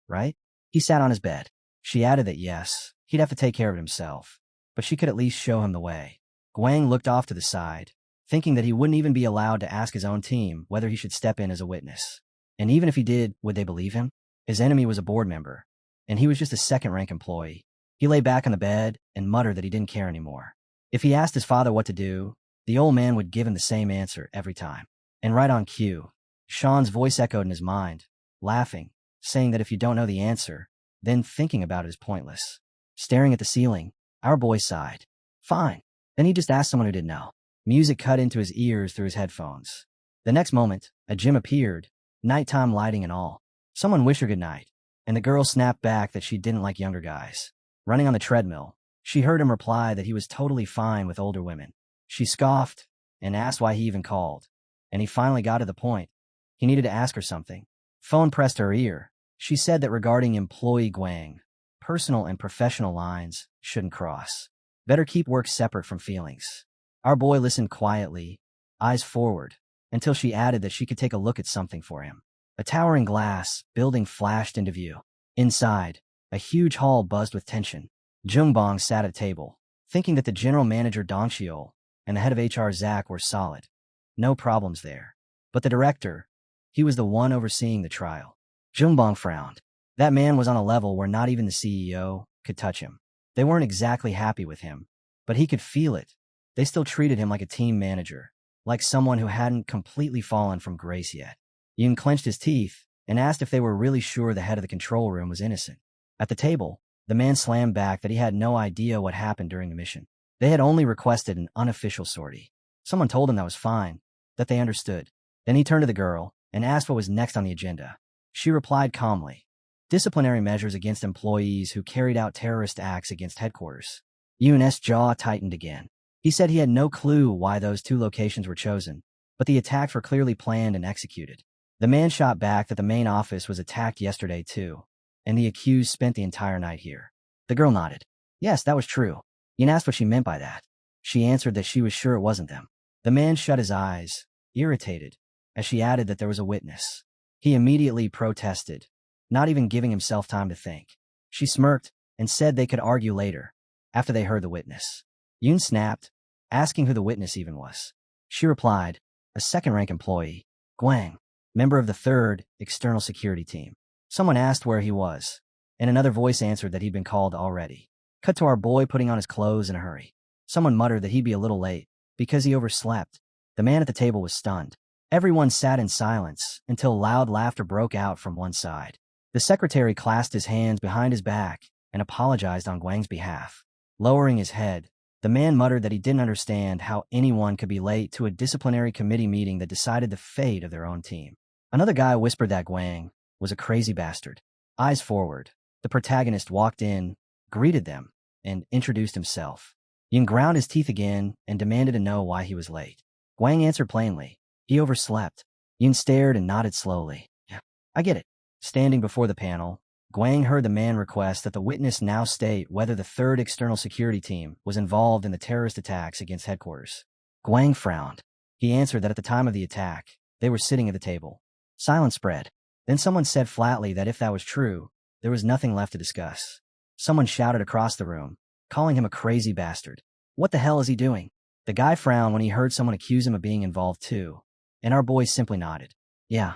right? He sat on his bed. She added that yes, he'd have to take care of it himself, but she could at least show him the way. Guang looked off to the side, thinking that he wouldn't even be allowed to ask his own team whether he should step in as a witness. And even if he did, would they believe him? His enemy was a board member, and he was just a second-rank employee. He lay back on the bed and muttered that he didn't care anymore. If he asked his father what to do, the old man would give him the same answer every time. And right on cue, Sean's voice echoed in his mind, laughing, saying that if you don't know the answer, then thinking about it is pointless. Staring at the ceiling, our boy sighed. Fine. Then he just asked someone who didn't know. Music cut into his ears through his headphones. The next moment, a gym appeared, nighttime lighting and all. Someone wished her good night, and the girl snapped back that she didn't like younger guys. Running on the treadmill, she heard him reply that he was totally fine with older women. She scoffed and asked why he even called, and he finally got to the point. He needed to ask her something. Phone pressed to her ear. She said that regarding employee Guang, personal and professional lines shouldn't cross. Better keep work separate from feelings. Our boy listened quietly, eyes forward, until she added that she could take a look at something for him. A towering glass building flashed into view. Inside, a huge hall buzzed with tension. Jungbong sat at a table, thinking that the general manager Dongxiol and the head of HR Zach were solid. No problems there. But the director, he was the one overseeing the trial. Jungbong frowned. That man was on a level where not even the CEO could touch him. They weren't exactly happy with him, but he could feel it. They still treated him like a team manager, like someone who hadn't completely fallen from grace yet. Yoon clenched his teeth and asked if they were really sure the head of the control room was innocent. At the table, the man slammed back that he had no idea what happened during the mission. They had only requested an unofficial sortie. Someone told him that was fine, that they understood. Then he turned to the girl and asked what was next on the agenda. She replied calmly. Disciplinary measures against employees who carried out terrorist acts against headquarters. Yoon's jaw tightened again. He said he had no clue why those two locations were chosen, but the attacks were clearly planned and executed. The man shot back that the main office was attacked yesterday too, and the accused spent the entire night here. The girl nodded. Yes, that was true. Yoon asked what she meant by that. She answered that she was sure it wasn't them. The man shut his eyes, irritated, as she added that there was a witness. He immediately protested, not even giving himself time to think. She smirked and said they could argue later, after they heard the witness. Yoon snapped, asking who the witness even was. She replied, a second-rank employee, Guang, member of the 3rd External Security Team. Someone asked where he was, and another voice answered that he'd been called already. Cut to our boy putting on his clothes in a hurry. Someone muttered that he'd be a little late, because he overslept. The man at the table was stunned. Everyone sat in silence until loud laughter broke out from one side. The secretary clasped his hands behind his back and apologized on Guang's behalf. Lowering his head, the man muttered that he didn't understand how anyone could be late to a disciplinary committee meeting that decided the fate of their own team. Another guy whispered that Guang was a crazy bastard. Eyes forward, the protagonist walked in, greeted them, and introduced himself. Yoon ground his teeth again and demanded to know why he was late. Guang answered plainly. He overslept. Yoon stared and nodded slowly. Yeah, I get it. Standing before the panel, Guang heard the man request that the witness now state whether the 3rd External Security Team was involved in the terrorist attacks against headquarters. Guang frowned. He answered that at the time of the attack, they were sitting at the table. Silence spread. Then someone said flatly that if that was true, there was nothing left to discuss. Someone shouted across the room, calling him a crazy bastard. What the hell is he doing? The guy frowned when he heard someone accuse him of being involved too, and our boy simply nodded. Yeah.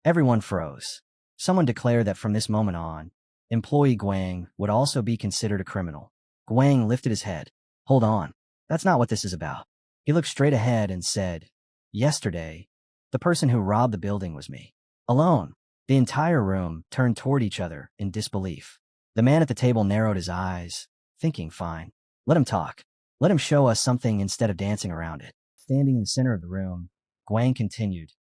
Everyone froze. Someone declared that from this moment on, employee Guang would also be considered a criminal. Guang lifted his head. Hold on. That's not what this is about. He looked straight ahead and said, yesterday, the person who robbed the building was me. Alone. The entire room turned toward each other in disbelief. The man at the table narrowed his eyes, thinking, fine. Let him talk. Let him show us something instead of dancing around it. Standing in the center of the room, Guang continued.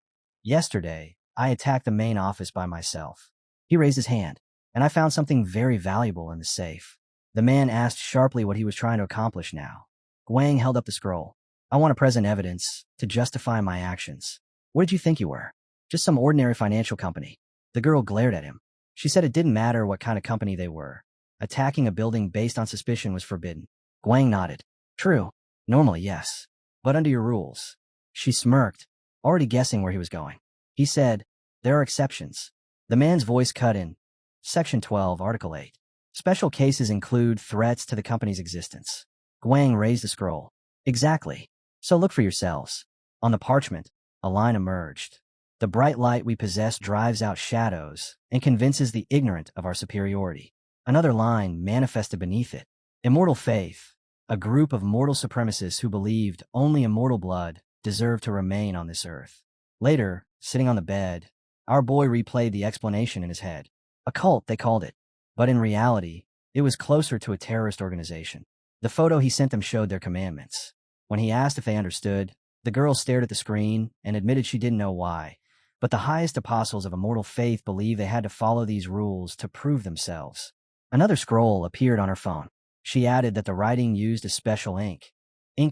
Yesterday, I attacked the main office by myself. He raised his hand, and I found something very valuable in the safe. The man asked sharply what he was trying to accomplish now. Guang held up the scroll. I want to present evidence to justify my actions. What did you think you were? Just some ordinary financial company. The girl glared at him. She said it didn't matter what kind of company they were. Attacking a building based on suspicion was forbidden. Guang nodded. True. Normally, yes. But under your rules. She smirked, already guessing where he was going. He said, there are exceptions. The man's voice cut in. Section 12, Article 8. Special cases include threats to the company's existence. Guang raised the scroll. Exactly. So look for yourselves. On the parchment, a line emerged. The bright light we possess drives out shadows and convinces the ignorant of our superiority. Another line manifested beneath it. Immortal faith. A group of mortal supremacists who believed only immortal blood deserved to remain on this earth. Later, sitting on the bed, our boy replayed the explanation in his head. A cult, they called it. But in reality, it was closer to a terrorist organization. The photo he sent them showed their commandments. When he asked if they understood, the girl stared at the screen and admitted she didn't know why. But the highest apostles of immortal faith believed they had to follow these rules to prove themselves. Another scroll appeared on her phone. She added that the writing used a special ink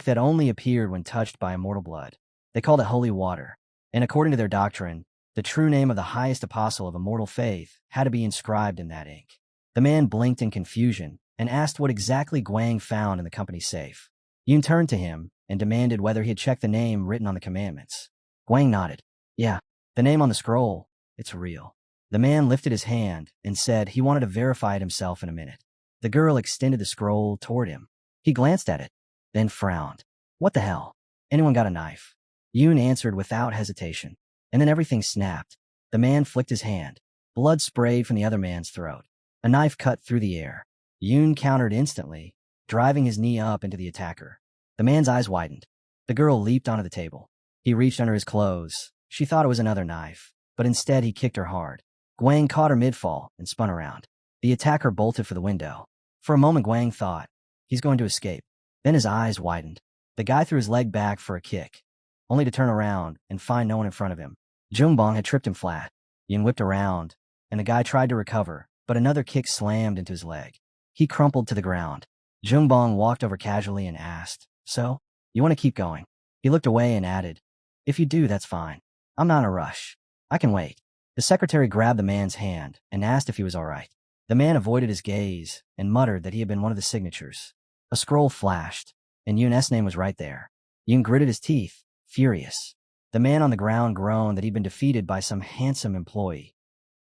that only appeared when touched by immortal blood. They called it holy water, and according to their doctrine, the true name of the highest apostle of immortal faith had to be inscribed in that ink. The man blinked in confusion and asked what exactly Guang found in the company's safe. Yoon turned to him and demanded whether he had checked the name written on the commandments. Guang nodded. Yeah, the name on the scroll, it's real. The man lifted his hand and said he wanted to verify it himself in a minute. The girl extended the scroll toward him. He glanced at it, then frowned. What the hell? Anyone got a knife? Yoon answered without hesitation. And then everything snapped. The man flicked his hand. Blood sprayed from the other man's throat. A knife cut through the air. Yoon countered instantly, driving his knee up into the attacker. The man's eyes widened. The girl leaped onto the table. He reached under his clothes. She thought it was another knife, but instead he kicked her hard. Guang caught her mid-fall and spun around. The attacker bolted for the window. For a moment, Guang thought, he's going to escape. Then his eyes widened. The guy threw his leg back for a kick, only to turn around and find no one in front of him. Jungbong had tripped him flat. Yin whipped around, and the guy tried to recover, but another kick slammed into his leg. He crumpled to the ground. Jungbong walked over casually and asked, so, you want to keep going? He looked away and added, if you do, that's fine. I'm not in a rush. I can wait. The secretary grabbed the man's hand and asked if he was all right. The man avoided his gaze and muttered that he had been one of the signatures. A scroll flashed, and Yoon's name was right there. Yoon gritted his teeth, furious. The man on the ground groaned that he'd been defeated by some handsome employee.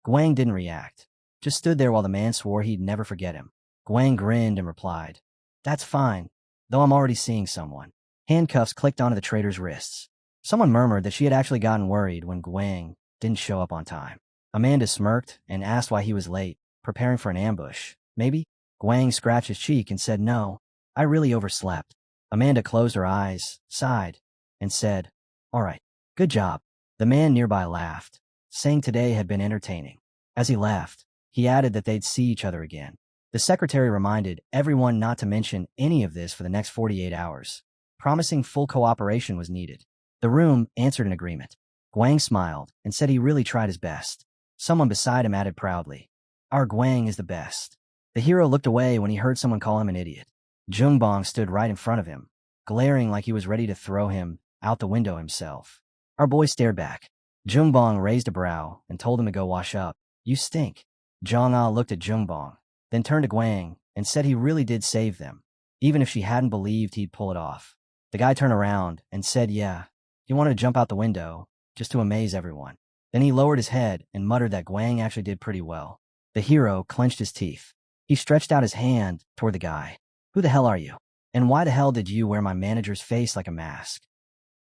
Guang didn't react, just stood there while the man swore he'd never forget him. Guang grinned and replied, "That's fine, though I'm already seeing someone." Handcuffs clicked onto the traitor's wrists. Someone murmured that she had actually gotten worried when Guang didn't show up on time. Amanda smirked and asked why he was late, preparing for an ambush. Maybe? Guang scratched his cheek and said, "No, I really overslept." Amanda closed her eyes, sighed, and said, "All right, good job." The man nearby laughed, saying today had been entertaining. As he left, he added that they'd see each other again. The secretary reminded everyone not to mention any of this for the next 48 hours, promising full cooperation was needed. The room answered in agreement. Guang smiled and said he really tried his best. Someone beside him added proudly, "Our Guang is the best." The hero looked away when he heard someone call him an idiot. Jungbong stood right in front of him, glaring like he was ready to throw him out the window himself. Our boy stared back. Jungbong raised a brow and told him to go wash up. "You stink." Zhang looked at Jungbong, then turned to Guang and said he really did save them, even if she hadn't believed he'd pull it off. The guy turned around and said, "Yeah, he wanted to jump out the window, just to amaze everyone." Then he lowered his head and muttered that Guang actually did pretty well. The hero clenched his teeth. He stretched out his hand toward the guy. "Who the hell are you? And why the hell did you wear my manager's face like a mask?"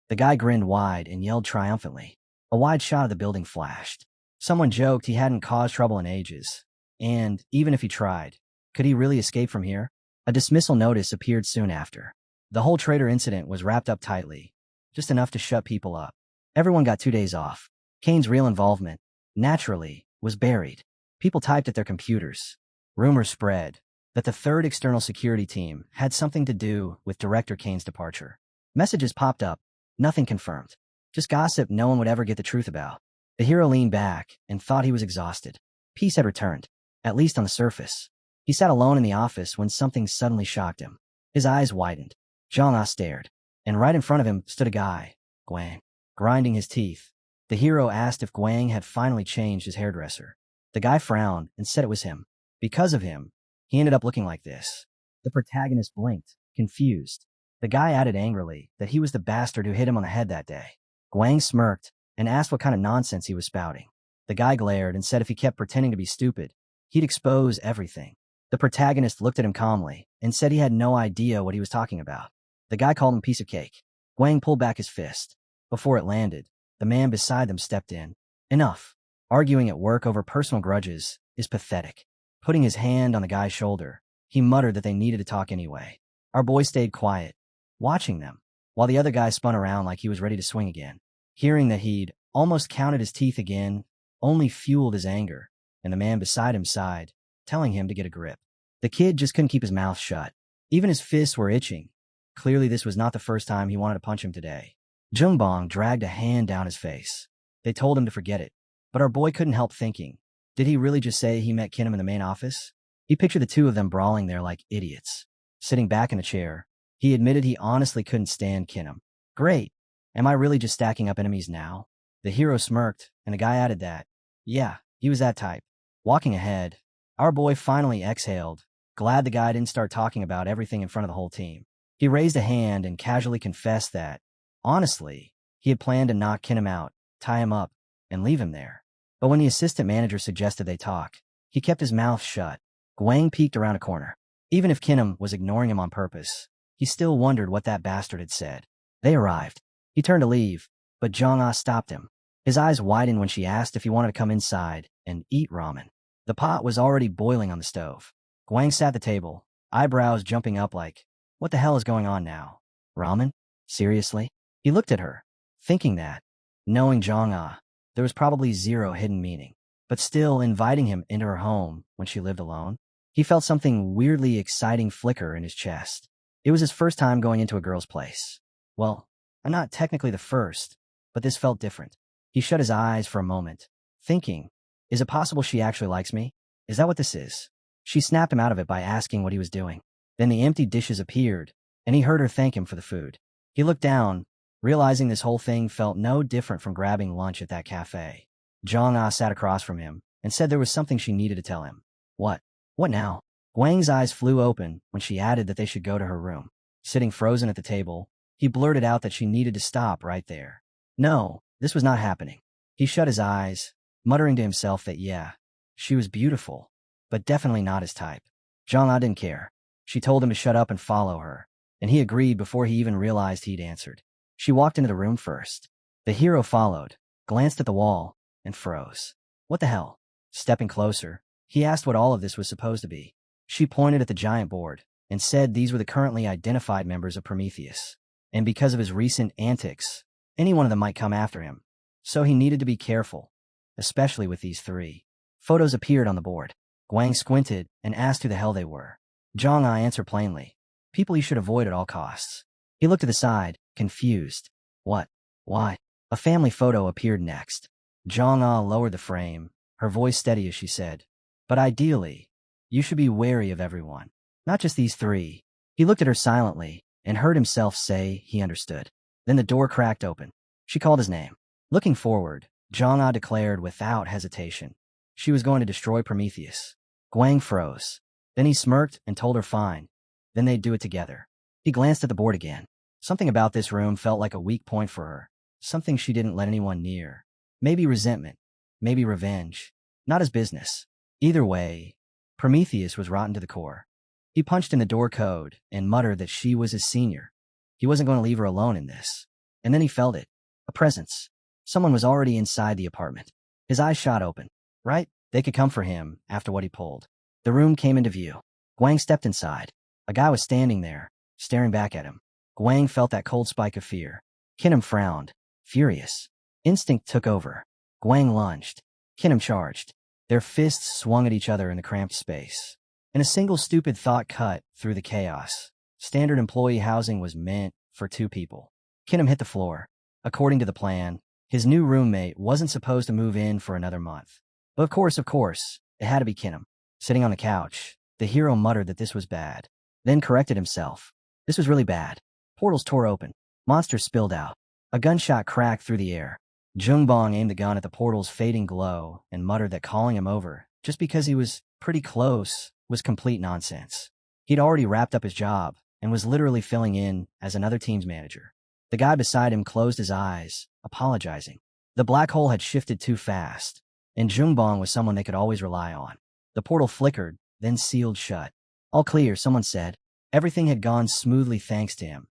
The guy grinned wide and yelled triumphantly. A wide shot of the building flashed. Someone joked he hadn't caused trouble in ages. And, even if he tried, could he really escape from here? A dismissal notice appeared soon after. The whole traitor incident was wrapped up tightly, just enough to shut people up. Everyone got 2 days off. Kane's real involvement, naturally, was buried. People typed at their computers. Rumors spread that the third external security team had something to do with Director Kane's departure. Messages popped up, nothing confirmed. Just gossip no one would ever get the truth about. The hero leaned back and thought he was exhausted. Peace had returned, at least on the surface. He sat alone in the office when something suddenly shocked him. His eyes widened. Zhang stared, and right in front of him stood a guy, Guang, grinding his teeth. The hero asked if Guang had finally changed his hairdresser. The guy frowned and said it was him. Because of him, he ended up looking like this. The protagonist blinked, confused. The guy added angrily that he was the bastard who hit him on the head that day. Guang smirked and asked what kind of nonsense he was spouting. The guy glared and said if he kept pretending to be stupid, he'd expose everything. The protagonist looked at him calmly and said he had no idea what he was talking about. The guy called him a piece of cake. Guang pulled back his fist. Before it landed, the man beside them stepped in. "Enough. Arguing at work over personal grudges is pathetic." Putting his hand on the guy's shoulder, he muttered that they needed to talk anyway. Our boy stayed quiet, watching them, while the other guy spun around like he was ready to swing again. Hearing that he'd almost counted his teeth again only fueled his anger, and the man beside him sighed, telling him to get a grip. The kid just couldn't keep his mouth shut. Even his fists were itching. Clearly this was not the first time he wanted to punch him today. Jungbong dragged a hand down his face. They told him to forget it. But our boy couldn't help thinking, did he really just say he met Kinham in the main office? He pictured the two of them brawling there like idiots. Sitting back in a chair, he admitted he honestly couldn't stand Kinham. Great. Am I really just stacking up enemies now? The hero smirked, and the guy added that. Yeah, he was that type. Walking ahead, our boy finally exhaled, glad the guy didn't start talking about everything in front of the whole team. He raised a hand and casually confessed that, honestly, he had planned to knock Kinham out, tie him up, and leave him there. But when the assistant manager suggested they talk, he kept his mouth shut. Guang peeked around a corner. Even if Kinham was ignoring him on purpose, he still wondered what that bastard had said. They arrived. He turned to leave, but Zhang stopped him. His eyes widened when she asked if he wanted to come inside and eat ramen. The pot was already boiling on the stove. Guang sat at the table, eyebrows jumping up like, what the hell is going on now? Ramen? Seriously? He looked at her, thinking that, knowing Zhang, there was probably zero hidden meaning, but still inviting him into her home when she lived alone. He felt something weirdly exciting flicker in his chest. It was his first time going into a girl's place. Well, not technically the first, but this felt different. He shut his eyes for a moment, thinking, is it possible she actually likes me? Is that what this is? She snapped him out of it by asking what he was doing. Then the empty dishes appeared, and he heard her thank him for the food. He looked down, realizing this whole thing felt no different from grabbing lunch at that cafe. Zhang sat across from him and said there was something she needed to tell him. What? What now? Guang's eyes flew open when she added that they should go to her room. Sitting frozen at the table, he blurted out that she needed to stop right there. No, this was not happening. He shut his eyes, muttering to himself that yeah, she was beautiful, but definitely not his type. Zhang didn't care. She told him to shut up and follow her, and he agreed before he even realized he'd answered. She walked into the room first. The hero followed, glanced at the wall, and froze. What the hell? Stepping closer, he asked what all of this was supposed to be. She pointed at the giant board and said these were the currently identified members of Prometheus. And because of his recent antics, any one of them might come after him. So he needed to be careful, especially with these three. Photos appeared on the board. Guang squinted and asked who the hell they were. Zhang answered plainly. People you should avoid at all costs. He looked to the side, confused. What? Why? A family photo appeared next. Zhang lowered the frame, her voice steady as she said, but ideally, you should be wary of everyone, not just these three. He looked at her silently and heard himself say he understood. Then the door cracked open. She called his name. Looking forward, Zhang declared without hesitation. She was going to destroy Prometheus. Guang froze. Then he smirked and told her fine. Then they'd do it together. He glanced at the board again. Something about this room felt like a weak point for her. Something she didn't let anyone near. Maybe resentment. Maybe revenge. Not his business. Either way, Prometheus was rotten to the core. He punched in the door code and muttered that she was his senior. He wasn't going to leave her alone in this. And then he felt it. A presence. Someone was already inside the apartment. His eyes shot open. Right? They could come for him after what he pulled. The room came into view. Guang stepped inside. A guy was standing there, staring back at him. Guang felt that cold spike of fear. Kinham frowned, furious. Instinct took over. Guang lunged. Kinham charged. Their fists swung at each other in the cramped space. And a single stupid thought cut through the chaos. Standard employee housing was meant for two people. Kinham hit the floor. According to the plan, his new roommate wasn't supposed to move in for another month. But of course, it had to be Kinham. Sitting on the couch, the hero muttered that this was bad. Then corrected himself. This was really bad. Portals tore open. Monsters spilled out. A gunshot cracked through the air. Jungbong aimed the gun at the portal's fading glow and muttered that calling him over, just because he was pretty close, was complete nonsense. He'd already wrapped up his job and was literally filling in as another team's manager. The guy beside him closed his eyes, apologizing. The black hole had shifted too fast, and Jungbong was someone they could always rely on. The portal flickered, then sealed shut. All clear, someone said. Everything had gone smoothly thanks to him.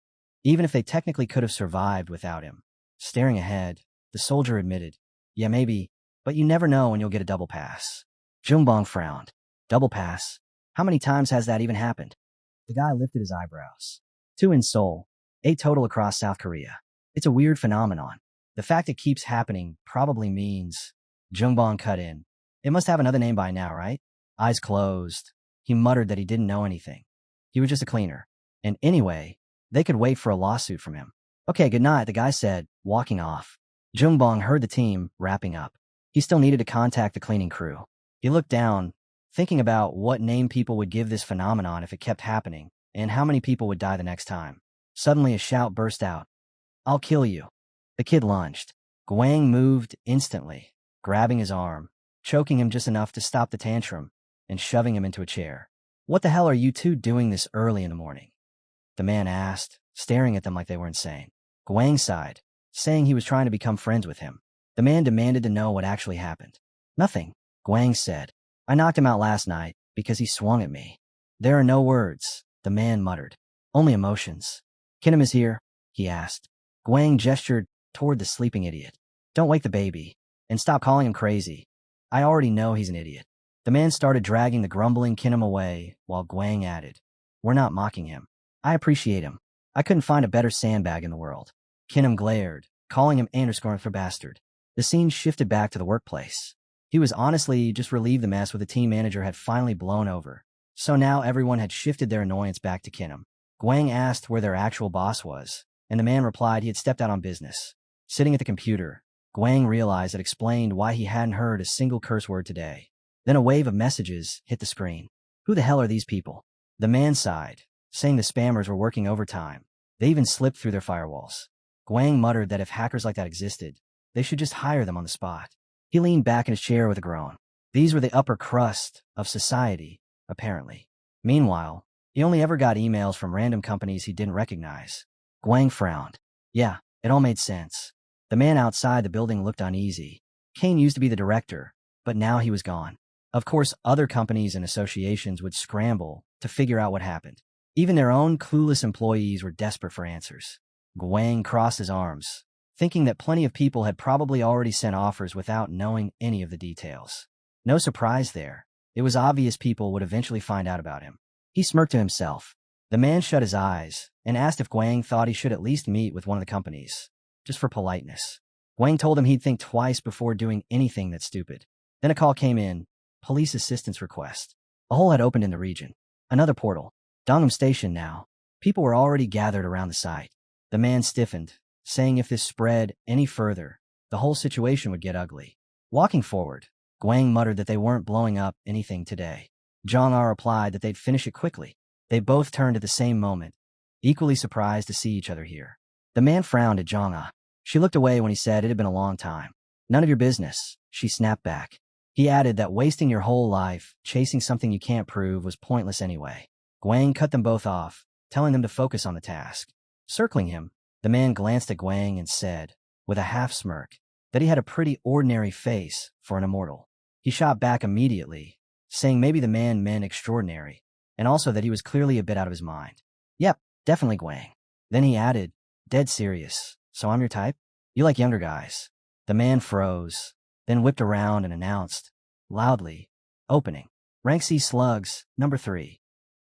Even if they technically could have survived without him. Staring ahead, the soldier admitted, yeah, maybe, but you never know when you'll get a double pass. Jungbong frowned. Double pass? How many times has that even happened? The guy lifted his eyebrows. 2 in Seoul, 8 total across South Korea. It's a weird phenomenon. The fact it keeps happening probably means... Jungbong cut in. It must have another name by now, right? Eyes closed. He muttered that he didn't know anything. He was just a cleaner. And anyway, they could wait for a lawsuit from him. Okay, good night, the guy said, walking off. Jungbong heard the team wrapping up. He still needed to contact the cleaning crew. He looked down, thinking about what name people would give this phenomenon if it kept happening, and how many people would die the next time. Suddenly a shout burst out. I'll kill you. The kid lunged. Guang moved instantly, grabbing his arm, choking him just enough to stop the tantrum, and shoving him into a chair. What the hell are you two doing this early in the morning? The man asked, staring at them like they were insane. Guang sighed, saying he was trying to become friends with him. The man demanded to know what actually happened. Nothing, Guang said. I knocked him out last night because he swung at me. There are no words, the man muttered. Only emotions. Kinham is here, he asked. Guang gestured toward the sleeping idiot. Don't wake the baby, and stop calling him crazy. I already know he's an idiot. The man started dragging the grumbling Kinham away, while Guang added, we're not mocking him. I appreciate him. I couldn't find a better sandbag in the world. Kinham glared, calling him underscore for bastard. The scene shifted back to the workplace. He was honestly just relieved the mess with the team manager had finally blown over. So now everyone had shifted their annoyance back to Kinham. Guang asked where their actual boss was, and the man replied he had stepped out on business. Sitting at the computer, Guang realized it explained why he hadn't heard a single curse word today. Then a wave of messages hit the screen. Who the hell are these people? The man sighed, saying the spammers were working overtime. They even slipped through their firewalls. Guang muttered that if hackers like that existed, they should just hire them on the spot. He leaned back in his chair with a groan. These were the upper crust of society, apparently. Meanwhile, he only ever got emails from random companies he didn't recognize. Guang frowned. Yeah, it all made sense. The man outside the building looked uneasy. Kane used to be the director, but now he was gone. Of course, other companies and associations would scramble to figure out what happened. Even their own clueless employees were desperate for answers. Guang crossed his arms, thinking that plenty of people had probably already sent offers without knowing any of the details. No surprise there. It was obvious people would eventually find out about him. He smirked to himself. The man shut his eyes and asked if Guang thought he should at least meet with one of the companies, just for politeness. Guang told him he'd think twice before doing anything that's stupid. Then a call came in. Police assistance request. A hole had opened in the region. Another portal. Dongham Station now. People were already gathered around the site. The man stiffened, saying if this spread any further, the whole situation would get ugly. Walking forward, Guang muttered that they weren't blowing up anything today. Zhang replied that they'd finish it quickly. They both turned at the same moment, equally surprised to see each other here. The man frowned at Zhang. She looked away when he said it had been a long time. None of your business, she snapped back. He added that wasting your whole life chasing something you can't prove was pointless anyway. Guang cut them both off, telling them to focus on the task. Circling him, the man glanced at Guang and said, with a half-smirk, that he had a pretty ordinary face for an immortal. He shot back immediately, saying maybe the man meant extraordinary, and also that he was clearly a bit out of his mind. Yep, definitely Guang. Then he added, dead serious, so I'm your type? You like younger guys. The man froze, then whipped around and announced, loudly, opening. Rank C slugs, number 3.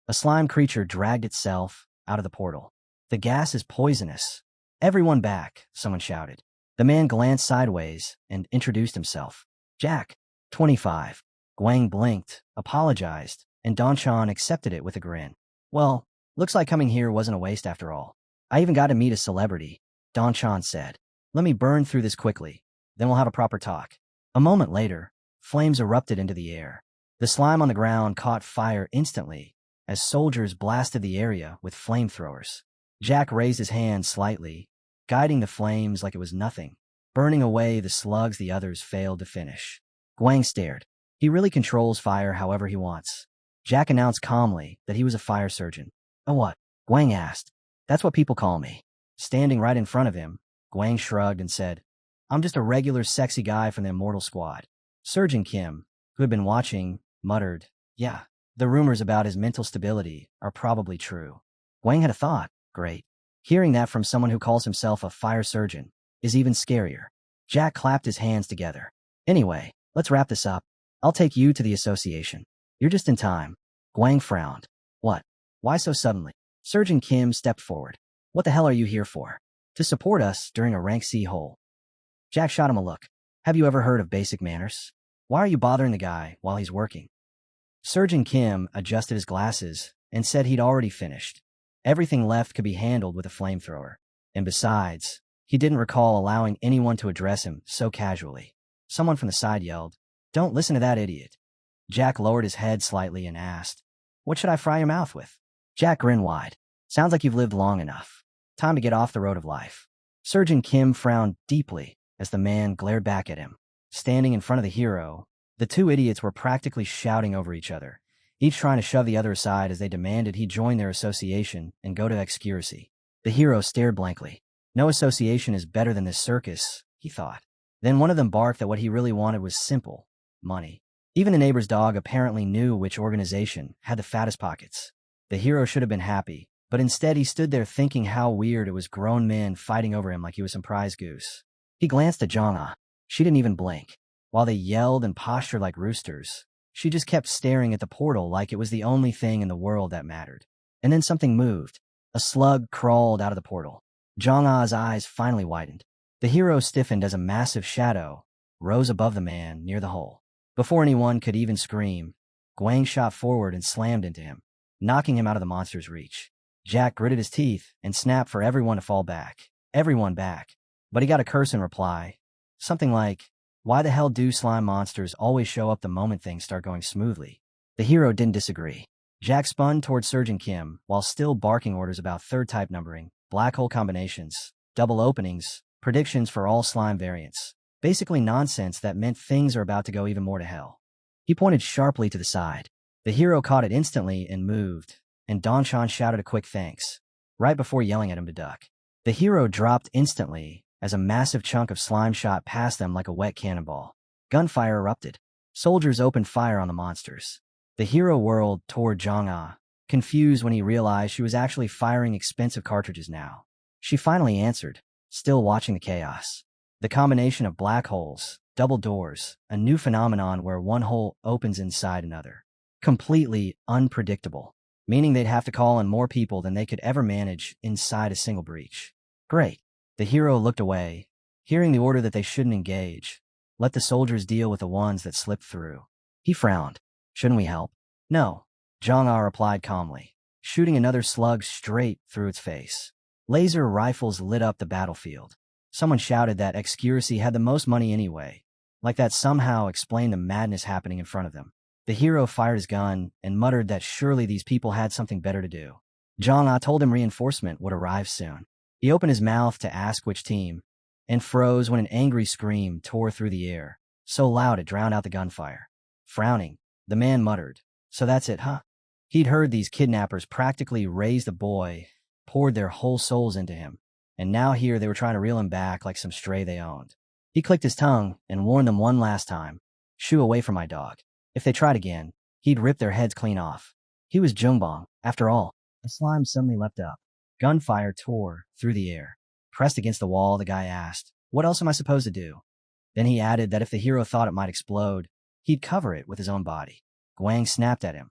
A slime creature dragged itself out of the portal. The gas is poisonous. Everyone back, someone shouted. The man glanced sideways and introduced himself. Jack, 25. Guang blinked, apologized, and Danchan accepted it with a grin. Well, looks like coming here wasn't a waste after all. I even got to meet a celebrity, Danchan said. Let me burn through this quickly, then we'll have a proper talk. A moment later, flames erupted into the air. The slime on the ground caught fire instantly as soldiers blasted the area with flamethrowers. Jack raised his hand slightly, guiding the flames like it was nothing, burning away the slugs the others failed to finish. Guang stared. He really controls fire however he wants. Jack announced calmly that he was a fire surgeon. Oh what? Guang asked. That's what people call me. Standing right in front of him, Guang shrugged and said, I'm just a regular sexy guy from the Immortal Squad. Surgeon Kim, who had been watching, muttered, yeah, the rumors about his mental stability are probably true. Guang had a thought. Great. Hearing that from someone who calls himself a fire surgeon is even scarier. Jack clapped his hands together. Anyway, let's wrap this up. I'll take you to the association. You're just in time. Guang frowned. What? Why so suddenly? Surgeon Kim stepped forward. What the hell are you here for? To support us during a rank C hole. Jack shot him a look. Have you ever heard of basic manners? Why are you bothering the guy while he's working? Surgeon Kim adjusted his glasses and said he'd already finished. Everything left could be handled with a flamethrower. And besides, he didn't recall allowing anyone to address him so casually. Someone from the side yelled, Don't listen to that idiot. Jack lowered his head slightly and asked, What should I fry your mouth with? Jack grinned wide. Sounds like you've lived long enough. Time to get off the road of life. Surgeon Kim frowned deeply as the man glared back at him. Standing in front of the hero, the two idiots were practically shouting over each other, each trying to shove the other aside as they demanded he join their association and go to excuracy. The hero stared blankly. No association is better than this circus, he thought. Then one of them barked that what he really wanted was simple: money. Even the neighbor's dog apparently knew which organization had the fattest pockets. The hero should have been happy, but instead he stood there thinking how weird it was grown men fighting over him like he was some prize goose. He glanced at Zhang. She didn't even blink. While they yelled and postured like roosters, she just kept staring at the portal like it was the only thing in the world that mattered. And then something moved. A slug crawled out of the portal. Zhang's eyes finally widened. The hero stiffened as a massive shadow rose above the man near the hole. Before anyone could even scream, Guang shot forward and slammed into him, knocking him out of the monster's reach. Jack gritted his teeth and snapped for everyone to fall back. Everyone back. But he got a curse in reply. Something like, why the hell do slime monsters always show up the moment things start going smoothly? The hero didn't disagree. Jack spun toward Surgeon Kim while still barking orders about third type numbering, black hole combinations, double openings, predictions for all slime variants. Basically nonsense that meant things are about to go even more to hell. He pointed sharply to the side. The hero caught it instantly and moved, and Danchan shouted a quick thanks, right before yelling at him to duck. The hero dropped instantly as a massive chunk of slime shot past them like a wet cannonball. Gunfire erupted. Soldiers opened fire on the monsters. The hero whirled toward Zhang, confused when he realized she was actually firing expensive cartridges now. She finally answered, still watching the chaos. The combination of black holes, double doors, a new phenomenon where one hole opens inside another. Completely unpredictable, meaning they'd have to call on more people than they could ever manage inside a single breach. Great. The hero looked away, hearing the order that they shouldn't engage. Let the soldiers deal with the ones that slipped through. He frowned. Shouldn't we help? No. Zhang replied calmly, shooting another slug straight through its face. Laser rifles lit up the battlefield. Someone shouted that Excuracy had the most money anyway, like that somehow explained the madness happening in front of them. The hero fired his gun and muttered that surely these people had something better to do. Zhang told him reinforcement would arrive soon. He opened his mouth to ask which team, and froze when an angry scream tore through the air, so loud it drowned out the gunfire. Frowning, the man muttered, "So that's it, huh?" He'd heard these kidnappers practically raise the boy, poured their whole souls into him, and now here they were trying to reel him back like some stray they owned. He clicked his tongue and warned them one last time, "Shoo away from my dog." If they tried again, he'd rip their heads clean off. He was Jungbong, after all. The slime suddenly leapt up. Gunfire tore through the air. Pressed against the wall, the guy asked, "What else am I supposed to do?" Then he added that if the hero thought it might explode, he'd cover it with his own body. Guang snapped at him.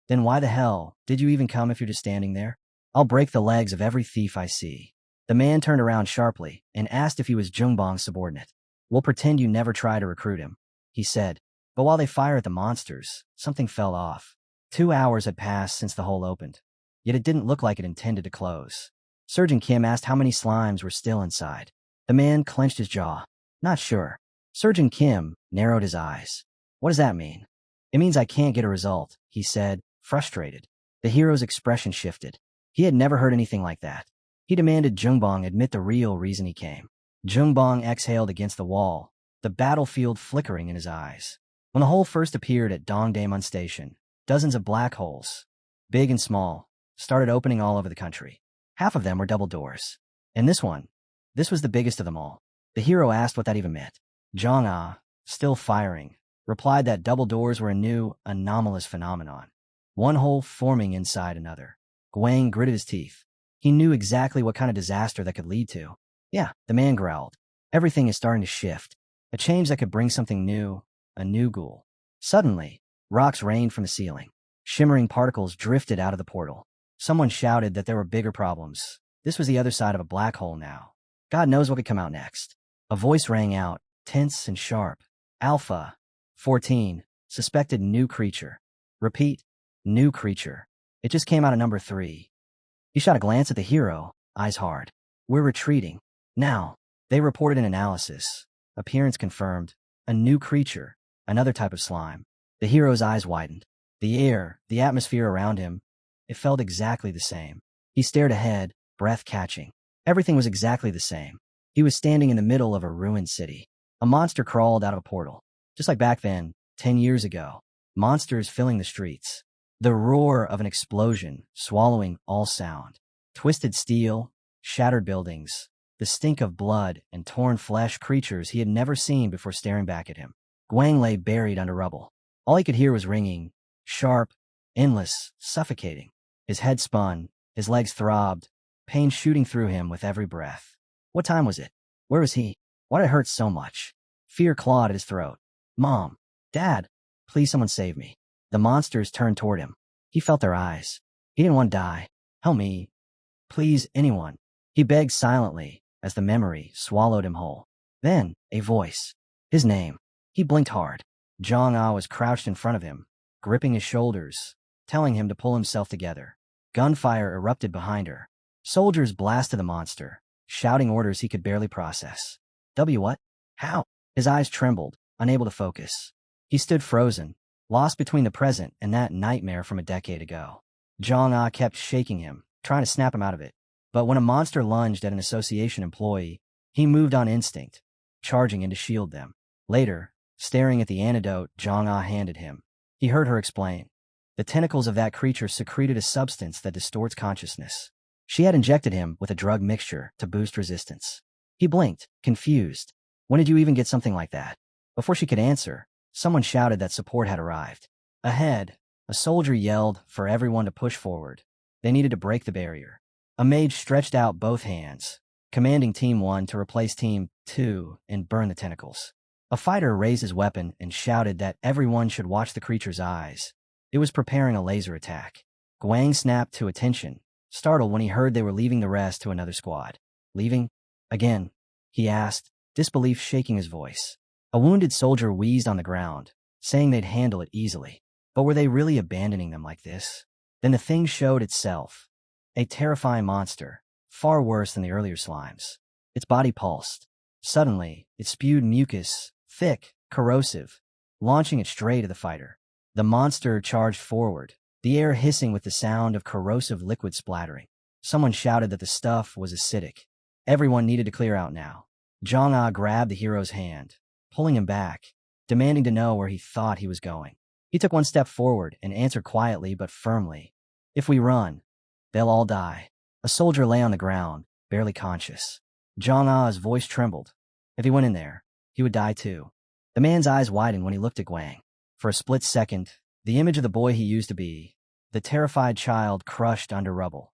"Then why the hell did you even come if you're just standing there? I'll break the legs of every thief I see." The man turned around sharply and asked if he was Jungbong's subordinate. "We'll pretend you never try to recruit him," he said. But while they fired at the monsters, something fell off. 2 hours had passed since the hole opened, yet it didn't look like it intended to close. Surgeon Kim asked how many slimes were still inside. The man clenched his jaw. "Not sure." Surgeon Kim narrowed his eyes. "What does that mean?" "It means I can't get a result," he said, frustrated. The hero's expression shifted. He had never heard anything like that. He demanded Jungbong admit the real reason he came. Jungbong exhaled against the wall, the battlefield flickering in his eyes. When the hole first appeared at Dongdaemun Station, dozens of black holes, big and small, started opening all over the country. Half of them were double doors. And this was the biggest of them all. The hero asked what that even meant. Zhang, still firing, replied that double doors were a new, anomalous phenomenon. One hole forming inside another. Guang gritted his teeth. He knew exactly what kind of disaster that could lead to. "Yeah," the man growled. "Everything is starting to shift. A change that could bring something new. A new ghoul." Suddenly, rocks rained from the ceiling. Shimmering particles drifted out of the portal. Someone shouted that there were bigger problems. This was the other side of a black hole now. God knows what could come out next. A voice rang out, tense and sharp. "Alpha 14, suspected new creature. Repeat, new creature." It just came out of number 3. He shot a glance at the hero, eyes hard. "We're retreating. Now." They reported an analysis. Appearance confirmed. A new creature. Another type of slime. The hero's eyes widened. The air, the atmosphere around him, it felt exactly the same. He stared ahead, breath catching. Everything was exactly the same. He was standing in the middle of a ruined city. A monster crawled out of a portal. Just like back then, 10 years ago. Monsters filling the streets. The roar of an explosion, swallowing all sound. Twisted steel, shattered buildings. The stink of blood and torn flesh, creatures he had never seen before staring back at him. Guang lay buried under rubble. All he could hear was ringing, sharp, endless, suffocating. His head spun, his legs throbbed, pain shooting through him with every breath. What time was it? Where was he? Why did it hurt so much? Fear clawed at his throat. "Mom, Dad, please someone save me." The monsters turned toward him. He felt their eyes. He didn't want to die. "Help me. Please, anyone." He begged silently as the memory swallowed him whole. Then, a voice. His name. He blinked hard. Zhang was crouched in front of him, gripping his shoulders, telling him to pull himself together. Gunfire erupted behind her. Soldiers blasted the monster, shouting orders he could barely process. What? How? His eyes trembled, unable to focus. He stood frozen, lost between the present and that nightmare from a decade ago. Zhang kept shaking him, trying to snap him out of it. But when a monster lunged at an association employee, he moved on instinct, charging in to shield them. Later, staring at the antidote Zhang handed him, he heard her explain. The tentacles of that creature secreted a substance that distorts consciousness. She had injected him with a drug mixture to boost resistance. He blinked, confused. "When did you even get something like that?" Before she could answer, Someone shouted that support had arrived. Ahead, a soldier yelled for everyone to push forward. They needed to break the barrier. A mage stretched out both hands, commanding Team 1 to replace Team 2 and burn the tentacles. A fighter raised his weapon and shouted that everyone should watch the creature's eyes. It was preparing a laser attack. Guang snapped to attention, startled when he heard they were leaving the rest to another squad. Leaving? Again? He asked, disbelief shaking his voice. A wounded soldier wheezed on the ground, saying they'd handle it easily. But were they really abandoning them like this? Then the thing showed itself. A terrifying monster, far worse than the earlier slimes. Its body pulsed. Suddenly, it spewed mucus, thick, corrosive, launching it straight at the fighter. The monster charged forward, the air hissing with the sound of corrosive liquid splattering. Someone shouted that the stuff was acidic. Everyone needed to clear out now. Zhang grabbed the hero's hand, pulling him back, demanding to know where he thought he was going. He took one step forward and answered quietly but firmly, "If we run, they'll all die." A soldier lay on the ground, barely conscious. Zhang voice trembled. If he went in there, he would die too. The man's eyes widened when he looked at Guang. For a split second, the image of the boy he used to be, the terrified child crushed under rubble,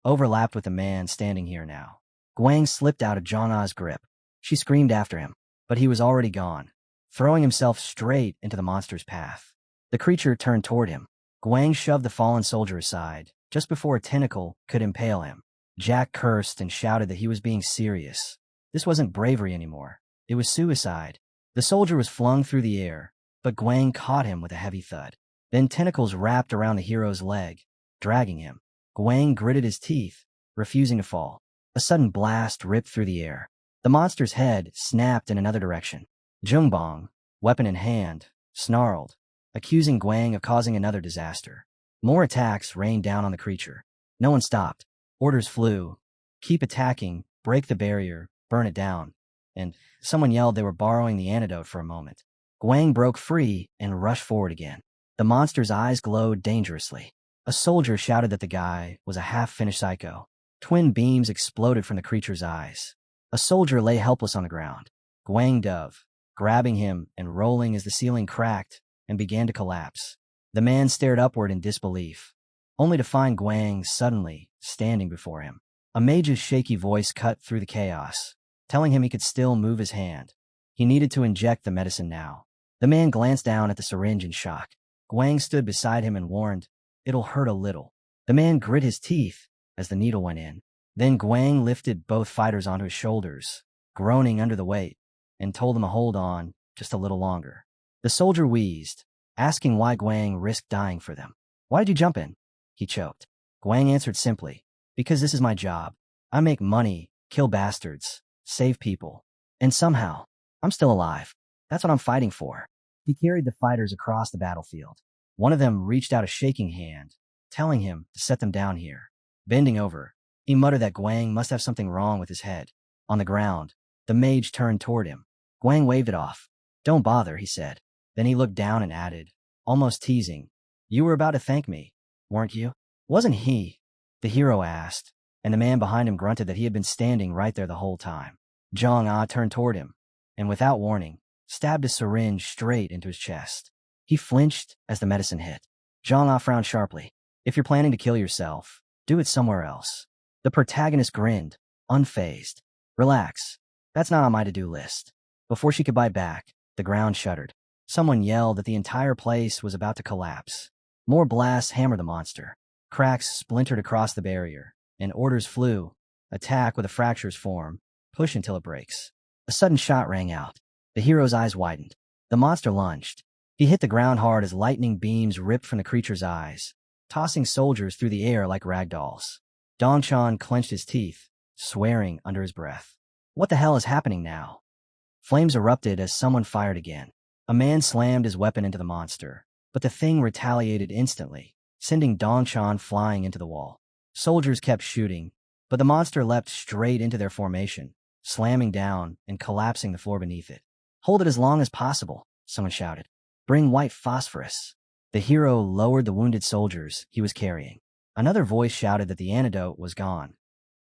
overlapped with the man standing here now. Guang slipped out of Zhang grip. She screamed after him, but he was already gone, throwing himself straight into the monster's path. The creature turned toward him. Guang shoved the fallen soldier aside, just before a tentacle could impale him. Jack cursed and shouted that he was being serious. This wasn't bravery anymore. It was suicide. The soldier was flung through the air, but Guang caught him with a heavy thud. Then tentacles wrapped around the hero's leg, dragging him. Guang gritted his teeth, refusing to fall. A sudden blast ripped through the air. The monster's head snapped in another direction. Zhongbong, weapon in hand, snarled, accusing Guang of causing another disaster. More attacks rained down on the creature. No one stopped. Orders flew. Keep attacking, break the barrier, burn it down. And someone yelled they were borrowing the antidote for a moment. Guang broke free and rushed forward again. The monster's eyes glowed dangerously. A soldier shouted that the guy was a half-finished psycho. Twin beams exploded from the creature's eyes. A soldier lay helpless on the ground. Guang dove, grabbing him and rolling as the ceiling cracked and began to collapse. The man stared upward in disbelief, only to find Guang suddenly standing before him. A mage's shaky voice cut through the chaos, telling him he could still move his hand. He needed to inject the medicine now. The man glanced down at the syringe in shock. Guang stood beside him and warned, "It'll hurt a little." The man grit his teeth as the needle went in. Then Guang lifted both fighters onto his shoulders, groaning under the weight, and told them to hold on just a little longer. The soldier wheezed, asking why Guang risked dying for them. "Why did you jump in?" He choked. Guang answered simply, "Because this is my job. I make money, kill bastards, save people. And somehow, I'm still alive. That's what I'm fighting for." He carried the fighters across the battlefield. One of them reached out a shaking hand, telling him to set them down here. Bending over, he muttered that Guang must have something wrong with his head. On the ground, the mage turned toward him. Guang waved it off. "Don't bother," he said. Then he looked down and added, almost teasing, "You were about to thank me, weren't you?" "Wasn't he?" the hero asked, and the man behind him grunted that he had been standing right there the whole time. Zhang turned toward him, and without warning, stabbed a syringe straight into his chest. He flinched as the medicine hit. Zhang frowned sharply. "If you're planning to kill yourself, do it somewhere else." The protagonist grinned, unfazed. "Relax. That's not on my to-do list." Before she could bite back, the ground shuddered. Someone yelled that the entire place was about to collapse. More blasts hammered the monster. Cracks splintered across the barrier, and orders flew. Attack with the fractures form. Push until it breaks. A sudden shot rang out. The hero's eyes widened. The monster lunged. He hit the ground hard as lightning beams ripped from the creature's eyes, tossing soldiers through the air like ragdolls. Dongshan clenched his teeth, swearing under his breath. What the hell is happening now? Flames erupted as someone fired again. A man slammed his weapon into the monster, but the thing retaliated instantly, sending Dongshan flying into the wall. Soldiers kept shooting, but the monster leapt straight into their formation, slamming down and collapsing the floor beneath it. "Hold it as long as possible," someone shouted. "Bring white phosphorus." The hero lowered the wounded soldiers he was carrying. Another voice shouted that the antidote was gone.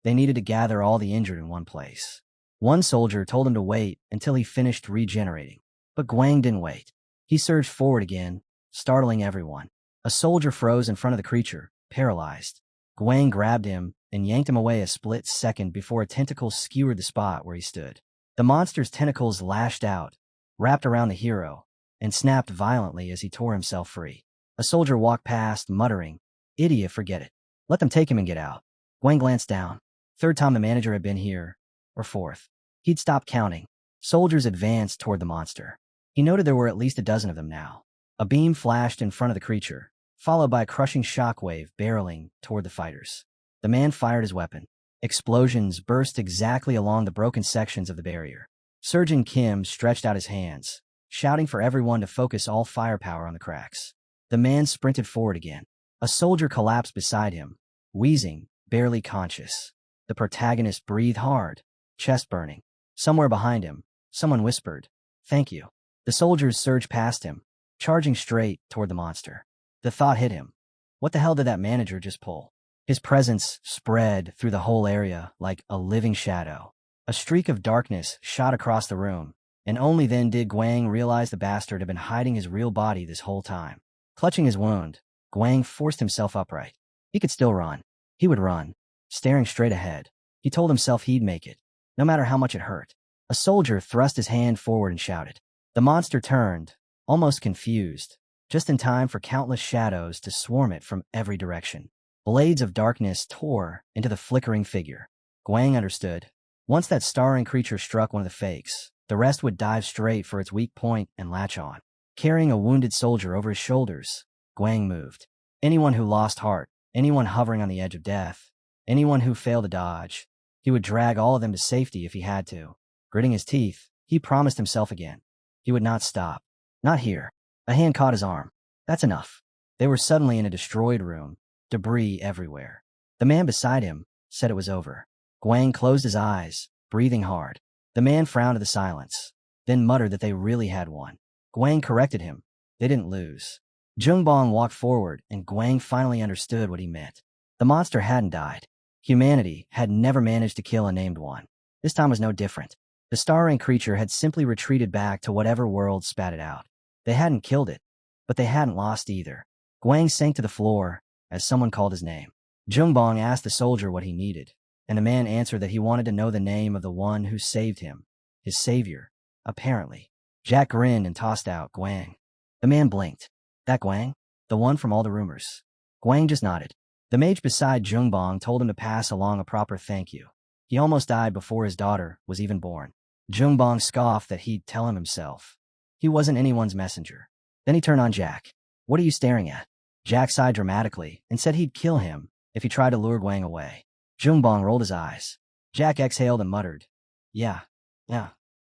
They needed to gather all the injured in one place. One soldier told him to wait until he finished regenerating. But Guang didn't wait. He surged forward again, startling everyone. A soldier froze in front of the creature, paralyzed. Guang grabbed him and yanked him away a split second before a tentacle skewered the spot where he stood. The monster's tentacles lashed out, wrapped around the hero, and snapped violently as he tore himself free. A soldier walked past, muttering, "Idiot, forget it. Let them take him and get out." Guang glanced down. Third time the manager had been here, or fourth. He'd stopped counting. Soldiers advanced toward the monster. He noted there were at least a dozen of them now. A beam flashed in front of the creature, followed by a crushing shockwave barreling toward the fighters. The man fired his weapon. Explosions burst exactly along the broken sections of the barrier. Surgeon Kim stretched out his hands, shouting for everyone to focus all firepower on the cracks. The man sprinted forward again. A soldier collapsed beside him, wheezing, barely conscious. The protagonist breathed hard, chest burning. Somewhere behind him, someone whispered, "Thank you." The soldiers surged past him, charging straight toward the monster. The thought hit him. What the hell did that manager just pull? His presence spread through the whole area like a living shadow. A streak of darkness shot across the room, and only then did Guang realize the bastard had been hiding his real body this whole time. Clutching his wound, Guang forced himself upright. He could still run. He would run, staring straight ahead. He told himself he'd make it, no matter how much it hurt. A soldier thrust his hand forward and shouted. The monster turned, almost confused, just in time for countless shadows to swarm it from every direction. Blades of darkness tore into the flickering figure. Guang understood. Once that starring creature struck one of the fakes, the rest would dive straight for its weak point and latch on. Carrying a wounded soldier over his shoulders, Guang moved. Anyone who lost heart, anyone hovering on the edge of death, anyone who failed to dodge, he would drag all of them to safety if he had to. Gritting his teeth, he promised himself again. He would not stop. Not here. A hand caught his arm. That's enough. They were suddenly in a destroyed room, debris everywhere. The man beside him said it was over. Guang closed his eyes, breathing hard. The man frowned at the silence, then muttered that they really had won. Guang corrected him. They didn't lose. Jungbong walked forward, and Guang finally understood what he meant. The monster hadn't died. Humanity had never managed to kill a named one. This time was no different. The starring creature had simply retreated back to whatever world spat it out. They hadn't killed it, but they hadn't lost either. Guang sank to the floor as someone called his name. Jungbong asked the soldier what he needed, and the man answered that he wanted to know the name of the one who saved him. His savior, apparently. Jack grinned and tossed out Guang. The man blinked. That Guang? The one from all the rumors? Guang just nodded. The mage beside Jungbong told him to pass along a proper thank you. He almost died before his daughter was even born. Jungbong scoffed that he'd tell him himself. He wasn't anyone's messenger. Then he turned on Jack. What are you staring at? Jack sighed dramatically and said he'd kill him if he tried to lure Guang away. Jungbong rolled his eyes. Jack exhaled and muttered, Yeah,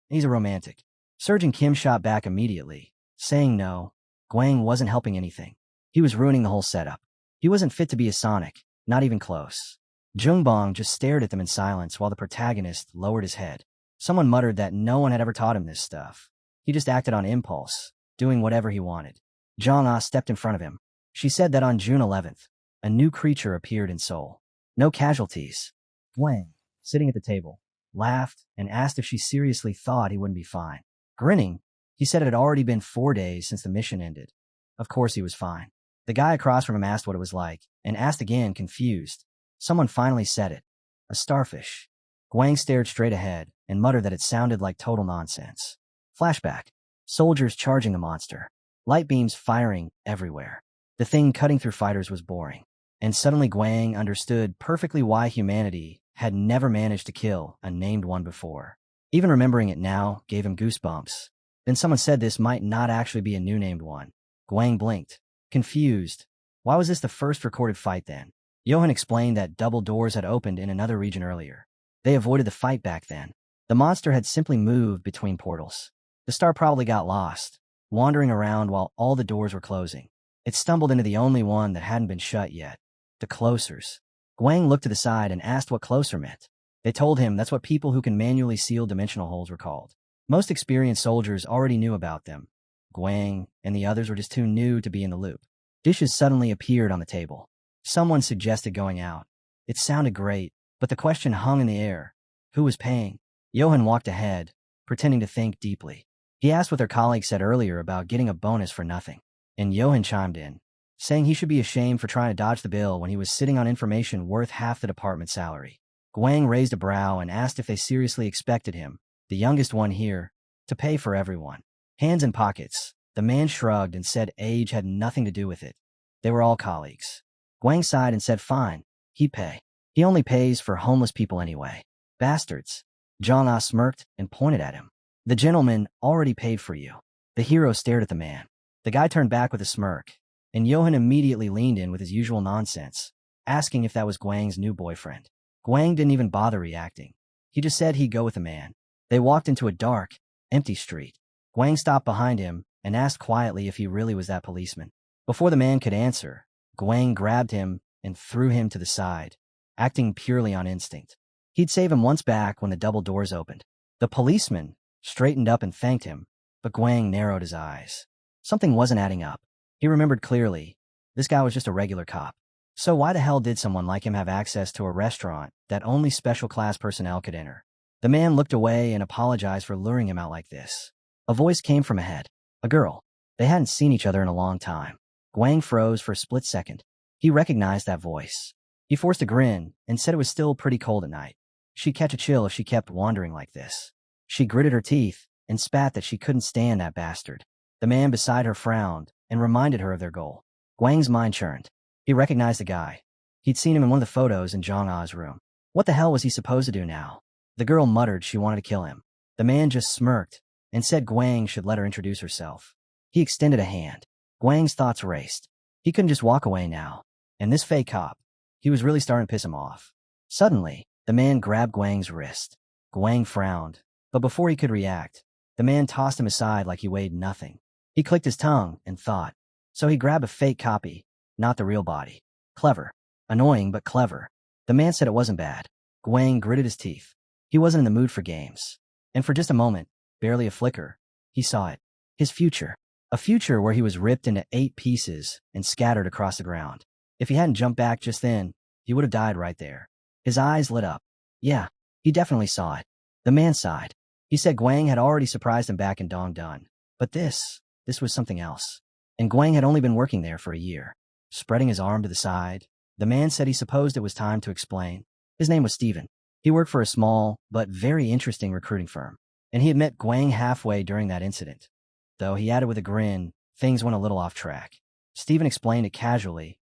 he's a romantic. Surgeon Kim shot back immediately, saying no. Guang wasn't helping anything. He was ruining the whole setup. He wasn't fit to be a Sonic, not even close. Jungbong just stared at them in silence while the protagonist lowered his head. Someone muttered that no one had ever taught him this stuff. He just acted on impulse, doing whatever he wanted. Zhang Ah stepped in front of him. She said that on June 11th, a new creature appeared in Seoul. No casualties. Guang, sitting at the table, laughed and asked if she seriously thought he wouldn't be fine. Grinning, he said it had already been 4 days since the mission ended. Of course he was fine. The guy across from him asked what it was like, and asked again, confused. Someone finally said it. A starfish. Guang stared straight ahead and muttered that it sounded like total nonsense. Flashback. Soldiers charging the monster. Light beams firing everywhere. The thing cutting through fighters was boring. And suddenly Guang understood perfectly why humanity had never managed to kill a named one before. Even remembering it now gave him goosebumps. Then someone said this might not actually be a new named one. Guang blinked, confused. Why was this the first recorded fight then? Johan explained that double doors had opened in another region earlier. They avoided the fight back then. The monster had simply moved between portals. The star probably got lost, wandering around while all the doors were closing. It stumbled into the only one that hadn't been shut yet. The closers. Guang looked to the side and asked what closer meant. They told him that's what people who can manually seal dimensional holes were called. Most experienced soldiers already knew about them. Guang and the others were just too new to be in the loop. Dishes suddenly appeared on the table. Someone suggested going out. It sounded great, but the question hung in the air. Who was paying? Johan walked ahead, pretending to think deeply. He asked what their colleague said earlier about getting a bonus for nothing, and Johan chimed in, saying he should be ashamed for trying to dodge the bill when he was sitting on information worth half the department's salary. Guang raised a brow and asked if they seriously expected him, the youngest one here, to pay for everyone. Hands in pockets, the man shrugged and said age had nothing to do with it. They were all colleagues. Guang sighed and said fine, he'd pay. He only pays for homeless people anyway. Bastards. Zhang smirked and pointed at him. The gentleman already paid for you. The hero stared at the man. The guy turned back with a smirk, and Johan immediately leaned in with his usual nonsense, asking if that was Guang's new boyfriend. Guang didn't even bother reacting. He just said he'd go with the man. They walked into a dark, empty street. Guang stopped behind him and asked quietly if he really was that policeman. Before the man could answer, Guang grabbed him and threw him to the side, acting purely on instinct. He'd save him once back when the double doors opened. The policeman straightened up and thanked him, but Guang narrowed his eyes. Something wasn't adding up. He remembered clearly. This guy was just a regular cop. So why the hell did someone like him have access to a restaurant that only special class personnel could enter? The man looked away and apologized for luring him out like this. A voice came from ahead. A girl. They hadn't seen each other in a long time. Guang froze for a split second. He recognized that voice. He forced a grin and said it was still pretty cold at night. She'd catch a chill if she kept wandering like this. She gritted her teeth and spat that she couldn't stand that bastard. The man beside her frowned and reminded her of their goal. Guang's mind churned. He recognized the guy. He'd seen him in one of the photos in Zhang A's room. What the hell was he supposed to do now? The girl muttered she wanted to kill him. The man just smirked and said Guang should let her introduce herself. He extended a hand. Guang's thoughts raced. He couldn't just walk away now. And this fake cop, he was really starting to piss him off. Suddenly, the man grabbed Guang's wrist. Guang frowned, but before he could react, the man tossed him aside like he weighed nothing. He clicked his tongue and thought. So he grabbed a fake copy, not the real body. Clever. Annoying, but clever. The man said it wasn't bad. Guang gritted his teeth. He wasn't in the mood for games. And for just a moment, barely a flicker, he saw it. His future. A future where he was ripped into 8 pieces and scattered across the ground. If he hadn't jumped back just then, he would have died right there. His eyes lit up. Yeah, he definitely saw it. The man sighed. He said Guang had already surprised him back in Dongdun. But this was something else. And Guang had only been working there for a year. Spreading his arm to the side, the man said he supposed it was time to explain. His name was Stephen. He worked for a small, but very interesting recruiting firm. And he had met Guang halfway during that incident. Though he added with a grin, things went a little off track. Stephen explained it casually.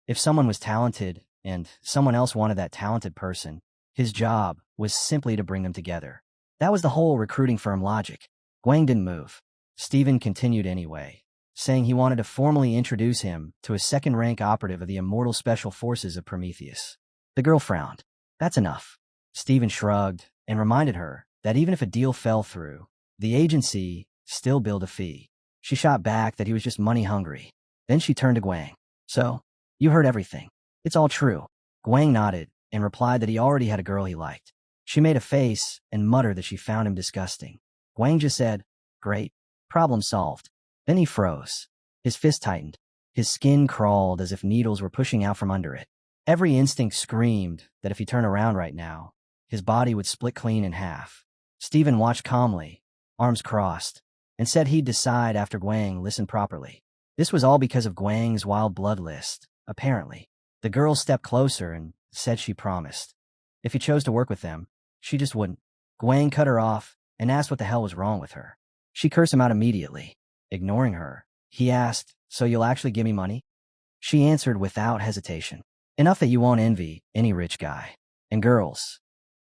If someone was talented, and someone else wanted that talented person, his job was simply to bring them together. That was the whole recruiting firm logic. Guang didn't move. Stephen continued anyway, saying he wanted to formally introduce him to a second-rank operative of the immortal special forces of Prometheus. The girl frowned. That's enough. Stephen shrugged and reminded her that even if a deal fell through, the agency still billed a fee. She shot back that he was just money-hungry. Then she turned to Guang. So, you heard everything. It's all true. Guang nodded and replied that he already had a girl he liked. She made a face and muttered that she found him disgusting. Guang just said, great. Problem solved. Then he froze. His fist tightened. His skin crawled as if needles were pushing out from under it. Every instinct screamed that if he turned around right now, his body would split clean in half. Stephen watched calmly, arms crossed, and said he'd decide after Guang listened properly. This was all because of Guang's wild bloodlust, apparently. The girl stepped closer and said she promised. If he chose to work with them, she just wouldn't. Guang cut her off and asked what the hell was wrong with her. She cursed him out immediately. Ignoring her, he asked, so you'll actually give me money? She answered without hesitation. Enough that you won't envy any rich guy. And girls.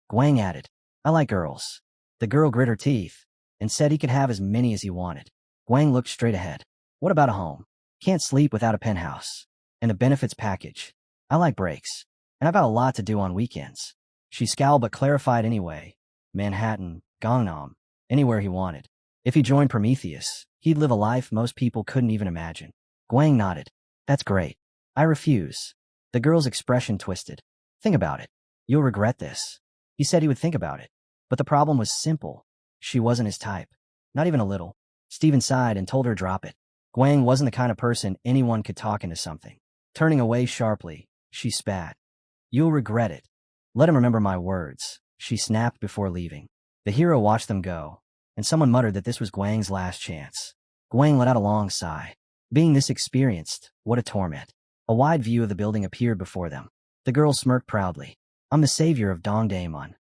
Guang added, I like girls. The girl grit her teeth and said he could have as many as he wanted. Guang looked straight ahead. What about a home? Can't sleep without a penthouse. And a benefits package. I like breaks. And I've got a lot to do on weekends. She scowled but clarified anyway. Manhattan, Gangnam, anywhere he wanted. If he joined Prometheus, he'd live a life most people couldn't even imagine. Guang nodded. That's great. I refuse. The girl's expression twisted. Think about it. You'll regret this. He said he would think about it. But the problem was simple. She wasn't his type. Not even a little. Stephen sighed and told her drop it. Guang wasn't the kind of person anyone could talk into something. Turning away sharply, she spat. You'll regret it. Let him remember my words, she snapped before leaving. The hero watched them go, and someone muttered that this was Guang's last chance. Guang let out a long sigh. Being this experienced, what a torment. A wide view of the building appeared before them. The girl smirked proudly. I'm the savior of Dongdaemon.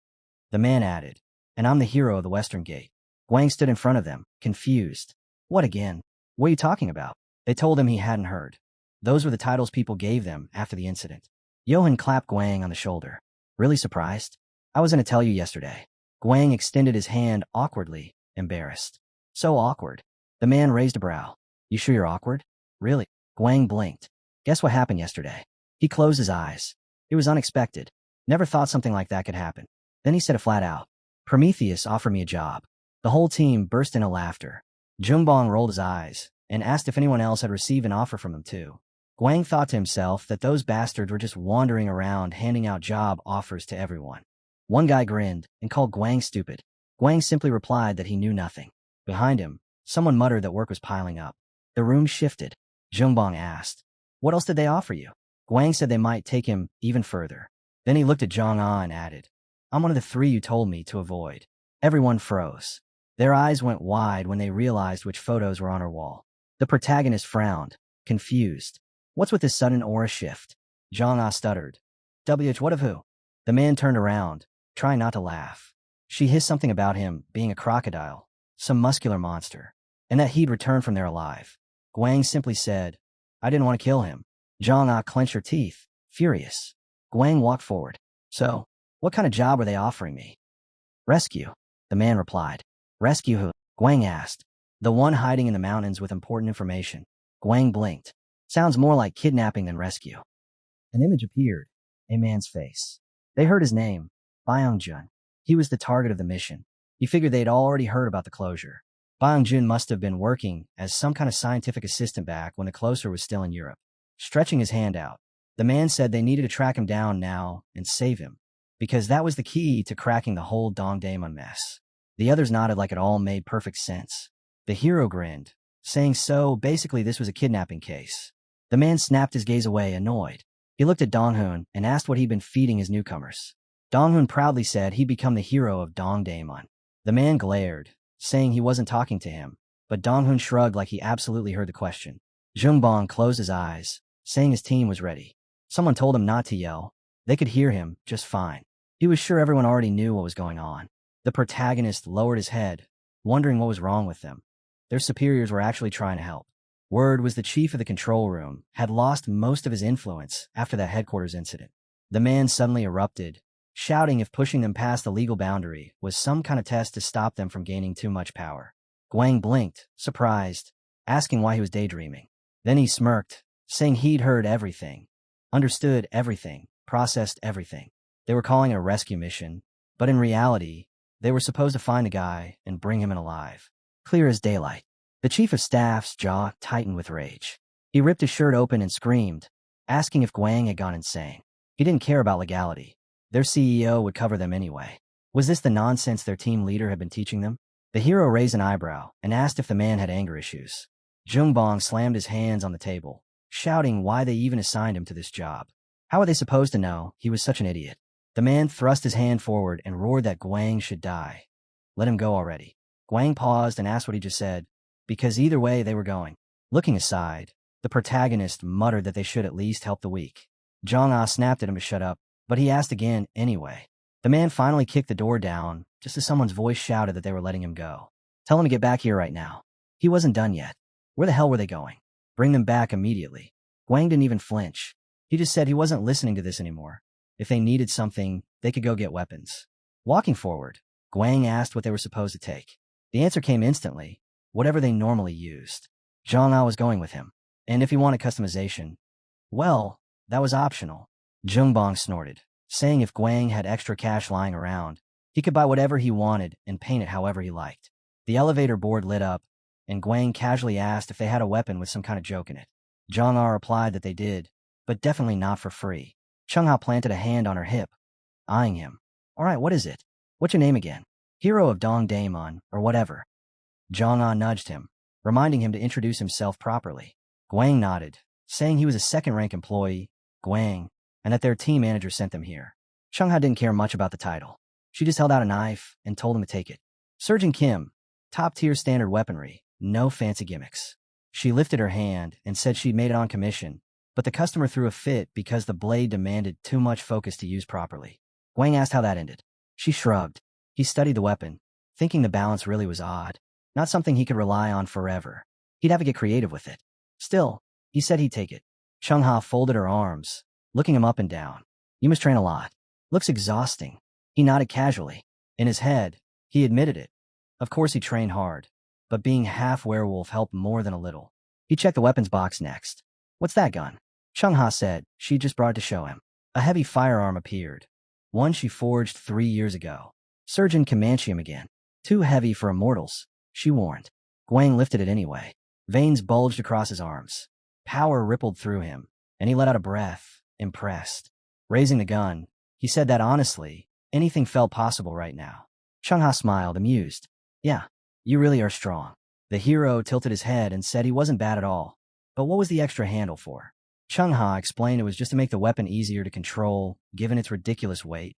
The man added, and I'm the hero of the Western Gate. Guang stood in front of them, confused. What again? What are you talking about? They told him he hadn't heard. Those were the titles people gave them after the incident. Johan clapped Guang on the shoulder. Really surprised? I was going to tell you yesterday. Guang extended his hand awkwardly, embarrassed. So awkward. The man raised a brow. You sure you're awkward? Really? Guang blinked. Guess what happened yesterday? He closed his eyes. It was unexpected. Never thought something like that could happen. Then he said it flat out. Prometheus offered me a job. The whole team burst into laughter. Jungbong rolled his eyes and asked if anyone else had received an offer from him too. Guang thought to himself that those bastards were just wandering around handing out job offers to everyone. One guy grinned and called Guang stupid. Guang simply replied that he knew nothing. Behind him, someone muttered that work was piling up. The room shifted. Jungbong asked, what else did they offer you? Guang said they might take him even further. Then he looked at Zhang and added, I'm one of the 3 you told me to avoid. Everyone froze. Their eyes went wide when they realized which photos were on her wall. The protagonist frowned, confused. What's with this sudden aura shift? Zhang stuttered. What of who? The man turned around, trying not to laugh. She hissed something about him being a crocodile, some muscular monster, and that he'd return from there alive. Guang simply said, I didn't want to kill him. Zhang clenched her teeth, furious. Guang walked forward. So, what kind of job were they offering me? Rescue, the man replied. Rescue who? Guang asked. The one hiding in the mountains with important information. Guang blinked. Sounds more like kidnapping than rescue. An image appeared, a man's face. They heard his name, Byung-jun. He was the target of the mission. He figured they'd already heard about the closure. Byung-jun must have been working as some kind of scientific assistant back when the closure was still in Europe. Stretching his hand out, the man said they needed to track him down now and save him, because that was the key to cracking the whole Dongdaemon mess. The others nodded like it all made perfect sense. The hero grinned, saying so basically this was a kidnapping case. The man snapped his gaze away, annoyed. He looked at Donghoon and asked what he'd been feeding his newcomers. Donghoon proudly said he'd become the hero of Dongdaemon. The man glared, saying he wasn't talking to him, but Donghoon shrugged like he absolutely heard the question. Jungbong closed his eyes, saying his team was ready. Someone told him not to yell. They could hear him just fine. He was sure everyone already knew what was going on. The protagonist lowered his head, wondering what was wrong with them. Their superiors were actually trying to help. Word was the chief of the control room had lost most of his influence after that headquarters incident. The man suddenly erupted, shouting if pushing them past the legal boundary was some kind of test to stop them from gaining too much power. Guang blinked, surprised, asking why he was daydreaming. Then he smirked, saying he'd heard everything, understood everything, processed everything. They were calling it a rescue mission, but in reality, they were supposed to find the guy and bring him in alive. Clear as daylight. The chief of staff's jaw tightened with rage. He ripped his shirt open and screamed, asking if Guang had gone insane. He didn't care about legality. Their CEO would cover them anyway. Was this the nonsense their team leader had been teaching them? The hero raised an eyebrow and asked if the man had anger issues. Jungbong slammed his hands on the table, shouting why they even assigned him to this job. How were they supposed to know he was such an idiot? The man thrust his hand forward and roared that Guang should die. Let him go already. Guang paused and asked what he just said, because either way they were going. Looking aside, the protagonist muttered that they should at least help the weak. Zhang snapped at him to shut up, but he asked again anyway. The man finally kicked the door down, just as someone's voice shouted that they were letting him go. Tell him to get back here right now. He wasn't done yet. Where the hell were they going? Bring them back immediately. Guang didn't even flinch. He just said he wasn't listening to this anymore. If they needed something, they could go get weapons. Walking forward, Guang asked what they were supposed to take. The answer came instantly. Whatever they normally used. Zhang was going with him. And if he wanted customization, well, that was optional. Jungbong snorted, saying if Guang had extra cash lying around, he could buy whatever he wanted and paint it however he liked. The elevator board lit up, and Guang casually asked if they had a weapon with some kind of joke in it. Zhang replied that they did, but definitely not for free. Cheng-Ha planted a hand on her hip, eyeing him. All right, what is it? What's your name again? Hero of Dongdaemon, or whatever. Zhang nudged him, reminding him to introduce himself properly. Guang nodded, saying he was a second-rank employee, Guang, and that their team manager sent them here. Cheng-Ha didn't care much about the title. She just held out a knife and told him to take it. Surgeon Kim, Top-tier standard weaponry, no fancy gimmicks. She lifted her hand and said she'd made it on commission, but the customer threw a fit because the blade demanded too much focus to use properly. Guang asked how that ended. She shrugged. He studied the weapon, thinking the balance really was odd, not something he could rely on forever. He'd have to get creative with it. Still, he said he'd take it. Chungha folded her arms, looking him up and down. You must train a lot. Looks exhausting. He nodded casually. In his head, he admitted it. Of course he trained hard, but being half werewolf helped more than a little. He checked the weapons box next. What's that gun? Chungha said she just brought it to show him. A heavy firearm appeared. One she forged 3 years ago. Surgeon Comanchium again. Too heavy for immortals, she warned. Guang lifted it anyway. Veins bulged across his arms. Power rippled through him, and he let out a breath, impressed. Raising the gun, he said that honestly, anything felt possible right now. Chungha smiled, amused. Yeah, you really are strong. The hero tilted his head and said he wasn't bad at all. But what was the extra handle for? Chungha explained it was just to make the weapon easier to control, given its ridiculous weight.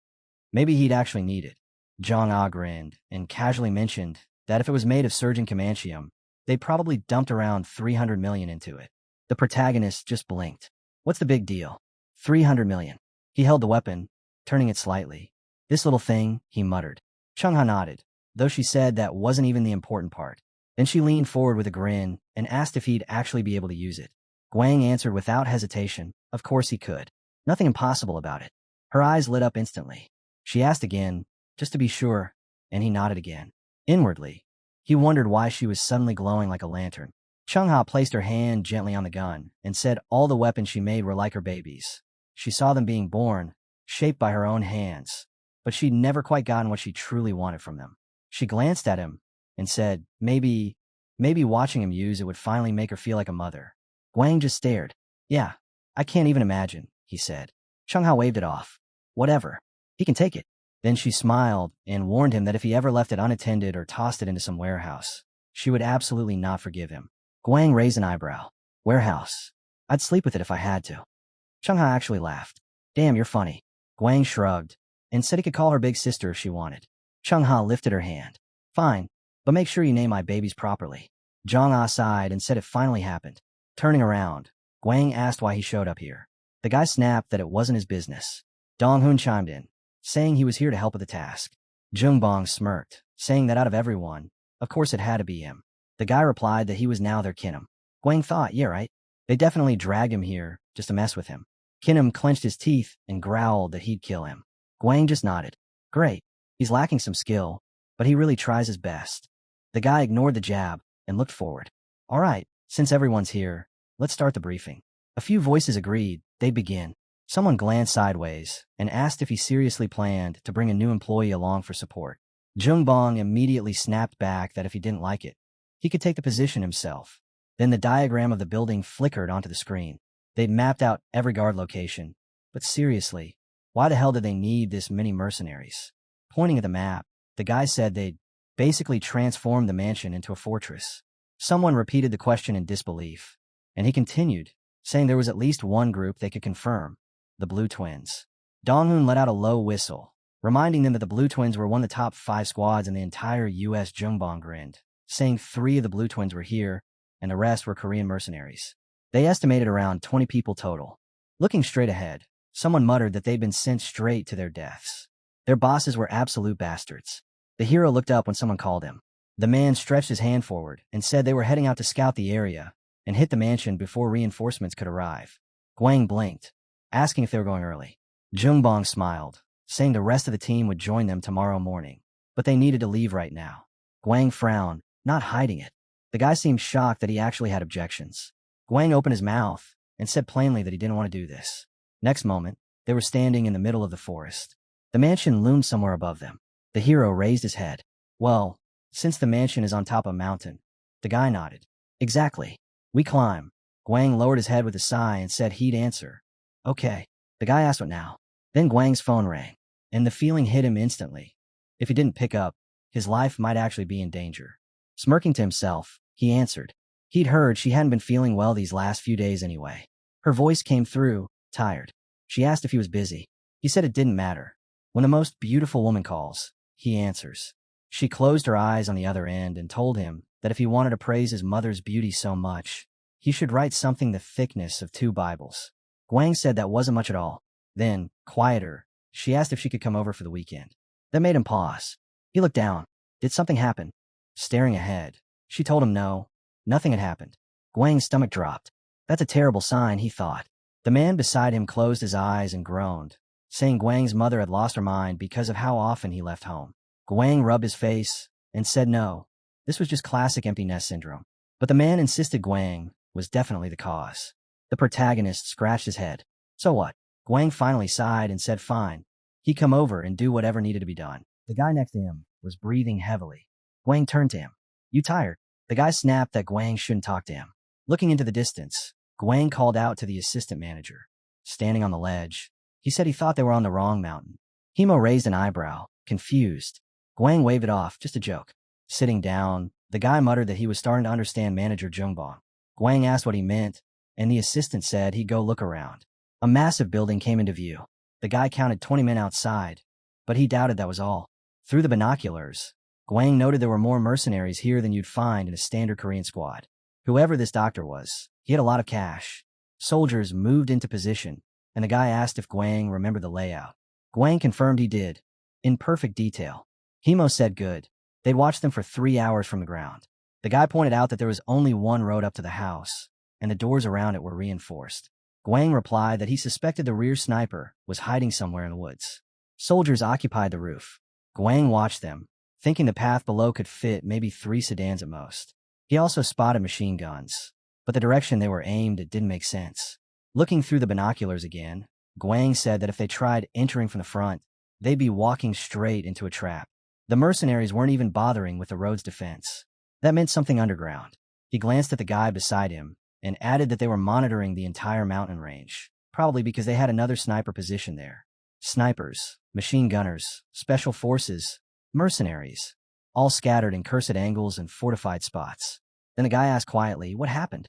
Maybe he'd actually need it. Zhang grinned and casually mentioned that if it was made of surgeon Comanchium, they'd probably dumped around 300 million into it. The protagonist just blinked. What's the big deal? 300 million. He held the weapon, turning it slightly. This little thing, he muttered. Chungha nodded, though she said that wasn't even the important part. Then she leaned forward with a grin and asked if he'd actually be able to use it. Guang answered without hesitation, of course he could. Nothing impossible about it. Her eyes lit up instantly. She asked again, just to be sure, and he nodded again. Inwardly, he wondered why she was suddenly glowing like a lantern. Chungha placed her hand gently on the gun and said all the weapons she made were like her babies. She saw them being born, shaped by her own hands, but she'd never quite gotten what she truly wanted from them. She glanced at him and said, maybe watching him use it would finally make her feel like a mother. Guang just stared. Yeah, I can't even imagine, he said. Chungha waved it off. Whatever. He can take it. Then she smiled and warned him that if he ever left it unattended or tossed it into some warehouse, she would absolutely not forgive him. Guang raised an eyebrow. Warehouse. I'd sleep with it if I had to. Chungha actually laughed. Damn, you're funny. Guang shrugged and said he could call her big sister if she wanted. Chungha lifted her hand. Fine, but make sure you name my babies properly. Zhang sighed and said it finally happened. Turning around, Guang asked why he showed up here. The guy snapped that it wasn't his business. Donghun chimed in, saying he was here to help with the task. Jungbong smirked, saying that out of everyone, of course it had to be him. The guy replied that he was now their kin'em. Guang thought, yeah right. They definitely dragged him here just to mess with him. Kin'em clenched his teeth and growled that he'd kill him. Guang just nodded. Great. He's lacking some skill, but he really tries his best. The guy ignored the jab and looked forward. All right, since everyone's here, let's start the briefing. A few voices agreed they'd begin. Someone glanced sideways and asked if he seriously planned to bring a new employee along for support. Jungbong immediately snapped back that if he didn't like it, he could take the position himself. Then the diagram of the building flickered onto the screen. They'd mapped out every guard location. But seriously, why the hell did they need this many mercenaries? Pointing at the map, the guy said they'd basically transformed the mansion into a fortress. Someone repeated the question in disbelief, and he continued, saying there was at least one group they could confirm, the Blue Twins. Donghun let out a low whistle, reminding them that the Blue Twins were one of the top 5 squads in the entire U.S. Jungbong grinned, saying 3 of the Blue Twins were here, and the rest were Korean mercenaries. They estimated around 20 people total. Looking straight ahead, someone muttered that they'd been sent straight to their deaths. Their bosses were absolute bastards. The hero looked up when someone called him. The man stretched his hand forward and said they were heading out to scout the area and hit the mansion before reinforcements could arrive. Guang blinked, asking if they were going early. Jungbong smiled, saying the rest of the team would join them tomorrow morning, but they needed to leave right now. Guang frowned, not hiding it. The guy seemed shocked that he actually had objections. Guang opened his mouth and said plainly that he didn't want to do this. Next moment, they were standing in the middle of the forest. The mansion loomed somewhere above them. The hero raised his head. Well, since the mansion is on top of a mountain. The guy nodded. Exactly. We climb. Guang lowered his head with a sigh and said he'd answer. Okay. The guy asked what now. Then Guang's phone rang, and the feeling hit him instantly. If he didn't pick up, his life might actually be in danger. Smirking to himself, he answered. He'd heard she hadn't been feeling well these last few days anyway. Her voice came through, tired. She asked if he was busy. He said it didn't matter. When the most beautiful woman calls, he answers. She closed her eyes on the other end and told him that if he wanted to praise his mother's beauty so much, he should write something the thickness of 2 Bibles. Guang said that wasn't much at all. Then, quieter, she asked if she could come over for the weekend. That made him pause. He looked down. Did something happen? Staring ahead, she told him no, nothing had happened. Guang's stomach dropped. That's a terrible sign, he thought. The man beside him closed his eyes and groaned, saying Guang's mother had lost her mind because of how often he left home. Guang rubbed his face and said no, this was just classic empty nest syndrome. But the man insisted Guang was definitely the cause. The protagonist scratched his head. So what? Guang finally sighed and said fine. He'd come over and do whatever needed to be done. The guy next to him was breathing heavily. Guang turned to him. You tired? The guy snapped that Guang shouldn't talk to him. Looking into the distance, Guang called out to the assistant manager. Standing on the ledge, he said he thought they were on the wrong mountain. Himo raised an eyebrow, confused. Guang waved it off, just a joke. Sitting down, the guy muttered that he was starting to understand manager Jungbong. Guang asked what he meant, and the assistant said he'd go look around. A massive building came into view. The guy counted 20 men outside, but he doubted that was all. Through the binoculars, Guang noted there were more mercenaries here than you'd find in a standard Korean squad. Whoever this doctor was, he had a lot of cash. Soldiers moved into position, and the guy asked if Guang remembered the layout. Guang confirmed he did, in perfect detail. Himo said good. They'd watched them for 3 hours from the ground. The guy pointed out that there was only one road up to the house, and the doors around it were reinforced. Guang replied that he suspected the rear sniper was hiding somewhere in the woods. Soldiers occupied the roof. Guang watched them, thinking the path below could fit maybe 3 sedans at most. He also spotted machine guns, but the direction they were aimed at didn't make sense. Looking through the binoculars again, Guang said that if they tried entering from the front, they'd be walking straight into a trap. The mercenaries weren't even bothering with the road's defense. That meant something underground. He glanced at the guy beside him and added that they were monitoring the entire mountain range, probably because they had another sniper position there. Snipers, machine gunners, special forces, mercenaries, all scattered in cursed angles and fortified spots. Then the guy asked quietly, what happened?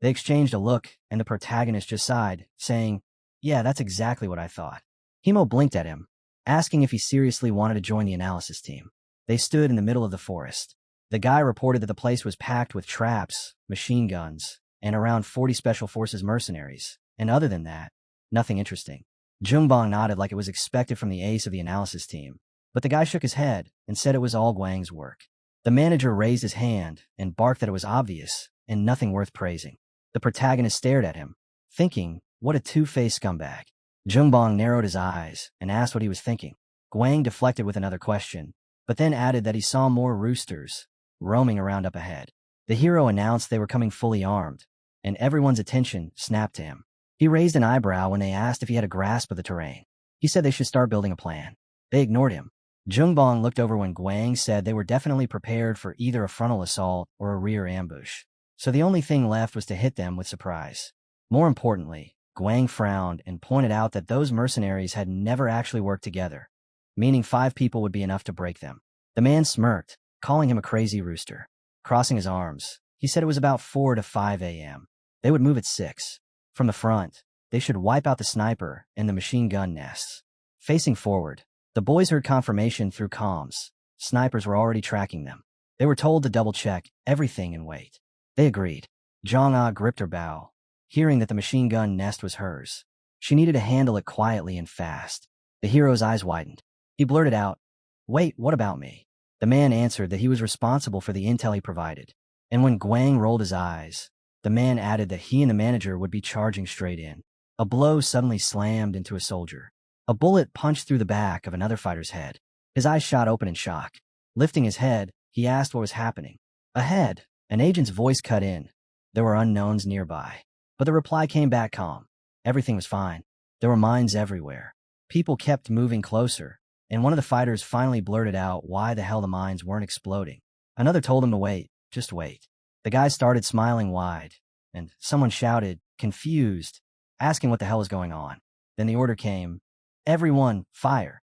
They exchanged a look, and the protagonist just sighed, saying, yeah, that's exactly what I thought. Himo blinked at him, asking if he seriously wanted to join the analysis team. They stood in the middle of the forest. The guy reported that the place was packed with traps, machine guns, and around 40 special forces mercenaries, and other than that, nothing interesting. Jungbong nodded like it was expected from the ace of the analysis team, but the guy shook his head and said it was all Guang's work. The manager raised his hand and barked that it was obvious and nothing worth praising. The protagonist stared at him, thinking, what a two-faced scumbag. Jungbong narrowed his eyes and asked what he was thinking. Guang deflected with another question, but then added that he saw more roosters roaming around up ahead. The hero announced they were coming fully armed, and everyone's attention snapped to him. He raised an eyebrow when they asked if he had a grasp of the terrain. He said they should start building a plan. They ignored him. Jungbong looked over when Guang said they were definitely prepared for either a frontal assault or a rear ambush, so the only thing left was to hit them with surprise. More importantly, Guang frowned and pointed out that those mercenaries had never actually worked together, meaning 5 people would be enough to break them. The man smirked, calling him a crazy rooster. Crossing his arms, he said it was about 4 to 5 a.m. They would move at 6. From the front, they should wipe out the sniper and the machine gun nests. Facing forward, the boys heard confirmation through comms. Snipers were already tracking them. They were told to double-check everything and wait. They agreed. Jong-ah gripped her bow, hearing that the machine gun nest was hers. She needed to handle it quietly and fast. The hero's eyes widened. He blurted out, "Wait, what about me?" The man answered that he was responsible for the intel he provided. And when Guang rolled his eyes, the man added that he and the manager would be charging straight in. A blow suddenly slammed into a soldier. A bullet punched through the back of another fighter's head. His eyes shot open in shock. Lifting his head, he asked what was happening. Ahead, an agent's voice cut in. There were unknowns nearby. But the reply came back calm. Everything was fine. There were mines everywhere. People kept moving closer, and one of the fighters finally blurted out why the hell the mines weren't exploding. Another told him to wait, just wait. The guy started smiling wide, and someone shouted, confused, asking what the hell was going on. Then the order came, everyone, fire.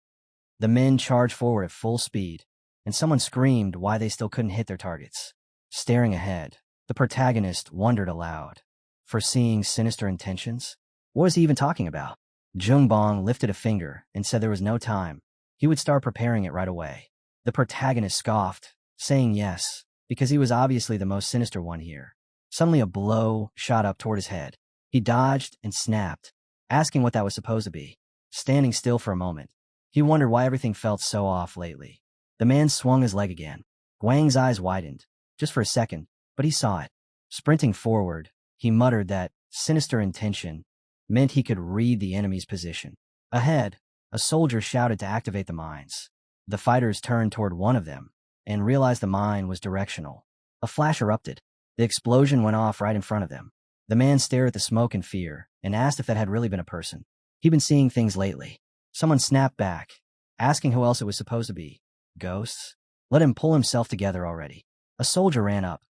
The men charged forward at full speed, and someone screamed why they still couldn't hit their targets. Staring ahead, the protagonist wondered aloud, foreseeing sinister intentions? What was he even talking about? Jungbong lifted a finger and said there was no time. He would start preparing it right away. The protagonist scoffed, saying yes, because he was obviously the most sinister one here. Suddenly a blow shot up toward his head. He dodged and snapped, asking what that was supposed to be. Standing still for a moment, he wondered why everything felt so off lately. The man swung his leg again. Guang's eyes widened, just for a second, but he saw it. Sprinting forward, he muttered that sinister intention meant he could read the enemy's position. Ahead, a soldier shouted to activate the mines. The fighters turned toward one of them and realized the mine was directional. A flash erupted. The explosion went off right in front of them. The man stared at the smoke in fear and asked if that had really been a person. He'd been seeing things lately. Someone snapped back, asking who else it was supposed to be. Ghosts? Let him pull himself together already. A soldier ran up,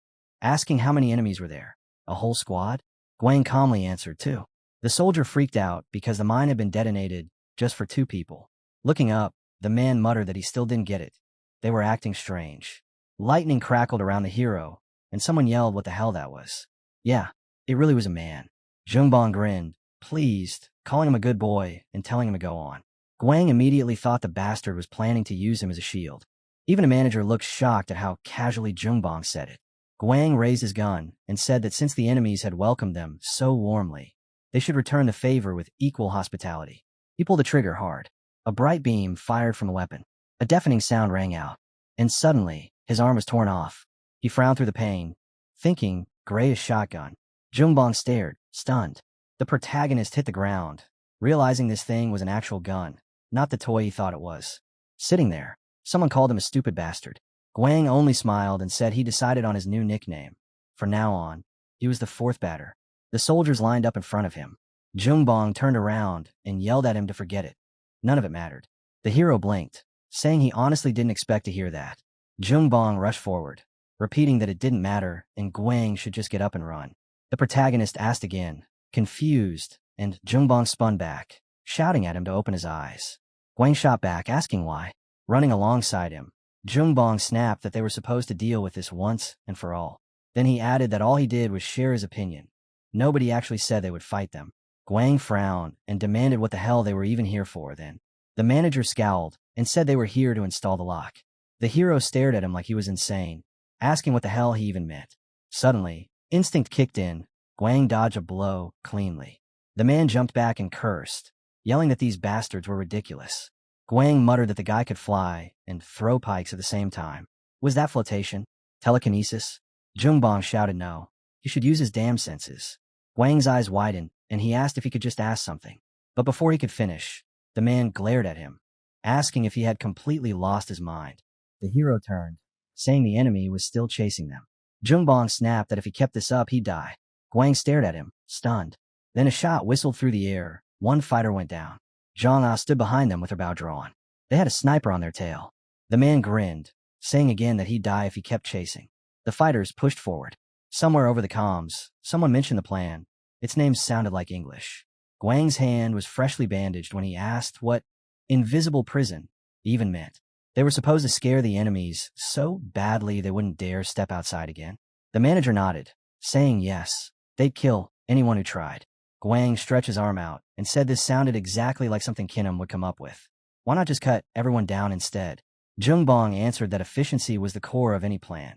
asking how many enemies were there. A whole squad? Guang calmly answered, 2. The soldier freaked out because the mine had been detonated just for 2 people. Looking up, the man muttered that he still didn't get it. They were acting strange. Lightning crackled around the hero, and someone yelled what the hell that was. Yeah, it really was a man. Jungbong grinned, pleased, calling him a good boy and telling him to go on. Guang immediately thought the bastard was planning to use him as a shield. Even a manager looked shocked at how casually Jungbong said it. Guang raised his gun and said that since the enemies had welcomed them so warmly, they should return the favor with equal hospitality. He pulled the trigger hard. A bright beam fired from the weapon. A deafening sound rang out, and suddenly, his arm was torn off. He frowned through the pain, thinking, grayish shotgun. Jungbong stared, stunned. The protagonist hit the ground, realizing this thing was an actual gun, not the toy he thought it was. Sitting there, someone called him a stupid bastard. Guang only smiled and said he decided on his new nickname. From now on, he was the 4th batter. The soldiers lined up in front of him. Jungbong turned around and yelled at him to forget it. None of it mattered. The hero blinked, saying he honestly didn't expect to hear that. Jungbong rushed forward, repeating that it didn't matter and Guang should just get up and run. The protagonist asked again, confused, and Jungbong spun back, shouting at him to open his eyes. Guang shot back, asking why. Running alongside him, Jungbong snapped that they were supposed to deal with this once and for all. Then he added that all he did was share his opinion. Nobody actually said they would fight them. Guang frowned and demanded what the hell they were even here for then. The manager scowled and said they were here to install the lock. The hero stared at him like he was insane, asking what the hell he even meant. Suddenly, instinct kicked in. Guang dodged a blow cleanly. The man jumped back and cursed, yelling that these bastards were ridiculous. Guang muttered that the guy could fly and throw pikes at the same time. Was that flotation? Telekinesis? Jungbong shouted no. He should use his damn senses. Guang's eyes widened, and he asked if he could just ask something. But before he could finish, the man glared at him, asking if he had completely lost his mind. The hero turned, saying the enemy was still chasing them. Jungbong snapped that if he kept this up, he'd die. Guang stared at him, stunned. Then a shot whistled through the air. One fighter went down. Zhang stood behind them with her bow drawn. They had a sniper on their tail. The man grinned, saying again that he'd die if he kept chasing. The fighters pushed forward. Somewhere over the comms, someone mentioned the plan. Its name sounded like English. Guang's hand was freshly bandaged when he asked what invisible prison even meant. They were supposed to scare the enemies so badly they wouldn't dare step outside again. The manager nodded, saying yes, they'd kill anyone who tried. Guang stretched his arm out and said this sounded exactly like something Kinham would come up with. Why not just cut everyone down instead? Jungbong answered that efficiency was the core of any plan.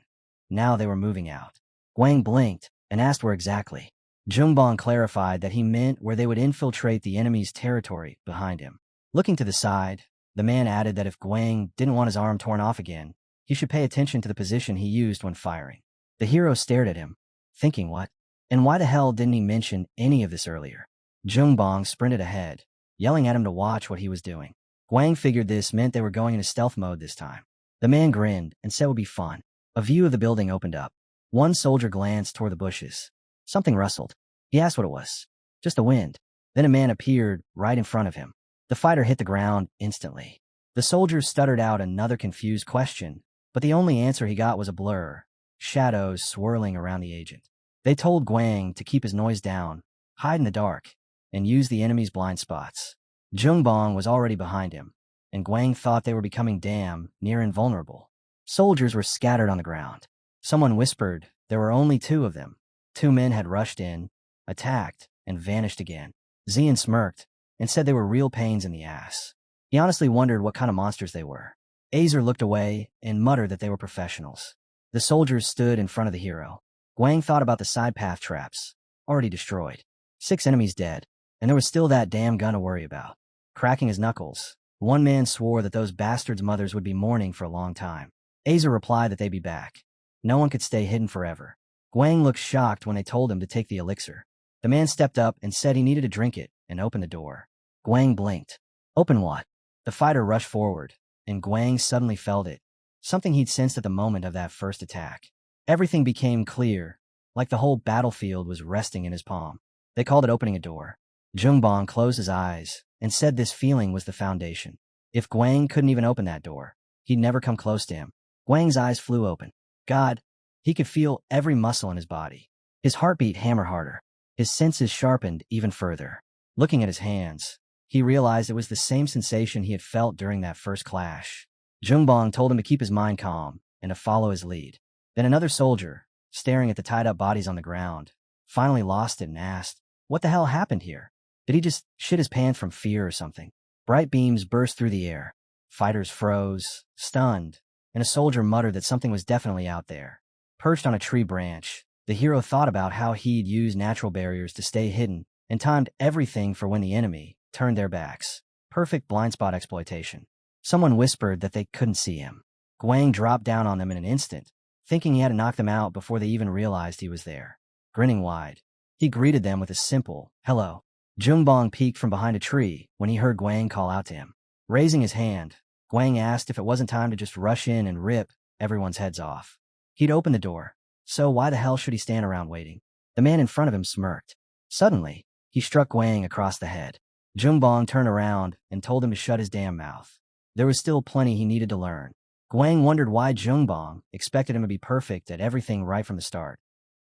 Now they were moving out. Guang blinked and asked where exactly. Jungbong clarified that he meant where they would infiltrate the enemy's territory behind him. Looking to the side, the man added that if Guang didn't want his arm torn off again, he should pay attention to the position he used when firing. The hero stared at him, thinking what? And why the hell didn't he mention any of this earlier? Jungbong sprinted ahead, yelling at him to watch what he was doing. Guang figured this meant they were going into stealth mode this time. The man grinned and said it would be fun. A view of the building opened up. One soldier glanced toward the bushes. Something rustled. He asked what it was. Just the wind. Then a man appeared right in front of him. The fighter hit the ground instantly. The soldier stuttered out another confused question, but the only answer he got was a blur, shadows swirling around the agent. They told Guang to keep his noise down, hide in the dark, and use the enemy's blind spots. Jungbong was already behind him, and Guang thought they were becoming damn near invulnerable. Soldiers were scattered on the ground. Someone whispered there were only 2 of them. 2 men had rushed in, attacked, and vanished again. Zian smirked and said they were real pains in the ass. He honestly wondered what kind of monsters they were. Azer looked away and muttered that they were professionals. The soldiers stood in front of the hero. Guang thought about the side path traps, already destroyed. 6 enemies dead, and there was still that damn gun to worry about. Cracking his knuckles, one man swore that those bastards' mothers would be mourning for a long time. Azer replied that they'd be back. No one could stay hidden forever. Guang looked shocked when they told him to take the elixir. The man stepped up and said he needed to drink it and opened the door. Guang blinked. Open what? The fighter rushed forward, and Guang suddenly felt it. Something he'd sensed at the moment of that first attack. Everything became clear, like the whole battlefield was resting in his palm. They called it opening a door. Jungbong closed his eyes and said this feeling was the foundation. If Guang couldn't even open that door, he'd never come close to him. Guang's eyes flew open. God, he could feel every muscle in his body. His heartbeat hammered harder. His senses sharpened even further. Looking at his hands, he realized it was the same sensation he had felt during that first clash. Jungbong told him to keep his mind calm and to follow his lead. Then another soldier, staring at the tied-up bodies on the ground, finally lost it and asked, "What the hell happened here? Did he just shit his pants from fear or something?" Bright beams burst through the air. Fighters froze, stunned, and a soldier muttered that something was definitely out there. Perched on a tree branch, the hero thought about how he'd used natural barriers to stay hidden and timed everything for when the enemy turned their backs. Perfect blind spot exploitation. Someone whispered that they couldn't see him. Guang dropped down on them in an instant, thinking he had to knock them out before they even realized he was there. Grinning wide, he greeted them with a simple, "Hello." Jungbong peeked from behind a tree when he heard Guang call out to him. Raising his hand, Guang asked if it wasn't time to just rush in and rip everyone's heads off. He'd opened the door, so why the hell should he stand around waiting? The man in front of him smirked. Suddenly, he struck Guang across the head. Jungbong turned around and told him to shut his damn mouth. There was still plenty he needed to learn. Guang wondered why Jungbong expected him to be perfect at everything right from the start.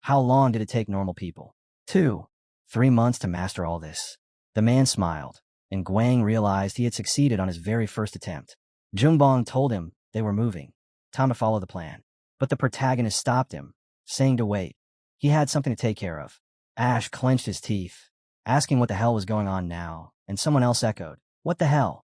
How long did it take normal people? 2, 3 months to master all this. The man smiled, and Guang realized he had succeeded on his very first attempt. Jungbong told him they were moving. Time to follow the plan. But the protagonist stopped him, saying to wait. He had something to take care of. Ash clenched his teeth, asking what the hell was going on now, and someone else echoed, "What the hell?"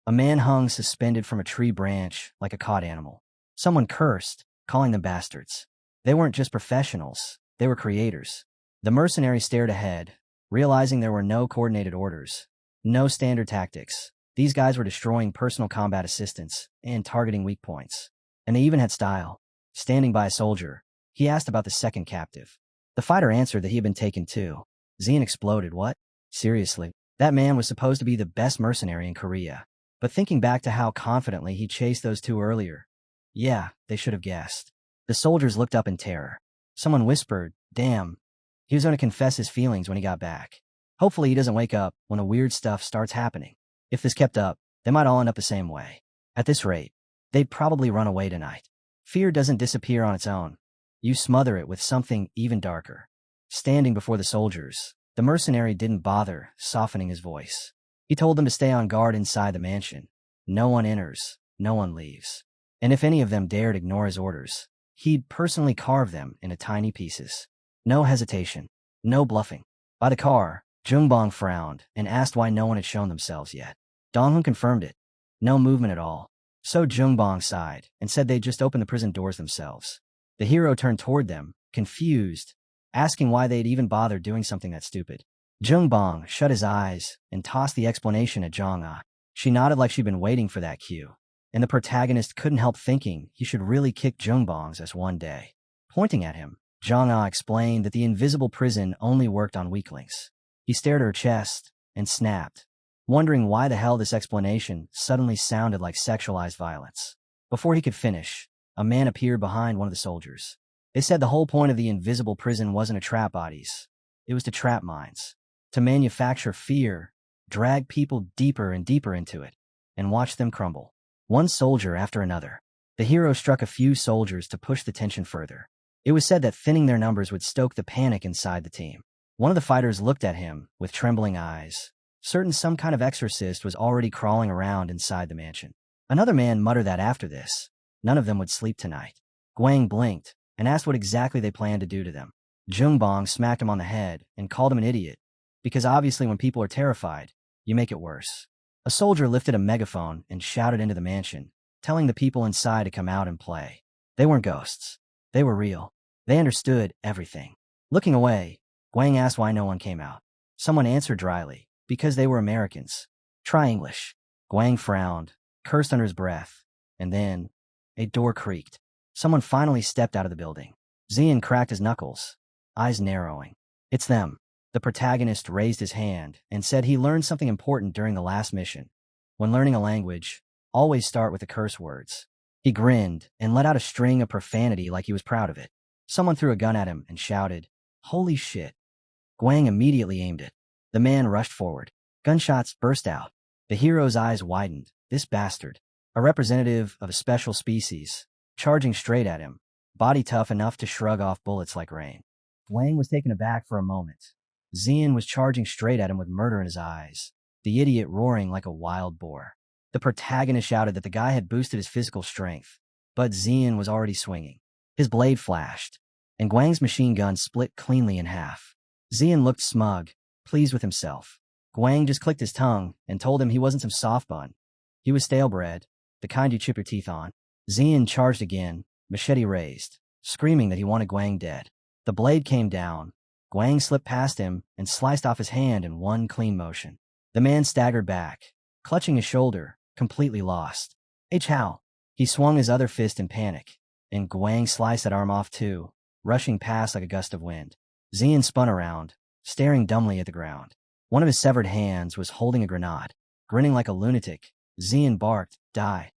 A man hung suspended from a tree branch like a caught animal. Someone cursed, calling them bastards. They weren't just professionals, they were creators. The mercenary stared ahead, realizing there were no coordinated orders, no standard tactics. These guys were destroying personal combat assistants and targeting weak points. And they even had style. Standing by a soldier, he asked about the second captive. The fighter answered that he had been taken too. Zian exploded. What? Seriously? That man was supposed to be the best mercenary in Korea. But thinking back to how confidently he chased those 2 earlier, yeah, they should have guessed. The soldiers looked up in terror. Someone whispered, "Damn, he was going to confess his feelings when he got back. Hopefully he doesn't wake up when the weird stuff starts happening. If this kept up, they might all end up the same way. At this rate, they'd probably run away tonight." Fear doesn't disappear on its own. You smother it with something even darker. Standing before the soldiers, the mercenary didn't bother softening his voice. He told them to stay on guard inside the mansion. No one enters, no one leaves. And if any of them dared ignore his orders, he'd personally carve them into tiny pieces. No hesitation, no bluffing. By the car, Jungbong frowned and asked why no one had shown themselves yet. Donghun confirmed it. No movement at all. So Jungbong sighed and said they'd just opened the prison doors themselves. The hero turned toward them, confused, asking why they'd even bothered doing something that stupid. Jungbong shut his eyes and tossed the explanation at Zhang. She nodded like she'd been waiting for that cue, and the protagonist couldn't help thinking he should really kick Jungbong's ass one day. Pointing at him, Zhang explained that the invisible prison only worked on weaklings. He stared at her chest and snapped, wondering why the hell this explanation suddenly sounded like sexualized violence. Before he could finish, a man appeared behind one of the soldiers. They said the whole point of the invisible prison wasn't to trap bodies. It was to trap minds. To manufacture fear, drag people deeper and deeper into it, and watch them crumble. One soldier after another. The hero struck a few soldiers to push the tension further. It was said that thinning their numbers would stoke the panic inside the team. One of the fighters looked at him with trembling eyes, certain some kind of exorcist was already crawling around inside the mansion. Another man muttered that after this, none of them would sleep tonight. Guang blinked and asked what exactly they planned to do to them. Jungbong smacked him on the head and called him an idiot, because obviously when people are terrified, you make it worse. A soldier lifted a megaphone and shouted into the mansion, telling the people inside to come out and play. They weren't ghosts. They were real. They understood everything. Looking away, Guang asked why no one came out. Someone answered dryly, because they were Americans. Try English. Guang frowned, cursed under his breath, and then a door creaked. Someone finally stepped out of the building. Xian cracked his knuckles, eyes narrowing. It's them. The protagonist raised his hand and said he learned something important during the last mission. When learning a language, always start with the curse words. He grinned and let out a string of profanity like he was proud of it. Someone threw a gun at him and shouted, "Holy shit." Guang immediately aimed it. The man rushed forward. Gunshots burst out. The hero's eyes widened. This bastard, a representative of a special species, charging straight at him, body tough enough to shrug off bullets like rain. Guang was taken aback for a moment. Xian was charging straight at him with murder in his eyes, the idiot roaring like a wild boar. The protagonist shouted that the guy had boosted his physical strength, but Xian was already swinging. His blade flashed, and Guang's machine gun split cleanly in half. Xian looked smug, pleased with himself. Guang just clicked his tongue and told him he wasn't some soft bun. He was stale bread, the kind you chip your teeth on. Xian charged again, machete raised, screaming that he wanted Guang dead. The blade came down. Guang slipped past him and sliced off his hand in one clean motion. The man staggered back, clutching his shoulder, completely lost. How? He swung his other fist in panic, and Guang sliced that arm off too, rushing past like a gust of wind. Xian spun around, staring dumbly at the ground. One of his severed hands was holding a grenade. Grinning like a lunatic, Xian barked, "Die."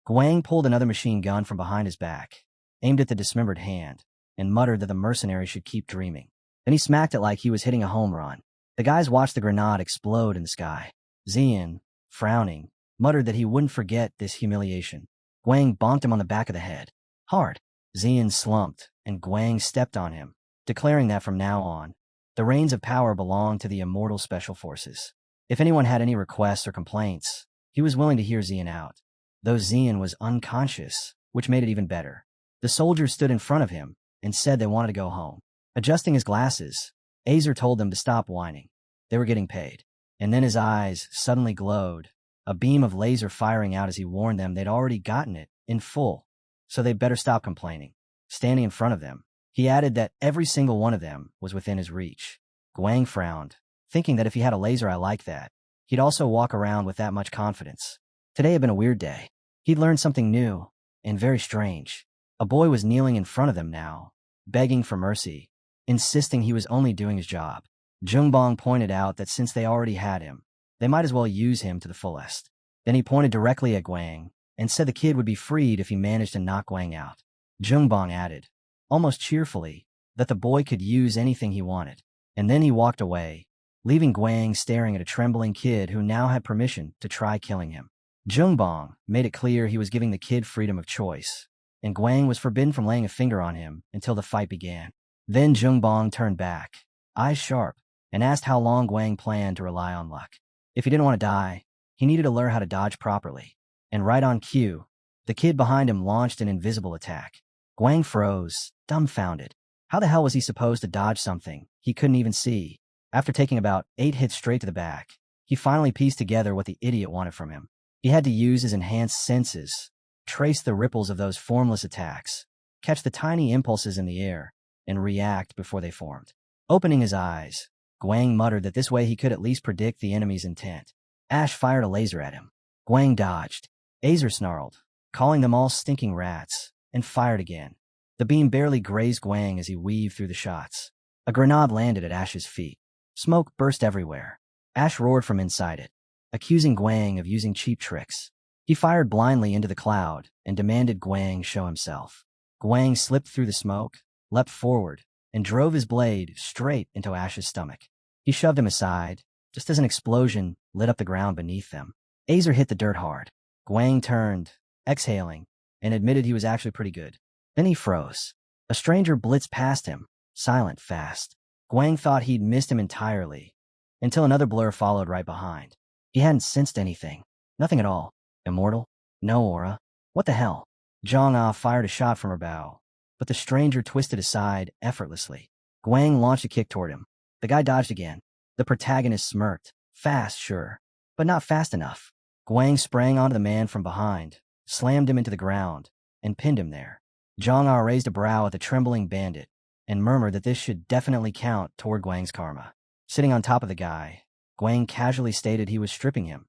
Guang pulled another machine gun from behind his back, aimed at the dismembered hand, and muttered that the mercenary should keep dreaming. Then he smacked it like he was hitting a home run. The guys watched the grenade explode in the sky. Xian, frowning, muttered that he wouldn't forget this humiliation. Guang bonked him on the back of the head. Hard. Xian slumped, and Guang stepped on him, declaring that from now on, the reins of power belonged to the immortal special forces. If anyone had any requests or complaints, he was willing to hear Xian out. Though Xian was unconscious, which made it even better. The soldiers stood in front of him and said they wanted to go home. Adjusting his glasses, Azer told them to stop whining. They were getting paid. And then his eyes suddenly glowed, a beam of laser firing out as he warned them they'd already gotten it, in full, so they'd better stop complaining. Standing in front of them, he added that every single one of them was within his reach. Guang frowned, thinking that if he had a laser eye like that, he'd also walk around with that much confidence. Today had been a weird day. He'd learned something new, and very strange. A boy was kneeling in front of them now, begging for mercy, insisting he was only doing his job. Jungbong pointed out that since they already had him, they might as well use him to the fullest. Then he pointed directly at Guang and said the kid would be freed if he managed to knock Guang out. Jungbong added, almost cheerfully, that the boy could use anything he wanted. And then he walked away, leaving Guang staring at a trembling kid who now had permission to try killing him. Jungbong made it clear he was giving the kid freedom of choice, and Guang was forbidden from laying a finger on him until the fight began. Then Jungbong turned back, eyes sharp, and asked how long Guang planned to rely on luck. If he didn't want to die, he needed to learn how to dodge properly. And right on cue, the kid behind him launched an invisible attack. Guang froze, dumbfounded. How the hell was he supposed to dodge something he couldn't even see? After taking about 8 hits straight to the back, he finally pieced together what the idiot wanted from him. He had to use his enhanced senses, trace the ripples of those formless attacks, catch the tiny impulses in the air, and react before they formed. Opening his eyes, Guang muttered that this way he could at least predict the enemy's intent. Ash fired a laser at him. Guang dodged. Azer snarled, calling them all stinking rats, and fired again. The beam barely grazed Guang as he weaved through the shots. A grenade landed at Ash's feet. Smoke burst everywhere. Ash roared from inside it, accusing Guang of using cheap tricks. He fired blindly into the cloud and demanded Guang show himself. Guang slipped through the smoke, leapt forward, and drove his blade straight into Ash's stomach. He shoved him aside, just as an explosion lit up the ground beneath them. Azer hit the dirt hard. Guang turned, exhaling, and admitted he was actually pretty good. Then he froze. A stranger blitzed past him, silent, fast. Guang thought he'd missed him entirely, until another blur followed right behind. He hadn't sensed anything. Nothing at all. Immortal? No aura. What the hell? Zhang-Ah fired a shot from her bow, but the stranger twisted aside effortlessly. Guang launched a kick toward him. The guy dodged again. The protagonist smirked. Fast, sure, but not fast enough. Guang sprang onto the man from behind, slammed him into the ground, and pinned him there. Zhang raised a brow at the trembling bandit and murmured that this should definitely count toward Guang's karma. Sitting on top of the guy, Guang casually stated he was stripping him.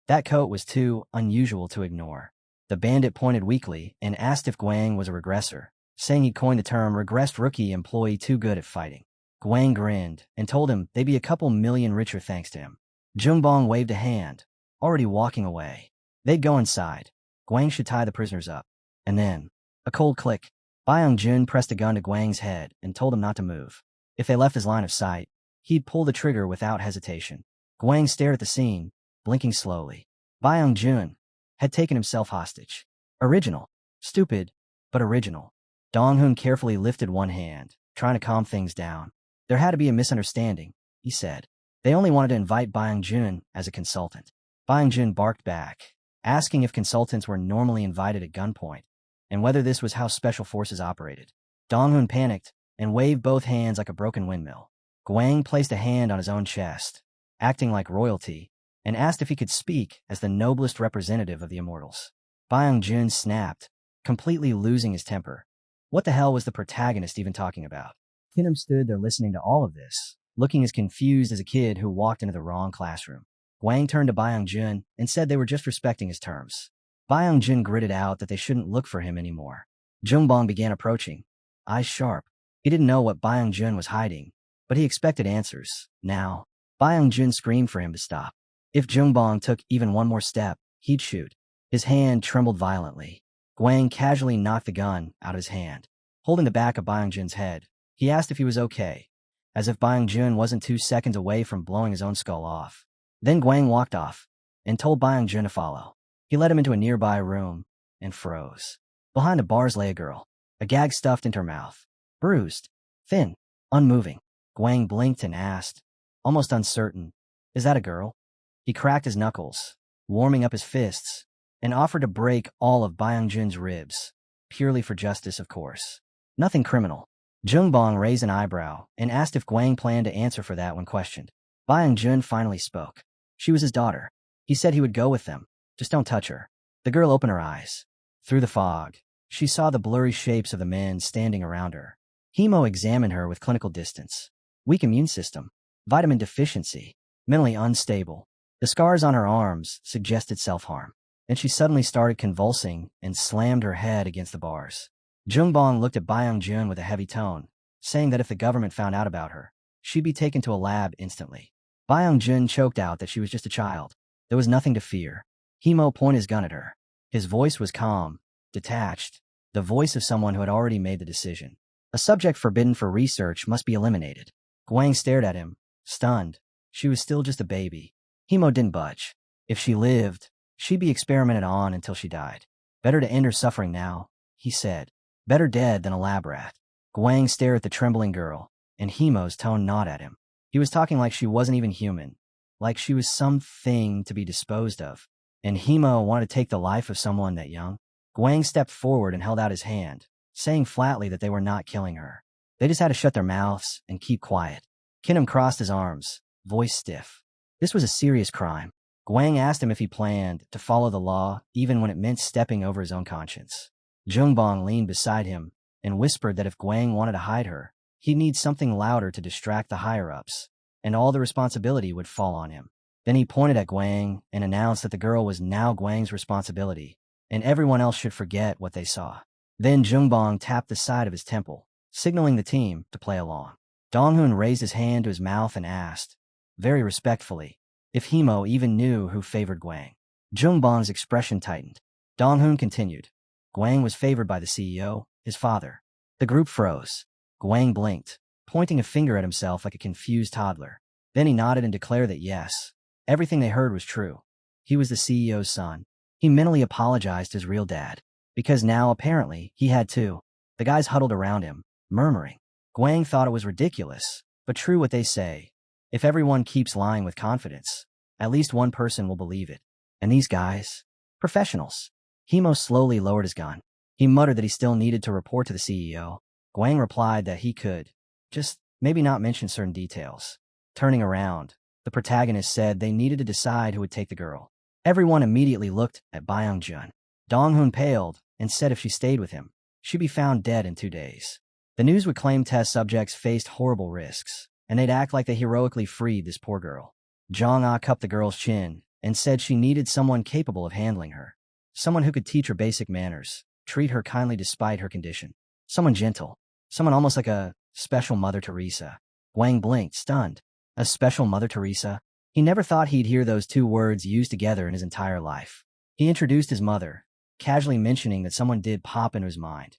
That coat was too unusual to ignore. The bandit pointed weakly and asked if Guang was a regressor, saying he'd coined the term regressed rookie employee too good at fighting. Guang grinned and told him they'd be a couple million richer thanks to him. Jungbong waved a hand, already walking away. They'd go inside. Guang should tie the prisoners up. And then, a cold click. Byung-jun pressed a gun to Guang's head and told him not to move. If they left his line of sight, he'd pull the trigger without hesitation. Guang stared at the scene, blinking slowly. Byung-jun had taken himself hostage. Original. Stupid, but original. Dong-hun carefully lifted one hand, trying to calm things down. There had to be a misunderstanding, he said. They only wanted to invite Byung-jun as a consultant. Byung-jun barked back, asking if consultants were normally invited at gunpoint, and whether this was how special forces operated. Dong-hun panicked and waved both hands like a broken windmill. Guang placed a hand on his own chest, acting like royalty, and asked if he could speak as the noblest representative of the immortals. Byung-jun snapped, completely losing his temper. What the hell was the protagonist even talking about? Kinham stood there listening to all of this, looking as confused as a kid who walked into the wrong classroom. Guang turned to Byung-jun and said they were just respecting his terms. Byung-jun gritted out that they shouldn't look for him anymore. Jungbong began approaching, eyes sharp. He didn't know what Byung-jun was hiding, but he expected answers. Now, Byung-jun screamed for him to stop. If Jungbong took even one more step, he'd shoot. His hand trembled violently. Guang casually knocked the gun out of his hand. Holding the back of Byung-jun's head, he asked if he was okay, as if Byung-jun wasn't 2 seconds away from blowing his own skull off. Then Guang walked off and told Byung-jun to follow. He led him into a nearby room and froze. Behind the bars lay a girl, a gag stuffed into her mouth. Bruised, thin, unmoving. Guang blinked and asked, almost uncertain, "Is that a girl?" He cracked his knuckles, warming up his fists, and offered to break all of Byung-jun's ribs, purely for justice, of course. Nothing criminal. Jungbong raised an eyebrow and asked if Guang planned to answer for that when questioned. Byung-jun finally spoke. She was his daughter. He said he would go with them. Just don't touch her. The girl opened her eyes. Through the fog, she saw the blurry shapes of the men standing around her. Hemo examined her with clinical distance. Weak immune system. Vitamin deficiency. Mentally unstable. The scars on her arms suggested self-harm. And she suddenly started convulsing and slammed her head against the bars. Jungbong looked at Byung-jun with a heavy tone, saying that if the government found out about her, she'd be taken to a lab instantly. Byung-jun choked out that she was just a child. There was nothing to fear. Hemo pointed his gun at her. His voice was calm, detached, the voice of someone who had already made the decision. A subject forbidden for research must be eliminated. Guang stared at him, stunned. She was still just a baby. Hemo didn't budge. If she lived, she'd be experimented on until she died. Better to end her suffering now, he said. Better dead than a lab rat. Guang stared at the trembling girl, and Hemo's tone gnawed at him. He was talking like she wasn't even human, like she was something to be disposed of. And Hemo wanted to take the life of someone that young? Guang stepped forward and held out his hand, saying flatly that they were not killing her. They just had to shut their mouths and keep quiet. Kinham crossed his arms, voice stiff. This was a serious crime. Guang asked him if he planned to follow the law, even when it meant stepping over his own conscience. Jungbong leaned beside him and whispered that if Guang wanted to hide her, he'd need something louder to distract the higher-ups, and all the responsibility would fall on him. Then he pointed at Guang and announced that the girl was now Guang's responsibility, and everyone else should forget what they saw. Then Jungbong tapped the side of his temple, signaling the team to play along. Dong-hun raised his hand to his mouth and asked, very respectfully, if Hemo even knew who favored Guang. Jungbong's expression tightened. Dong-hun continued. Guang was favored by the CEO, his father. The group froze. Guang blinked, pointing a finger at himself like a confused toddler. Then he nodded and declared that yes, everything they heard was true. He was the CEO's son. He mentally apologized to his real dad, because now apparently he had to. The guys huddled around him, murmuring. Guang thought it was ridiculous, but true what they say. If everyone keeps lying with confidence, at least one person will believe it. And these guys? Professionals. Hemo slowly lowered his gun. He muttered that he still needed to report to the CEO. Guang replied that he could, just maybe not mention certain details. Turning around, the protagonist said they needed to decide who would take the girl. Everyone immediately looked at Byung-jun. Dong-hoon paled and said if she stayed with him, she'd be found dead in 2 days. The news would claim test subjects faced horrible risks, and they'd act like they heroically freed this poor girl. Jong-ah cupped the girl's chin and said she needed someone capable of handling her. Someone who could teach her basic manners, treat her kindly despite her condition. Someone gentle. Someone almost like a special Mother Teresa. Wang blinked, stunned. A special Mother Teresa? He never thought he'd hear those 2 words used together in his entire life. He introduced his mother, casually mentioning that someone did pop into his mind.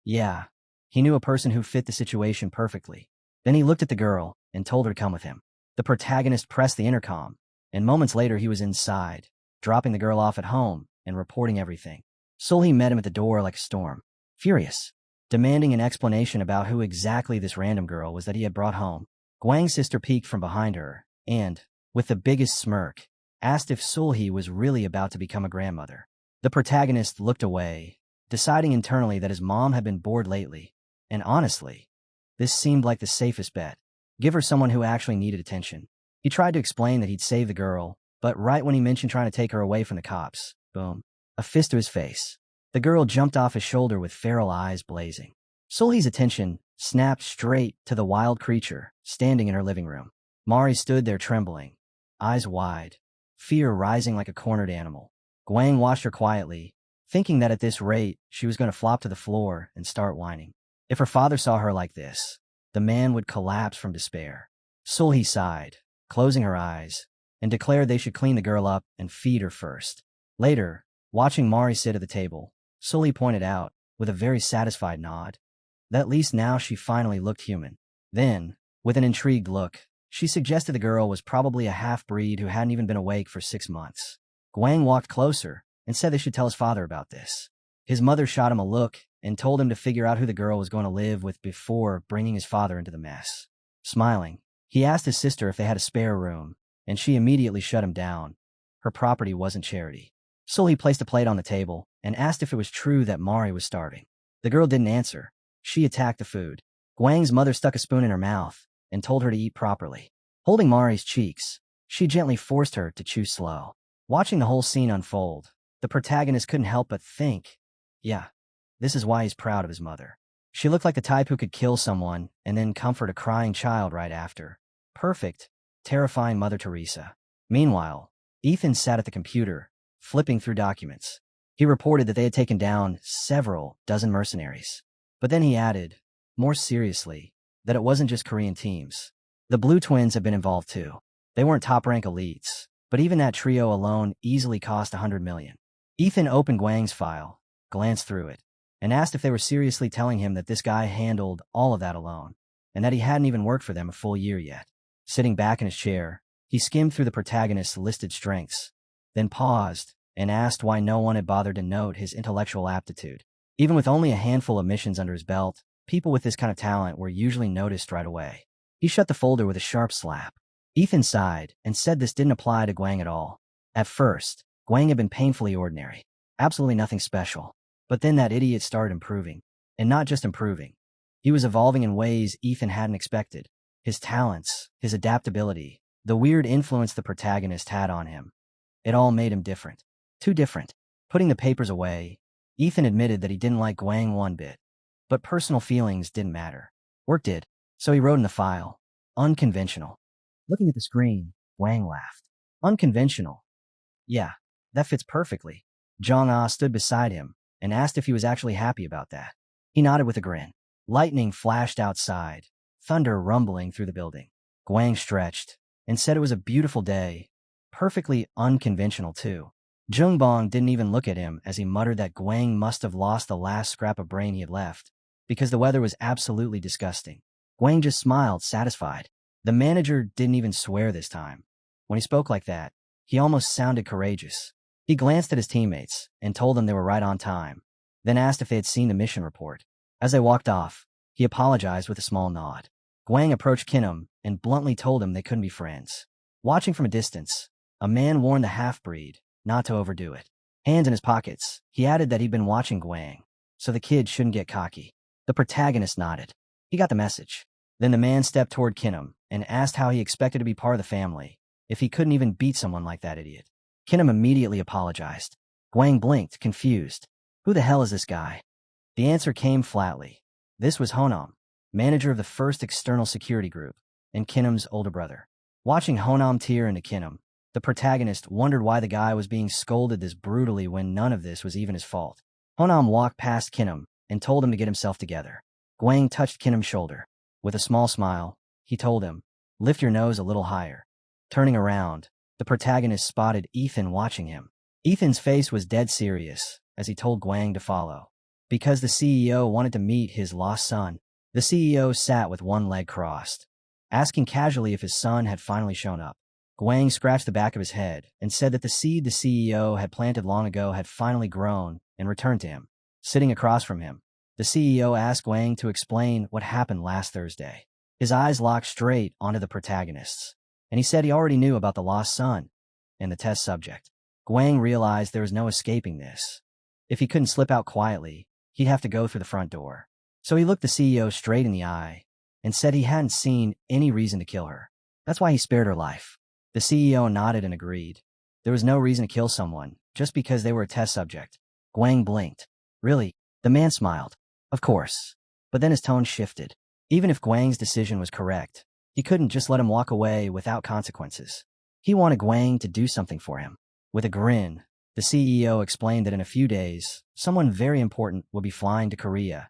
Yeah, he knew a person who fit the situation perfectly. Then he looked at the girl and told her to come with him. The protagonist pressed the intercom, and moments later he was inside, dropping the girl off at home and reporting everything. Sulhi met him at the door like a storm, furious, demanding an explanation about who exactly this random girl was that he had brought home. Guang's sister peeked from behind her and, with the biggest smirk, asked if Sulhi was really about to become a grandmother. The protagonist looked away, deciding internally that his mom had been bored lately, and honestly, this seemed like the safest bet. Give her someone who actually needed attention. He tried to explain that he'd save the girl, but right when he mentioned trying to take her away from the cops, boom, a fist to his face. The girl jumped off his shoulder with feral eyes blazing. Sulhi's attention snapped straight to the wild creature standing in her living room. Mari stood there trembling, eyes wide, fear rising like a cornered animal. Guang watched her quietly, thinking that at this rate she was going to flop to the floor and start whining. If her father saw her like this, the man would collapse from despair. Sulhi sighed, closing her eyes, and declared they should clean the girl up and feed her first. Later, watching Mari sit at the table, Sulhi pointed out, with a very satisfied nod, that at least now she finally looked human. Then, with an intrigued look, she suggested the girl was probably a half-breed who hadn't even been awake for 6 months. Guang walked closer and said they should tell his father about this. His mother shot him a look and told him to figure out who the girl was going to live with before bringing his father into the mess. Smiling, he asked his sister if they had a spare room, and she immediately shut him down. Her property wasn't charity. Sulhi placed a plate on the table and asked if it was true that Mari was starving. The girl didn't answer. She attacked the food. Guang's mother stuck a spoon in her mouth and told her to eat properly. Holding Mari's cheeks, she gently forced her to chew slow. Watching the whole scene unfold, the protagonist couldn't help but think, yeah, this is why he's proud of his mother. She looked like the type who could kill someone and then comfort a crying child right after. Perfect, terrifying Mother Teresa. Meanwhile, Ethan sat at the computer, flipping through documents. He reported that they had taken down several dozen mercenaries. But then he added, more seriously, that it wasn't just Korean teams. The Blue Twins have been involved too. They weren't top-rank elites, but even that trio alone easily cost 100 million. Ethan opened Guang's file, glanced through it, and asked if they were seriously telling him that this guy handled all of that alone, and that he hadn't even worked for them a full year yet. Sitting back in his chair, he skimmed through the protagonist's listed strengths, then paused and asked why no one had bothered to note his intellectual aptitude. Even with only a handful of missions under his belt, people with this kind of talent were usually noticed right away. He shut the folder with a sharp slap. Ethan sighed and said this didn't apply to Guang at all. At first, Guang had been painfully ordinary. Absolutely nothing special. But then that idiot started improving. And not just improving. He was evolving in ways Ethan hadn't expected. His talents, his adaptability, the weird influence the protagonist had on him. It all made him different. Too different. Putting the papers away, Ethan admitted that he didn't like Guang one bit. But personal feelings didn't matter. Work did. So he wrote in the file, unconventional. Looking at the screen, Guang laughed. Unconventional. Yeah, that fits perfectly. Jong-ah stood beside him and asked if he was actually happy about that. He nodded with a grin. Lightning flashed outside, thunder rumbling through the building. Guang stretched and said it was a beautiful day. Perfectly unconventional, too. Jungbong didn't even look at him as he muttered that Guang must have lost the last scrap of brain he had left, because the weather was absolutely disgusting. Guang just smiled, satisfied. The manager didn't even swear this time. When he spoke like that, he almost sounded courageous. He glanced at his teammates and told them they were right on time, then asked if they had seen the mission report. As they walked off, he apologized with a small nod. Guang approached Kinham and bluntly told him they couldn't be friends. Watching from a distance, a man warned the half-breed not to overdo it. Hands in his pockets, he added that he'd been watching Guang, so the kid shouldn't get cocky. The protagonist nodded. He got the message. Then the man stepped toward Kinham and asked how he expected to be part of the family if he couldn't even beat someone like that idiot. Kinham immediately apologized. Guang blinked, confused. Who the hell is this guy? The answer came flatly. This was Honam, manager of the first external security group, and Kinam's older brother. Watching Honam tear into Kinam, the protagonist wondered why the guy was being scolded this brutally when none of this was even his fault. Honam walked past Kinam and told him to get himself together. Guang touched Kinam's shoulder. With a small smile, he told him, "Lift your nose a little higher." Turning around, the protagonist spotted Ethan watching him. Ethan's face was dead serious as he told Guang to follow. Because the CEO wanted to meet his lost son, the CEO sat with one leg crossed, asking casually if his son had finally shown up. Guang scratched the back of his head and said that the seed the CEO had planted long ago had finally grown and returned to him. Sitting across from him, the CEO asked Guang to explain what happened last Thursday. His eyes locked straight onto the protagonist's, and he said he already knew about the lost son and the test subject. Guang realized there was no escaping this. If he couldn't slip out quietly, he'd have to go through the front door. So he looked the CEO straight in the eye and said he hadn't seen any reason to kill her. That's why he spared her life. The CEO nodded and agreed. There was no reason to kill someone just because they were a test subject. Guang blinked. Really? The man smiled. Of course. But then his tone shifted. Even if Guang's decision was correct, he couldn't just let him walk away without consequences. He wanted Guang to do something for him. With a grin, the CEO explained that in a few days, someone very important would be flying to Korea,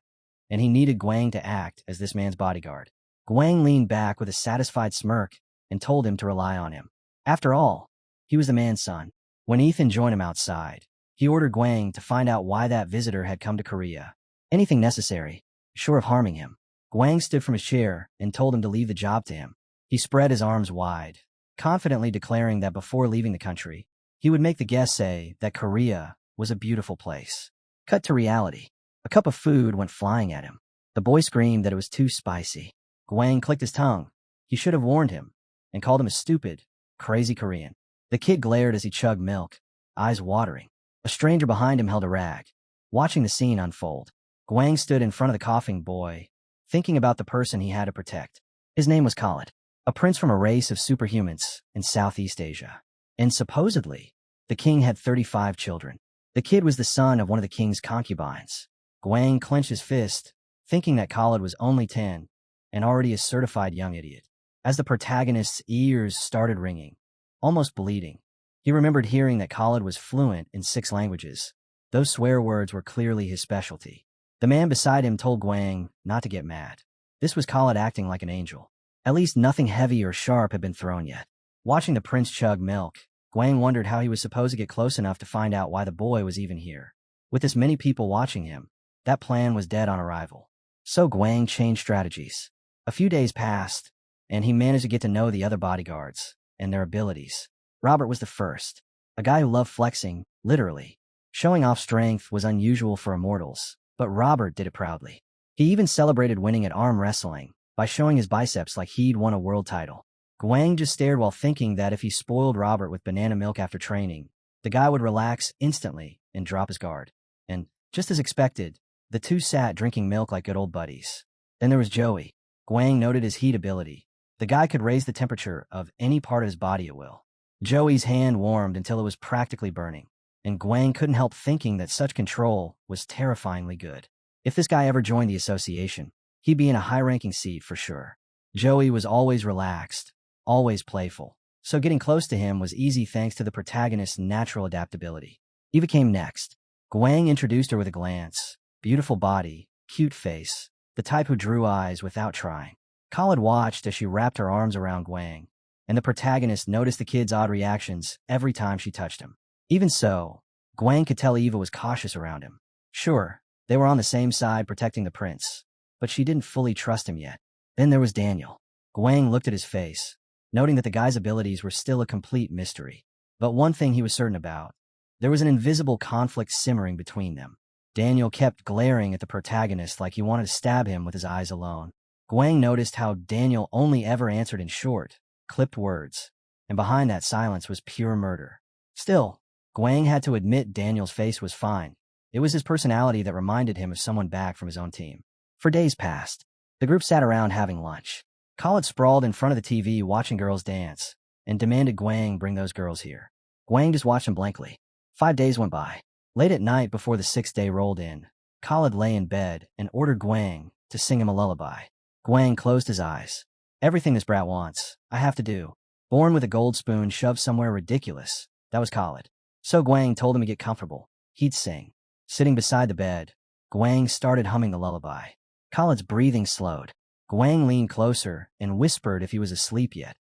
and he needed Guang to act as this man's bodyguard. Guang leaned back with a satisfied smirk and told him to rely on him. After all, he was the man's son. When Ethan joined him outside, he ordered Guang to find out why that visitor had come to Korea. Anything necessary, sure of harming him. Guang stood from his chair and told him to leave the job to him. He spread his arms wide, confidently declaring that before leaving the country, he would make the guest say that Korea was a beautiful place. Cut to reality. A cup of food went flying at him. The boy screamed that it was too spicy. Guang clicked his tongue. He should have warned him and called him a stupid, crazy Korean. The kid glared as he chugged milk, eyes watering. A stranger behind him held a rag. Watching the scene unfold, Guang stood in front of the coughing boy, thinking about the person he had to protect. His name was Khalid, a prince from a race of superhumans in Southeast Asia. And supposedly, the king had 35 children. The kid was the son of one of the king's concubines. Guang clenched his fist, thinking that Khalid was only 10 and already a certified young idiot. As the protagonist's ears started ringing, almost bleeding, he remembered hearing that Khalid was fluent in 6 languages. Those swear words were clearly his specialty. The man beside him told Guang not to get mad. This was Khalid acting like an angel. At least nothing heavy or sharp had been thrown yet. Watching the prince chug milk, Guang wondered how he was supposed to get close enough to find out why the boy was even here. With this many people watching him, that plan was dead on arrival. So Guang changed strategies. A few days passed, and he managed to get to know the other bodyguards and their abilities. Robert was the first, a guy who loved flexing, literally. Showing off strength was unusual for immortals, but Robert did it proudly. He even celebrated winning at arm wrestling by showing his biceps like he'd won a world title. Guang just stared while thinking that if he spoiled Robert with banana milk after training, the guy would relax instantly and drop his guard. And, just as expected, the two sat drinking milk like good old buddies. Then there was Joey. Guang noted his heat ability. The guy could raise the temperature of any part of his body at will. Joey's hand warmed until it was practically burning, and Guang couldn't help thinking that such control was terrifyingly good. If this guy ever joined the association, he'd be in a high-ranking seat for sure. Joey was always relaxed, always playful, so getting close to him was easy thanks to the protagonist's natural adaptability. Eva came next. Guang introduced her with a glance. Beautiful body, cute face, the type who drew eyes without trying. Khalid watched as she wrapped her arms around Guang, and the protagonist noticed the kid's odd reactions every time she touched him. Even so, Guang could tell Eva was cautious around him. Sure, they were on the same side protecting the prince, but she didn't fully trust him yet. Then there was Daniel. Guang looked at his face, noting that the guy's abilities were still a complete mystery. But one thing he was certain about, there was an invisible conflict simmering between them. Daniel kept glaring at the protagonist like he wanted to stab him with his eyes alone. Guang noticed how Daniel only ever answered in short, clipped words, and behind that silence was pure murder. Still, Guang had to admit Daniel's face was fine. It was his personality that reminded him of someone back from his own team. For days passed, the group sat around having lunch. Khalid sprawled in front of the TV watching girls dance and demanded Guang bring those girls here. Guang just watched him blankly. 5 days went by. Late at night before the sixth day rolled in, Khalid lay in bed and ordered Guang to sing him a lullaby. Guang closed his eyes. Everything this brat wants, I have to do. Born with a gold spoon shoved somewhere ridiculous. That was Khalid. So Guang told him to get comfortable. He'd sing. Sitting beside the bed, Guang started humming the lullaby. Khalid's breathing slowed. Guang leaned closer and whispered if he was asleep yet,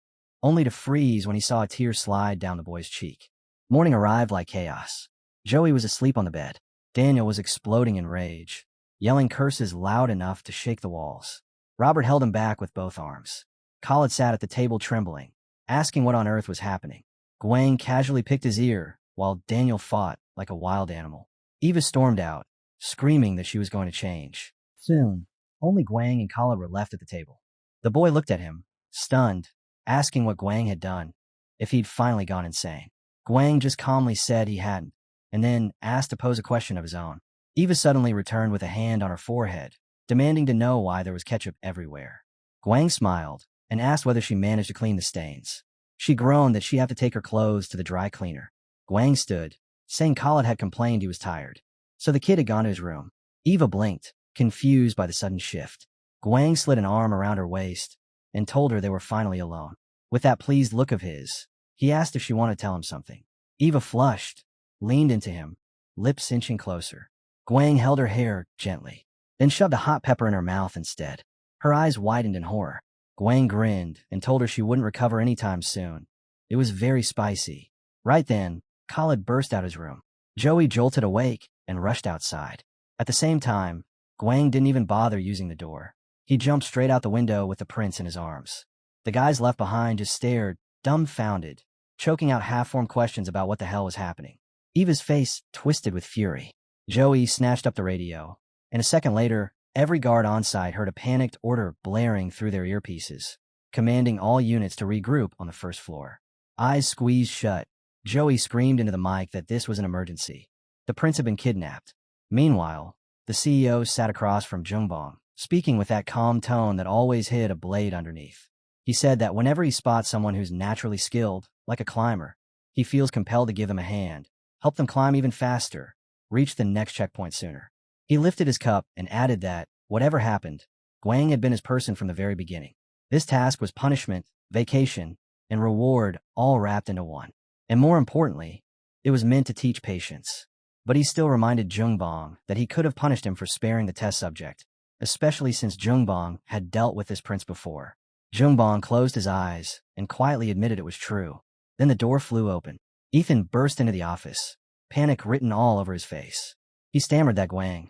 only to freeze when he saw a tear slide down the boy's cheek. Morning arrived like chaos. Joey was asleep on the bed. Daniel was exploding in rage, yelling curses loud enough to shake the walls. Robert held him back with both arms. Khalid sat at the table trembling, asking what on earth was happening. Guang casually picked his ear, while Daniel fought like a wild animal. Eva stormed out, screaming that she was going to change. Soon, only Guang and Khalid were left at the table. The boy looked at him, stunned, asking what Guang had done, if he'd finally gone insane. Guang just calmly said he hadn't, and then asked to pose a question of his own. Eva suddenly returned with a hand on her forehead, demanding to know why there was ketchup everywhere. Guang smiled and asked whether she managed to clean the stains. She groaned that she'd have to take her clothes to the dry cleaner. Guang stood, saying Khalid had complained he was tired, so the kid had gone to his room. Eva blinked, confused by the sudden shift. Guang slid an arm around her waist and told her they were finally alone. With that pleased look of his, he asked if she wanted to tell him something. Eva flushed, leaned into him, lips inching closer. Guang held her hair gently, then shoved a hot pepper in her mouth instead. Her eyes widened in horror. Guang grinned and told her she wouldn't recover anytime soon. It was very spicy. Right then, Khalid burst out his room. Joey jolted awake and rushed outside. At the same time, Guang didn't even bother using the door. He jumped straight out the window with the prince in his arms. The guys left behind just stared, dumbfounded, choking out half-formed questions about what the hell was happening. Eva's face twisted with fury. Joey snatched up the radio, and a second later, every guard on site heard a panicked order blaring through their earpieces, commanding all units to regroup on the first floor. Eyes squeezed shut, Joey screamed into the mic that this was an emergency. The prince had been kidnapped. Meanwhile, the CEO sat across from Jungbong, speaking with that calm tone that always hid a blade underneath. He said that whenever he spots someone who's naturally skilled, like a climber, he feels compelled to give them a hand, help them climb even faster, reach the next checkpoint sooner. He lifted his cup and added that, whatever happened, Guang had been his person from the very beginning. This task was punishment, vacation, and reward all wrapped into one. And more importantly, it was meant to teach patience. But he still reminded Jungbong that he could have punished him for sparing the test subject, especially since Jungbong had dealt with this prince before. Jungbong closed his eyes and quietly admitted it was true. Then the door flew open. Ethan burst into the office, panic written all over his face. He stammered that Guang,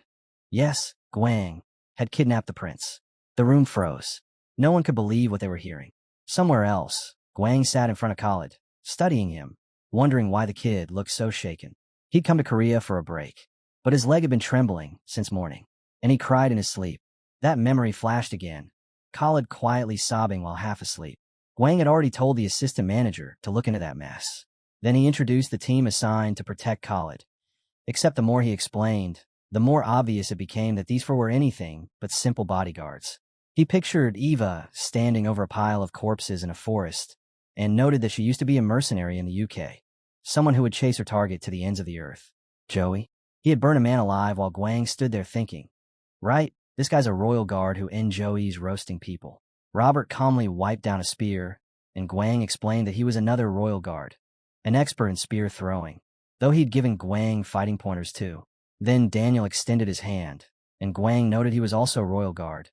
yes, Guang, had kidnapped the prince. The room froze. No one could believe what they were hearing. Somewhere else, Guang sat in front of Khalid, studying him, wondering why the kid looked so shaken. He'd come to Korea for a break, but his leg had been trembling since morning, and he cried in his sleep. That memory flashed again, Khalid quietly sobbing while half asleep. Guang had already told the assistant manager to look into that mess. Then he introduced the team assigned to protect Khalid. Except the more he explained, the more obvious it became that these four were anything but simple bodyguards. He pictured Eva standing over a pile of corpses in a forest, and noted that she used to be a mercenary in the UK, someone who would chase her target to the ends of the earth. Joey? He had burned a man alive while Guang stood there thinking, right, this guy's a royal guard who ends Joey's roasting people. Robert calmly wiped down a spear, and Guang explained that he was another royal guard, an expert in spear throwing, though he'd given Guang fighting pointers too. Then Daniel extended his hand, and Guang noted he was also royal guard,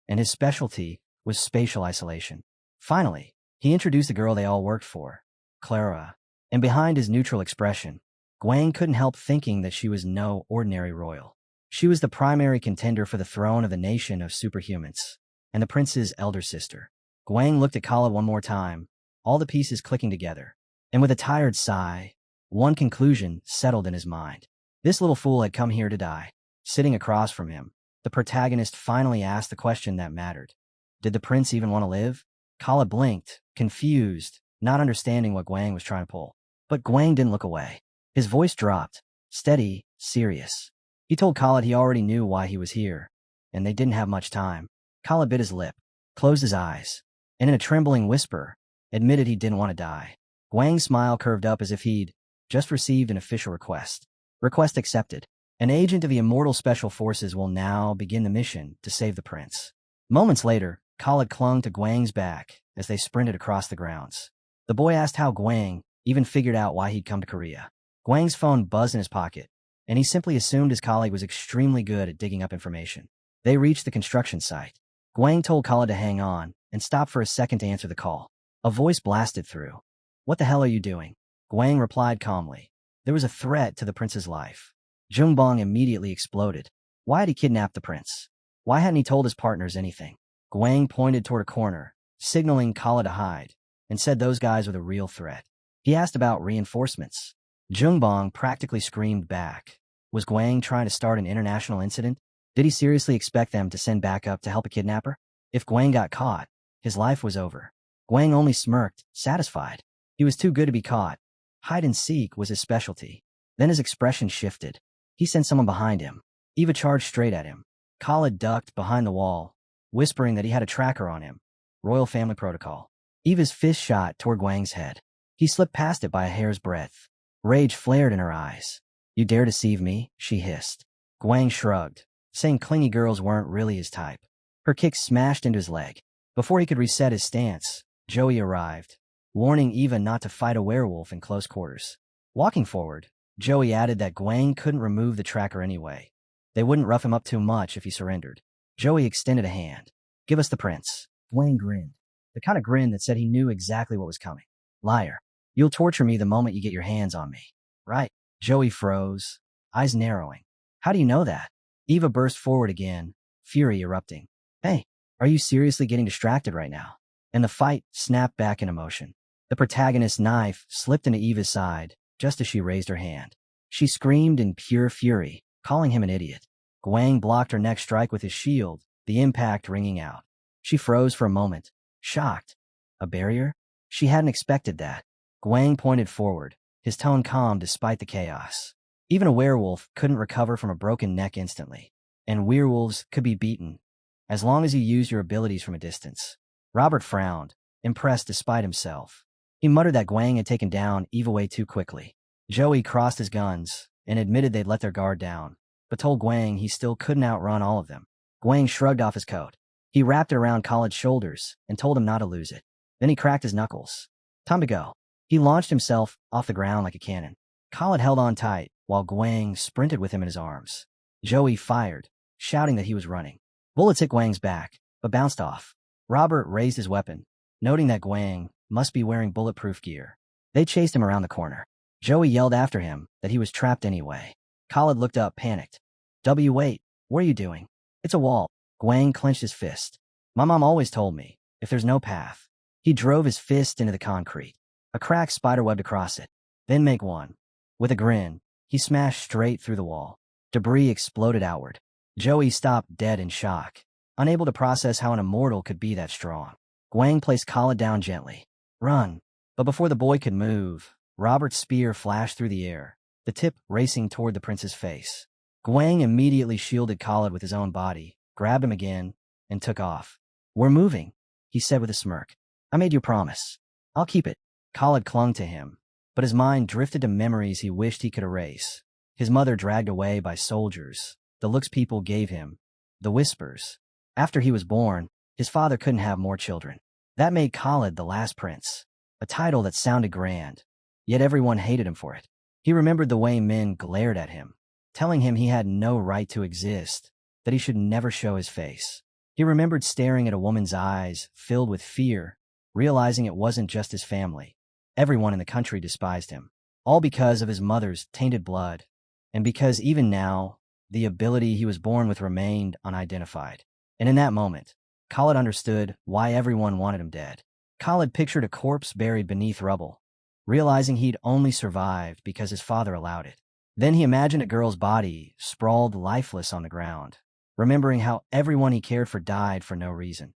and his specialty was spatial isolation. Finally, he introduced the girl they all worked for, Clara, and behind his neutral expression, Guang couldn't help thinking that she was no ordinary royal. She was the primary contender for the throne of the nation of superhumans, and the prince's elder sister. Guang looked at Khalid one more time, all the pieces clicking together, and with a tired sigh, one conclusion settled in his mind. This little fool had come here to die. Sitting across from him, the protagonist finally asked the question that mattered. Did the prince even want to live? Khalid blinked, confused, not understanding what Guang was trying to pull. But Guang didn't look away. His voice dropped, steady, serious. He told Khalid he already knew why he was here, and they didn't have much time. Khalid bit his lip, closed his eyes, and in a trembling whisper, admitted he didn't want to die. Guang's smile curved up as if he'd just received an official request. Request accepted. An agent of the Immortal Special Forces will now begin the mission to save the prince. Moments later, Khalid clung to Guang's back as they sprinted across the grounds. The boy asked how Guang even figured out why he'd come to Korea. Guang's phone buzzed in his pocket, and he simply assumed his colleague was extremely good at digging up information. They reached the construction site. Guang told Khalid to hang on and stop for a second to answer the call. A voice blasted through. "What the hell are you doing?" Guang replied calmly. There was a threat to the prince's life. Jungbong immediately exploded. Why had he kidnapped the prince? Why hadn't he told his partners anything? Guang pointed toward a corner, signaling Khalid to hide, and said those guys were the real threat. He asked about reinforcements. Jungbong practically screamed back. Was Guang trying to start an international incident? Did he seriously expect them to send backup to help a kidnapper? If Guang got caught, his life was over. Guang only smirked, satisfied. He was too good to be caught. Hide and seek was his specialty. Then his expression shifted. He sent someone behind him. Eva charged straight at him. Khalid ducked behind the wall, whispering that he had a tracker on him. Royal family protocol. Eva's fist shot toward Guang's head. He slipped past it by a hair's breadth. Rage flared in her eyes. "You dare deceive me?" she hissed. Guang shrugged, saying clingy girls weren't really his type. Her kick smashed into his leg. Before he could reset his stance, Joey arrived, warning Eva not to fight a werewolf in close quarters. Walking forward, Joey added that Guang couldn't remove the tracker anyway. They wouldn't rough him up too much if he surrendered. Joey extended a hand. "Give us the prince." Guang grinned. The kind of grin that said he knew exactly what was coming. "Liar. You'll torture me the moment you get your hands on me." "Right." Joey froze, eyes narrowing. "How do you know that?" Eva burst forward again, fury erupting. "Hey, are you seriously getting distracted right now?" And the fight snapped back into motion. The protagonist's knife slipped into Eva's side just as she raised her hand. She screamed in pure fury, calling him an idiot. Guang blocked her next strike with his shield, the impact ringing out. She froze for a moment, shocked. A barrier? She hadn't expected that. Guang pointed forward, his tone calm despite the chaos. Even a werewolf couldn't recover from a broken neck instantly. And werewolves could be beaten, as long as you used your abilities from a distance. Robert frowned, impressed despite himself. He muttered that Guang had taken down Eva way too quickly. Joey crossed his guns and admitted they'd let their guard down, but told Guang he still couldn't outrun all of them. Guang shrugged off his coat. He wrapped it around Khalid's shoulders and told him not to lose it. Then he cracked his knuckles. Time to go. He launched himself off the ground like a cannon. Khalid held on tight while Guang sprinted with him in his arms. Joey fired, shouting that he was running. Bullets hit Guang's back, but bounced off. Robert raised his weapon, noting that Guang must be wearing bulletproof gear. They chased him around the corner. Joey yelled after him that he was trapped anyway. Khalid looked up, panicked. Wait, what are you doing?" "It's a wall." Guang clenched his fist. "My mom always told me, if there's no path." He drove his fist into the concrete. A crack spiderwebbed across it. "Then make one." With a grin, he smashed straight through the wall. Debris exploded outward. Joey stopped dead in shock, unable to process how an immortal could be that strong. Guang placed Khalid down gently. "Run." But before the boy could move, Robert's spear flashed through the air, the tip racing toward the prince's face. Guang immediately shielded Khalid with his own body, grabbed him again, and took off. "We're moving," he said with a smirk. "I made you a promise. I'll keep it." Khalid clung to him, but his mind drifted to memories he wished he could erase. His mother dragged away by soldiers, the looks people gave him, the whispers. After he was born, his father couldn't have more children. That made Khalid the last prince, a title that sounded grand, yet everyone hated him for it. He remembered the way men glared at him, telling him he had no right to exist, that he should never show his face. He remembered staring at a woman's eyes, filled with fear, realizing it wasn't just his family. Everyone in the country despised him, all because of his mother's tainted blood, and because even now, the ability he was born with remained unidentified. And in that moment, Khalid understood why everyone wanted him dead. Khalid pictured a corpse buried beneath rubble, realizing he'd only survived because his father allowed it. Then he imagined a girl's body sprawled lifeless on the ground, remembering how everyone he cared for died for no reason,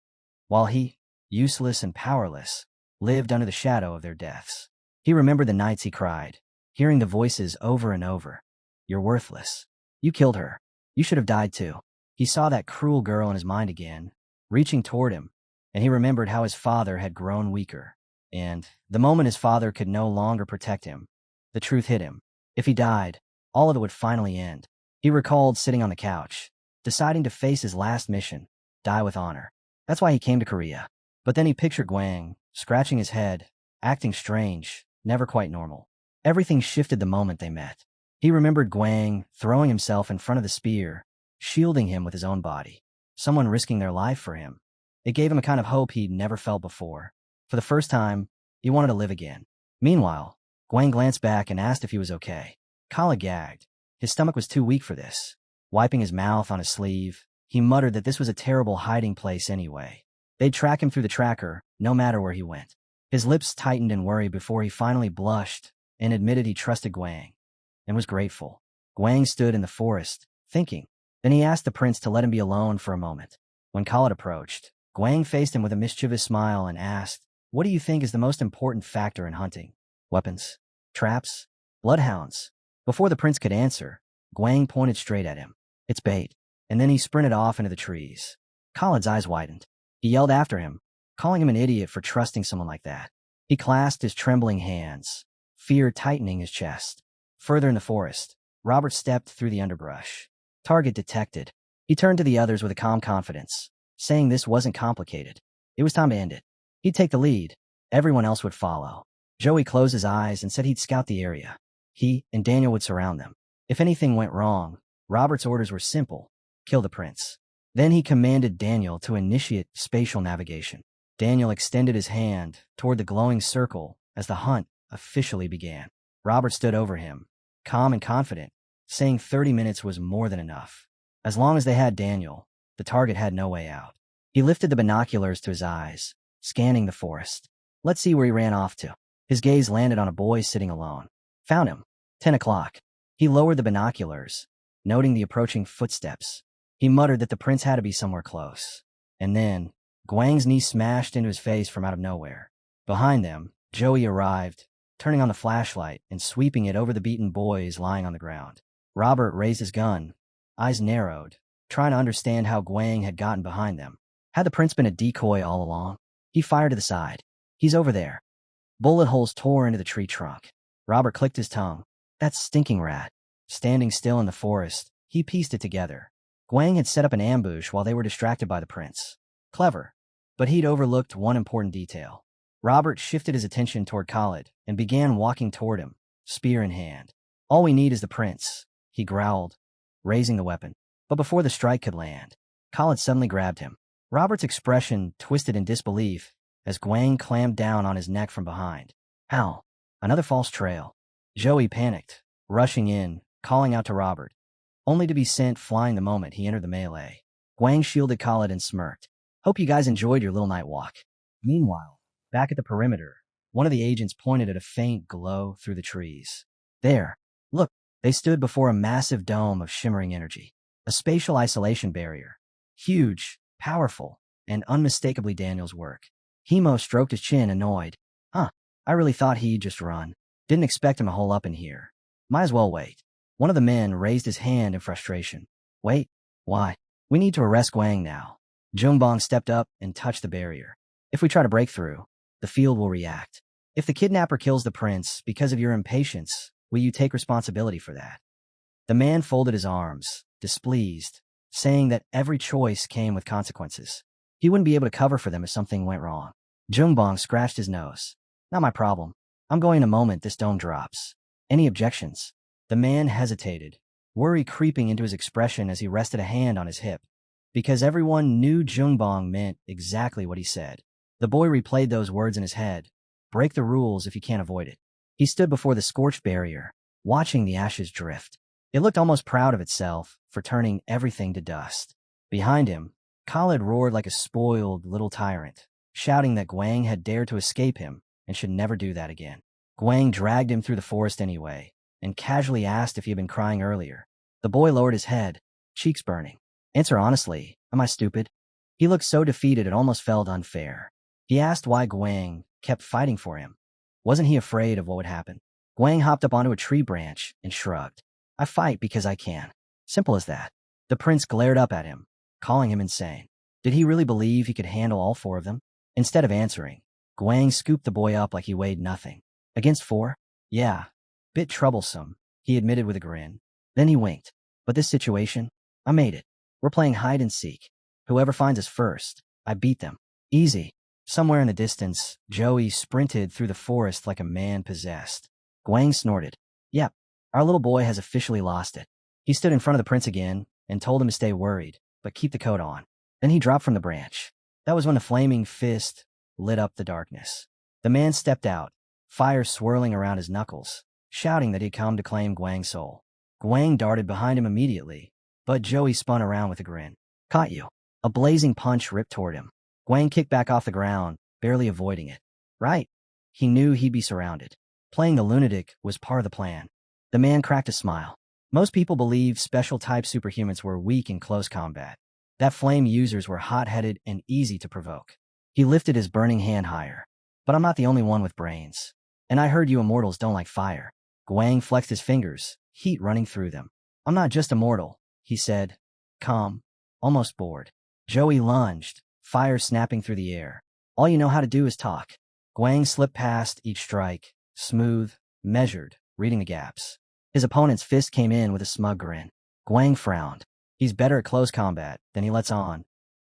while he, useless and powerless, lived under the shadow of their deaths. He remembered the nights he cried, hearing the voices over and over. "You're worthless. You killed her. You should have died too." He saw that cruel girl in his mind again, reaching toward him, and he remembered how his father had grown weaker. And the moment his father could no longer protect him, the truth hit him. If he died, all of it would finally end. He recalled sitting on the couch, deciding to face his last mission, die with honor. That's why he came to Korea. But then he pictured Guang, scratching his head, acting strange, never quite normal. Everything shifted the moment they met. He remembered Guang throwing himself in front of the spear, shielding him with his own body. Someone risking their life for him. It gave him a kind of hope he'd never felt before. For the first time, he wanted to live again. Meanwhile, Guang glanced back and asked if he was okay. Kala gagged. His stomach was too weak for this. Wiping his mouth on his sleeve, he muttered that this was a terrible hiding place anyway. They'd track him through the tracker, no matter where he went. His lips tightened in worry before he finally blushed and admitted he trusted Guang and was grateful. Guang stood in the forest, thinking. Then he asked the prince to let him be alone for a moment. When Khalid approached, Guang faced him with a mischievous smile and asked, "What do you think is the most important factor in hunting? Weapons? Traps? Bloodhounds?" Before the prince could answer, Guang pointed straight at him. "It's bait." And then he sprinted off into the trees. Khalid's eyes widened. He yelled after him, calling him an idiot for trusting someone like that. He clasped his trembling hands, fear tightening his chest. Further in the forest, Robert stepped through the underbrush. Target detected. He turned to the others with a calm confidence, saying this wasn't complicated. It was time to end it. He'd take the lead. Everyone else would follow. Joey closed his eyes and said he'd scout the area. He and Daniel would surround them. If anything went wrong, Robert's orders were simple. Kill the prince. Then he commanded Daniel to initiate spatial navigation. Daniel extended his hand toward the glowing circle as the hunt officially began. Robert stood over him, calm and confident, saying 30 minutes was more than enough. As long as they had Daniel, the target had no way out. He lifted the binoculars to his eyes, scanning the forest. Let's see where he ran off to. His gaze landed on a boy sitting alone. Found him. 10 o'clock. He lowered the binoculars, noting the approaching footsteps. He muttered that the prince had to be somewhere close. And then, Guang's knee smashed into his face from out of nowhere. Behind them, Joey arrived, turning on the flashlight and sweeping it over the beaten boys lying on the ground. Robert raised his gun, eyes narrowed, trying to understand how Guang had gotten behind them. Had the prince been a decoy all along? He fired to the side. He's over there. Bullet holes tore into the tree trunk. Robert clicked his tongue. That stinking rat. Standing still in the forest, he pieced it together. Guang had set up an ambush while they were distracted by the prince. Clever. But he'd overlooked one important detail. Robert shifted his attention toward Khalid and began walking toward him, spear in hand. "All we need is the prince," he growled, raising the weapon. But before the strike could land, Khalid suddenly grabbed him. Robert's expression twisted in disbelief as Guang clammed down on his neck from behind. Ow! Another false trail. Joey panicked, rushing in, calling out to Robert, only to be sent flying the moment he entered the melee. Guang shielded Khalid and smirked. "Hope you guys enjoyed your little night walk." Meanwhile, back at the perimeter, one of the agents pointed at a faint glow through the trees. "There. Look." They stood before a massive dome of shimmering energy. A spatial isolation barrier. Huge, powerful, and unmistakably Daniel's work. Hemo stroked his chin, annoyed. I really thought he'd just run. Didn't expect him to hole up in here. Might as well wait." One of the men raised his hand in frustration. "Wait? Why? We need to arrest Guang now." Jungbong stepped up and touched the barrier. "If we try to break through, the field will react. If the kidnapper kills the prince because of your impatience, will you take responsibility for that?" The man folded his arms, displeased, saying that every choice came with consequences. He wouldn't be able to cover for them if something went wrong. Jungbong scratched his nose. "Not my problem. I'm going the moment this dome drops. Any objections?" The man hesitated, worry creeping into his expression as he rested a hand on his hip. Because everyone knew Jungbong meant exactly what he said. The boy replayed those words in his head. Break the rules if you can't avoid it. He stood before the scorched barrier, watching the ashes drift. It looked almost proud of itself for turning everything to dust. Behind him, Khalid roared like a spoiled little tyrant, shouting that Guang had dared to escape him and should never do that again. Guang dragged him through the forest anyway, and casually asked if he had been crying earlier. The boy lowered his head, cheeks burning. "Answer honestly, am I stupid?" He looked so defeated it almost felt unfair. He asked why Guang kept fighting for him. Wasn't he afraid of what would happen? Guang hopped up onto a tree branch and shrugged. "I fight because I can. Simple as that." The prince glared up at him, calling him insane. Did he really believe he could handle all four of them? Instead of answering, Guang scooped the boy up like he weighed nothing. "Against four? Yeah. Bit troublesome," he admitted with a grin. Then he winked. But this situation, I made it. We're playing hide and seek. Whoever finds us first, I beat them. Easy. Somewhere in the distance, Joey sprinted through the forest like a man possessed. Guang snorted. Yep, our little boy has officially lost it. He stood in front of the prince again and told him to stay worried, but keep the coat on. Then he dropped from the branch. That was when a flaming fist lit up the darkness. The man stepped out, fire swirling around his knuckles, shouting that he'd come to claim Guang's soul. Guang darted behind him immediately, but Joey spun around with a grin. Caught you. A blazing punch ripped toward him. Guang kicked back off the ground, barely avoiding it. Right. He knew he'd be surrounded. Playing the lunatic was part of the plan. The man cracked a smile. Most people believed special-type superhumans were weak in close combat. That flame users were hot-headed and easy to provoke. He lifted his burning hand higher. But I'm not the only one with brains. And I heard you immortals don't like fire. Guang flexed his fingers, heat running through them. I'm not just immortal, he said. Calm, almost bored. Joey lunged, fire snapping through the air. All you know how to do is talk. Guang slipped past each strike, smooth, measured, reading the gaps. His opponent's fist came in with a smug grin. Guang frowned. He's better at close combat than he lets on,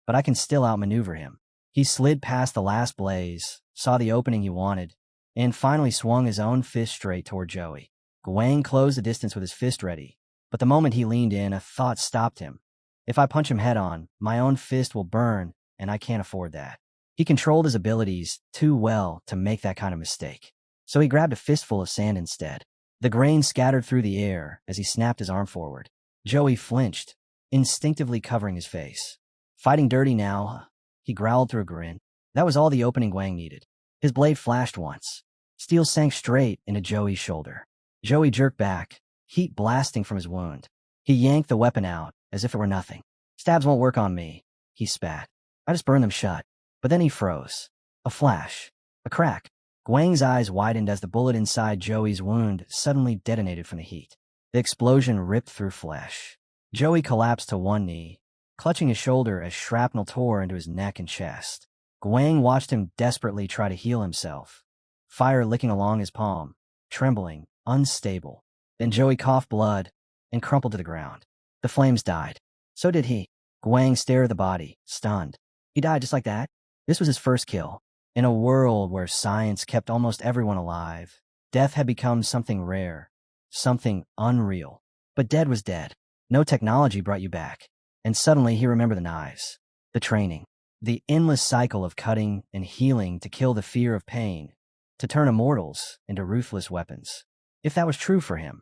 but I can still outmaneuver him. He slid past the last blaze, saw the opening he wanted, and finally swung his own fist straight toward Joey. Guang closed the distance with his fist ready, but the moment he leaned in, a thought stopped him. If I punch him head-on, my own fist will burn, and I can't afford that. He controlled his abilities too well to make that kind of mistake. So he grabbed a fistful of sand instead. The grain scattered through the air as he snapped his arm forward. Joey flinched, instinctively covering his face. Fighting dirty now, he growled through a grin. That was all the opening Guang needed. His blade flashed once. Steel sank straight into Joey's shoulder. Joey jerked back, heat blasting from his wound. He yanked the weapon out, as if it were nothing. Stabs won't work on me, he spat. I just burned them shut. But then he froze. A flash. A crack. Guang's eyes widened as the bullet inside Joey's wound suddenly detonated from the heat. The explosion ripped through flesh. Joey collapsed to one knee, clutching his shoulder as shrapnel tore into his neck and chest. Guang watched him desperately try to heal himself, fire licking along his palm, trembling, unstable. Then Joey coughed blood and crumpled to the ground. The flames died. So did he. Guang stared at the body, stunned. He died just like that? This was his first kill. In a world where science kept almost everyone alive, death had become something rare, something unreal. But dead was dead. No technology brought you back. And suddenly he remembered the knives, the training, the endless cycle of cutting and healing to kill the fear of pain, to turn immortals into ruthless weapons. If that was true for him,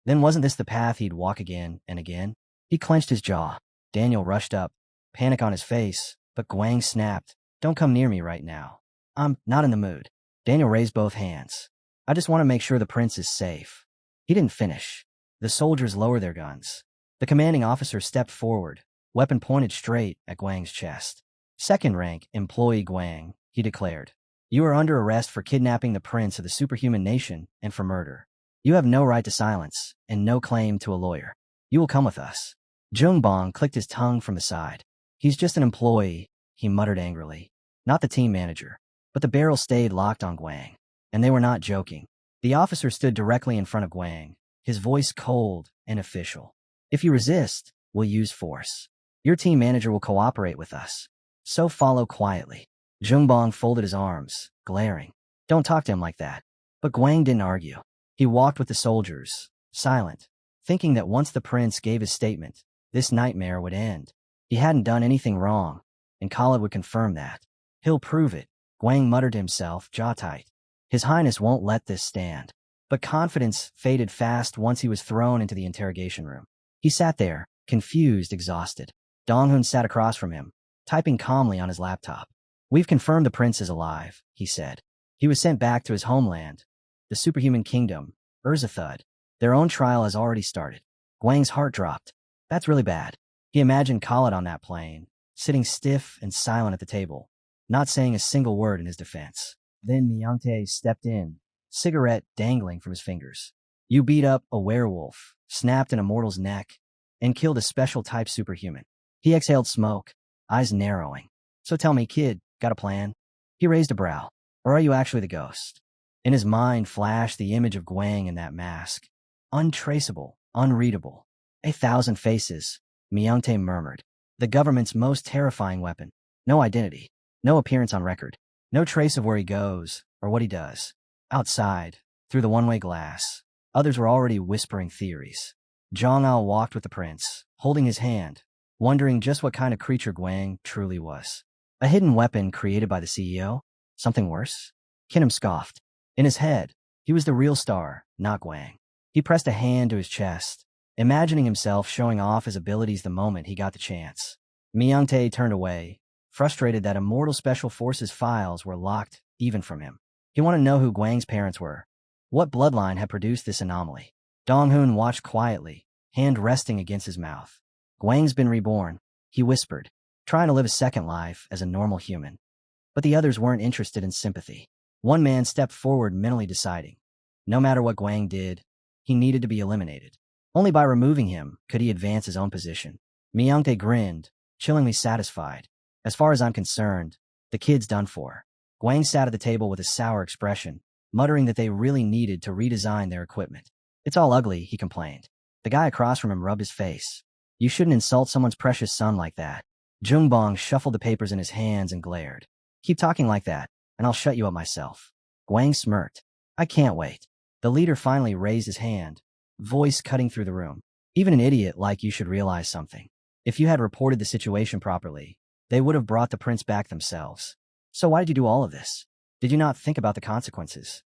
then wasn't this the path he'd walk again and again? He clenched his jaw. Daniel rushed up, panic on his face, but Guang snapped, "Don't come near me right now. I'm not in the mood." Daniel raised both hands. "I just want to make sure the prince is safe." He didn't finish. The soldiers lowered their guns. The commanding officer stepped forward, weapon pointed straight at Guang's chest. "Second rank, employee Guang," he declared. "You are under arrest for kidnapping the prince of the superhuman nation and for murder. You have no right to silence and no claim to a lawyer. You will come with us." Jungbong clicked his tongue from the side. "He's just an employee," he muttered angrily. "Not the team manager." But the barrel stayed locked on Guang, and they were not joking. The officer stood directly in front of Guang, his voice cold and official. "If you resist, we'll use force. Your team manager will cooperate with us. So follow quietly." Jungbong folded his arms, glaring. "Don't talk to him like that." But Guang didn't argue. He walked with the soldiers, silent, thinking that once the prince gave his statement, this nightmare would end. He hadn't done anything wrong, and Khalid would confirm that. "He'll prove it," Guang muttered to himself, jaw tight. His Highness won't let this stand. But confidence faded fast once he was thrown into the interrogation room. He sat there, confused, exhausted. Donghun sat across from him, typing calmly on his laptop. "We've confirmed the prince is alive," he said. "He was sent back to his homeland, the superhuman kingdom, Urzathud. Their own trial has already started." Guang's heart dropped. That's really bad. He imagined Khalid on that plane, sitting stiff and silent at the table, not saying a single word in his defense. Then Myangtae stepped in, cigarette dangling from his fingers. "You beat up a werewolf, snapped an immortal's neck, and killed a special-type superhuman." He exhaled smoke, eyes narrowing. "So tell me, kid, got a plan?" He raised a brow. "Or are you actually the ghost?" In his mind flashed the image of Guang in that mask. Untraceable, unreadable. 1,000 faces, Myungtae murmured. The government's most terrifying weapon. No identity. No appearance on record. No trace of where he goes or what he does. Outside, through the one-way glass, others were already whispering theories. Jong-al walked with the prince, holding his hand, wondering just what kind of creature Guang truly was. A hidden weapon created by the CEO? Something worse? Kinham scoffed. In his head, he was the real star, not Guang. He pressed a hand to his chest, imagining himself showing off his abilities the moment he got the chance. Myungtae turned away, frustrated that Immortal Special Forces files were locked even from him. He wanted to know who Guang's parents were. What bloodline had produced this anomaly? Dong-hoon watched quietly, hand resting against his mouth. Guang's been reborn, he whispered, trying to live a second life as a normal human. But the others weren't interested in sympathy. One man stepped forward, mentally deciding. No matter what Guang did, he needed to be eliminated. Only by removing him could he advance his own position. Myungtae grinned, chillingly satisfied. As far as I'm concerned, the kid's done for. Guang sat at the table with a sour expression, muttering that they really needed to redesign their equipment. It's all ugly, he complained. The guy across from him rubbed his face. You shouldn't insult someone's precious son like that. Jungbong shuffled the papers in his hands and glared. Keep talking like that, and I'll shut you up myself. Guang smirked. I can't wait. The leader finally raised his hand, voice cutting through the room. Even an idiot like you should realize something. If you had reported the situation properly, they would have brought the prince back themselves. So why did you do all of this? Did you not think about the consequences?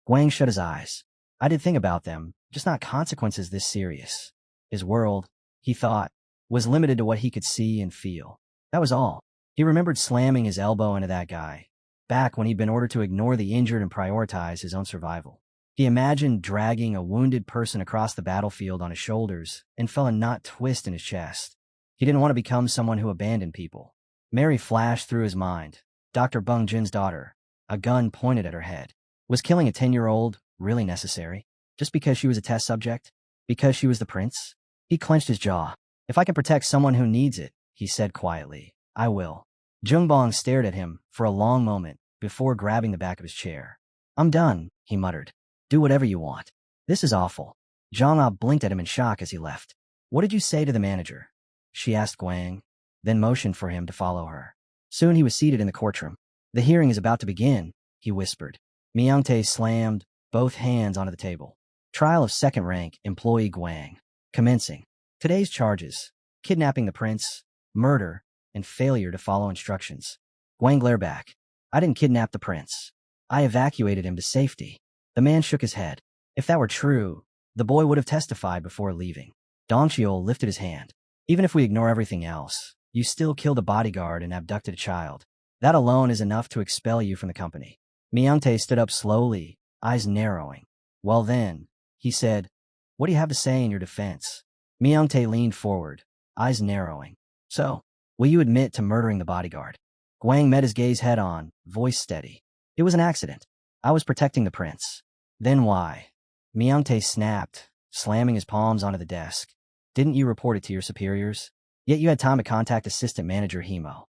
Guang shut his eyes. I did think about them, just not consequences this serious. His world, he thought, was limited to what he could see and feel. That was all. He remembered slamming his elbow into that guy, back when he'd been ordered to ignore the injured and prioritize his own survival. He imagined dragging a wounded person across the battlefield on his shoulders and felt a knot twist in his chest. He didn't want to become someone who abandoned people. Mary flashed through his mind. Dr. Bung Jin's daughter, a gun pointed at her head. Was killing a 10-year-old really necessary? Just because she was a test subject? Because she was the prince? He clenched his jaw. If I can protect someone who needs it, he said quietly, I will. Jungbong stared at him for a long moment before grabbing the back of his chair. I'm done, he muttered. Do whatever you want. This is awful. Zhang blinked at him in shock as he left. What did you say to the manager? She asked Guang, then motioned for him to follow her. Soon he was seated in the courtroom. The hearing is about to begin, he whispered. Myungtae slammed both hands onto the table. Trial of second-rank employee Guang. Commencing. Today's charges: kidnapping the prince, murder, and failure to follow instructions. Guang glared back. I didn't kidnap the prince. I evacuated him to safety. The man shook his head. If that were true, the boy would have testified before leaving. Dongxiol lifted his hand. Even if we ignore everything else, you still killed a bodyguard and abducted a child. That alone is enough to expel you from the company. Myungtae stood up slowly, eyes narrowing. Well then, he said, what do you have to say in your defense? Myungtae leaned forward, eyes narrowing. So, will you admit to murdering the bodyguard? Guang met his gaze head-on, voice steady. It was an accident. I was protecting the prince. Then why? Myungtae snapped, slamming his palms onto the desk. Didn't you report it to your superiors? Yet you had time to contact Assistant Manager Hemo.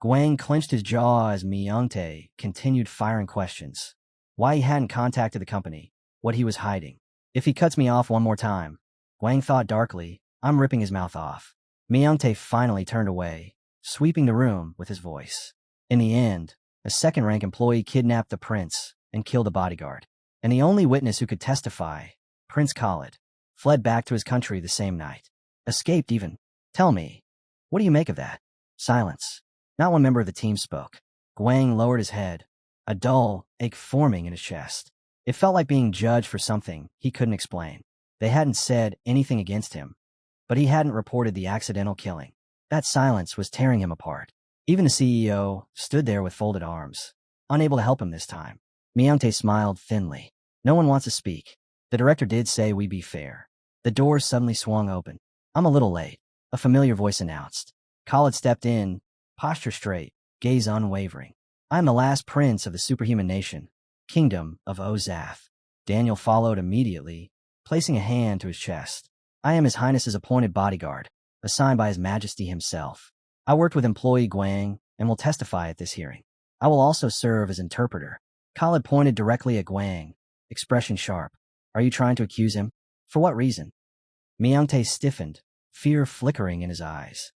Guang clenched his jaw as Myungtae continued firing questions. Why he hadn't contacted the company, what he was hiding. If he cuts me off one more time, Guang thought darkly, I'm ripping his mouth off. Myungtae finally turned away, sweeping the room with his voice. In the end, a second-rank employee kidnapped the prince and killed a bodyguard. And the only witness who could testify, Prince Khalid, fled back to his country the same night. Escaped even. Tell me, what do you make of that? Silence. Not one member of the team spoke. Guang lowered his head, a dull ache forming in his chest. It felt like being judged for something he couldn't explain. They hadn't said anything against him, but he hadn't reported the accidental killing. That silence was tearing him apart. Even the CEO stood there with folded arms, unable to help him this time. Myungtae smiled thinly. No one wants to speak. The director did say we be fair. The door suddenly swung open. I'm a little late, a familiar voice announced. Khalid stepped in, posture straight, gaze unwavering. I am the last prince of the superhuman nation, kingdom of Ozath. Daniel followed immediately, placing a hand to his chest. I am His Highness's appointed bodyguard, assigned by His Majesty himself. I worked with employee Guang and will testify at this hearing. I will also serve as interpreter. Khalid pointed directly at Guang, expression sharp. Are you trying to accuse him? For what reason? Myung-tae stiffened, fear flickering in his eyes.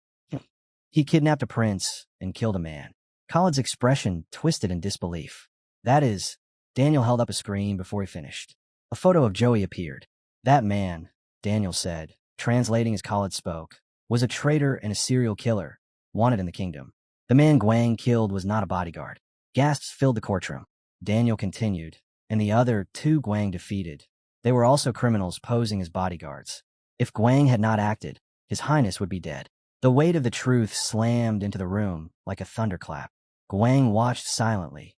He kidnapped a prince and killed a man. Khalid's expression twisted in disbelief. That is, Daniel held up a screen before he finished. A photo of Joey appeared. That man, Daniel said, translating as Khalid spoke, was a traitor and a serial killer, wanted in the kingdom. The man Guang killed was not a bodyguard. Gasps filled the courtroom. Daniel continued, and the other two Guang defeated. They were also criminals posing as bodyguards. If Guang had not acted, His Highness would be dead. The weight of the truth slammed into the room like a thunderclap. Guang watched silently.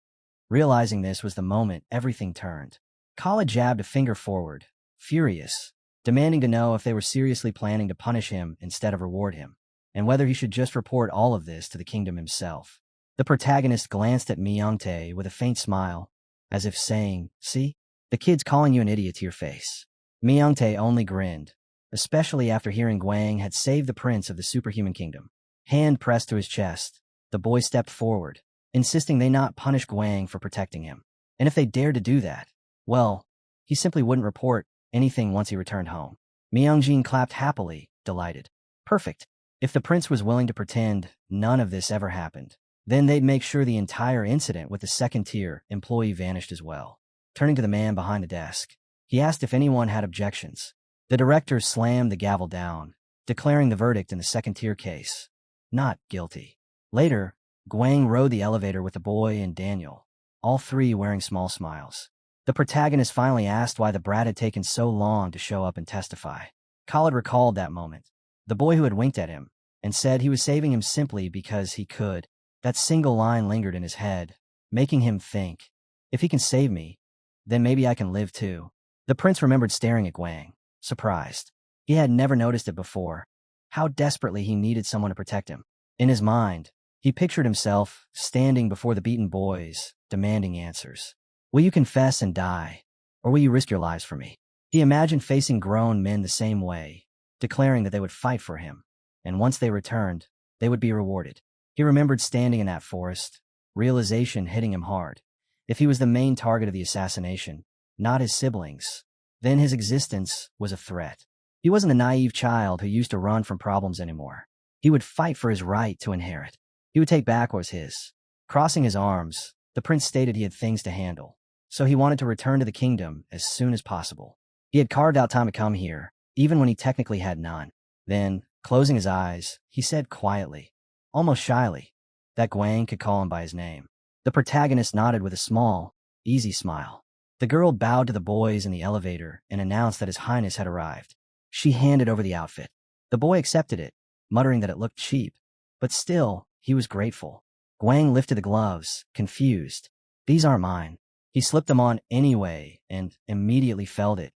Realizing this was the moment everything turned. Khalid jabbed a finger forward, furious, demanding to know if they were seriously planning to punish him instead of reward him, and whether he should just report all of this to the kingdom himself. The protagonist glanced at Myung-tae with a faint smile, as if saying, "See? The kid's calling you an idiot to your face." Myung-tae only grinned, especially after hearing Guang had saved the prince of the superhuman kingdom. Hand pressed to his chest, the boy stepped forward, insisting they not punish Guang for protecting him. And if they dared to do that, well, he simply wouldn't report anything once he returned home. Myung-jin clapped happily, delighted. Perfect. If the prince was willing to pretend none of this ever happened, then they'd make sure the entire incident with the second-tier employee vanished as well. Turning to the man behind the desk, he asked if anyone had objections. The director slammed the gavel down, declaring the verdict in the second-tier case. Not guilty. Later, Guang rode the elevator with the boy and Daniel, all three wearing small smiles. The protagonist finally asked why the brat had taken so long to show up and testify. Khalid recalled that moment. The boy who had winked at him and said he was saving him simply because he could. That single line lingered in his head, making him think, if he can save me, then maybe I can live too. The prince remembered staring at Guang, surprised. He had never noticed it before. How desperately he needed someone to protect him. In his mind, he pictured himself standing before the beaten boys, demanding answers. Will you confess and die, or will you risk your lives for me? He imagined facing grown men the same way, declaring that they would fight for him, and once they returned, they would be rewarded. He remembered standing in that forest, realization hitting him hard. If he was the main target of the assassination, not his siblings, then his existence was a threat. He wasn't a naive child who used to run from problems anymore. He would fight for his right to inherit. He would take back what was his. Crossing his arms, the prince stated he had things to handle, so he wanted to return to the kingdom as soon as possible. He had carved out time to come here, even when he technically had none. Then, closing his eyes, he said quietly, almost shyly, that Guang could call him by his name. The protagonist nodded with a small, easy smile. The girl bowed to the boys in the elevator and announced that His Highness had arrived. She handed over the outfit. The boy accepted it, muttering that it looked cheap, but still, he was grateful. Guang lifted the gloves, confused. These aren't mine. He slipped them on anyway and immediately felt it.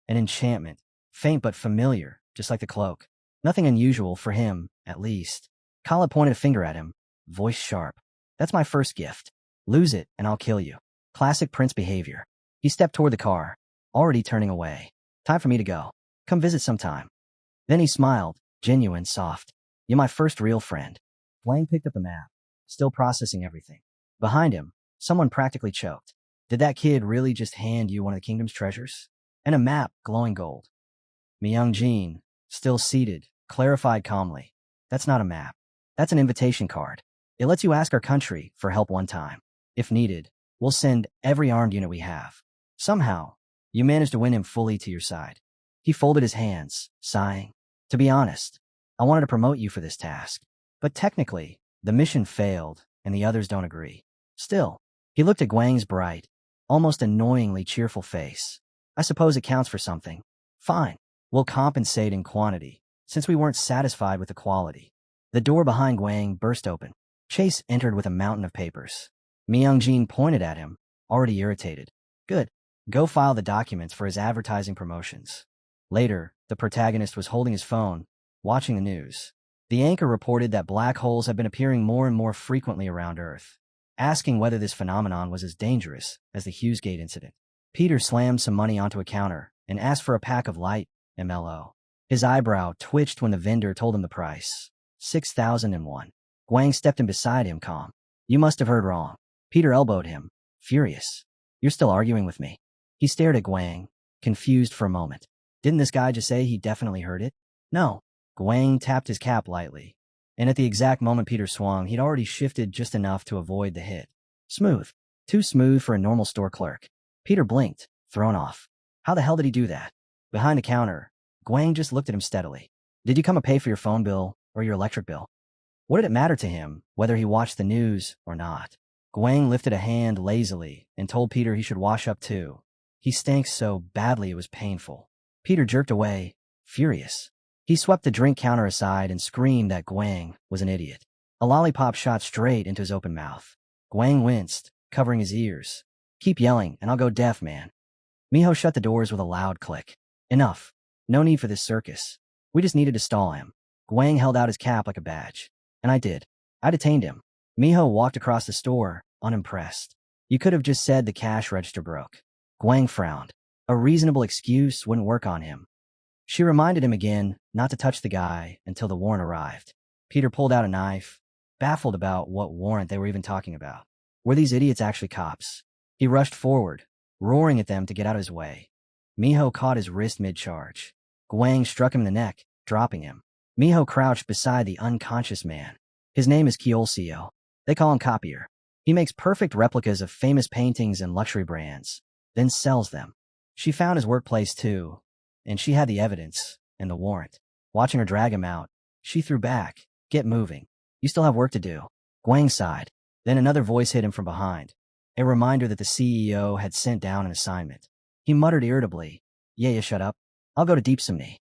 An enchantment, faint but familiar, just like the cloak. Nothing unusual for him, at least. Khalid pointed a finger at him, voice sharp. That's my first gift. Lose it and I'll kill you. Classic prince behavior. He stepped toward the car, already turning away. Time for me to go. Come visit sometime. Then he smiled, genuine, soft. You're my first real friend. Wang picked up the map, still processing everything. Behind him, someone practically choked. Did that kid really just hand you one of the kingdom's treasures? And a map, glowing gold. Myung-jin, still seated, clarified calmly. That's not a map. That's an invitation card. It lets you ask our country for help one time. If needed, we'll send every armed unit we have. Somehow, you managed to win him fully to your side. He folded his hands, sighing. To be honest, I wanted to promote you for this task. But technically, the mission failed, and the others don't agree. Still, he looked at Guang's bright, almost annoyingly cheerful face. I suppose it counts for something. Fine. We'll compensate in quantity, since we weren't satisfied with the quality. The door behind Guang burst open. Chase entered with a mountain of papers. Myung-jin pointed at him, already irritated. Good. Go file the documents for his advertising promotions. Later, the protagonist was holding his phone, watching the news. The anchor reported that black holes have been appearing more and more frequently around Earth, asking whether this phenomenon was as dangerous as the Hughesgate incident. Peter slammed some money onto a counter and asked for a pack of light MLO. His eyebrow twitched when the vendor told him the price. 6,001. Guang stepped in beside him, calm. You must have heard wrong. Peter elbowed him, furious. You're still arguing with me. He stared at Guang, confused for a moment. Didn't this guy just say he definitely heard it? No. Guang tapped his cap lightly, and at the exact moment Peter swung, he'd already shifted just enough to avoid the hit. Smooth. Too smooth for a normal store clerk. Peter blinked, thrown off. How the hell did he do that? Behind the counter, Guang just looked at him steadily. Did you come to pay for your phone bill or your electric bill? What did it matter to him whether he watched the news or not? Guang lifted a hand lazily and told Peter he should wash up too. He stank so badly it was painful. Peter jerked away, furious. He swept the drink counter aside and screamed that Guang was an idiot. A lollipop shot straight into his open mouth. Guang winced, covering his ears. Keep yelling and I'll go deaf, man. Miho shut the doors with a loud click. Enough. No need for this circus. We just needed to stall him. Guang held out his cap like a badge. And I did. I detained him. Miho walked across the store, unimpressed. You could have just said the cash register broke. Guang frowned. A reasonable excuse wouldn't work on him. She reminded him again not to touch the guy until the warrant arrived. Peter pulled out a knife, baffled about what warrant they were even talking about. Were these idiots actually cops? He rushed forward, roaring at them to get out of his way. Miho caught his wrist mid-charge. Guang struck him in the neck, dropping him. Miho crouched beside the unconscious man. His name is Kyolseo. They call him Copier. He makes perfect replicas of famous paintings and luxury brands, then sells them. She found his workplace too, and she had the evidence and the warrant. Watching her drag him out, she threw back. Get moving. You still have work to do. Guang sighed. Then another voice hit him from behind, a reminder that the CEO had sent down an assignment. He muttered irritably, Yeah, shut up. I'll go to Deep Sumni.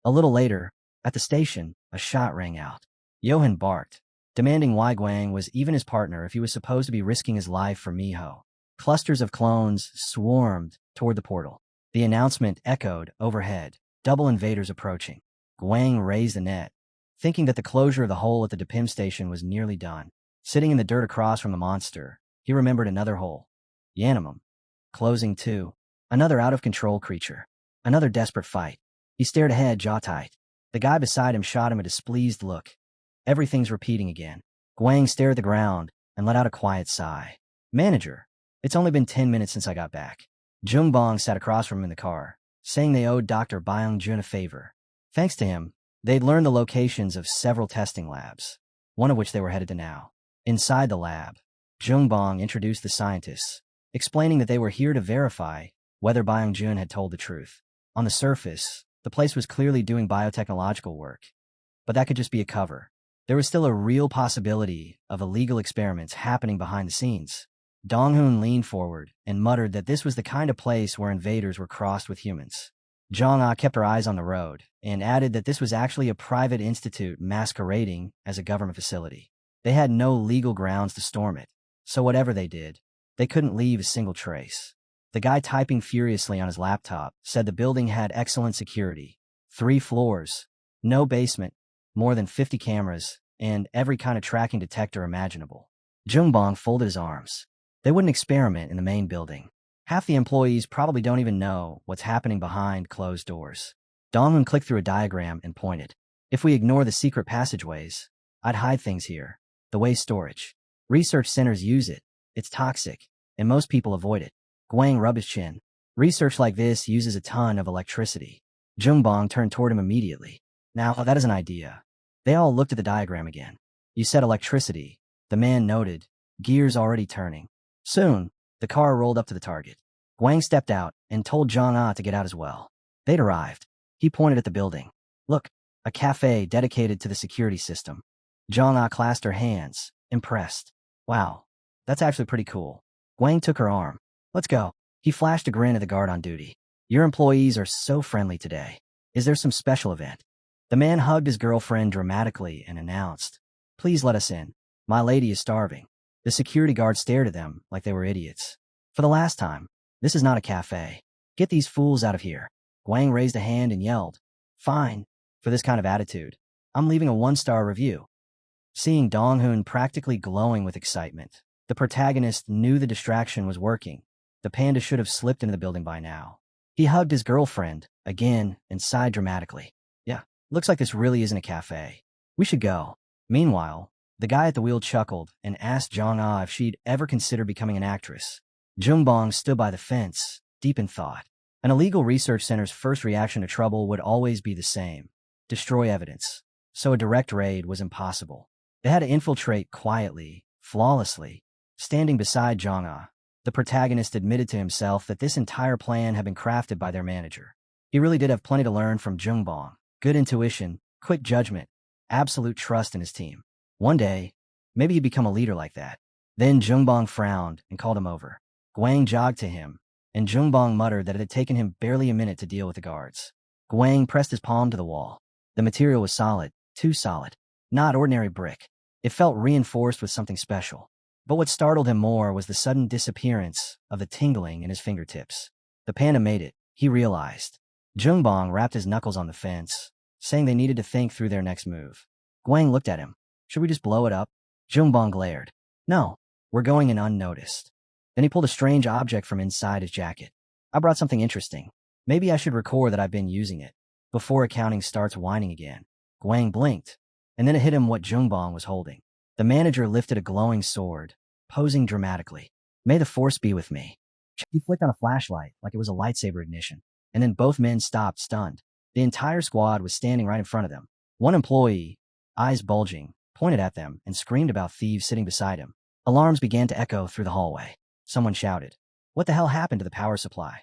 A little later, at the station, a shot rang out. Johan barked, demanding why Guang was even his partner if he was supposed to be risking his life for Miho. Clusters of clones swarmed toward the portal. The announcement echoed overhead, double invaders approaching. Guang raised the net, thinking that the closure of the hole at the Depim station was nearly done. Sitting in the dirt across from the monster, he remembered another hole. Yanimum. Closing too. Another out-of-control creature. Another desperate fight. He stared ahead, jaw tight. The guy beside him shot him a displeased look. Everything's repeating again. Guang stared at the ground and let out a quiet sigh. Manager. It's only been 10 minutes since I got back. Jungbong sat across from him in the car, saying they owed Dr. Byung-jun a favor. Thanks to him, they'd learned the locations of several testing labs, one of which they were headed to now. Inside the lab, Jungbong introduced the scientists, explaining that they were here to verify whether Byung-jun had told the truth. On the surface, the place was clearly doing biotechnological work, but that could just be a cover. There was still a real possibility of illegal experiments happening behind the scenes. Dong-hoon leaned forward and muttered that this was the kind of place where invaders were crossed with humans. Jong-ah kept her eyes on the road and added that this was actually a private institute masquerading as a government facility. They had no legal grounds to storm it, so whatever they did, they couldn't leave a single trace. The guy typing furiously on his laptop said the building had excellent security. 3 floors, no basement, more than 50 cameras, and every kind of tracking detector imaginable. Jungbong folded his arms. They wouldn't experiment in the main building. Half the employees probably don't even know what's happening behind closed doors. Dong-hoon clicked through a diagram and pointed. If we ignore the secret passageways, I'd hide things here. The waste storage. Research centers use it. It's toxic, and most people avoid it. Guang rubbed his chin. Research like this uses a ton of electricity. Jungbong turned toward him immediately. Now, that is an idea. They all looked at the diagram again. You said electricity. The man noted, gears already turning. Soon, the car rolled up to the target. Guang stepped out and told Jong-ah to get out as well. They'd arrived. He pointed at the building. Look, a cafe dedicated to the security system. Jong-ah clasped her hands, impressed. Wow, that's actually pretty cool. Guang took her arm. Let's go. He flashed a grin at the guard on duty. Your employees are so friendly today. Is there some special event? The man hugged his girlfriend dramatically and announced, Please let us in. My lady is starving. The security guard stared at them like they were idiots. For the last time, this is not a cafe. Get these fools out of here. Guang raised a hand and yelled, Fine, for this kind of attitude. I'm leaving a 1-star review. Seeing Dong-hoon practically glowing with excitement, the protagonist knew the distraction was working. The panda should have slipped into the building by now. He hugged his girlfriend, again, and sighed dramatically. Yeah, looks like this really isn't a cafe. We should go. Meanwhile, the guy at the wheel chuckled and asked Jong-ah if she'd ever consider becoming an actress. Jungbong stood by the fence, deep in thought. An illegal research center's first reaction to trouble would always be the same: destroy evidence. So a direct raid was impossible. They had to infiltrate quietly, flawlessly. Standing beside Zhang, the protagonist admitted to himself that this entire plan had been crafted by their manager. He really did have plenty to learn from Zhengbang: good intuition, quick judgment, absolute trust in his team. One day, maybe he'd become a leader like that. Then Zhengbang frowned and called him over. Guang jogged to him, and Zhengbang muttered that it had taken him barely a minute to deal with the guards. Guang pressed his palm to the wall. The material was solid, too solid. Not ordinary brick. It felt reinforced with something special. But what startled him more was the sudden disappearance of the tingling in his fingertips. The panda made it, he realized. Zhengbang rapped his knuckles on the fence, saying they needed to think through their next move. Guang looked at him. Should we just blow it up? Zhengbang glared. No, we're going in unnoticed. Then he pulled a strange object from inside his jacket. I brought something interesting. Maybe I should record that I've been using it before accounting starts whining again. Guang blinked, and then it hit him what Zhengbang was holding. The manager lifted a glowing sword, posing dramatically. May the force be with me. He flicked on a flashlight like it was a lightsaber ignition, and then both men stopped, stunned. The entire squad was standing right in front of them. One employee, eyes bulging, pointed at them and screamed about thieves sitting beside him. Alarms began to echo through the hallway. Someone shouted, "What the hell happened to the power supply?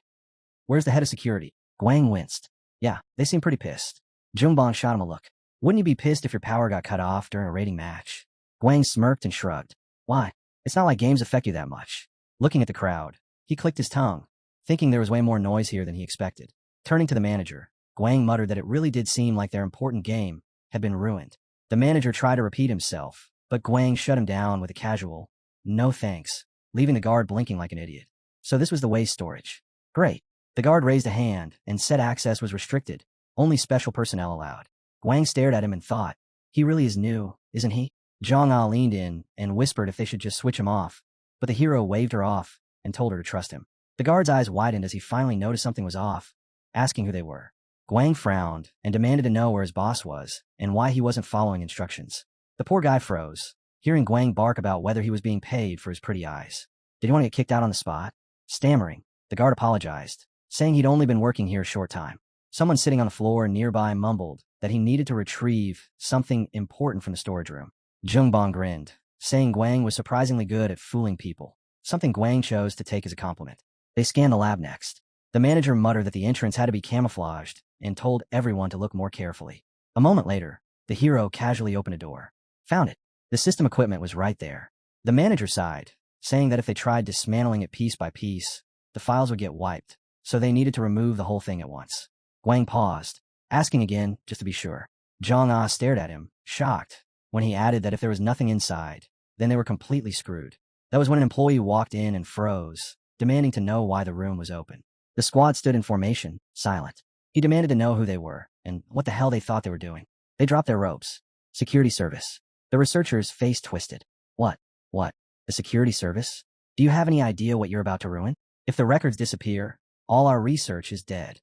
Where's the head of security?" Guang winced. Yeah, they seem pretty pissed. Zhengbang shot him a look. Wouldn't you be pissed if your power got cut off during a raiding match? Guang smirked and shrugged. Why? It's not like games affect you that much. Looking at the crowd, he clicked his tongue, thinking there was way more noise here than he expected. Turning to the manager, Guang muttered that it really did seem like their important game had been ruined. The manager tried to repeat himself, but Guang shut him down with a casual, "No thanks," leaving the guard blinking like an idiot. So this was the waste storage. Great. The guard raised a hand and said access was restricted. Only special personnel allowed. Guang stared at him and thought, he really is new, isn't he? Zhang Ah leaned in and whispered if they should just switch him off, but the hero waved her off and told her to trust him. The guard's eyes widened as he finally noticed something was off, asking who they were. Guang frowned and demanded to know where his boss was and why he wasn't following instructions. The poor guy froze, hearing Guang bark about whether he was being paid for his pretty eyes. Did he want to get kicked out on the spot? Stammering, the guard apologized, saying he'd only been working here a short time. Someone sitting on the floor nearby mumbled that he needed to retrieve something important from the storage room. Zhengbang grinned, saying Guang was surprisingly good at fooling people, something Guang chose to take as a compliment. They scanned the lab next. The manager muttered that the entrance had to be camouflaged and told everyone to look more carefully. A moment later, the hero casually opened a door. Found it. The system equipment was right there. The manager sighed, saying that if they tried dismantling it piece by piece, the files would get wiped, so they needed to remove the whole thing at once. Guang paused, asking again, just to be sure. Zhang Ah stared at him, shocked, when he added that if there was nothing inside, then they were completely screwed. That was when an employee walked in and froze, demanding to know why the room was open. The squad stood in formation, silent. He demanded to know who they were, and what the hell they thought they were doing. They dropped their ropes. Security service. The researcher's face twisted. What? The security service? Do you have any idea what you're about to ruin? If the records disappear, all our research is dead.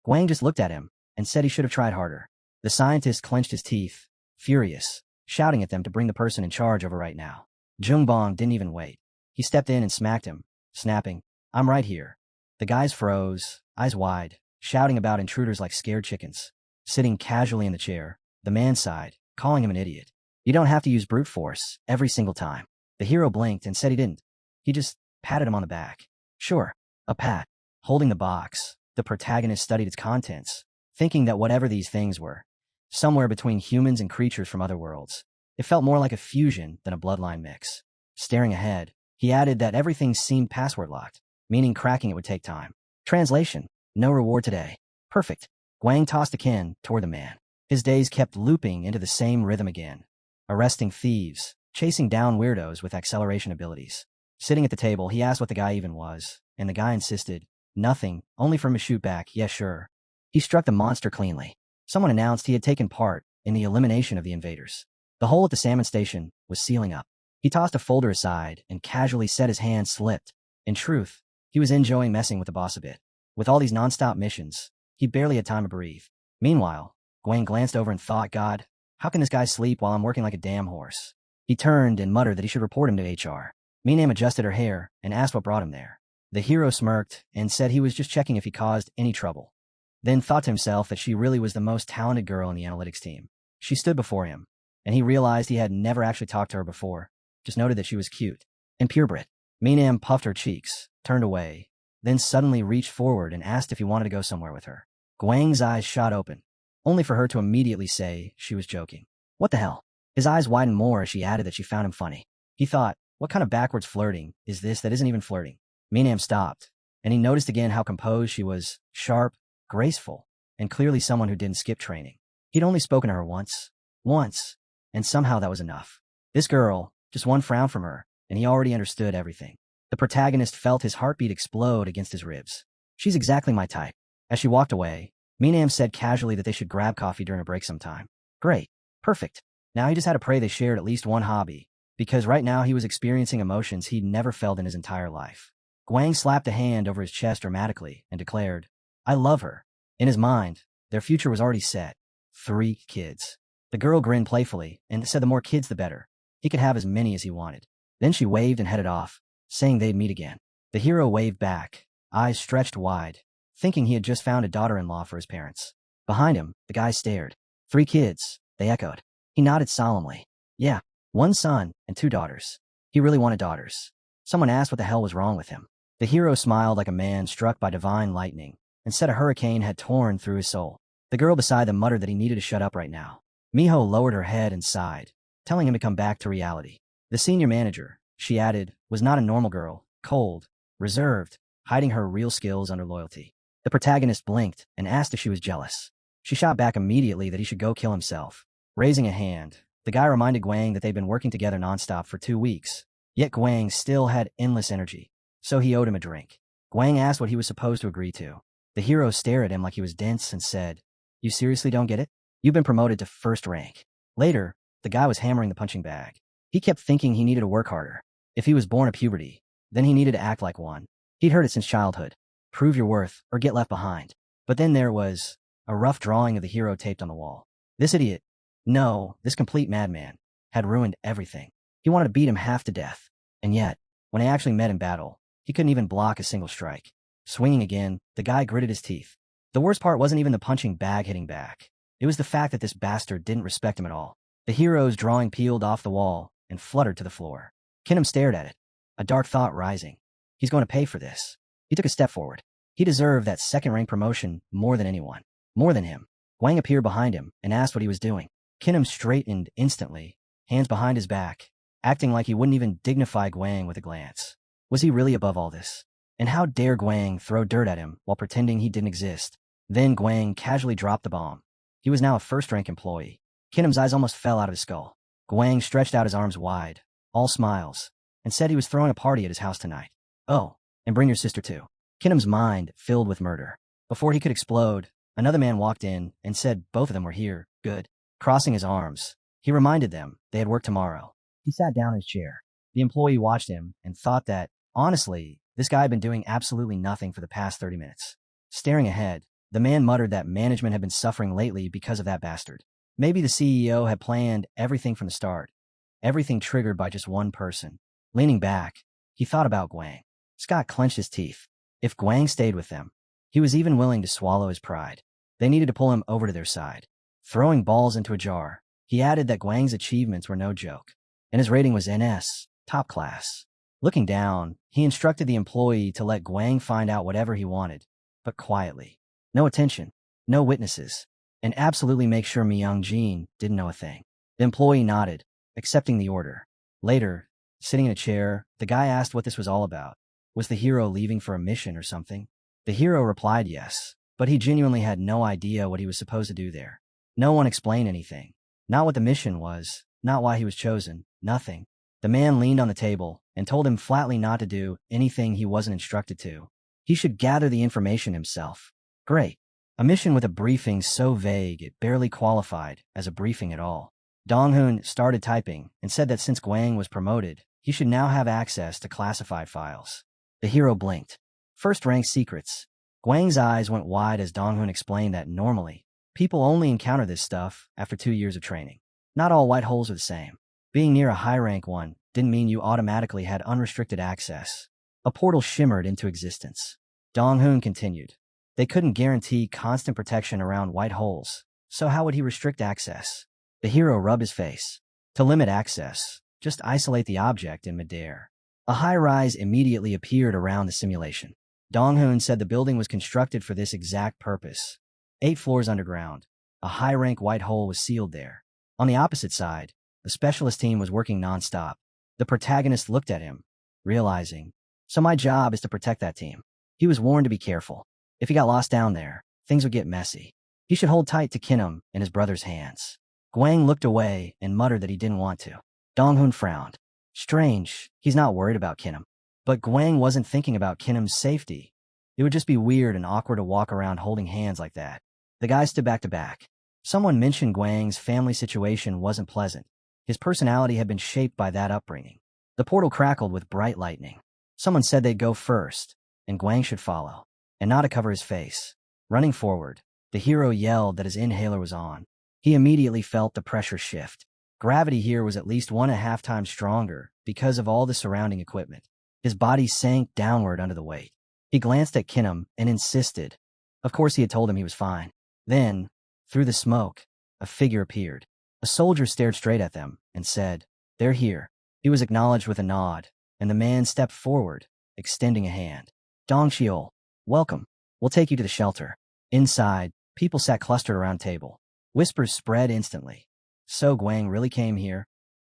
Guang just looked at him and said he should have tried harder. The scientist clenched his teeth, furious, shouting at them to bring the person in charge over right now. Zhengbang didn't even wait. He stepped in and smacked him, snapping, "I'm right here." The guys froze, eyes wide, shouting about intruders like scared chickens. Sitting casually in the chair, the man sighed, calling him an idiot. You don't have to use brute force every single time. The hero blinked and said he didn't. He just patted him on the back. Sure, a pat. Holding the box, the protagonist studied its contents, thinking that whatever these things were, somewhere between humans and creatures from other worlds, it felt more like a fusion than a bloodline mix. Staring ahead, he added that everything seemed password locked, meaning cracking it would take time. Translation: no reward today. Perfect. Guang tossed a kin toward the man. His days kept looping into the same rhythm again. Arresting thieves, chasing down weirdos with acceleration abilities. Sitting at the table, he asked what the guy even was, and the guy insisted, nothing, only for him to shoot back, yeah sure. He struck the monster cleanly. Someone announced he had taken part in the elimination of the invaders. The hole at the salmon station was sealing up. He tossed a folder aside and casually said his hand slipped. In truth, he was enjoying messing with the boss a bit. With all these non-stop missions, he barely had time to breathe. Meanwhile, Guang glanced over and thought, God, how can this guy sleep while I'm working like a damn horse? He turned and muttered that he should report him to HR. Minam adjusted her hair and asked what brought him there. The hero smirked and said he was just checking if he caused any trouble. Then thought to himself that she really was the most talented girl in the analytics team. She stood before him, and he realized he had never actually talked to her before, just noted that she was cute and purebred. Minam puffed her cheeks, turned away, then suddenly reached forward and asked if he wanted to go somewhere with her. Guang's eyes shot open, only for her to immediately say she was joking. What the hell? His eyes widened more as she added that she found him funny. He thought, what kind of backwards flirting is this that isn't even flirting? Minam stopped, and he noticed again how composed she was, sharp, graceful, and clearly someone who didn't skip training. He'd only spoken to her once, and somehow that was enough. This girl, just one frown from her, and he already understood everything. The protagonist felt his heartbeat explode against his ribs. She's exactly my type. As she walked away, Minam said casually that they should grab coffee during a break sometime. Great. Perfect. Now he just had to pray they shared at least one hobby, because right now he was experiencing emotions he'd never felt in his entire life. Guang slapped a hand over his chest dramatically and declared, I love her. In his mind, their future was already set. 3 kids. The girl grinned playfully and said the more kids the better. He could have as many as he wanted. Then she waved and headed off, saying they'd meet again. The hero waved back, eyes stretched wide, thinking he had just found a daughter-in-law for his parents. Behind him, the guy stared. 3 kids, they echoed. He nodded solemnly. Yeah, 1 son and 2 daughters. He really wanted daughters. Someone asked what the hell was wrong with him. The hero smiled like a man struck by divine lightning and said a hurricane had torn through his soul. The girl beside them muttered that he needed to shut up right now. Miho lowered her head and sighed, telling him to come back to reality. The senior manager, she added, was not a normal girl, cold, reserved, hiding her real skills under loyalty. The protagonist blinked and asked if she was jealous. She shot back immediately that he should go kill himself. Raising a hand, the guy reminded Guang that they'd been working together nonstop for 2 weeks, yet Guang still had endless energy, so he owed him a drink. Guang asked what he was supposed to agree to. The hero stared at him like he was dense and said, You seriously don't get it? You've been promoted to 1st rank. Later, the guy was hammering the punching bag. He kept thinking he needed to work harder. If he was born of puberty, then he needed to act like one. He'd heard it since childhood. Prove your worth or get left behind. But then there was a rough drawing of the hero taped on the wall. This idiot, no, this complete madman, had ruined everything. He wanted to beat him half to death. And yet, when he actually met in battle, he couldn't even block a single strike. Swinging again, the guy gritted his teeth. The worst part wasn't even the punching bag hitting back. It was the fact that this bastard didn't respect him at all. The hero's drawing peeled off the wall and fluttered to the floor. Kinham stared at it, a dark thought rising. He's going to pay for this. He took a step forward. He deserved that 2nd-rank promotion more than anyone. More than him. Guang appeared behind him and asked what he was doing. Kinham straightened instantly, hands behind his back, acting like he wouldn't even dignify Guang with a glance. Was he really above all this? And how dare Guang throw dirt at him while pretending he didn't exist? Then Guang casually dropped the bomb. He was now a 1st-rank employee. Kinham's eyes almost fell out of his skull. Guang stretched out his arms wide, all smiles, and said he was throwing a party at his house tonight. Oh, and bring your sister too. Kinham's mind filled with murder. Before he could explode, another man walked in and said both of them were here. Good. Crossing his arms, he reminded them they had work tomorrow. He sat down in his chair. The employee watched him and thought that, honestly, this guy had been doing absolutely nothing for the past 30 minutes. Staring ahead, the man muttered that management had been suffering lately because of that bastard. Maybe the CEO had planned everything from the start. Everything triggered by just one person. Leaning back, he thought about Guang. Scott clenched his teeth. If Guang stayed with them, he was even willing to swallow his pride. They needed to pull him over to their side. Throwing balls into a jar, he added that Guang's achievements were no joke, and his rating was NS, top class. Looking down, he instructed the employee to let Guang find out whatever he wanted, but quietly. No attention, no witnesses, and absolutely make sure Myung-jin didn't know a thing. The employee nodded, accepting the order. Later, sitting in a chair, the guy asked what this was all about. Was the hero leaving for a mission or something? The hero replied yes, but he genuinely had no idea what he was supposed to do there. No one explained anything. Not what the mission was, not why he was chosen, nothing. The man leaned on the table and told him flatly not to do anything he wasn't instructed to. He should gather the information himself. Great. A mission with a briefing so vague it barely qualified as a briefing at all. Dong-hoon started typing and said that since Guang was promoted, he should now have access to classified files. The hero blinked. 1st-rank secrets. Guang's eyes went wide as Dong-hoon explained that normally, people only encounter this stuff after 2 years of training. Not all white holes are the same. Being near a high-rank one didn't mean you automatically had unrestricted access. A portal shimmered into existence. Dong-hoon continued. They couldn't guarantee constant protection around white holes, so how would he restrict access? The hero rubbed his face. To limit access, just isolate the object in midair. A high-rise immediately appeared around the simulation. Dong-hoon said the building was constructed for this exact purpose. 8 floors underground. A high-rank white hole was sealed there. On the opposite side, the specialist team was working non-stop. The protagonist looked at him, realizing, so my job is to protect that team. He was warned to be careful. If he got lost down there, things would get messy. He should hold tight to Kinum in his brother's hands. Guang looked away and muttered that he didn't want to. Dong-hoon frowned. Strange, he's not worried about Kinum. But Guang wasn't thinking about Kinum's safety. It would just be weird and awkward to walk around holding hands like that. The guys stood back to back. Someone mentioned Guang's family situation wasn't pleasant. His personality had been shaped by that upbringing. The portal crackled with bright lightning. Someone said they'd go first, and Guang should follow, and not to cover his face. Running forward, the hero yelled that his inhaler was on. He immediately felt the pressure shift. Gravity here was at least 1.5 times stronger because of all the surrounding equipment. His body sank downward under the weight. He glanced at Kinum and insisted. Of course he had told him he was fine. Then, through the smoke, a figure appeared. A soldier stared straight at them and said, "They're here." He was acknowledged with a nod, and the man stepped forward, extending a hand. "Dong Shiol, welcome. We'll take you to the shelter." Inside, people sat clustered around a table. Whispers spread instantly. "So Guang really came here?"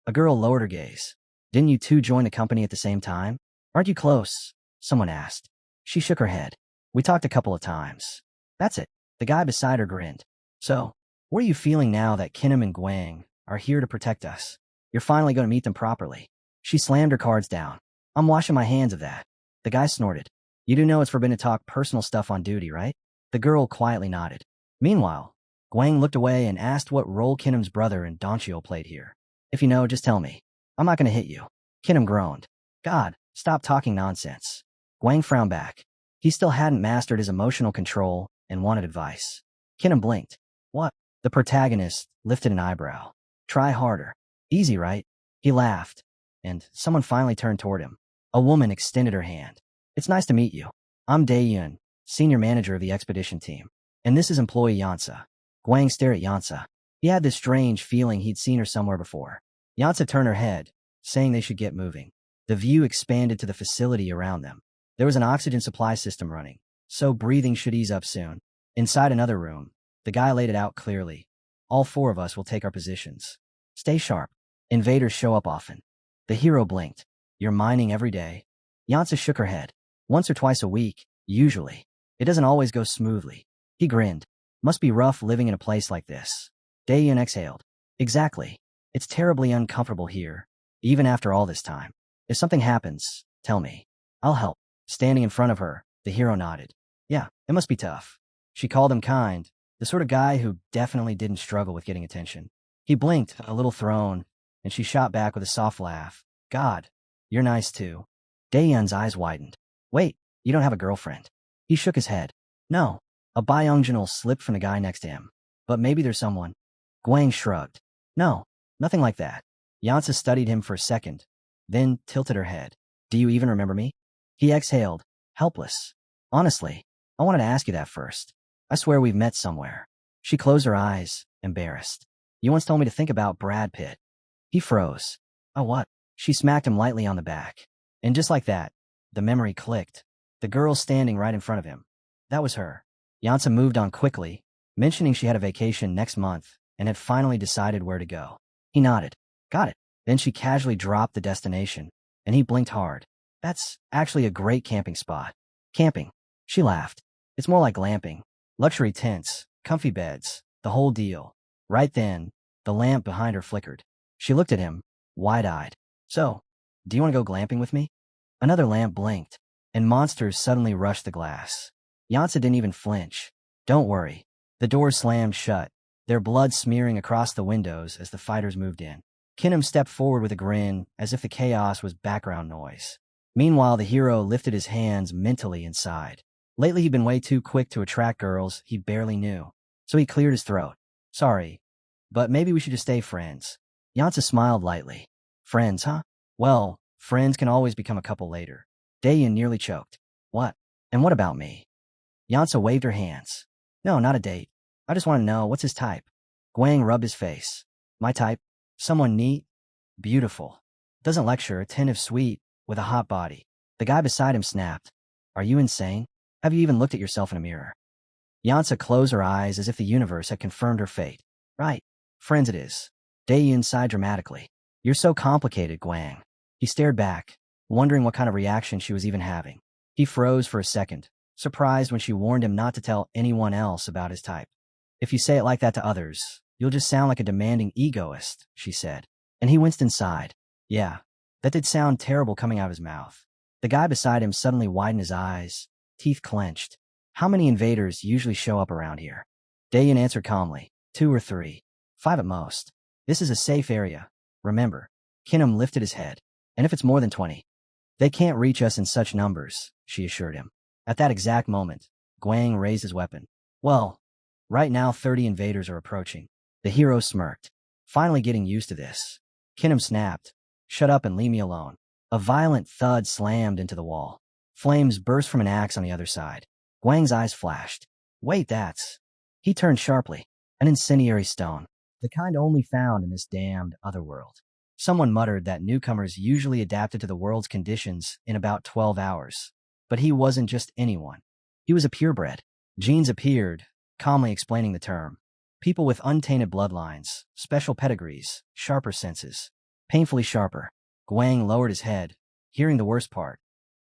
A girl lowered her gaze. "Didn't you two join the company at the same time? Aren't you close?" Someone asked. She shook her head. "We talked a couple of times." "That's it." The guy beside her grinned. "So, what are you feeling now that Kinum and Guang are here to protect us? You're finally going to meet them properly." She slammed her cards down. "I'm washing my hands of that." The guy snorted. "You do know it's forbidden to talk personal stuff on duty, right?" The girl quietly nodded. Meanwhile, Guang looked away and asked what role Kinum's brother and Donchio played here. "If you know, just tell me. I'm not going to hit you." Kinum groaned. "God, stop talking nonsense." Guang frowned back. He still hadn't mastered his emotional control and wanted advice. Kinum blinked. "What?" The protagonist lifted an eyebrow. "Try harder. Easy, right?" He laughed, and someone finally turned toward him. A woman extended her hand. "It's nice to meet you. I'm Dae-yun, senior manager of the expedition team. And this is employee Yansa." Guang stared at Yansa. He had this strange feeling he'd seen her somewhere before. Yansa turned her head, saying they should get moving. The view expanded to the facility around them. There was an oxygen supply system running, so breathing should ease up soon. Inside another room, the guy laid it out clearly. "All 4 of us will take our positions. Stay sharp. Invaders show up often." The hero blinked. "You're mining every day?" Yansa shook her head. "Once or twice a week, usually. It doesn't always go smoothly." He grinned. "Must be rough living in a place like this." Dae-yun exhaled. "Exactly. It's terribly uncomfortable here, even after all this time. If something happens, tell me. I'll help." Standing in front of her, the hero nodded. "Yeah, it must be tough." She called him kind, the sort of guy who definitely didn't struggle with getting attention. He blinked, a little thrown, and she shot back with a soft laugh. "God, you're nice too." Dae-yun's eyes widened. "Wait, you don't have a girlfriend?" He shook his head. "No." A bionginal slipped from the guy next to him. "But maybe there's someone." Guang shrugged. "No, nothing like that." Yansa studied him for a second, then tilted her head. "Do you even remember me?" He exhaled, helpless. "Honestly, I wanted to ask you that first. I swear we've met somewhere." She closed her eyes, embarrassed. "You once told me to think about Brad Pitt." He froze. "Oh, what?" She smacked him lightly on the back. And just like that, the memory clicked. The girl standing right in front of him. That was her. Yansa moved on quickly, mentioning she had a vacation next month and had finally decided where to go. He nodded. "Got it." Then she casually dropped the destination, and he blinked hard. "That's actually a great camping spot." "Camping?" She laughed. "It's more like glamping. Luxury tents, comfy beds, the whole deal." Right then, the lamp behind her flickered. She looked at him, wide-eyed. "So, do you want to go glamping with me?" Another lamp blinked, and monsters suddenly rushed the glass. Yansa didn't even flinch. "Don't worry." The doors slammed shut, their blood smearing across the windows as the fighters moved in. Kinum stepped forward with a grin, as if the chaos was background noise. Meanwhile, the hero lifted his hands mentally inside. Lately, he'd been way too quick to attract girls he barely knew, so he cleared his throat. "Sorry, but maybe we should just stay friends." Yansa smiled lightly. "Friends, huh? Well, friends can always become a couple later." Daeyeon nearly choked. What? And what about me? Yansa waved her hands. No, not a date. I just want to know, what's his type? Guang rubbed his face. My type? Someone neat? Beautiful. Doesn't lecture, attentive, sweet, with a hot body. The guy beside him snapped. Are you insane? Have you even looked at yourself in a mirror? Yansa closed her eyes as if the universe had confirmed her fate. Right. Friends it is. Daeyeon sighed dramatically. You're so complicated, Guang. He stared back, wondering what kind of reaction she was even having. He froze for a second, surprised when she warned him not to tell anyone else about his type. If you say it like that to others, you'll just sound like a demanding egoist, she said. And he winced inside. Yeah, that did sound terrible coming out of his mouth. The guy beside him suddenly widened his eyes, teeth clenched. How many invaders usually show up around here? Daeyeon answered calmly. 2 or 3. 5 at most. This is a safe area. Remember. Kinum lifted his head. And if it's more than 20? They can't reach us in such numbers, she assured him. At that exact moment, Guang raised his weapon. Well, right now 30 invaders are approaching. The hero smirked. Finally getting used to this. Kinum snapped. Shut up and leave me alone. A violent thud slammed into the wall. Flames burst from an axe on the other side. Guang's eyes flashed. Wait, that's... He turned sharply. An incendiary stone. The kind only found in this damned otherworld. Someone muttered that newcomers usually adapted to the world's conditions in about 12 hours. But he wasn't just anyone. He was a purebred. Genes appeared, calmly explaining the term. People with untainted bloodlines, special pedigrees, sharper senses. Painfully sharper. Guang lowered his head, hearing the worst part.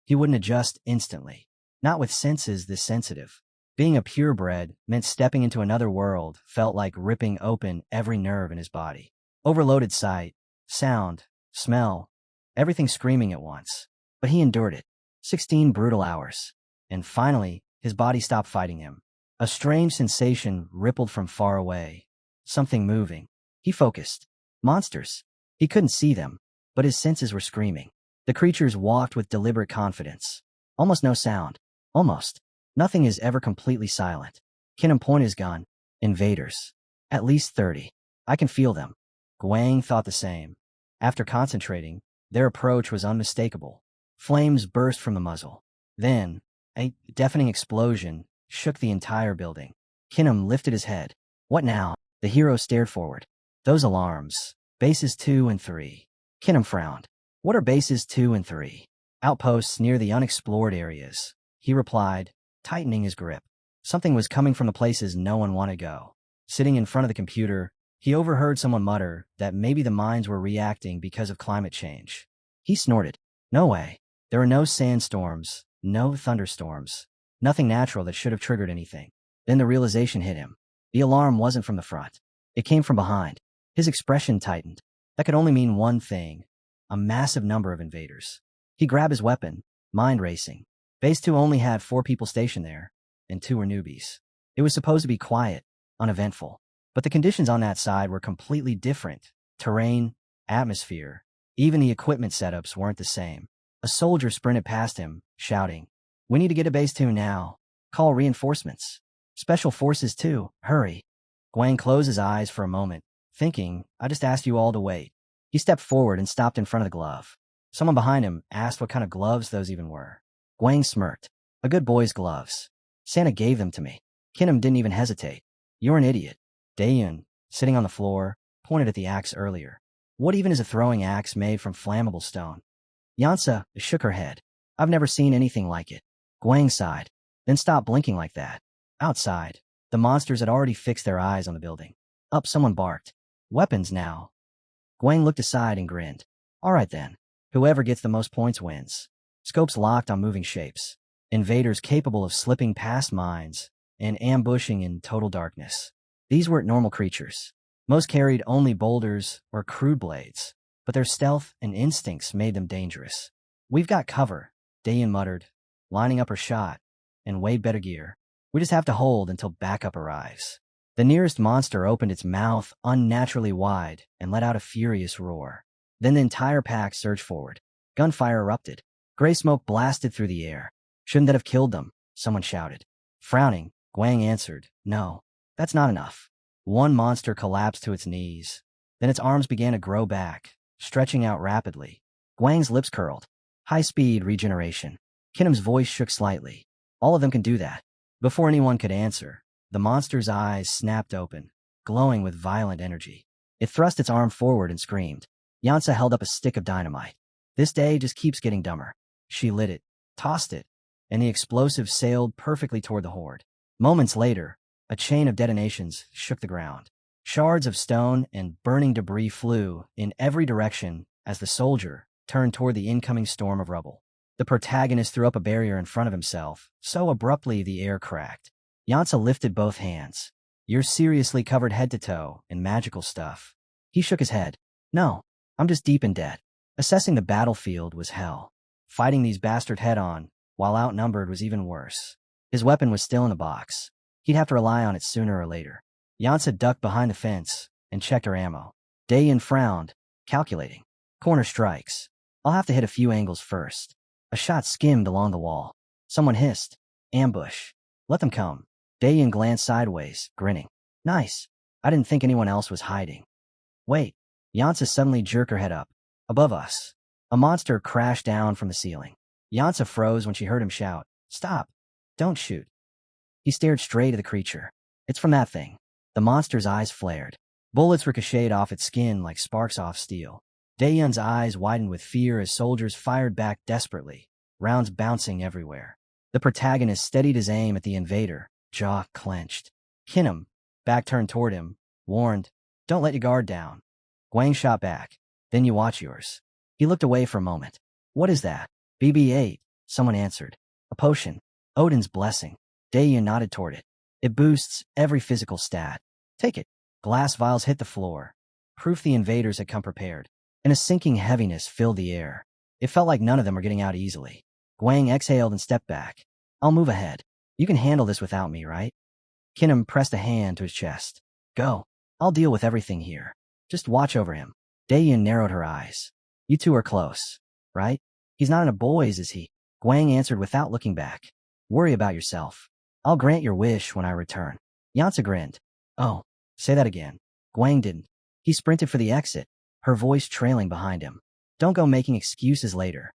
He wouldn't adjust instantly. Not with senses this sensitive. Being a purebred meant stepping into another world felt like ripping open every nerve in his body. Overloaded sight, sound, smell, everything screaming at once. But he endured it. 16 brutal hours. And finally, his body stopped fighting him. A strange sensation rippled from far away. Something moving. He focused. Monsters. He couldn't see them, but his senses were screaming. The creatures walked with deliberate confidence. Almost no sound. Almost. Nothing is ever completely silent. Kinum pointed his gun. Invaders. At least 30. I can feel them. Guang thought the same. After concentrating, their approach was unmistakable. Flames burst from the muzzle. Then, a deafening explosion shook the entire building. Kinum lifted his head. What now? The hero stared forward. Those alarms. Bases 2 and 3. Kinum frowned. What are bases 2 and 3? Outposts near the unexplored areas. He replied, tightening his grip. Something was coming from the places no one wanted to go. Sitting in front of the computer, he overheard someone mutter that maybe the mines were reacting because of climate change. He snorted. No way. There are no sandstorms, no thunderstorms, nothing natural that should have triggered anything. Then the realization hit him. The alarm wasn't from the front. It came from behind. His expression tightened. That could only mean one thing. A massive number of invaders. He grabbed his weapon, mind racing. Base 2 only had 4 people stationed there, and 2 were newbies. It was supposed to be quiet, uneventful. But the conditions on that side were completely different. Terrain, atmosphere, even the equipment setups weren't the same. A soldier sprinted past him, shouting, We need to get to Base 2 now. Call reinforcements. Special Forces 2, hurry. Guang closed his eyes for a moment, thinking, I just asked you all to wait. He stepped forward and stopped in front of the glove. Someone behind him asked what kind of gloves those even were. Guang smirked. A good boy's gloves. Santa gave them to me. Kinum didn't even hesitate. You're an idiot. Daeyeon, sitting on the floor, pointed at the axe earlier. What even is a throwing axe made from flammable stone? Yansa shook her head. I've never seen anything like it. Guang sighed, then stopped blinking like that. Outside, the monsters had already fixed their eyes on the building. Up, someone barked. Weapons now. Guang looked aside and grinned. All right then. Whoever gets the most points wins. Scopes locked on moving shapes. Invaders capable of slipping past mines and ambushing in total darkness. These weren't normal creatures. Most carried only boulders or crude blades, but their stealth and instincts made them dangerous. We've got cover, Daeyeon muttered, lining up her shot, and way better gear. We just have to hold until backup arrives. The nearest monster opened its mouth unnaturally wide and let out a furious roar. Then the entire pack surged forward. Gunfire erupted. Gray smoke blasted through the air. Shouldn't that have killed them? Someone shouted. Frowning, Guang answered, No, that's not enough. One monster collapsed to its knees. Then its arms began to grow back, stretching out rapidly. Guang's lips curled. High-speed regeneration. Kinnam's voice shook slightly. All of them can do that. Before anyone could answer, the monster's eyes snapped open, glowing with violent energy. It thrust its arm forward and screamed. Yansa held up a stick of dynamite. This day just keeps getting dumber. She lit it, tossed it, and the explosive sailed perfectly toward the horde. Moments later, a chain of detonations shook the ground. Shards of stone and burning debris flew in every direction as the soldier turned toward the incoming storm of rubble. The protagonist threw up a barrier in front of himself, so abruptly the air cracked. Yansa lifted both hands. You're seriously covered head to toe in magical stuff. He shook his head. No, I'm just deep in debt. Assessing the battlefield was hell. Fighting these bastards head-on, while outnumbered, was even worse. His weapon was still in the box. He'd have to rely on it sooner or later. Yansa ducked behind the fence and checked her ammo. Dayan frowned, calculating. Corner strikes. I'll have to hit a few angles first. A shot skimmed along the wall. Someone hissed. Ambush. Let them come. Dayan glanced sideways, grinning. Nice. I didn't think anyone else was hiding. Wait. Yansa suddenly jerked her head up. Above us. A monster crashed down from the ceiling. Yansa froze when she heard him shout. Stop. Don't shoot. He stared straight at the creature. It's from that thing. The monster's eyes flared. Bullets ricocheted off its skin like sparks off steel. Dayan's eyes widened with fear as soldiers fired back desperately, rounds bouncing everywhere. The protagonist steadied his aim at the invader, jaw clenched. Kinnam, back turned toward him, warned, Don't let your guard down. Guang shot back. Then you watch yours. He looked away for a moment. What is that? BB-8, someone answered. A potion. Odin's blessing. Dayan nodded toward it. It boosts every physical stat. Take it. Glass vials hit the floor. Proof the invaders had come prepared. And a sinking heaviness filled the air. It felt like none of them were getting out easily. Guang exhaled and stepped back. I'll move ahead. You can handle this without me, right? Kinnam pressed a hand to his chest. Go. I'll deal with everything here. Just watch over him. Dayan narrowed her eyes. You two are close, right? He's not in a boys, is he? Guang answered without looking back. Worry about yourself. I'll grant your wish when I return. Yansa grinned. Oh, say that again. Guang didn't. He sprinted for the exit, her voice trailing behind him. Don't go making excuses later.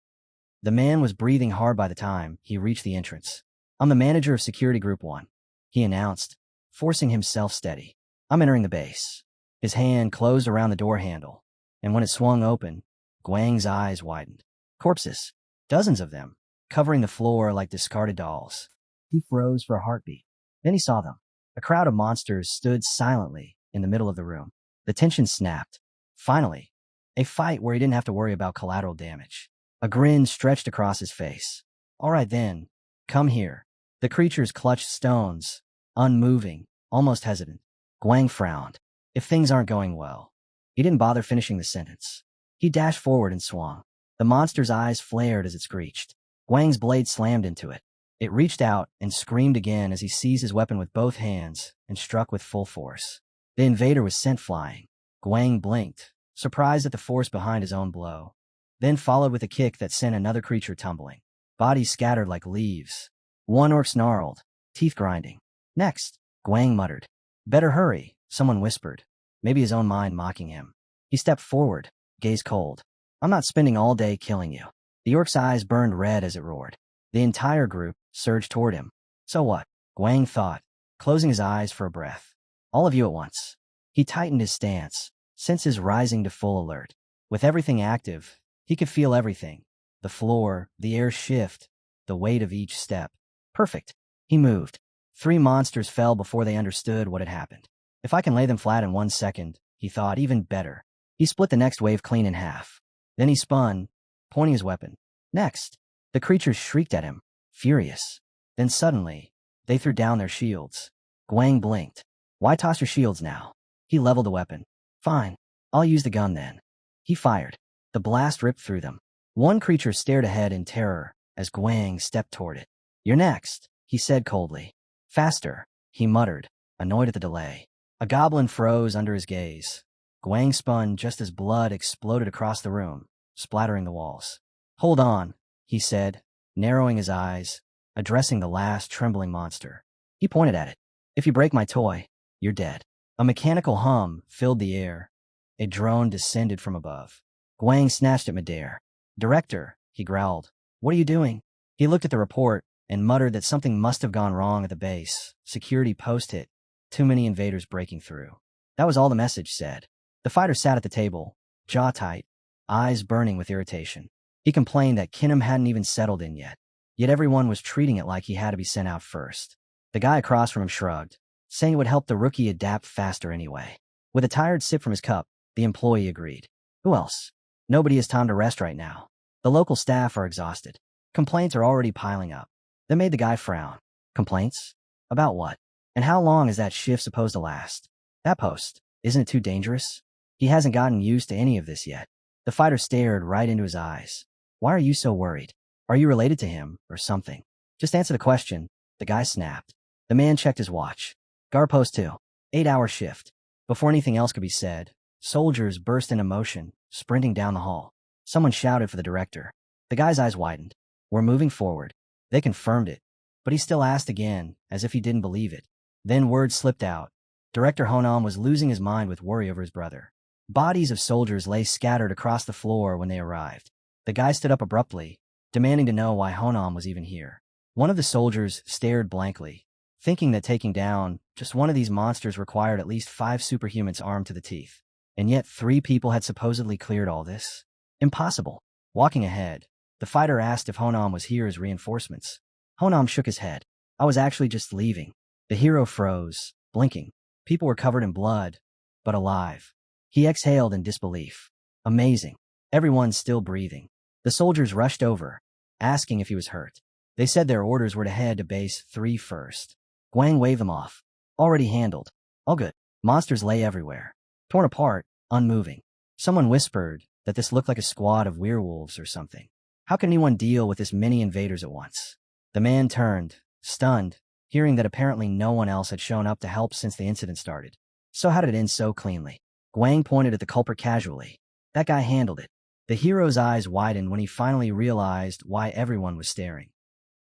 The man was breathing hard by the time he reached the entrance. I'm the manager of Security Group 1, he announced, forcing himself steady. I'm entering the base. His hand closed around the door handle, and when it swung open, Guang's eyes widened. Corpses. Dozens of them, covering the floor like discarded dolls. He froze for a heartbeat. Then he saw them. A crowd of monsters stood silently in the middle of the room. The tension snapped. Finally, a fight where he didn't have to worry about collateral damage. A grin stretched across his face. All right then, come here. The creatures clutched stones, unmoving, almost hesitant. Guang frowned. If things aren't going well. He didn't bother finishing the sentence. He dashed forward and swung. The monster's eyes flared as it screeched. Guang's blade slammed into it. It reached out and screamed again as he seized his weapon with both hands and struck with full force. The invader was sent flying. Guang blinked, surprised at the force behind his own blow, then followed with a kick that sent another creature tumbling. Bodies scattered like leaves. One orc snarled, teeth grinding. Next, Guang muttered. Better hurry, someone whispered, maybe his own mind mocking him. He stepped forward, gaze cold. I'm not spending all day killing you. The orc's eyes burned red as it roared. The entire group surged toward him. So what? Guang thought, closing his eyes for a breath. All of you at once. He tightened his stance, senses rising to full alert. With everything active, he could feel everything. The floor, the air shift, the weight of each step. Perfect. He moved. 3 monsters fell before they understood what had happened. If I can lay them flat in 1 second, he thought, even better. He split the next wave clean in half. Then he spun, pointing his weapon. Next. The creatures shrieked at him, furious. Then suddenly, they threw down their shields. Guang blinked. Why toss your shields now? He leveled the weapon. Fine. I'll use the gun then. He fired. The blast ripped through them. One creature stared ahead in terror as Guang stepped toward it. You're next, he said coldly. Faster, he muttered, annoyed at the delay. A goblin froze under his gaze. Guang spun just as blood exploded across the room, splattering the walls. Hold on, he said, narrowing his eyes, addressing the last trembling monster. He pointed at it. If you break my toy, you're dead. A mechanical hum filled the air. A drone descended from above. Guang snatched at midair. Director, he growled. What are you doing? He looked at the report and muttered that something must have gone wrong at the base. Security post hit. Too many invaders breaking through. That was all the message said. The fighter sat at the table, jaw tight, eyes burning with irritation. He complained that Kinham hadn't even settled in yet everyone was treating it like he had to be sent out first. The guy across from him shrugged, saying it would help the rookie adapt faster anyway. With a tired sip from his cup, the employee agreed. Who else? Nobody has time to rest right now. The local staff are exhausted. Complaints are already piling up. That made the guy frown. Complaints? About what? And how long is that shift supposed to last? That post, isn't it too dangerous? He hasn't gotten used to any of this yet. The fighter stared right into his eyes. Why are you so worried? Are you related to him, or something? Just answer the question, the guy snapped. The man checked his watch. Guard post 2. 8-hour shift. Before anything else could be said, soldiers burst into motion, sprinting down the hall. Someone shouted for the director. The guy's eyes widened. We're moving forward. They confirmed it, but he still asked again, as if he didn't believe it. Then words slipped out. Director Hwaram was losing his mind with worry over his brother. Bodies of soldiers lay scattered across the floor when they arrived. The guy stood up abruptly, demanding to know why Hwaram was even here. One of the soldiers stared blankly, thinking that taking down just one of these monsters required at least 5 superhumans armed to the teeth. And yet 3 people had supposedly cleared all this? Impossible. Walking ahead, the fighter asked if Hwaram was here as reinforcements. Hwaram shook his head. I was actually just leaving. The hero froze, blinking. People were covered in blood, but alive. He exhaled in disbelief. Amazing. Everyone's still breathing. The soldiers rushed over, asking if he was hurt. They said their orders were to head to base 3 first. Guang waved them off. Already handled. All good. Monsters lay everywhere. Torn apart, unmoving. Someone whispered that this looked like a squad of werewolves or something. How can anyone deal with this many invaders at once? The man turned, stunned, hearing that apparently no one else had shown up to help since the incident started. So how did it end so cleanly? Guang pointed at the culprit casually. That guy handled it. The hero's eyes widened when he finally realized why everyone was staring.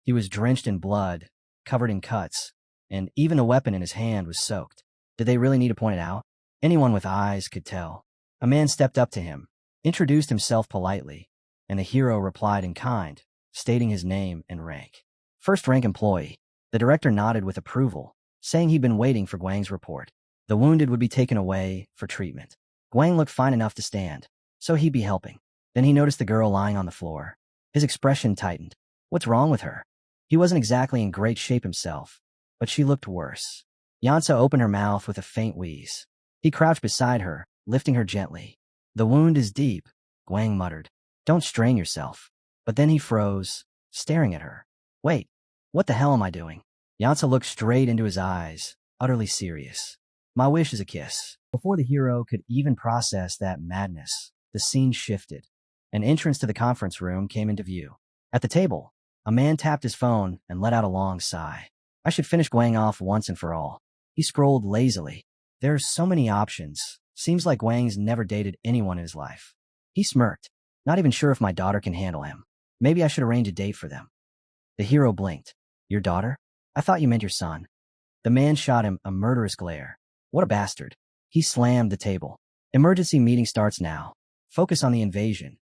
He was drenched in blood, covered in cuts, and even a weapon in his hand was soaked. Did they really need to point it out? Anyone with eyes could tell. A man stepped up to him, introduced himself politely, and the hero replied in kind, stating his name and rank. First-rank employee. The director nodded with approval, saying he'd been waiting for Guang's report. The wounded would be taken away for treatment. Guang looked fine enough to stand, so he'd be helping. Then he noticed the girl lying on the floor. His expression tightened. What's wrong with her? He wasn't exactly in great shape himself, but she looked worse. Yansa opened her mouth with a faint wheeze. He crouched beside her, lifting her gently. The wound is deep, Guang muttered. Don't strain yourself. But then he froze, staring at her. Wait, what the hell am I doing? Yansa looked straight into his eyes, utterly serious. My wish is a kiss. Before the hero could even process that madness, the scene shifted. An entrance to the conference room came into view. At the table, a man tapped his phone and let out a long sigh. I should finish Guang off once and for all. He scrolled lazily. There are so many options. Seems like Guang's never dated anyone in his life. He smirked. Not even sure if my daughter can handle him. Maybe I should arrange a date for them. The hero blinked. Your daughter? I thought you meant your son. The man shot him a murderous glare. What a bastard. He slammed the table. Emergency meeting starts now. Focus on the invasion.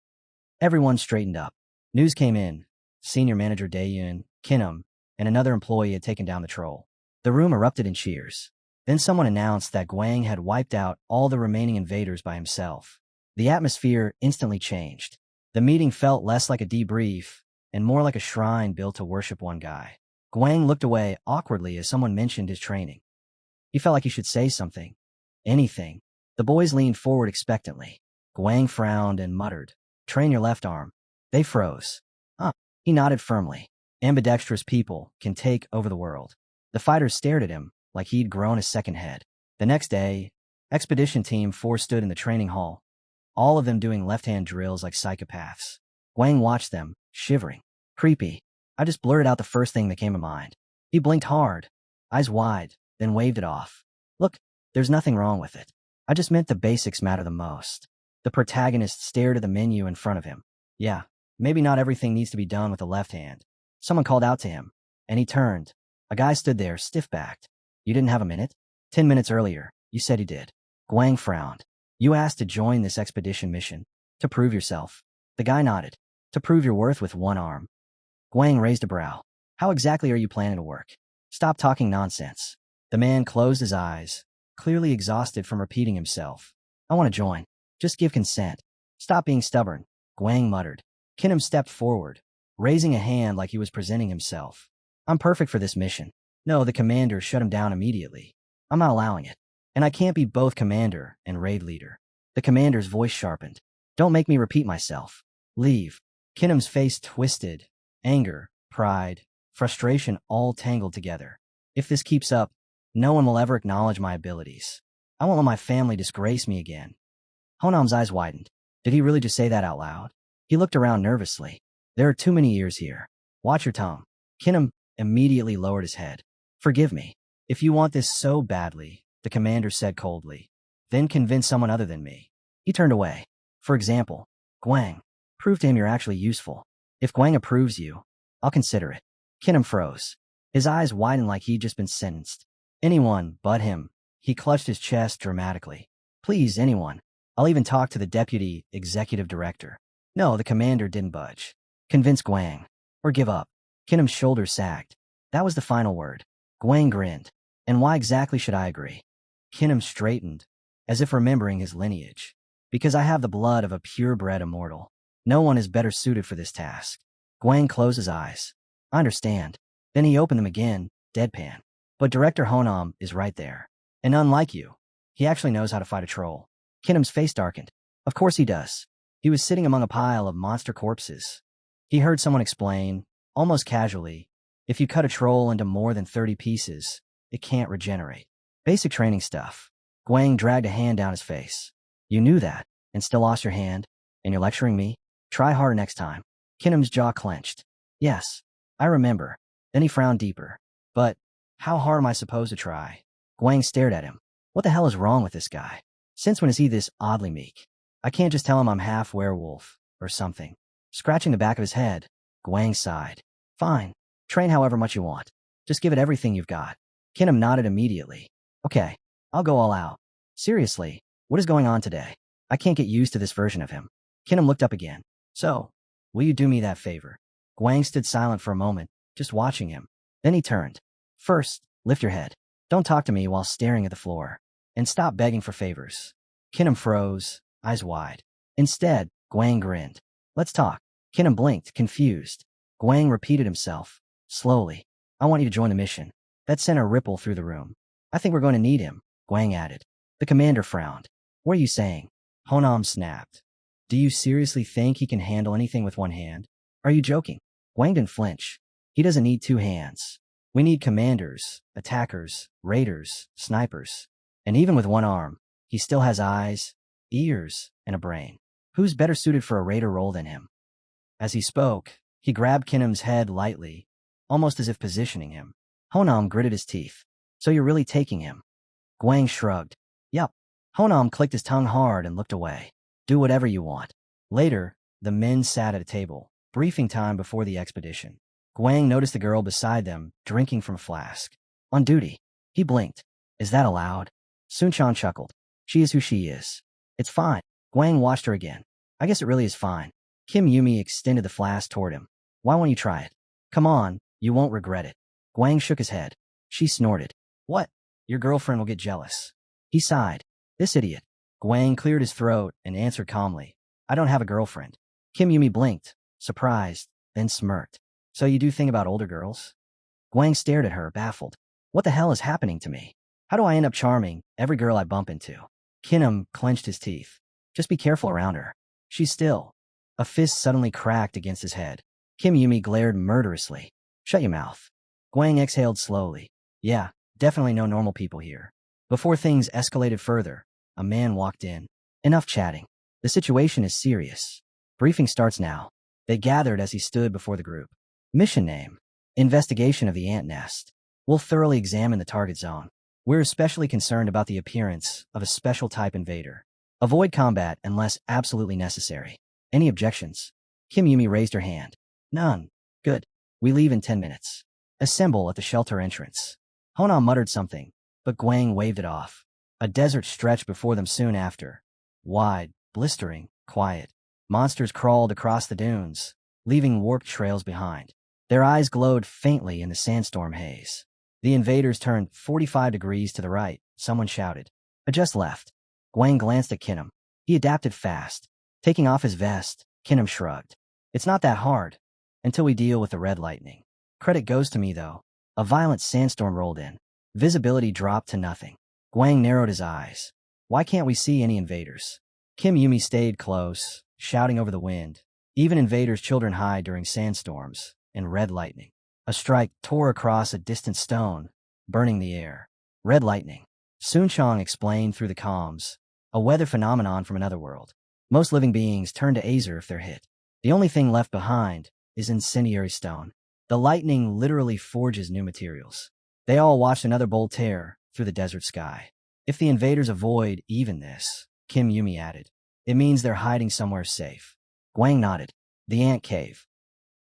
Everyone straightened up. News came in. Senior manager Daeyun, Kinham, and another employee had taken down the troll. The room erupted in cheers. Then someone announced that Guang had wiped out all the remaining invaders by himself. The atmosphere instantly changed. The meeting felt less like a debrief and more like a shrine built to worship one guy. Guang looked away awkwardly as someone mentioned his training. He felt like he should say something. Anything. The boys leaned forward expectantly. Guang frowned and muttered, Train your left arm. They froze. He nodded firmly. Ambidextrous people can take over the world. The fighters stared at him like he'd grown a second head. The next day, Expedition Team 4 stood in the training hall, all of them doing left-hand drills like psychopaths. Guang watched them, shivering. Creepy. I just blurted out the first thing that came to mind. He blinked hard, eyes wide, then waved it off. Look, there's nothing wrong with it. I just meant the basics matter the most. The protagonist stared at the menu in front of him. Yeah, maybe not everything needs to be done with the left hand. Someone called out to him, and he turned. A guy stood there, stiff-backed. You didn't have a minute? 10 minutes earlier, you said you did. Guang frowned. You asked to join this expedition mission. To prove yourself. The guy nodded. To prove your worth with one arm. Guang raised a brow. How exactly are you planning to work? Stop talking nonsense. The man closed his eyes, clearly exhausted from repeating himself. I want to join. Just give consent. Stop being stubborn, Guang muttered. Kinham stepped forward, raising a hand like he was presenting himself. I'm perfect for this mission. No, the commander shut him down immediately. I'm not allowing it. And I can't be both commander and raid leader. The commander's voice sharpened. Don't make me repeat myself. Leave. Kinham's face twisted. Anger, pride, frustration all tangled together. If this keeps up, no one will ever acknowledge my abilities. I won't let my family disgrace me again. Honam's eyes widened. Did he really just say that out loud? He looked around nervously. There are too many ears here. Watch your tongue. Kinham immediately lowered his head. Forgive me. If you want this so badly, the commander said coldly, then convince someone other than me. He turned away. For example, Guang. Prove to him you're actually useful. If Guang approves you, I'll consider it. Kinham froze. His eyes widened like he'd just been sentenced. Anyone but him. He clutched his chest dramatically. Please, anyone. I'll even talk to the deputy executive director. No, the commander didn't budge. Convince Guang. Or give up. Kinham's shoulders sagged. That was the final word. Guang grinned. And why exactly should I agree? Kinham straightened, as if remembering his lineage. Because I have the blood of a purebred immortal. No one is better suited for this task. Guang closed his eyes. I understand. Then he opened them again, deadpan. But Director Honam is right there. And unlike you, he actually knows how to fight a troll. Kinham's face darkened. Of course he does. He was sitting among a pile of monster corpses. He heard someone explain, almost casually, if you cut a troll into more than 30 pieces, it can't regenerate. Basic training stuff. Guang dragged a hand down his face. You knew that, and still lost your hand? And you're lecturing me? Try harder next time. Kinham's jaw clenched. Yes, I remember. Then he frowned deeper. But, how hard am I supposed to try? Guang stared at him. What the hell is wrong with this guy? Since when is he this oddly meek? I can't just tell him I'm half werewolf, or something. Scratching the back of his head, Guang sighed. Fine. Train however much you want. Just give it everything you've got. Kinham nodded immediately. Okay, I'll go all out. Seriously, what is going on today? I can't get used to this version of him. Kinham looked up again. So, will you do me that favor? Guang stood silent for a moment, just watching him. Then he turned. First, lift your head. Don't talk to me while staring at the floor. And stop begging for favors. Kinham froze, eyes wide. Instead, Guang grinned. Let's talk. Kinham blinked, confused. Guang repeated himself, slowly. I want you to join the mission. That sent a ripple through the room. I think we're going to need him, Guang added. The commander frowned. What are you saying? Honam snapped. Do you seriously think he can handle anything with one hand? Are you joking? Guang didn't flinch. He doesn't need two hands. We need commanders, attackers, raiders, snipers. And even with one arm, he still has eyes, ears, and a brain. Who's better suited for a raider role than him? As he spoke, he grabbed Kinham's head lightly, almost as if positioning him. Honam gritted his teeth. So you're really taking him? Guang shrugged. Yup. Honam clicked his tongue hard and looked away. Do whatever you want. Later, the men sat at a table, briefing time before the expedition. Guang noticed the girl beside them, drinking from a flask. On duty. He blinked. Is that allowed? Sunchan chuckled. She is who she is. It's fine. Guang watched her again. I guess it really is fine. Kim Yumi extended the flask toward him. Why won't you try it? Come on, you won't regret it. Guang shook his head. She snorted. What? Your girlfriend will get jealous. He sighed. This idiot. Guang cleared his throat and answered calmly. I don't have a girlfriend. Kim Yumi blinked, surprised, then smirked. So you do think about older girls? Guang stared at her, baffled. What the hell is happening to me? How do I end up charming every girl I bump into? Kinham clenched his teeth. Just be careful around her. She's still. A fist suddenly cracked against his head. Kim Yumi glared murderously. Shut your mouth. Guang exhaled slowly. Yeah, definitely no normal people here. Before things escalated further, a man walked in. Enough chatting. The situation is serious. Briefing starts now. They gathered as he stood before the group. Mission name. Investigation of the ant nest. We'll thoroughly examine the target zone. We're especially concerned about the appearance of a special type invader. Avoid combat unless absolutely necessary. Any objections? Kim Yumi raised her hand. None. Good. We leave in 10 minutes. Assemble at the shelter entrance. Honam muttered something, but Guang waved it off. A desert stretched before them soon after. Wide, blistering, quiet. Monsters crawled across the dunes, leaving warped trails behind. Their eyes glowed faintly in the sandstorm haze. The invaders turned 45 degrees to the right. Someone shouted. I just left. Guang glanced at Kinum. He adapted fast. Taking off his vest, Kinum shrugged. It's not that hard. Until we deal with the red lightning. Credit goes to me, though. A violent sandstorm rolled in. Visibility dropped to nothing. Guang narrowed his eyes. Why can't we see any invaders? Kim Yumi stayed close, shouting over the wind. Even invaders' children hide during sandstorms and red lightning. A strike tore across a distant stone, burning the air. Red lightning. Sun Chong explained through the comms. A weather phenomenon from another world. Most living beings turn to Azer if they're hit. The only thing left behind is incendiary stone. The lightning literally forges new materials. They all watched another bolt tear through the desert sky. If the invaders avoid even this, Kim Yumi added, it means they're hiding somewhere safe. Guang nodded. The ant cave.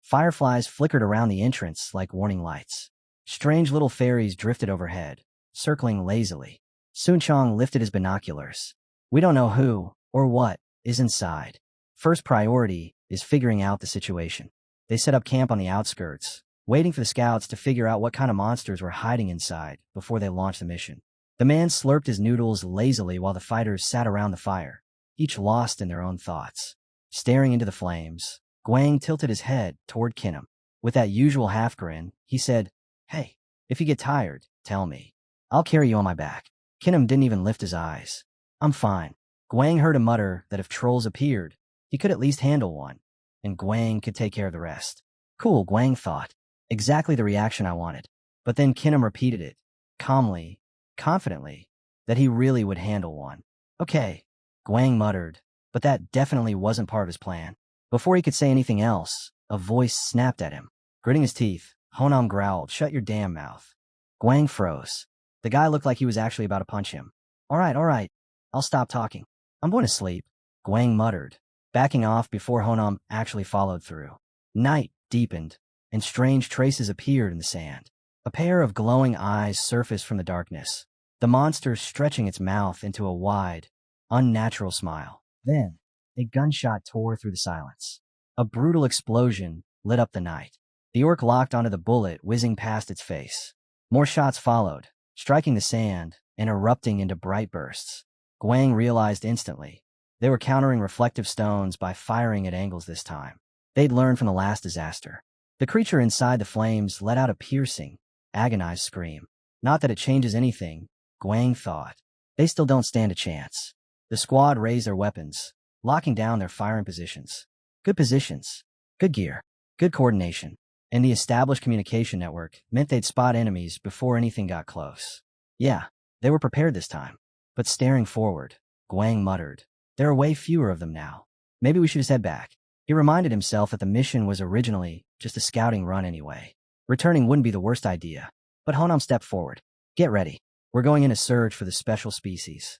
Fireflies flickered around the entrance like warning lights. Strange little fairies drifted overhead, circling lazily. Sun Chong lifted his binoculars. We don't know who or what is inside. First priority is figuring out the situation. They set up camp on the outskirts, waiting for the scouts to figure out what kind of monsters were hiding inside before they launched the mission. The man slurped his noodles lazily while the fighters sat around the fire, each lost in their own thoughts. Staring into the flames, Guang tilted his head toward Kinum. With that usual half grin, he said, Hey, if you get tired, tell me. I'll carry you on my back. Kinum didn't even lift his eyes. I'm fine. Guang heard him mutter that if trolls appeared, he could at least handle one, and Guang could take care of the rest. Cool, Guang thought. Exactly the reaction I wanted. But then Kinum repeated it, calmly, confidently, that he really would handle one. Okay, Guang muttered, but that definitely wasn't part of his plan. Before he could say anything else, a voice snapped at him. Gritting his teeth, Honam growled, shut your damn mouth. Guang froze. The guy looked like he was actually about to punch him. All right, I'll stop talking. I'm going to sleep, Guang muttered, backing off before Honam actually followed through. Night deepened, and strange traces appeared in the sand. A pair of glowing eyes surfaced from the darkness, the monster stretching its mouth into a wide, unnatural smile. Then, a gunshot tore through the silence. A brutal explosion lit up the night. The orc locked onto the bullet, whizzing past its face. More shots followed, striking the sand and erupting into bright bursts. Guang realized instantly. They were countering reflective stones by firing at angles this time. They'd learned from the last disaster. The creature inside the flames let out a piercing, agonized scream. Not that it changes anything, Guang thought. They still don't stand a chance. The squad raised their weapons, locking down their firing positions. Good positions, good gear, good coordination, and the established communication network meant they'd spot enemies before anything got close. Yeah, they were prepared this time. But staring forward, Guang muttered, there are way fewer of them now. Maybe we should just head back. He reminded himself that the mission was originally just a scouting run anyway. Returning wouldn't be the worst idea. But Honam stepped forward. Get ready. We're going in a search for the special species.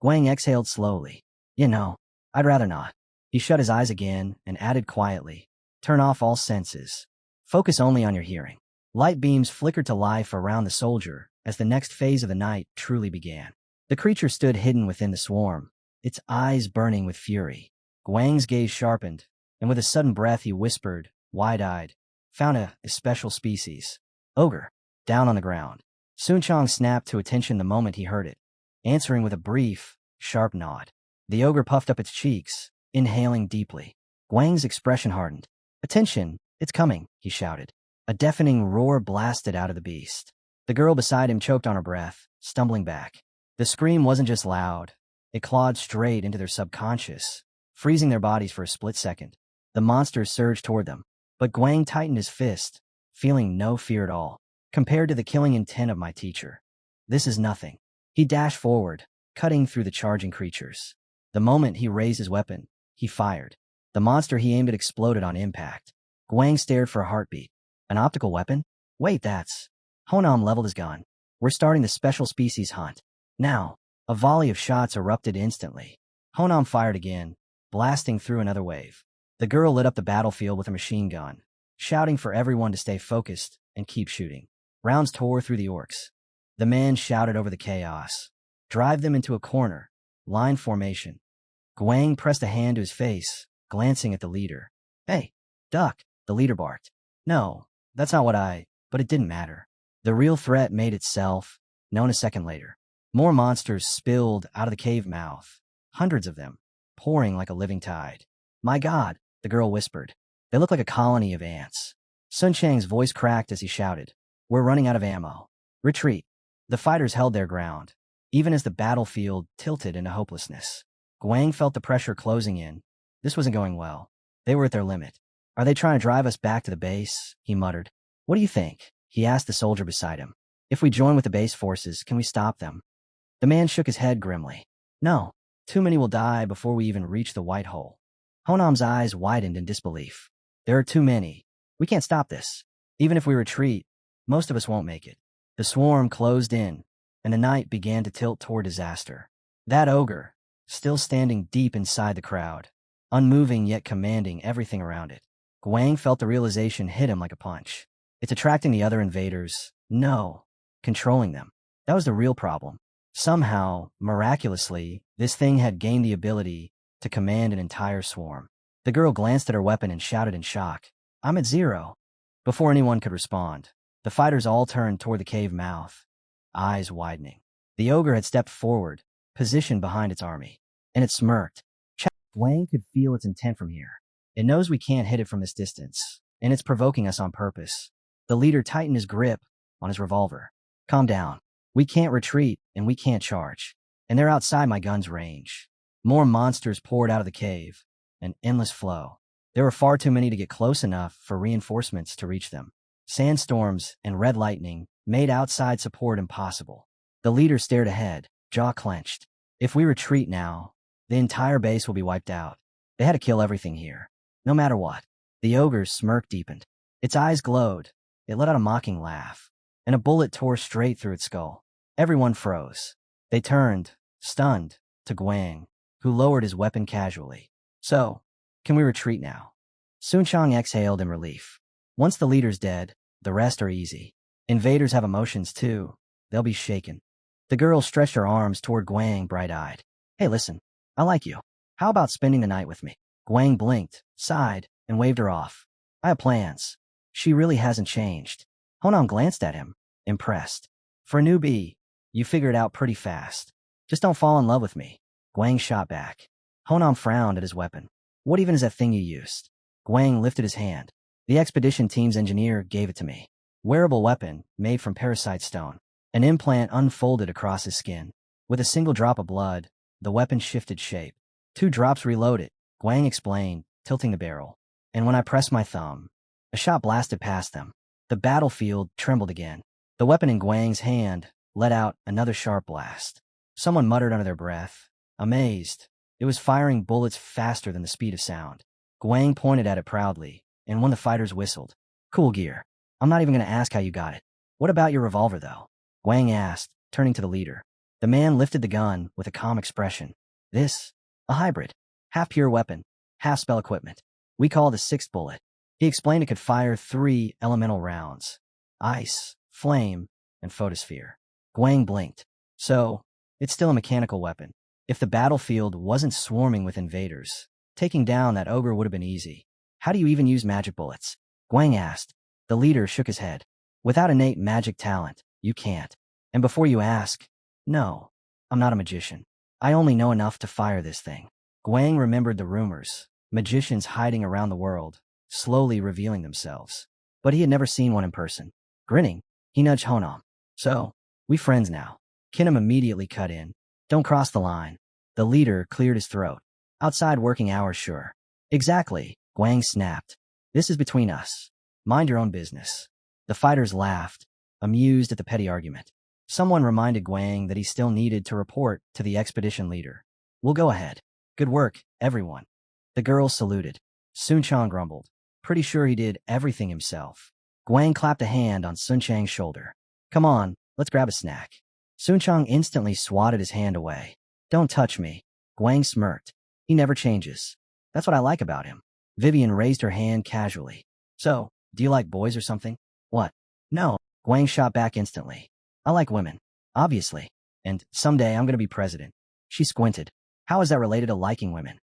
Guang exhaled slowly. You know, I'd rather not. He shut his eyes again and added quietly, turn off all senses. Focus only on your hearing. Light beams flickered to life around the soldier as the next phase of the night truly began. The creature stood hidden within the swarm, its eyes burning with fury. Guang's gaze sharpened, and with a sudden breath he whispered, wide-eyed, found a special species. Ogre. Down on the ground. Sun Chong snapped to attention the moment he heard it, answering with a brief, sharp nod. The ogre puffed up its cheeks, inhaling deeply. Guang's expression hardened. Attention, it's coming, he shouted. A deafening roar blasted out of the beast. The girl beside him choked on her breath, stumbling back. The scream wasn't just loud. It clawed straight into their subconscious, freezing their bodies for a split second. The monster surged toward them, but Guang tightened his fist, feeling no fear at all. Compared to the killing intent of my teacher, this is nothing. He dashed forward, cutting through the charging creatures. The moment he raised his weapon, he fired. The monster he aimed at exploded on impact. Guang stared for a heartbeat. An optical weapon? Wait, that's... Honam leveled his gun. We're starting the special species hunt. Now, a volley of shots erupted instantly. Honam fired again, blasting through another wave. The girl lit up the battlefield with a machine gun, shouting for everyone to stay focused and keep shooting. Rounds tore through the orcs. The man shouted over the chaos. Drive them into a corner. Line formation. Guang pressed a hand to his face, glancing at the leader. Hey, duck, the leader barked. No, That's not but it didn't matter. The real threat made itself known a second later. More monsters spilled out of the cave mouth, hundreds of them, pouring like a living tide. My God, the girl whispered. They look like a colony of ants. Sun Chang's voice cracked as he shouted, "We're running out of ammo. Retreat." The fighters held their ground, even as the battlefield tilted into hopelessness. Guang felt the pressure closing in. This wasn't going well. They were at their limit. "Are they trying to drive us back to the base?" he muttered. "What do you think?" he asked the soldier beside him. "If we join with the base forces, can we stop them?" The man shook his head grimly. "No. Too many will die before we even reach the White Hole." Honam's eyes widened in disbelief. "There are too many. We can't stop this. Even if we retreat, most of us won't make it." The swarm closed in, and the night began to tilt toward disaster. That ogre, still standing deep inside the crowd, unmoving yet commanding everything around it. Guang felt the realization hit him like a punch. It's attracting the other invaders. No, controlling them. That was the real problem. Somehow, miraculously, this thing had gained the ability to command an entire swarm. The girl glanced at her weapon and shouted in shock, "I'm at 0. Before anyone could respond, the fighters all turned toward the cave mouth, eyes widening. The ogre had stepped forward, positioned behind its army, and it smirked. Wang could feel its intent from here. It knows we can't hit it from this distance, and it's provoking us on purpose. The leader tightened his grip on his revolver. "Calm down. We can't retreat, and we can't charge. And they're outside my gun's range." More monsters poured out of the cave, an endless flow. There were far too many to get close enough for reinforcements to reach them. Sandstorms and red lightning made outside support impossible. The leader stared ahead, jaw clenched. "If we retreat now, the entire base will be wiped out. They had to kill everything here, no matter what." The ogre's smirk deepened. Its eyes glowed. It let out a mocking laugh, and a bullet tore straight through its skull. Everyone froze. They turned, stunned, to Guang, who lowered his weapon casually. "So, can we retreat now?" Sun Chang exhaled in relief. "Once the leader's dead, the rest are easy. Invaders have emotions too. They'll be shaken." The girl stretched her arms toward Guang, bright-eyed. "Hey, listen. I like you. How about spending the night with me?" Guang blinked, sighed, and waved her off. "I have plans." She really hasn't changed. Honam glanced at him, impressed. "For a newbie, you figure it out pretty fast. Just don't fall in love with me." Guang shot back. Honam frowned at his weapon. "What even is that thing you used?" Guang lifted his hand. "The expedition team's engineer gave it to me. Wearable weapon made from parasite stone." An implant unfolded across his skin. With a single drop of blood, the weapon shifted shape. 2 drops reloaded, Guang explained, tilting the barrel. "And when I pressed my thumb, a shot blasted past them. The battlefield trembled again. The weapon in Guang's hand let out another sharp blast. Someone muttered under their breath, amazed. It was firing bullets faster than the speed of sound. Guang pointed at it proudly, and one of the fighters whistled. "Cool gear. I'm not even going to ask how you got it." "What about your revolver, though?" Guang asked, turning to the leader. The man lifted the gun with a calm expression. "This? A hybrid. Half pure weapon, half spell equipment. We call it the 6th bullet." He explained it could fire 3 elemental rounds: ice, flame, and photosphere. Guang blinked. "So, it's still a mechanical weapon. If the battlefield wasn't swarming with invaders, taking down that ogre would have been easy." "How do you even use magic bullets?" Guang asked. The leader shook his head. "Without innate magic talent, you can't. And before you ask, no, I'm not a magician. I only know enough to fire this thing." Guang remembered the rumors, magicians hiding around the world, slowly revealing themselves. But he had never seen one in person. Grinning, he nudged Honam. "So, we friends now." Kinham immediately cut in. "Don't cross the line." The leader cleared his throat. "Outside working hours, sure." "Exactly," Guang snapped. "This is between us. Mind your own business." The fighters laughed, amused at the petty argument. Someone reminded Guang that he still needed to report to the expedition leader. "We'll go ahead. Good work, everyone." The girls saluted. Sun Chang grumbled. Pretty sure he did everything himself. Guang clapped a hand on Sun Chang's shoulder. "Come on, let's grab a snack." Sun Chang instantly swatted his hand away. "Don't touch me." Guang smirked. "He never changes. That's what I like about him." Vivian raised her hand casually. "So, do you like boys or something?" "What?" "No." Guang shot back instantly. "I like women. Obviously. And someday I'm going to be president." She squinted. "How is that related to liking women?"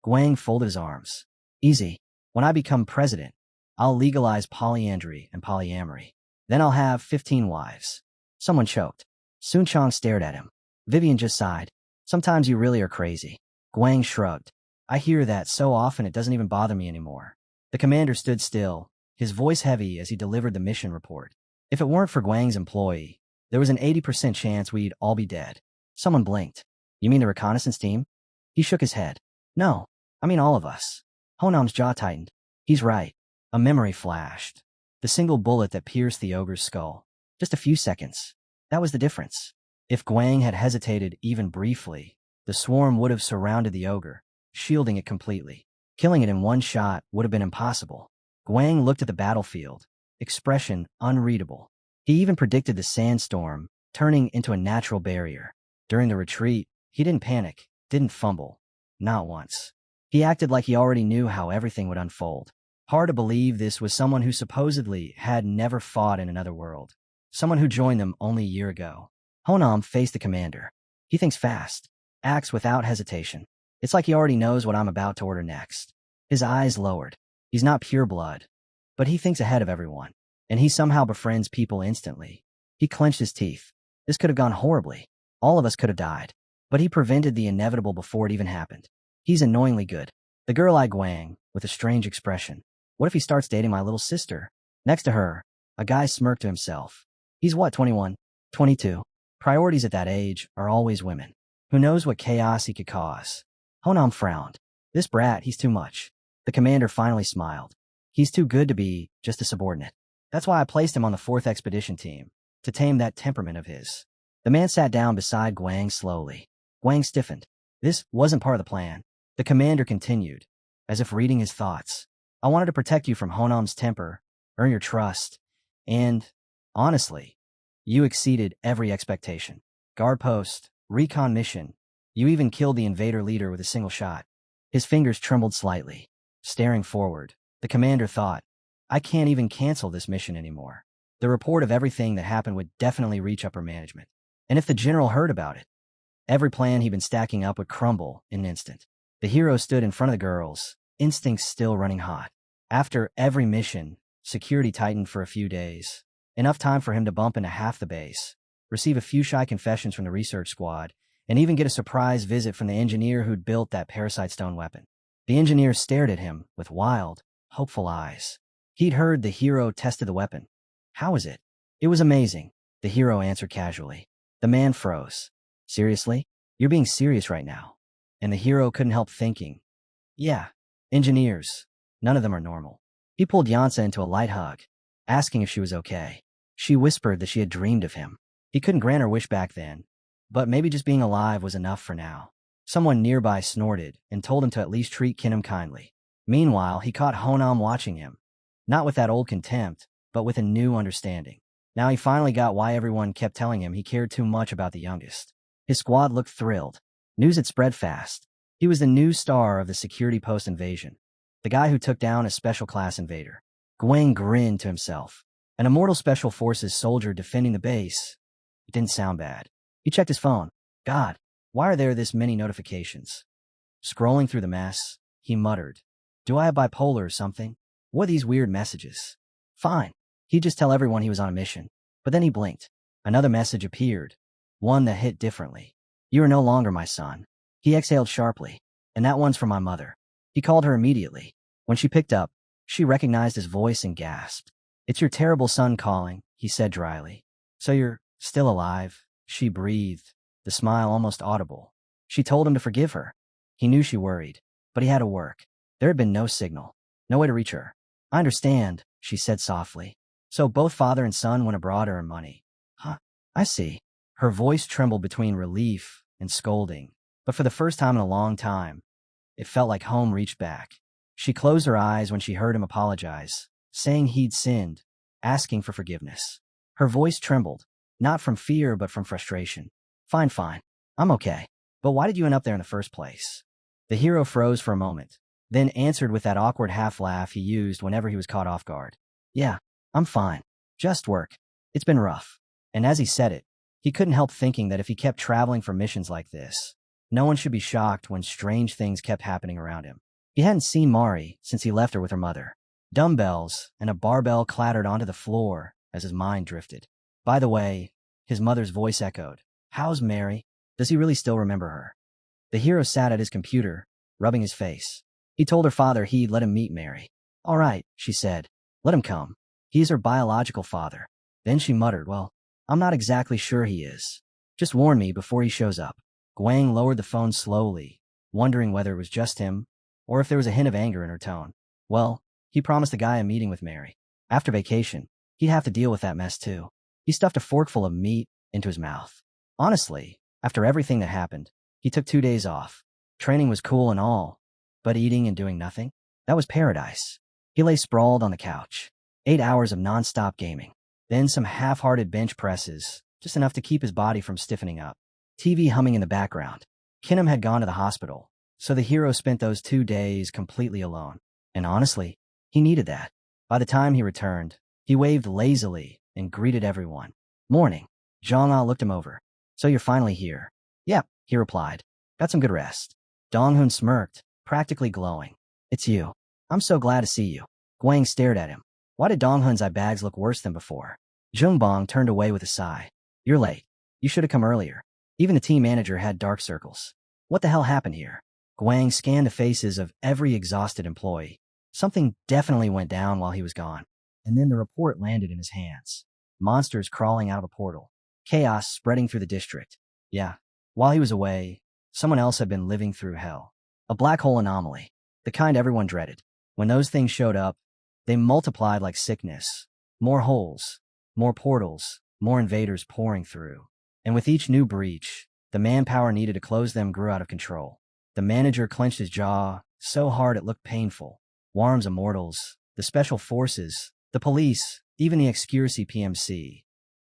Guang folded his arms. "Easy. When I become president, I'll legalize polyandry and polyamory. Then I'll have 15 wives. Someone choked. Sun Chong stared at him. Vivian just sighed. Sometimes you really are crazy. Guang shrugged. I hear that so often it doesn't even bother me anymore. The commander stood still, his voice heavy as he delivered the mission report. If it weren't for Guang's employee, there was an 80% chance we'd all be dead. Someone blinked. You mean the reconnaissance team? He shook his head. No, I mean all of us. Honam's jaw tightened. He's right. A memory flashed. The single bullet that pierced the ogre's skull. Just a few seconds. That was the difference. If Guang had hesitated even briefly, the swarm would have surrounded the ogre, shielding it completely. Killing it in one shot would have been impossible. Guang looked at the battlefield, expression unreadable. He even predicted the sandstorm, turning into a natural barrier. During the retreat, he didn't panic, didn't fumble. Not once. He acted like he already knew how everything would unfold. Hard to believe this was someone who supposedly had never fought in another world. Someone who joined them only a year ago. Honam faced the commander. He thinks fast, acts without hesitation. It's like he already knows what I'm about to order next. His eyes lowered. He's not pure blood, but he thinks ahead of everyone, and he somehow befriends people instantly. He clenched his teeth. This could have gone horribly. All of us could have died, but he prevented the inevitable before it even happened. He's annoyingly good. The girl-eyed Guang, with a strange expression. What if he starts dating my little sister? Next to her, a guy smirked to himself. He's what, 21? 22? Priorities at that age are always women. Who knows what chaos he could cause? Honam frowned. This brat, he's too much. The commander finally smiled. He's too good to be just a subordinate. That's why I placed him on the 4th expedition team, to tame that temperament of his. The man sat down beside Guang slowly. Guang stiffened. This wasn't part of the plan. The commander continued, as if reading his thoughts. I wanted to protect you from Honam's temper, earn your trust, and, honestly, you exceeded every expectation. Guard post, recon mission. You even killed the invader leader with a single shot. His fingers trembled slightly. Staring forward, the commander thought, I can't even cancel this mission anymore. The report of everything that happened would definitely reach upper management. And if the general heard about it, every plan he'd been stacking up would crumble in an instant. The hero stood in front of the girls, instincts still running hot. After every mission, security tightened for a few days. Enough time for him to bump into half the base, receive a few shy confessions from the research squad, and even get a surprise visit from the engineer who'd built that parasite stone weapon. The engineer stared at him with wild, hopeful eyes. He'd heard the hero tested the weapon. How is it? It was amazing, the hero answered casually. The man froze. Seriously? You're being serious right now. And the hero couldn't help thinking. Yeah, engineers. None of them are normal. He pulled Yansa into a light hug, asking if she was okay. She whispered that she had dreamed of him. He couldn't grant her wish back then, but maybe just being alive was enough for now. Someone nearby snorted and told him to at least treat Kinham kindly. Meanwhile, he caught Honam watching him. Not with that old contempt, but with a new understanding. Now he finally got why everyone kept telling him he cared too much about the youngest. His squad looked thrilled. News had spread fast. He was the new star of the security post invasion. The guy who took down a special class invader. Guang grinned to himself. An immortal special forces soldier defending the base. It didn't sound bad. He checked his phone. God, why are there this many notifications? Scrolling through the mess, he muttered. Do I have bipolar or something? What are these weird messages? Fine. He'd just tell everyone he was on a mission. But then he blinked. Another message appeared. One that hit differently. You are no longer my son. He exhaled sharply. And that one's from my mother. He called her immediately. When she picked up, she recognized his voice and gasped. It's your terrible son calling, he said dryly. So you're still alive? She breathed, the smile almost audible. She told him to forgive her. He knew she worried, but he had to work. There had been no signal, no way to reach her. I understand, she said softly. So both father and son went abroad to earn money. Huh, I see. Her voice trembled between relief and scolding, but for the first time in a long time, it felt like home reached back. She closed her eyes when she heard him apologize, saying he'd sinned, asking for forgiveness. Her voice trembled, not from fear but from frustration. Fine, I'm okay. But why did you end up there in the first place? The hero froze for a moment, then answered with that awkward half-laugh he used whenever he was caught off guard. Yeah, I'm fine. Just work. It's been rough. And as he said it, he couldn't help thinking that if he kept traveling for missions like this, no one should be shocked when strange things kept happening around him. He hadn't seen Mari since he left her with her mother. Dumbbells and a barbell clattered onto the floor as his mind drifted. By the way, his mother's voice echoed. How's Mary? Does he really still remember her? The hero sat at his computer, rubbing his face. He told her father he'd let him meet Mary. All right, she said. Let him come. He's her biological father. Then she muttered, well, I'm not exactly sure he is. Just warn me before he shows up. Guang lowered the phone slowly, wondering whether it was just him or if there was a hint of anger in her tone. Well, he promised the guy a meeting with Mary. After vacation, he'd have to deal with that mess too. He stuffed a forkful of meat into his mouth. Honestly, after everything that happened, he took 2 days off. Training was cool and all, but eating and doing nothing? That was paradise. He lay sprawled on the couch. 8 hours of non-stop gaming. Then some half-hearted bench presses, just enough to keep his body from stiffening up. TV humming in the background. Kinham had gone to the hospital, so the hero spent those 2 days completely alone. And honestly, he needed that. By the time he returned, he waved lazily and greeted everyone. Morning. Zhang looked him over. So you're finally here. Yep, he replied. Got some good rest. Dong-hun smirked, practically glowing. It's you. I'm so glad to see you. Guang stared at him. Why did Dong-hun's eye bags look worse than before? Zhongbong turned away with a sigh. You're late. You should have come earlier. Even the team manager had dark circles. What the hell happened here? Guang scanned the faces of every exhausted employee. Something definitely went down while he was gone. And then the report landed in his hands. Monsters crawling out of a portal. Chaos spreading through the district. Yeah. While he was away, someone else had been living through hell. A black hole anomaly. The kind everyone dreaded. When those things showed up, they multiplied like sickness. More holes, more portals, more invaders pouring through. And with each new breach, the manpower needed to close them grew out of control. The manager clenched his jaw so hard it looked painful. Hwaram's immortals, the special forces, the police, even the Excursi PMC.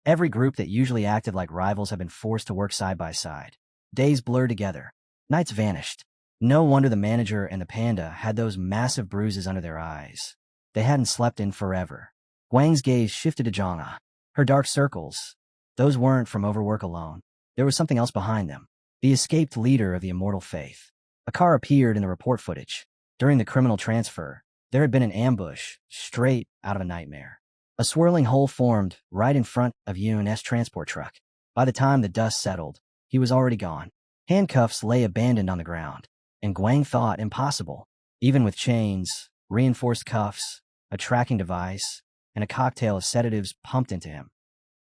Every group that usually acted like rivals had been forced to work side by side. Days blurred together. Nights vanished. No wonder the manager and the panda had those massive bruises under their eyes. They hadn't slept in forever. Guang's gaze shifted to Zhang. Her dark circles. Those weren't from overwork alone. There was something else behind them. The escaped leader of the immortal faith. A car appeared in the report footage. During the criminal transfer, there had been an ambush, straight out of a nightmare. A swirling hole formed right in front of Yun's transport truck. By the time the dust settled, he was already gone. Handcuffs lay abandoned on the ground, and Guang thought impossible. Even with chains, reinforced cuffs, a tracking device, and a cocktail of sedatives pumped into him.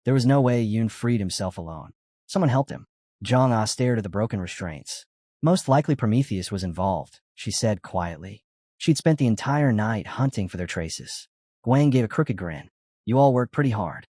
There was no way Yun freed himself alone. Someone helped him. Zhang stared at the broken restraints. Most likely Prometheus was involved, she said quietly. She'd spent the entire night hunting for their traces. Guang gave a crooked grin. You all worked pretty hard.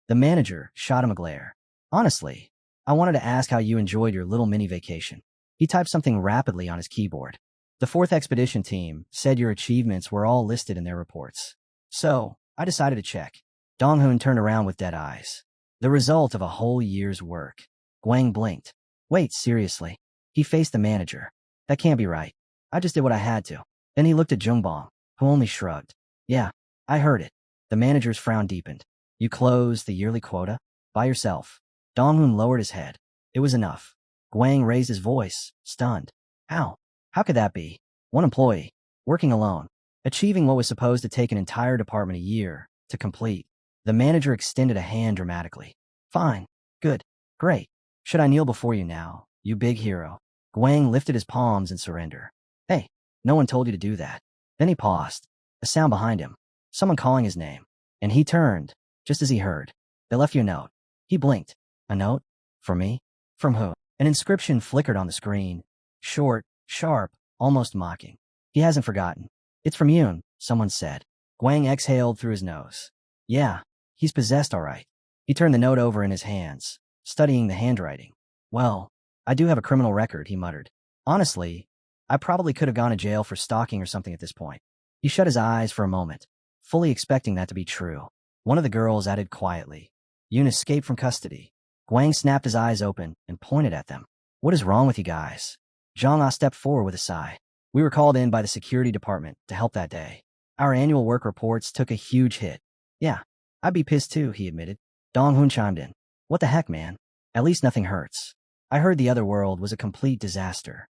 The manager shot him a glare. Honestly, I wanted to ask how you enjoyed your little mini vacation. He typed something rapidly on his keyboard. The 4th expedition team said your achievements were all listed in their reports. So, I decided to check. Dong-hun turned around with dead eyes. The result of a whole year's work. Guang blinked. Wait, seriously? He faced the manager. That can't be right. I just did what I had to. Then he looked at Zhongbong, who only shrugged. Yeah, I heard it. The manager's frown deepened. You closed the yearly quota? By yourself. Dong-hun lowered his head. It was enough. Guang raised his voice, stunned. How? How could that be? One employee, working alone, achieving what was supposed to take an entire department a year to complete. The manager extended a hand dramatically. Fine. Good. Great. Should I kneel before you now, you big hero? Guang lifted his palms in surrender. Hey, no one told you to do that. Then he paused. A sound behind him. Someone calling his name. And he turned, just as he heard. They left you a note. He blinked. A note? For me? From who? An inscription flickered on the screen. Short, sharp, almost mocking. He hasn't forgotten. It's from Yun, someone said. Guang exhaled through his nose. Yeah, he's possessed all right. He turned the note over in his hands, studying the handwriting. Well, I do have a criminal record, he muttered. Honestly, I probably could have gone to jail for stalking or something at this point. He shut his eyes for a moment, fully expecting that to be true. One of the girls added quietly. Yun escaped from custody. Guang snapped his eyes open and pointed at them. What is wrong with you guys? Zhang stepped forward with a sigh. We were called in by the security department to help that day. Our annual work reports took a huge hit. Yeah, I'd be pissed too, he admitted. Dong-hun chimed in. What the heck, man? At least nothing hurts. I heard the other world was a complete disaster.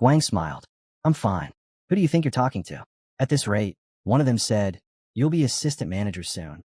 Guang smiled. I'm fine. Who do you think you're talking to? At this rate, One of them said, "You'll be assistant manager soon."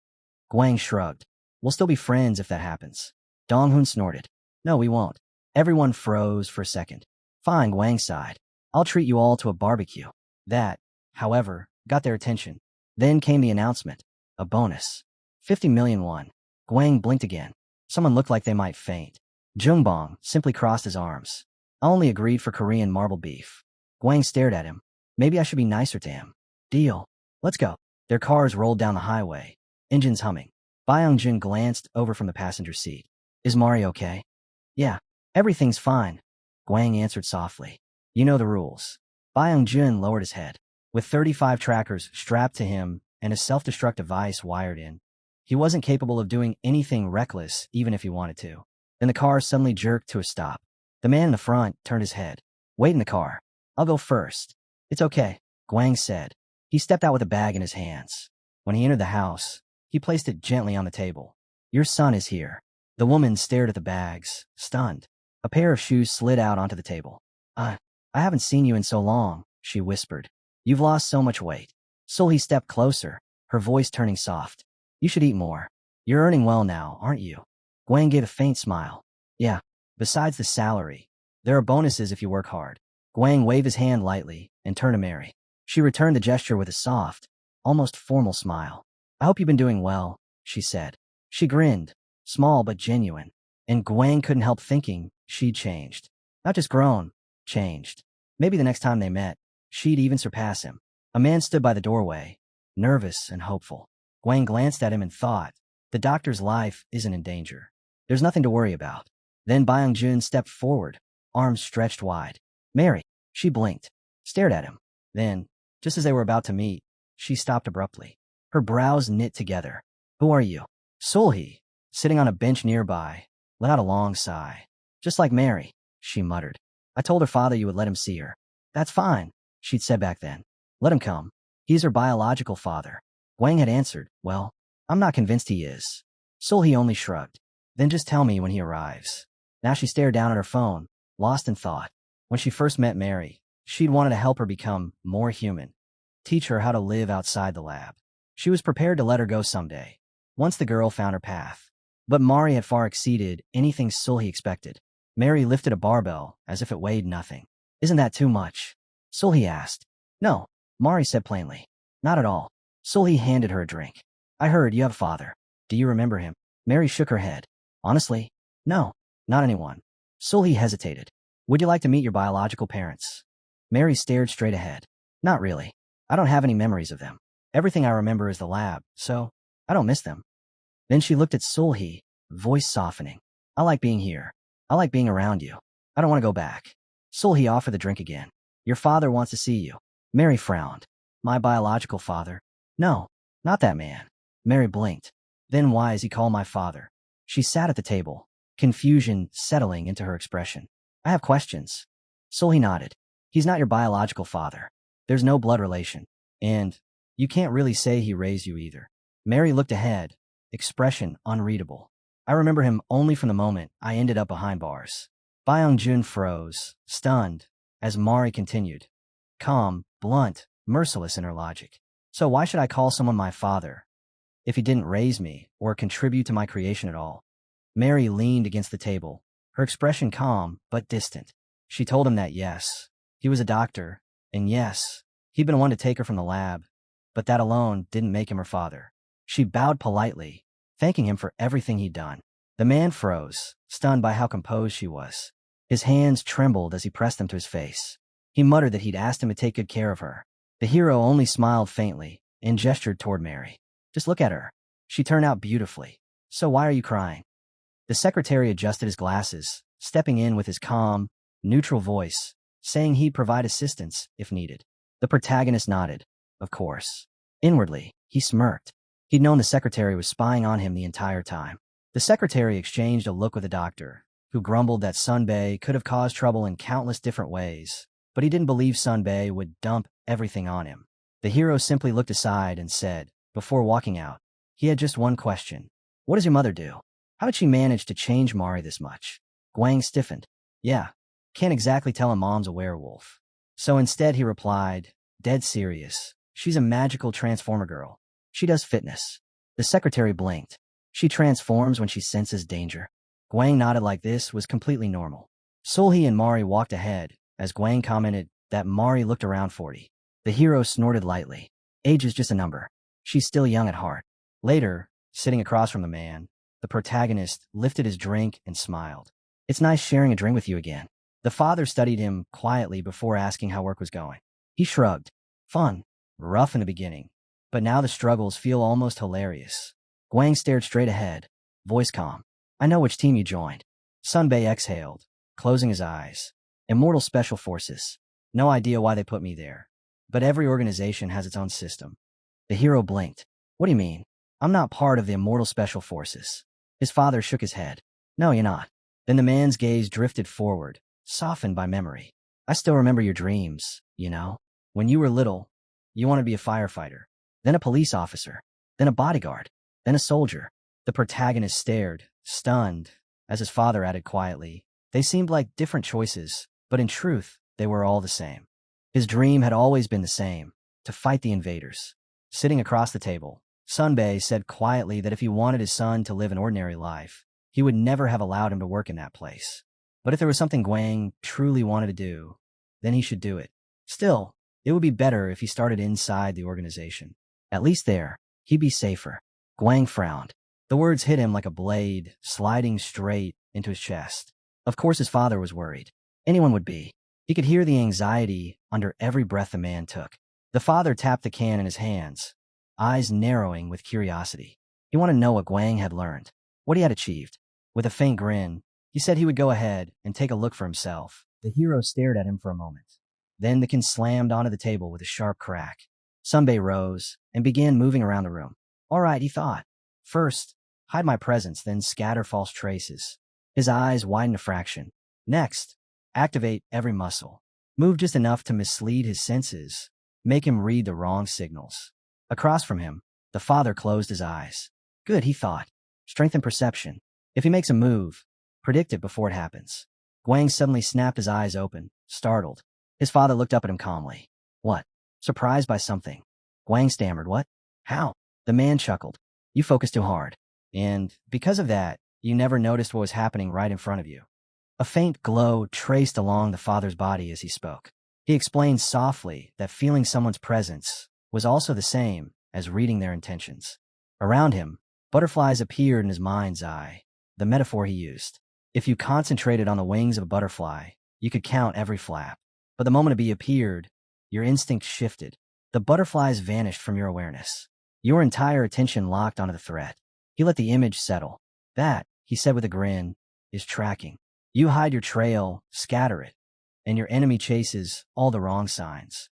Guang shrugged. "We'll still be friends if that happens." Donghoon snorted. "No, we won't." Everyone froze for a second. "Fine," Guang sighed. "I'll treat you all to a barbecue." That, however, got their attention. Then came the announcement. A bonus. 50 million won. Guang blinked again. Someone looked like they might faint. Jungbong simply crossed his arms. "I only agreed for Korean marble beef." Guang stared at him. "Maybe I should be nicer to him." "Deal. Let's go." Their cars rolled down the highway, engines humming. Byung-jun glanced over from the passenger seat. "Is Mari okay?" "Yeah, everything's fine," Guang answered softly. "You know the rules." Byung-jun lowered his head. With 35 trackers strapped to him and a self-destruct device wired in, he wasn't capable of doing anything reckless even if he wanted to. Then the car suddenly jerked to a stop. The man in the front turned his head. "Wait in the car. I'll go first." "It's okay," Guang said. He stepped out with a bag in his hands. When he entered the house, he placed it gently on the table. "Your son is here." The woman stared at the bags, stunned. A pair of shoes slid out onto the table. I haven't seen you in so long," she whispered. "You've lost so much weight." Sulhi stepped closer, her voice turning soft. "You should eat more. You're earning well now, aren't you?" Guang gave a faint smile. "Yeah. Besides the salary, there are bonuses if you work hard." Guang waved his hand lightly and turned to Mary. She returned the gesture with a soft, almost formal smile. "I hope you've been doing well," she said. She grinned, small but genuine, and Guang couldn't help thinking she'd changed. Not just grown, changed. Maybe the next time they met, she'd even surpass him. A man stood by the doorway, nervous and hopeful. Guang glanced at him and thought, the doctor's life isn't in danger. There's nothing to worry about. Then Byung-jun stepped forward, arms stretched wide. "Mary," she blinked, stared at him. Then, just as they were about to meet, she stopped abruptly. Her brows knit together. "Who are you?" Sulhi, sitting on a bench nearby, let out a long sigh. "Just like Mary," she muttered. "I told her father you would let him see her." "That's fine," she'd said back then. "Let him come. He's her biological father." Guang had answered, "Well, I'm not convinced he is." Sulhi only shrugged. "Then just tell me when he arrives." Now she stared down at her phone, lost in thought. When she first met Mary, she'd wanted to help her become more human, teach her how to live outside the lab. She was prepared to let her go someday, once the girl found her path. But Mari had far exceeded anything Sulhi expected. Mary lifted a barbell as if it weighed nothing. "Isn't that too much?" Sulhi asked. "No," Mari said plainly. "Not at all." Sulhi handed her a drink. "I heard you have a father. Do you remember him?" Mary shook her head. "Honestly, no, not anyone." Sulhi hesitated. "Would you like to meet your biological parents?" Mary stared straight ahead. "Not really. I don't have any memories of them. Everything I remember is the lab, so I don't miss them." Then she looked at Sulhi, voice softening. "I like being here. I like being around you. I don't want to go back." Sulhi offered the drink again. "Your father wants to see you." Mary frowned. "My biological father?" "No, not that man." Mary blinked. "Then why is he called my father?" She sat at the table, confusion settling into her expression. "I have questions." Sulhi nodded. "He's not your biological father. There's no blood relation. And you can't really say he raised you either." Mary looked ahead, expression unreadable. "I remember him only from the moment I ended up behind bars." Byung-jun froze, stunned, as Mari continued. Calm, blunt, merciless in her logic. "So why should I call someone my father if he didn't raise me or contribute to my creation at all?" Mary leaned against the table, her expression calm but distant. She told him that yes, he was a doctor, and yes, he'd been one to take her from the lab, but that alone didn't make him her father. She bowed politely, thanking him for everything he'd done. The man froze, stunned by how composed she was. His hands trembled as he pressed them to his face. He muttered that he'd asked him to take good care of her. The hero only smiled faintly and gestured toward Mary. "Just look at her. She turned out beautifully. So why are you crying?" The secretary adjusted his glasses, stepping in with his calm, neutral voice, saying he'd provide assistance if needed. The protagonist nodded. Of course. Inwardly, he smirked. He'd known the secretary was spying on him the entire time. The secretary exchanged a look with the doctor, who grumbled that Sunbae could have caused trouble in countless different ways, but he didn't believe Sunbae would dump everything on him. The hero simply looked aside and said, before walking out, he had just one question. "What does your mother do? How did she manage to change Mari this much?" Guang stiffened. "Yeah, can't exactly tell him mom's a werewolf." So instead he replied, dead serious, She's a magical transformer girl. She does fitness. The secretary blinked. She transforms when she senses danger. Guang nodded like this was completely normal. Sulhi and Mari walked ahead, as Guang commented that Mari looked around 40. The hero snorted lightly. Age is just a number. She's still young at heart. Later, sitting across from the man, the protagonist lifted his drink and smiled. It's nice sharing a drink with you again. The father studied him quietly before asking how work was going. He shrugged. Fun. Rough in the beginning. But now the struggles feel almost hilarious. Guang stared straight ahead, voice calm. I know which team you joined. Sunbei exhaled, closing his eyes. Immortal Special Forces. No idea why they put me there. But every organization has its own system. The hero blinked. What do you mean? I'm not part of the Immortal Special Forces. His father shook his head. No, you're not. Then the man's gaze drifted forward, softened by memory. I still remember your dreams, you know? When you were little, you wanted to be a firefighter, then a police officer, then a bodyguard, then a soldier. The protagonist stared, stunned, as his father added quietly. They seemed like different choices, but in truth, they were all the same. His dream had always been the same, to fight the invaders. Sitting across the table, Sunbei said quietly that if he wanted his son to live an ordinary life, he would never have allowed him to work in that place. But if there was something Guang truly wanted to do, then he should do it. Still, it would be better if he started inside the organization. At least there, he'd be safer. Guang frowned. The words hit him like a blade, sliding straight into his chest. Of course his father was worried. Anyone would be. He could hear the anxiety under every breath the man took. The father tapped the can in his hands, eyes narrowing with curiosity. He wanted to know what Guang had learned, what he had achieved. With a faint grin, he said he would go ahead and take a look for himself. The hero stared at him for a moment. Then the can slammed onto the table with a sharp crack. Sunbei rose and began moving around the room. All right, he thought. First, hide my presence, then scatter false traces. His eyes widened a fraction. Next, activate every muscle. Move just enough to mislead his senses, make him read the wrong signals. Across from him, the father closed his eyes. Good, he thought. Strengthen perception. If he makes a move, predict it before it happens. Guang suddenly snapped his eyes open, startled. His father looked up at him calmly. What? Surprised by something. Guang stammered, what? How? The man chuckled. You focused too hard. And, because of that, you never noticed what was happening right in front of you. A faint glow traced along the father's body as he spoke. He explained softly that feeling someone's presence was also the same as reading their intentions. Around him, butterflies appeared in his mind's eye, the metaphor he used. If you concentrated on the wings of a butterfly, you could count every flap. But the moment a bee appeared, your instinct shifted. The butterflies vanished from your awareness. Your entire attention locked onto the threat. He let the image settle. That, he said with a grin, is tracking. You hide your trail, scatter it, and your enemy chases all the wrong signs.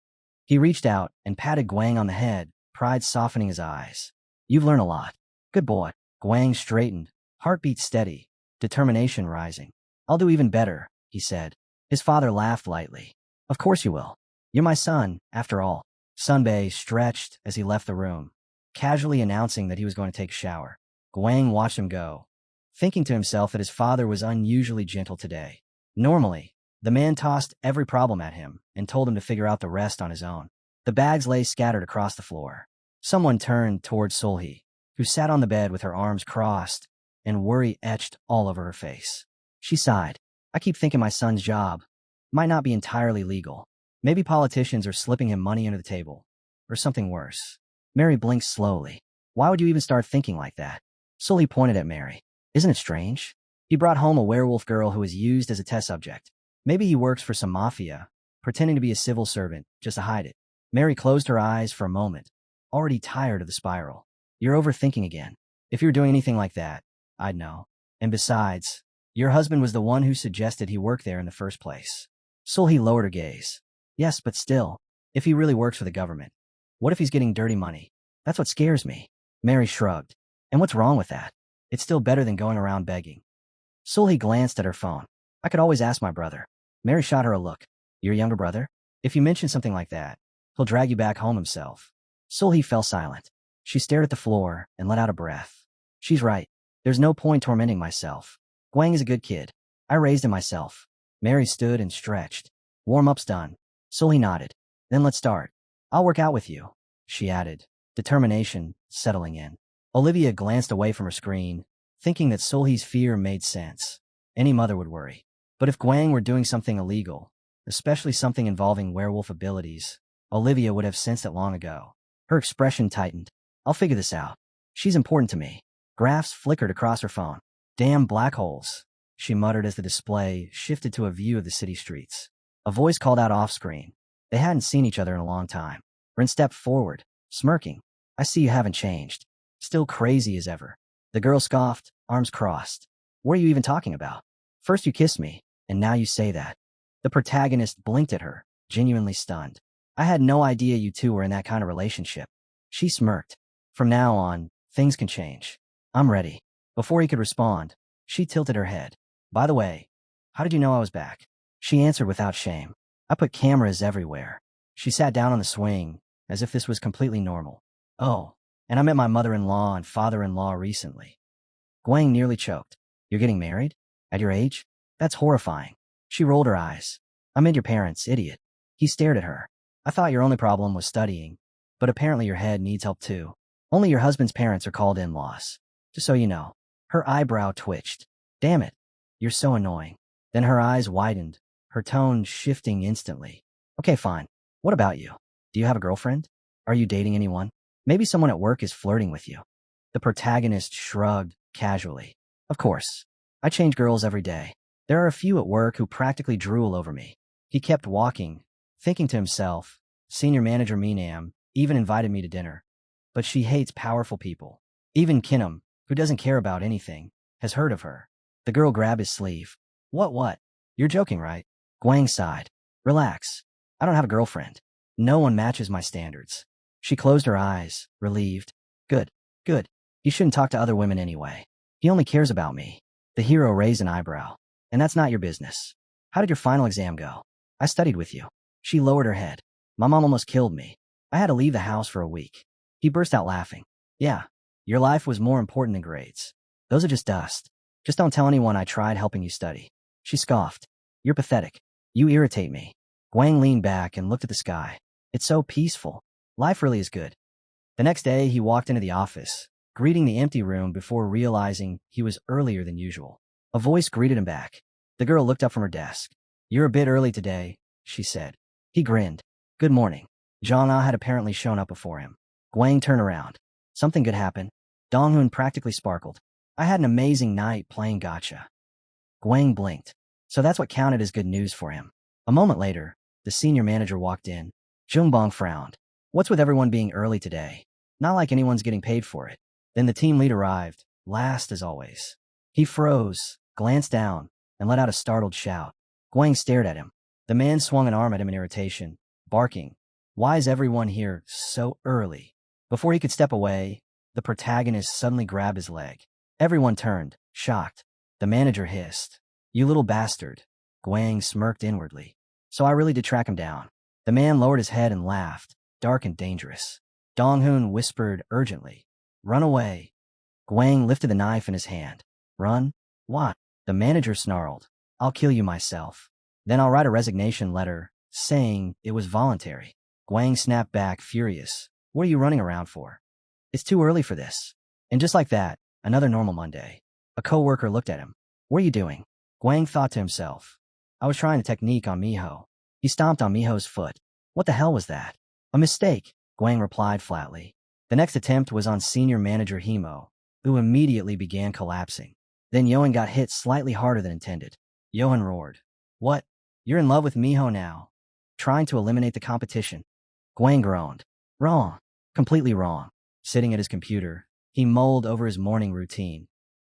He reached out and patted Guang on the head, pride softening his eyes. You've learned a lot. Good boy. Guang straightened, heartbeat steady, determination rising. I'll do even better, he said. His father laughed lightly. Of course you will. You're my son, after all. Sunbei stretched as he left the room, casually announcing that he was going to take a shower. Guang watched him go, thinking to himself that his father was unusually gentle today. Normally, the man tossed every problem at him and told him to figure out the rest on his own. The bags lay scattered across the floor. Someone turned towards Sulhi, who sat on the bed with her arms crossed and worry etched all over her face. She sighed. I keep thinking my son's job might not be entirely legal. Maybe politicians are slipping him money under the table, or something worse. Mary blinked slowly. Why would you even start thinking like that? Sully pointed at Mary. Isn't it strange? He brought home a werewolf girl who was used as a test subject. Maybe he works for some mafia, pretending to be a civil servant, just to hide it. Mary closed her eyes for a moment, already tired of the spiral. You're overthinking again. If you were doing anything like that, I'd know. And besides, your husband was the one who suggested he work there in the first place. Sulhi lowered her gaze. Yes, but still, if he really works for the government, what if he's getting dirty money? That's what scares me. Mary shrugged. And what's wrong with that? It's still better than going around begging. Sulhi glanced at her phone. I could always ask my brother. Mary shot her a look. Your younger brother? If you mention something like that, he'll drag you back home himself. Sulhi fell silent. She stared at the floor and let out a breath. She's right. There's no point tormenting myself. Guang is a good kid. I raised him myself. Mary stood and stretched. Warm-up's done. Sulhi nodded. Then let's start. I'll work out with you. she added, determination settling in. Olivia glanced away from her screen, thinking that Sulhe's fear made sense. Any mother would worry. But if Guang were doing something illegal, especially something involving werewolf abilities, Olivia would have sensed it long ago. Her expression tightened. I'll figure this out. She's important to me. Graphs flickered across her phone. Damn black holes, she muttered as the display shifted to a view of the city streets. A voice called out off-screen. They hadn't seen each other in a long time. Rin stepped forward, smirking. I see you haven't changed. Still crazy as ever. The girl scoffed, arms crossed. What are you even talking about? First you kissed me, and now you say that. The protagonist blinked at her, genuinely stunned. I had no idea you two were in that kind of relationship. She smirked. From now on, things can change. I'm ready. Before he could respond, she tilted her head. By the way, how did you know I was back? She answered without shame. I put cameras everywhere. She sat down on the swing, as if this was completely normal. Oh, and I met my mother-in-law and father-in-law recently. Guang nearly choked. You're getting married? At your age? That's horrifying. She rolled her eyes. I met your parents, idiot. He stared at her. I thought your only problem was studying, but apparently your head needs help too. Only your husband's parents are called in-laws. Just so you know. Her eyebrow twitched. Damn it. You're so annoying. Then her eyes widened, her tone shifting instantly. Okay, fine. What about you? Do you have a girlfriend? Are you dating anyone? Maybe someone at work is flirting with you. The protagonist shrugged casually. Of course. I change girls every day. There are a few at work who practically drool over me. He kept walking, thinking to himself, Senior Manager Meenam even invited me to dinner. But she hates powerful people. Even Kinham, who doesn't care about anything, has heard of her. The girl grabbed his sleeve. What? You're joking, right? Guang sighed. Relax. I don't have a girlfriend. No one matches my standards. She closed her eyes, relieved. Good. He shouldn't talk to other women anyway. He only cares about me. The hero raised an eyebrow. And that's not your business. How did your final exam go? I studied with you. She lowered her head. My mom almost killed me. I had to leave the house for a week. He burst out laughing. Yeah, your life was more important than grades. Those are just dust. Just don't tell anyone I tried helping you study. She scoffed. You're pathetic. You irritate me. Guang leaned back and looked at the sky. It's so peaceful. Life really is good. The next day, he walked into the office, greeting the empty room before realizing he was earlier than usual. A voice greeted him back. The girl looked up from her desk. You're a bit early today, she said. He grinned. Good morning. Zhang had apparently shown up before him. Guang turned around. Something good happened. Donghun practically sparkled. I had an amazing night playing gotcha. Guang blinked. So that's what counted as good news for him. A moment later, the senior manager walked in. Zhongbong frowned. What's with everyone being early today? Not like anyone's getting paid for it. Then the team lead arrived, last as always. He froze, glanced down, and let out a startled shout. Guang stared at him. The man swung an arm at him in irritation, barking. Why is everyone here so early? Before he could step away, the protagonist suddenly grabbed his leg. Everyone turned, shocked. The manager hissed. You little bastard. Guang smirked inwardly. So I really did track him down. The man lowered his head and laughed, dark and dangerous. Donghun whispered urgently. Run away. Guang lifted the knife in his hand. Run? What? The manager snarled. I'll kill you myself. Then I'll write a resignation letter, saying it was voluntary. Guang snapped back, furious. What are you running around for? It's too early for this. And just like that, another normal Monday. A coworker looked at him. What are you doing? Guang thought to himself. I was trying a technique on Miho. He stomped on Miho's foot. What the hell was that? A mistake, Guang replied flatly. The next attempt was on senior manager Himo, who immediately began collapsing. Then Yohan got hit slightly harder than intended. Yohan roared. What? You're in love with Miho now? Trying to eliminate the competition. Guang groaned. Wrong. Completely wrong. Sitting at his computer, he mulled over his morning routine.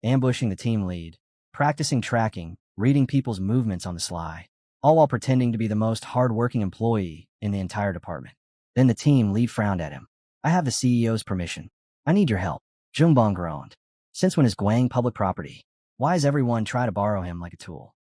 Ambushing the team lead, practicing tracking, reading people's movements on the sly, all while pretending to be the most hard-working employee in the entire department. Then the team lead frowned at him. I have the CEO's permission. I need your help. Jungbong groaned. Since when is Guang public property? Why does everyone try to borrow him like a tool?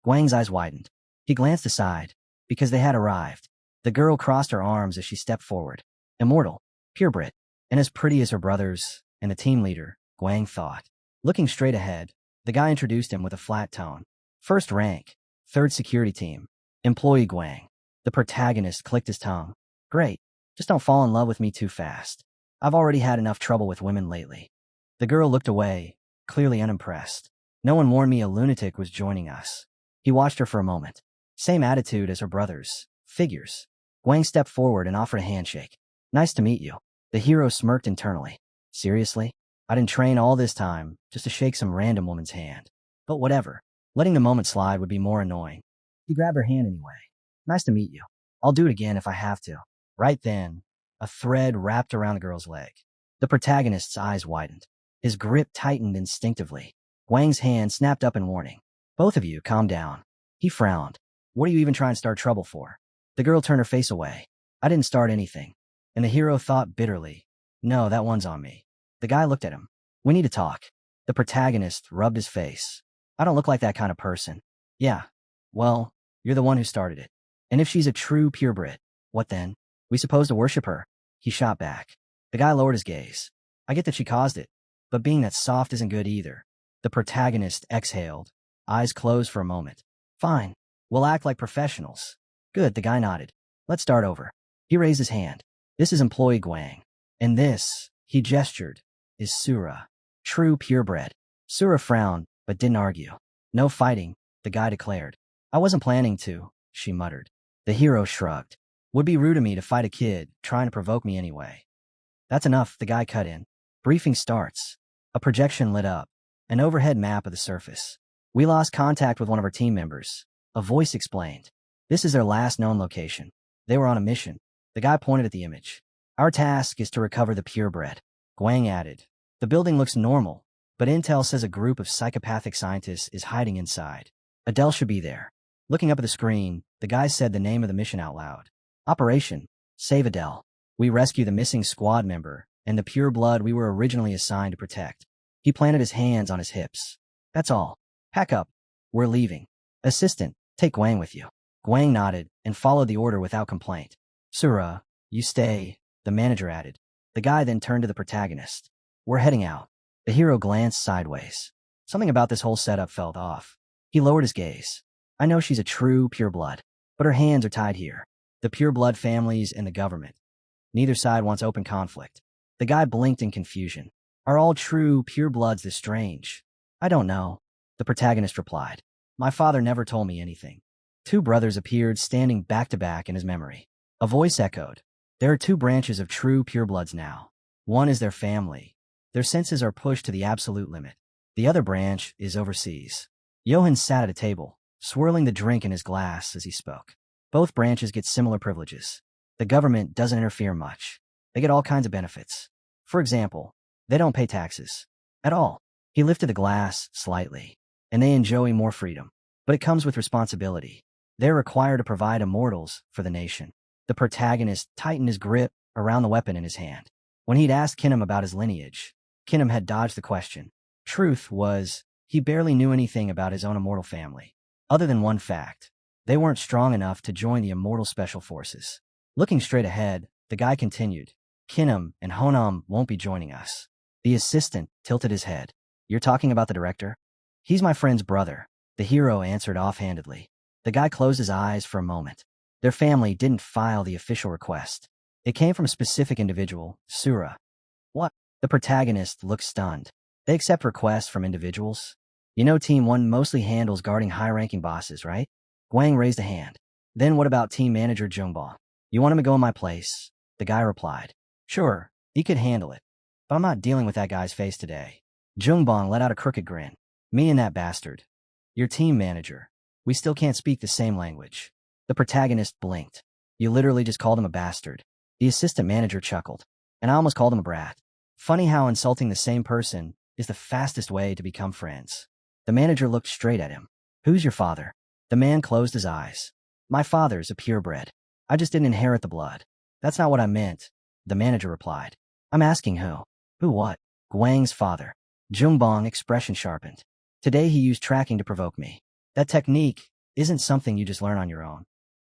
Guang's eyes widened. He glanced aside, because they had arrived. The girl crossed her arms as she stepped forward. Immortal, purebred, and as pretty as her brothers and the team leader, Guang thought. Looking straight ahead, the guy introduced him with a flat tone. First rank, third security team, employee Guang. The protagonist clicked his tongue. Great. Just don't fall in love with me too fast. I've already had enough trouble with women lately. The girl looked away, clearly unimpressed. No one warned me a lunatic was joining us. He watched her for a moment. Same attitude as her brothers. Figures. Guang stepped forward and offered a handshake. Nice to meet you. The hero smirked internally. Seriously? I didn't train all this time just to shake some random woman's hand. But whatever. Letting the moment slide would be more annoying. He grabbed her hand anyway. Nice to meet you. I'll do it again if I have to. Right then, a thread wrapped around the girl's leg. The protagonist's eyes widened. His grip tightened instinctively. Guang's hand snapped up in warning. Both of you, calm down. He frowned. What are you even trying to start trouble for? The girl turned her face away. I didn't start anything. And the hero thought bitterly. No, that one's on me. The guy looked at him. We need to talk. The protagonist rubbed his face. I don't look like that kind of person. Yeah. Well, you're the one who started it. And if she's a true purebred, what then? We supposed to worship her? He shot back. The guy lowered his gaze. I get that she caused it, but being that soft isn't good either. The protagonist exhaled, eyes closed for a moment. Fine. We'll act like professionals. Good, the guy nodded. Let's start over. He raised his hand. This is employee Guang. And this, he gestured, is Sura. True purebred. Sura frowned, but didn't argue. No fighting, the guy declared. I wasn't planning to, she muttered. The hero shrugged. Would be rude of me to fight a kid trying to provoke me anyway. That's enough, the guy cut in. Briefing starts. A projection lit up. An overhead map of the surface. We lost contact with one of our team members. A voice explained. This is their last known location. They were on a mission. The guy pointed at the image. Our task is to recover the purebred. Guang added. The building looks normal, but intel says a group of psychopathic scientists is hiding inside. Adele should be there. Looking up at the screen, the guy said the name of the mission out loud. Operation Save Adele. We rescue the missing squad member and the pure blood we were originally assigned to protect. He planted his hands on his hips. That's all. Pack up. We're leaving. Assistant, take Guang with you. Guang nodded and followed the order without complaint. Sura, you stay, the manager added. The guy then turned to the protagonist. We're heading out. The hero glanced sideways. Something about this whole setup felt off. He lowered his gaze. I know she's a true pureblood, but her hands are tied here. The pureblood families and the government. Neither side wants open conflict. The guy blinked in confusion. Are all true purebloods this strange? I don't know. The protagonist replied. My father never told me anything. Two brothers appeared standing back to back in his memory. A voice echoed. There are two branches of true purebloods now. One is their family. Their senses are pushed to the absolute limit. The other branch is overseas. Johann sat at a table, swirling the drink in his glass as he spoke. Both branches get similar privileges. The government doesn't interfere much. They get all kinds of benefits. For example, they don't pay taxes. At all. He lifted the glass slightly. And they enjoy more freedom. But it comes with responsibility. They're required to provide immortals for the nation. The protagonist tightened his grip around the weapon in his hand. When he'd asked Kinham about his lineage, Kinham had dodged the question. Truth was, he barely knew anything about his own immortal family. Other than one fact. They weren't strong enough to join the immortal special forces. Looking straight ahead, the guy continued. Kinham and Honam won't be joining us. The assistant tilted his head. You're talking about the director? He's my friend's brother, the hero answered offhandedly. The guy closed his eyes for a moment. Their family didn't file the official request. It came from a specific individual, Sura. What? The protagonist looked stunned. They accept requests from individuals? You know Team 1 mostly handles guarding high-ranking bosses, right? Guang raised a hand. Then what about team manager Jungbong? You want him to go in my place? The guy replied. Sure, he could handle it. But I'm not dealing with that guy's face today. Jungbong let out a crooked grin. Me and that bastard. Your team manager. We still can't speak the same language. The protagonist blinked. You literally just called him a bastard. The assistant manager chuckled. And I almost called him a brat. Funny how insulting the same person is the fastest way to become friends. The manager looked straight at him. Who's your father? The man closed his eyes. My father's a purebred. I just didn't inherit the blood. That's not what I meant, the manager replied. I'm asking who? Who what? Guang's father. Jungbong expression sharpened. Today he used tracking to provoke me. That technique isn't something you just learn on your own.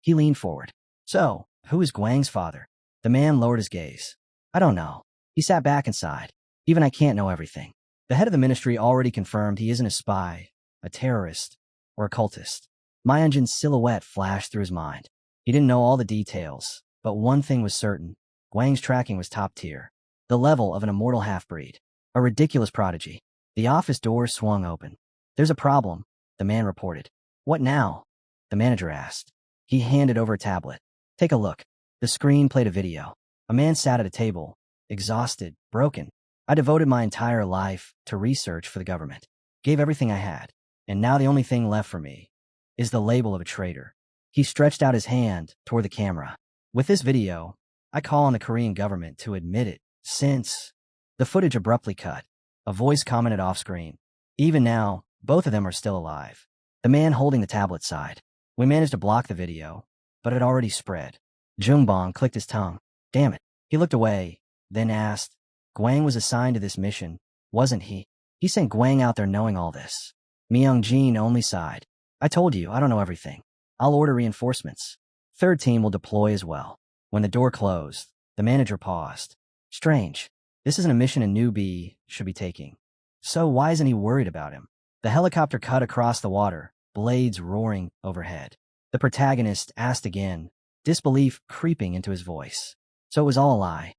He leaned forward. So, who is Guang's father? The man lowered his gaze. I don't know. He sat back and sighed. Even I can't know everything. The head of the ministry already confirmed he isn't a spy, a terrorist, or a cultist. Mayunjin's silhouette flashed through his mind. He didn't know all the details, but one thing was certain. Guang's tracking was top tier. The level of an immortal half-breed. A ridiculous prodigy. The office door swung open. There's a problem, the man reported. What now? The manager asked. He handed over a tablet. Take a look. The screen played a video. A man sat at a table, exhausted, broken. I devoted my entire life to research for the government. Gave everything I had. And now the only thing left for me is the label of a traitor. He stretched out his hand toward the camera. With this video, I call on the Korean government to admit it, since the footage abruptly cut. A voice commented off-screen. Even now, both of them are still alive. The man holding the tablet sighed. We managed to block the video, but it already spread. Jungbong clicked his tongue. Damn it. He looked away, then asked, Guang was assigned to this mission, wasn't he? He sent Guang out there knowing all this. Myung-jin only sighed. I told you, I don't know everything. I'll order reinforcements. Third team will deploy as well. When the door closed, the manager paused. Strange. This isn't a mission a newbie should be taking. So why isn't he worried about him? The helicopter cut across the water, blades roaring overhead. The protagonist asked again, disbelief creeping into his voice. So it was all a lie.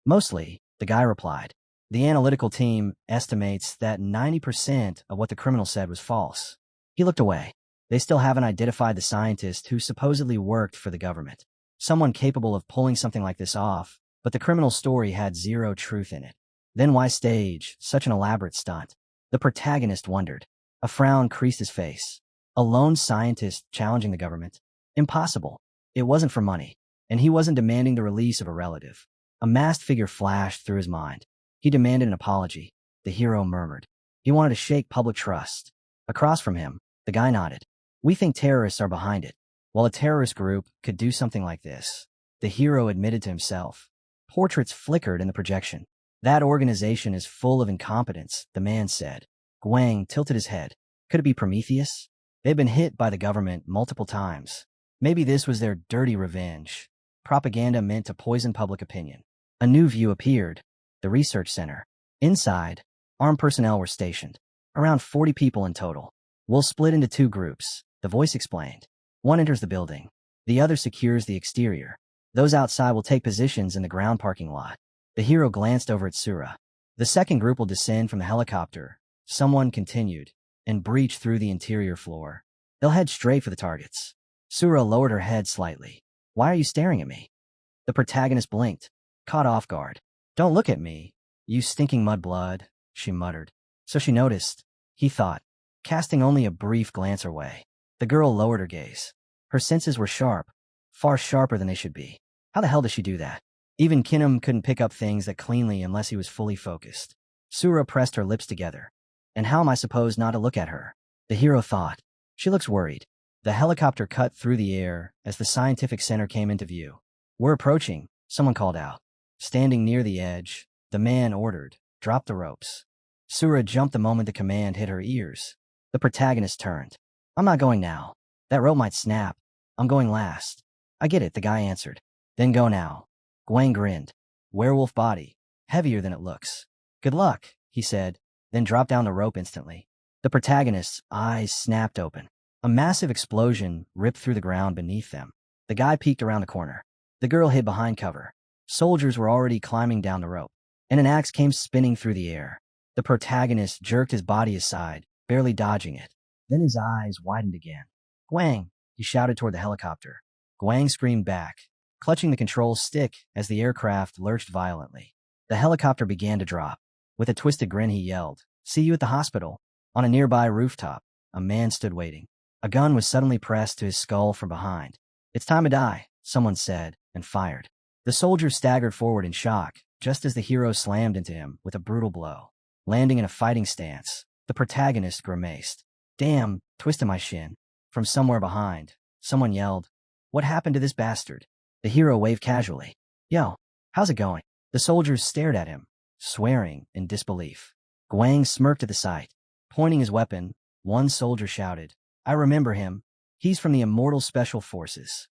Mostly, the guy replied. The analytical team estimates that 90% of what the criminal said was false. He looked away. They still haven't identified the scientist who supposedly worked for the government. Someone capable of pulling something like this off, but the criminal story had zero truth in it. Then why stage such an elaborate stunt? The protagonist wondered. A frown creased his face. A lone scientist challenging the government? Impossible. It wasn't for money, and he wasn't demanding the release of a relative. A masked figure flashed through his mind. He demanded an apology. The hero murmured. He wanted to shake public trust. Across from him, the guy nodded. We think terrorists are behind it. While a terrorist group could do something like this, the hero admitted to himself. Portraits flickered in the projection. That organization is full of incompetence, the man said. Guang tilted his head. Could it be Prometheus? They've been hit by the government multiple times. Maybe this was their dirty revenge. Propaganda meant to poison public opinion. A new view appeared. The research center. Inside, armed personnel were stationed. Around 40 people in total. We'll split into two groups, the voice explained. One enters the building. The other secures the exterior. Those outside will take positions in the ground parking lot. The hero glanced over at Sura. The second group will descend from the helicopter. Someone continued, and breach through the interior floor. They'll head straight for the targets. Sura lowered her head slightly. Why are you staring at me? The protagonist blinked, caught off guard. Don't look at me, you stinking mudblood, she muttered. So she noticed, he thought, casting only a brief glance her way. The girl lowered her gaze. Her senses were sharp, far sharper than they should be. How the hell does she do that? Even Kinum couldn't pick up things that cleanly unless he was fully focused. Sura pressed her lips together. And how am I supposed not to look at her? The hero thought. She looks worried. The helicopter cut through the air as the scientific center came into view. We're approaching, someone called out. Standing near the edge, the man ordered, drop the ropes. Sura jumped the moment the command hit her ears. The protagonist turned. I'm not going now. That rope might snap. I'm going last. I get it, the guy answered. Then go now. Guang grinned. Werewolf body. Heavier than it looks. Good luck, he said, then dropped down the rope instantly. The protagonist's eyes snapped open. A massive explosion ripped through the ground beneath them. The guy peeked around the corner. The girl hid behind cover. Soldiers were already climbing down the rope, and an axe came spinning through the air. The protagonist jerked his body aside, barely dodging it. Then his eyes widened again. Guang, he shouted toward the helicopter. Guang screamed back, clutching the control stick as the aircraft lurched violently. The helicopter began to drop. With a twisted grin he yelled, See you at the hospital. On a nearby rooftop, a man stood waiting. A gun was suddenly pressed to his skull from behind. It's time to die, someone said, and fired. The soldier staggered forward in shock, just as the hero slammed into him with a brutal blow. Landing in a fighting stance, the protagonist grimaced. Damn, twisted my shin. From somewhere behind, someone yelled, What happened to this bastard? The hero waved casually. Yo, how's it going? The soldiers stared at him, swearing in disbelief. Guang smirked at the sight. Pointing his weapon, one soldier shouted, I remember him. He's from the Immortal Special Forces.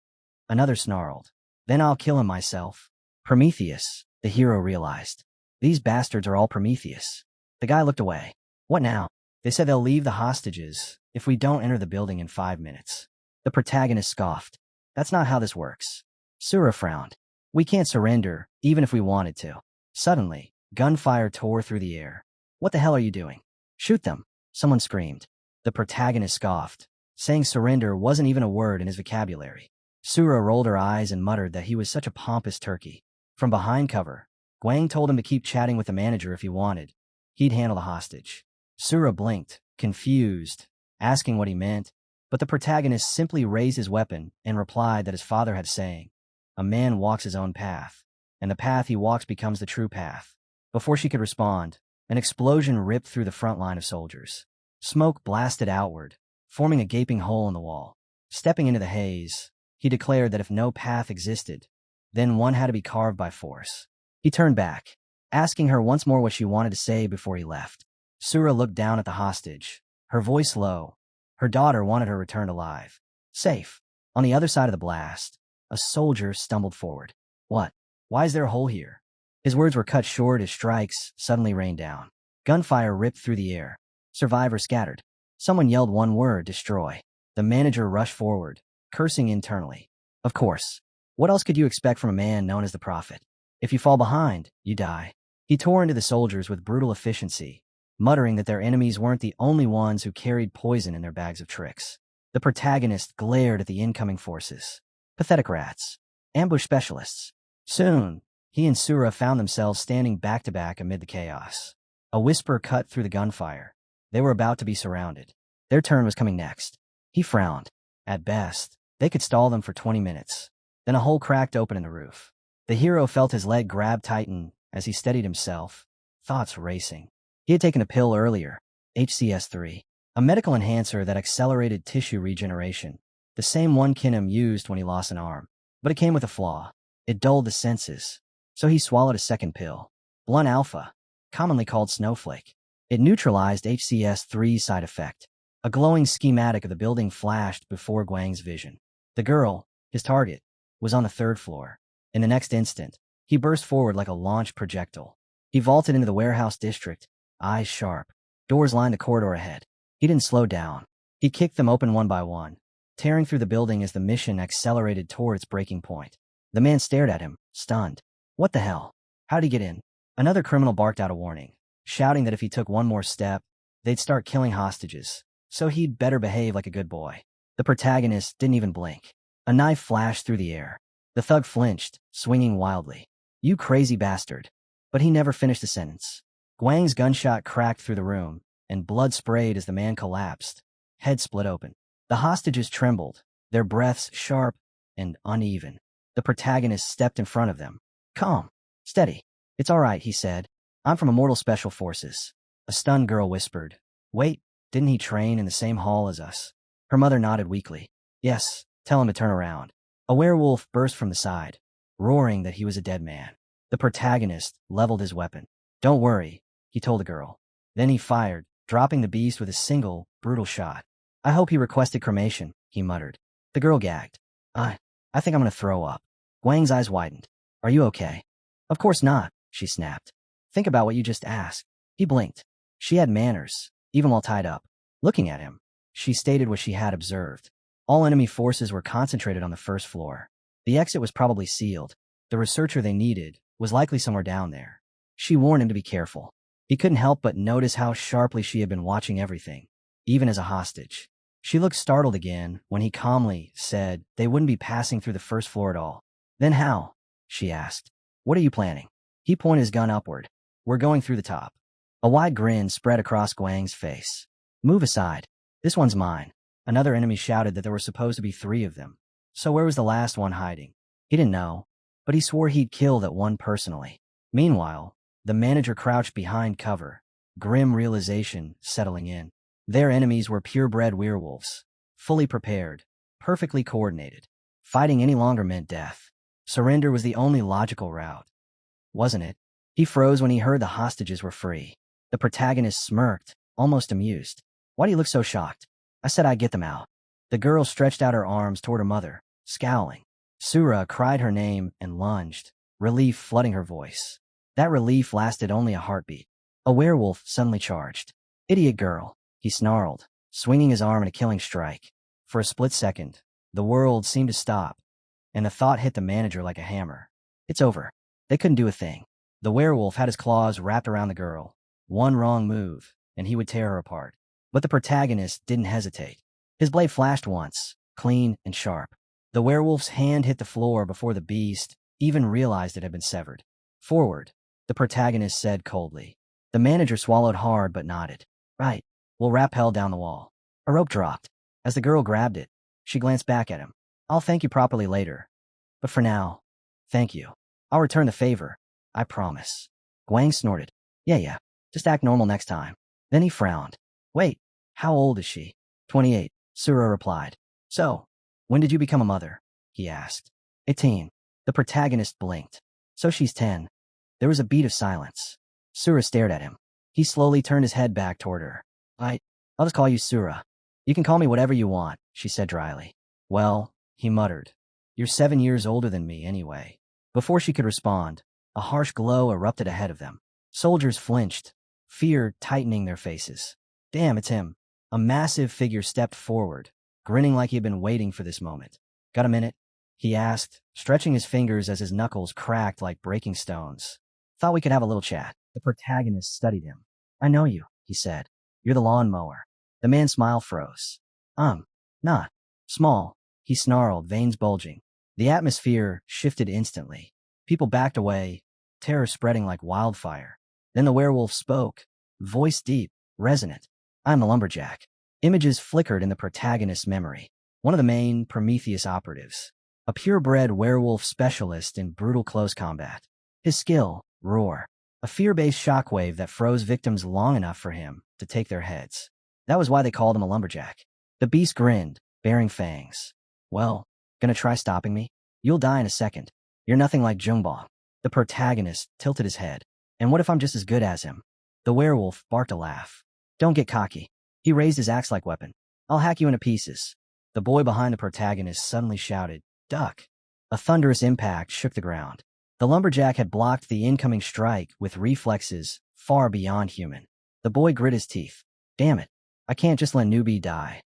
Another snarled, Then I'll kill him myself. Prometheus, the hero realized. These bastards are all Prometheus. The guy looked away. What now? They said they'll leave the hostages if we don't enter the building in 5 minutes. The protagonist scoffed. That's not how this works. Sura frowned. We can't surrender, even if we wanted to. Suddenly, gunfire tore through the air. What the hell are you doing? Shoot them, someone screamed. The protagonist scoffed, saying surrender wasn't even a word in his vocabulary. Sura rolled her eyes and muttered that he was such a pompous turkey. From behind cover, Guang told him to keep chatting with the manager if he wanted. He'd handle the hostage. Sura blinked, confused, asking what he meant, but the protagonist simply raised his weapon and replied that his father had saying, "A man walks his own path, and the path he walks becomes the true path." Before she could respond, an explosion ripped through the front line of soldiers. Smoke blasted outward, forming a gaping hole in the wall. Stepping into the haze, he declared that if no path existed, then one had to be carved by force. He turned back, asking her once more what she wanted to say before he left. Sura looked down at the hostage, her voice low. Her daughter wanted her returned alive. Safe. On the other side of the blast, a soldier stumbled forward. What? Why is there a hole here? His words were cut short as strikes suddenly rained down. Gunfire ripped through the air. Survivors scattered. Someone yelled one word, destroy. The manager rushed forward, cursing internally. Of course. What else could you expect from a man known as the Prophet? If you fall behind, you die. He tore into the soldiers with brutal efficiency, muttering that their enemies weren't the only ones who carried poison in their bags of tricks. The protagonist glared at the incoming forces. Pathetic rats. Ambush specialists. Soon, he and Sura found themselves standing back-to-back amid the chaos. A whisper cut through the gunfire. They were about to be surrounded. Their turn was coming next. He frowned. At best, they could stall them for 20 minutes. Then a hole cracked open in the roof. The hero felt his leg grab tighten as he steadied himself, thoughts racing. He had taken a pill earlier, HCS3, a medical enhancer that accelerated tissue regeneration, the same one Kinim used when he lost an arm. But it came with a flaw. It dulled the senses. So he swallowed a second pill, Blunt Alpha, commonly called Snowflake. It neutralized HCS3's side effect. A glowing schematic of the building flashed before Guang's vision. The girl, his target, was on the third floor. In the next instant, he burst forward like a launched projectile. He vaulted into the warehouse district, eyes sharp. Doors lined the corridor ahead. He didn't slow down. He kicked them open one by one, tearing through the building as the mission accelerated toward its breaking point. The man stared at him, stunned. What the hell? How'd he get in? Another criminal barked out a warning, shouting that if he took one more step, they'd start killing hostages, so he'd better behave like a good boy. The protagonist didn't even blink. A knife flashed through the air. The thug flinched, swinging wildly. You crazy bastard. But he never finished the sentence. Guang's gunshot cracked through the room, and blood sprayed as the man collapsed. Head split open. The hostages trembled, their breaths sharp and uneven. The protagonist stepped in front of them. Calm. Steady. It's all right, he said. I'm from Immortal Special Forces. A stunned girl whispered. Wait, didn't he train in the same hall as us? Her mother nodded weakly. Yes, tell him to turn around. A werewolf burst from the side, roaring that he was a dead man. The protagonist leveled his weapon. Don't worry, he told the girl. Then he fired, dropping the beast with a single, brutal shot. I hope he requested cremation, he muttered. The girl gagged. I think I'm gonna throw up. Guang's eyes widened. Are you okay? Of course not, she snapped. Think about what you just asked. He blinked. She had manners, even while tied up. Looking at him, she stated what she had observed. All enemy forces were concentrated on the first floor. The exit was probably sealed. The researcher they needed was likely somewhere down there. She warned him to be careful. He couldn't help but notice how sharply she had been watching everything, even as a hostage. She looked startled again when he calmly said they wouldn't be passing through the first floor at all. Then how? She asked. What are you planning? He pointed his gun upward. We're going through the top. A wide grin spread across Guang's face. Move aside. This one's mine. Another enemy shouted that there were supposed to be 3 of them. So where was the last one hiding? He didn't know, but he swore he'd kill that one personally. Meanwhile, the manager crouched behind cover, grim realization settling in. Their enemies were purebred werewolves, fully prepared, perfectly coordinated. Fighting any longer meant death. Surrender was the only logical route, wasn't it? He froze when he heard the hostages were free. The protagonist smirked, almost amused. Why do you look so shocked? I said I'd get them out. The girl stretched out her arms toward her mother, scowling. Sura cried her name and lunged, relief flooding her voice. That relief lasted only a heartbeat. A werewolf suddenly charged. Idiot girl, he snarled, swinging his arm in a killing strike. For a split second, the world seemed to stop, and the thought hit the manager like a hammer. It's over. They couldn't do a thing. The werewolf had his claws wrapped around the girl. One wrong move, and he would tear her apart. But the protagonist didn't hesitate. His blade flashed once, clean and sharp. The werewolf's hand hit the floor before the beast even realized it had been severed. Forward, the protagonist said coldly. The manager swallowed hard but nodded. Right, we'll rappel down the wall. A rope dropped. As the girl grabbed it, she glanced back at him. I'll thank you properly later. But for now, thank you. I'll return the favor. I promise. Guang snorted. Yeah. Just act normal next time. Then he frowned. Wait, how old is she? 28, Sura replied. So, when did you become a mother? He asked. 18. The protagonist blinked. So she's 10. There was a beat of silence. Sura stared at him. He slowly turned his head back toward her. I'll just call you Sura. You can call me whatever you want, she said dryly. Well, he muttered. You're 7 years older than me anyway. Before she could respond, a harsh glow erupted ahead of them. Soldiers flinched, fear tightening their faces. Damn, it's him. A massive figure stepped forward, grinning like he had been waiting for this moment. Got a minute? He asked, stretching his fingers as his knuckles cracked like breaking stones. Thought we could have a little chat. The protagonist studied him. I know you, he said. You're the lawnmower. The man's smile froze. Not. Small, he snarled, veins bulging. The atmosphere shifted instantly. People backed away, terror spreading like wildfire. Then the werewolf spoke, voice deep, resonant. I'm the lumberjack. Images flickered in the protagonist's memory. One of the main Prometheus operatives. A purebred werewolf specialist in brutal close combat. His skill, roar. A fear-based shockwave that froze victims long enough for him to take their heads. That was why they called him a lumberjack. The beast grinned, baring fangs. Well, gonna try stopping me? You'll die in a second. You're nothing like Jungbong. The protagonist tilted his head. And what if I'm just as good as him? The werewolf barked a laugh. Don't get cocky. He raised his axe-like weapon. I'll hack you into pieces. The boy behind the protagonist suddenly shouted, Duck. A thunderous impact shook the ground. The lumberjack had blocked the incoming strike with reflexes far beyond human. The boy grit his teeth. Damn it. I can't just let newbie die.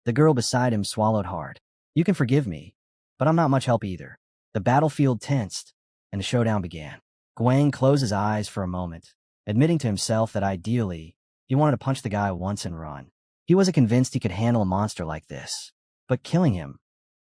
The girl beside him swallowed hard. You can forgive me, but I'm not much help either. The battlefield tensed, and the showdown began. Guang closed his eyes for a moment, admitting to himself that ideally, he wanted to punch the guy once and run. He wasn't convinced he could handle a monster like this. But killing him,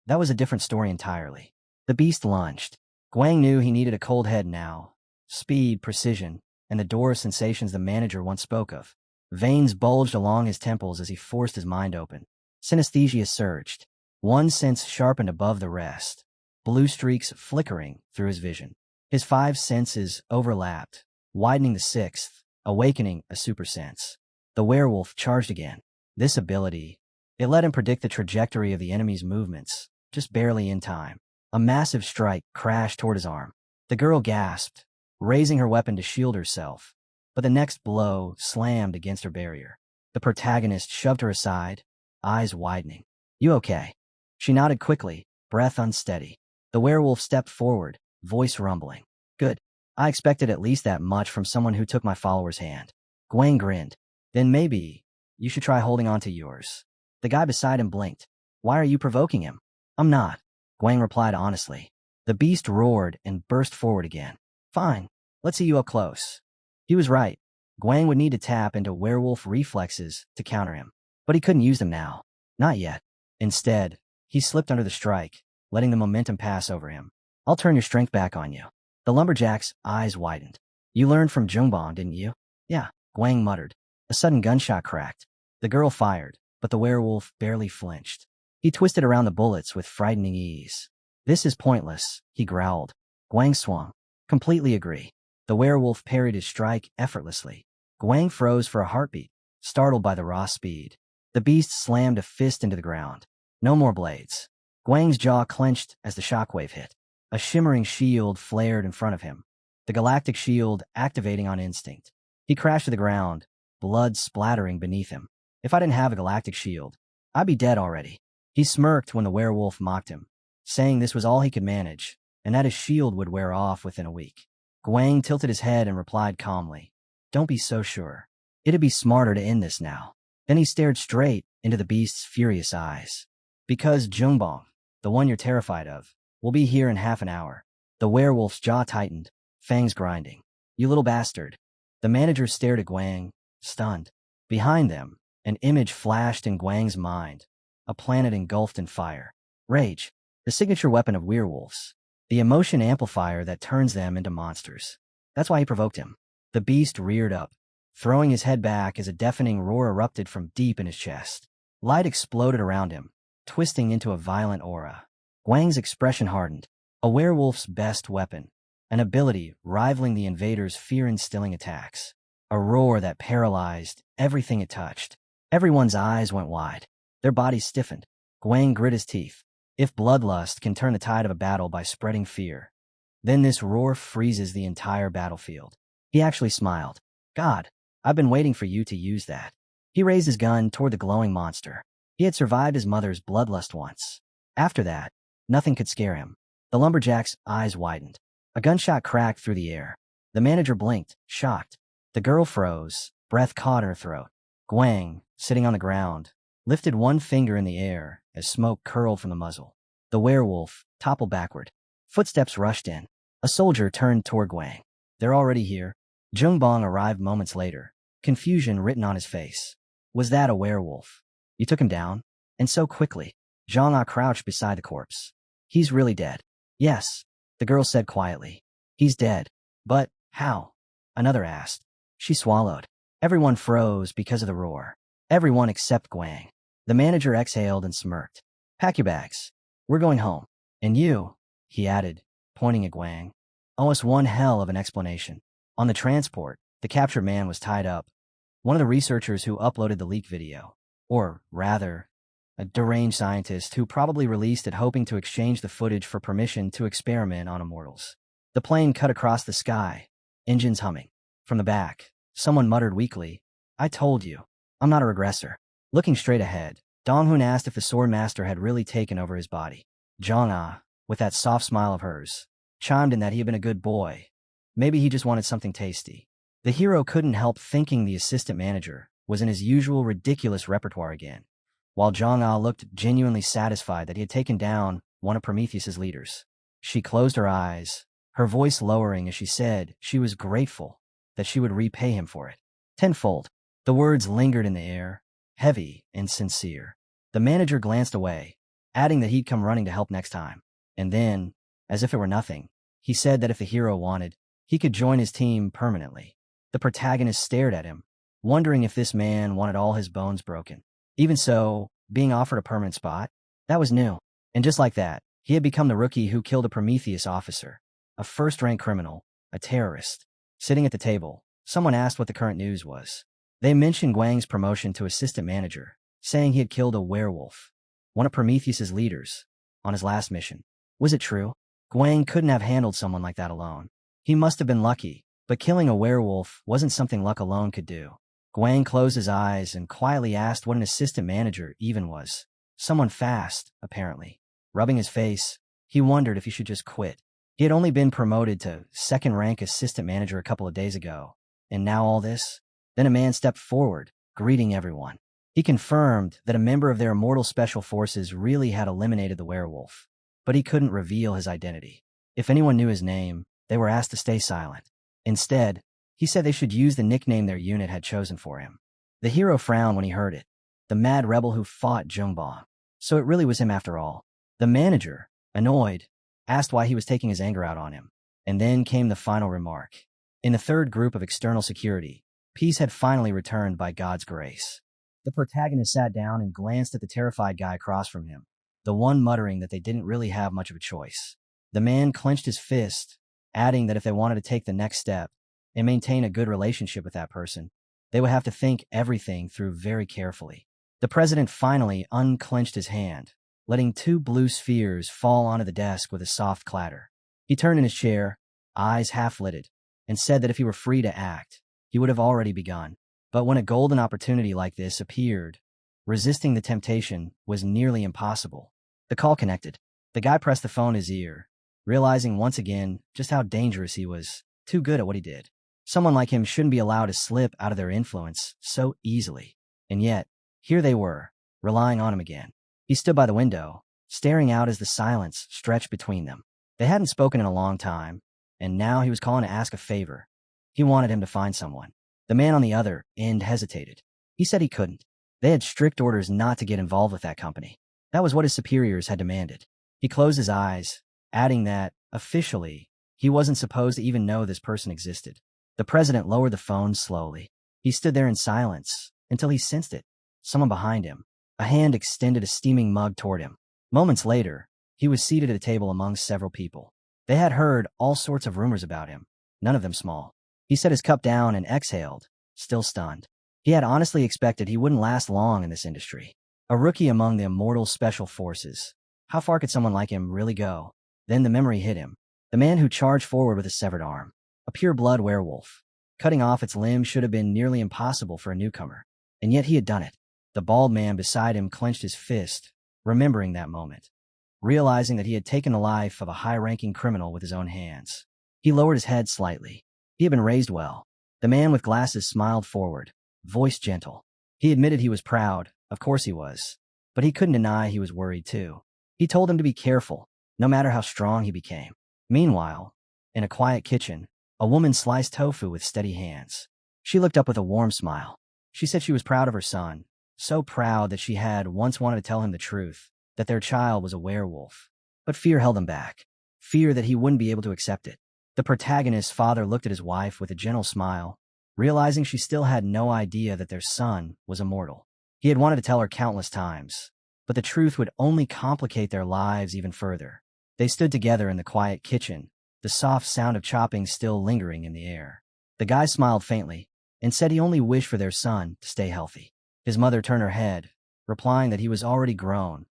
that was a different story entirely. The beast lunged. Guang knew he needed a cold head now. Speed, precision, and the door sensations the manager once spoke of. Veins bulged along his temples as he forced his mind open. Synesthesia surged. One sense sharpened above the rest. Blue streaks flickering through his vision. His 5 senses overlapped, widening the 6th, awakening a super sense. The werewolf charged again. This ability, it let him predict the trajectory of the enemy's movements, just barely in time. A massive strike crashed toward his arm. The girl gasped, raising her weapon to shield herself, but the next blow slammed against her barrier. The protagonist shoved her aside, eyes widening. You okay? She nodded quickly, breath unsteady. The werewolf stepped forward, voice rumbling. Good. I expected at least that much from someone who took my follower's hand. Guang grinned. Then maybe you should try holding on to yours. The guy beside him blinked. Why are you provoking him? I'm not. Guang replied honestly. The beast roared and burst forward again. Fine. Let's see you up close. He was right. Guang would need to tap into werewolf reflexes to counter him. But he couldn't use them now. Not yet. Instead, he slipped under the strike, letting the momentum pass over him. I'll turn your strength back on you. The lumberjack's eyes widened. You learned from Jungbong, didn't you? Yeah, Guang muttered. A sudden gunshot cracked. The girl fired, but the werewolf barely flinched. He twisted around the bullets with frightening ease. This is pointless, he growled. Guang swung. Completely agree. The werewolf parried his strike effortlessly. Guang froze for a heartbeat, startled by the raw speed. The beast slammed a fist into the ground. No more blades. Guang's jaw clenched as the shockwave hit. A shimmering shield flared in front of him, the galactic shield activating on instinct. He crashed to the ground, blood splattering beneath him. If I didn't have a galactic shield, I'd be dead already. He smirked when the werewolf mocked him, saying this was all he could manage, and that his shield would wear off within a week. Guang tilted his head and replied calmly, Don't be so sure. It'd be smarter to end this now. Then he stared straight into the beast's furious eyes. Because Jungbong, the one you're terrified of, will be here in half an hour. The werewolf's jaw tightened, fangs grinding. You little bastard. The manager stared at Guang, stunned. Behind them, an image flashed in Guang's mind. A planet engulfed in fire. Rage, the signature weapon of werewolves. The emotion amplifier that turns them into monsters. That's why he provoked him. The beast reared up, throwing his head back as a deafening roar erupted from deep in his chest. Light exploded around him, twisting into a violent aura. Guang's expression hardened. A werewolf's best weapon. An ability rivaling the Invaders' fear-instilling attacks. A roar that paralyzed everything it touched. Everyone's eyes went wide. Their bodies stiffened. Guang grit his teeth. If bloodlust can turn the tide of a battle by spreading fear, then this roar freezes the entire battlefield. He actually smiled. God, I've been waiting for you to use that. He raised his gun toward the glowing monster. He had survived his mother's bloodlust once. After that, nothing could scare him. The lumberjack's eyes widened. A gunshot cracked through the air. The manager blinked, shocked. The girl froze, breath caught in her throat. Guang, sitting on the ground, lifted one finger in the air as smoke curled from the muzzle. The werewolf toppled backward. Footsteps rushed in. A soldier turned toward Guang. They're already here. Jungbong arrived moments later, confusion written on his face. Was that a werewolf? You took him down? And so quickly. Zhang crouched beside the corpse. He's really dead. Yes, the girl said quietly. He's dead. But how? Another asked. She swallowed. Everyone froze because of the roar. Everyone except Guang. The manager exhaled and smirked. Pack your bags. We're going home. And you, he added, pointing at Guang, owe us one hell of an explanation. On the transport, the captured man was tied up. One of the researchers who uploaded the leak video. Or, rather, a deranged scientist who probably released it hoping to exchange the footage for permission to experiment on immortals. The plane cut across the sky, engines humming. From the back, someone muttered weakly, I told you, I'm not a regressor. Looking straight ahead, Donghun asked if the sword master had really taken over his body. Zhang, with that soft smile of hers, chimed in that he had been a good boy. Maybe he just wanted something tasty. The hero couldn't help thinking the assistant manager was in his usual ridiculous repertoire again, while Zhang looked genuinely satisfied that he had taken down one of Prometheus's leaders. She closed her eyes, her voice lowering as she said she was grateful that she would repay him for it. Tenfold. The words lingered in the air, heavy and sincere. The manager glanced away, adding that he'd come running to help next time. And then, as if it were nothing, he said that if the hero wanted, he could join his team permanently. The protagonist stared at him, wondering if this man wanted all his bones broken. Even so, being offered a permanent spot, that was new. And just like that, he had become the rookie who killed a Prometheus officer, a first-rank criminal, a terrorist. Sitting at the table, someone asked what the current news was. They mentioned Guang's promotion to assistant manager, saying he had killed a werewolf, one of Prometheus's leaders, on his last mission. Was it true? Guang couldn't have handled someone like that alone. He must have been lucky, but killing a werewolf wasn't something luck alone could do. Guang closed his eyes and quietly asked what an assistant manager even was. Someone fast, apparently. Rubbing his face, he wondered if he should just quit. He had only been promoted to second-rank assistant manager a couple of days ago. And now all this? Then a man stepped forward, greeting everyone. He confirmed that a member of their immortal special forces really had eliminated the werewolf, but he couldn't reveal his identity. If anyone knew his name, they were asked to stay silent. Instead, he said they should use the nickname their unit had chosen for him. The hero frowned when he heard it. The mad rebel who fought Jungbong. So it really was him after all. The manager, annoyed, asked why he was taking his anger out on him. And then came the final remark. In the third group of external security, peace had finally returned by God's grace. The protagonist sat down and glanced at the terrified guy across from him, the one muttering that they didn't really have much of a choice. The man clenched his fist, adding that if they wanted to take the next step and maintain a good relationship with that person, they would have to think everything through very carefully. The president finally unclenched his hand, letting two blue spheres fall onto the desk with a soft clatter. He turned in his chair, eyes half-lidded, and said that if he were free to act, he would have already begun. But when a golden opportunity like this appeared, resisting the temptation was nearly impossible. The call connected. The guy pressed the phone in his ear, realizing once again just how dangerous he was, too good at what he did. Someone like him shouldn't be allowed to slip out of their influence so easily. And yet, here they were, relying on him again. He stood by the window, staring out as the silence stretched between them. They hadn't spoken in a long time, and now he was calling to ask a favor. He wanted him to find someone. The man on the other end hesitated. He said he couldn't. They had strict orders not to get involved with that company. That was what his superiors had demanded. He closed his eyes, adding that, officially, he wasn't supposed to even know this person existed. The president lowered the phone slowly. He stood there in silence until he sensed it. Someone behind him. A hand extended a steaming mug toward him. Moments later, he was seated at a table among several people. They had heard all sorts of rumors about him, none of them small. He set his cup down and exhaled, still stunned. He had honestly expected he wouldn't last long in this industry. A rookie among the immortal special forces. How far could someone like him really go? Then the memory hit him. The man who charged forward with a severed arm. A pure-blood werewolf. Cutting off its limb should have been nearly impossible for a newcomer. And yet he had done it. The bald man beside him clenched his fist, remembering that moment. Realizing that he had taken the life of a high-ranking criminal with his own hands. He lowered his head slightly. He had been raised well. The man with glasses smiled forward, voice gentle. He admitted he was proud, of course he was. But he couldn't deny he was worried too. He told him to be careful, no matter how strong he became. Meanwhile, in a quiet kitchen, a woman sliced tofu with steady hands. She looked up with a warm smile. She said she was proud of her son, so proud that she had once wanted to tell him the truth, that their child was a werewolf. But fear held him back. Fear that he wouldn't be able to accept it. The protagonist's father looked at his wife with a gentle smile, realizing she still had no idea that their son was immortal. He had wanted to tell her countless times, but the truth would only complicate their lives even further. They stood together in the quiet kitchen, the soft sound of chopping still lingering in the air. The guy smiled faintly and said he only wished for their son to stay healthy. His mother turned her head, replying that he was already grown,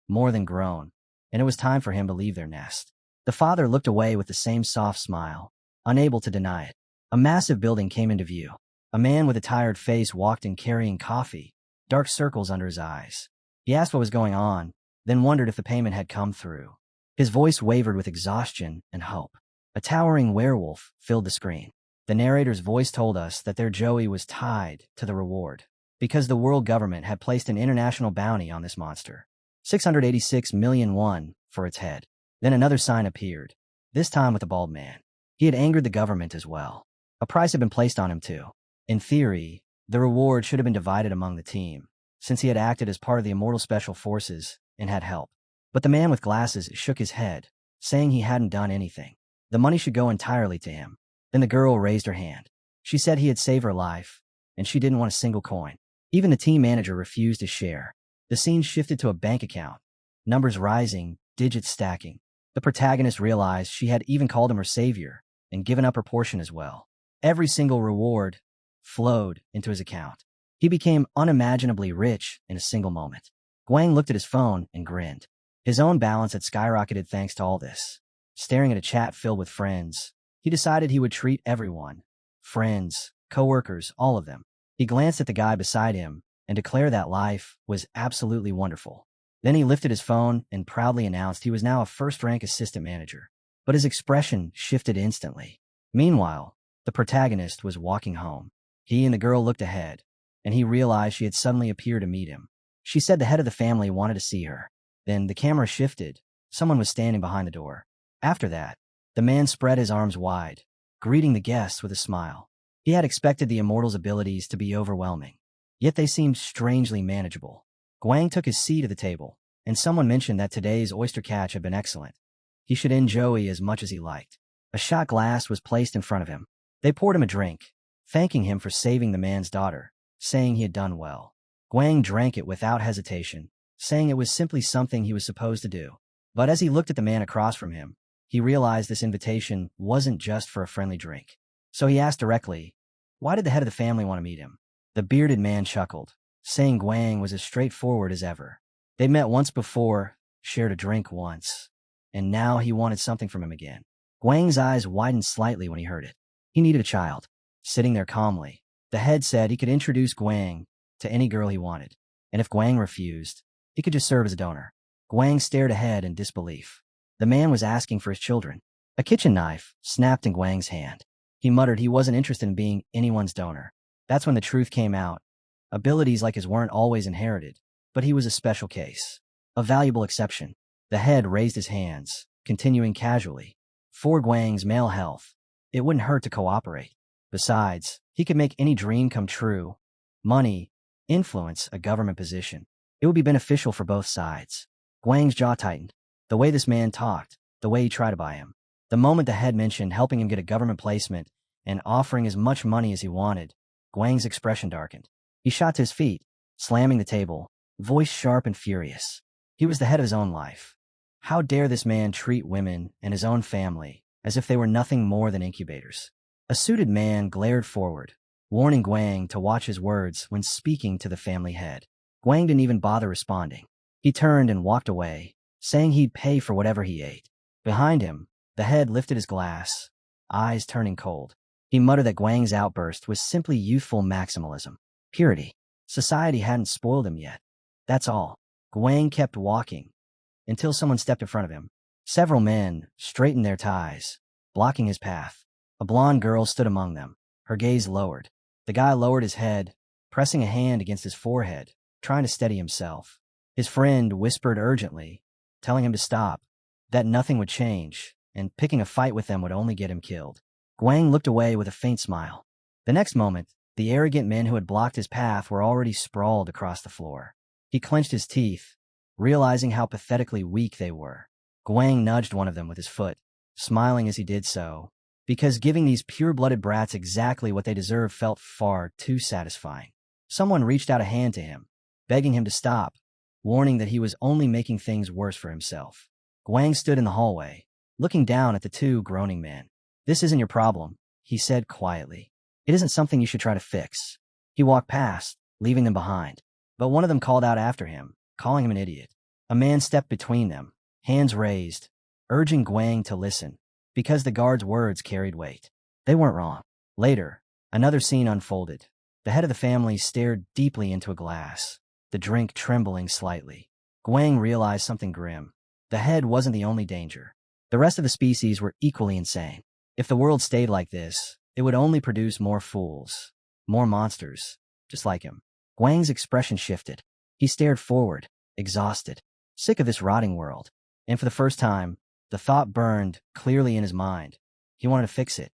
more than grown, and it was time for him to leave their nest. The father looked away with the same soft smile, unable to deny it. A massive building came into view. A man with a tired face walked in carrying coffee, dark circles under his eyes. He asked what was going on, then wondered if the payment had come through. His voice wavered with exhaustion and hope. A towering werewolf filled the screen. The narrator's voice told us that their Joey was tied to the reward, because the world government had placed an international bounty on this monster. 686 million won for its head. Then another sign appeared, this time with a bald man. He had angered the government as well. A price had been placed on him too. In theory, the reward should have been divided among the team, since he had acted as part of the immortal special forces and had help. But the man with glasses shook his head, saying he hadn't done anything. The money should go entirely to him. Then the girl raised her hand. She said he had saved her life, and she didn't want a single coin. Even the team manager refused to share. The scene shifted to a bank account. Numbers rising, digits stacking. The protagonist realized she had even called him her savior, and given up her portion as well. Every single reward flowed into his account. He became unimaginably rich in a single moment. Guang looked at his phone and grinned. His own balance had skyrocketed thanks to all this. Staring at a chat filled with friends, he decided he would treat everyone. Friends, coworkers, all of them. He glanced at the guy beside him and declared that life was absolutely wonderful. Then he lifted his phone and proudly announced he was now a first-rank assistant manager. But his expression shifted instantly. Meanwhile, the protagonist was walking home. He and the girl looked ahead, and he realized she had suddenly appeared to meet him. She said the head of the family wanted to see her. Then the camera shifted. Someone was standing behind the door. After that, the man spread his arms wide, greeting the guests with a smile. He had expected the immortal's abilities to be overwhelming, yet they seemed strangely manageable. Guang took his seat at the table, and someone mentioned that today's oyster catch had been excellent. He should enjoy as much as he liked. A shot glass was placed in front of him. They poured him a drink, thanking him for saving the man's daughter, saying he had done well. Guang drank it without hesitation, saying it was simply something he was supposed to do. But as he looked at the man across from him, he realized this invitation wasn't just for a friendly drink. So he asked directly, why did the head of the family want to meet him? The bearded man chuckled, saying Guang was as straightforward as ever. They'd met once before, shared a drink once, and now he wanted something from him again. Guang's eyes widened slightly when he heard it. He needed a child. Sitting there calmly, the head said he could introduce Guang to any girl he wanted, and if Guang refused, he could just serve as a donor. Guang stared ahead in disbelief. The man was asking for his children. A kitchen knife snapped in Guang's hand. He muttered he wasn't interested in being anyone's donor. That's when the truth came out. Abilities like his weren't always inherited, but he was a special case. A valuable exception. The head raised his hands, continuing casually. For Guang's male health, it wouldn't hurt to cooperate. Besides, he could make any dream come true. Money, influence, a government position. It would be beneficial for both sides. Guang's jaw tightened. The way this man talked, the way he tried to buy him. The moment the head mentioned helping him get a government placement and offering as much money as he wanted, Guang's expression darkened. He shot to his feet, slamming the table, voice sharp and furious. He was the head of his own life. How dare this man treat women and his own family as if they were nothing more than incubators? A suited man glared forward, warning Guang to watch his words when speaking to the family head. Guang didn't even bother responding. He turned and walked away, saying he'd pay for whatever he ate. Behind him, the head lifted his glass, eyes turning cold. He muttered that Guang's outburst was simply youthful maximalism. Purity. Society hadn't spoiled him yet. That's all. Guang kept walking until someone stepped in front of him. Several men straightened their ties, blocking his path. A blonde girl stood among them, her gaze lowered. The guy lowered his head, pressing a hand against his forehead, trying to steady himself. His friend whispered urgently, telling him to stop, that nothing would change, and picking a fight with them would only get him killed. Guang looked away with a faint smile. The next moment, the arrogant men who had blocked his path were already sprawled across the floor. He clenched his teeth, realizing how pathetically weak they were. Guang nudged one of them with his foot, smiling as he did so, because giving these pure-blooded brats exactly what they deserved felt far too satisfying. Someone reached out a hand to him, begging him to stop, warning that he was only making things worse for himself. Guang stood in the hallway, looking down at the two groaning men. "This isn't your problem," he said quietly. "It isn't something you should try to fix." He walked past, leaving them behind. But one of them called out after him, calling him an idiot. A man stepped between them, hands raised, urging Guang to listen, because the guard's words carried weight. They weren't wrong. Later, another scene unfolded. The head of the family stared deeply into a glass, the drink trembling slightly. Guang realized something grim. The head wasn't the only danger. The rest of the species were equally insane. If the world stayed like this, it would only produce more fools, more monsters, just like him. Guang's expression shifted. He stared forward, exhausted, sick of this rotting world. And for the first time, the thought burned clearly in his mind. He wanted to fix it.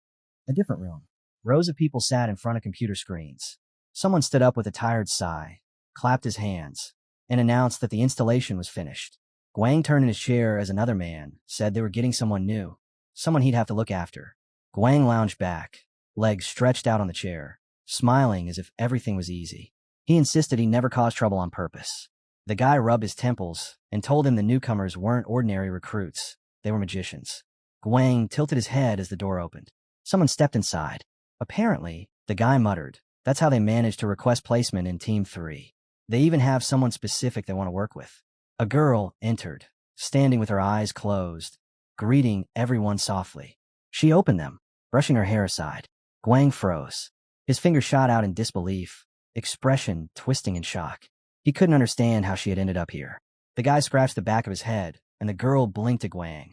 A different room. Rows of people sat in front of computer screens. Someone stood up with a tired sigh, clapped his hands, and announced that the installation was finished. Guang turned in his chair as another man said they were getting someone new, someone he'd have to look after. Guang lounged back, legs stretched out on the chair, smiling as if everything was easy. He insisted he never caused trouble on purpose. The guy rubbed his temples and told him the newcomers weren't ordinary recruits, they were magicians. Guang tilted his head as the door opened. Someone stepped inside. Apparently, the guy muttered, that's how they managed to request placement in Team 3. They even have someone specific they want to work with. A girl entered, standing with her eyes closed, greeting everyone softly. She opened them, brushing her hair aside. Guang froze. His fingers shot out in disbelief, expression twisting in shock. He couldn't understand how she had ended up here. The guy scratched the back of his head, and the girl blinked at Guang,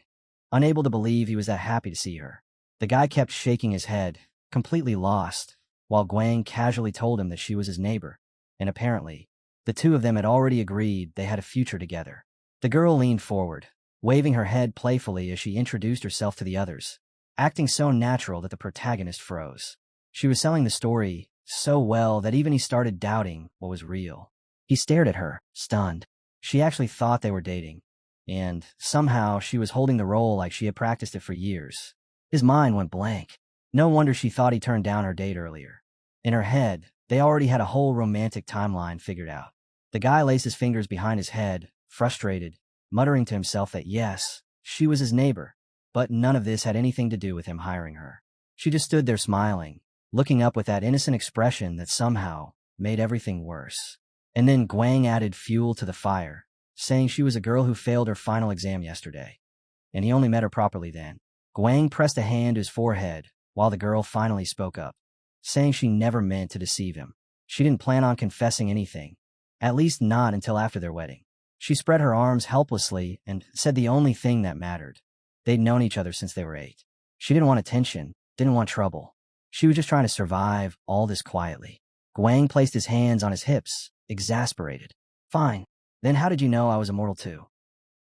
unable to believe he was that happy to see her. The guy kept shaking his head, completely lost, while Guang casually told him that she was his neighbor, and apparently, the two of them had already agreed they had a future together. The girl leaned forward, waving her head playfully as she introduced herself to the others, acting so natural that the protagonist froze. She was selling the story so well that even he started doubting what was real. He stared at her, stunned. She actually thought they were dating, and somehow she was holding the role like she had practiced it for years. His mind went blank. No wonder she thought he turned down her date earlier. In her head, they already had a whole romantic timeline figured out. The guy laced his fingers behind his head, frustrated, muttering to himself that yes, she was his neighbor, but none of this had anything to do with him hiring her. She just stood there smiling, looking up with that innocent expression that somehow made everything worse. And then Guang added fuel to the fire, saying she was a girl who failed her final exam yesterday, and he only met her properly then. Guang pressed a hand to his forehead while the girl finally spoke up, saying she never meant to deceive him. She didn't plan on confessing anything, at least not until after their wedding. She spread her arms helplessly and said the only thing that mattered. They'd known each other since they were 8. She didn't want attention, didn't want trouble. She was just trying to survive all this quietly. Guang placed his hands on his hips, exasperated. "Fine. Then how did you know I was immortal too?"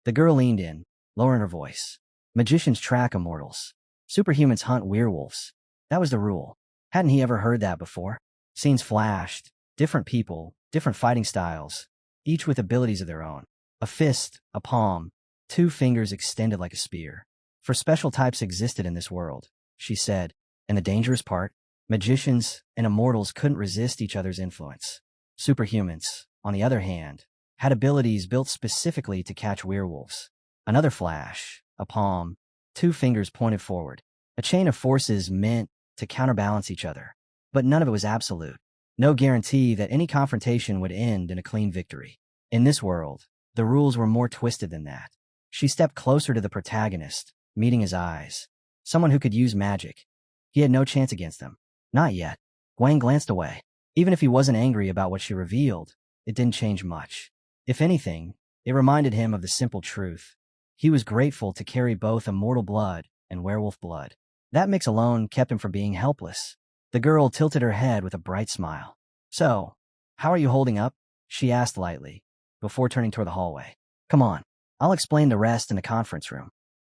The girl leaned in, lowering her voice. Magicians track immortals. Superhumans hunt werewolves. That was the rule. Hadn't he ever heard that before? Scenes flashed. Different people, different fighting styles, each with abilities of their own. A fist, a palm, 2 fingers extended like a spear. For special types existed in this world, she said. And the dangerous part? Magicians and immortals couldn't resist each other's influence. Superhumans, on the other hand, had abilities built specifically to catch werewolves. Another flash, a palm, 2 fingers pointed forward. A chain of forces meant to counterbalance each other. But none of it was absolute. No guarantee that any confrontation would end in a clean victory. In this world, the rules were more twisted than that. She stepped closer to the protagonist, meeting his eyes. Someone who could use magic. He had no chance against them. Not yet. Guang glanced away. Even if he wasn't angry about what she revealed, it didn't change much. If anything, it reminded him of the simple truth. He was grateful to carry both immortal blood and werewolf blood. That mix alone kept him from being helpless. The girl tilted her head with a bright smile. So, how are you holding up? She asked lightly, before turning toward the hallway. Come on, I'll explain the rest in the conference room.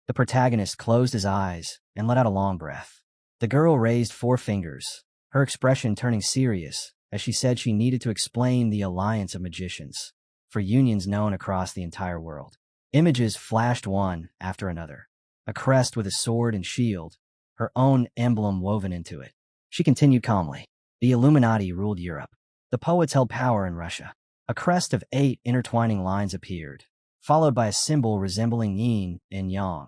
The protagonist closed his eyes and let out a long breath. The girl raised 4 fingers, her expression turning serious as she said she needed to explain the alliance of magicians, for unions known across the entire world. Images flashed one after another. A crest with a sword and shield, her own emblem woven into it. She continued calmly. The Illuminati ruled Europe. The poets held power in Russia. A crest of 8 intertwining lines appeared, followed by a symbol resembling yin and yang.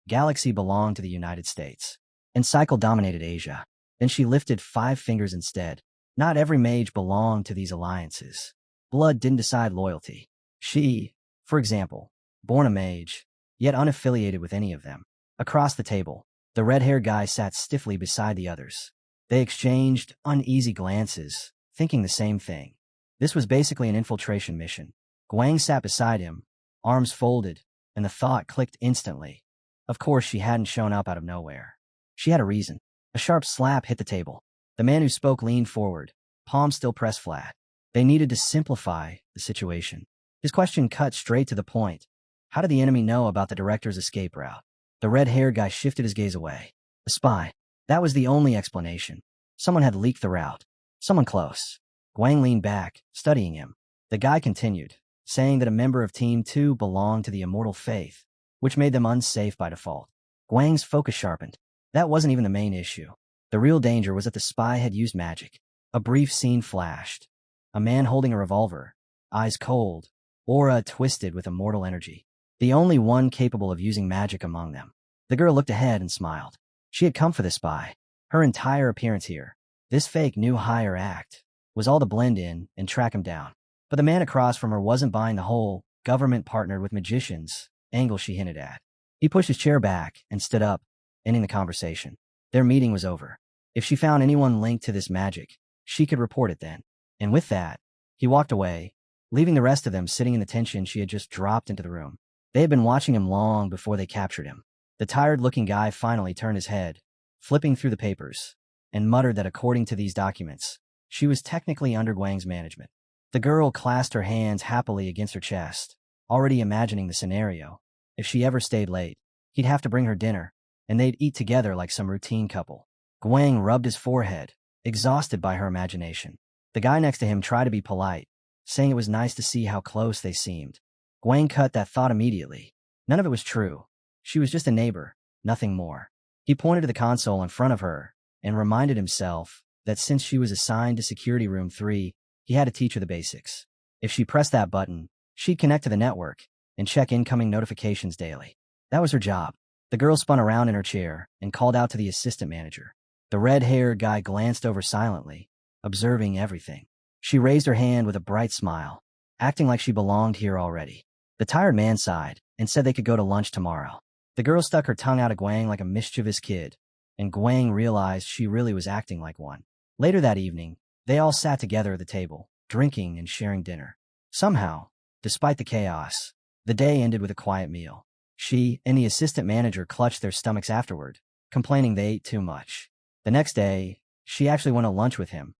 Galaxy belonged to the United States. And cycle dominated Asia. Then she lifted 5 fingers instead. Not every mage belonged to these alliances. Blood didn't decide loyalty. She, for example, born a mage, yet unaffiliated with any of them. Across the table, the red-haired guy sat stiffly beside the others. They exchanged uneasy glances, thinking the same thing. This was basically an infiltration mission. Guang sat beside him, arms folded, and the thought clicked instantly. Of course, she hadn't shown up out of nowhere. She had a reason. A sharp slap hit the table. The man who spoke leaned forward, palms still pressed flat. They needed to simplify the situation. His question cut straight to the point. How did the enemy know about the director's escape route? The red-haired guy shifted his gaze away. A spy. That was the only explanation. Someone had leaked the route. Someone close. Guang leaned back, studying him. The guy continued, saying that a member of Team 2 belonged to the immortal faith, which made them unsafe by default. Guang's focus sharpened. That wasn't even the main issue. The real danger was that the spy had used magic. A brief scene flashed. A man holding a revolver, eyes cold, aura twisted with immortal energy. The only one capable of using magic among them. The girl looked ahead and smiled. She had come for the spy. Her entire appearance here, this fake new hire act, was all to blend in and track him down. But the man across from her wasn't buying the whole government partnered with magicians angle she hinted at. He pushed his chair back and stood up, ending the conversation. Their meeting was over. If she found anyone linked to this magic, she could report it then. And with that, he walked away, leaving the rest of them sitting in the tension she had just dropped into the room. They had been watching him long before they captured him. The tired-looking guy finally turned his head, flipping through the papers, and muttered that according to these documents, she was technically under Guang's management. The girl clasped her hands happily against her chest, already imagining the scenario. If she ever stayed late, he'd have to bring her dinner, and they'd eat together like some routine couple. Guang rubbed his forehead, exhausted by her imagination. The guy next to him tried to be polite, saying it was nice to see how close they seemed. Guang cut that thought immediately. None of it was true. She was just a neighbor, nothing more. He pointed to the console in front of her and reminded himself that since she was assigned to Security Room 3, he had to teach her the basics. If she pressed that button, she'd connect to the network and check incoming notifications daily. That was her job. The girl spun around in her chair and called out to the assistant manager. The red-haired guy glanced over silently, observing everything. She raised her hand with a bright smile, acting like she belonged here already. The tired man sighed and said they could go to lunch tomorrow. The girl stuck her tongue out at Guang like a mischievous kid, and Guang realized she really was acting like one. Later that evening, they all sat together at the table, drinking and sharing dinner. Somehow, despite the chaos, the day ended with a quiet meal. She and the assistant manager clutched their stomachs afterward, complaining they ate too much. The next day, she actually went to lunch with him,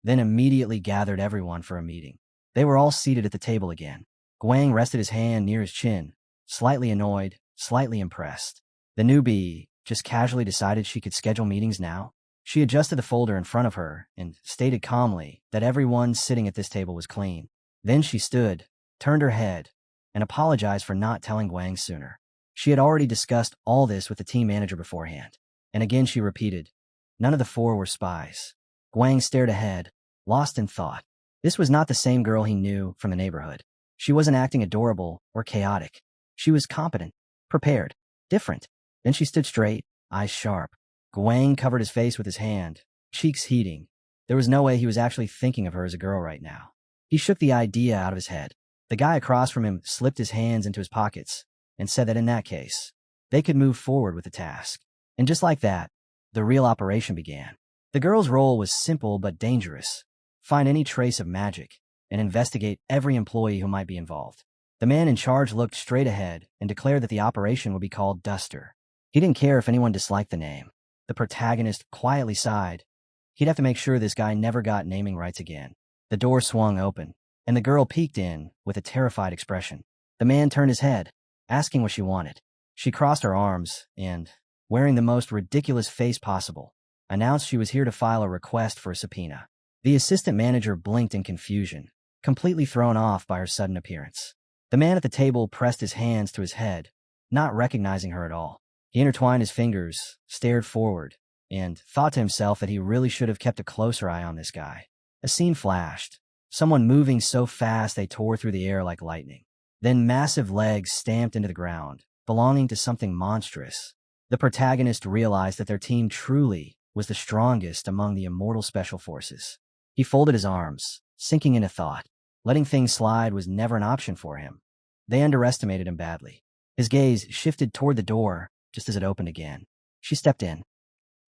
then immediately gathered everyone for a meeting. They were all seated at the table again. Guang rested his hand near his chin, slightly annoyed, slightly impressed. The newbie just casually decided she could schedule meetings now. She adjusted the folder in front of her and stated calmly that everyone sitting at this table was clean. Then she stood, turned her head, and apologized for not telling Guang sooner. She had already discussed all this with the team manager beforehand. And again she repeated, none of the four were spies. Guang stared ahead, lost in thought. This was not the same girl he knew from the neighborhood. She wasn't acting adorable or chaotic. She was competent, prepared, different. Then she stood straight, eyes sharp. Guang covered his face with his hand, cheeks heating. There was no way he was actually thinking of her as a girl right now. He shook the idea out of his head. The guy across from him slipped his hands into his pockets and said that in that case, they could move forward with the task. And just like that, the real operation began. The girl's role was simple but dangerous. Find any trace of magic and investigate every employee who might be involved. The man in charge looked straight ahead and declared that the operation would be called Duster. He didn't care if anyone disliked the name. The protagonist quietly sighed. He'd have to make sure this guy never got naming rights again. The door swung open, and the girl peeked in with a terrified expression. The man turned his head, asking what she wanted. She crossed her arms and, wearing the most ridiculous face possible, announced she was here to file a request for a subpoena. The assistant manager blinked in confusion, completely thrown off by her sudden appearance. The man at the table pressed his hands to his head, not recognizing her at all. He intertwined his fingers, stared forward, and thought to himself that he really should have kept a closer eye on this guy. A scene flashed, someone moving so fast they tore through the air like lightning. Then massive legs stamped into the ground, belonging to something monstrous. The protagonist realized that their team truly was the strongest among the immortal special forces. He folded his arms, sinking into thought. Letting things slide was never an option for him. They underestimated him badly. His gaze shifted toward the door just as it opened again. She stepped in.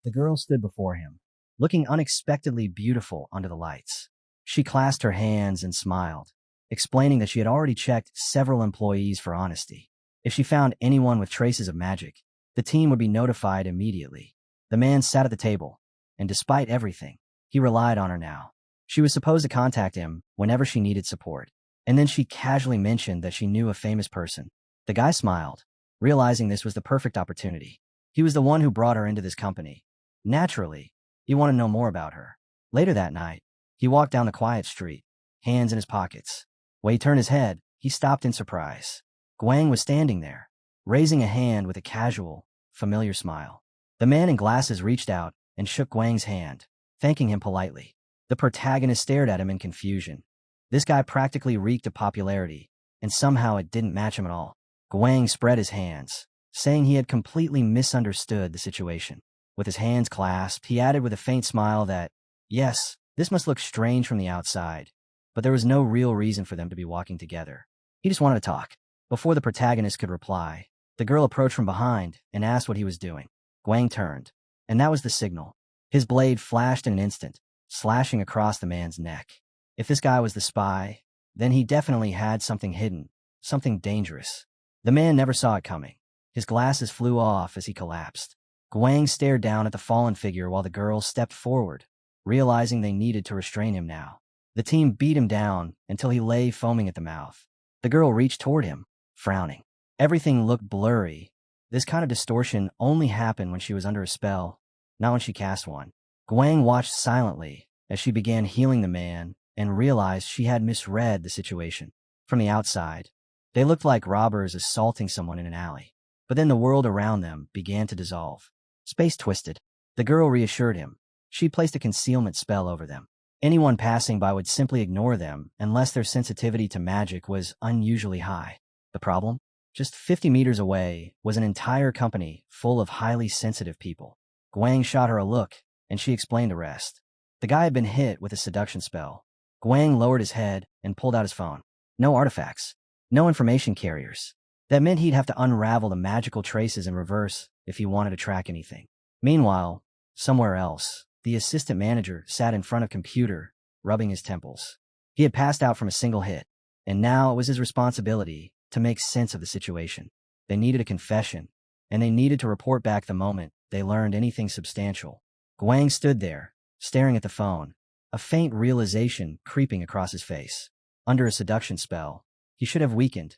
The girl stood before him, looking unexpectedly beautiful under the lights. She clasped her hands and smiled, explaining that she had already checked several employees for honesty. If she found anyone with traces of magic, the team would be notified immediately. The man sat at the table, and despite everything, he relied on her now. She was supposed to contact him whenever she needed support. And then she casually mentioned that she knew a famous person. The guy smiled, realizing this was the perfect opportunity. He was the one who brought her into this company. Naturally, he wanted to know more about her. Later that night, he walked down the quiet street, hands in his pockets. When he turned his head, he stopped in surprise. Guang was standing there, raising a hand with a casual, familiar smile. The man in glasses reached out and shook Guang's hand, thanking him politely. The protagonist stared at him in confusion. This guy practically reeked of popularity, and somehow it didn't match him at all. Guang spread his hands, saying he had completely misunderstood the situation. With his hands clasped, he added with a faint smile that, yes, this must look strange from the outside, but there was no real reason for them to be walking together. He just wanted to talk. Before the protagonist could reply, the girl approached from behind and asked what he was doing. Guang turned, and that was the signal. His blade flashed in an instant, slashing across the man's neck. If this guy was the spy, then he definitely had something hidden, something dangerous. The man never saw it coming. His glasses flew off as he collapsed. Guang stared down at the fallen figure while the girl stepped forward, realizing they needed to restrain him now. The team beat him down until he lay foaming at the mouth. The girl reached toward him, frowning. Everything looked blurry. This kind of distortion only happened when she was under a spell, not when she cast one. Guang watched silently as she began healing the man and realized she had misread the situation. From the outside, they looked like robbers assaulting someone in an alley. But then the world around them began to dissolve. Space twisted. The girl reassured him. She placed a concealment spell over them. Anyone passing by would simply ignore them unless their sensitivity to magic was unusually high. The problem? Just 50 meters away was an entire company full of highly sensitive people. Guang shot her a look, and she explained the rest. The guy had been hit with a seduction spell. Guang lowered his head and pulled out his phone. No artifacts. No information carriers. That meant he'd have to unravel the magical traces in reverse if he wanted to track anything. Meanwhile, somewhere else, the assistant manager sat in front of a computer, rubbing his temples. He had passed out from a single hit, and now it was his responsibility to make sense of the situation. They needed a confession, and they needed to report back the moment they learned anything substantial. Guang stood there, staring at the phone, a faint realization creeping across his face. Under a seduction spell, he should have weakened.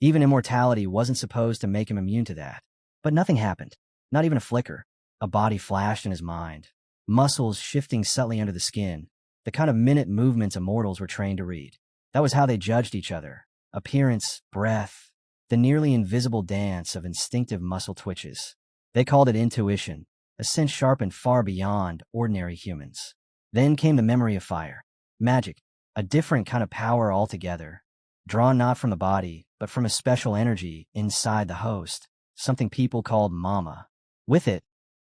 Even immortality wasn't supposed to make him immune to that. But nothing happened. Not even a flicker. A body flashed in his mind. Muscles shifting subtly under the skin. The kind of minute movements immortals were trained to read. That was how they judged each other. Appearance, breath, the nearly invisible dance of instinctive muscle twitches. They called it intuition, a sense sharpened far beyond ordinary humans. Then came the memory of fire. Magic, a different kind of power altogether, drawn not from the body, but from a special energy inside the host, something people called mama. With it,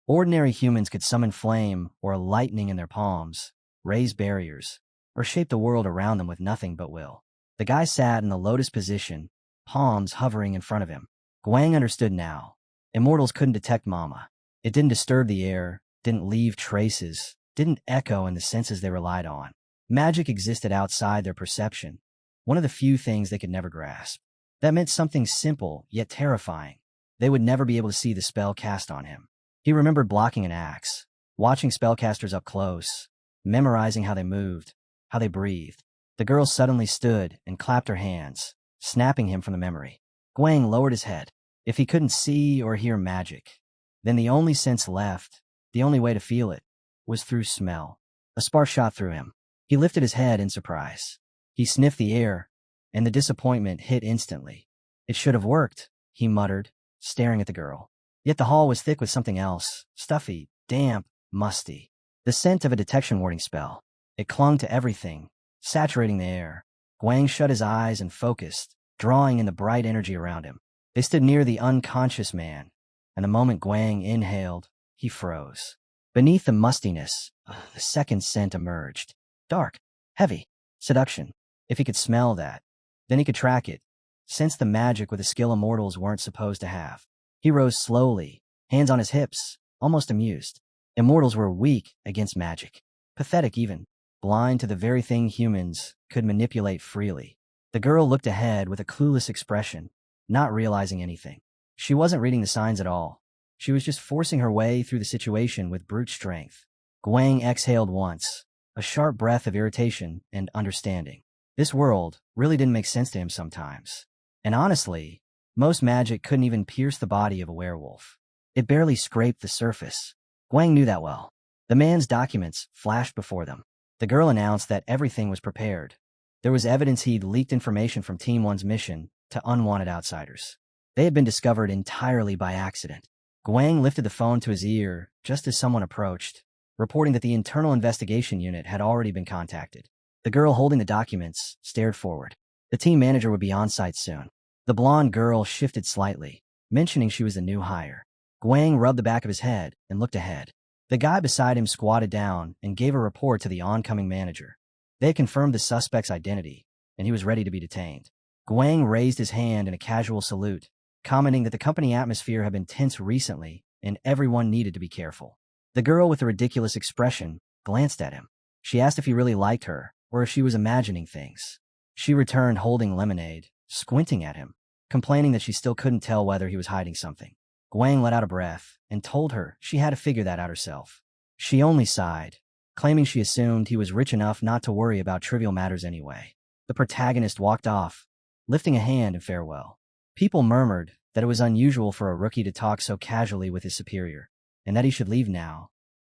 ordinary humans could summon flame or lightning in their palms, raise barriers, or shape the world around them with nothing but will. The guy sat in the lotus position, palms hovering in front of him. Guang understood now. Immortals couldn't detect mama. It didn't disturb the air, didn't leave traces, didn't echo in the senses they relied on. Magic existed outside their perception, one of the few things they could never grasp. That meant something simple, yet terrifying. They would never be able to see the spell cast on him. He remembered blocking an axe, watching spellcasters up close, memorizing how they moved, how they breathed. The girl suddenly stood and clapped her hands, snapping him from the memory. Guang lowered his head. If he couldn't see or hear magic, then the only sense left, the only way to feel it, was through smell. A spark shot through him. He lifted his head in surprise. He sniffed the air, and the disappointment hit instantly. It should have worked, he muttered, staring at the girl. Yet the hall was thick with something else, stuffy, damp, musty. The scent of a detection warding spell. It clung to everything, saturating the air. Guang shut his eyes and focused, drawing in the bright energy around him. They stood near the unconscious man, and the moment Guang inhaled, he froze. Beneath the mustiness, the second scent emerged. Dark, heavy, seduction. If he could smell that, then he could track it, sense the magic with a skill immortals weren't supposed to have. He rose slowly, hands on his hips, almost amused. Immortals were weak against magic, pathetic even, blind to the very thing humans could manipulate freely. The girl looked ahead with a clueless expression, not realizing anything. She wasn't reading the signs at all. She was just forcing her way through the situation with brute strength. Guang exhaled once, a sharp breath of irritation and understanding. This world really didn't make sense to him sometimes. And honestly, most magic couldn't even pierce the body of a werewolf. It barely scraped the surface. Guang knew that well. The man's documents flashed before them. The girl announced that everything was prepared. There was evidence he'd leaked information from Team 1's mission to unwanted outsiders. They had been discovered entirely by accident. Guang lifted the phone to his ear just as someone approached, reporting that the internal investigation unit had already been contacted. The girl holding the documents stared forward. The team manager would be on site soon. The blonde girl shifted slightly, mentioning she was the new hire. Guang rubbed the back of his head and looked ahead. The guy beside him squatted down and gave a report to the oncoming manager. They had confirmed the suspect's identity, and he was ready to be detained. Guang raised his hand in a casual salute, commenting that the company atmosphere had been tense recently and everyone needed to be careful. The girl with the ridiculous expression glanced at him. She asked if he really liked her or if she was imagining things. She returned holding lemonade, squinting at him, complaining that she still couldn't tell whether he was hiding something. Guang let out a breath and told her she had to figure that out herself. She only sighed, claiming she assumed he was rich enough not to worry about trivial matters anyway. The protagonist walked off, lifting a hand in farewell. People murmured that it was unusual for a rookie to talk so casually with his superior, and that he should leave now.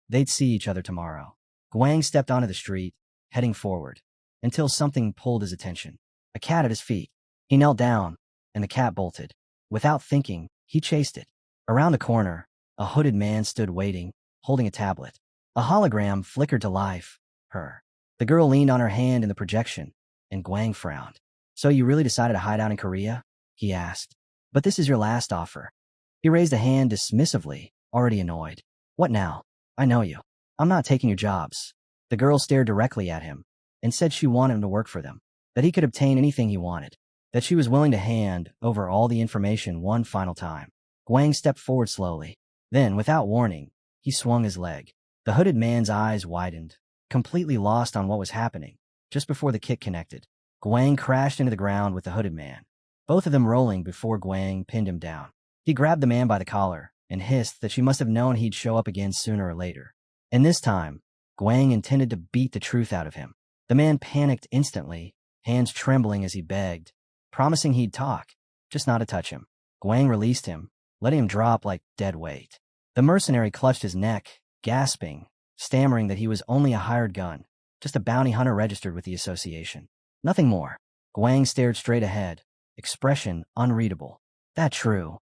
They'd see each other tomorrow. Guang stepped onto the street, heading forward, until something pulled his attention. A cat at his feet. He knelt down, and the cat bolted. Without thinking, he chased it. Around the corner, a hooded man stood waiting, holding a tablet. A hologram flickered to life. Her. The girl leaned on her hand in the projection, and Guang frowned. "So you really decided to hide out in Korea?" he asked. "But this is your last offer." He raised a hand dismissively, already annoyed. "What now? I know you. I'm not taking your jobs." The girl stared directly at him and said she wanted him to work for them, that he could obtain anything he wanted, that she was willing to hand over all the information one final time. Guang stepped forward slowly. Then, without warning, he swung his leg. The hooded man's eyes widened, completely lost on what was happening. Just before the kick connected, Guang crashed into the ground with the hooded man, both of them rolling before Guang pinned him down. He grabbed the man by the collar and hissed that she must have known he'd show up again sooner or later. And this time, Guang intended to beat the truth out of him. The man panicked instantly, hands trembling as he begged, promising he'd talk, just not to touch him. Guang released him, letting him drop like dead weight. The mercenary clutched his neck, gasping, stammering that he was only a hired gun, just a bounty hunter registered with the association. Nothing more. Guang stared straight ahead, expression unreadable. That true.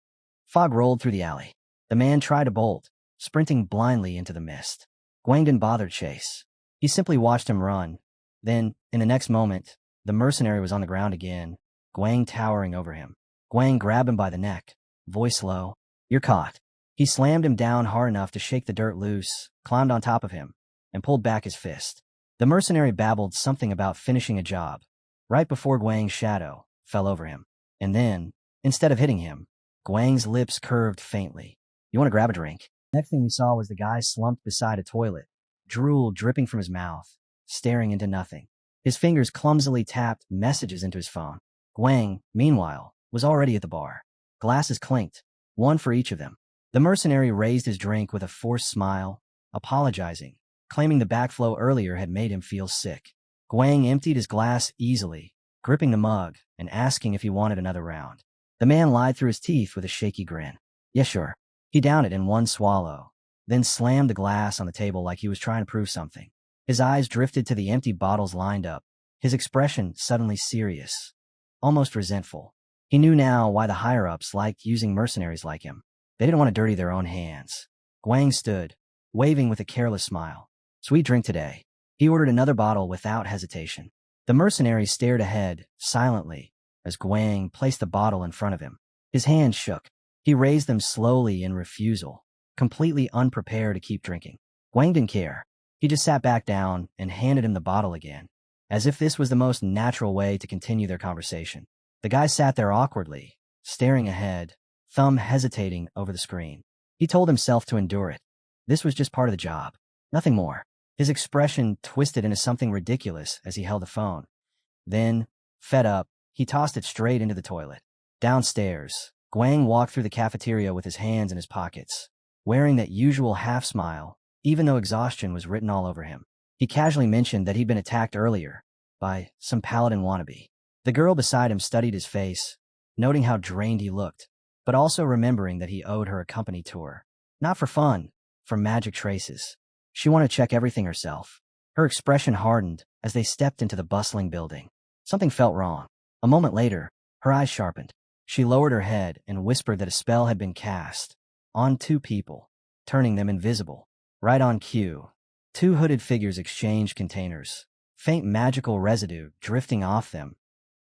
Fog rolled through the alley. The man tried to bolt, sprinting blindly into the mist. Guang didn't bother to chase. He simply watched him run. Then, in the next moment, the mercenary was on the ground again, Guang towering over him. Guang grabbed him by the neck, voice low. "You're caught." He slammed him down hard enough to shake the dirt loose, climbed on top of him, and pulled back his fist. The mercenary babbled something about finishing a job, right before Guang's shadow fell over him. And then, instead of hitting him, Guang's lips curved faintly. "You want to grab a drink?" Next thing we saw was the guy slumped beside a toilet, drool dripping from his mouth, staring into nothing. His fingers clumsily tapped messages into his phone. Guang, meanwhile, was already at the bar. Glasses clinked, one for each of them. The mercenary raised his drink with a forced smile, apologizing, claiming the backflow earlier had made him feel sick. Guang emptied his glass easily, gripping the mug and asking if he wanted another round. The man lied through his teeth with a shaky grin. "Yeah, sure." He downed it in one swallow, then slammed the glass on the table like he was trying to prove something. His eyes drifted to the empty bottles lined up, his expression suddenly serious, almost resentful. He knew now why the higher-ups liked using mercenaries like him. They didn't want to dirty their own hands. Guang stood, waving with a careless smile. "Sweet drink today." He ordered another bottle without hesitation. The mercenary stared ahead, silently, as Guang placed the bottle in front of him. His hands shook. He raised them slowly in refusal, completely unprepared to keep drinking. Guang didn't care. He just sat back down and handed him the bottle again, as if this was the most natural way to continue their conversation. The guy sat there awkwardly, staring ahead, thumb hesitating over the screen. He told himself to endure it. This was just part of the job. Nothing more. His expression twisted into something ridiculous as he held the phone. Then, fed up, he tossed it straight into the toilet. Downstairs, Guang walked through the cafeteria with his hands in his pockets, wearing that usual half-smile, even though exhaustion was written all over him. He casually mentioned that he'd been attacked earlier by some paladin wannabe. The girl beside him studied his face, noting how drained he looked, but also remembering that he owed her a company tour. Not for fun, for magic traces. She wanted to check everything herself. Her expression hardened as they stepped into the bustling building. Something felt wrong. A moment later, her eyes sharpened. She lowered her head and whispered that a spell had been cast on two people, turning them invisible. Right on cue, two hooded figures exchanged containers, faint magical residue drifting off them,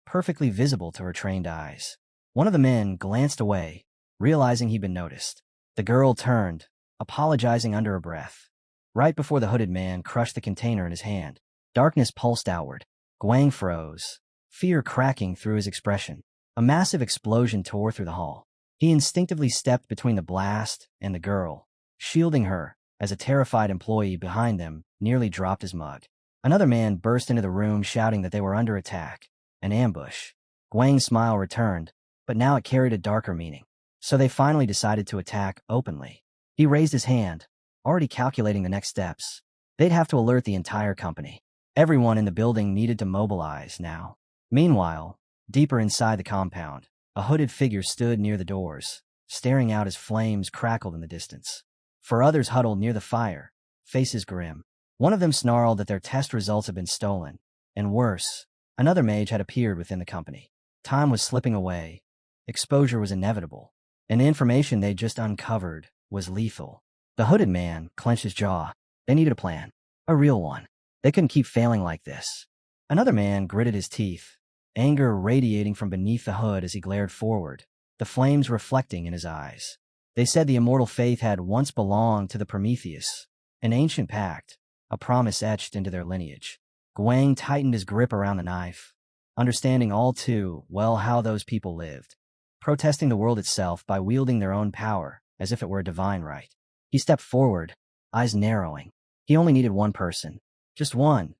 perfectly visible to her trained eyes. One of the men glanced away, realizing he'd been noticed. The girl turned, apologizing under her breath. Right before the hooded man crushed the container in his hand, darkness pulsed outward. Guang froze, fear cracking through his expression. A massive explosion tore through the hall. He instinctively stepped between the blast and the girl, shielding her, as a terrified employee behind them nearly dropped his mug. Another man burst into the room shouting that they were under attack. An ambush. Guang's smile returned, but now it carried a darker meaning. So they finally decided to attack openly. He raised his hand, already calculating the next steps. They'd have to alert the entire company. Everyone in the building needed to mobilize now. Meanwhile, deeper inside the compound, a hooded figure stood near the doors, staring out as flames crackled in the distance. For others huddled near the fire, faces grim. One of them snarled that their test results had been stolen, and worse, another mage had appeared within the company. Time was slipping away. Exposure was inevitable, and the information they'd just uncovered was lethal. The hooded man clenched his jaw. They needed a plan. A real one. They couldn't keep failing like this. Another man gritted his teeth, anger radiating from beneath the hood as he glared forward, the flames reflecting in his eyes. They said the immortal faith had once belonged to the Prometheus, an ancient pact, a promise etched into their lineage. Guang tightened his grip around the knife, understanding all too well how those people lived, protesting the world itself by wielding their own power as if it were a divine right. He stepped forward, eyes narrowing. He only needed one person, just one,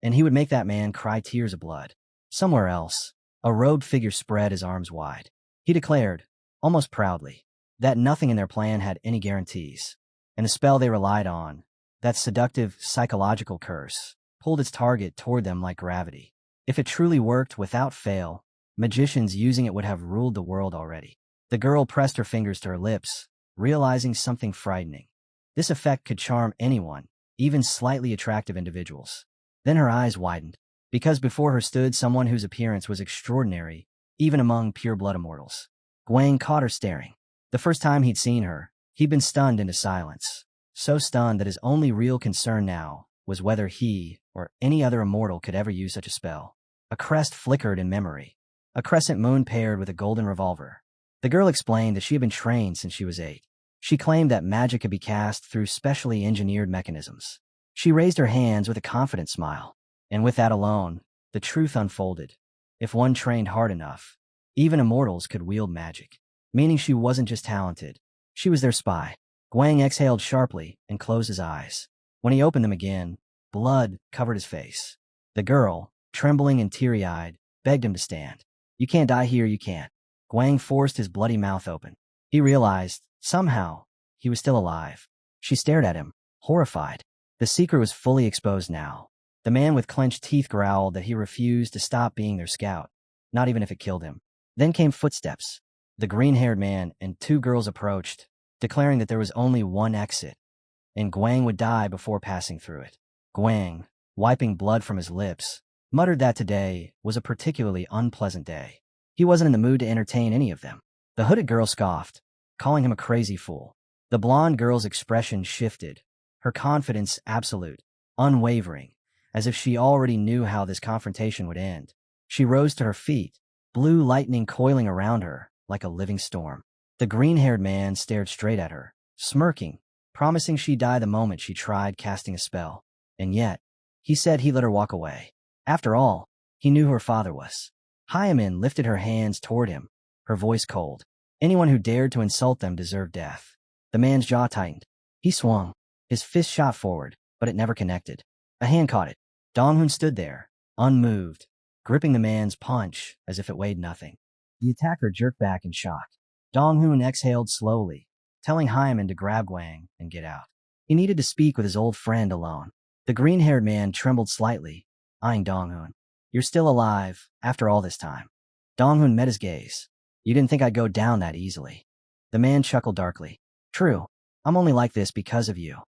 and he would make that man cry tears of blood. Somewhere else, a robed figure spread his arms wide. He declared, almost proudly, that nothing in their plan had any guarantees, and the spell they relied on, that seductive psychological curse, pulled its target toward them like gravity. If it truly worked without fail, magicians using it would have ruled the world already. The girl pressed her fingers to her lips, realizing something frightening. This effect could charm anyone, even slightly attractive individuals. Then her eyes widened, because before her stood someone whose appearance was extraordinary, even among pure-blood immortals. Guang caught her staring. The first time he'd seen her, he'd been stunned into silence. So stunned that his only real concern now was whether he or any other immortal could ever use such a spell. A crest flickered in memory. A crescent moon paired with a golden revolver. The girl explained that she had been trained since she was 8. She claimed that magic could be cast through specially engineered mechanisms. She raised her hands with a confident smile. And with that alone, the truth unfolded. If one trained hard enough, even immortals could wield magic. Meaning she wasn't just talented. She was their spy. Guang exhaled sharply and closed his eyes. When he opened them again, blood covered his face. The girl, trembling and teary-eyed, begged him to stand. "You can't die here, you can't." Guang forced his bloody mouth open. He realized, somehow, he was still alive. She stared at him, horrified. The secret was fully exposed now. The man with clenched teeth growled that he refused to stop being their scout, not even if it killed him. Then came footsteps. The green-haired man and 2 girls approached, declaring that there was only one exit, and Guang would die before passing through it. Guang, wiping blood from his lips, muttered that today was a particularly unpleasant day. He wasn't in the mood to entertain any of them. The hooded girl scoffed, calling him a crazy fool. The blonde girl's expression shifted, her confidence absolute, unwavering, as if she already knew how this confrontation would end. She rose to her feet, blue lightning coiling around her like a living storm. The green-haired man stared straight at her, smirking, promising she'd die the moment she tried casting a spell. And yet, he said he'd let her walk away. After all, he knew who her father was. Hwaram lifted her hands toward him, her voice cold. Anyone who dared to insult them deserved death. The man's jaw tightened. He swung. His fist shot forward, but it never connected. A hand caught it. Dong-hoon stood there, unmoved, gripping the man's punch as if it weighed nothing. The attacker jerked back in shock. Dong-hoon exhaled slowly, telling Hwaram to grab Guang and get out. He needed to speak with his old friend alone. The green-haired man trembled slightly, eyeing Dong-hoon. "You're still alive, after all this time." Dong-hoon met his gaze. "You didn't think I'd go down that easily." The man chuckled darkly. "True, I'm only like this because of you."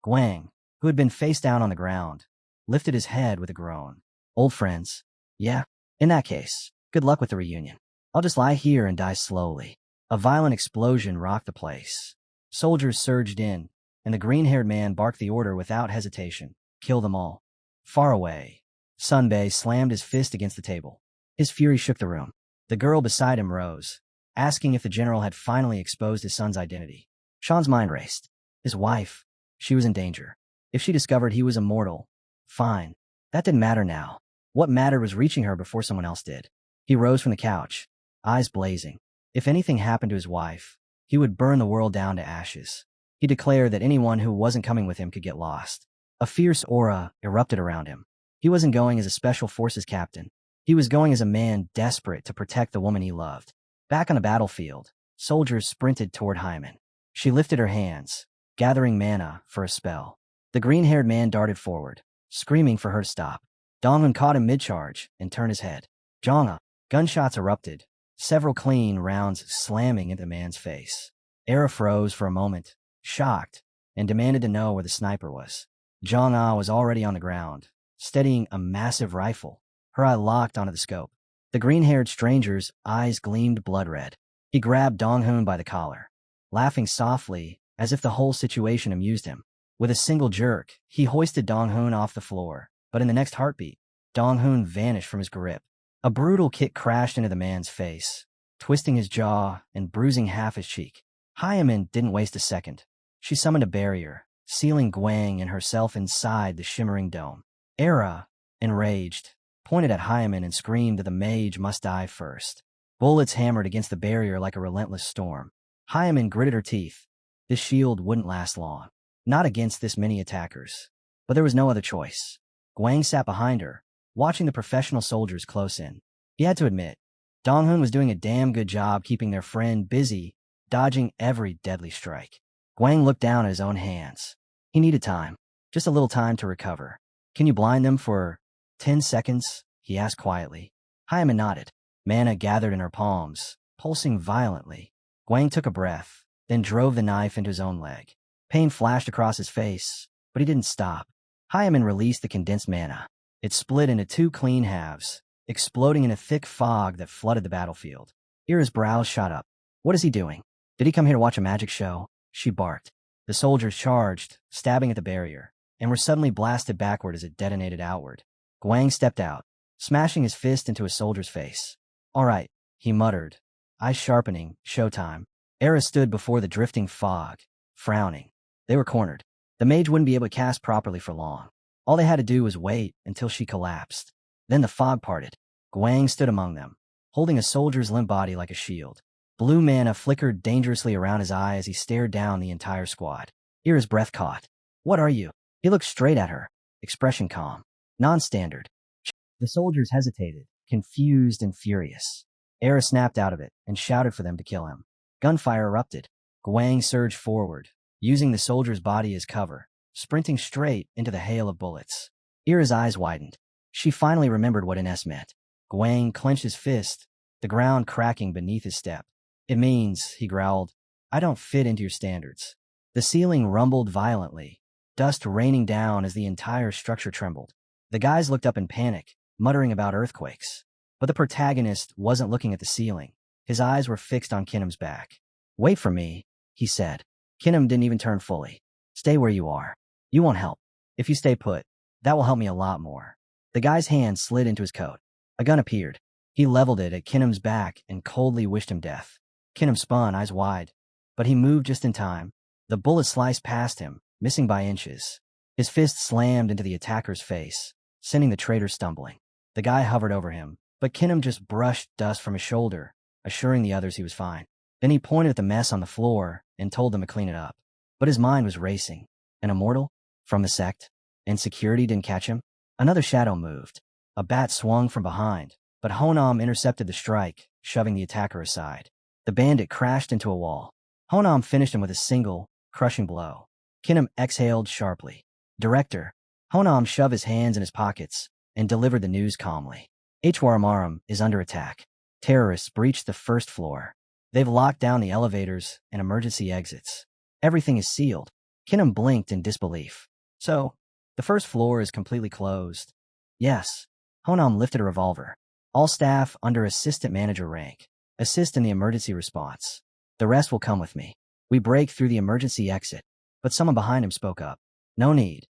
Guang, who had been face down on the ground, lifted his head with a groan. "Old friends? Yeah? In that case, good luck with the reunion. I'll just lie here and die slowly." A violent explosion rocked the place. Soldiers surged in, and the green-haired man barked the order without hesitation. "Kill them all." Far away, Sunbae slammed his fist against the table. His fury shook the room. The girl beside him rose, asking if the general had finally exposed his son's identity. Sean's mind raced. His wife, she was in danger. If she discovered he was immortal, fine. That didn't matter now. What mattered was reaching her before someone else did. He rose from the couch, eyes blazing. If anything happened to his wife, he would burn the world down to ashes. He declared that anyone who wasn't coming with him could get lost. A fierce aura erupted around him. He wasn't going as a special forces captain. He was going as a man desperate to protect the woman he loved. Back on the battlefield, soldiers sprinted toward Hwaram. She lifted her hands, gathering mana for a spell. The green-haired man darted forward, screaming for her to stop. Dong-hoon caught him mid-charge and turned his head. Jonga! Gunshots erupted, several clean rounds slamming into the man's face. Era froze for a moment, shocked, and demanded to know where the sniper was. Jonga was already on the ground, steadying a massive rifle, her eye locked onto the scope. The green-haired stranger's eyes gleamed blood-red. He grabbed Dong-hoon by the collar, laughing softly as if the whole situation amused him. With a single jerk, he hoisted Dong-hoon off the floor, but in the next heartbeat, Dong-hoon vanished from his grip. A brutal kick crashed into the man's face, twisting his jaw and bruising half his cheek. Hwaram didn't waste a second. She summoned a barrier, sealing Guang and herself inside the shimmering dome. Era, enraged, pointed at Hwaram and screamed that the mage must die first. Bullets hammered against the barrier like a relentless storm. Hwaram gritted her teeth. This shield wouldn't last long. Not against this many attackers. But there was no other choice. Guang sat behind her, watching the professional soldiers close in. He had to admit, Dong-hoon was doing a damn good job keeping their friend busy, dodging every deadly strike. Guang looked down at his own hands. He needed time. Just a little time to recover. "Can you blind them for 10 seconds?" he asked quietly. Hwaram nodded. Mana gathered in her palms, pulsing violently. Guang took a breath, then drove the knife into his own leg. Pain flashed across his face, but he didn't stop. Hwaram released the condensed mana. It split into 2 clean halves, exploding in a thick fog that flooded the battlefield. Ira's brows shot up. What is he doing? Did he come here to watch a magic show? She barked. The soldiers charged, stabbing at the barrier, and were suddenly blasted backward as it detonated outward. Guang stepped out, smashing his fist into a soldier's face. All right, he muttered, eyes sharpening. Showtime. Ira stood before the drifting fog, frowning. They were cornered. The mage wouldn't be able to cast properly for long. All they had to do was wait until she collapsed. Then the fog parted. Guang stood among them, holding a soldier's limp body like a shield. Blue mana flickered dangerously around his eye as he stared down the entire squad. Ira's breath caught. What are you? He looked straight at her, expression calm. Non-standard. The soldiers hesitated, confused and furious. Ira snapped out of it and shouted for them to kill him. Gunfire erupted. Guang surged forward, using the soldier's body as cover, sprinting straight into the hail of bullets. Ira's eyes widened. She finally remembered what NS meant. Guang clenched his fist, the ground cracking beneath his step. It means, he growled, I don't fit into your standards. The ceiling rumbled violently, dust raining down as the entire structure trembled. The guys looked up in panic, muttering about earthquakes. But the protagonist wasn't looking at the ceiling. His eyes were fixed on Kinem's back. Wait for me, he said. Kinem didn't even turn fully. Stay where you are. You won't help. If you stay put, that will help me a lot more. The guy's hand slid into his coat. A gun appeared. He leveled it at Kinem's back and coldly wished him death. Kinem spun, eyes wide. But he moved just in time. The bullet sliced past him, missing by inches. His fist slammed into the attacker's face, sending the traitor stumbling. The guy hovered over him, but Kinem just brushed dust from his shoulder, assuring the others he was fine. Then he pointed at the mess on the floor and told them to clean it up. But his mind was racing. An immortal? From the sect? And security didn't catch him? Another shadow moved. A bat swung from behind, but Hwaram intercepted the strike, shoving the attacker aside. The bandit crashed into a wall. Hwaram finished him with a single, crushing blow. Kinem exhaled sharply. Director. Hwaram shoved his hands in his pockets and delivered the news calmly. Hwaram is under attack. Terrorists breached the first floor. They've locked down the elevators and emergency exits. Everything is sealed. Kinem blinked in disbelief. So, the first floor is completely closed. Yes. Hwaram lifted a revolver. All staff under assistant manager rank. Assist in the emergency response. The rest will come with me. We break through the emergency exit. But someone behind him spoke up. No need.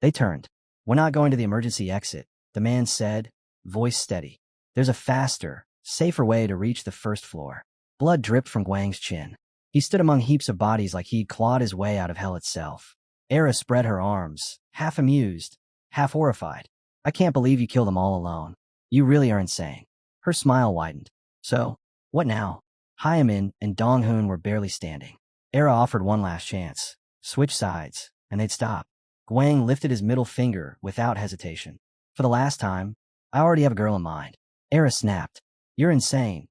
They turned. We're not going to the emergency exit, the man said, voice steady. There's a faster, safer way to reach the first floor. Blood dripped from Guang's chin. He stood among heaps of bodies like he'd clawed his way out of hell itself. Ira spread her arms, half amused, half horrified. I can't believe you killed them all alone. You really are insane. Her smile widened. So, what now? Hwaram and Donghoon were barely standing. Ira offered one last chance. Switch sides, and they'd stop. Guang lifted his middle finger without hesitation. For the last time, I already have a girl in mind. Ira snapped. You're insane.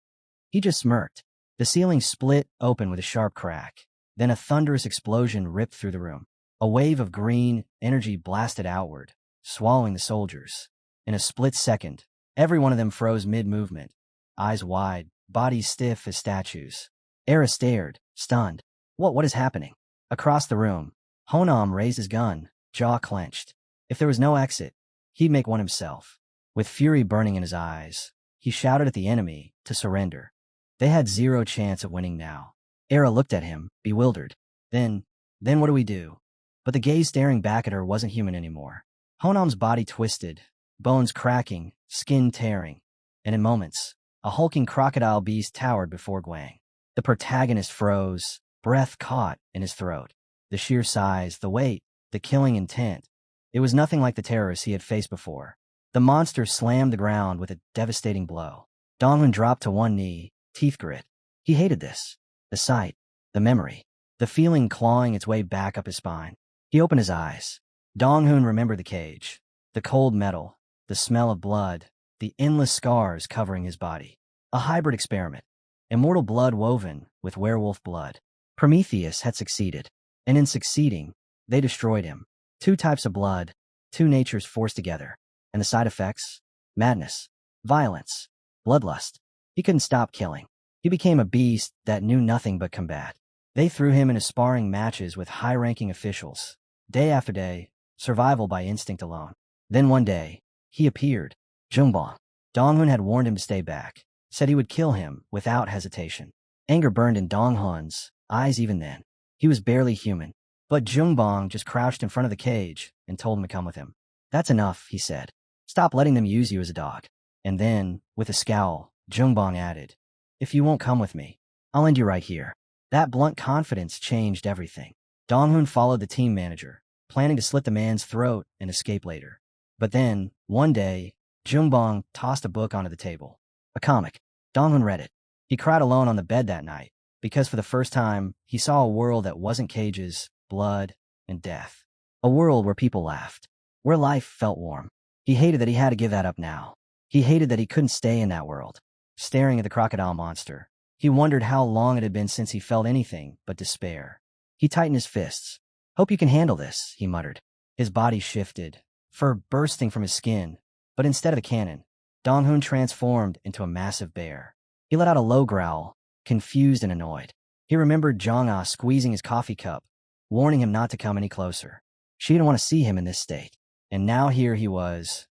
He just smirked. The ceiling split open with a sharp crack. Then a thunderous explosion ripped through the room. A wave of green energy blasted outward, swallowing the soldiers. In a split second, every one of them froze mid-movement, eyes wide, bodies stiff as statues. Ira stared, stunned. What is happening? Across the room, Hwaram raised his gun, jaw clenched. If there was no exit, he'd make one himself. With fury burning in his eyes, he shouted at the enemy to surrender. They had zero chance of winning now. Ira looked at him, bewildered. Then what do we do? But the gaze staring back at her wasn't human anymore. Hwaram's body twisted, bones cracking, skin tearing. And in moments, a hulking crocodile beast towered before Guang. The protagonist froze, breath caught in his throat. The sheer size, the weight, the killing intent. It was nothing like the terrorists he had faced before. The monster slammed the ground with a devastating blow. Donghoon dropped to one knee, teeth grit. He hated this. The sight, the memory, the feeling clawing its way back up his spine. He opened his eyes. Donghoon remembered the cage, the cold metal, the smell of blood, the endless scars covering his body. A hybrid experiment. Immortal blood woven with werewolf blood. Prometheus had succeeded. And in succeeding, they destroyed him. 2 types of blood, 2 natures forced together. And the side effects? Madness, violence, bloodlust. He couldn't stop killing. He He became a beast that knew nothing but combat. They threw him into sparring matches with high-ranking officials. Day after day, survival by instinct alone. Then one day, he appeared. Jungbong. Donghun had warned him to stay back, said he would kill him without hesitation. Anger burned in Donghun's eyes even then. He was barely human. But Jungbong just crouched in front of the cage and told him to come with him. That's enough, he said. Stop letting them use you as a dog. And then, with a scowl, Jungbong added, if you won't come with me, I'll end you right here. That blunt confidence changed everything. Donghun followed the team manager, planning to slit the man's throat and escape later. But then, one day, Jungbong tossed a book onto the table. A comic. Donghun read it. He cried alone on the bed that night, because for the first time, he saw a world that wasn't cages, blood, and death. A world where people laughed, where life felt warm. He hated that he had to give that up now. He hated that he couldn't stay in that world. Staring at the crocodile monster, he wondered how long it had been since he felt anything but despair. He tightened his fists. Hope you can handle this, he muttered. His body shifted, fur bursting from his skin, but instead of a cannon, Donghun transformed into a massive bear. He let out a low growl, confused and annoyed. He remembered Jong-ah squeezing his coffee cup, warning him not to come any closer. She didn't want to see him in this state. And now here he was,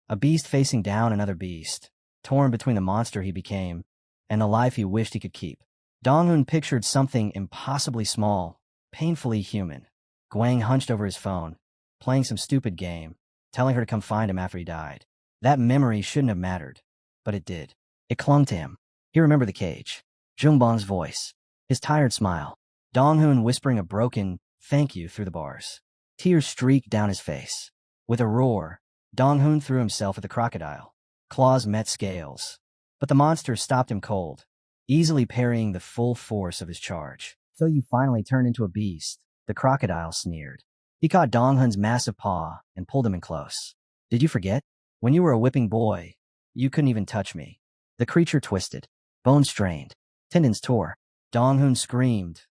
a beast facing down another beast, torn between the monster he became and the life he wished he could keep. Donghun pictured something impossibly small, painfully human. Guang hunched over his phone, playing some stupid game, telling her to come find him after he died. That memory shouldn't have mattered, but it did. It clung to him. He remembered the cage, Jungbong's voice, his tired smile, Donghun whispering a broken thank you through the bars. Tears streaked down his face. With a roar, Donghun threw himself at the crocodile. Claws met scales, but the monster stopped him cold, easily parrying the full force of his charge. So you finally turned into a beast, the crocodile sneered. He caught Donghun's massive paw and pulled him in close. Did you forget? When you were a whipping boy, you couldn't even touch me. The creature twisted, bones strained, tendons tore. Donghun screamed,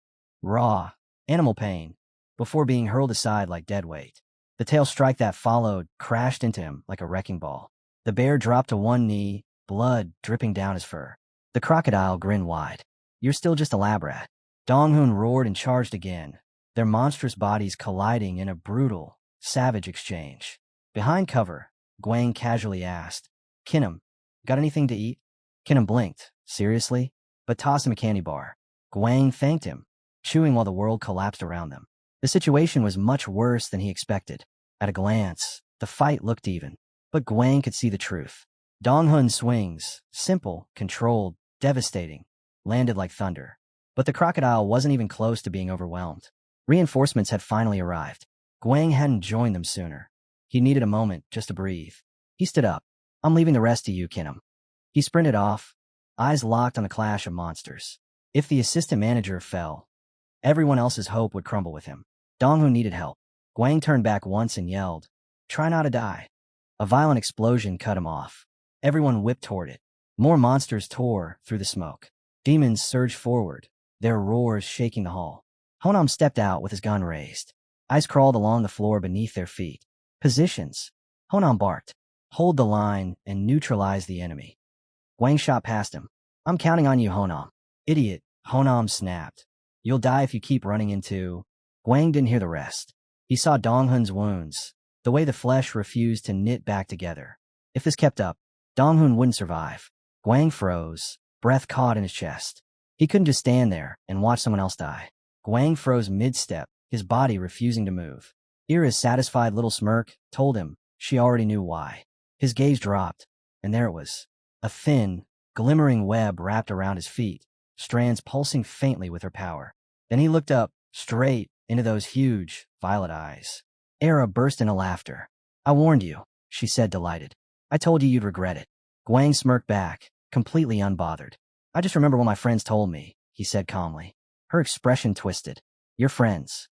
raw, animal pain, before being hurled aside like dead weight. The tail strike that followed crashed into him like a wrecking ball. The bear dropped to one knee, blood dripping down his fur. The crocodile grinned wide. You're still just a lab rat. Donghun roared and charged again, their monstrous bodies colliding in a brutal, savage exchange. Behind cover, Guang casually asked, Kinham, got anything to eat? Kinham blinked, seriously? But tossed him a candy bar. Guang thanked him, chewing while the world collapsed around them. The situation was much worse than he expected. At a glance, the fight looked even. But Guang could see the truth. Donghun's swings, simple, controlled, devastating, landed like thunder. But the crocodile wasn't even close to being overwhelmed. Reinforcements had finally arrived. Guang hadn't joined them sooner. He needed a moment just to breathe. He stood up. I'm leaving the rest to you, Kinham. He sprinted off, eyes locked on the clash of monsters. If the assistant manager fell, everyone else's hope would crumble with him. Donghun needed help. Guang turned back once and yelled, try not to die. A violent explosion cut him off. Everyone whipped toward it. More monsters tore through the smoke. Demons surged forward, their roars shaking the hall. Honam stepped out with his gun raised. Eyes crawled along the floor beneath their feet. Positions. Honam barked. Hold the line and neutralize the enemy. Guang shot past him. I'm counting on you, Honam. Idiot, Honam snapped. You'll die if you keep running into... Guang didn't hear the rest. He saw Donghun's wounds, the way the flesh refused to knit back together. If this kept up, Donghun wouldn't survive. Guang froze, breath caught in his chest. He couldn't just stand there and watch someone else die. Guang froze mid-step, his body refusing to move. Ira's satisfied little smirk told him she already knew why. His gaze dropped, and there it was. A thin, glimmering web wrapped around his feet, strands pulsing faintly with her power. Then he looked up, straight into those huge, violet eyes. Ira burst into laughter. I warned you, she said, delighted. I told you you'd regret it. Guang smirked back, completely unbothered. I just remember what my friends told me, he said calmly. Her expression twisted. Your friends.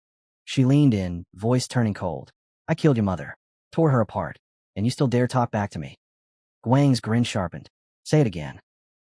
She leaned in, voice turning cold. I killed your mother, tore her apart, and you still dare talk back to me. Guang's grin sharpened. Say it again.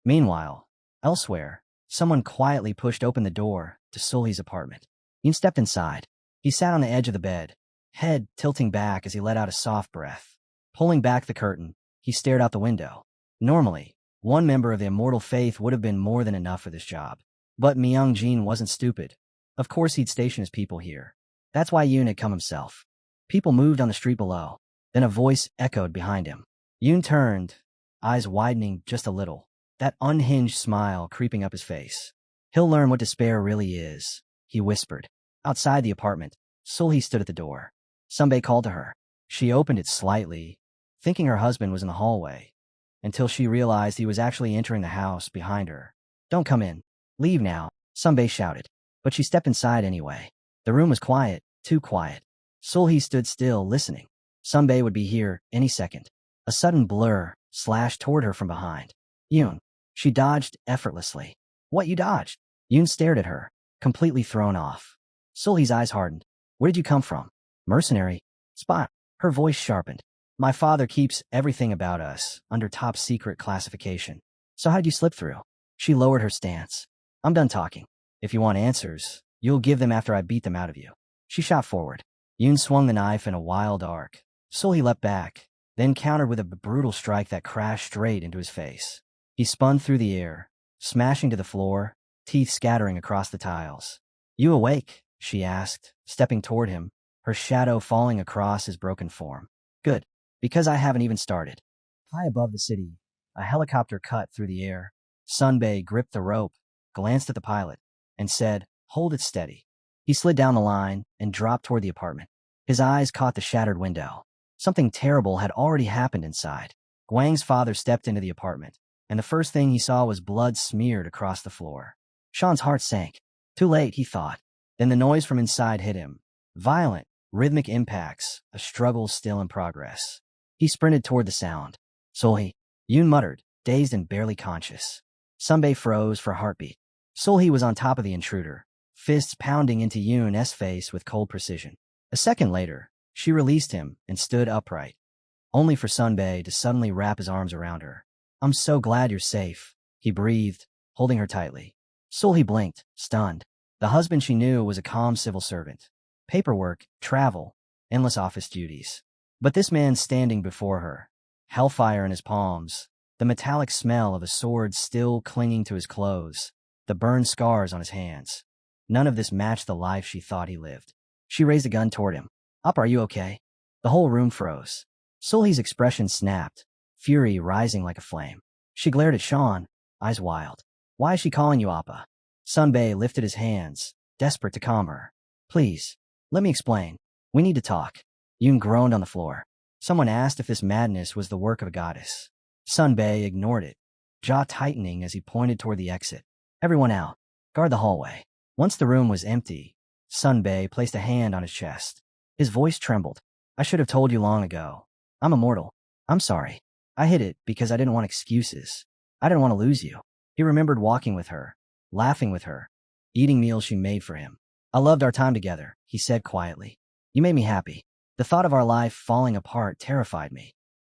Meanwhile, elsewhere, someone quietly pushed open the door to Sully's apartment. Yin stepped inside. He sat on the edge of the bed, head tilting back as he let out a soft breath. Pulling back the curtain, he stared out the window. Normally, One member of the immortal faith would have been more than enough for this job. But Myung-jin wasn't stupid. Of course he'd station his people here. That's why Yoon had come himself. People moved on the street below. Then a voice echoed behind him. Yoon turned, eyes widening just a little, that unhinged smile creeping up his face. He'll learn what despair really is, he whispered. Outside the apartment, Sulhi stood at the door. Sunbae called to her. She opened it slightly, thinking her husband was in the hallway, until she realized he was actually entering the house behind her. Don't come in. Leave now, Sunbae shouted. But she stepped inside anyway. The room was quiet, too quiet. Sulhi stood still, listening. Sunbae would be here any second. A sudden blur slashed toward her from behind. Yoon. She dodged effortlessly. What, you dodged? Yoon stared at her, completely thrown off. Sulhi's eyes hardened. Where did you come from? Mercenary? Spy? Her voice sharpened. My father keeps everything about us under top secret classification. So how'd you slip through? She lowered her stance. I'm done talking. If you want answers, you'll give them after I beat them out of you. She shot forward. Yoon swung the knife in a wild arc. Sulhi leapt back, then countered with a brutal strike that crashed straight into his face. He spun through the air, smashing to the floor, teeth scattering across the tiles. You awake? She asked, stepping toward him, her shadow falling across his broken form. Good, because I haven't even started. High above the city, a helicopter cut through the air. Sunbae gripped the rope, glanced at the pilot, and said, Hold it steady. He slid down the line and dropped toward the apartment. His eyes caught the shattered window. Something terrible had already happened inside. Guang's father stepped into the apartment, and the first thing he saw was blood smeared across the floor. Sean's heart sank. Too late, he thought. Then the noise from inside hit him. Violent, rhythmic impacts, a struggle still in progress. He sprinted toward the sound. Sulhi, Yoon muttered, dazed and barely conscious. Sunbae froze for a heartbeat. Sulhi was on top of the intruder, fists pounding into Yoon's face with cold precision. A second later, she released him and stood upright, only for Sunbae to suddenly wrap his arms around her. I'm so glad you're safe, he breathed, holding her tightly. Sulhi blinked, stunned. The husband she knew was a calm civil servant. Paperwork, travel, endless office duties. But this man standing before her, hellfire in his palms, the metallic smell of a sword still clinging to his clothes, the burned scars on his hands. None of this matched the life she thought he lived. She raised a gun toward him. Up, are you okay? The whole room froze. Sulhi's expression snapped, fury rising like a flame. She glared at Sean, eyes wild. Why is she calling you Appa? Sunbae lifted his hands, desperate to calm her. Please, let me explain. We need to talk. Yoon groaned on the floor. Someone asked if this madness was the work of a goddess. Sunbae ignored it, jaw tightening as he pointed toward the exit. Everyone out. Guard the hallway. Once the room was empty, Sunbae placed a hand on his chest. His voice trembled. I should have told you long ago. I'm immortal. I'm sorry. I hid it because I didn't want excuses. I didn't want to lose you. He remembered walking with her, laughing with her, eating meals she made for him. I loved our time together, he said quietly. You made me happy. The thought of our life falling apart terrified me.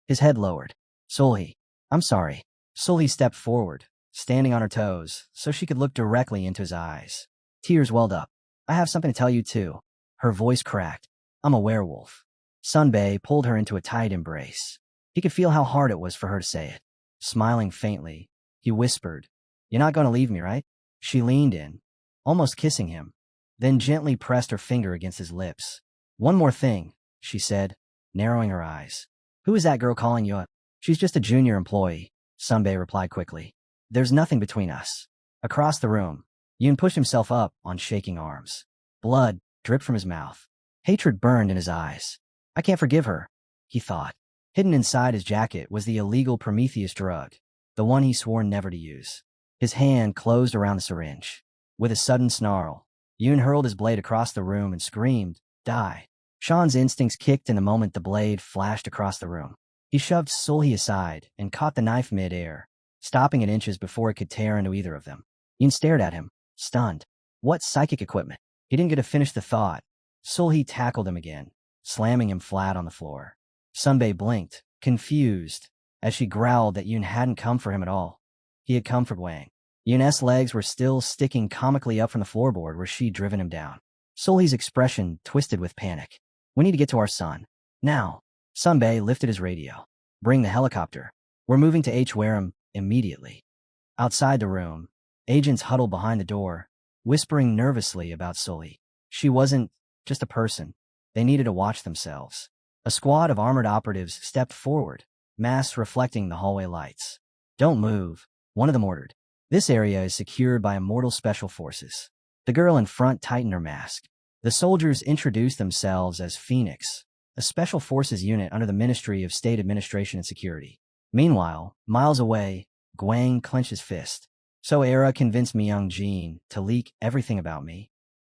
His head lowered. Sulhi, I'm sorry. Sulhi stepped forward, standing on her toes, so she could look directly into his eyes. Tears welled up. I have something to tell you too. Her voice cracked. I'm a werewolf. Sunbae pulled her into a tight embrace. He could feel how hard it was for her to say it. Smiling faintly, he whispered, You're not going to leave me, right? She leaned in, almost kissing him, then gently pressed her finger against his lips. One more thing, she said, narrowing her eyes. Who is that girl calling you up? She's just a junior employee, Sunbae replied quickly. There's nothing between us. Across the room, Yoon pushed himself up on shaking arms. Blood dripped from his mouth. Hatred burned in his eyes. I can't forgive her, he thought. Hidden inside his jacket was the illegal Prometheus drug, the one he swore never to use. His hand closed around the syringe. With a sudden snarl, Yoon hurled his blade across the room and screamed, Die. Sean's instincts kicked in the moment the blade flashed across the room. He shoved Sulhi aside and caught the knife mid-air, stopping it inches before it could tear into either of them. Yoon stared at him, stunned. What psychic equipment? He didn't get to finish the thought. Sulhi tackled him again, slamming him flat on the floor. Sunbae blinked, confused, as she growled that Yoon hadn't come for him at all. He had come for Guang. Yoon's legs were still sticking comically up from the floorboard where she'd driven him down. Sulhi's expression twisted with panic. We need to get to our son. Now. Sunbae lifted his radio. Bring the helicopter. We're moving to Hwaram immediately. Outside the room, agents huddled behind the door, whispering nervously about Sully. She wasn't just a person. They needed to watch themselves. A squad of armored operatives stepped forward, masks reflecting the hallway lights. "Don't move," one of them ordered. "This area is secured by Immortal Special Forces." The girl in front tightened her mask. The soldiers introduced themselves as Phoenix, a special forces unit under the Ministry of State Administration and Security. Meanwhile, miles away, Guang clenched his fist. "So Era convinced Myung-jin to leak everything about me?"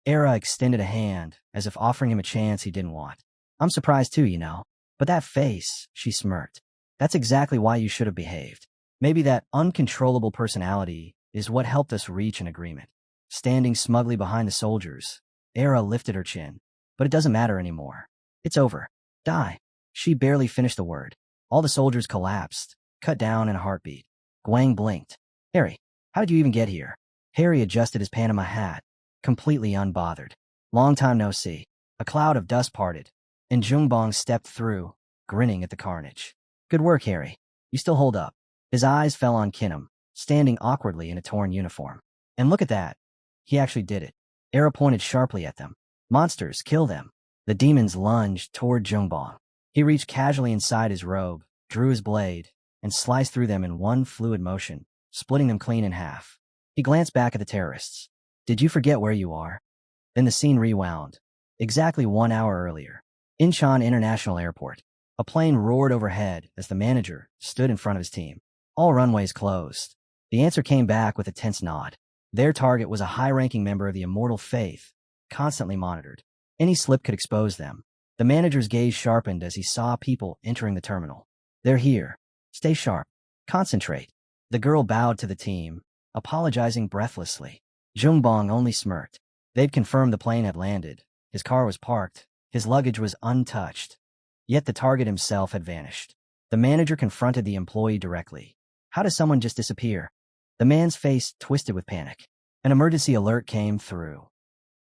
Era extended a hand, as if offering him a chance he didn't want. "I'm surprised too, you know. But that face," she smirked. "That's exactly why you should have behaved. Maybe that uncontrollable personality is what helped us reach an agreement." Standing smugly behind the soldiers, Era lifted her chin. "But it doesn't matter anymore. It's over. Die." She barely finished the word. All the soldiers collapsed, cut down in a heartbeat. Guang blinked. "Harry, how did you even get here?" Harry adjusted his Panama hat, completely unbothered. "Long time no see." A cloud of dust parted, and Jungbong stepped through, grinning at the carnage. "Good work, Harry. You still hold up." His eyes fell on Kinham, standing awkwardly in a torn uniform. "And look at that. He actually did it." Era pointed sharply at them. "Monsters, kill them." The demons lunged toward Jungbong. He reached casually inside his robe, drew his blade, and sliced through them in one fluid motion, splitting them clean in half. He glanced back at the terrorists. "Did you forget where you are?" Then the scene rewound. Exactly 1 hour earlier. Incheon International Airport. A plane roared overhead as the manager stood in front of his team. All runways closed. The answer came back with a tense nod. Their target was a high-ranking member of the Immortal Faith, constantly monitored. Any slip could expose them. The manager's gaze sharpened as he saw people entering the terminal. "They're here. Stay sharp. Concentrate." The girl bowed to the team, apologizing breathlessly. Jungbong only smirked. They'd confirmed the plane had landed. His car was parked. His luggage was untouched. Yet the target himself had vanished. The manager confronted the employee directly. "How does someone just disappear?" The man's face twisted with panic. An emergency alert came through.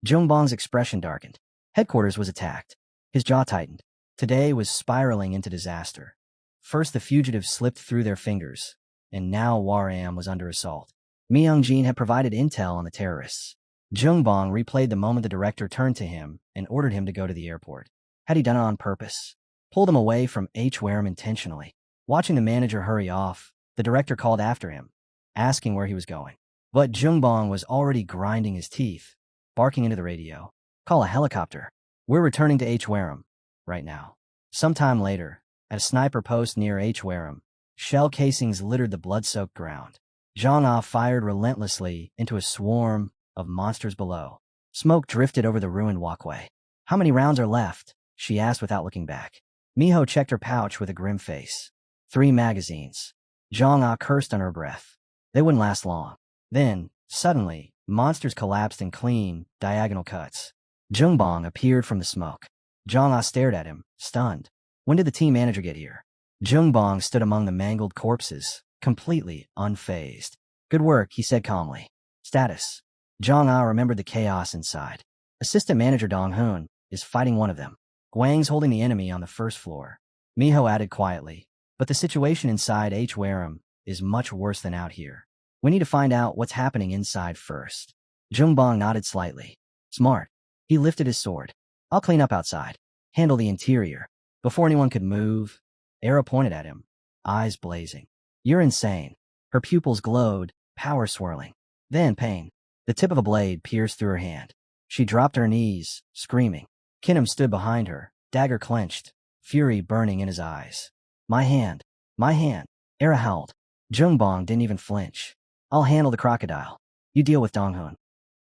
Jungbong's expression darkened. Headquarters was attacked. His jaw tightened. Today was spiraling into disaster. First the fugitives slipped through their fingers, and now Hwaram was under assault. Myung-jin had provided intel on the terrorists. Jungbong replayed the moment the director turned to him and ordered him to go to the airport. Had he done it on purpose? Pulled him away from Hwaram intentionally? Watching the manager hurry off, the director called after him, asking where he was going. But Jungbong was already grinding his teeth, barking into the radio. "Call a helicopter. We're returning to Hwaram right now." Sometime later, at a sniper post near Hwaram, shell casings littered the blood-soaked ground. Zhang fired relentlessly into a swarm of monsters below. Smoke drifted over the ruined walkway. "How many rounds are left?" she asked without looking back. Miho checked her pouch with a grim face. 3 magazines. Zhang cursed under her breath. They wouldn't last long. Then, suddenly, monsters collapsed in clean, diagonal cuts. Jungbong appeared from the smoke. Zhang stared at him, stunned. "When did the team manager get here?" Jungbong stood among the mangled corpses, completely unfazed. "Good work," he said calmly. "Status." Zhang remembered the chaos inside. Assistant Manager Dong-hoon is fighting one of them. Guang's holding the enemy on the first floor. Miho added quietly, "But the situation inside Hwaram is much worse than out here. We need to find out what's happening inside first." Jungbong nodded slightly. "Smart." He lifted his sword. "I'll clean up outside. Handle the interior." Before anyone could move, Era pointed at him, eyes blazing. "You're insane." Her pupils glowed, power swirling. Then pain. The tip of a blade pierced through her hand. She dropped to her knees, screaming. Kinham stood behind her, dagger clenched, fury burning in his eyes. My hand. My hand." Era howled. Jungbong didn't even flinch. "I'll handle the crocodile. You deal with Dong-hoon."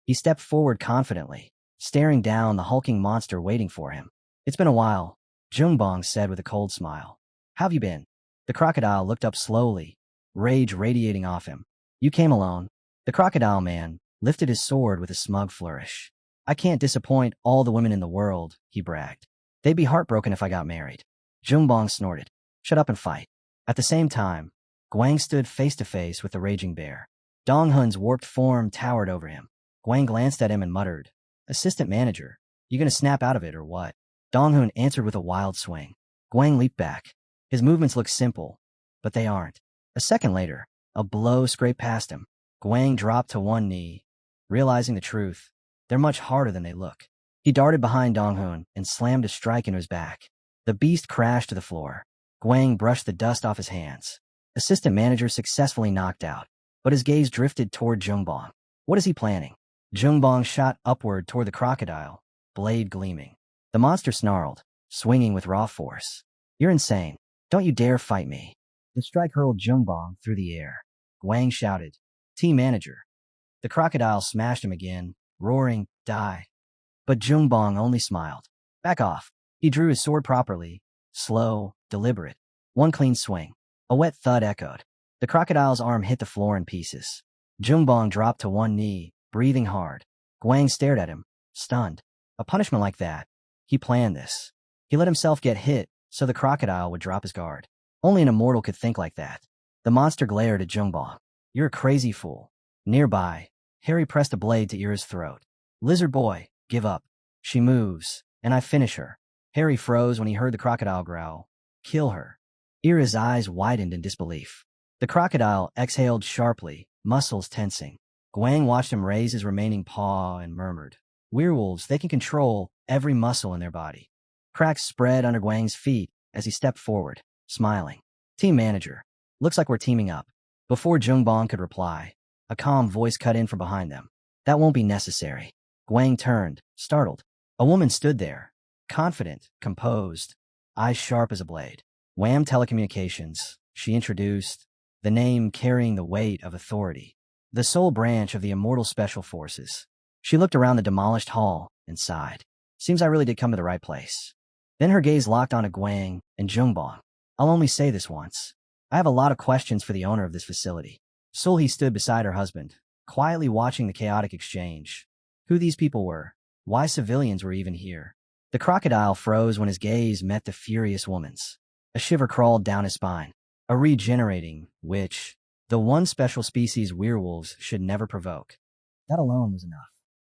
He stepped forward confidently, staring down the hulking monster waiting for him. "It's been a while," Jungbong said with a cold smile. "How have you been?" The crocodile looked up slowly, rage radiating off him. "You came alone." The crocodile man lifted his sword with a smug flourish. "I can't disappoint all the women in the world," he bragged. "They'd be heartbroken if I got married." Jungbong snorted. "Shut up and fight." At the same time, Guang stood face to face with the raging bear. Dong-hoon's warped form towered over him. Guang glanced at him and muttered, "Assistant Manager, you gonna snap out of it or what?" Dong-hoon answered with a wild swing. Guang leaped back. His movements looked simple, but they aren't. A second later, A blow scraped past him. Guang dropped to one knee, realizing the truth. They're much harder than they look. He darted behind Donghoon and slammed a strike into his back. The beast crashed to the floor. Guang brushed the dust off his hands. Assistant manager successfully knocked out, but his gaze drifted toward Jungbong. What is he planning? Jungbong shot upward toward the crocodile, blade gleaming. The monster snarled, swinging with raw force. You're insane. Don't you dare fight me. The strike hurled Jungbong through the air. Guang shouted, Team manager. The crocodile smashed him again, roaring, die. But Jungbong only smiled. Back off. He drew his sword properly, slow, deliberate. One clean swing. A wet thud echoed. The crocodile's arm hit the floor in pieces. Jungbong dropped to one knee, breathing hard. Guang stared at him, stunned. A punishment like that. He planned this. He let himself get hit so the crocodile would drop his guard. Only an immortal could think like that. The monster glared at Jungbong. You're a crazy fool. Nearby, Harry pressed a blade to Ira's throat. Lizard boy, give up. She moves, and I finish her. Harry froze when he heard the crocodile growl. Kill her. Ira's eyes widened in disbelief. The crocodile exhaled sharply, muscles tensing. Guang watched him raise his remaining paw and murmured, Werewolves, they can control every muscle in their body. Cracks spread under Guang's feet as he stepped forward, smiling. Team manager. Looks like we're teaming up. Before Jungbong could reply, a calm voice cut in from behind them. That won't be necessary. Guang turned, startled. A woman stood there, confident, composed, eyes sharp as a blade. Wham Telecommunications, she introduced, the name carrying the weight of authority. The sole branch of the Immortal Special Forces. She looked around the demolished hall and sighed. Seems I really did come to the right place. Then her gaze locked onto Guang and Jungbong. I'll only say this once. I have a lot of questions for the owner of this facility. Sulhi stood beside her husband, quietly watching the chaotic exchange. Who these people were, why civilians were even here. The crocodile froze when his gaze met the furious woman's. A shiver crawled down his spine. A regenerating, which, the one special species werewolves should never provoke. That alone was enough.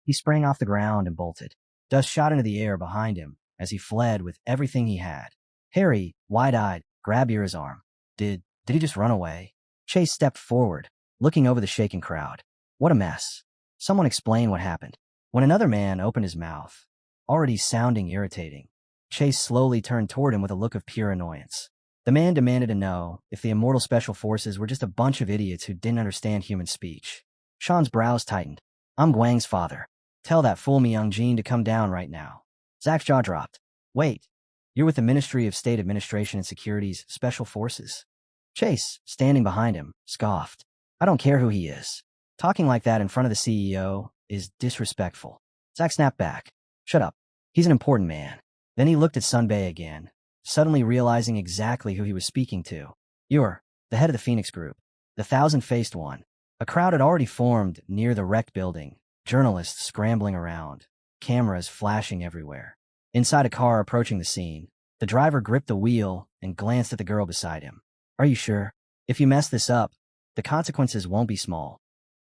He sprang off the ground and bolted. Dust shot into the air behind him as he fled with everything he had. Harry, wide-eyed, grabbed Ira's arm. Did he just run away? Chase stepped forward, looking over the shaken crowd. What a mess. Someone explain what happened. When another man opened his mouth, already sounding irritating, Chase slowly turned toward him with a look of pure annoyance. The man demanded to know if the Immortal Special Forces were just a bunch of idiots who didn't understand human speech. Sean's brows tightened. I'm Guang's father. Tell that fool Myung-jin to come down right now. Zach's jaw dropped. Wait. You're with the Ministry of State Administration and Security's Special Forces. Chase, standing behind him, scoffed. I don't care who he is. Talking like that in front of the CEO is disrespectful. Zach snapped back. Shut up. He's an important man. Then he looked at Sunbae again, suddenly realizing exactly who he was speaking to. You're the head of the Phoenix Group, the thousand-faced one. A crowd had already formed near the wrecked building, journalists scrambling around, cameras flashing everywhere. Inside a car approaching the scene, the driver gripped the wheel and glanced at the girl beside him. Are you sure? If you mess this up, the consequences won't be small.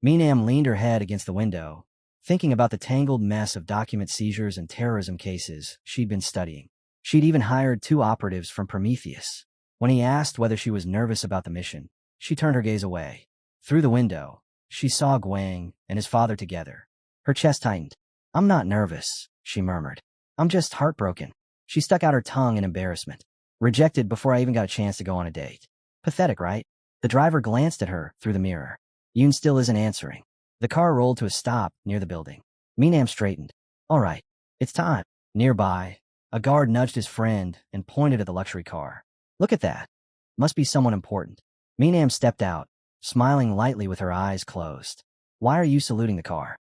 Minam leaned her head against the window, thinking about the tangled mess of document seizures and terrorism cases she'd been studying. She'd even hired 2 operatives from Prometheus. When he asked whether she was nervous about the mission, she turned her gaze away. Through the window, she saw Guang and his father together. Her chest tightened. I'm not nervous, she murmured. I'm just heartbroken. She stuck out her tongue in embarrassment. Rejected before I even got a chance to go on a date. Pathetic, right? The driver glanced at her through the mirror. Yoon still isn't answering. The car rolled to a stop near the building. Minam straightened. All right, it's time. Nearby, a guard nudged his friend and pointed at the luxury car. Look at that. Must be someone important. Minam stepped out, smiling lightly with her eyes closed. Why are you saluting the car?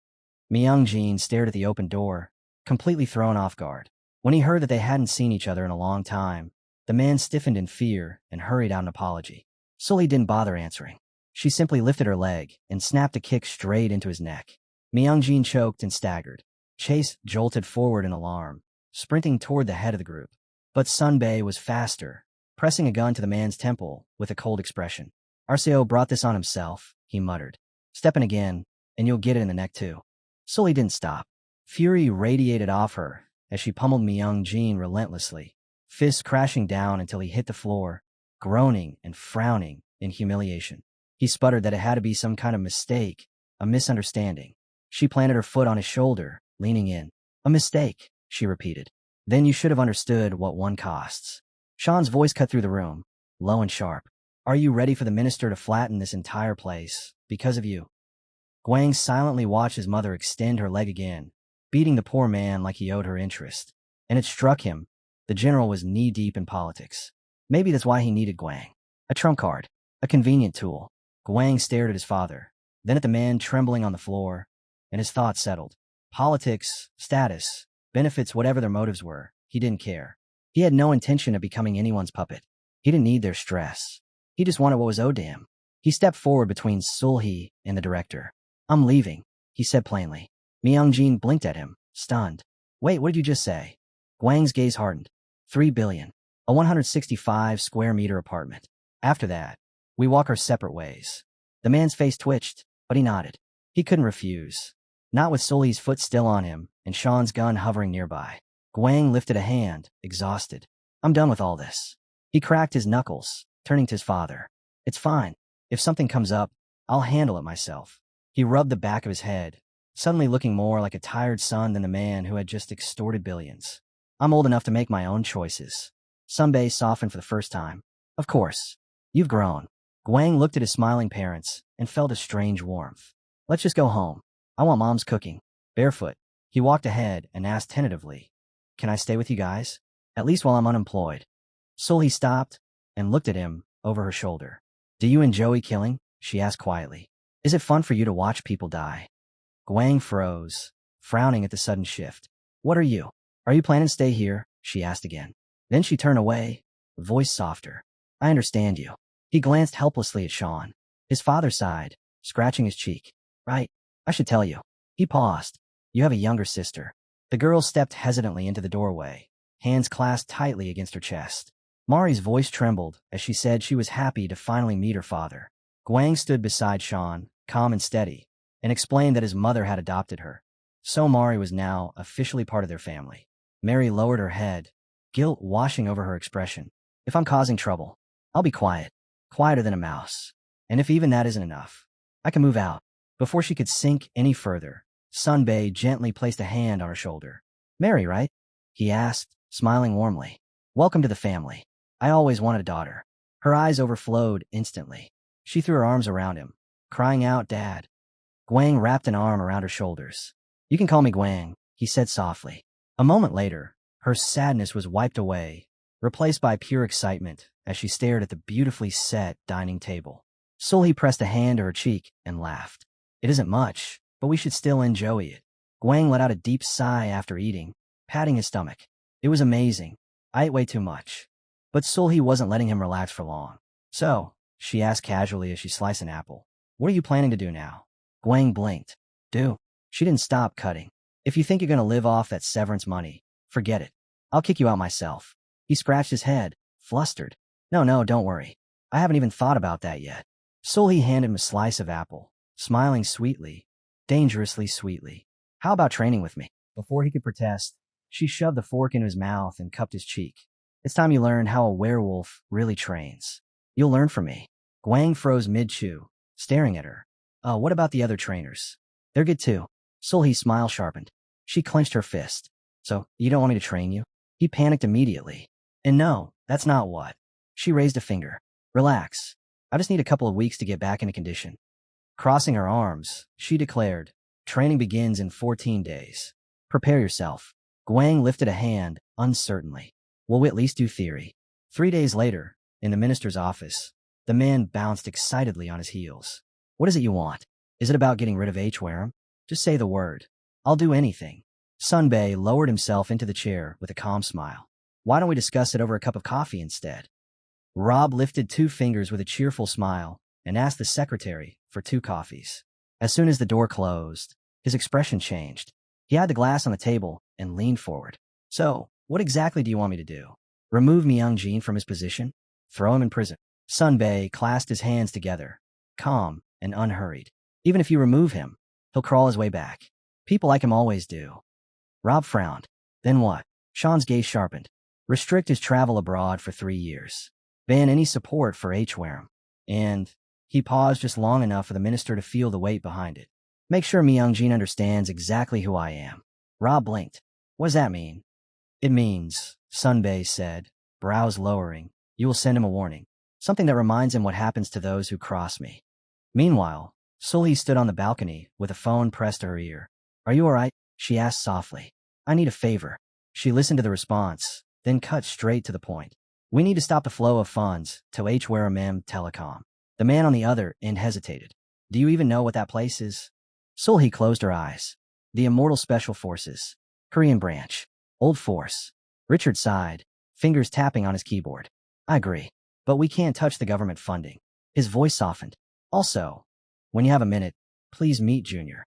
Myung-jin stared at the open door, completely thrown off guard. When he heard that they hadn't seen each other in a long time, the man stiffened in fear and hurried out an apology. Sully didn't bother answering. She simply lifted her leg and snapped a kick straight into his neck. Myung-jin choked and staggered. Chase jolted forward in alarm, sprinting toward the head of the group. But Sunbae was faster, pressing a gun to the man's temple with a cold expression. Arceo brought this on himself, he muttered. Step in again, and you'll get it in the neck too. Sully didn't stop. Fury radiated off her as she pummeled Myung-jin relentlessly, fists crashing down until he hit the floor, groaning and frowning in humiliation. He sputtered that it had to be some kind of mistake, a misunderstanding. She planted her foot on his shoulder, leaning in. A mistake, she repeated. Then you should have understood what one costs. Sean's voice cut through the room, low and sharp. Are you ready for the minister to flatten this entire place, because of you? Guang silently watched his mother extend her leg again, beating the poor man like he owed her interest. And it struck him. The general was knee-deep in politics. Maybe that's why he needed Guang. A trump card. A convenient tool. Guang stared at his father, then at the man trembling on the floor, and his thoughts settled. Politics, status, benefits, whatever their motives were, he didn't care. He had no intention of becoming anyone's puppet. He didn't need their stress. He just wanted what was owed to him. He stepped forward between Sulhi and the director. I'm leaving, he said plainly. Myung-jin blinked at him, stunned. Wait, what did you just say? Guang's gaze hardened. 3 billion. A 165 square meter apartment. After that, we walk our separate ways. The man's face twitched, but he nodded. He couldn't refuse. Not with Sully's foot still on him and Sean's gun hovering nearby. Guang lifted a hand, exhausted. I'm done with all this. He cracked his knuckles, turning to his father. It's fine. If something comes up, I'll handle it myself. He rubbed the back of his head, suddenly looking more like a tired son than the man who had just extorted billions. I'm old enough to make my own choices. Sunbae softened for the first time. Of course. You've grown. Guang looked at his smiling parents and felt a strange warmth. Let's just go home. I want Mom's cooking. Barefoot, he walked ahead and asked tentatively, Can I stay with you guys? At least while I'm unemployed. Sulhi stopped and looked at him over her shoulder. Do you enjoy killing? She asked quietly. Is it fun for you to watch people die? Guang froze, frowning at the sudden shift. What are you? Are you planning to stay here? She asked again. Then she turned away, voice softer. I understand you. He glanced helplessly at Sean. His father sighed, scratching his cheek. Right. I should tell you. He paused. You have a younger sister. The girl stepped hesitantly into the doorway, hands clasped tightly against her chest. Mari's voice trembled as she said she was happy to finally meet her father. Guang stood beside Sean, calm and steady, and explained that his mother had adopted her. So Mari was now officially part of their family. Mary lowered her head, guilt washing over her expression. If I'm causing trouble, I'll be quiet. Quieter than a mouse. And if even that isn't enough, I can move out. Before she could sink any further, Sunbae gently placed a hand on her shoulder. Mary, right? He asked, smiling warmly. Welcome to the family. I always wanted a daughter. Her eyes overflowed instantly. She threw her arms around him, crying out, Dad. Guang wrapped an arm around her shoulders. You can call me Guang, he said softly. A moment later, her sadness was wiped away, replaced by pure excitement as she stared at the beautifully set dining table. Sulhi pressed a hand to her cheek and laughed. It isn't much, but we should still enjoy it. Guang let out a deep sigh after eating, patting his stomach. It was amazing. I ate way too much. But Sulhi wasn't letting him relax for long. So, she asked casually as she sliced an apple. What are you planning to do now? Guang blinked. Do? She didn't stop cutting. If you think you're going to live off that severance money, forget it. I'll kick you out myself. He scratched his head, flustered. No, don't worry. I haven't even thought about that yet. Sulhi handed him a slice of apple, smiling sweetly, dangerously sweetly. How about training with me? Before he could protest, she shoved the fork into his mouth and cupped his cheek. It's time you learn how a werewolf really trains. You'll learn from me. Guang froze mid-chew, staring at her. What about the other trainers? They're good too. Sulhi's smile sharpened. She clenched her fist. So, you don't want me to train you? He panicked immediately. And no, that's not what. She raised a finger. Relax. I just need a couple of weeks to get back into condition. Crossing her arms, she declared, training begins in 14 days. Prepare yourself. Guang lifted a hand, uncertainly. Will we at least do theory? 3 days later, in the minister's office, the man bounced excitedly on his heels. What is it you want? Is it about getting rid of Hwaram? Just say the word. I'll do anything. Sunbae lowered himself into the chair with a calm smile. Why don't we discuss it over a cup of coffee instead? Rob lifted 2 fingers with a cheerful smile and asked the secretary for 2 coffees. As soon as the door closed, his expression changed. He had the glass on the table and leaned forward. So, what exactly do you want me to do? Remove Myung-jin from his position? Throw him in prison? Sunbae clasped his hands together, calm and unhurried. Even if you remove him, he'll crawl his way back. People like him always do. Rob frowned. Then what? Sean's gaze sharpened. Restrict his travel abroad for 3 years. Ban any support for Hwaram. And He paused just long enough for the minister to feel the weight behind it. Make sure Myungjin understands exactly who I am. Rob blinked. What does that mean? It means, Sunbei said, brows lowering, you will send him a warning. Something that reminds him what happens to those who cross me. Meanwhile, Sulhi stood on the balcony with a phone pressed to her ear. Are you all right? She asked softly. I need a favor. She listened to the response, then cut straight to the point. We need to stop the flow of funds to Hwaram Telecom. The man on the other end hesitated. Do you even know what that place is? Sulhi closed her eyes. The Immortal Special Forces. Korean branch. Old Force. Richard sighed, fingers tapping on his keyboard. I agree. But we can't touch the government funding. His voice softened. Also, when you have a minute, please meet Junior.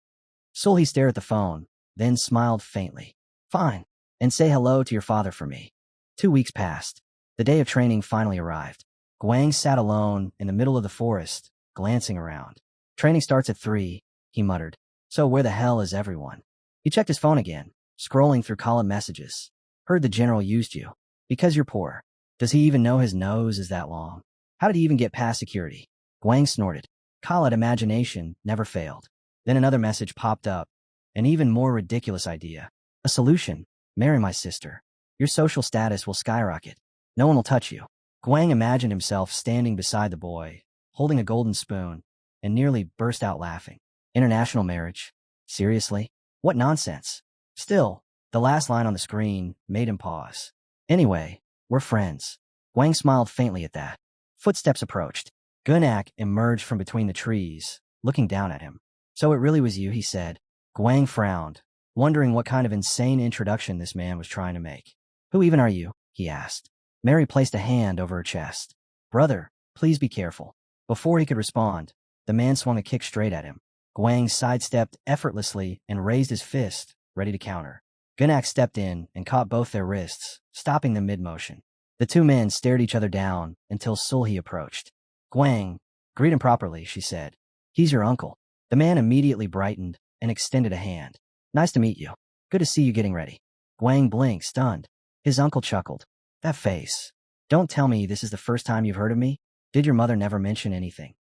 Sulhi stared at the phone, then smiled faintly. Fine. And say hello to your father for me. 2 weeks passed. The day of training finally arrived. Guang sat alone in the middle of the forest, glancing around. Training starts at 3, he muttered. So where the hell is everyone? He checked his phone again, scrolling through column messages. Heard the general used you. Because you're poor. Does he even know his nose is that long? How did he even get past security? Guang snorted. Khaled imagination never failed. Then another message popped up. An even more ridiculous idea. A solution. Marry my sister. Your social status will skyrocket. No one will touch you. Guang imagined himself standing beside the boy, holding a golden spoon, and nearly burst out laughing. International marriage? Seriously? What nonsense. Still, the last line on the screen made him pause. Anyway, we're friends. Guang smiled faintly at that. Footsteps approached. Guangik emerged from between the trees, looking down at him. So it really was you, he said. Guang frowned, wondering what kind of insane introduction this man was trying to make. Who even are you? He asked. Mary placed a hand over her chest. Brother, please be careful. Before he could respond, the man swung a kick straight at him. Guang sidestepped effortlessly and raised his fist, ready to counter. Guangik stepped in and caught both their wrists, stopping them mid-motion. The two men stared each other down until Sulhi approached. Guang, greet him properly, she said. He's your uncle. The man immediately brightened and extended a hand. Nice to meet you. Good to see you getting ready. Guang blinked, stunned. His uncle chuckled. That face. Don't tell me this is the first time you've heard of me? Did your mother never mention anything?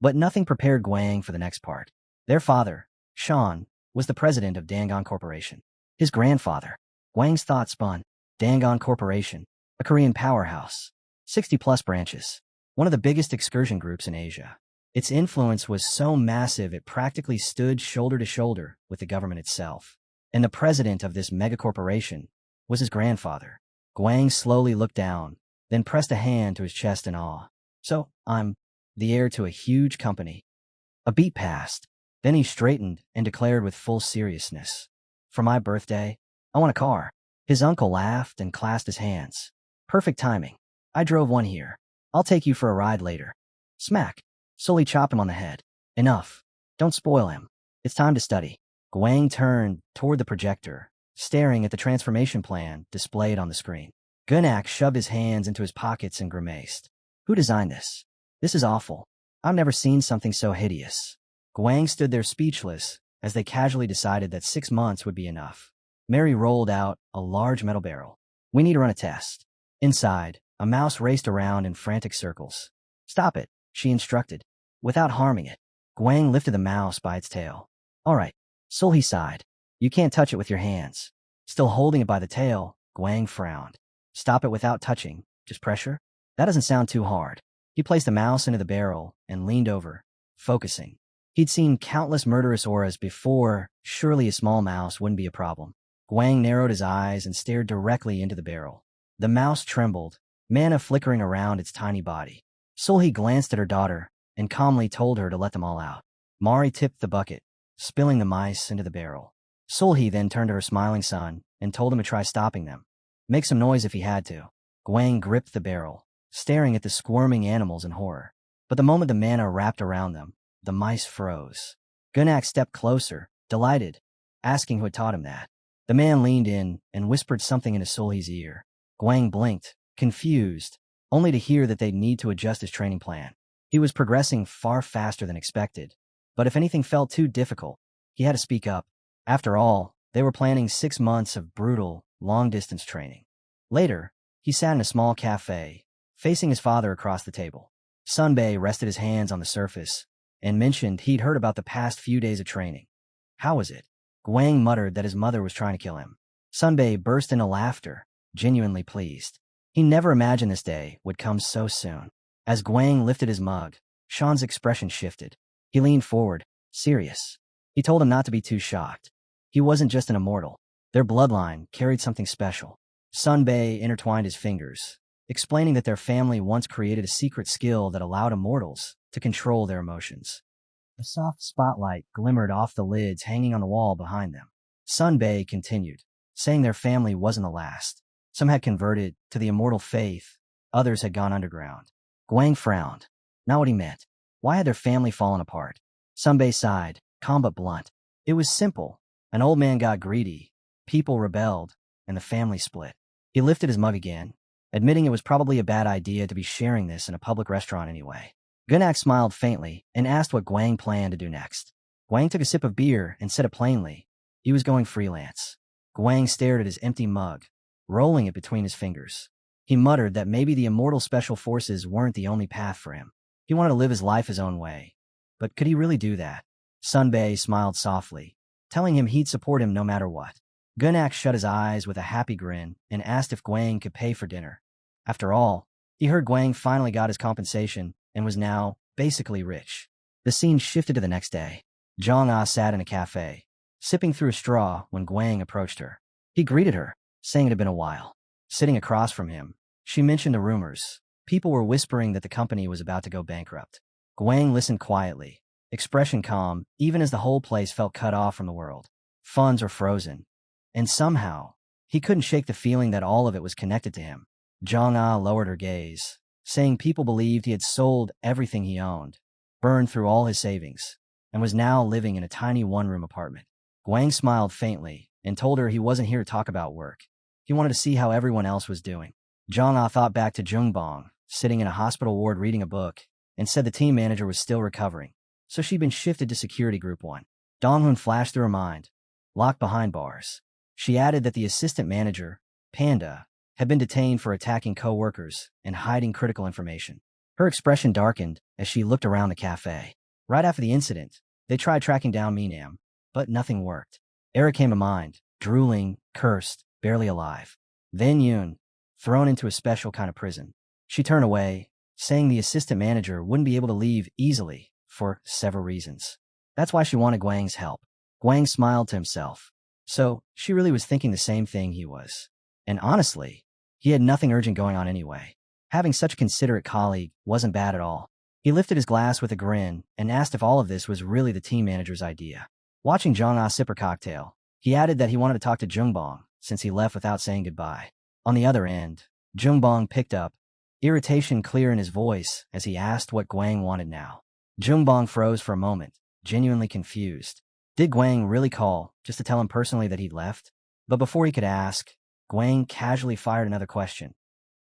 But nothing prepared Guang for the next part. Their father, Sean, was the president of Dangon Corporation. His grandfather, Guang's thought spun. Dangon Corporation, a Korean powerhouse. 60-plus branches. One of the biggest excursion groups in Asia. Its influence was so massive it practically stood shoulder to shoulder with the government itself. And the president of this megacorporation was his grandfather. Guang slowly looked down, then pressed a hand to his chest in awe. So, I'm the heir to a huge company. A beat passed. Then he straightened and declared with full seriousness. For my birthday, I want a car. His uncle laughed and clasped his hands. Perfect timing. I drove one here. I'll take you for a ride later. Smack. Sully chopped him on the head. Enough. Don't spoil him. It's time to study. Guang turned toward the projector, staring at the transformation plan displayed on the screen. Guangik shoved his hands into his pockets and grimaced. Who designed this? This is awful. I've never seen something so hideous. Guang stood there speechless as they casually decided that 6 months would be enough. Mary rolled out a large metal barrel. We need to run a test. Inside, a mouse raced around in frantic circles. Stop it, she instructed, without harming it. Guang lifted the mouse by its tail. All right. Sulhi sighed. You can't touch it with your hands. Still holding it by the tail, Guang frowned. Stop it without touching. Just pressure? That doesn't sound too hard. He placed the mouse into the barrel and leaned over, focusing. He'd seen countless murderous auras before. Surely a small mouse wouldn't be a problem. Guang narrowed his eyes and stared directly into the barrel. The mouse trembled, mana flickering around its tiny body. Sulhi glanced at her daughter and calmly told her to let them all out. Mari tipped the bucket, spilling the mice into the barrel. Sulhi then turned to her smiling son and told him to try stopping them. Make some noise if he had to. Guang gripped the barrel, staring at the squirming animals in horror. But the moment the mana wrapped around them, the mice froze. Guangik stepped closer, delighted, asking who had taught him that. The man leaned in and whispered something into Sulhi's ear. Guang blinked, confused, only to hear that they'd need to adjust his training plan. He was progressing far faster than expected, but if anything felt too difficult, he had to speak up. After all, they were planning 6 months of brutal, long-distance training. Later, he sat in a small cafe, facing his father across the table. Sunbei rested his hands on the surface and mentioned he'd heard about the past few days of training. How was it? Guang muttered that his mother was trying to kill him. Sunbei burst into laughter, genuinely pleased. He never imagined this day would come so soon. As Guang lifted his mug, Sean's expression shifted. He leaned forward, serious. He told him not to be too shocked. He wasn't just an immortal. Their bloodline carried something special. Sunbei intertwined his fingers, explaining that their family once created a secret skill that allowed immortals to control their emotions. A soft spotlight glimmered off the lids hanging on the wall behind them. Sunbei continued, saying their family wasn't the last. Some had converted to the immortal faith, others had gone underground. Guang frowned. Not what he meant. Why had their family fallen apart? Sunbei sighed, calm but blunt. It was simple. An old man got greedy, people rebelled, and the family split. He lifted his mug again, admitting it was probably a bad idea to be sharing this in a public restaurant anyway. Guangik smiled faintly and asked what Guang planned to do next. Guang took a sip of beer and said it plainly. He was going freelance. Guang stared at his empty mug, rolling it between his fingers. He muttered that maybe the immortal special forces weren't the only path for him. He wanted to live his life his own way. But could he really do that? Sunbei smiled softly, telling him he'd support him no matter what. Guangik shut his eyes with a happy grin and asked if Guang could pay for dinner. After all, he heard Guang finally got his compensation and was now basically rich. The scene shifted to the next day. Zhang sat in a cafe, sipping through a straw when Guang approached her. He greeted her, saying it had been a while. Sitting across from him, she mentioned the rumors. People were whispering that the company was about to go bankrupt. Guang listened quietly, expression calm, even as the whole place felt cut off from the world. Funds were frozen. And somehow, he couldn't shake the feeling that all of it was connected to him. Zhang lowered her gaze, saying people believed he had sold everything he owned, burned through all his savings, and was now living in a tiny one-room apartment. Guang smiled faintly and told her he wasn't here to talk about work. He wanted to see how everyone else was doing. Zhang thought back to Jungbong, sitting in a hospital ward reading a book, and said the team manager was still recovering, so she'd been shifted to Security Group 1. Donghun flashed through her mind, locked behind bars. She added that the assistant manager, Panda, had been detained for attacking co-workers and hiding critical information. Her expression darkened as she looked around the cafe. Right after the incident, they tried tracking down Minam, but nothing worked. Eric came to mind, drooling, cursed, barely alive. Then Yoon, thrown into a special kind of prison. She turned away, saying the assistant manager wouldn't be able to leave easily for several reasons. That's why she wanted Guang's help. Guang smiled to himself. So, she really was thinking the same thing he was. And honestly, he had nothing urgent going on anyway. Having such a considerate colleague wasn't bad at all. He lifted his glass with a grin and asked if all of this was really the team manager's idea. Watching Zhang sip her cocktail, he added that he wanted to talk to Jungbong since he left without saying goodbye. On the other end, Jungbong picked up, irritation clear in his voice as he asked what Guang wanted now. Jungbong froze for a moment, genuinely confused. Did Guang really call just to tell him personally that he'd left? But before he could ask, Guang casually fired another question.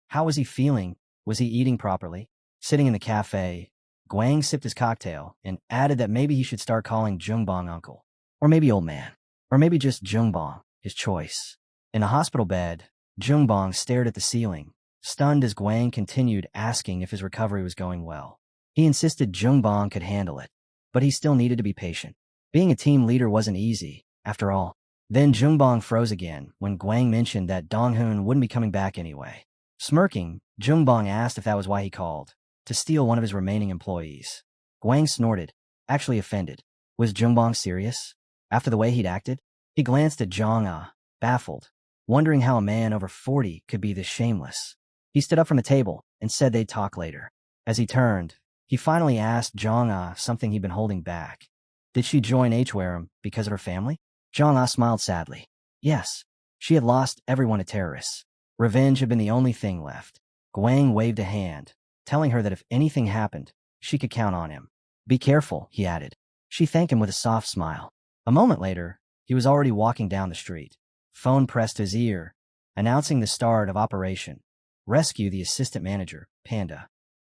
How was he feeling? Was he eating properly? Sitting in the cafe, Guang sipped his cocktail and added that maybe he should start calling Jungbong uncle. Or maybe old man. Or maybe just Jungbong, his choice. In the hospital bed, Jungbong stared at the ceiling, stunned as Guang continued asking if his recovery was going well. He insisted Jungbong could handle it, but he still needed to be patient. Being a team leader wasn't easy, after all. Then Jungbong froze again when Guang mentioned that Donghun wouldn't be coming back anyway. Smirking, Jungbong asked if that was why he called, to steal one of his remaining employees. Guang snorted, actually offended. Was Jungbong serious? After the way he'd acted? He glanced at Zhang, baffled, wondering how a man over 40 could be this shameless. He stood up from the table and said they'd talk later. As he turned, he finally asked Zhang something he'd been holding back. Did she join Hwaram because of her family? Zhang smiled sadly. Yes, she had lost everyone to terrorists. Revenge had been the only thing left. Guang waved a hand, telling her that if anything happened, she could count on him. Be careful, he added. She thanked him with a soft smile. A moment later, he was already walking down the street. Phone pressed to his ear, announcing the start of Operation Rescue the assistant manager, Panda.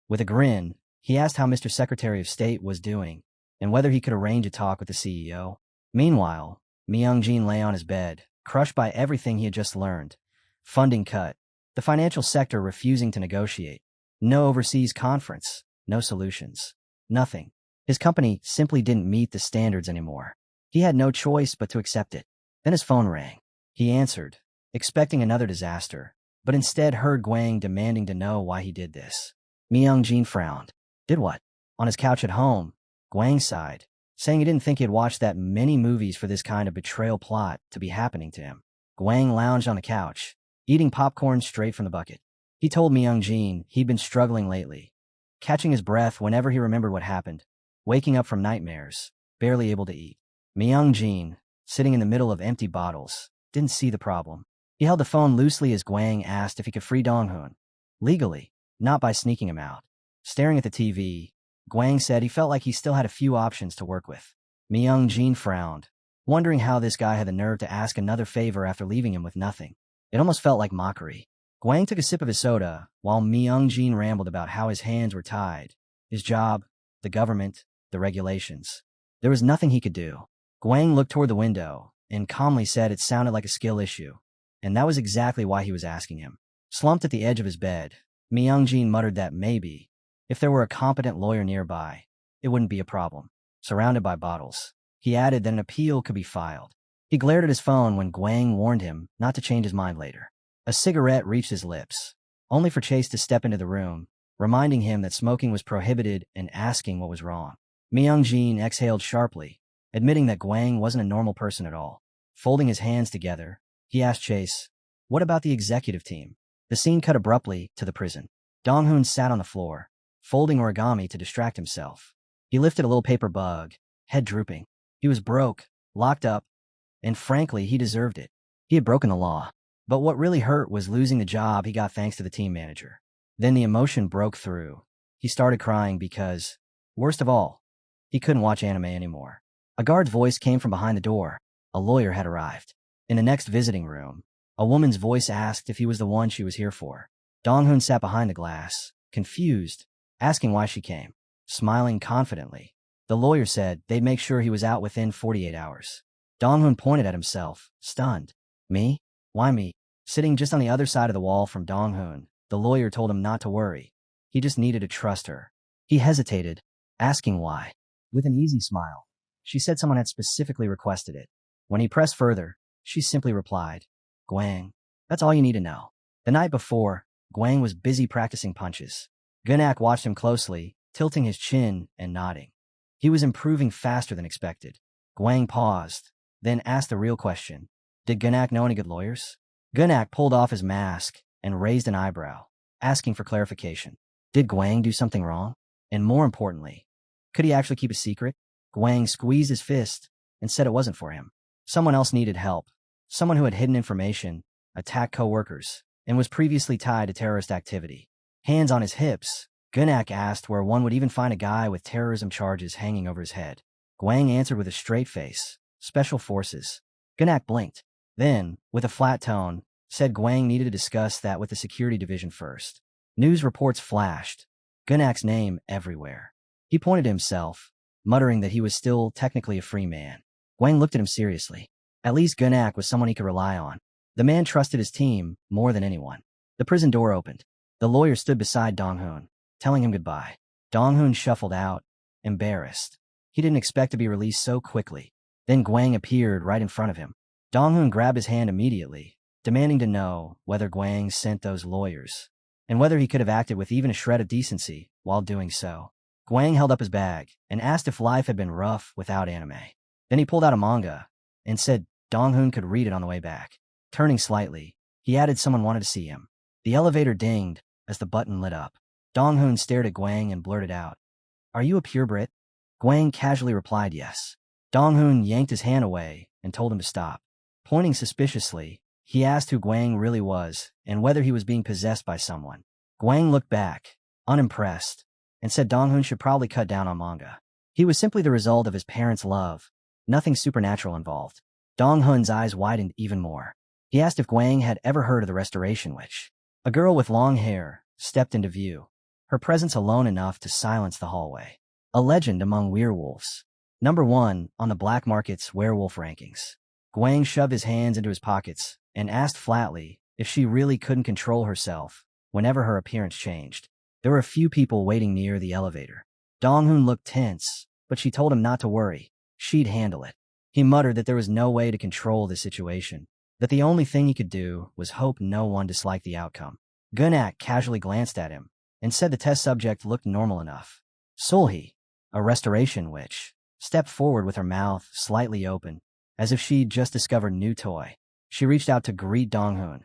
With a grin, he asked how Mr. Secretary of State was doing and whether he could arrange a talk with the CEO. Meanwhile, Myungjin lay on his bed, crushed by everything he had just learned. Funding cut, the financial sector refusing to negotiate, no overseas conference, no solutions. Nothing. His company simply didn't meet the standards anymore. He had no choice but to accept it. Then his phone rang. He answered, expecting another disaster, but instead heard Guang demanding to know why he did this. Myung-jin frowned. Did what? On his couch at home, Guang sighed, saying he didn't think he had watched that many movies for this kind of betrayal plot to be happening to him. Guang lounged on the couch, eating popcorn straight from the bucket. He told Myung-jin he'd been struggling lately, catching his breath whenever he remembered what happened, waking up from nightmares, barely able to eat. Myung-jin, sitting in the middle of empty bottles, didn't see the problem. He held the phone loosely as Guang asked if he could free Dong-hoon. Legally, not by sneaking him out. Staring at the TV, Guang said he felt like he still had a few options to work with. Myung-jin frowned, wondering how this guy had the nerve to ask another favor after leaving him with nothing. It almost felt like mockery. Guang took a sip of his soda, while Myung-jin rambled about how his hands were tied. His job, the government, the regulations. There was nothing he could do. Guang looked toward the window, and calmly said it sounded like a skill issue. And that was exactly why he was asking him. Slumped at the edge of his bed, Myung-jin muttered that maybe, if there were a competent lawyer nearby, it wouldn't be a problem. Surrounded by bottles, he added that an appeal could be filed. He glared at his phone when Guang warned him not to change his mind later. A cigarette reached his lips, only for Chase to step into the room, reminding him that smoking was prohibited and asking what was wrong. Myung-jin exhaled sharply, admitting that Guang wasn't a normal person at all. Folding his hands together, he asked Chase, "What about the executive team?" The scene cut abruptly to the prison. Dong-hoon sat on the floor, folding origami to distract himself. He lifted a little paper bug, head drooping. He was broke, locked up, and frankly, he deserved it. He had broken the law. But what really hurt was losing the job he got thanks to the team manager. Then the emotion broke through. He started crying because, worst of all, he couldn't watch anime anymore. A guard's voice came from behind the door. A lawyer had arrived. In the next visiting room, a woman's voice asked if he was the one she was here for. Dong-hoon sat behind the glass, confused, asking why she came. Smiling confidently, the lawyer said they'd make sure he was out within 48 hours. Dong-hoon pointed at himself, stunned. Me? Why me? Sitting just on the other side of the wall from Dong-hoon, the lawyer told him not to worry. He just needed to trust her. He hesitated, asking why. With an easy smile, she said someone had specifically requested it. When he pressed further, she simply replied, Guang. That's all you need to know. The night before, Guang was busy practicing punches. Guangik watched him closely, tilting his chin and nodding. He was improving faster than expected. Guang paused, then asked the real question. Did Guangik know any good lawyers? Guangik pulled off his mask and raised an eyebrow, asking for clarification. Did Guang do something wrong? And more importantly, could he actually keep a secret? Guang squeezed his fist and said it wasn't for him. Someone else needed help. Someone who had hidden information, attacked co-workers, and was previously tied to terrorist activity. Hands on his hips, Guangik asked where one would even find a guy with terrorism charges hanging over his head. Guang answered with a straight face, Special Forces. Guangik blinked. Then, with a flat tone, said Guang needed to discuss that with the security division first. News reports flashed. Guangik's name everywhere. He pointed to himself, muttering that he was still technically a free man. Guang looked at him seriously. At least Guangik was someone he could rely on. The man trusted his team more than anyone. The prison door opened. The lawyer stood beside Dong-hoon, telling him goodbye. Dong-hoon shuffled out, embarrassed. He didn't expect to be released so quickly. Then Guang appeared right in front of him. Dong-hoon grabbed his hand immediately, demanding to know whether Guang sent those lawyers, and whether he could have acted with even a shred of decency while doing so. Guang held up his bag and asked if life had been rough without anime. Then he pulled out a manga and said Dong-hoon could read it on the way back. Turning slightly, he added someone wanted to see him. The elevator dinged as the button lit up. Dong-hoon stared at Guang and blurted out, Are you a purebred? Guang casually replied yes. Dong-hoon yanked his hand away and told him to stop. Pointing suspiciously, he asked who Guang really was and whether he was being possessed by someone. Guang looked back, unimpressed, and said Dong-hoon should probably cut down on manga. He was simply the result of his parents' love, nothing supernatural involved. Dong-hoon's eyes widened even more. He asked if Guang had ever heard of the Restoration Witch. A girl with long hair stepped into view, her presence alone enough to silence the hallway. A legend among werewolves. Number 1 on the black market's werewolf rankings. Guang shoved his hands into his pockets and asked flatly if she really couldn't control herself whenever her appearance changed. There were a few people waiting near the elevator. Donghoon looked tense, but she told him not to worry. She'd handle it. He muttered that there was no way to control the situation, that the only thing he could do was hope no one disliked the outcome. Guangik casually glanced at him and said the test subject looked normal enough. Sulhi, a restoration witch, stepped forward with her mouth slightly open, as if she'd just discovered a new toy. She reached out to greet Donghoon,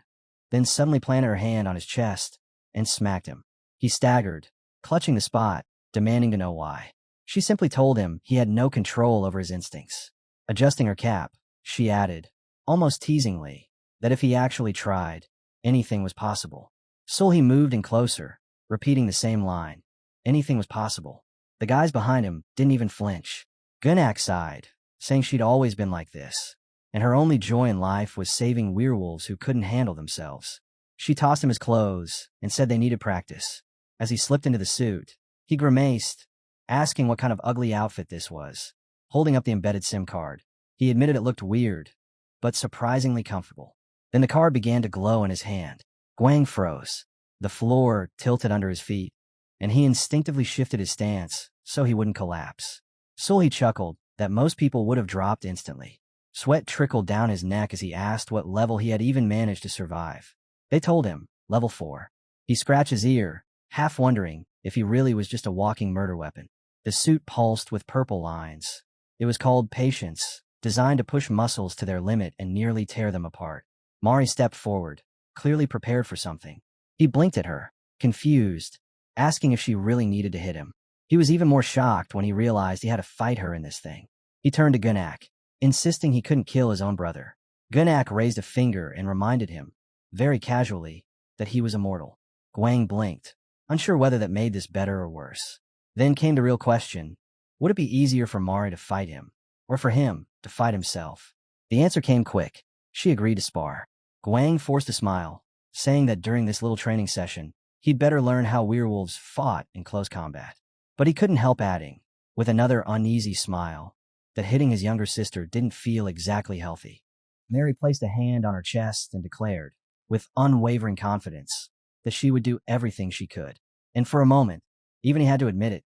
then suddenly planted her hand on his chest and smacked him. He staggered, clutching the spot, demanding to know why. She simply told him he had no control over his instincts. Adjusting her cap, she added, almost teasingly, that if he actually tried, anything was possible. Sulhi moved in closer, repeating the same line. Anything was possible. The guys behind him didn't even flinch. Guangik sighed, saying she'd always been like this, and her only joy in life was saving werewolves who couldn't handle themselves. She tossed him his clothes and said they needed practice. As he slipped into the suit, he grimaced, asking what kind of ugly outfit this was. Holding up the embedded SIM card, he admitted it looked weird, but surprisingly comfortable. Then the card began to glow in his hand. Guang froze. The floor tilted under his feet, and he instinctively shifted his stance so he wouldn't collapse. Sulhi chuckled that most people would have dropped instantly. Sweat trickled down his neck as he asked what level he had even managed to survive. They told him, level 4. He scratched his ear, half wondering if he really was just a walking murder weapon. The suit pulsed with purple lines. It was called Patience, designed to push muscles to their limit and nearly tear them apart. Mari stepped forward, clearly prepared for something. He blinked at her, confused, asking if she really needed to hit him. He was even more shocked when he realized he had to fight her in this thing. He turned to Guangik, insisting he couldn't kill his own brother. Guangik raised a finger and reminded him, very casually, that he was immortal. Guang blinked, unsure whether that made this better or worse. Then came the real question. Would it be easier for Mari to fight him, or for him to fight himself? The answer came quick. She agreed to spar. Guang forced a smile, saying that during this little training session, he'd better learn how werewolves fought in close combat. But he couldn't help adding, with another uneasy smile, that hitting his younger sister didn't feel exactly healthy. Mary placed a hand on her chest and declared, with unwavering confidence, that she would do everything she could. And for a moment, even he had to admit it,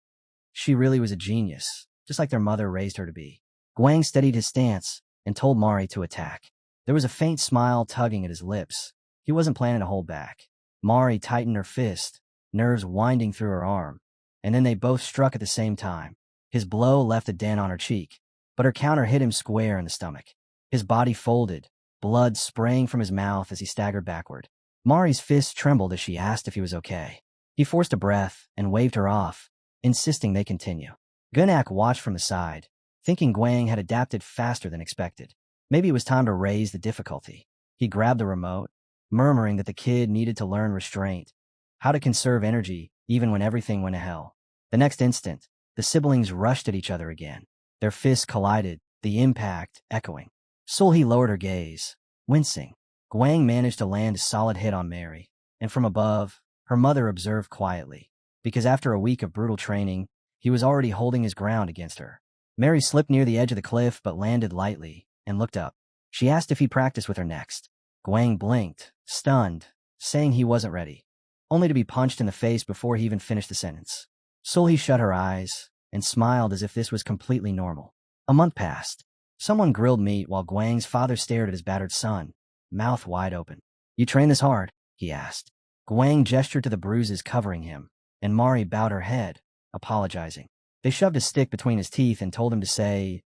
she really was a genius, just like their mother raised her to be. Guang steadied his stance and told Mari to attack. There was a faint smile tugging at his lips. He wasn't planning to hold back. Mari tightened her fist, nerves winding through her arm, and then they both struck at the same time. His blow left a dent on her cheek, but her counter hit him square in the stomach. His body folded, blood spraying from his mouth as he staggered backward. Mari's fist trembled as she asked if he was okay. He forced a breath and waved her off, insisting they continue. Guangik watched from the side, thinking Guang had adapted faster than expected. Maybe it was time to raise the difficulty. He grabbed the remote, murmuring that the kid needed to learn restraint, how to conserve energy even when everything went to hell. The next instant, the siblings rushed at each other again. Their fists collided, the impact echoing. Sulhi lowered her gaze, wincing. Guang managed to land a solid hit on Mary, and from above, her mother observed quietly, because after a week of brutal training, he was already holding his ground against her. Mary slipped near the edge of the cliff but landed lightly and looked up. She asked if he'd practice with her next. Guang blinked, stunned, saying he wasn't ready, only to be punched in the face before he even finished the sentence. Sulhi shut her eyes and smiled as if this was completely normal. A month passed. Someone grilled meat while Guang's father stared at his battered son, mouth wide open. "You train this hard?" he asked. Guang gestured to the bruises covering him, and Mari bowed her head, apologizing. They shoved a stick between his teeth and told him to say,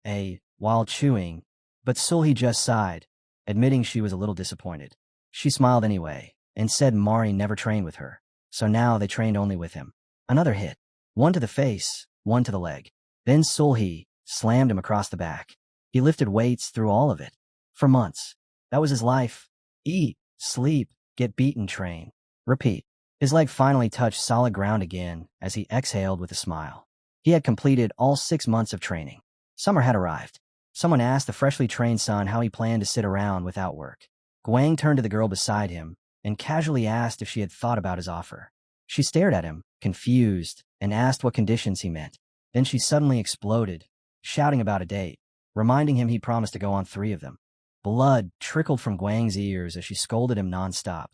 while chewing, but Sulhi just sighed, admitting she was a little disappointed. She smiled anyway, and said Mari never trained with her, so now they trained only with him. Another hit. One to the face, one to the leg. Then Sulhi slammed him across the back. He lifted weights through all of it. For months. That was his life. Eat, sleep, get beaten, train. Repeat. His leg finally touched solid ground again as he exhaled with a smile. He had completed all 6 months of training. Summer had arrived. Someone asked the freshly trained son how he planned to sit around without work. Guang turned to the girl beside him and casually asked if she had thought about his offer. She stared at him, confused, and asked what conditions he meant. Then she suddenly exploded, shouting about a date, reminding him he'd promised to go on 3 of them. Blood trickled from Guang's ears as she scolded him nonstop.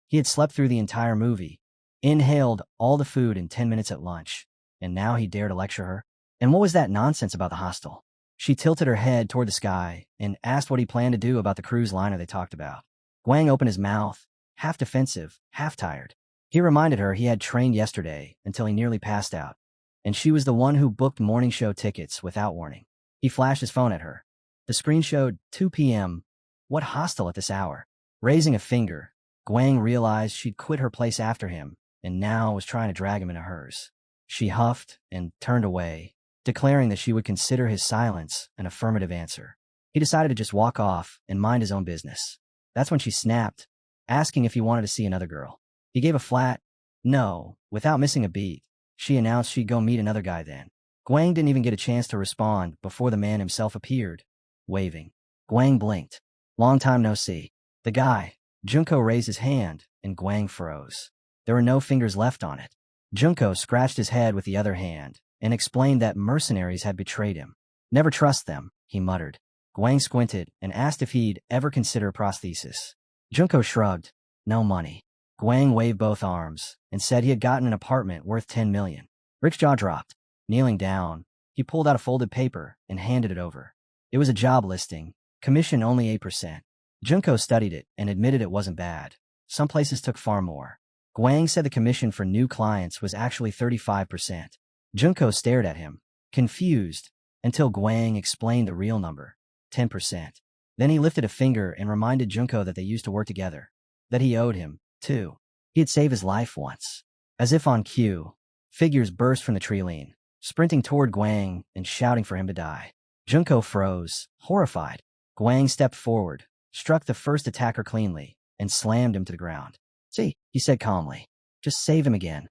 He had slept through the entire movie, Inhaled all the food in 10 minutes at lunch, and now he dared to lecture her? And what was that nonsense about the hostel? She tilted her head toward the sky and asked what he planned to do about the cruise liner they talked about. Guang opened his mouth, half defensive, half tired. He reminded her he had trained yesterday until he nearly passed out, and she was the one who booked morning show tickets without warning. He flashed his phone at her. The screen showed 2 p.m. What hostel at this hour? Raising a finger, Guang realized she'd quit her place after him and now was trying to drag him into hers. She huffed and turned away, declaring that she would consider his silence an affirmative answer. He decided to just walk off and mind his own business. That's when she snapped, asking if he wanted to see another girl. He gave a flat no, without missing a beat. She announced she'd go meet another guy then. Guang didn't even get a chance to respond before the man himself appeared, waving. Guang blinked. Long time no see. The guy. Junko raised his hand, and Guang froze. There were no fingers left on it. Junko scratched his head with the other hand and explained that mercenaries had betrayed him. Never trust them, he muttered. Guang squinted and asked if he'd ever consider prosthesis. Junko shrugged. No money. Guang waved both arms and said he had gotten an apartment worth 10 million. Rick's jaw dropped. Kneeling down, he pulled out a folded paper and handed it over. It was a job listing, commission only 8%. Junko studied it and admitted it wasn't bad. Some places took far more. Guang said the commission for new clients was actually 35%. Junko stared at him, confused, until Guang explained the real number, 10%. Then he lifted a finger and reminded Junko that they used to work together, that he owed him, too. He had saved his life once. As if on cue, figures burst from the tree lean, sprinting toward Guang and shouting for him to die. Junko froze, horrified. Guang stepped forward, struck the first attacker cleanly, and slammed him to the ground. See, he said calmly. Just save him again.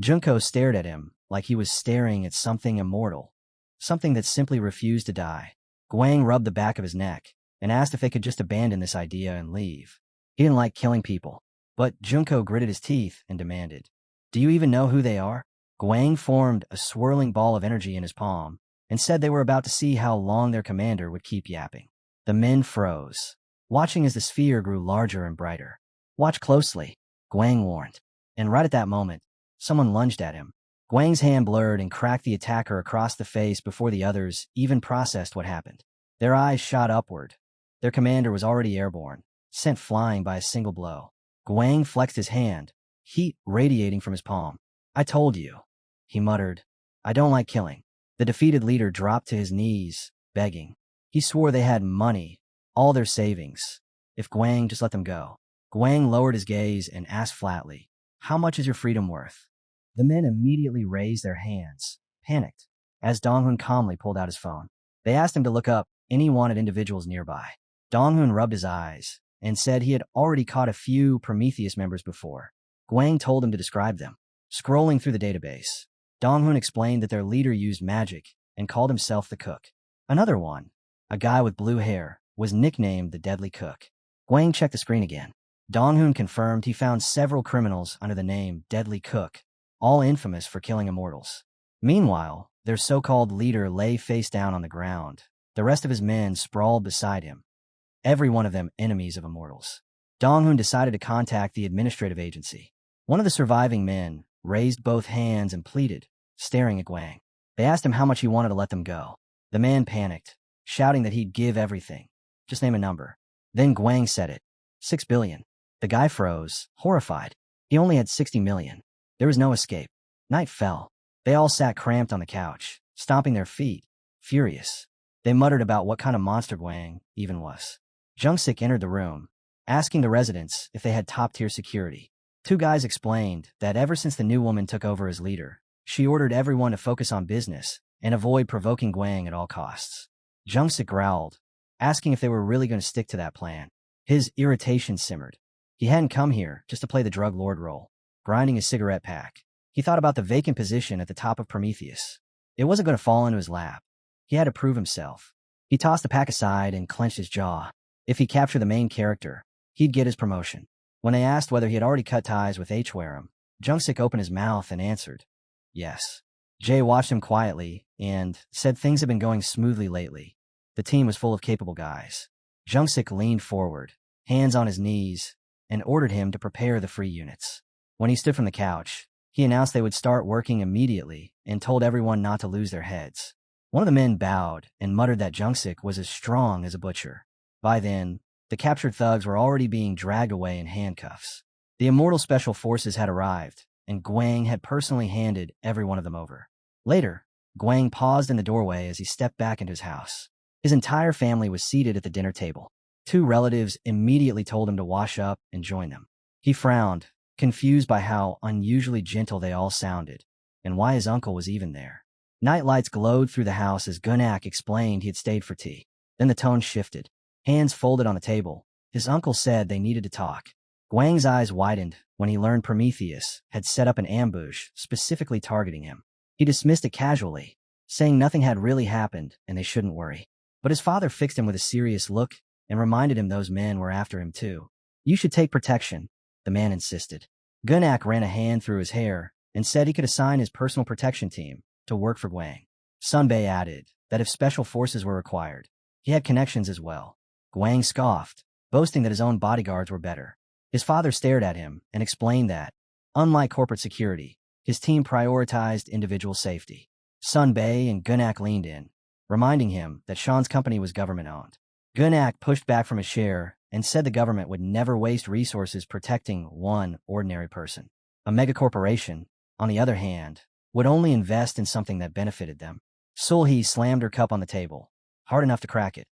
Junko stared at him like he was staring at something immortal, something that simply refused to die. Guang rubbed the back of his neck and asked if they could just abandon this idea and leave. He didn't like killing people, but Junko gritted his teeth and demanded, Do you even know who they are? Guang formed a swirling ball of energy in his palm and said they were about to see how long their commander would keep yapping. The men froze, watching as the sphere grew larger and brighter. Watch closely, Guang warned. And right at that moment, someone lunged at him. Guang's hand blurred and cracked the attacker across the face before the others even processed what happened. Their eyes shot upward. Their commander was already airborne, sent flying by a single blow. Guang flexed his hand, heat radiating from his palm. I told you, he muttered. I don't like killing. The defeated leader dropped to his knees, begging. He swore they had money, all their savings. If Guang just let them go. Guang lowered his gaze and asked flatly, How much is your freedom worth? The men immediately raised their hands, panicked, as Donghun calmly pulled out his phone. They asked him to look up any wanted individuals nearby. Donghun rubbed his eyes and said he had already caught a few Prometheus members before. Guang told him to describe them. Scrolling through the database, Donghun explained that their leader used magic and called himself the Cook. Another one, a guy with blue hair, was nicknamed the Deadly Cook. Guang checked the screen again. Donghun confirmed he found several criminals under the name Deadly Cook, all infamous for killing immortals. Meanwhile, their so-called leader lay face down on the ground. The rest of his men sprawled beside him, every one of them enemies of immortals. Donghun decided to contact the administrative agency. One of the surviving men raised both hands and pleaded, staring at Guang. They asked him how much he wanted to let them go. The man panicked, shouting that he'd give everything. Just name a number. Then Guang said it. 6 billion. The guy froze, horrified. He only had 60 million. There was no escape. Night fell. They all sat cramped on the couch, stomping their feet, furious. They muttered about what kind of monster Guang even was. Guangik entered the room, asking the residents if they had top-tier security. Two guys explained that ever since the new woman took over as leader, she ordered everyone to focus on business and avoid provoking Guang at all costs. Guangik growled, asking if they were really going to stick to that plan. His irritation simmered. He hadn't come here just to play the drug lord role. Grinding his cigarette pack, he thought about the vacant position at the top of Prometheus. It wasn't going to fall into his lap. He had to prove himself. He tossed the pack aside and clenched his jaw. If he captured the main character, he'd get his promotion. When they asked whether he had already cut ties with Hwaram, Guangik opened his mouth and answered, yes. Jay watched him quietly and said things had been going smoothly lately. The team was full of capable guys. Guangik leaned forward, hands on his knees, and ordered him to prepare the free units. When he stood from the couch, he announced they would start working immediately and told everyone not to lose their heads. One of the men bowed and muttered that Guangik was as strong as a butcher. By then, the captured thugs were already being dragged away in handcuffs. The immortal special forces had arrived, and Guang had personally handed every one of them over. Later, Guang paused in the doorway as he stepped back into his house. His entire family was seated at the dinner table. 2 relatives immediately told him to wash up and join them. He frowned, confused by how unusually gentle they all sounded, and why his uncle was even there. Night lights glowed through the house as Guangik explained he had stayed for tea. Then the tone shifted. Hands folded on the table. His uncle said they needed to talk. Guang's eyes widened when he learned Prometheus had set up an ambush specifically targeting him. He dismissed it casually, saying nothing had really happened and they shouldn't worry. But his father fixed him with a serious look and reminded him those men were after him too. You should take protection, the man insisted. Guangik ran a hand through his hair and said he could assign his personal protection team to work for Guang. Sunbei added that if special forces were required, he had connections as well. Guang scoffed, boasting that his own bodyguards were better. His father stared at him and explained that, unlike corporate security, his team prioritized individual safety. Sunbei and Guangik leaned in, reminding him that Sean's company was government-owned. Guangik pushed back from his chair and said the government would never waste resources protecting one ordinary person. A megacorporation, on the other hand, would only invest in something that benefited them. Sulhi slammed her cup on the table, hard enough to crack it,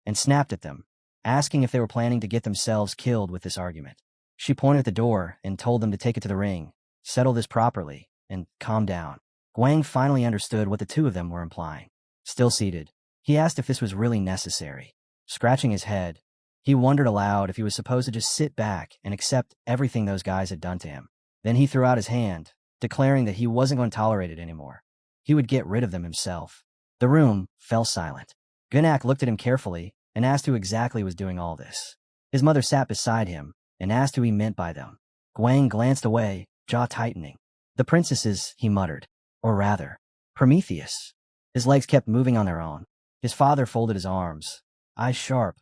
and snapped at them, asking if they were planning to get themselves killed with this argument. She pointed at the door and told them to take it to the ring, settle this properly, and calm down. Guang finally understood what the two of them were implying. Still seated, he asked if this was really necessary. Scratching his head, he wondered aloud if he was supposed to just sit back and accept everything those guys had done to him. Then he threw out his hand, declaring that he wasn't going to tolerate it anymore. He would get rid of them himself. The room fell silent. Guangik looked at him carefully and asked who exactly was doing all this. His mother sat beside him and asked who he meant by them. Guang glanced away, jaw tightening. The princesses, he muttered. Or rather, Prometheus. His legs kept moving on their own. His father folded his arms, eyes sharp,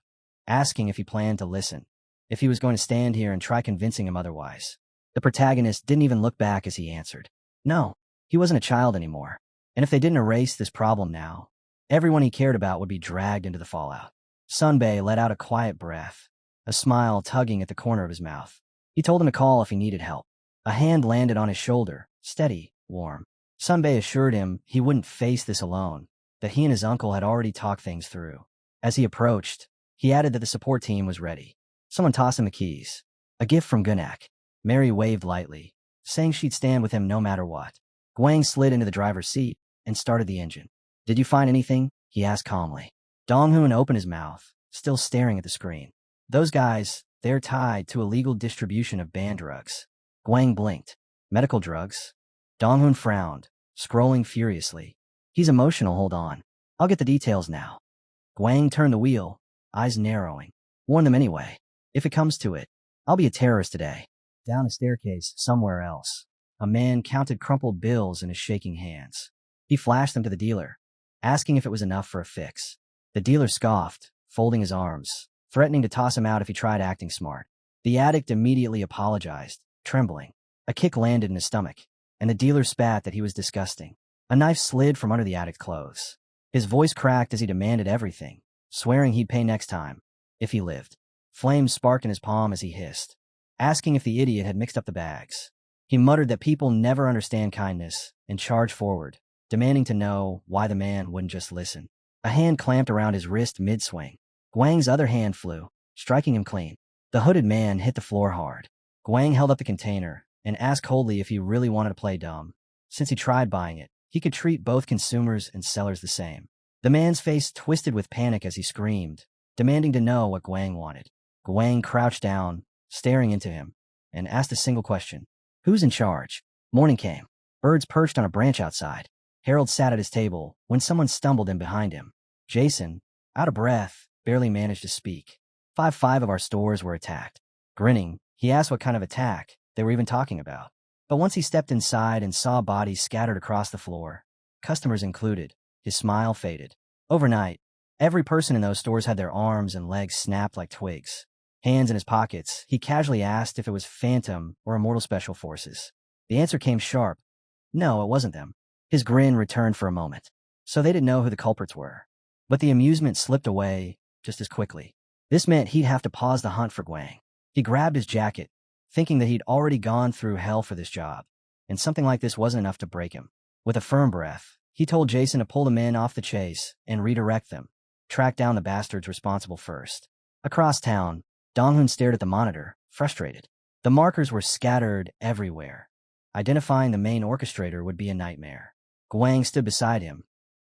asking if he planned to listen, if he was going to stand here and try convincing him otherwise. The protagonist didn't even look back as he answered. No, he wasn't a child anymore. And if they didn't erase this problem now, everyone he cared about would be dragged into the fallout. Sunbei let out a quiet breath, a smile tugging at the corner of his mouth. He told him to call if he needed help. A hand landed on his shoulder, steady, warm. Sunbei assured him he wouldn't face this alone, that he and his uncle had already talked things through. As he approached, he added that the support team was ready. Someone tossed him the keys. A gift from Guangik. Mary waved lightly, saying she'd stand with him no matter what. Guang slid into the driver's seat and started the engine. Did you find anything? He asked calmly. Donghoon opened his mouth, still staring at the screen. Those guys, they're tied to illegal distribution of banned drugs. Guang blinked. Medical drugs? Donghoon frowned, scrolling furiously. He's emotional, hold on. I'll get the details now. Guang turned the wheel, eyes narrowing. Warn them anyway. If it comes to it, I'll be a terrorist today. Down a staircase, somewhere else, a man counted crumpled bills in his shaking hands. He flashed them to the dealer, asking if it was enough for a fix. The dealer scoffed, folding his arms, threatening to toss him out if he tried acting smart. The addict immediately apologized, trembling. A kick landed in his stomach, and the dealer spat that he was disgusting. A knife slid from under the addict's clothes. His voice cracked as he demanded everything, swearing he'd pay next time, if he lived. Flames sparked in his palm as he hissed, asking if the idiot had mixed up the bags. He muttered that people never understand kindness and charged forward, demanding to know why the man wouldn't just listen. A hand clamped around his wrist mid-swing. Guang's other hand flew, striking him clean. The hooded man hit the floor hard. Guang held up the container and asked coldly if he really wanted to play dumb. Since he tried buying it, he could treat both consumers and sellers the same. The man's face twisted with panic as he screamed, demanding to know what Guang wanted. Guang crouched down, staring into him, and asked a single question. Who's in charge? Morning came. Birds perched on a branch outside. Harold sat at his table when someone stumbled in behind him. Jason, out of breath, barely managed to speak. 5 of our stores were attacked. Grinning, he asked what kind of attack they were even talking about. But once he stepped inside and saw bodies scattered across the floor, customers included, his smile faded. Overnight, every person in those stores had their arms and legs snapped like twigs. Hands in his pockets, he casually asked if it was Phantom or Immortal Special Forces. The answer came sharp. No, it wasn't them. His grin returned for a moment. So they didn't know who the culprits were. But the amusement slipped away just as quickly. This meant he'd have to pause the hunt for Guang. He grabbed his jacket, thinking that he'd already gone through hell for this job, and something like this wasn't enough to break him. With a firm breath, he told Jason to pull the men off the chase and redirect them, track down the bastards responsible first. Across town, Donghoon stared at the monitor, frustrated. The markers were scattered everywhere. Identifying the main orchestrator would be a nightmare. Guang stood beside him,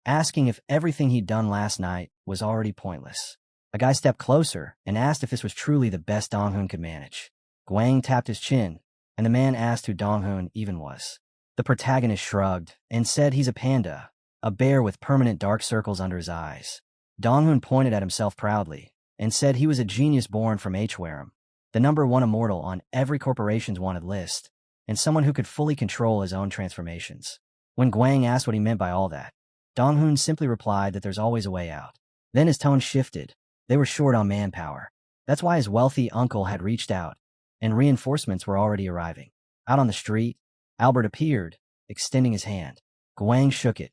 asking if everything he'd done last night was already pointless. A guy stepped closer and asked if this was truly the best Donghoon could manage. Guang tapped his chin, and the man asked who Donghoon even was. The protagonist shrugged and said he's a panda, a bear with permanent dark circles under his eyes. Donghoon pointed at himself proudly and said he was a genius born from Hwaram, the #1 immortal on every corporation's wanted list, and someone who could fully control his own transformations. When Guang asked what he meant by all that, Donghoon simply replied that there's always a way out. Then his tone shifted. They were short on manpower. That's why his wealthy uncle had reached out, and reinforcements were already arriving. Out on the street, Albert appeared, extending his hand. Guang shook it,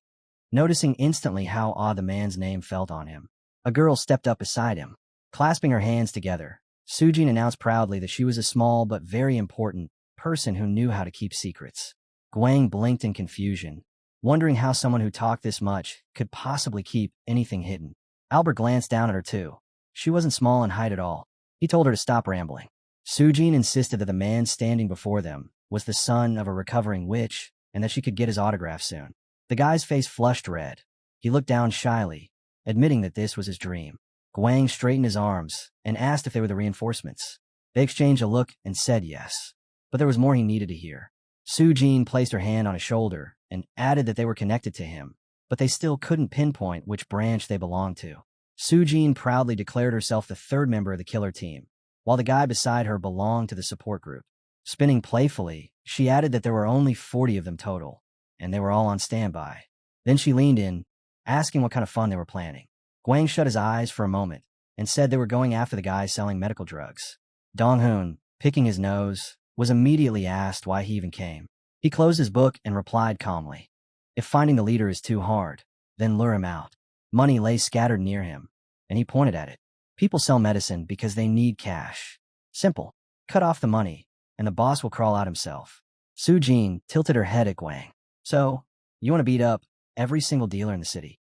noticing instantly how odd the man's name felt on him. A girl stepped up beside him. Clasping her hands together, Sujin announced proudly that she was a small but very important person who knew how to keep secrets. Guang blinked in confusion, wondering how someone who talked this much could possibly keep anything hidden. Albert glanced down at her too. She wasn't small in height at all. He told her to stop rambling. Sujin insisted that the man standing before them was the son of a recovering witch and that she could get his autograph soon. The guy's face flushed red. He looked down shyly, admitting that this was his dream. Guang straightened his arms and asked if they were the reinforcements. They exchanged a look and said yes. But there was more he needed to hear. Sujin placed her hand on his shoulder and added that they were connected to him, but they still couldn't pinpoint which branch they belonged to. Sujin proudly declared herself the third member of the killer team, while the guy beside her belonged to the support group. Spinning playfully, she added that there were only 40 of them total, and they were all on standby. Then she leaned in, asking what kind of fun they were planning. Guang shut his eyes for a moment and said they were going after the guy selling medical drugs. Donghoon, picking his nose, was immediately asked why he even came. He closed his book and replied calmly, "If finding the leader is too hard, then lure him out." Money lay scattered near him, and he pointed at it. People sell medicine because they need cash. Simple. Cut off the money, and the boss will crawl out himself. Sujin tilted her head at Guang. "So, you want to beat up every single dealer in the city?"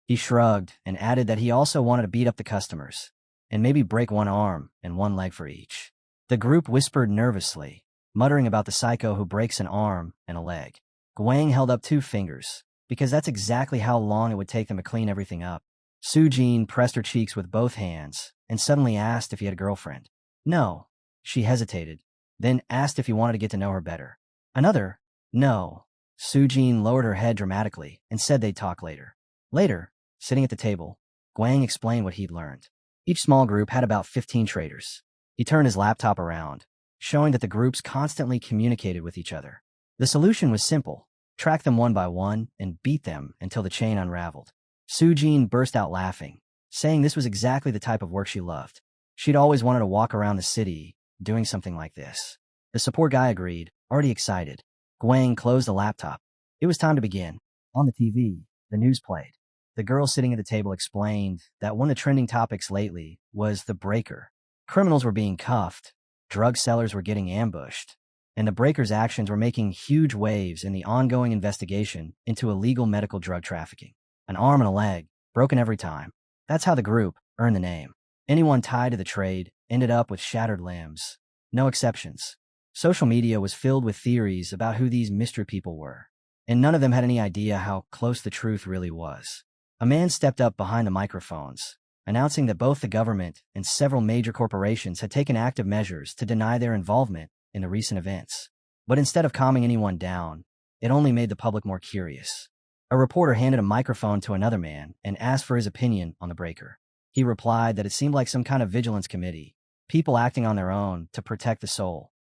He shrugged and added that he also wanted to beat up the customers, and maybe break one arm and one leg for each. The group whispered nervously, muttering about the psycho who breaks an arm and a leg. Guang held up 2 fingers, because that's exactly how long it would take them to clean everything up. Sujin pressed her cheeks with both hands and suddenly asked if he had a girlfriend. No. She hesitated, then asked if he wanted to get to know her better. Another, no. Sujin lowered her head dramatically and said they'd talk later. Later, sitting at the table, Guang explained what he'd learned. Each small group had about 15 traitors. He turned his laptop around, showing that the groups constantly communicated with each other. The solution was simple: track them one by one and beat them until the chain unraveled. Sujin burst out laughing, saying this was exactly the type of work she loved. She'd always wanted to walk around the city doing something like this. The support guy agreed, already excited. Guang closed the laptop. It was time to begin. On the TV, the news played. The girl sitting at the table explained that one of the trending topics lately was the breaker. Criminals were being cuffed, drug sellers were getting ambushed, and the breaker's actions were making huge waves in the ongoing investigation into illegal medical drug trafficking. An arm and a leg, broken every time. That's how the group earned the name. Anyone tied to the trade ended up with shattered limbs. No exceptions. Social media was filled with theories about who these mystery people were, and none of them had any idea how close the truth really was. A man stepped up behind the microphones, announcing that both the government and several major corporations had taken active measures to deny their involvement in the recent events. But instead of calming anyone down, it only made the public more curious. A reporter handed a microphone to another man and asked for his opinion on the breaker. He replied that it seemed like some kind of vigilance committee, people acting on their own to protect the soul.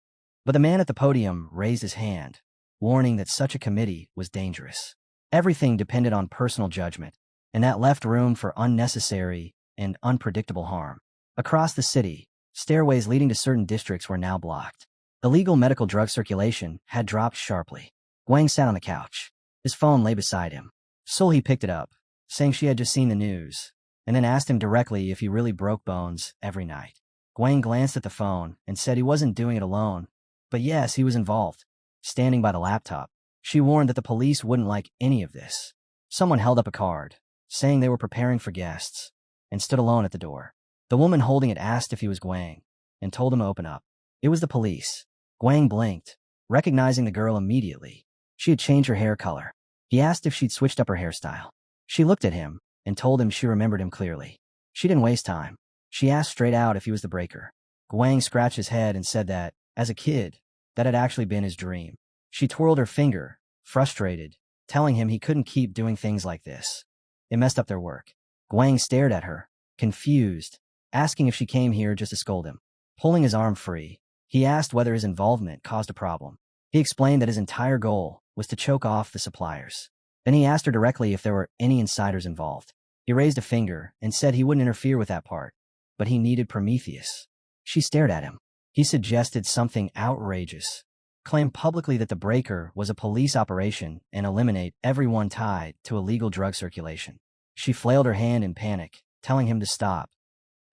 But the man at the podium raised his hand, warning that such a committee was dangerous. Everything depended on personal judgment, and that left room for unnecessary and unpredictable harm. Across the city, Stairways leading to certain districts were now blocked. Illegal medical drug circulation had dropped sharply. Guang sat on the couch. His phone lay beside him. Sulhi picked it up, saying she had just seen the news, and then asked him directly if he really broke bones every night. Guang glanced at the phone and said he wasn't doing it alone, but yes, he was involved. Standing by the laptop, she warned that the police wouldn't like any of this. Someone held up a card, saying they were preparing for guests, and stood alone at the door. The woman holding it asked if he was Guang, and told him to open up. It was the police. Guang blinked, recognizing the girl immediately. She had changed her hair color. He asked if she'd switched up her hairstyle. She looked at him and told him she remembered him clearly. She didn't waste time. She asked straight out if he was the breaker. Guang scratched his head and said that, as a kid, that had actually been his dream. She twirled her finger, frustrated, telling him he couldn't keep doing things like this. It messed up their work. Guang stared at her, confused, asking if she came here just to scold him. Pulling his arm free, he asked whether his involvement caused a problem. He explained that his entire goal was to choke off the suppliers. Then he asked her directly if there were any insiders involved. He raised a finger and said he wouldn't interfere with that part, but he needed Prometheus. She stared at him. He suggested something outrageous. Claimed publicly that the breaker was a police operation and eliminate everyone tied to illegal drug circulation. She flailed her hand in panic, telling him to stop,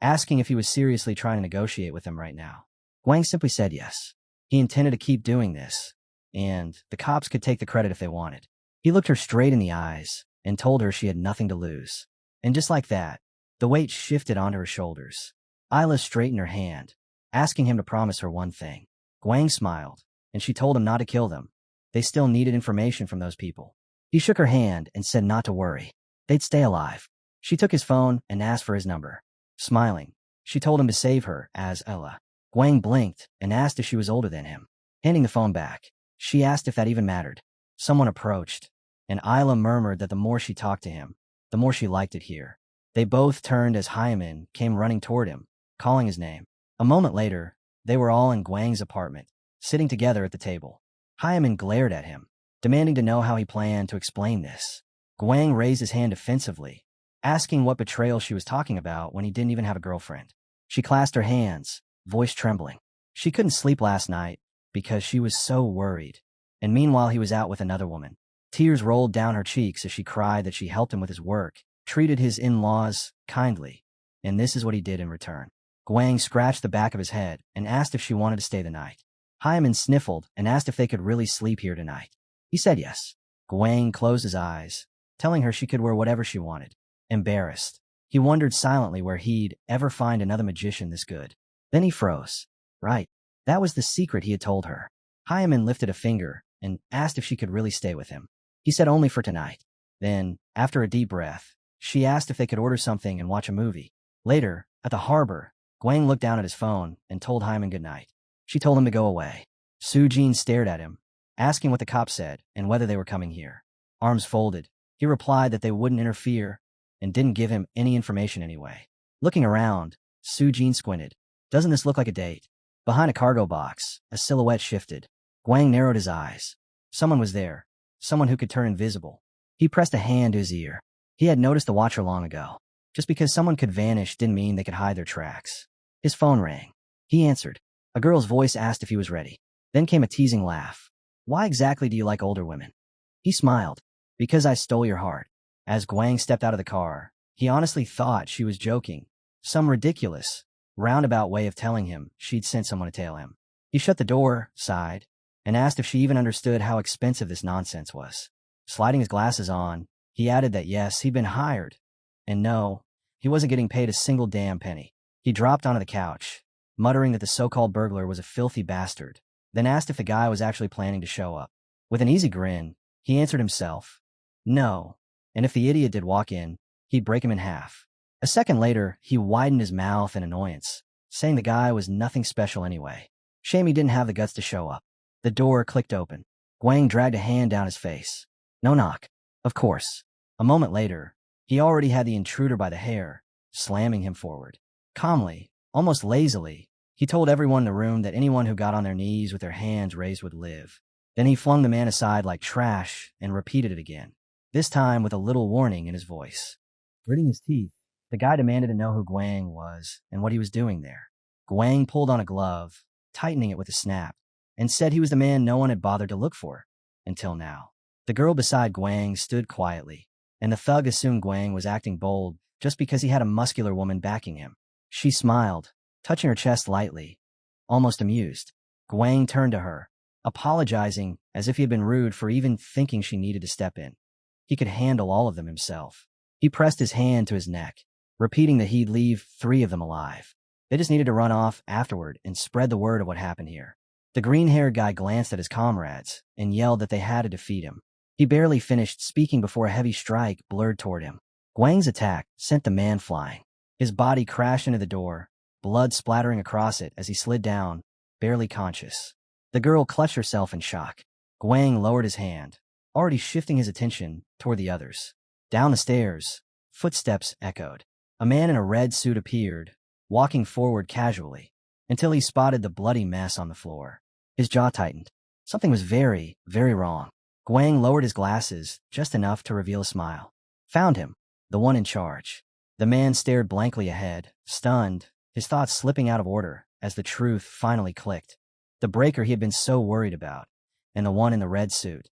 asking if he was seriously trying to negotiate with him right now. Guang simply said yes. He intended to keep doing this, and the cops could take the credit if they wanted. He looked her straight in the eyes and told her she had nothing to lose. And just like that, the weight shifted onto her shoulders. Isla straightened her hand, asking him to promise her one thing. Guang smiled, and she told him not to kill them. They still needed information from those people. He shook her hand and said not to worry. They'd stay alive. She took his phone and asked for his number. Smiling, she told him to save her as Ella. Guang blinked and asked if she was older than him. Handing the phone back, she asked if that even mattered. Someone approached, and Isla murmured that the more she talked to him, the more she liked it here. They both turned as Hwaram came running toward him, calling his name. A moment later, they were all in Guang's apartment, sitting together at the table. Hwaram glared at him, demanding to know how he planned to explain this. Guang raised his hand defensively, asking what betrayal she was talking about when he didn't even have a girlfriend. She clasped her hands, voice trembling. She couldn't sleep last night because she was so worried. And meanwhile, he was out with another woman. Tears rolled down her cheeks as she cried that she helped him with his work, treated his in-laws kindly, and this is what he did in return. Guang scratched the back of his head and asked if she wanted to stay the night. Hwaram sniffled and asked if they could really sleep here tonight. He said yes. Guang closed his eyes, telling her she could wear whatever she wanted. Embarrassed, he wondered silently where he'd ever find another magician this good. Then he froze. Right. That was the secret he had told her. Hwaram lifted a finger and asked if she could really stay with him. He said only for tonight. Then, after a deep breath, she asked if they could order something and watch a movie. Later, at the harbor, Guang looked down at his phone and told Hwaram goodnight. She told him to go away. Sujin stared at him, asking what the cops said and whether they were coming here. Arms folded, he replied that they wouldn't interfere and didn't give him any information anyway. Looking around, Sujin squinted. Doesn't this look like a date? Behind a cargo box, a silhouette shifted. Guang narrowed his eyes. Someone was there. Someone who could turn invisible. He pressed a hand to his ear. He had noticed the watcher long ago. Just because someone could vanish didn't mean they could hide their tracks. His phone rang. He answered. A girl's voice asked if he was ready. Then came a teasing laugh. Why exactly do you like older women? He smiled. Because I stole your heart. As Guang stepped out of the car, he honestly thought she was joking. Some ridiculous, roundabout way of telling him she'd sent someone to tail him. He shut the door, sighed, and asked if she even understood how expensive this nonsense was. Sliding his glasses on, he added that yes, he'd been hired, and no, he wasn't getting paid a single damn penny. He dropped onto the couch, muttering that the so-called burglar was a filthy bastard, then asked if the guy was actually planning to show up. With an easy grin, he answered himself, no, and if the idiot did walk in, he'd break him in half. A second later, he widened his mouth in annoyance, saying the guy was nothing special anyway. Shame he didn't have the guts to show up. The door clicked open. Guang dragged a hand down his face. No knock. Of course. A moment later, he already had the intruder by the hair, slamming him forward. Calmly, almost lazily, he told everyone in the room that anyone who got on their knees with their hands raised would live. Then he flung the man aside like trash and repeated it again, this time with a little warning in his voice. Gritting his teeth, the guy demanded to know who Guang was and what he was doing there. Guang pulled on a glove, tightening it with a snap, and said he was the man no one had bothered to look for, until now. The girl beside Guang stood quietly, and the thug assumed Guang was acting bold just because he had a muscular woman backing him. She smiled, touching her chest lightly, almost amused. Guang turned to her, apologizing as if he had been rude for even thinking she needed to step in. He could handle all of them himself. He pressed his hand to his neck, repeating that he'd leave 3 of them alive. They just needed to run off afterward and spread the word of what happened here. The green-haired guy glanced at his comrades and yelled that they had to defeat him. He barely finished speaking before a heavy strike blurred toward him. Guang's attack sent the man flying. His body crashed into the door, blood splattering across it as he slid down, barely conscious. The girl clutched herself in shock. Guang lowered his hand, already shifting his attention toward the others. Down the stairs, footsteps echoed. A man in a red suit appeared, walking forward casually, until he spotted the bloody mess on the floor. His jaw tightened. Something was very, very wrong. Guang lowered his glasses just enough to reveal a smile. Found him, the one in charge. The man stared blankly ahead, stunned, his thoughts slipping out of order as the truth finally clicked. The breaker he had been so worried about, and the one in the red suit,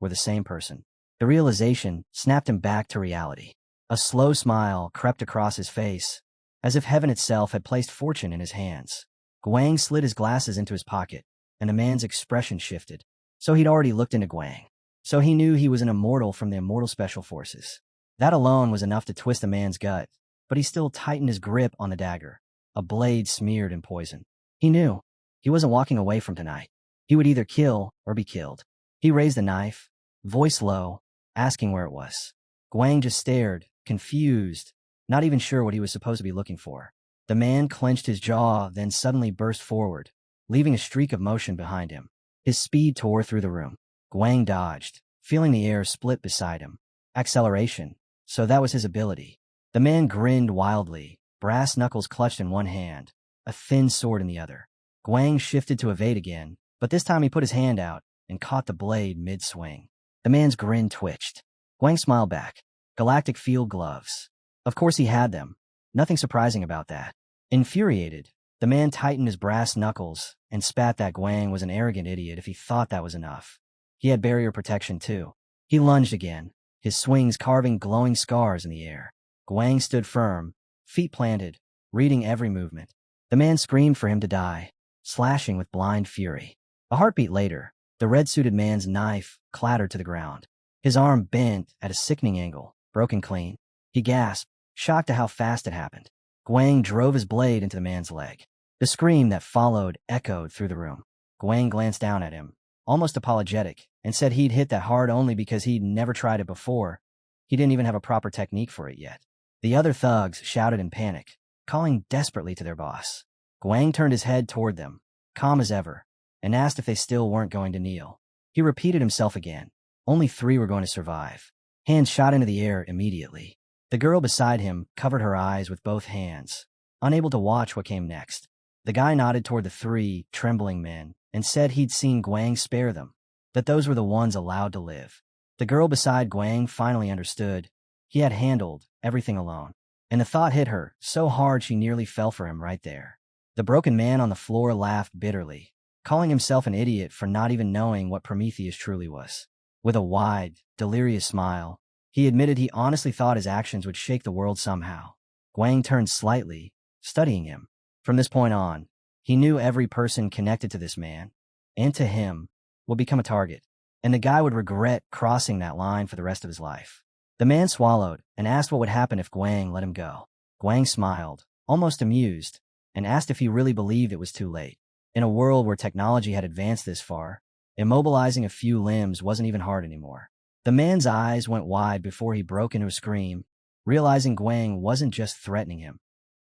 were the same person. The realization snapped him back to reality. A slow smile crept across his face, as if heaven itself had placed fortune in his hands. Guang slid his glasses into his pocket, and the man's expression shifted. So he'd already looked into Guang. So he knew he was an immortal from the Immortal Special Forces. That alone was enough to twist a man's gut, but he still tightened his grip on the dagger, a blade smeared in poison. He knew he wasn't walking away from tonight. He would either kill or be killed. He raised the knife, voice low, asking where it was. Guang just stared, confused, not even sure what he was supposed to be looking for. The man clenched his jaw, then suddenly burst forward, leaving a streak of motion behind him. His speed tore through the room. Guang dodged, feeling the air split beside him. Acceleration. So that was his ability. The man grinned wildly, brass knuckles clutched in one hand, a thin sword in the other. Guang shifted to evade again, but this time he put his hand out and caught the blade mid-swing. The man's grin twitched. Guang smiled back. Galactic field gloves. Of course he had them. Nothing surprising about that. Infuriated, the man tightened his brass knuckles and spat that Guang was an arrogant idiot if he thought that was enough. He had barrier protection too. He lunged again, his swings carving glowing scars in the air. Guang stood firm, feet planted, reading every movement. The man screamed for him to die, slashing with blind fury. A heartbeat later, the red-suited man's knife clattered to the ground. His arm bent at a sickening angle, broken clean. He gasped, shocked at how fast it happened. Guang drove his blade into the man's leg. The scream that followed echoed through the room. Guang glanced down at him, almost apologetic, and said he'd hit that hard only because he'd never tried it before. He didn't even have a proper technique for it yet. The other thugs shouted in panic, calling desperately to their boss. Guang turned his head toward them, calm as ever, and asked if they still weren't going to kneel. He repeated himself again. Only 3 were going to survive. Hands shot into the air immediately. The girl beside him covered her eyes with both hands, unable to watch what came next. The guy nodded toward the 3 trembling men and said he'd seen Guang spare them, that those were the ones allowed to live. The girl beside Guang finally understood. He had handled everything alone, and the thought hit her so hard she nearly fell for him right there. The broken man on the floor laughed bitterly, calling himself an idiot for not even knowing what Prometheus truly was. With a wide, delirious smile, he admitted he honestly thought his actions would shake the world somehow. Guang turned slightly, studying him. From this point on, he knew every person connected to this man, and to him, would become a target, and the guy would regret crossing that line for the rest of his life. The man swallowed and asked what would happen if Guang let him go. Guang smiled, almost amused, and asked if he really believed it was too late. In a world where technology had advanced this far, immobilizing a few limbs wasn't even hard anymore. The man's eyes went wide before he broke into a scream, realizing Guang wasn't just threatening him.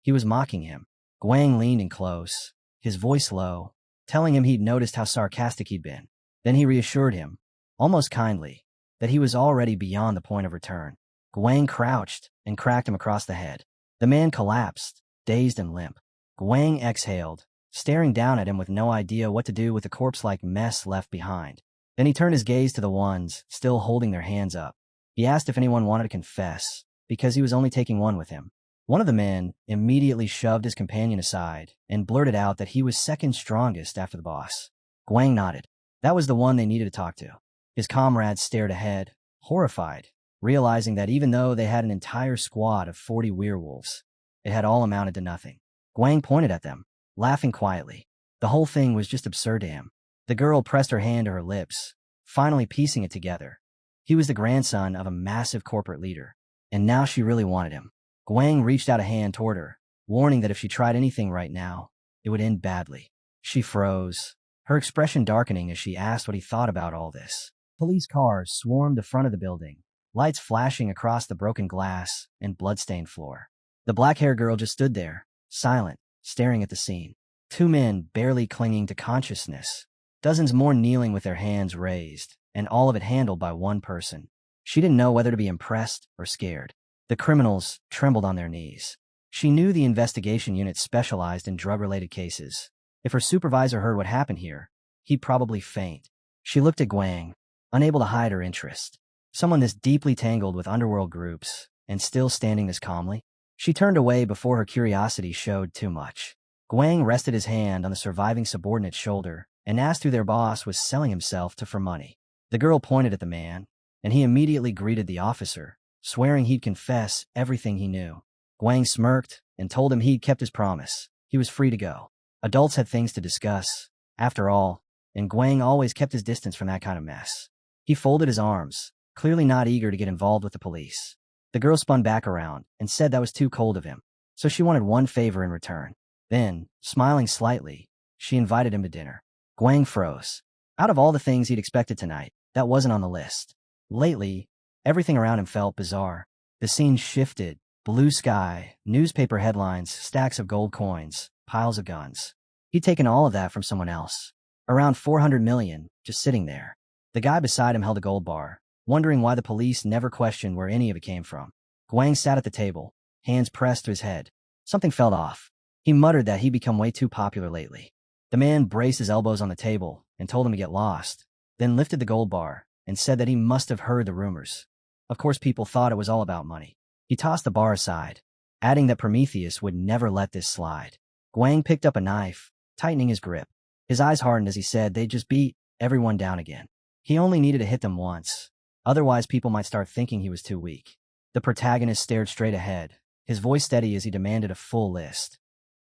He was mocking him. Guang leaned in close, his voice low, telling him he'd noticed how sarcastic he'd been. Then he reassured him, almost kindly, that he was already beyond the point of return. Guang crouched and cracked him across the head. The man collapsed, dazed and limp. Guang exhaled, staring down at him with no idea what to do with the corpse-like mess left behind. Then he turned his gaze to the ones still holding their hands up. He asked if anyone wanted to confess, because he was only taking one with him. One of the men immediately shoved his companion aside and blurted out that he was second strongest after the boss. Guang nodded. That was the one they needed to talk to. His comrades stared ahead, horrified, realizing that even though they had an entire squad of 40 werewolves, it had all amounted to nothing. Guang pointed at them, laughing quietly. The whole thing was just absurd to him. The girl pressed her hand to her lips, finally piecing it together. He was the grandson of a massive corporate leader, and now she really wanted him. Guang reached out a hand toward her, warning that if she tried anything right now, it would end badly. She froze, her expression darkening as she asked what he thought about all this. Police cars swarmed the front of the building, lights flashing across the broken glass and blood-stained floor. The black-haired girl just stood there, silent, staring at the scene. Two men barely clinging to consciousness, dozens more kneeling with their hands raised, and all of it handled by one person. She didn't know whether to be impressed or scared. The criminals trembled on their knees. She knew the investigation unit specialized in drug-related cases. If her supervisor heard what happened here, he'd probably faint. She looked at Guang, unable to hide her interest. Someone this deeply tangled with underworld groups, and still standing this calmly? She turned away before her curiosity showed too much. Guang rested his hand on the surviving subordinate's shoulder and asked who their boss was selling himself to for money. The girl pointed at the man, and he immediately greeted the officer, swearing he'd confess everything he knew. Guang smirked and told him he'd kept his promise. He was free to go. Adults had things to discuss, after all, and Guang always kept his distance from that kind of mess. He folded his arms, clearly not eager to get involved with the police. The girl spun back around and said that was too cold of him, so she wanted one favor in return. Then, smiling slightly, she invited him to dinner. Guang froze. Out of all the things he'd expected tonight, that wasn't on the list. Lately, everything around him felt bizarre. The scene shifted. Blue sky, newspaper headlines, stacks of gold coins, piles of guns. He'd taken all of that from someone else. Around 400 million, just sitting there. The guy beside him held a gold bar, wondering why the police never questioned where any of it came from. Guang sat at the table, hands pressed to his head. Something felt off. He muttered that he'd become way too popular lately. The man braced his elbows on the table and told him to get lost, then lifted the gold bar and said that he must have heard the rumors. Of course, people thought it was all about money. He tossed the bar aside, adding that Prometheus would never let this slide. Guang picked up a knife, tightening his grip. His eyes hardened as he said they'd just beat everyone down again. He only needed to hit them once. Otherwise, people might start thinking he was too weak. The protagonist stared straight ahead, his voice steady as he demanded a full list.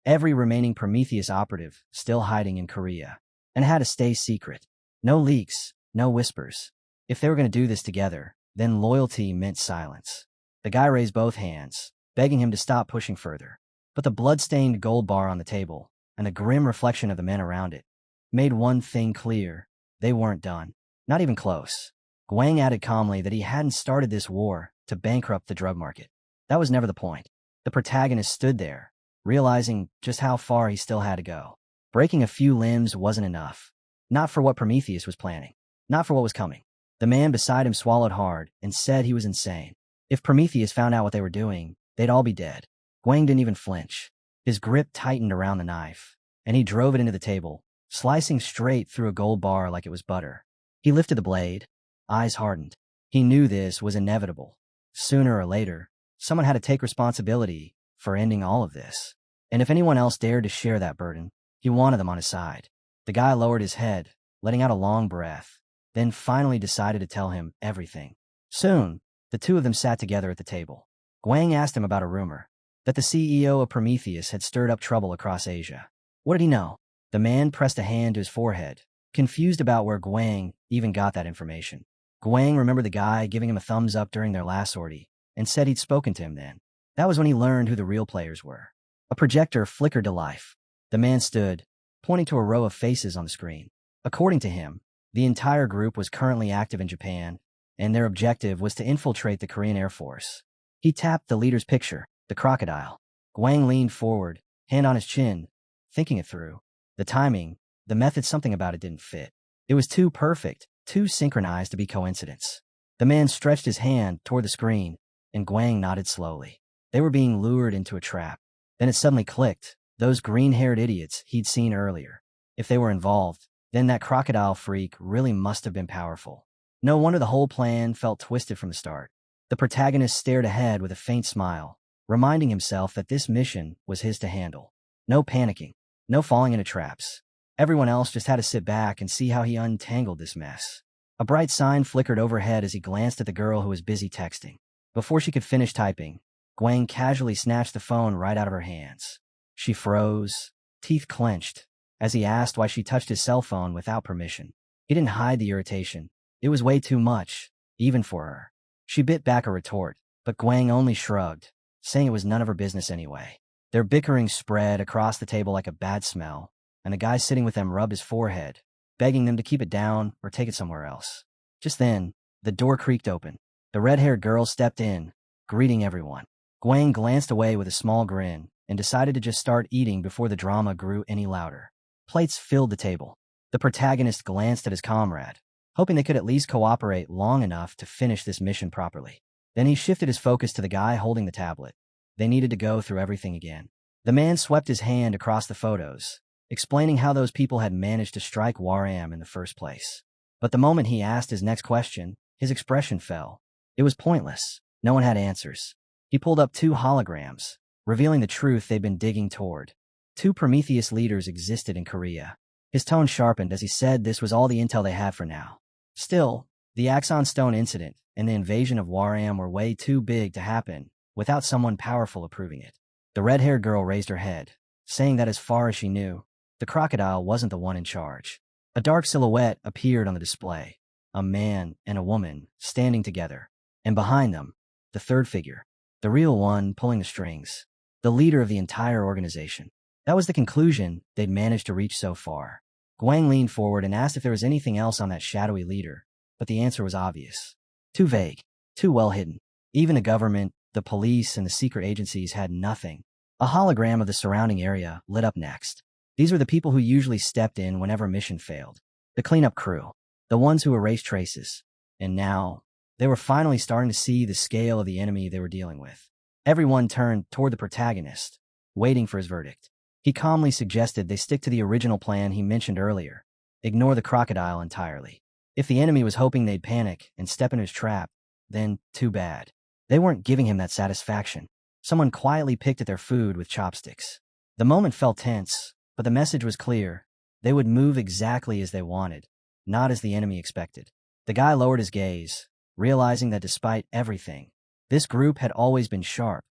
Every remaining Prometheus operative still hiding in Korea, and had to stay secret. No leaks, no whispers. If they were going to do this together, then loyalty meant silence. The guy raised both hands, begging him to stop pushing further. But the blood-stained gold bar on the table, and the grim reflection of the men around it, made one thing clear. They weren't done. Not even close. Guang added calmly that he hadn't started this war to bankrupt the drug market. That was never the point. The protagonist stood there, realizing just how far he still had to go. Breaking a few limbs wasn't enough. Not for what Prometheus was planning. Not for what was coming. The man beside him swallowed hard and said he was insane. If Prometheus found out what they were doing, they'd all be dead. Guang didn't even flinch. His grip tightened around the knife, and he drove it into the table, slicing straight through a gold bar like it was butter. He lifted the blade, eyes hardened. He knew this was inevitable. Sooner or later, someone had to take responsibility for ending all of this. And if anyone else dared to share that burden, he wanted them on his side. The guy lowered his head, letting out a long breath, then finally decided to tell him everything. Soon, the two of them sat together at the table. Guang asked him about a rumor that the CEO of Prometheus had stirred up trouble across Asia. What did he know? The man pressed a hand to his forehead, confused about where Guang even got that information. Guang remembered the guy giving him a thumbs up during their last sortie, and said he'd spoken to him then. That was when he learned who the real players were. A projector flickered to life. The man stood, pointing to a row of faces on the screen. According to him, the entire group was currently active in Japan, and their objective was to infiltrate the Korean Air Force. He tapped the leader's picture, the crocodile. Guang leaned forward, hand on his chin, thinking it through. The timing, the method, something about it didn't fit. It was too perfect, too synchronized to be coincidence. The man stretched his hand toward the screen, and Guang nodded slowly. They were being lured into a trap. Then it suddenly clicked. Those green-haired idiots he'd seen earlier. If they were involved, then that crocodile freak really must have been powerful. No wonder the whole plan felt twisted from the start. The protagonist stared ahead with a faint smile, reminding himself that this mission was his to handle. No panicking, no falling into traps. Everyone else just had to sit back and see how he untangled this mess. A bright sign flickered overhead as he glanced at the girl who was busy texting. Before she could finish typing, Guang casually snatched the phone right out of her hands. She froze, teeth clenched, as he asked why she touched his cell phone without permission. He didn't hide the irritation. It was way too much, even for her. She bit back a retort, but Guang only shrugged, saying it was none of her business anyway. Their bickering spread across the table like a bad smell, and the guy sitting with them rubbed his forehead, begging them to keep it down or take it somewhere else. Just then, the door creaked open. The red-haired girl stepped in, greeting everyone. Guang glanced away with a small grin and decided to just start eating before the drama grew any louder. Plates filled the table. The protagonist glanced at his comrade, hoping they could at least cooperate long enough to finish this mission properly. Then he shifted his focus to the guy holding the tablet. They needed to go through everything again. The man swept his hand across the photos, explaining how those people had managed to strike Hwaram in the first place. But the moment he asked his next question, his expression fell. It was pointless. No one had answers. He pulled up 2 holograms, revealing the truth they'd been digging toward. 2 Prometheus leaders existed in Korea. His tone sharpened as he said this was all the intel they had for now. Still, the Axon Stone incident and the invasion of Hwaram were way too big to happen without someone powerful approving it. The red-haired girl raised her head, saying that as far as she knew, the crocodile wasn't the one in charge. A dark silhouette appeared on the display, a man and a woman standing together, and behind them, the third figure, the real one pulling the strings, the leader of the entire organization. That was the conclusion they'd managed to reach so far. Guang leaned forward and asked if there was anything else on that shadowy leader, but the answer was obvious. Too vague, too well hidden. Even the government, the police, and the secret agencies had nothing. A hologram of the surrounding area lit up next. These were the people who usually stepped in whenever mission failed. The cleanup crew, the ones who erased traces. And now, they were finally starting to see the scale of the enemy they were dealing with. Everyone turned toward the protagonist, waiting for his verdict. He calmly suggested they stick to the original plan he mentioned earlier. Ignore the crocodile entirely. If the enemy was hoping they'd panic and step into his trap, then too bad. They weren't giving him that satisfaction. Someone quietly picked at their food with chopsticks. The moment felt tense, but the message was clear. They would move exactly as they wanted, not as the enemy expected. The guy lowered his gaze, realizing that despite everything, this group had always been sharp,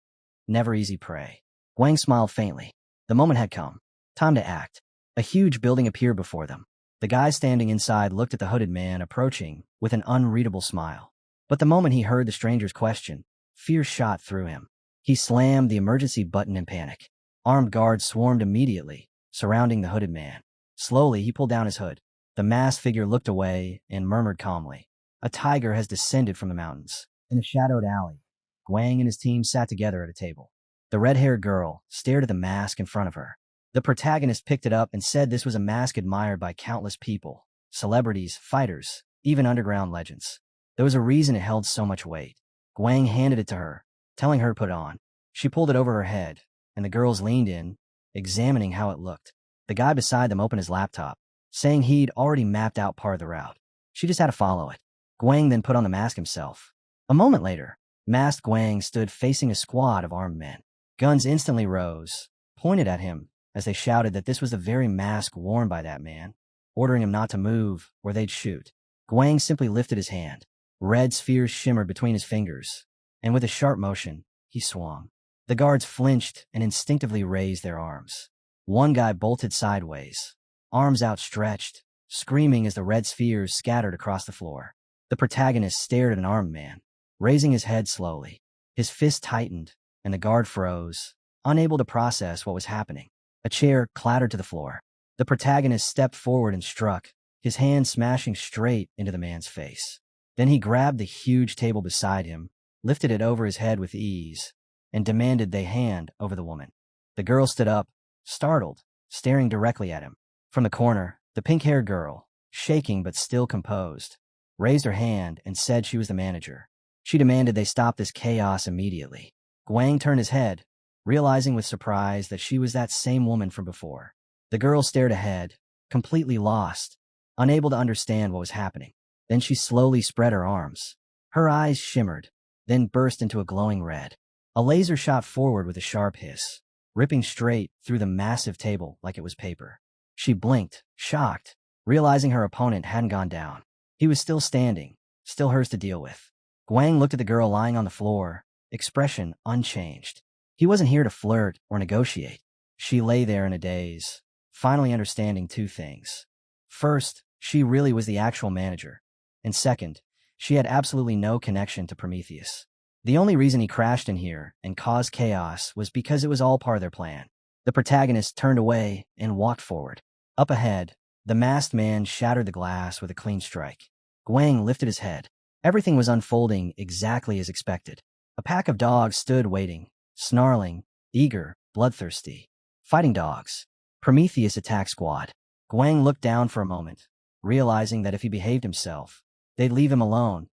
never easy prey. Guang smiled faintly. The moment had come. Time to act. A huge building appeared before them. The guy standing inside looked at the hooded man approaching with an unreadable smile. But the moment he heard the stranger's question, fear shot through him. He slammed the emergency button in panic. Armed guards swarmed immediately, surrounding the hooded man. Slowly, he pulled down his hood. The masked figure looked away and murmured calmly. A tiger has descended from the mountains. In a shadowed alley, Guang and his team sat together at a table. The red-haired girl stared at the mask in front of her. The protagonist picked it up and said this was a mask admired by countless people, celebrities, fighters, even underground legends. There was a reason it held so much weight. Guang handed it to her, telling her to put it on. She pulled it over her head, and the girls leaned in, examining how it looked. The guy beside them opened his laptop, saying he'd already mapped out part of the route. She just had to follow it. Guang then put on the mask himself. A moment later, masked Guang stood facing a squad of armed men. Guns instantly rose, pointed at him, as they shouted that this was the very mask worn by that man, ordering him not to move or they'd shoot. Guang simply lifted his hand. Red spheres shimmered between his fingers, and with a sharp motion, he swung. The guards flinched and instinctively raised their arms. One guy bolted sideways, arms outstretched, screaming as the red spheres scattered across the floor. The protagonist stared at an armed man, raising his head slowly. His fist tightened, and the guard froze, unable to process what was happening. A chair clattered to the floor. The protagonist stepped forward and struck, his hand smashing straight into the man's face. Then he grabbed the huge table beside him, lifted it over his head with ease, and demanded they hand over the woman. The girl stood up, startled, staring directly at him. From the corner, the pink-haired girl, shaking but still composed, raised her hand and said she was the manager. She demanded they stop this chaos immediately. Guang turned his head, realizing with surprise that she was that same woman from before. The girl stared ahead, completely lost, unable to understand what was happening. Then she slowly spread her arms. Her eyes shimmered, then burst into a glowing red. A laser shot forward with a sharp hiss, ripping straight through the massive table like it was paper. She blinked, shocked, realizing her opponent hadn't gone down. He was still standing, still hers to deal with. Guang looked at the girl lying on the floor, expression unchanged. He wasn't here to flirt or negotiate. She lay there in a daze, finally understanding two things. First, she really was the actual manager. And second, she had absolutely no connection to Prometheus. The only reason he crashed in here and caused chaos was because it was all part of their plan. The protagonist turned away and walked forward. Up ahead, the masked man shattered the glass with a clean strike. Guang lifted his head. Everything was unfolding exactly as expected. A pack of dogs stood waiting, snarling, eager, bloodthirsty. Fighting dogs. Prometheus attack squad. Guang looked down for a moment, realizing that if he behaved himself, they'd leave him alone,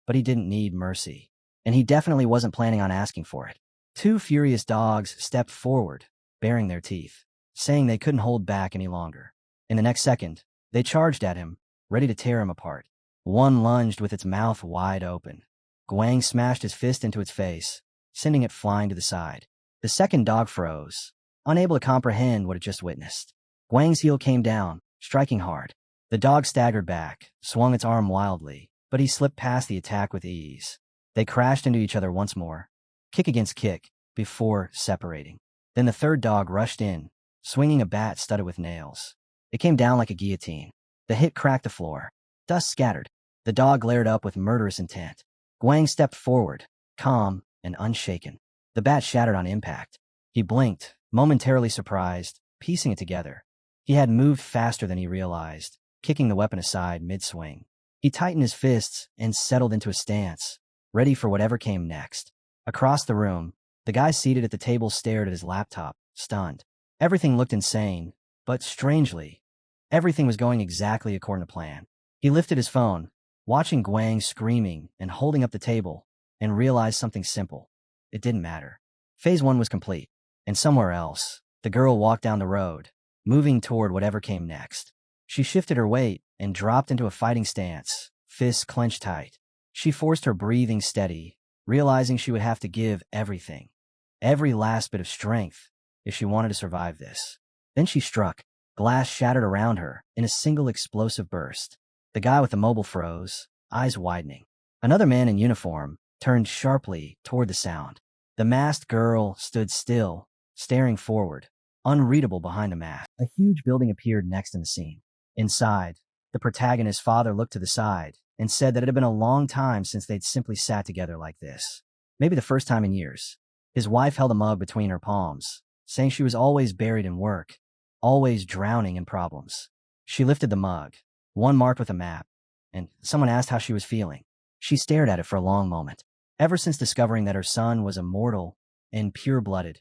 but he didn't need mercy. And he definitely wasn't planning on asking for it. Two furious dogs stepped forward, baring their teeth, saying they couldn't hold back any longer. In the next second, they charged at him, ready to tear him apart. One lunged with its mouth wide open. Guang smashed his fist into its face, sending it flying to the side. The second dog froze, unable to comprehend what it just witnessed. Guang's heel came down, striking hard. The dog staggered back, swung its arm wildly, but he slipped past the attack with ease. They crashed into each other once more, kick against kick, before separating. Then the third dog rushed in, swinging a bat studded with nails. It came down like a guillotine. The hit cracked the floor. Dust scattered. The dog glared up with murderous intent. Guang stepped forward, calm and unshaken. The bat shattered on impact. He blinked, momentarily surprised, piecing it together. He had moved faster than he realized, kicking the weapon aside mid-swing. He tightened his fists and settled into a stance, ready for whatever came next. Across the room, the guy seated at the table stared at his laptop, stunned. Everything looked insane, but strangely, everything was going exactly according to plan. He lifted his phone, watching Guang screaming and holding up the table, and realized something simple. It didn't matter. Phase 1 was complete, and somewhere else, the girl walked down the road, moving toward whatever came next. She shifted her weight and dropped into a fighting stance, fists clenched tight. She forced her breathing steady, realizing she would have to give everything, every last bit of strength, if she wanted to survive this. Then she struck. Glass shattered around her in a single explosive burst. The guy with the mobile froze, eyes widening. Another man in uniform turned sharply toward the sound. The masked girl stood still, staring forward, unreadable behind the mask. A huge building appeared next in the scene. Inside, the protagonist's father looked to the side and said that it had been a long time since they'd simply sat together like this. Maybe the first time in years. His wife held a mug between her palms, saying she was always buried in work, always drowning in problems. She lifted the mug, one marked with a map, and someone asked how she was feeling. She stared at it for a long moment. Ever since discovering that her son was immortal and pure-blooded,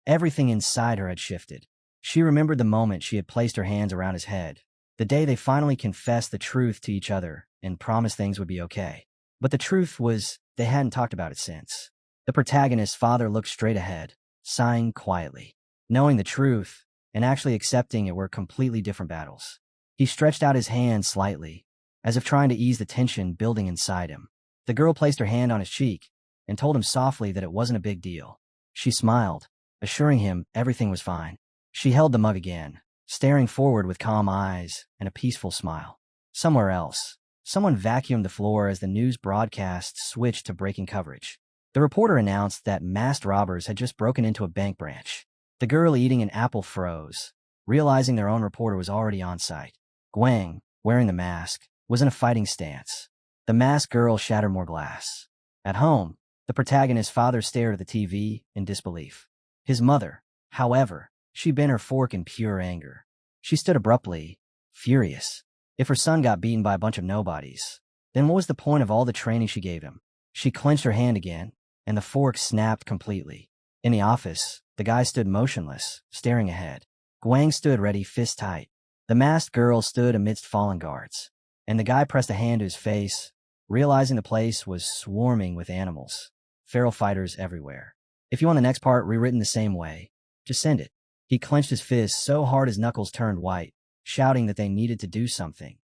everything inside her had shifted. She remembered the moment she had placed her hands around his head, the day they finally confessed the truth to each other and promised things would be okay. But the truth was, they hadn't talked about it since. The protagonist's father looked straight ahead, sighing quietly. Knowing the truth and actually accepting it were completely different battles. He stretched out his hand slightly, as if trying to ease the tension building inside him. The girl placed her hand on his cheek and told him softly that it wasn't a big deal. She smiled, assuring him everything was fine. She held the mug again, staring forward with calm eyes and a peaceful smile. Somewhere else, someone vacuumed the floor as the news broadcast switched to breaking coverage. The reporter announced that masked robbers had just broken into a bank branch. The girl eating an apple froze, realizing their own reporter was already on site. Guang, wearing the mask, was in a fighting stance. The masked girl shattered more glass. At home, the protagonist's father stared at the TV in disbelief. His mother, however, she bent her fork in pure anger. She stood abruptly, furious. If her son got beaten by a bunch of nobodies, then what was the point of all the training she gave him? She clenched her hand again, and the fork snapped completely. In the office, the guy stood motionless, staring ahead. Guang stood ready, fist tight. The masked girl stood amidst fallen guards, and the guy pressed a hand to his face, realizing the place was swarming with animals, feral fighters everywhere. If you want the next part rewritten the same way, just send it. He clenched his fist so hard his knuckles turned white, shouting that they needed to do something.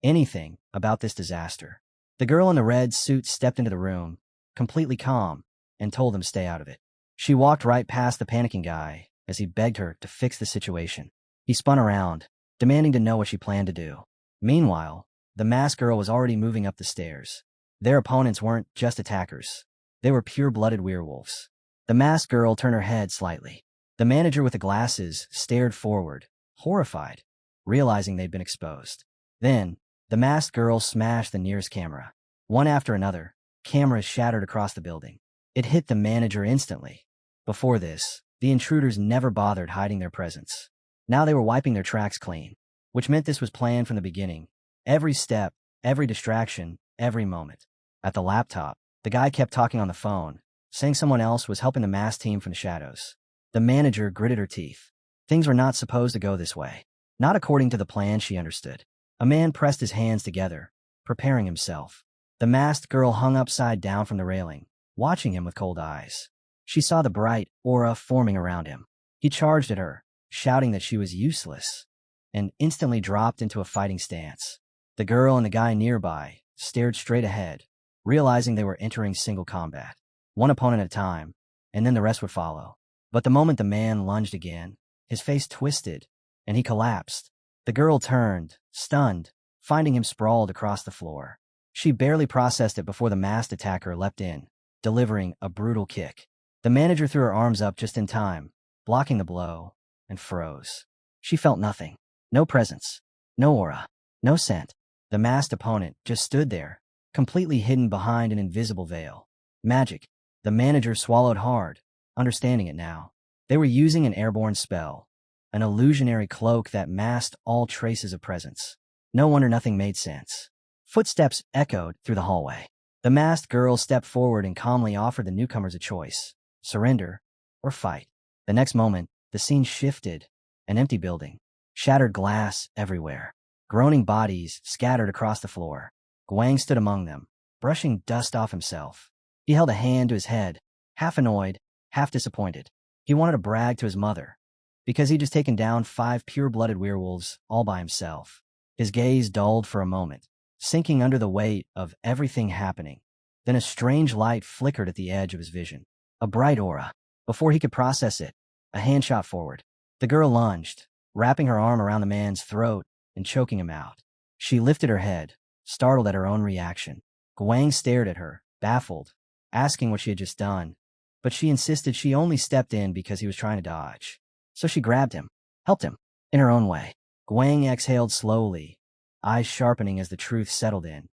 Anything about this disaster. The girl in the red suit stepped into the room, completely calm, and told them to stay out of it. She walked right past the panicking guy as he begged her to fix the situation. He spun around, demanding to know what she planned to do. Meanwhile, the masked girl was already moving up the stairs. Their opponents weren't just attackers. They were pure-blooded werewolves. The masked girl turned her head slightly. The manager with the glasses stared forward, horrified, realizing they'd been exposed. Then, the masked girl smashed the nearest camera. One after another, cameras shattered across the building. It hit the manager instantly. Before this, the intruders never bothered hiding their presence. Now they were wiping their tracks clean, which meant this was planned from the beginning. Every step, every distraction, every moment. At the laptop, the guy kept talking on the phone, saying someone else was helping the masked team from the shadows. The manager gritted her teeth. Things were not supposed to go this way. Not according to the plan she understood. A man pressed his hands together, preparing himself. The masked girl hung upside down from the railing, watching him with cold eyes. She saw the bright aura forming around him. He charged at her, shouting that she was useless, and instantly dropped into a fighting stance. The girl and the guy nearby stared straight ahead, realizing they were entering single combat. One opponent at a time, and then the rest would follow. But the moment the man lunged again, his face twisted, and he collapsed. The girl turned, stunned, finding him sprawled across the floor. She barely processed it before the masked attacker leapt in, delivering a brutal kick. The manager threw her arms up just in time, blocking the blow, and froze. She felt nothing. No presence. No aura. No scent. The masked opponent just stood there, completely hidden behind an invisible veil. Magic. The manager swallowed hard, understanding it now. They were using an airborne spell, an illusionary cloak that masked all traces of presence. No wonder nothing made sense. Footsteps echoed through the hallway. The masked girl stepped forward and calmly offered the newcomers a choice: surrender or fight. The next moment, the scene shifted. An empty building. Shattered glass everywhere. Groaning bodies scattered across the floor. Guang stood among them, brushing dust off himself. He held a hand to his head, half annoyed, half disappointed. He wanted to brag to his mother, because he'd just taken down 5 pure-blooded werewolves all by himself. His gaze dulled for a moment, sinking under the weight of everything happening. Then a strange light flickered at the edge of his vision. A bright aura. Before he could process it, a hand shot forward. The girl lunged, wrapping her arm around the man's throat and choking him out. She lifted her head, startled at her own reaction. Guang stared at her, baffled, asking what she had just done, but she insisted she only stepped in because he was trying to dodge. So she grabbed him, helped him, in her own way. Guang exhaled slowly, eyes sharpening as the truth settled in.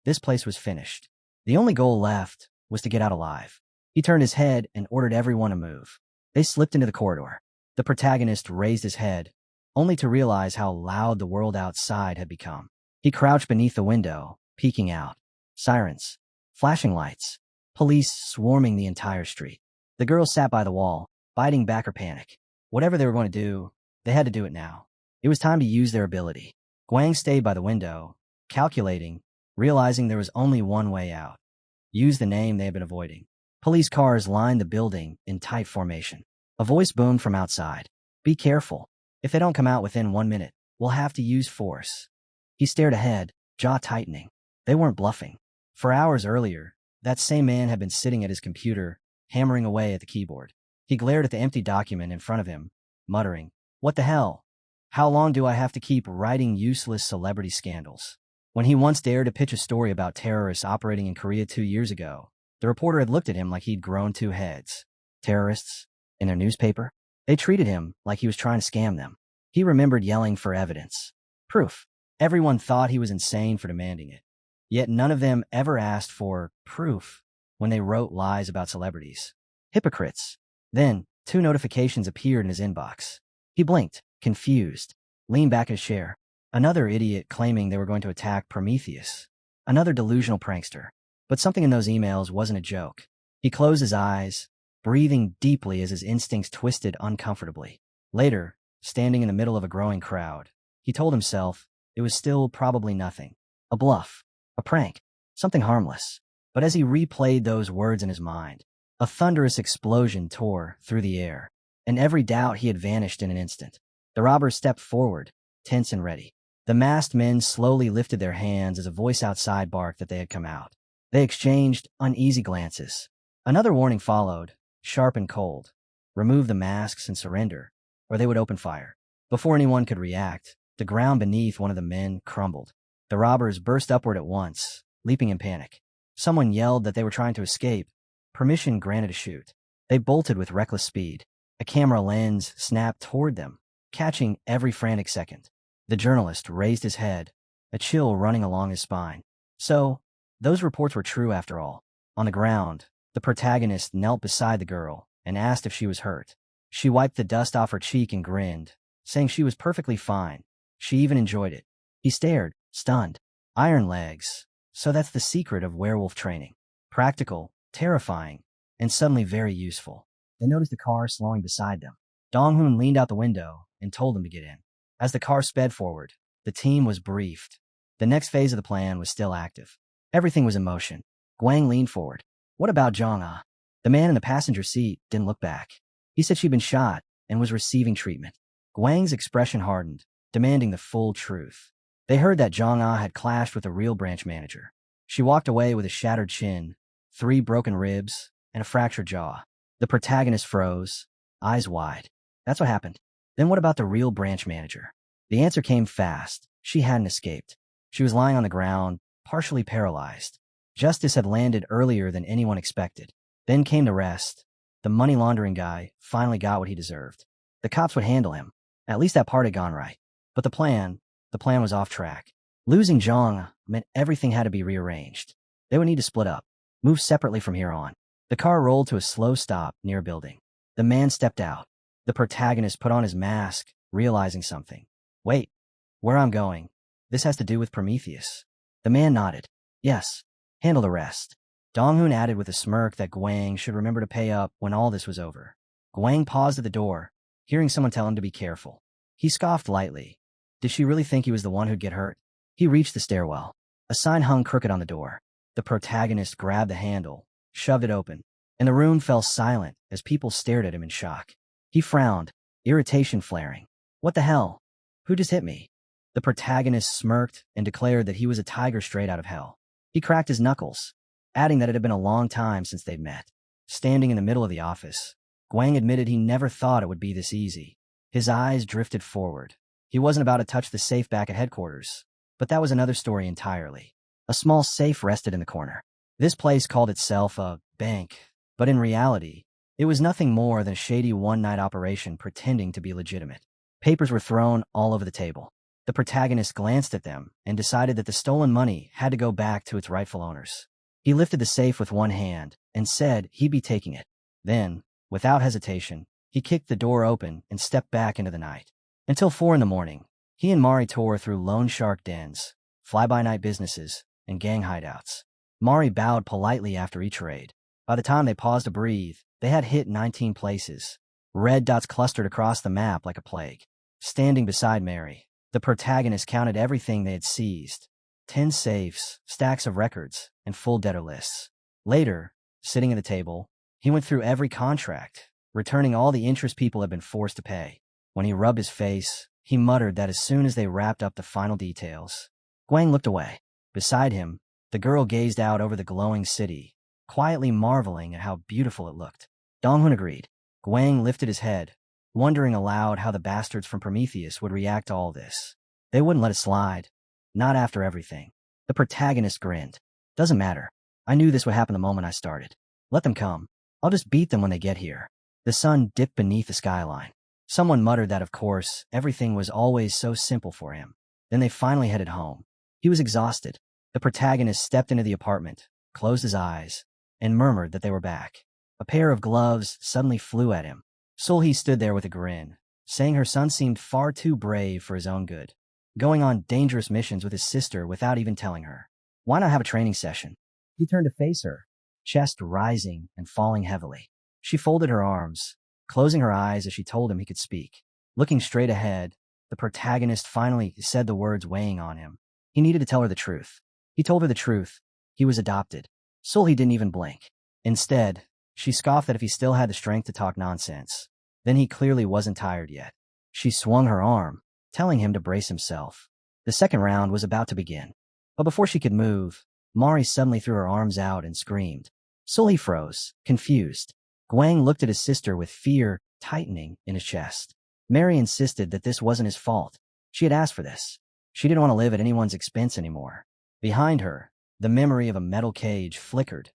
This place was finished. The only goal left was to get out alive. He turned his head and ordered everyone to move. They slipped into the corridor. The protagonist raised his head, only to realize how loud the world outside had become. He crouched beneath the window, peeking out. Sirens, flashing lights, police swarming the entire street. The girl sat by the wall, biting back her panic. Whatever they were going to do, they had to do it now. It was time to use their ability. Guang stayed by the window, calculating, realizing there was only one way out. Use the name they had been avoiding. Police cars lined the building in tight formation. A voice boomed from outside. Be careful. If they don't come out within 1 minute, we'll have to use force. He stared ahead, jaw tightening. They weren't bluffing. For hours earlier, that same man had been sitting at his computer, hammering away at the keyboard. He glared at the empty document in front of him, muttering, "What the hell? How long do I have to keep writing useless celebrity scandals?" When he once dared to pitch a story about terrorists operating in Korea 2 years ago, the reporter had looked at him like he'd grown 2 heads. Terrorists? In their newspaper? They treated him like he was trying to scam them. He remembered yelling for evidence. Proof. Everyone thought he was insane for demanding it. Yet none of them ever asked for proof when they wrote lies about celebrities. Hypocrites. Then, 2 notifications appeared in his inbox. He blinked, confused, leaned back in his chair. Another idiot claiming they were going to attack Prometheus. Another delusional prankster. But something in those emails wasn't a joke. He closed his eyes, breathing deeply as his instincts twisted uncomfortably. Later, standing in the middle of a growing crowd, he told himself it was still probably nothing. A bluff. A prank. Something harmless. But as he replayed those words in his mind, a thunderous explosion tore through the air, and every doubt he had vanished in an instant. The robbers stepped forward, tense and ready. The masked men slowly lifted their hands as a voice outside barked that they had come out. They exchanged uneasy glances. Another warning followed, sharp and cold. Remove the masks and surrender, or they would open fire. Before anyone could react, the ground beneath one of the men crumbled. The robbers burst upward at once, leaping in panic. Someone yelled that they were trying to escape. Permission granted to shoot. They bolted with reckless speed. A camera lens snapped toward them, catching every frantic second. The journalist raised his head, a chill running along his spine. So, those reports were true after all. On the ground, the protagonist knelt beside the girl and asked if she was hurt. She wiped the dust off her cheek and grinned, saying she was perfectly fine. She even enjoyed it. He stared, stunned. Iron legs. So that's the secret of werewolf training. Practical, terrifying, and suddenly very useful. They noticed a car slowing beside them. Dong-hoon leaned out the window and told them to get in. As the car sped forward, the team was briefed. The next phase of the plan was still active. Everything was in motion. Guang leaned forward. What about Jong-ah? The man in the passenger seat didn't look back. He said she'd been shot and was receiving treatment. Guang's expression hardened, demanding the full truth. They heard that Jong-ah had clashed with a real branch manager. She walked away with a shattered chin, 3 broken ribs, and a fractured jaw. The protagonist froze, eyes wide. That's what happened. Then what about the real branch manager? The answer came fast. She hadn't escaped. She was lying on the ground, partially paralyzed. Justice had landed earlier than anyone expected. Then came the rest. The money laundering guy finally got what he deserved. The cops would handle him. At least that part had gone right. But the plan was off track. Losing Zhang meant everything had to be rearranged. They would need to split up, move separately from here on. The car rolled to a slow stop near a building. The man stepped out. The protagonist put on his mask, realizing something. Wait, where I'm going, this has to do with Prometheus. The man nodded. Yes, handle the rest. Dong-hoon added with a smirk that Guang should remember to pay up when all this was over. Guang paused at the door, hearing someone tell him to be careful. He scoffed lightly. Did she really think he was the one who'd get hurt? He reached the stairwell. A sign hung crooked on the door. The protagonist grabbed the handle, shoved it open, and the room fell silent as people stared at him in shock. He frowned, irritation flaring. What the hell? Who just hit me? The protagonist smirked and declared that he was a tiger straight out of hell. He cracked his knuckles, adding that it had been a long time since they'd met. Standing in the middle of the office, Guang admitted he never thought it would be this easy. His eyes drifted forward. He wasn't about to touch the safe back at headquarters, but that was another story entirely. A small safe rested in the corner. This place called itself a bank, but in reality, it was nothing more than a shady one-night operation pretending to be legitimate. Papers were thrown all over the table. The protagonist glanced at them and decided that the stolen money had to go back to its rightful owners. He lifted the safe with one hand and said he'd be taking it. Then, without hesitation, he kicked the door open and stepped back into the night. Until 4 in the morning, he and Mari tore through loan shark dens, fly-by-night businesses, and gang hideouts. Mari bowed politely after each raid. By the time they paused to breathe, they had hit 19 places. Red dots clustered across the map like a plague. Standing beside Mary, the protagonist counted everything they had seized. 10 safes, stacks of records, and full debtor lists. Later, sitting at the table, he went through every contract, returning all the interest people had been forced to pay. When he rubbed his face, he muttered that as soon as they wrapped up the final details. Guang looked away. Beside him, the girl gazed out over the glowing city, quietly marveling at how beautiful it looked. Dong-hoon agreed. Guang lifted his head, wondering aloud how the bastards from Prometheus would react to all this. They wouldn't let it slide. Not after everything. The protagonist grinned. Doesn't matter. I knew this would happen the moment I started. Let them come. I'll just beat them when they get here. The sun dipped beneath the skyline. Someone muttered that, of course, everything was always so simple for him. Then they finally headed home. He was exhausted. The protagonist stepped into the apartment, closed his eyes, and murmured that they were back. A pair of gloves suddenly flew at him. Sul-hee stood there with a grin, saying her son seemed far too brave for his own good, going on dangerous missions with his sister without even telling her. Why not have a training session? He turned to face her, chest rising and falling heavily. She folded her arms, closing her eyes as she told him he could speak. Looking straight ahead, the protagonist finally said the words weighing on him. He needed to tell her the truth. He told her the truth. He was adopted. Sul-hee didn't even blink. Instead, she scoffed that if he still had the strength to talk nonsense, then he clearly wasn't tired yet. She swung her arm, telling him to brace himself. The second round was about to begin. But before she could move, Mari suddenly threw her arms out and screamed. Sully froze, confused. Guang looked at his sister with fear tightening in his chest. Mary insisted that this wasn't his fault. She had asked for this. She didn't want to live at anyone's expense anymore. Behind her, the memory of a metal cage flickered.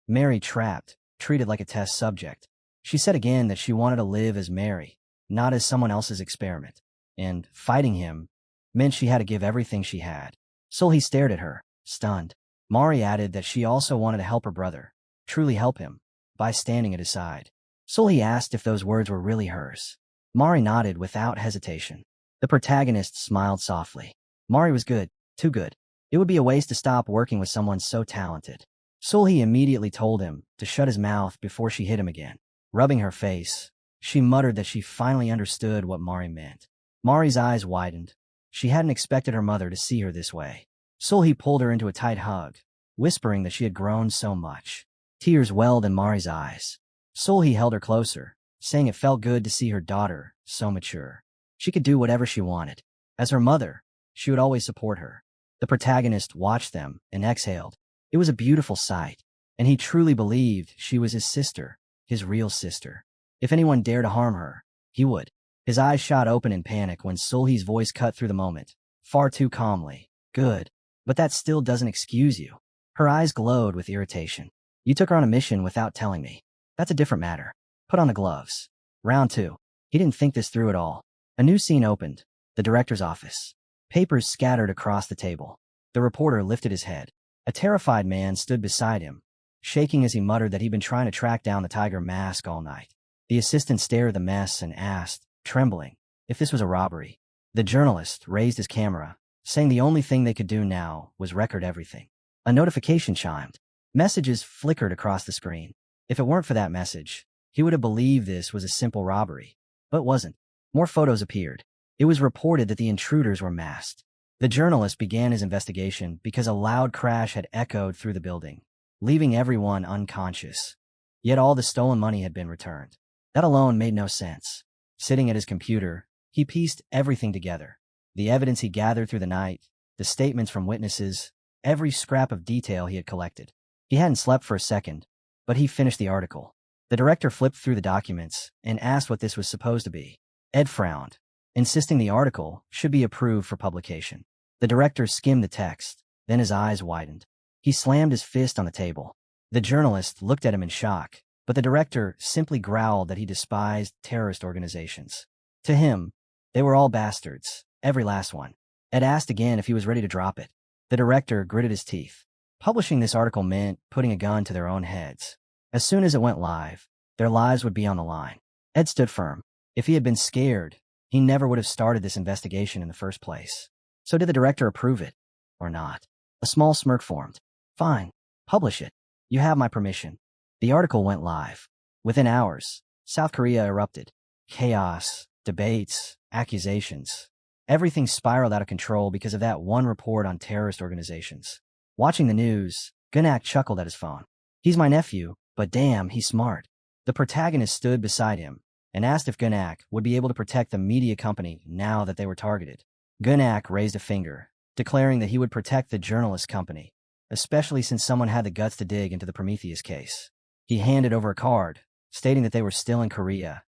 Mary trapped, treated like a test subject. She said again that she wanted to live as Mary, not as someone else's experiment. And fighting him meant she had to give everything she had. Sully stared at her, stunned. Mari added that she also wanted to help her brother, truly help him, by standing at his side. Sully asked if those words were really hers. Mari nodded without hesitation. The protagonist smiled softly. Mari was good, too good. It would be a waste to stop working with someone so talented. Sully immediately told him to shut his mouth before she hit him again. Rubbing her face, she muttered that she finally understood what Mari meant. Mari's eyes widened. She hadn't expected her mother to see her this way. Sully pulled her into a tight hug, whispering that she had grown so much. Tears welled in Mari's eyes. Sully held her closer, saying it felt good to see her daughter so mature. She could do whatever she wanted. As her mother, she would always support her. The protagonist watched them and exhaled. It was a beautiful sight, and he truly believed she was his sister, his real sister. If anyone dared to harm her, he would. His eyes shot open in panic when Sully's voice cut through the moment, far too calmly. Good. But that still doesn't excuse you. Her eyes glowed with irritation. You took her on a mission without telling me. That's a different matter. Put on the gloves. Round 2. He didn't think this through at all. A new scene opened. The director's office. Papers scattered across the table. The reporter lifted his head. A terrified man stood beside him, shaking as he muttered that he'd been trying to track down the tiger mask all night. The assistant stared at the mess and asked, trembling, if this was a robbery. The journalist raised his camera, saying the only thing they could do now was record everything. A notification chimed. Messages flickered across the screen. If it weren't for that message, he would have believed this was a simple robbery. But it wasn't. More photos appeared. It was reported that the intruders were masked. The journalist began his investigation because a loud crash had echoed through the building, leaving everyone unconscious. Yet all the stolen money had been returned. That alone made no sense. Sitting at his computer, he pieced everything together. The evidence he gathered through the night, the statements from witnesses, every scrap of detail he had collected. He hadn't slept for a second, but he finished the article. The director flipped through the documents and asked what this was supposed to be. Ed frowned, insisting the article should be approved for publication. The director skimmed the text, then his eyes widened. He slammed his fist on the table. The journalist looked at him in shock, but the director simply growled that he despised terrorist organizations. To him, they were all bastards, every last one. Ed asked again if he was ready to drop it. The director gritted his teeth. Publishing this article meant putting a gun to their own heads. As soon as it went live, their lives would be on the line. Ed stood firm. If he had been scared, he never would have started this investigation in the first place. So did the director approve it, or not? A small smirk formed. Fine. Publish it. You have my permission. The article went live. Within hours, South Korea erupted. Chaos, debates, accusations. Everything spiraled out of control because of that one report on terrorist organizations. Watching the news, Guangik chuckled at his phone. He's my nephew, but damn, he's smart. The protagonist stood beside him and asked if Guangik would be able to protect the media company now that they were targeted. Guangik raised a finger, declaring that he would protect the journalist company, especially since someone had the guts to dig into the Prometheus case. He handed over a card, stating that they were still in Korea,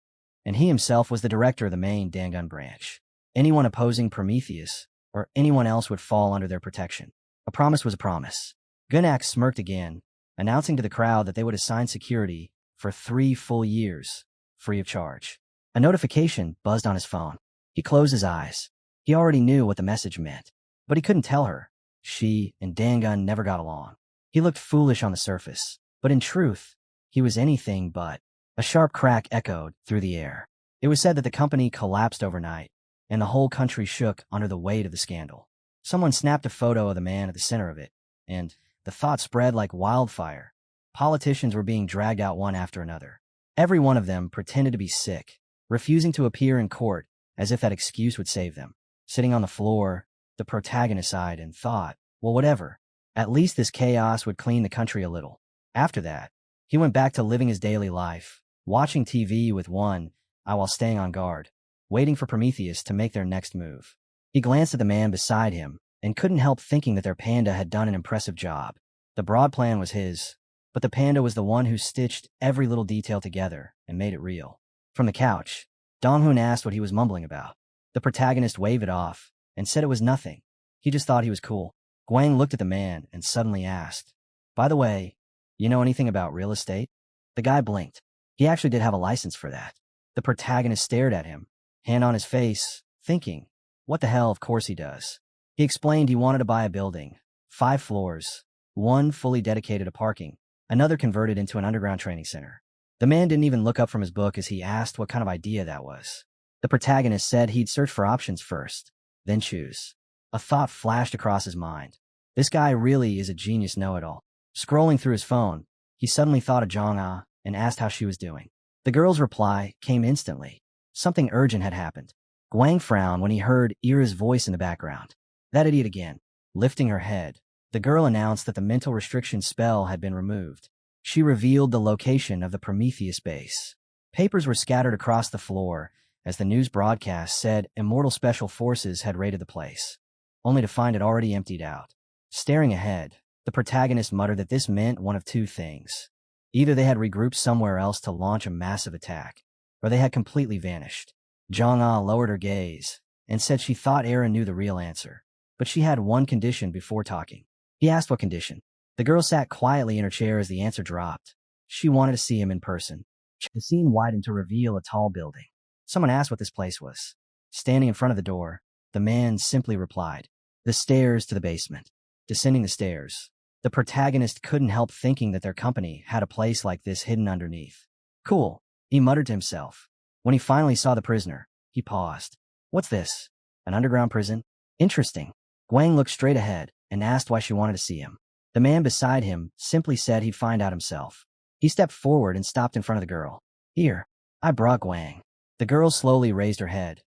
and he himself was the director of the main Dangun branch. Anyone opposing Prometheus, or anyone else would fall under their protection. A promise was a promise. Guangik smirked again, announcing to the crowd that they would assign security for 3 full years, free of charge. A notification buzzed on his phone. He closed his eyes. He already knew what the message meant, but he couldn't tell her. She and Dangun never got along. He looked foolish on the surface, but in truth, he was anything but. A sharp crack echoed through the air. It was said that the company collapsed overnight, and the whole country shook under the weight of the scandal. Someone snapped a photo of the man at the center of it, and the thought spread like wildfire. Politicians were being dragged out one after another. Every one of them pretended to be sick, refusing to appear in court as if that excuse would save them. Sitting on the floor, the protagonist sighed and thought, well, whatever. At least this chaos would clean the country a little. After that, he went back to living his daily life, watching TV with one eye while staying on guard, waiting for Prometheus to make their next move. He glanced at the man beside him and couldn't help thinking that their panda had done an impressive job. The broad plan was his, but the panda was the one who stitched every little detail together and made it real. From the couch, Dong-hoon asked what he was mumbling about. The protagonist waved it off and said it was nothing. He just thought he was cool. Guang looked at the man and suddenly asked, "By the way, you know anything about real estate?" The guy blinked. He actually did have a license for that. The protagonist stared at him, hand on his face, thinking, what the hell, of course he does. He explained he wanted to buy a building, 5 floors, one fully dedicated to parking, another converted into an underground training center. The man didn't even look up from his book as he asked what kind of idea that was. The protagonist said he'd search for options first, then choose. A thought flashed across his mind. This guy really is a genius know-it-all. Scrolling through his phone, he suddenly thought of Jong-ah and asked how she was doing. The girl's reply came instantly. Something urgent had happened. Guang frowned when he heard Ira's voice in the background. That idiot again. Lifting her head, the girl announced that the mental restriction spell had been removed. She revealed the location of the Prometheus base. Papers were scattered across the floor as the news broadcast said Immortal Special Forces had raided the place, only to find it already emptied out. Staring ahead, the protagonist muttered that this meant one of two things. Either they had regrouped somewhere else to launch a massive attack, or they had completely vanished. Jong-ah lowered her gaze and said she thought Ira knew the real answer, but she had one condition before talking. He asked what condition. The girl sat quietly in her chair as the answer dropped. She wanted to see him in person. The scene widened to reveal a tall building. Someone asked what this place was. Standing in front of the door, the man simply replied, "The stairs to the basement." Descending the stairs, the protagonist couldn't help thinking that their company had a place like this hidden underneath. Cool, he muttered to himself. When he finally saw the prisoner, he paused. What's this? An underground prison? Interesting. Guang looked straight ahead and asked why she wanted to see him. The man beside him simply said he'd find out himself. He stepped forward and stopped in front of the girl. Here, I brought Guang. The girl slowly raised her head.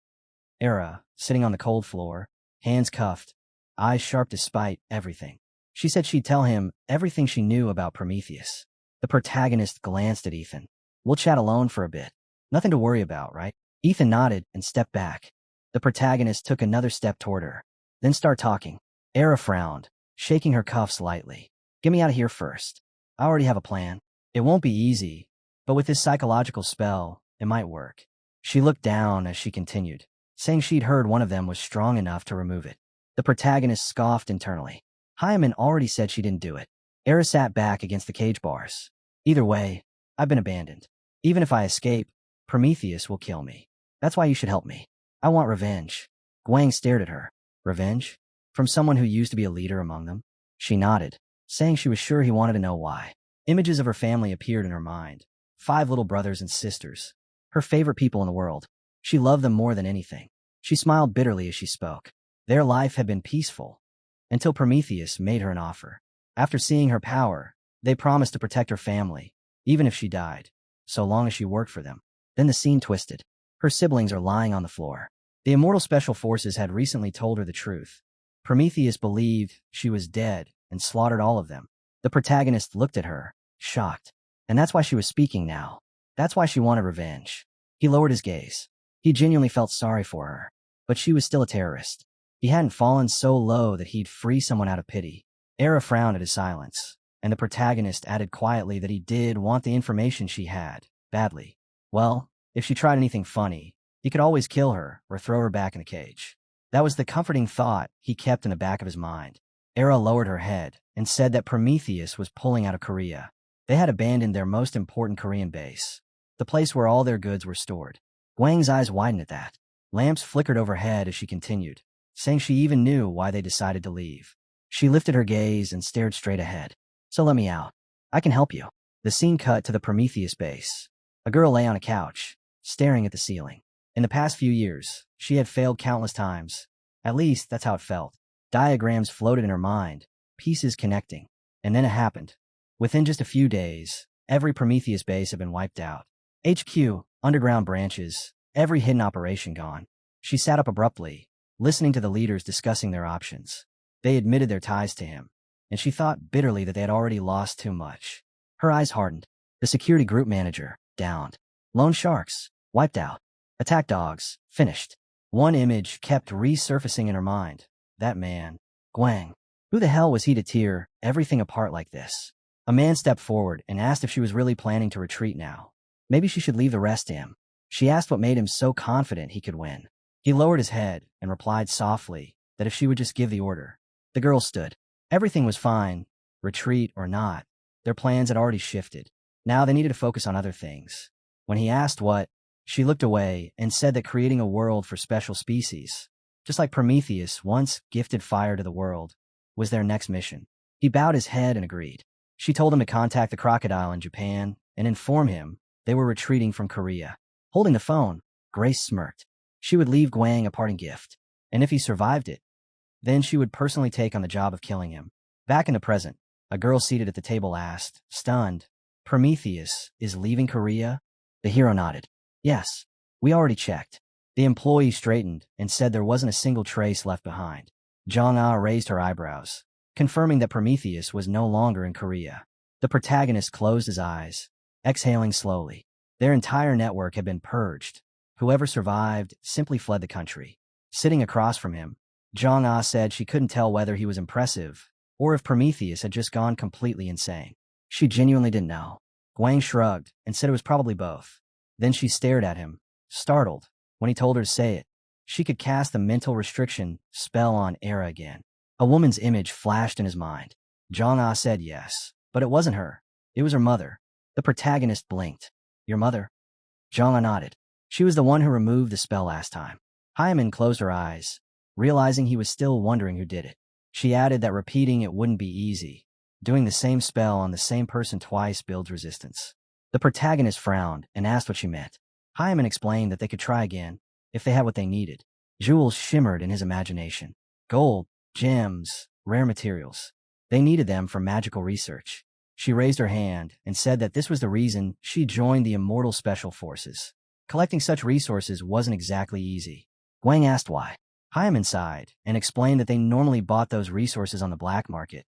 Ira, sitting on the cold floor, hands cuffed, eyes sharp despite everything. She said she'd tell him everything she knew about Prometheus. The protagonist glanced at Ethan. We'll chat alone for a bit. Nothing to worry about, right? Ethan nodded and stepped back. The protagonist took another step toward her. Then start talking. Ira frowned, shaking her cuffs lightly. Get me out of here first. I already have a plan. It won't be easy, but with this psychological spell, it might work. She looked down as she continued, saying she'd heard one of them was strong enough to remove it. The protagonist scoffed internally. Hyman already said she didn't do it. Ira sat back against the cage bars. Either way, I've been abandoned. Even if I escape, Prometheus will kill me. That's why you should help me. I want revenge. Guang stared at her. Revenge? From someone who used to be a leader among them? She nodded, saying she was sure he wanted to know why. Images of her family appeared in her mind. 5 little brothers and sisters. Her favorite people in the world. She loved them more than anything. She smiled bitterly as she spoke. Their life had been peaceful, until Prometheus made her an offer. After seeing her power, they promised to protect her family, even if she died, so long as she worked for them. Then the scene twisted. Her siblings are lying on the floor. The Immortal Special Forces had recently told her the truth. Prometheus believed she was dead and slaughtered all of them. The protagonist looked at her, shocked. And that's why she was speaking now. That's why she wanted revenge. He lowered his gaze. He genuinely felt sorry for her. But she was still a terrorist. He hadn't fallen so low that he'd free someone out of pity. Ira frowned at his silence, and the protagonist added quietly that he did want the information she had, badly. Well, if she tried anything funny, he could always kill her or throw her back in the cage. That was the comforting thought he kept in the back of his mind. Ira lowered her head and said that Prometheus was pulling out of Korea. They had abandoned their most important Korean base, the place where all their goods were stored. Guang's eyes widened at that. Lamps flickered overhead as she continued, saying she even knew why they decided to leave. She lifted her gaze and stared straight ahead. So let me out. I can help you. The scene cut to the Prometheus base. A girl lay on a couch, staring at the ceiling. In the past few years, she had failed countless times. At least, that's how it felt. Diagrams floated in her mind, pieces connecting. And then it happened. Within just a few days, every Prometheus base had been wiped out. HQ, underground branches, every hidden operation gone. She sat up abruptly, listening to the leaders discussing their options. They admitted their ties to him, and she thought bitterly that they had already lost too much. Her eyes hardened. The security group manager, downed. Lone sharks, wiped out. Attack dogs, finished. One image kept resurfacing in her mind. That man, Guang. Who the hell was he to tear everything apart like this? A man stepped forward and asked if she was really planning to retreat now. Maybe she should leave the rest to him. She asked what made him so confident he could win. He lowered his head and replied softly that if she would just give the order. The girl stood. Everything was fine, retreat or not. Their plans had already shifted. Now they needed to focus on other things. When he asked what, she looked away and said that creating a world for special species, just like Prometheus once gifted fire to the world, was their next mission. He bowed his head and agreed. She told him to contact the crocodile in Japan and inform him they were retreating from Korea. Holding the phone, Grace smirked. She would leave Guang a parting gift, and if he survived it, then she would personally take on the job of killing him. Back in the present, a girl seated at the table asked, stunned, Prometheus is leaving Korea? The hero nodded. Yes, we already checked. The employee straightened and said there wasn't a single trace left behind. Jong-ah raised her eyebrows, confirming that Prometheus was no longer in Korea. The protagonist closed his eyes, exhaling slowly. Their entire network had been purged. Whoever survived simply fled the country. Sitting across from him, Jong-ah said she couldn't tell whether he was impressive or if Prometheus had just gone completely insane. She genuinely didn't know. Guang shrugged and said it was probably both. Then she stared at him, startled, when he told her to say it. She could cast the mental restriction spell on Era again. A woman's image flashed in his mind. Jong-ah said yes, but it wasn't her. It was her mother. The protagonist blinked. Your mother? Jong-ah nodded. She was the one who removed the spell last time. Hwaram closed her eyes, realizing he was still wondering who did it. She added that repeating it wouldn't be easy. Doing the same spell on the same person twice builds resistance. The protagonist frowned and asked what she meant. Hwaram explained that they could try again, if they had what they needed. Jewels shimmered in his imagination. Gold, gems, rare materials. They needed them for magical research. She raised her hand and said that this was the reason she joined the Immortal Special Forces. Collecting such resources wasn't exactly easy. Guang asked why. Hwaram sighed and explained that they normally bought those resources on the black market,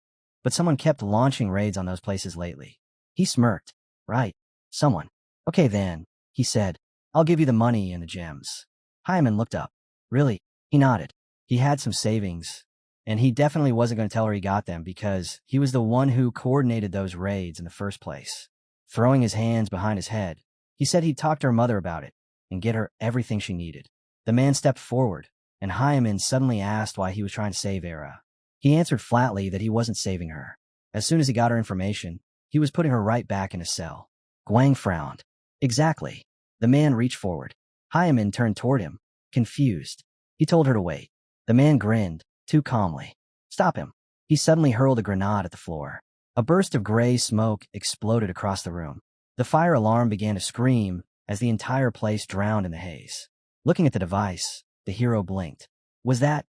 but someone kept launching raids on those places lately. He smirked. Right. Someone. Okay then, he said. I'll give you the money and the gems. Hwaram looked up. Really? He nodded. He had some savings, and he definitely wasn't going to tell her he got them because he was the one who coordinated those raids in the first place. Throwing his hands behind his head, he said he'd talk to her mother about it and get her everything she needed. The man stepped forward, and Hwaram suddenly asked why he was trying to save Era. He answered flatly that he wasn't saving her. As soon as he got her information, he was putting her right back in a cell. Guang frowned. Exactly. The man reached forward. Hwaram turned toward him, confused. He told her to wait. The man grinned, too calmly. Stop him. He suddenly hurled a grenade at the floor. A burst of gray smoke exploded across the room. The fire alarm began to scream as the entire place drowned in the haze. Looking at the device, the hero blinked. Was that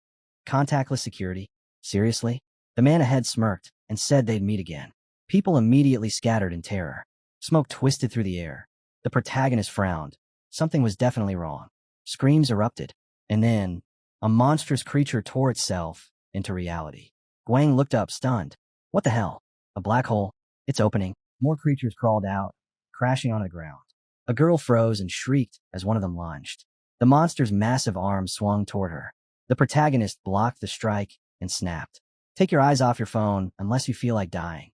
contactless security? Seriously? The man ahead smirked and said they'd meet again. People immediately scattered in terror. Smoke twisted through the air. The protagonist frowned. Something was definitely wrong. Screams erupted, and then a monstrous creature tore itself into reality. Guang looked up, stunned. What the hell? A black hole? It's opening. More creatures crawled out, crashing onto the ground. A girl froze and shrieked as one of them lunged. The monster's massive arms swung toward her. The protagonist blocked the strike and snapped. Take your eyes off your phone unless you feel like dying.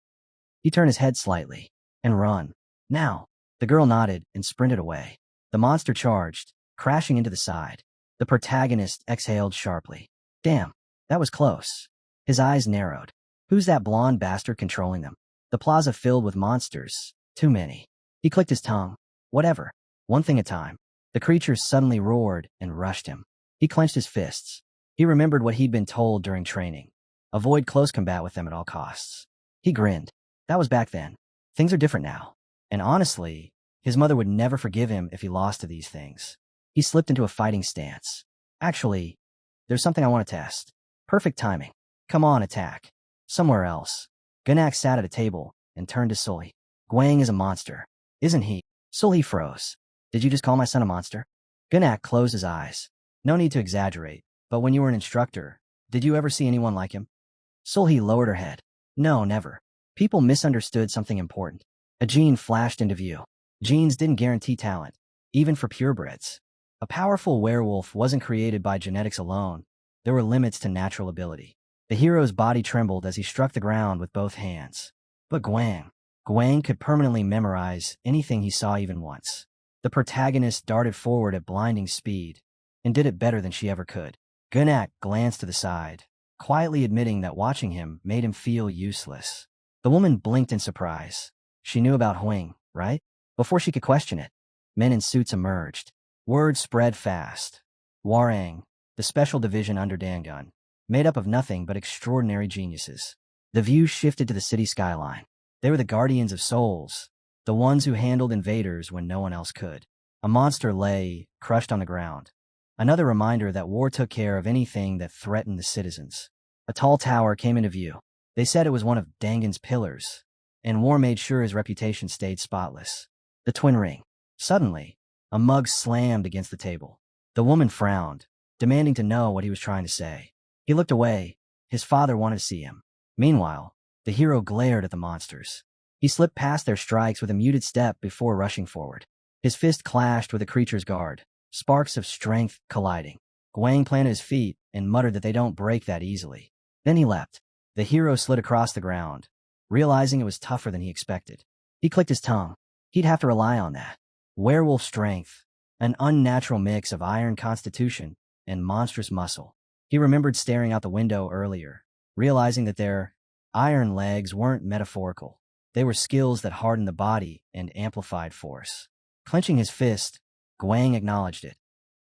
He turned his head slightly. And run. Now. The girl nodded and sprinted away. The monster charged, crashing into the side. The protagonist exhaled sharply. Damn, that was close. His eyes narrowed. Who's that blonde bastard controlling them? The plaza filled with monsters. Too many. He clicked his tongue. Whatever. One thing at a time. The creatures suddenly roared and rushed him. He clenched his fists. He remembered what he'd been told during training. Avoid close combat with them at all costs. He grinned. That was back then. Things are different now. And honestly, his mother would never forgive him if he lost to these things. He slipped into a fighting stance. Actually, there's something I want to test. Perfect timing. Come on, attack. Somewhere else. Guangik sat at a table and turned to Sully. Guang is a monster, isn't he? Sully froze. Did you just call my son a monster? Guangik closed his eyes. No need to exaggerate, but when you were an instructor, did you ever see anyone like him? Sully lowered her head. No, never. People misunderstood something important. A gene flashed into view. Genes didn't guarantee talent, even for purebreds. A powerful werewolf wasn't created by genetics alone. There were limits to natural ability. The hero's body trembled as he struck the ground with both hands. But Guang, Guang could permanently memorize anything he saw even once. The protagonist darted forward at blinding speed and did it better than she ever could. Guangik glanced to the side, quietly admitting that watching him made him feel useless. The woman blinked in surprise. She knew about Huang, right? Before she could question it, men in suits emerged. Word spread fast. Hwaram, the special division under Dangun, made up of nothing but extraordinary geniuses. The view shifted to the city skyline. They were the guardians of souls, the ones who handled invaders when no one else could. A monster lay, crushed on the ground. Another reminder that war took care of anything that threatened the citizens. A tall tower came into view. They said it was one of Dangun's pillars, and war made sure his reputation stayed spotless. The twin ring. Suddenly, a mug slammed against the table. The woman frowned, demanding to know what he was trying to say. He looked away. His father wanted to see him. Meanwhile, the hero glared at the monsters. He slipped past their strikes with a muted step before rushing forward. His fist clashed with the creature's guard, sparks of strength colliding. Guang planted his feet and muttered that they don't break that easily. Then he leapt. The hero slid across the ground, realizing it was tougher than he expected. He clicked his tongue. He'd have to rely on that. Werewolf strength, an unnatural mix of iron constitution and monstrous muscle. He remembered staring out the window earlier, realizing that their iron legs weren't metaphorical. They were skills that hardened the body and amplified force. Clenching his fist, Guang acknowledged it.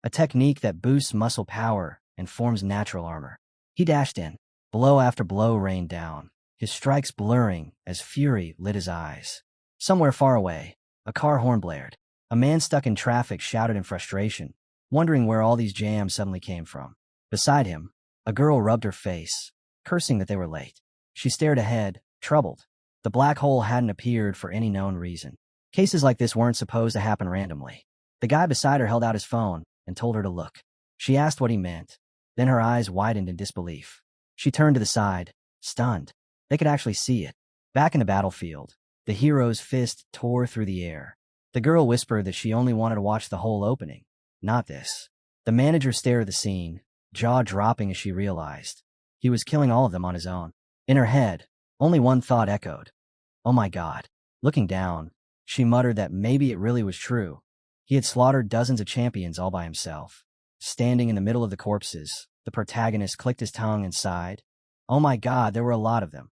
A technique that boosts muscle power and forms natural armor. He dashed in. Blow after blow rained down, his strikes blurring as fury lit his eyes. Somewhere far away, a car horn blared. A man stuck in traffic shouted in frustration, wondering where all these jams suddenly came from. Beside him, a girl rubbed her face, cursing that they were late. She stared ahead, troubled. The black hole hadn't appeared for any known reason. Cases like this weren't supposed to happen randomly. The guy beside her held out his phone and told her to look. She asked what he meant. Then her eyes widened in disbelief. She turned to the side, stunned. They could actually see it. Back in the battlefield, the hero's fist tore through the air. The girl whispered that she only wanted to watch the whole opening, not this. The manager stared at the scene, jaw dropping as she realized he was killing all of them on his own. In her head, only one thought echoed. Oh my God. Looking down, she muttered that maybe it really was true. He had slaughtered dozens of champions all by himself. Standing in the middle of the corpses, the protagonist clicked his tongue and sighed. Oh my God, there were a lot of them.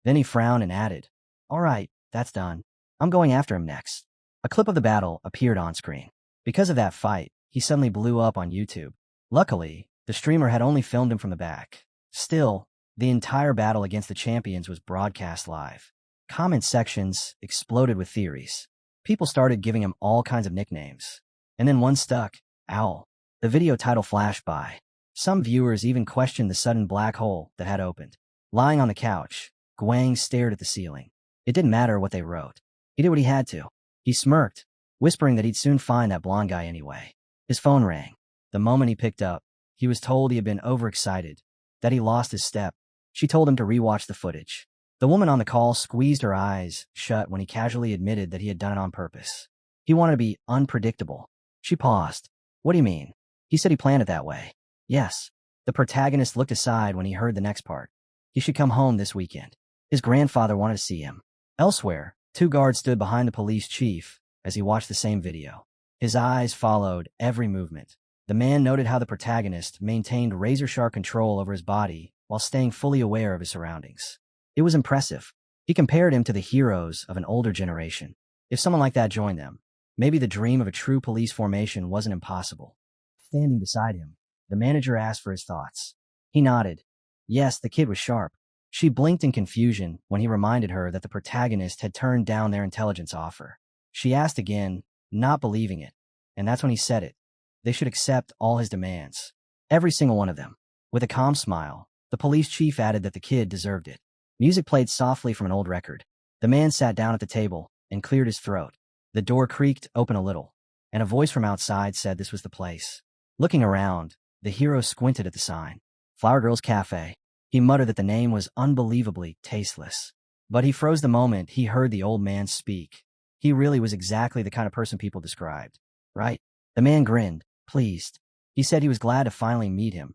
Then he frowned and added, all right, that's done. I'm going after him next. A clip of the battle appeared on screen. Because of that fight, he suddenly blew up on YouTube. Luckily, the streamer had only filmed him from the back. Still, the entire battle against the champions was broadcast live. Comment sections exploded with theories. People started giving him all kinds of nicknames. And then one stuck, Owl. The video title flashed by. Some viewers even questioned the sudden black hole that had opened. Lying on the couch, Guang stared at the ceiling. It didn't matter what they wrote. He did what he had to. He smirked, whispering that he'd soon find that blonde guy anyway. His phone rang. The moment he picked up, he was told he had been overexcited, that he lost his step. She told him to rewatch the footage. The woman on the call squeezed her eyes shut when he casually admitted that he had done it on purpose. He wanted to be unpredictable. She paused. What do you mean? He said he planned it that way. Yes. The protagonist looked aside when he heard the next part. He should come home this weekend. His grandfather wanted to see him. Elsewhere, two guards stood behind the police chief as he watched the same video. His eyes followed every movement. The man noted how the protagonist maintained razor-sharp control over his body while staying fully aware of his surroundings. It was impressive. He compared him to the heroes of an older generation. If someone like that joined them, maybe the dream of a true police formation wasn't impossible. Standing beside him, the manager asked for his thoughts. He nodded. Yes, the kid was sharp. She blinked in confusion when he reminded her that the protagonist had turned down their intelligence offer. She asked again, not believing it, and that's when he said it. They should accept all his demands. Every single one of them. With a calm smile, the police chief added that the kid deserved it. Music played softly from an old record. The man sat down at the table and cleared his throat. The door creaked open a little, and a voice from outside said this was the place. Looking around, the hero squinted at the sign. Flower Girl's Cafe. He muttered that the name was unbelievably tasteless. But he froze the moment he heard the old man speak. He really was exactly the kind of person people described, right? The man grinned, pleased. He said he was glad to finally meet him,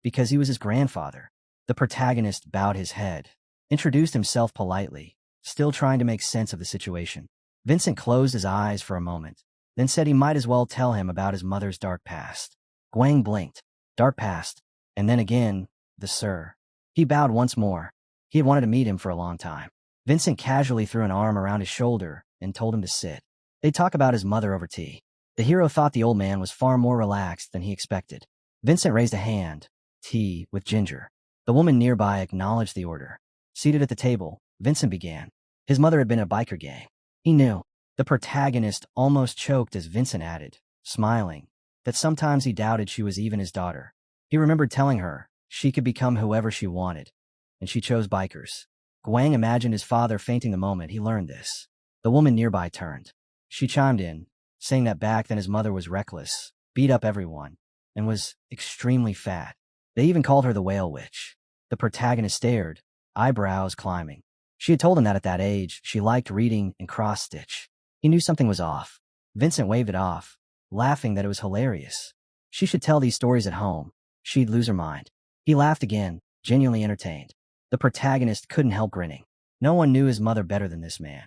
because he was his grandfather. The protagonist bowed his head, introduced himself politely, still trying to make sense of the situation. Vincent closed his eyes for a moment, then said he might as well tell him about his mother's dark past. Guang blinked. Dark past. And then again, the sir. He bowed once more. He had wanted to meet him for a long time. Vincent casually threw an arm around his shoulder and told him to sit. They talk about his mother over tea. The hero thought the old man was far more relaxed than he expected. Vincent raised a hand. Tea with ginger. The woman nearby acknowledged the order. Seated at the table, Vincent began. His mother had been a biker gang. He knew. The protagonist almost choked as Vincent added, smiling, that sometimes he doubted she was even his daughter. He remembered telling her she could become whoever she wanted, and she chose bikers. Guang imagined his father fainting the moment he learned this. The woman nearby turned. She chimed in, saying that back then his mother was reckless, beat up everyone, and was extremely fat. They even called her the whale witch. The protagonist stared, eyebrows climbing. She had told him that at that age, she liked reading and cross-stitch. He knew something was off. Vincent waved it off, laughing that it was hilarious. She should tell these stories at home. She'd lose her mind. He laughed again, genuinely entertained. The protagonist couldn't help grinning. No one knew his mother better than this man.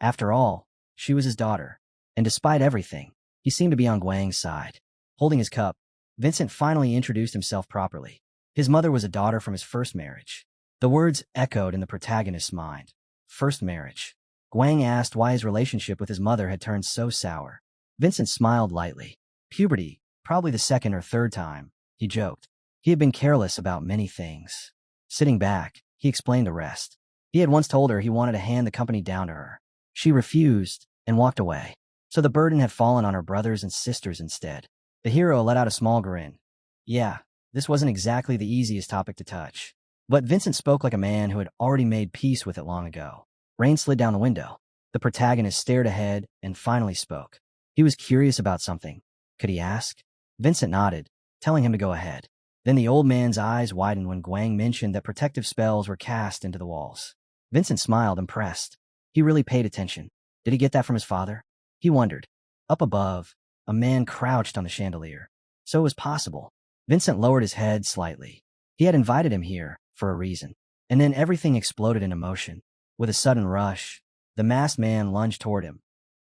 After all, she was his daughter. And despite everything, he seemed to be on Guang's side. Holding his cup, Vincent finally introduced himself properly. His mother was a daughter from his first marriage. The words echoed in the protagonist's mind. First marriage. Guang asked why his relationship with his mother had turned so sour. Vincent smiled lightly. Puberty, probably the second or third time, he joked. He had been careless about many things. Sitting back, he explained the rest. He had once told her he wanted to hand the company down to her. She refused and walked away. So the burden had fallen on her brothers and sisters instead. The hero let out a small grin. Yeah, this wasn't exactly the easiest topic to touch. But Vincent spoke like a man who had already made peace with it long ago. Rain slid down the window. The protagonist stared ahead and finally spoke. He was curious about something. Could he ask? Vincent nodded, telling him to go ahead. Then the old man's eyes widened when Guang mentioned that protective spells were cast into the walls. Vincent smiled, impressed. He really paid attention. Did he get that from his father? He wondered. Up above, a man crouched on the chandelier. So it was possible. Vincent lowered his head slightly. He had invited him here for a reason. And then everything exploded in emotion. With a sudden rush, the masked man lunged toward him.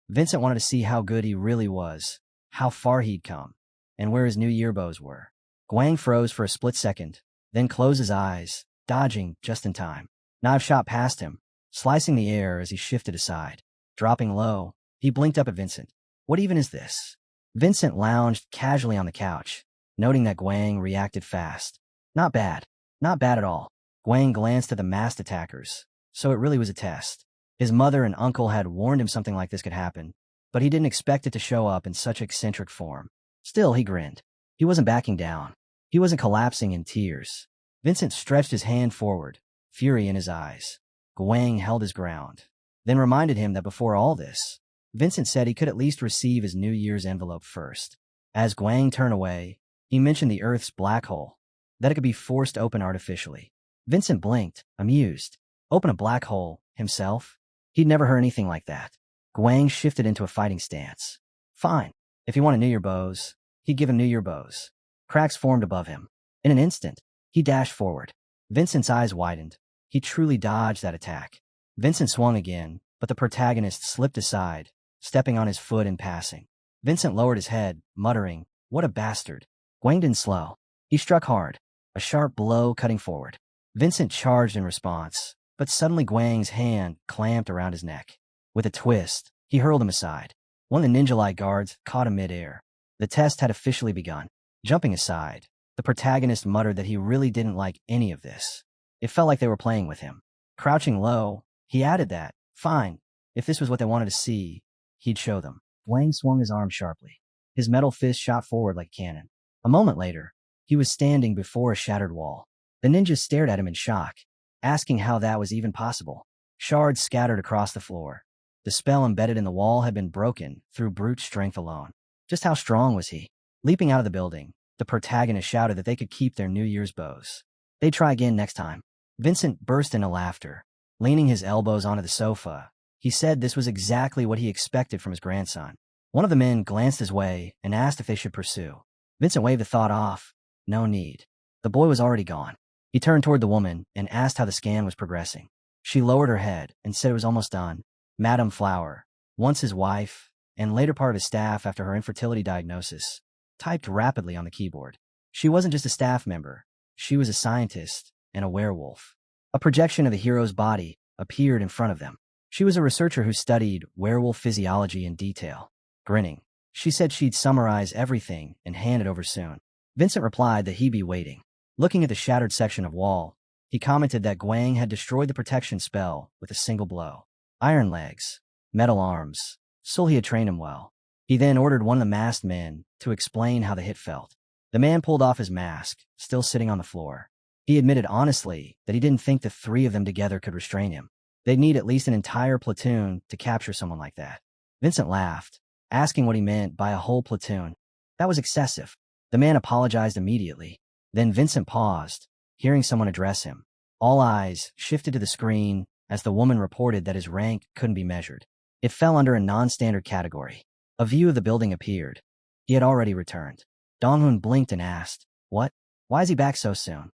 Vincent wanted to see how good he really was, how far he'd come, and where his new year bows were. Guang froze for a split second, then closed his eyes, dodging just in time. Knife shot past him, slicing the air as he shifted aside. Dropping low, he blinked up at Vincent. What even is this? Vincent lounged casually on the couch, noting that Guang reacted fast. Not bad. Not bad at all. Guang glanced at the masked attackers. So it really was a test. His mother and uncle had warned him something like this could happen, but he didn't expect it to show up in such eccentric form. Still, he grinned. He wasn't backing down. He wasn't collapsing in tears. Vincent stretched his hand forward, fury in his eyes. Guang held his ground, then reminded him that before all this, Vincent said he could at least receive his New Year's envelope first. As Guang turned away, he mentioned the Earth's black hole, that it could be forced open artificially. Vincent blinked, amused. Open a black hole, himself? He'd never heard anything like that. Guang shifted into a fighting stance. Fine. If he wanted New Year bows, he'd give him New Year bows. Cracks formed above him. In an instant, he dashed forward. Vincent's eyes widened. He truly dodged that attack. Vincent swung again, but the protagonist slipped aside, stepping on his foot in passing. Vincent lowered his head, muttering, "What a bastard." Guang didn't slow. He struck hard, a sharp blow cutting forward. Vincent charged in response, but suddenly Guang's hand clamped around his neck. With a twist, he hurled him aside. One of the ninja-like guards caught him mid-air. The test had officially begun. Jumping aside, the protagonist muttered that he really didn't like any of this. It felt like they were playing with him. Crouching low, he added that, fine, if this was what they wanted to see, he'd show them. Guang swung his arm sharply. His metal fist shot forward like a cannon. A moment later, he was standing before a shattered wall. The ninjas stared at him in shock, asking how that was even possible. Shards scattered across the floor. The spell embedded in the wall had been broken through brute strength alone. Just how strong was he? Leaping out of the building, the protagonist shouted that they could keep their New Year's bows. They'd try again next time. Vincent burst into laughter. Leaning his elbows onto the sofa, he said this was exactly what he expected from his grandson. One of the men glanced his way and asked if they should pursue. Vincent waved the thought off. No need. The boy was already gone. He turned toward the woman and asked how the scan was progressing. She lowered her head and said it was almost done. Madame Flower, once his wife, and later part of his staff after her infertility diagnosis, typed rapidly on the keyboard. She wasn't just a staff member. She was a scientist and a werewolf. A projection of the hero's body appeared in front of them. She was a researcher who studied werewolf physiology in detail. Grinning, she said she'd summarize everything and hand it over soon. Vincent replied that he'd be waiting. Looking at the shattered section of wall, he commented that Guang had destroyed the protection spell with a single blow. Iron legs, metal arms. Sulhi had trained him well. He then ordered one of the masked men to explain how the hit felt. The man pulled off his mask, still sitting on the floor. He admitted honestly that he didn't think the three of them together could restrain him. They'd need at least an entire platoon to capture someone like that. Vincent laughed, asking what he meant by a whole platoon. That was excessive. The man apologized immediately. Then Vincent paused, hearing someone address him. All eyes shifted to the screen as the woman reported that his rank couldn't be measured. It fell under a non-standard category. A view of the building appeared. He had already returned. Donghun blinked and asked, "What? Why is he back so soon?"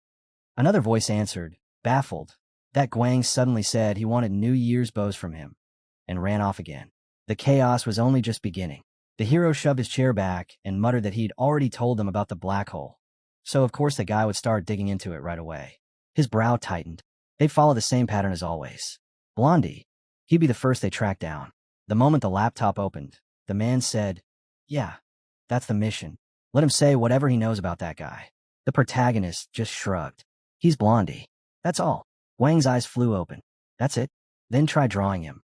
Another voice answered, baffled, that Guang suddenly said he wanted New Year's bows from him, and ran off again. The chaos was only just beginning. The hero shoved his chair back and muttered that he'd already told them about the black hole. So of course the guy would start digging into it right away. His brow tightened. They'd follow the same pattern as always. Blondie. He'd be the first they tracked down. The moment the laptop opened, the man said, "Yeah, that's the mission. Let him say whatever he knows about that guy." The protagonist just shrugged. "He's Blondie. That's all." Wang's eyes flew open. "That's it? Then try drawing him."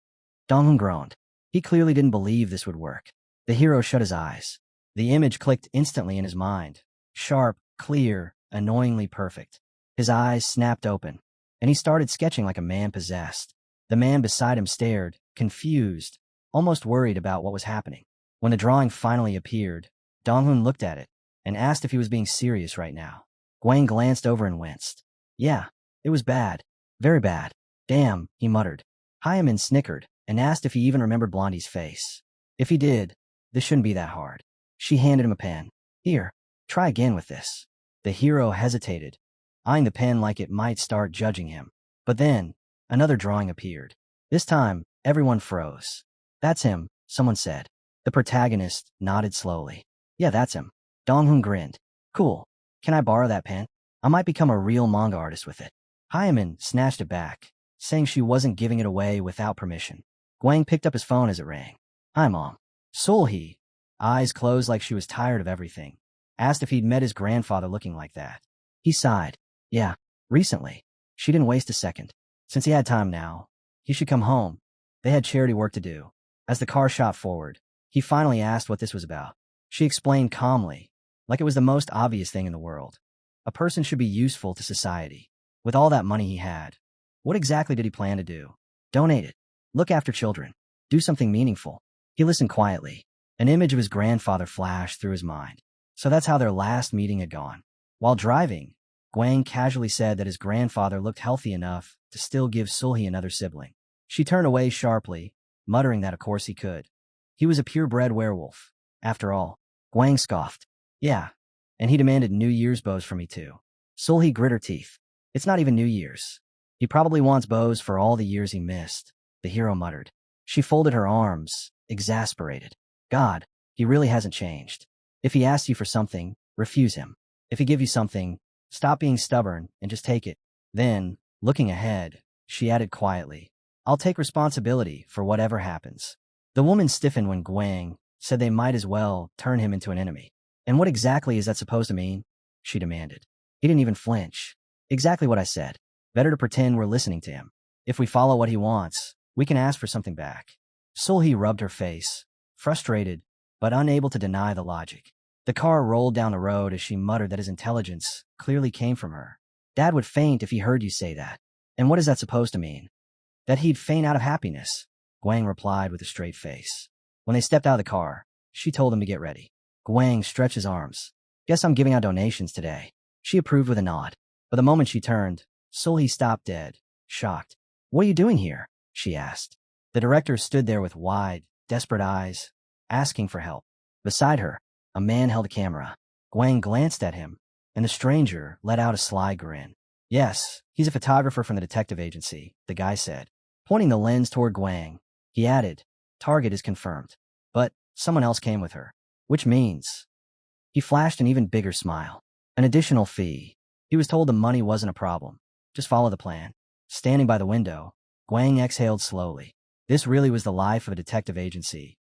Donghun groaned. He clearly didn't believe this would work. The hero shut his eyes. The image clicked instantly in his mind. Sharp, clear, annoyingly perfect. His eyes snapped open, and he started sketching like a man possessed. The man beside him stared, confused, almost worried about what was happening. When the drawing finally appeared, Donghun looked at it and asked if he was being serious right now. Guang glanced over and winced. "Yeah, it was bad. Very bad. Damn," he muttered. Hyaman snickered and asked if he even remembered Blondie's face. If he did, this shouldn't be that hard. She handed him a pen. "Here, try again with this." The hero hesitated, eyeing the pen like it might start judging him. But then, another drawing appeared. This time, everyone froze. "That's him," someone said. The protagonist nodded slowly. "Yeah, that's him." Donghun grinned. "Cool. Can I borrow that pen? I might become a real manga artist with it." Hyaman snatched it back, saying she wasn't giving it away without permission. Guang picked up his phone as it rang. "Hi, Mom." Sulhi, eyes closed like she was tired of everything, asked if he'd met his grandfather looking like that. He sighed. "Yeah, recently." She didn't waste a second. Since he had time now, he should come home. They had charity work to do. As the car shot forward, he finally asked what this was about. She explained calmly, like it was the most obvious thing in the world. A person should be useful to society. With all that money he had, what exactly did he plan to do? Donate it. Look after children. Do something meaningful. He listened quietly. An image of his grandfather flashed through his mind. So that's how their last meeting had gone. While driving, Guang casually said that his grandfather looked healthy enough to still give Sulhi another sibling. She turned away sharply, muttering that of course he could. He was a purebred werewolf. After all, Guang scoffed. "Yeah, and he demanded New Year's bows from me too." Sulhi grit her teeth. "It's not even New Year's. He probably wants bows for all the years he missed," the hero muttered. She folded her arms, exasperated. God, he really hasn't changed. If he asks you for something, refuse him. If he gives you something, stop being stubborn and just take it. Then, looking ahead, she added quietly, "I'll take responsibility for whatever happens." The woman stiffened when Guang said they might as well turn him into an enemy. "And what exactly is that supposed to mean?" she demanded. He didn't even flinch. "Exactly what I said. Better to pretend we're listening to him. If we follow what he wants, we can ask for something back." Sulhi rubbed her face, frustrated, but unable to deny the logic. The car rolled down the road as she muttered that his intelligence clearly came from her. "Dad would faint if he heard you say that." "And what is that supposed to mean?" "That he'd faint out of happiness," Guang replied with a straight face. When they stepped out of the car, she told him to get ready. Guang stretched his arms. "Guess I'm giving out donations today." She approved with a nod. But the moment she turned, Sulhi stopped dead, shocked. "What are you doing here?" she asked. The director stood there with wide, desperate eyes, asking for help. Beside her, a man held a camera. Guang glanced at him, and the stranger let out a sly grin. Yes, he's a photographer from the detective agency, the guy said, pointing the lens toward Guang. He added, target is confirmed. But someone else came with her. Which means... He flashed an even bigger smile. An additional fee. He was told the money wasn't a problem. Just follow the plan. Standing by the window, Guang exhaled slowly. This really was the life of a detective agency,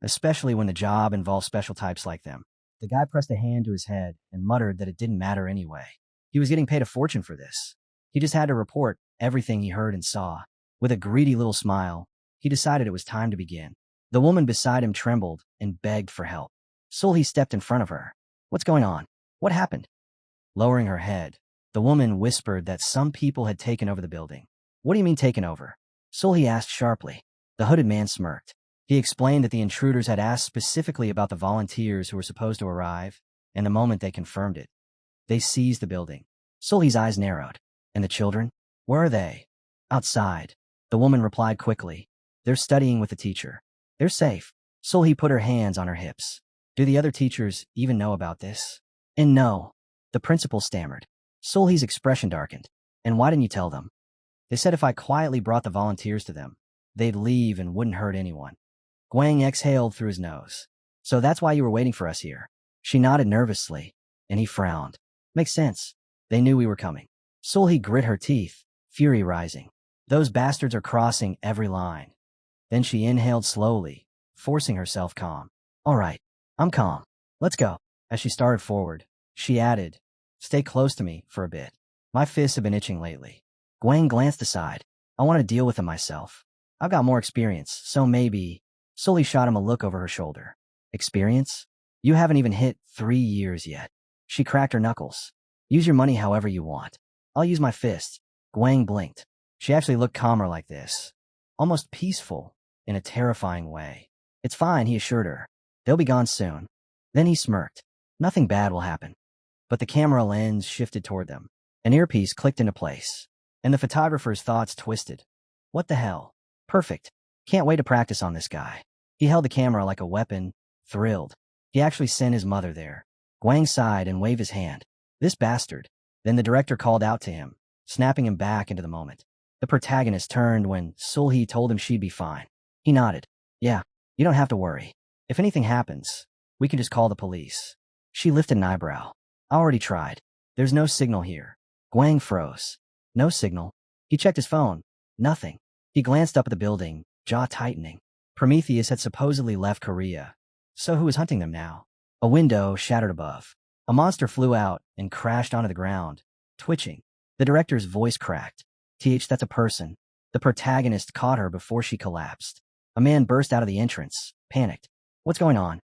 especially when the job involved special types like them. The guy pressed a hand to his head and muttered that it didn't matter anyway. He was getting paid a fortune for this. He just had to report everything he heard and saw. With a greedy little smile, he decided it was time to begin. The woman beside him trembled and begged for help. Sulhi stepped in front of her. What's going on? What happened? Lowering her head, the woman whispered that some people had taken over the building. What do you mean taken over? Sulhi asked sharply. The hooded man smirked. He explained that the intruders had asked specifically about the volunteers who were supposed to arrive, and the moment they confirmed it, they seized the building. Sulhi's eyes narrowed. And the children? Where are they? Outside. The woman replied quickly. They're studying with the teacher. They're safe. Sulhi put her hands on her hips. Do the other teachers even know about this? And no. The principal stammered. Sulhi's expression darkened. And why didn't you tell them? They said if I quietly brought the volunteers to them, they'd leave and wouldn't hurt anyone. Guang exhaled through his nose. So that's why you were waiting for us here. She nodded nervously, and he frowned. Makes sense. They knew we were coming. Sulhi grit her teeth, fury rising. Those bastards are crossing every line. Then she inhaled slowly, forcing herself calm. All right, I'm calm. Let's go. As she started forward, she added, stay close to me for a bit. My fists have been itching lately. Guang glanced aside. I want to deal with them myself. I've got more experience, so maybe... Sulhi shot him a look over her shoulder. Experience? You haven't even hit 3 years yet. She cracked her knuckles. Use your money however you want. I'll use my fists. Guang blinked. She actually looked calmer like this. Almost peaceful, in a terrifying way. It's fine, he assured her. They'll be gone soon. Then he smirked. Nothing bad will happen. But the camera lens shifted toward them. An earpiece clicked into place. And the photographer's thoughts twisted. What the hell? Perfect. Can't wait to practice on this guy. He held the camera like a weapon, thrilled. He actually sent his mother there. Guang sighed and waved his hand. This bastard. Then the director called out to him, snapping him back into the moment. The protagonist turned when Sulhi told him she'd be fine. He nodded. Yeah, you don't have to worry. If anything happens, we can just call the police. She lifted an eyebrow. I already tried. There's no signal here. Guang froze. No signal. He checked his phone. Nothing. He glanced up at the building, jaw tightening. Prometheus had supposedly left Korea. So who was hunting them now? A window shattered above. A monster flew out and crashed onto the ground, twitching. The director's voice cracked. That's a person. The protagonist caught her before she collapsed. A man burst out of the entrance, panicked. What's going on?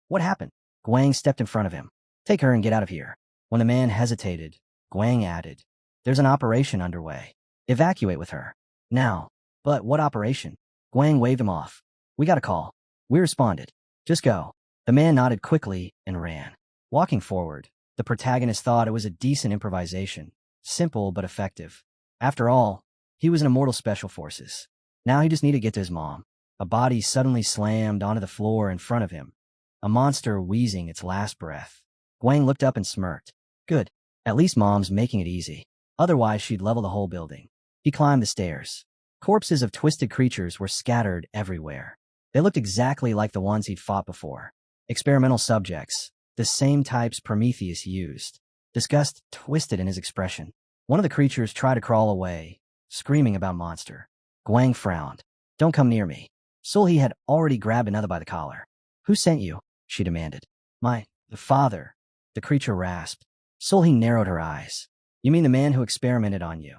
What happened? Guang stepped in front of him. Take her and get out of here. When the man hesitated, Guang added, there's an operation underway. Evacuate with her. Now. But what operation? Guang waved him off. We got a call. We responded. Just go. The man nodded quickly and ran. Walking forward, the protagonist thought it was a decent improvisation, simple but effective. After all, he was in Immortal Special Forces. Now he just needed to get to his mom. A body suddenly slammed onto the floor in front of him, a monster wheezing its last breath. Guang looked up and smirked. Good. At least Mom's making it easy. Otherwise, she'd level the whole building. He climbed the stairs. Corpses of twisted creatures were scattered everywhere. They looked exactly like the ones he'd fought before. Experimental subjects, the same types Prometheus used. Disgust twisted in his expression. One of the creatures tried to crawl away, screaming about monster. Guang frowned. Don't come near me. Sulhi had already grabbed another by the collar. Who sent you? She demanded. The father. The creature rasped. Sulhi narrowed her eyes. You mean the man who experimented on you?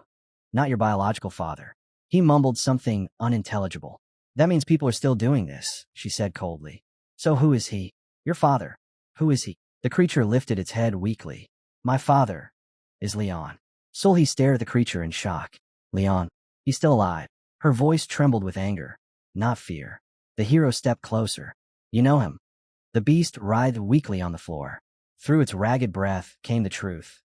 Not your biological father. He mumbled something unintelligible. That means people are still doing this, she said coldly. So who is he? Your father. Who is he? The creature lifted its head weakly. My father is Leon. Sulhi stared at the creature in shock. Leon. He's still alive. Her voice trembled with anger, not fear. The hero stepped closer. You know him. The beast writhed weakly on the floor. Through its ragged breath came the truth.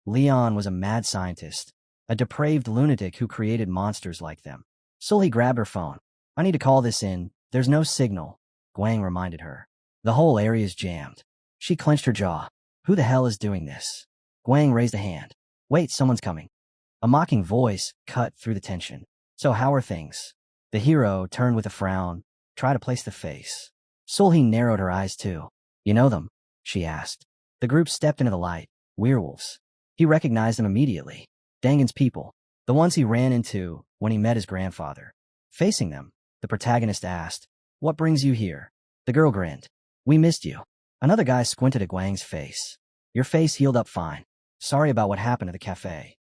Leon was a mad scientist, a depraved lunatic who created monsters like them. Sulhi grabbed her phone. I need to call this in. There's no signal, Guang reminded her. The whole area's jammed. She clenched her jaw. Who the hell is doing this? Guang raised a hand. Wait, someone's coming. A mocking voice cut through the tension. So how are things? The hero turned with a frown, try to place the face. Sulhi narrowed her eyes too. You know them? She asked. The group stepped into the light. Werewolves. He recognized them immediately. Dangan's people. The ones he ran into when he met his grandfather. Facing them, the protagonist asked, What brings you here? The girl grinned. We missed you. Another guy squinted at Guang's face. Your face healed up fine. Sorry about what happened at the cafe.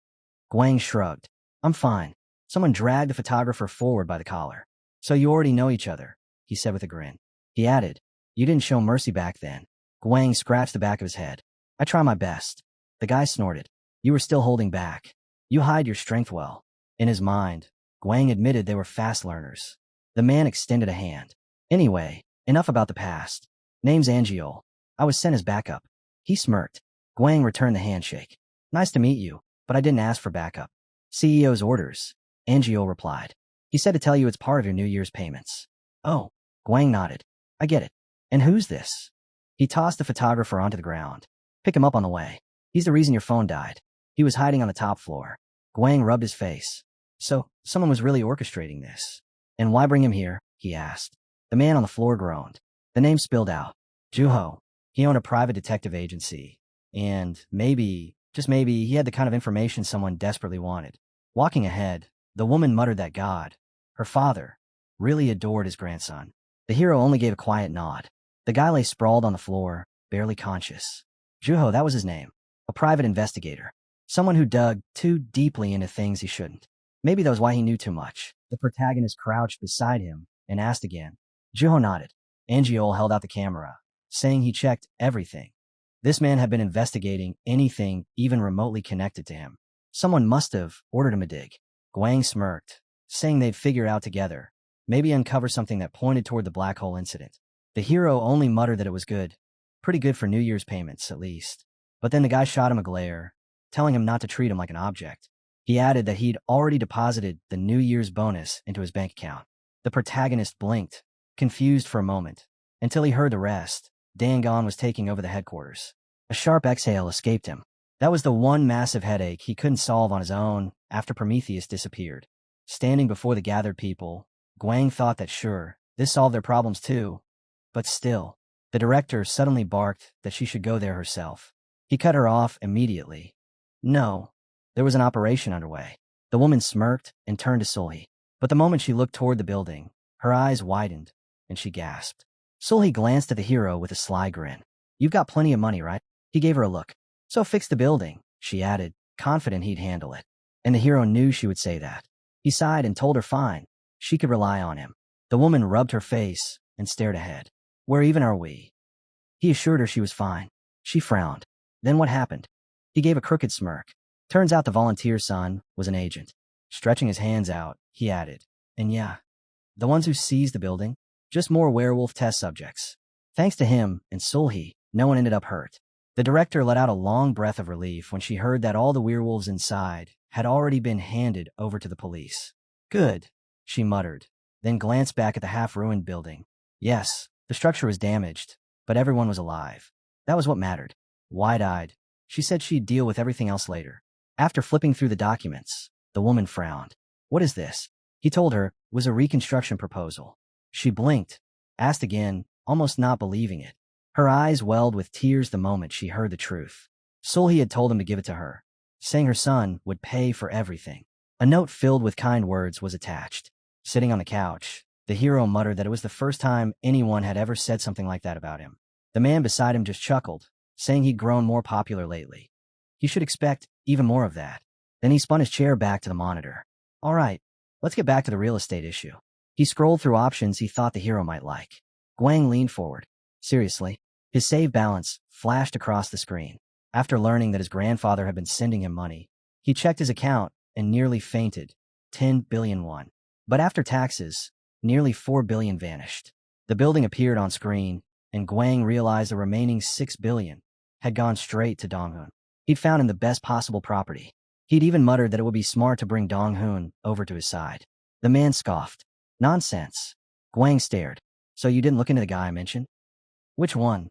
Guang shrugged. I'm fine. Someone dragged the photographer forward by the collar. So you already know each other, he said with a grin. He added, You didn't show mercy back then. Guang scratched the back of his head. I try my best. The guy snorted. You were still holding back. You hide your strength well. In his mind, Guang admitted they were fast learners. The man extended a hand. Anyway, enough about the past. Name's Angiol. I was sent as backup. He smirked. Guang returned the handshake. Nice to meet you, but I didn't ask for backup. CEO's orders, Angiol replied. He said to tell you it's part of your New Year's payments. Oh, Guang nodded. I get it. And who's this? He tossed the photographer onto the ground. Pick him up on the way. He's the reason your phone died. He was hiding on the top floor. Guang rubbed his face. So, someone was really orchestrating this. And why bring him here? He asked. The man on the floor groaned. The name spilled out. Juho. He owned a private detective agency. And maybe, just maybe, he had the kind of information someone desperately wanted. Walking ahead, the woman muttered that God, her father, really adored his grandson. The hero only gave a quiet nod. The guy lay sprawled on the floor, barely conscious. Juho, that was his name. A private investigator. Someone who dug too deeply into things he shouldn't. Maybe that was why he knew too much. The protagonist crouched beside him and asked again. Juho nodded. Angiol held out the camera, saying he checked everything. This man had been investigating anything even remotely connected to him. Someone must have ordered him a dig. Guang smirked, saying they'd figure out together. Maybe uncover something that pointed toward the black hole incident. The hero only muttered that it was good. Pretty good for New Year's payments, at least. But then the guy shot him a glare, telling him not to treat him like an object. He added that he'd already deposited the New Year's bonus into his bank account. The protagonist blinked, confused for a moment, until he heard the rest. Dangon was taking over the headquarters. A sharp exhale escaped him. That was the one massive headache he couldn't solve on his own after Prometheus disappeared. Standing before the gathered people, Guang thought that sure, this solved their problems too. But still, the director suddenly barked that she should go there herself. He cut her off immediately. No, there was an operation underway. The woman smirked and turned to Sulhi. But the moment she looked toward the building, her eyes widened, and she gasped. Sulhi glanced at the hero with a sly grin. You've got plenty of money, right? He gave her a look. So fix the building, she added, confident he'd handle it. And the hero knew she would say that. He sighed and told her fine. She could rely on him. The woman rubbed her face and stared ahead. Where even are we? He assured her she was fine. She frowned. Then what happened? He gave a crooked smirk. Turns out the volunteer son was an agent. Stretching his hands out, he added, and yeah, the ones who seized the building, just more werewolf test subjects. Thanks to him and Sulhi, no one ended up hurt. The director let out a long breath of relief when she heard that all the werewolves inside had already been handed over to the police. Good, she muttered, then glanced back at the half-ruined building. Yes, the structure was damaged, but everyone was alive. That was what mattered. Wide-eyed, she said she'd deal with everything else later. After flipping through the documents, the woman frowned. What is this? He told her it was a reconstruction proposal. She blinked, asked again, almost not believing it. Her eyes welled with tears the moment she heard the truth. Sulhi had told him to give it to her, saying her son would pay for everything. A note filled with kind words was attached. Sitting on the couch, the hero muttered that it was the first time anyone had ever said something like that about him. The man beside him just chuckled, saying he'd grown more popular lately. He should expect even more of that. Then he spun his chair back to the monitor. All right, let's get back to the real estate issue. He scrolled through options he thought the hero might like. Guang leaned forward. Seriously? His save balance flashed across the screen. After learning that his grandfather had been sending him money, he checked his account and nearly fainted. 10 billion won. But after taxes, nearly 4 billion vanished. The building appeared on screen, and Guang realized the remaining 6 billion had gone straight to Donghoon. He'd found him the best possible property. He'd even muttered that it would be smart to bring Donghoon over to his side. The man scoffed. Nonsense. Guang stared. So you didn't look into the guy I mentioned? Which one?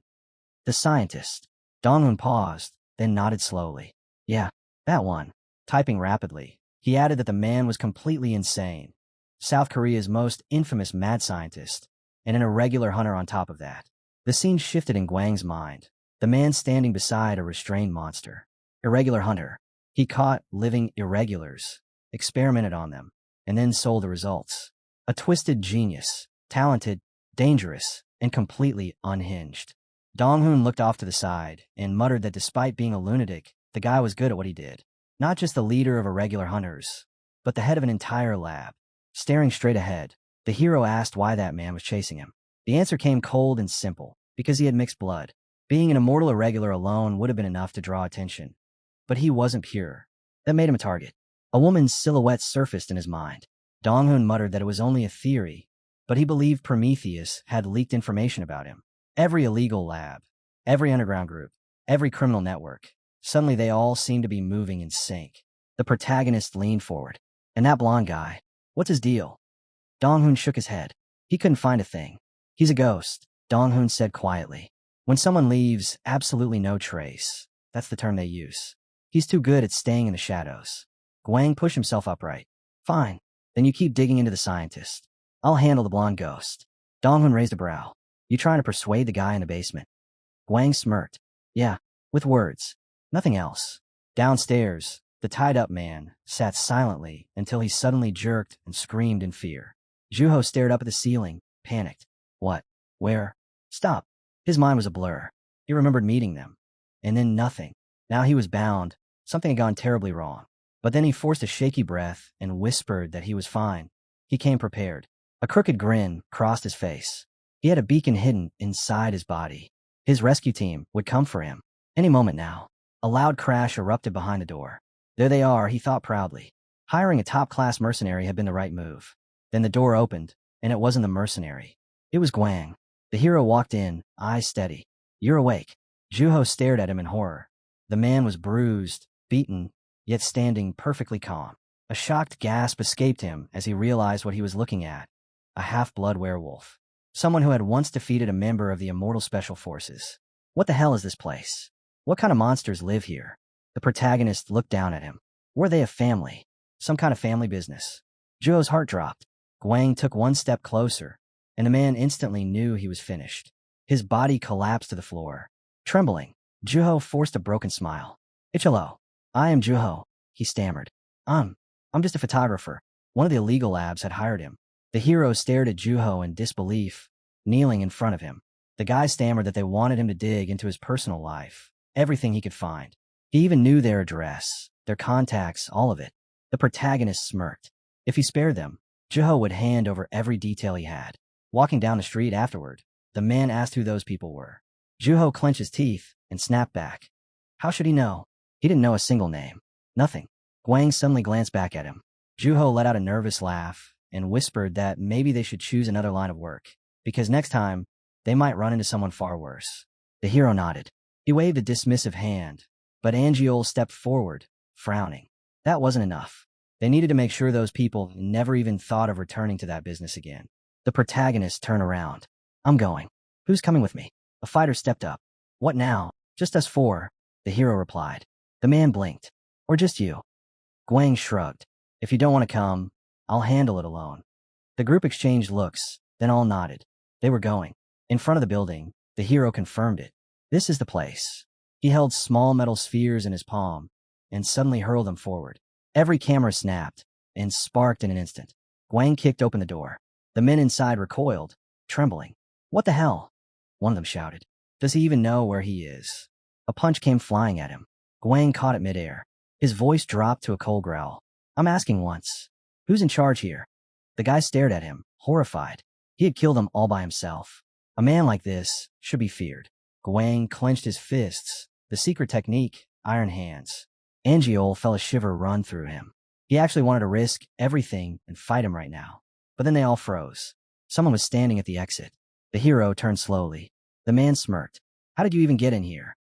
The scientist. Donghoon paused, then nodded slowly. Yeah, that one. typing rapidly. He added that the man was completely insane. South Korea's most infamous mad scientist, and an irregular hunter on top of that. The scene shifted in Guang's mind. The man standing beside a restrained monster. Irregular hunter. He caught living irregulars, experimented on them, and then sold the results. A twisted genius, talented, dangerous, and completely unhinged. Dong-hoon looked off to the side and muttered that despite being a lunatic, the guy was good at what he did. Not just the leader of irregular hunters, but the head of an entire lab. Staring straight ahead, the hero asked why that man was chasing him. The answer came cold and simple, because he had mixed blood. Being an immortal irregular alone would have been enough to draw attention. But he wasn't pure. That made him a target. A woman's silhouette surfaced in his mind. Dong-hoon muttered that it was only a theory, but he believed Prometheus had leaked information about him. Every illegal lab, every underground group, every criminal network. Suddenly they all seemed to be moving in sync. The protagonist leaned forward. And that blonde guy, what's his deal? Dong-hoon shook his head. He couldn't find a thing. He's a ghost, Dong-hoon said quietly. When someone leaves absolutely no trace, that's the term they use. He's too good at staying in the shadows. Guang pushed himself upright. Fine, then you keep digging into the scientist. I'll handle the blonde ghost. Dong-hoon raised a brow. You trying to persuade the guy in the basement? Guang smirked. Yeah, with words. Nothing else. Downstairs, the tied-up man sat silently until he suddenly jerked and screamed in fear. Juho stared up at the ceiling, panicked. What? Where? Stop. His mind was a blur. He remembered meeting them. And then nothing. Now he was bound. Something had gone terribly wrong. But then he forced a shaky breath and whispered that he was fine. He came prepared. A crooked grin crossed his face. He had a beacon hidden inside his body. His rescue team would come for him. Any moment now. A loud crash erupted behind the door. There they are, he thought proudly. Hiring a top-class mercenary had been the right move. Then the door opened, and it wasn't the mercenary. It was Guang. The hero walked in, eyes steady. You're awake. Juho stared at him in horror. The man was bruised, beaten, yet standing perfectly calm. A shocked gasp escaped him as he realized what he was looking at. A half-blood werewolf. Someone who had once defeated a member of the Immortal Special Forces. What the hell is this place? What kind of monsters live here? The protagonist looked down at him. Were they a family? Some kind of family business? Juho's heart dropped. Guang took one step closer, and the man instantly knew he was finished. His body collapsed to the floor. Trembling, Juho forced a broken smile. Ichilo. I am Juho, he stammered. I'm just a photographer. One of the illegal labs had hired him. The hero stared at Juho in disbelief, kneeling in front of him. The guy stammered that they wanted him to dig into his personal life. Everything he could find. He even knew their address, their contacts, all of it. The protagonist smirked. If he spared them, Juho would hand over every detail he had. Walking down the street afterward, the man asked who those people were. Juho clenched his teeth and snapped back. How should he know? He didn't know a single name. Nothing. Guang suddenly glanced back at him. Juho let out a nervous laugh and whispered that maybe they should choose another line of work, because next time, they might run into someone far worse. The hero nodded. He waved a dismissive hand, but Angiol stepped forward, frowning. That wasn't enough. They needed to make sure those people never even thought of returning to that business again. The protagonist turned around. I'm going. Who's coming with me? A fighter stepped up. What now? Just us four, the hero replied. The man blinked. Or just you? Guang shrugged. If you don't want to come, I'll handle it alone. The group exchanged looks, then all nodded. They were going. In front of the building, the hero confirmed it. This is the place. He held small metal spheres in his palm and suddenly hurled them forward. Every camera snapped and sparked in an instant. Guang kicked open the door. The men inside recoiled, trembling. What the hell? One of them shouted. Does he even know where he is? A punch came flying at him. Guang caught it midair. His voice dropped to a cold growl. I'm asking once. Who's in charge here? The guy stared at him, horrified. He had killed them all by himself. A man like this should be feared. Guang clenched his fists. The secret technique, iron hands. Angiol felt a shiver run through him. He actually wanted to risk everything and fight him right now. But then they all froze. Someone was standing at the exit. The hero turned slowly. The man smirked. How did you even get in here?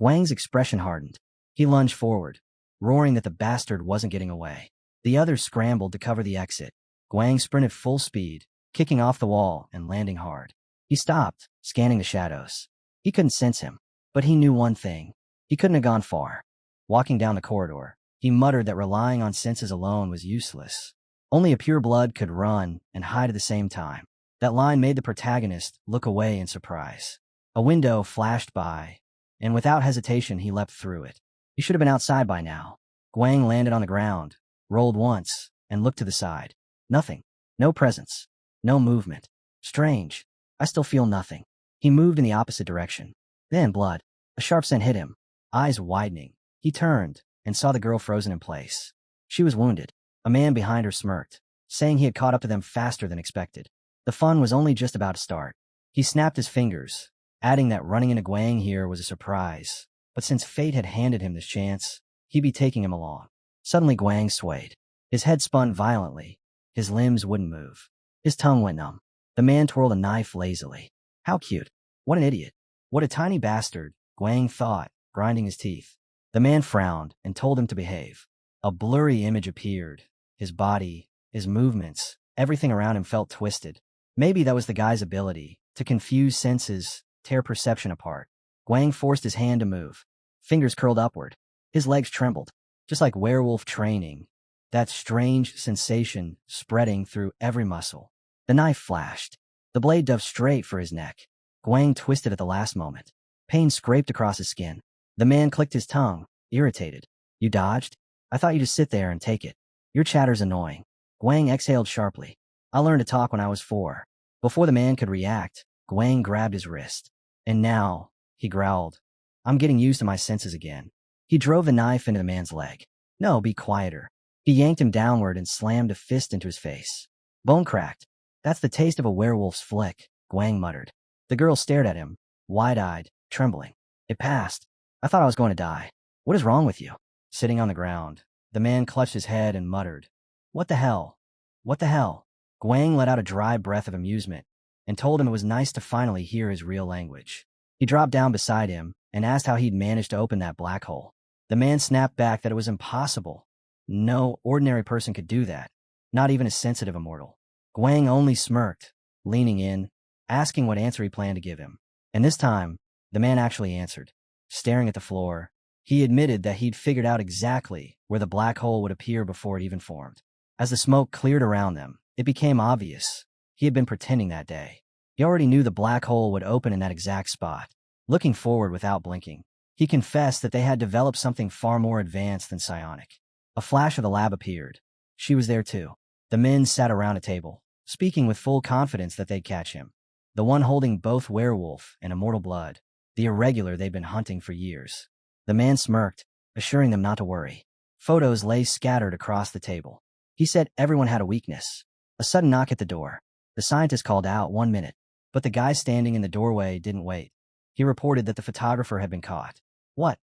Guang's expression hardened. He lunged forward, roaring that the bastard wasn't getting away. The others scrambled to cover the exit. Guang sprinted full speed, kicking off the wall and landing hard. He stopped, scanning the shadows. He couldn't sense him, but he knew one thing. He couldn't have gone far. Walking down the corridor, He muttered that relying on senses alone was useless. Only a pure blood could run and hide at the same time. That line made the protagonist look away in surprise. A window flashed by, and without hesitation he leapt through it. He should have been outside by now. Guang landed on the ground, rolled once, and looked to the side. Nothing. No presence. No movement. Strange. I still feel nothing. He moved in the opposite direction. Then blood. A sharp scent hit him. Eyes widening. He turned and saw the girl frozen in place. She was wounded. A man behind her smirked, saying he had caught up to them faster than expected. The fun was only just about to start. He snapped his fingers, adding that running into Guang here was a surprise. But since fate had handed him this chance, he'd be taking him along. Suddenly Guang swayed. His head spun violently. His limbs wouldn't move. His tongue went numb. The man twirled a knife lazily. How cute. What an idiot. What a tiny bastard, Guang thought, grinding his teeth. The man frowned and told him to behave. A blurry image appeared. His body, his movements, everything around him felt twisted. Maybe that was the guy's ability to confuse senses, tear perception apart. Guang forced his hand to move. Fingers curled upward. His legs trembled, just like werewolf training. That strange sensation spreading through every muscle. The knife flashed. The blade dove straight for his neck. Guang twisted at the last moment. Pain scraped across his skin. The man clicked his tongue, irritated. You dodged? I thought you'd just sit there and take it. Your chatter's annoying. Guang exhaled sharply. I learned to talk when I was 4. Before the man could react, Guang grabbed his wrist. And now, he growled, I'm getting used to my senses again. He drove the knife into the man's leg. No, be quieter. He yanked him downward and slammed a fist into his face. Bone cracked. That's the taste of a werewolf's flick, Guang muttered. The girl stared at him, wide-eyed, trembling. It passed. I thought I was going to die. What is wrong with you? Sitting on the ground, the man clutched his head and muttered, What the hell? What the hell? Guang let out a dry breath of amusement and told him it was nice to finally hear his real language. He dropped down beside him and asked how he'd managed to open that black hole. The man snapped back that it was impossible. No ordinary person could do that, not even a sensitive immortal. Guang only smirked, leaning in, asking what answer he planned to give him. And this time, the man actually answered. Staring at the floor, he admitted that he'd figured out exactly where the black hole would appear before it even formed. As the smoke cleared around them, it became obvious. He had been pretending that day. He already knew the black hole would open in that exact spot. Looking forward without blinking, he confessed that they had developed something far more advanced than psionic. A flash of the lab appeared. She was there too. The men sat around a table, speaking with full confidence that they'd catch him. The one holding both werewolf and immortal blood, the irregular they'd been hunting for years. The man smirked, assuring them not to worry. Photos lay scattered across the table. He said everyone had a weakness. A sudden knock at the door. The scientist called out, 1 minute. But the guy standing in the doorway didn't wait. He reported that the photographer had been caught. What?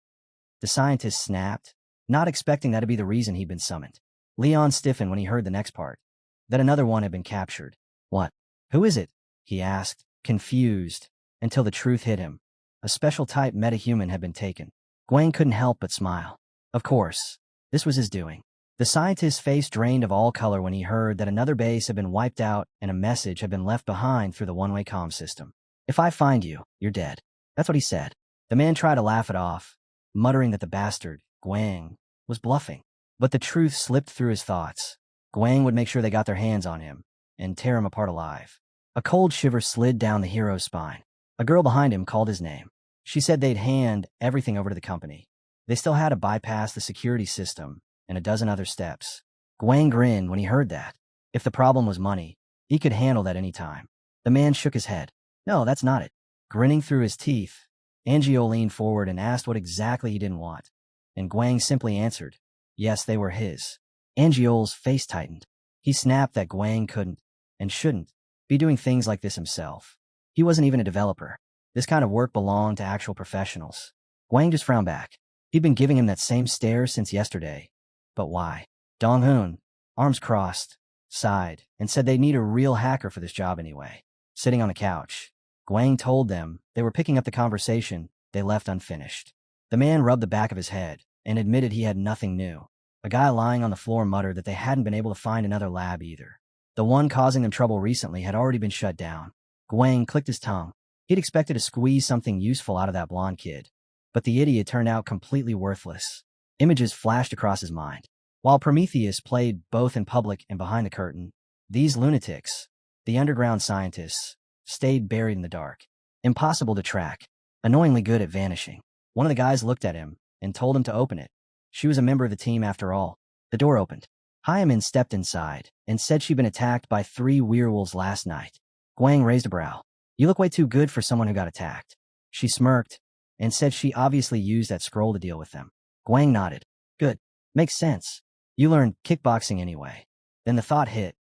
The scientist snapped, not expecting that to be the reason he'd been summoned. Leon stiffened when he heard the next part. That another one had been captured. What? Who is it? He asked, confused, until the truth hit him. A special type metahuman had been taken. Guang couldn't help but smile. Of course, this was his doing. The scientist's face drained of all color when he heard that another base had been wiped out and a message had been left behind through the one-way comm system. If I find you, you're dead. That's what he said. The man tried to laugh it off, muttering that the bastard, Guang, was bluffing. But the truth slipped through his thoughts. Guang would make sure they got their hands on him and tear him apart alive. A cold shiver slid down the hero's spine. A girl behind him called his name. She said they'd hand everything over to the company. They still had to bypass the security system and a dozen other steps. Guang grinned when he heard that. If the problem was money, he could handle that any time. The man shook his head. No, that's not it. Grinning through his teeth, Angio leaned forward and asked what exactly he didn't want. And Guang simply answered, yes, they were his. Angio's face tightened. He snapped that Guang couldn't, and shouldn't, be doing things like this himself. He wasn't even a developer. This kind of work belonged to actual professionals. Guang just frowned back. He'd been giving him that same stare since yesterday. But why? Dong-hoon, arms crossed, sighed, and said they'd need a real hacker for this job anyway. Sitting on the couch, Guang told them they were picking up the conversation they left unfinished. The man rubbed the back of his head and admitted he had nothing new. A guy lying on the floor muttered that they hadn't been able to find another lab either. The one causing them trouble recently had already been shut down. Guang clicked his tongue. He'd expected to squeeze something useful out of that blonde kid. But the idiot turned out completely worthless. Images flashed across his mind. While Prometheus played both in public and behind the curtain, these lunatics, the underground scientists, stayed buried in the dark. Impossible to track, annoyingly good at vanishing. One of the guys looked at him and told him to open it. She was a member of the team after all. The door opened. Hwaram stepped inside and said she'd been attacked by 3 werewolves last night. Guang raised a brow. You look way too good for someone who got attacked. She smirked and said she obviously used that scroll to deal with them. Guang nodded. Good. Makes sense. You learned kickboxing anyway. Then the thought hit.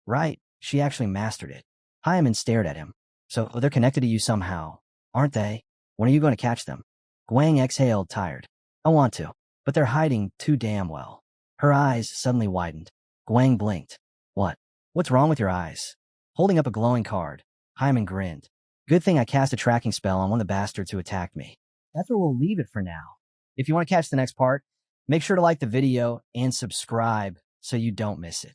Right, she actually mastered it. Hwaram stared at him. So they're connected to you somehow, aren't they? When are you going to catch them? Guang exhaled, tired. I want to, but they're hiding too damn well. Her eyes suddenly widened. Guang blinked. What? What's wrong with your eyes? Holding up a glowing card, Hwaram grinned. Good thing I cast a tracking spell on one of the bastards who attacked me. That's where we'll leave it for now. If you want to catch the next part, make sure to like the video and subscribe so you don't miss it.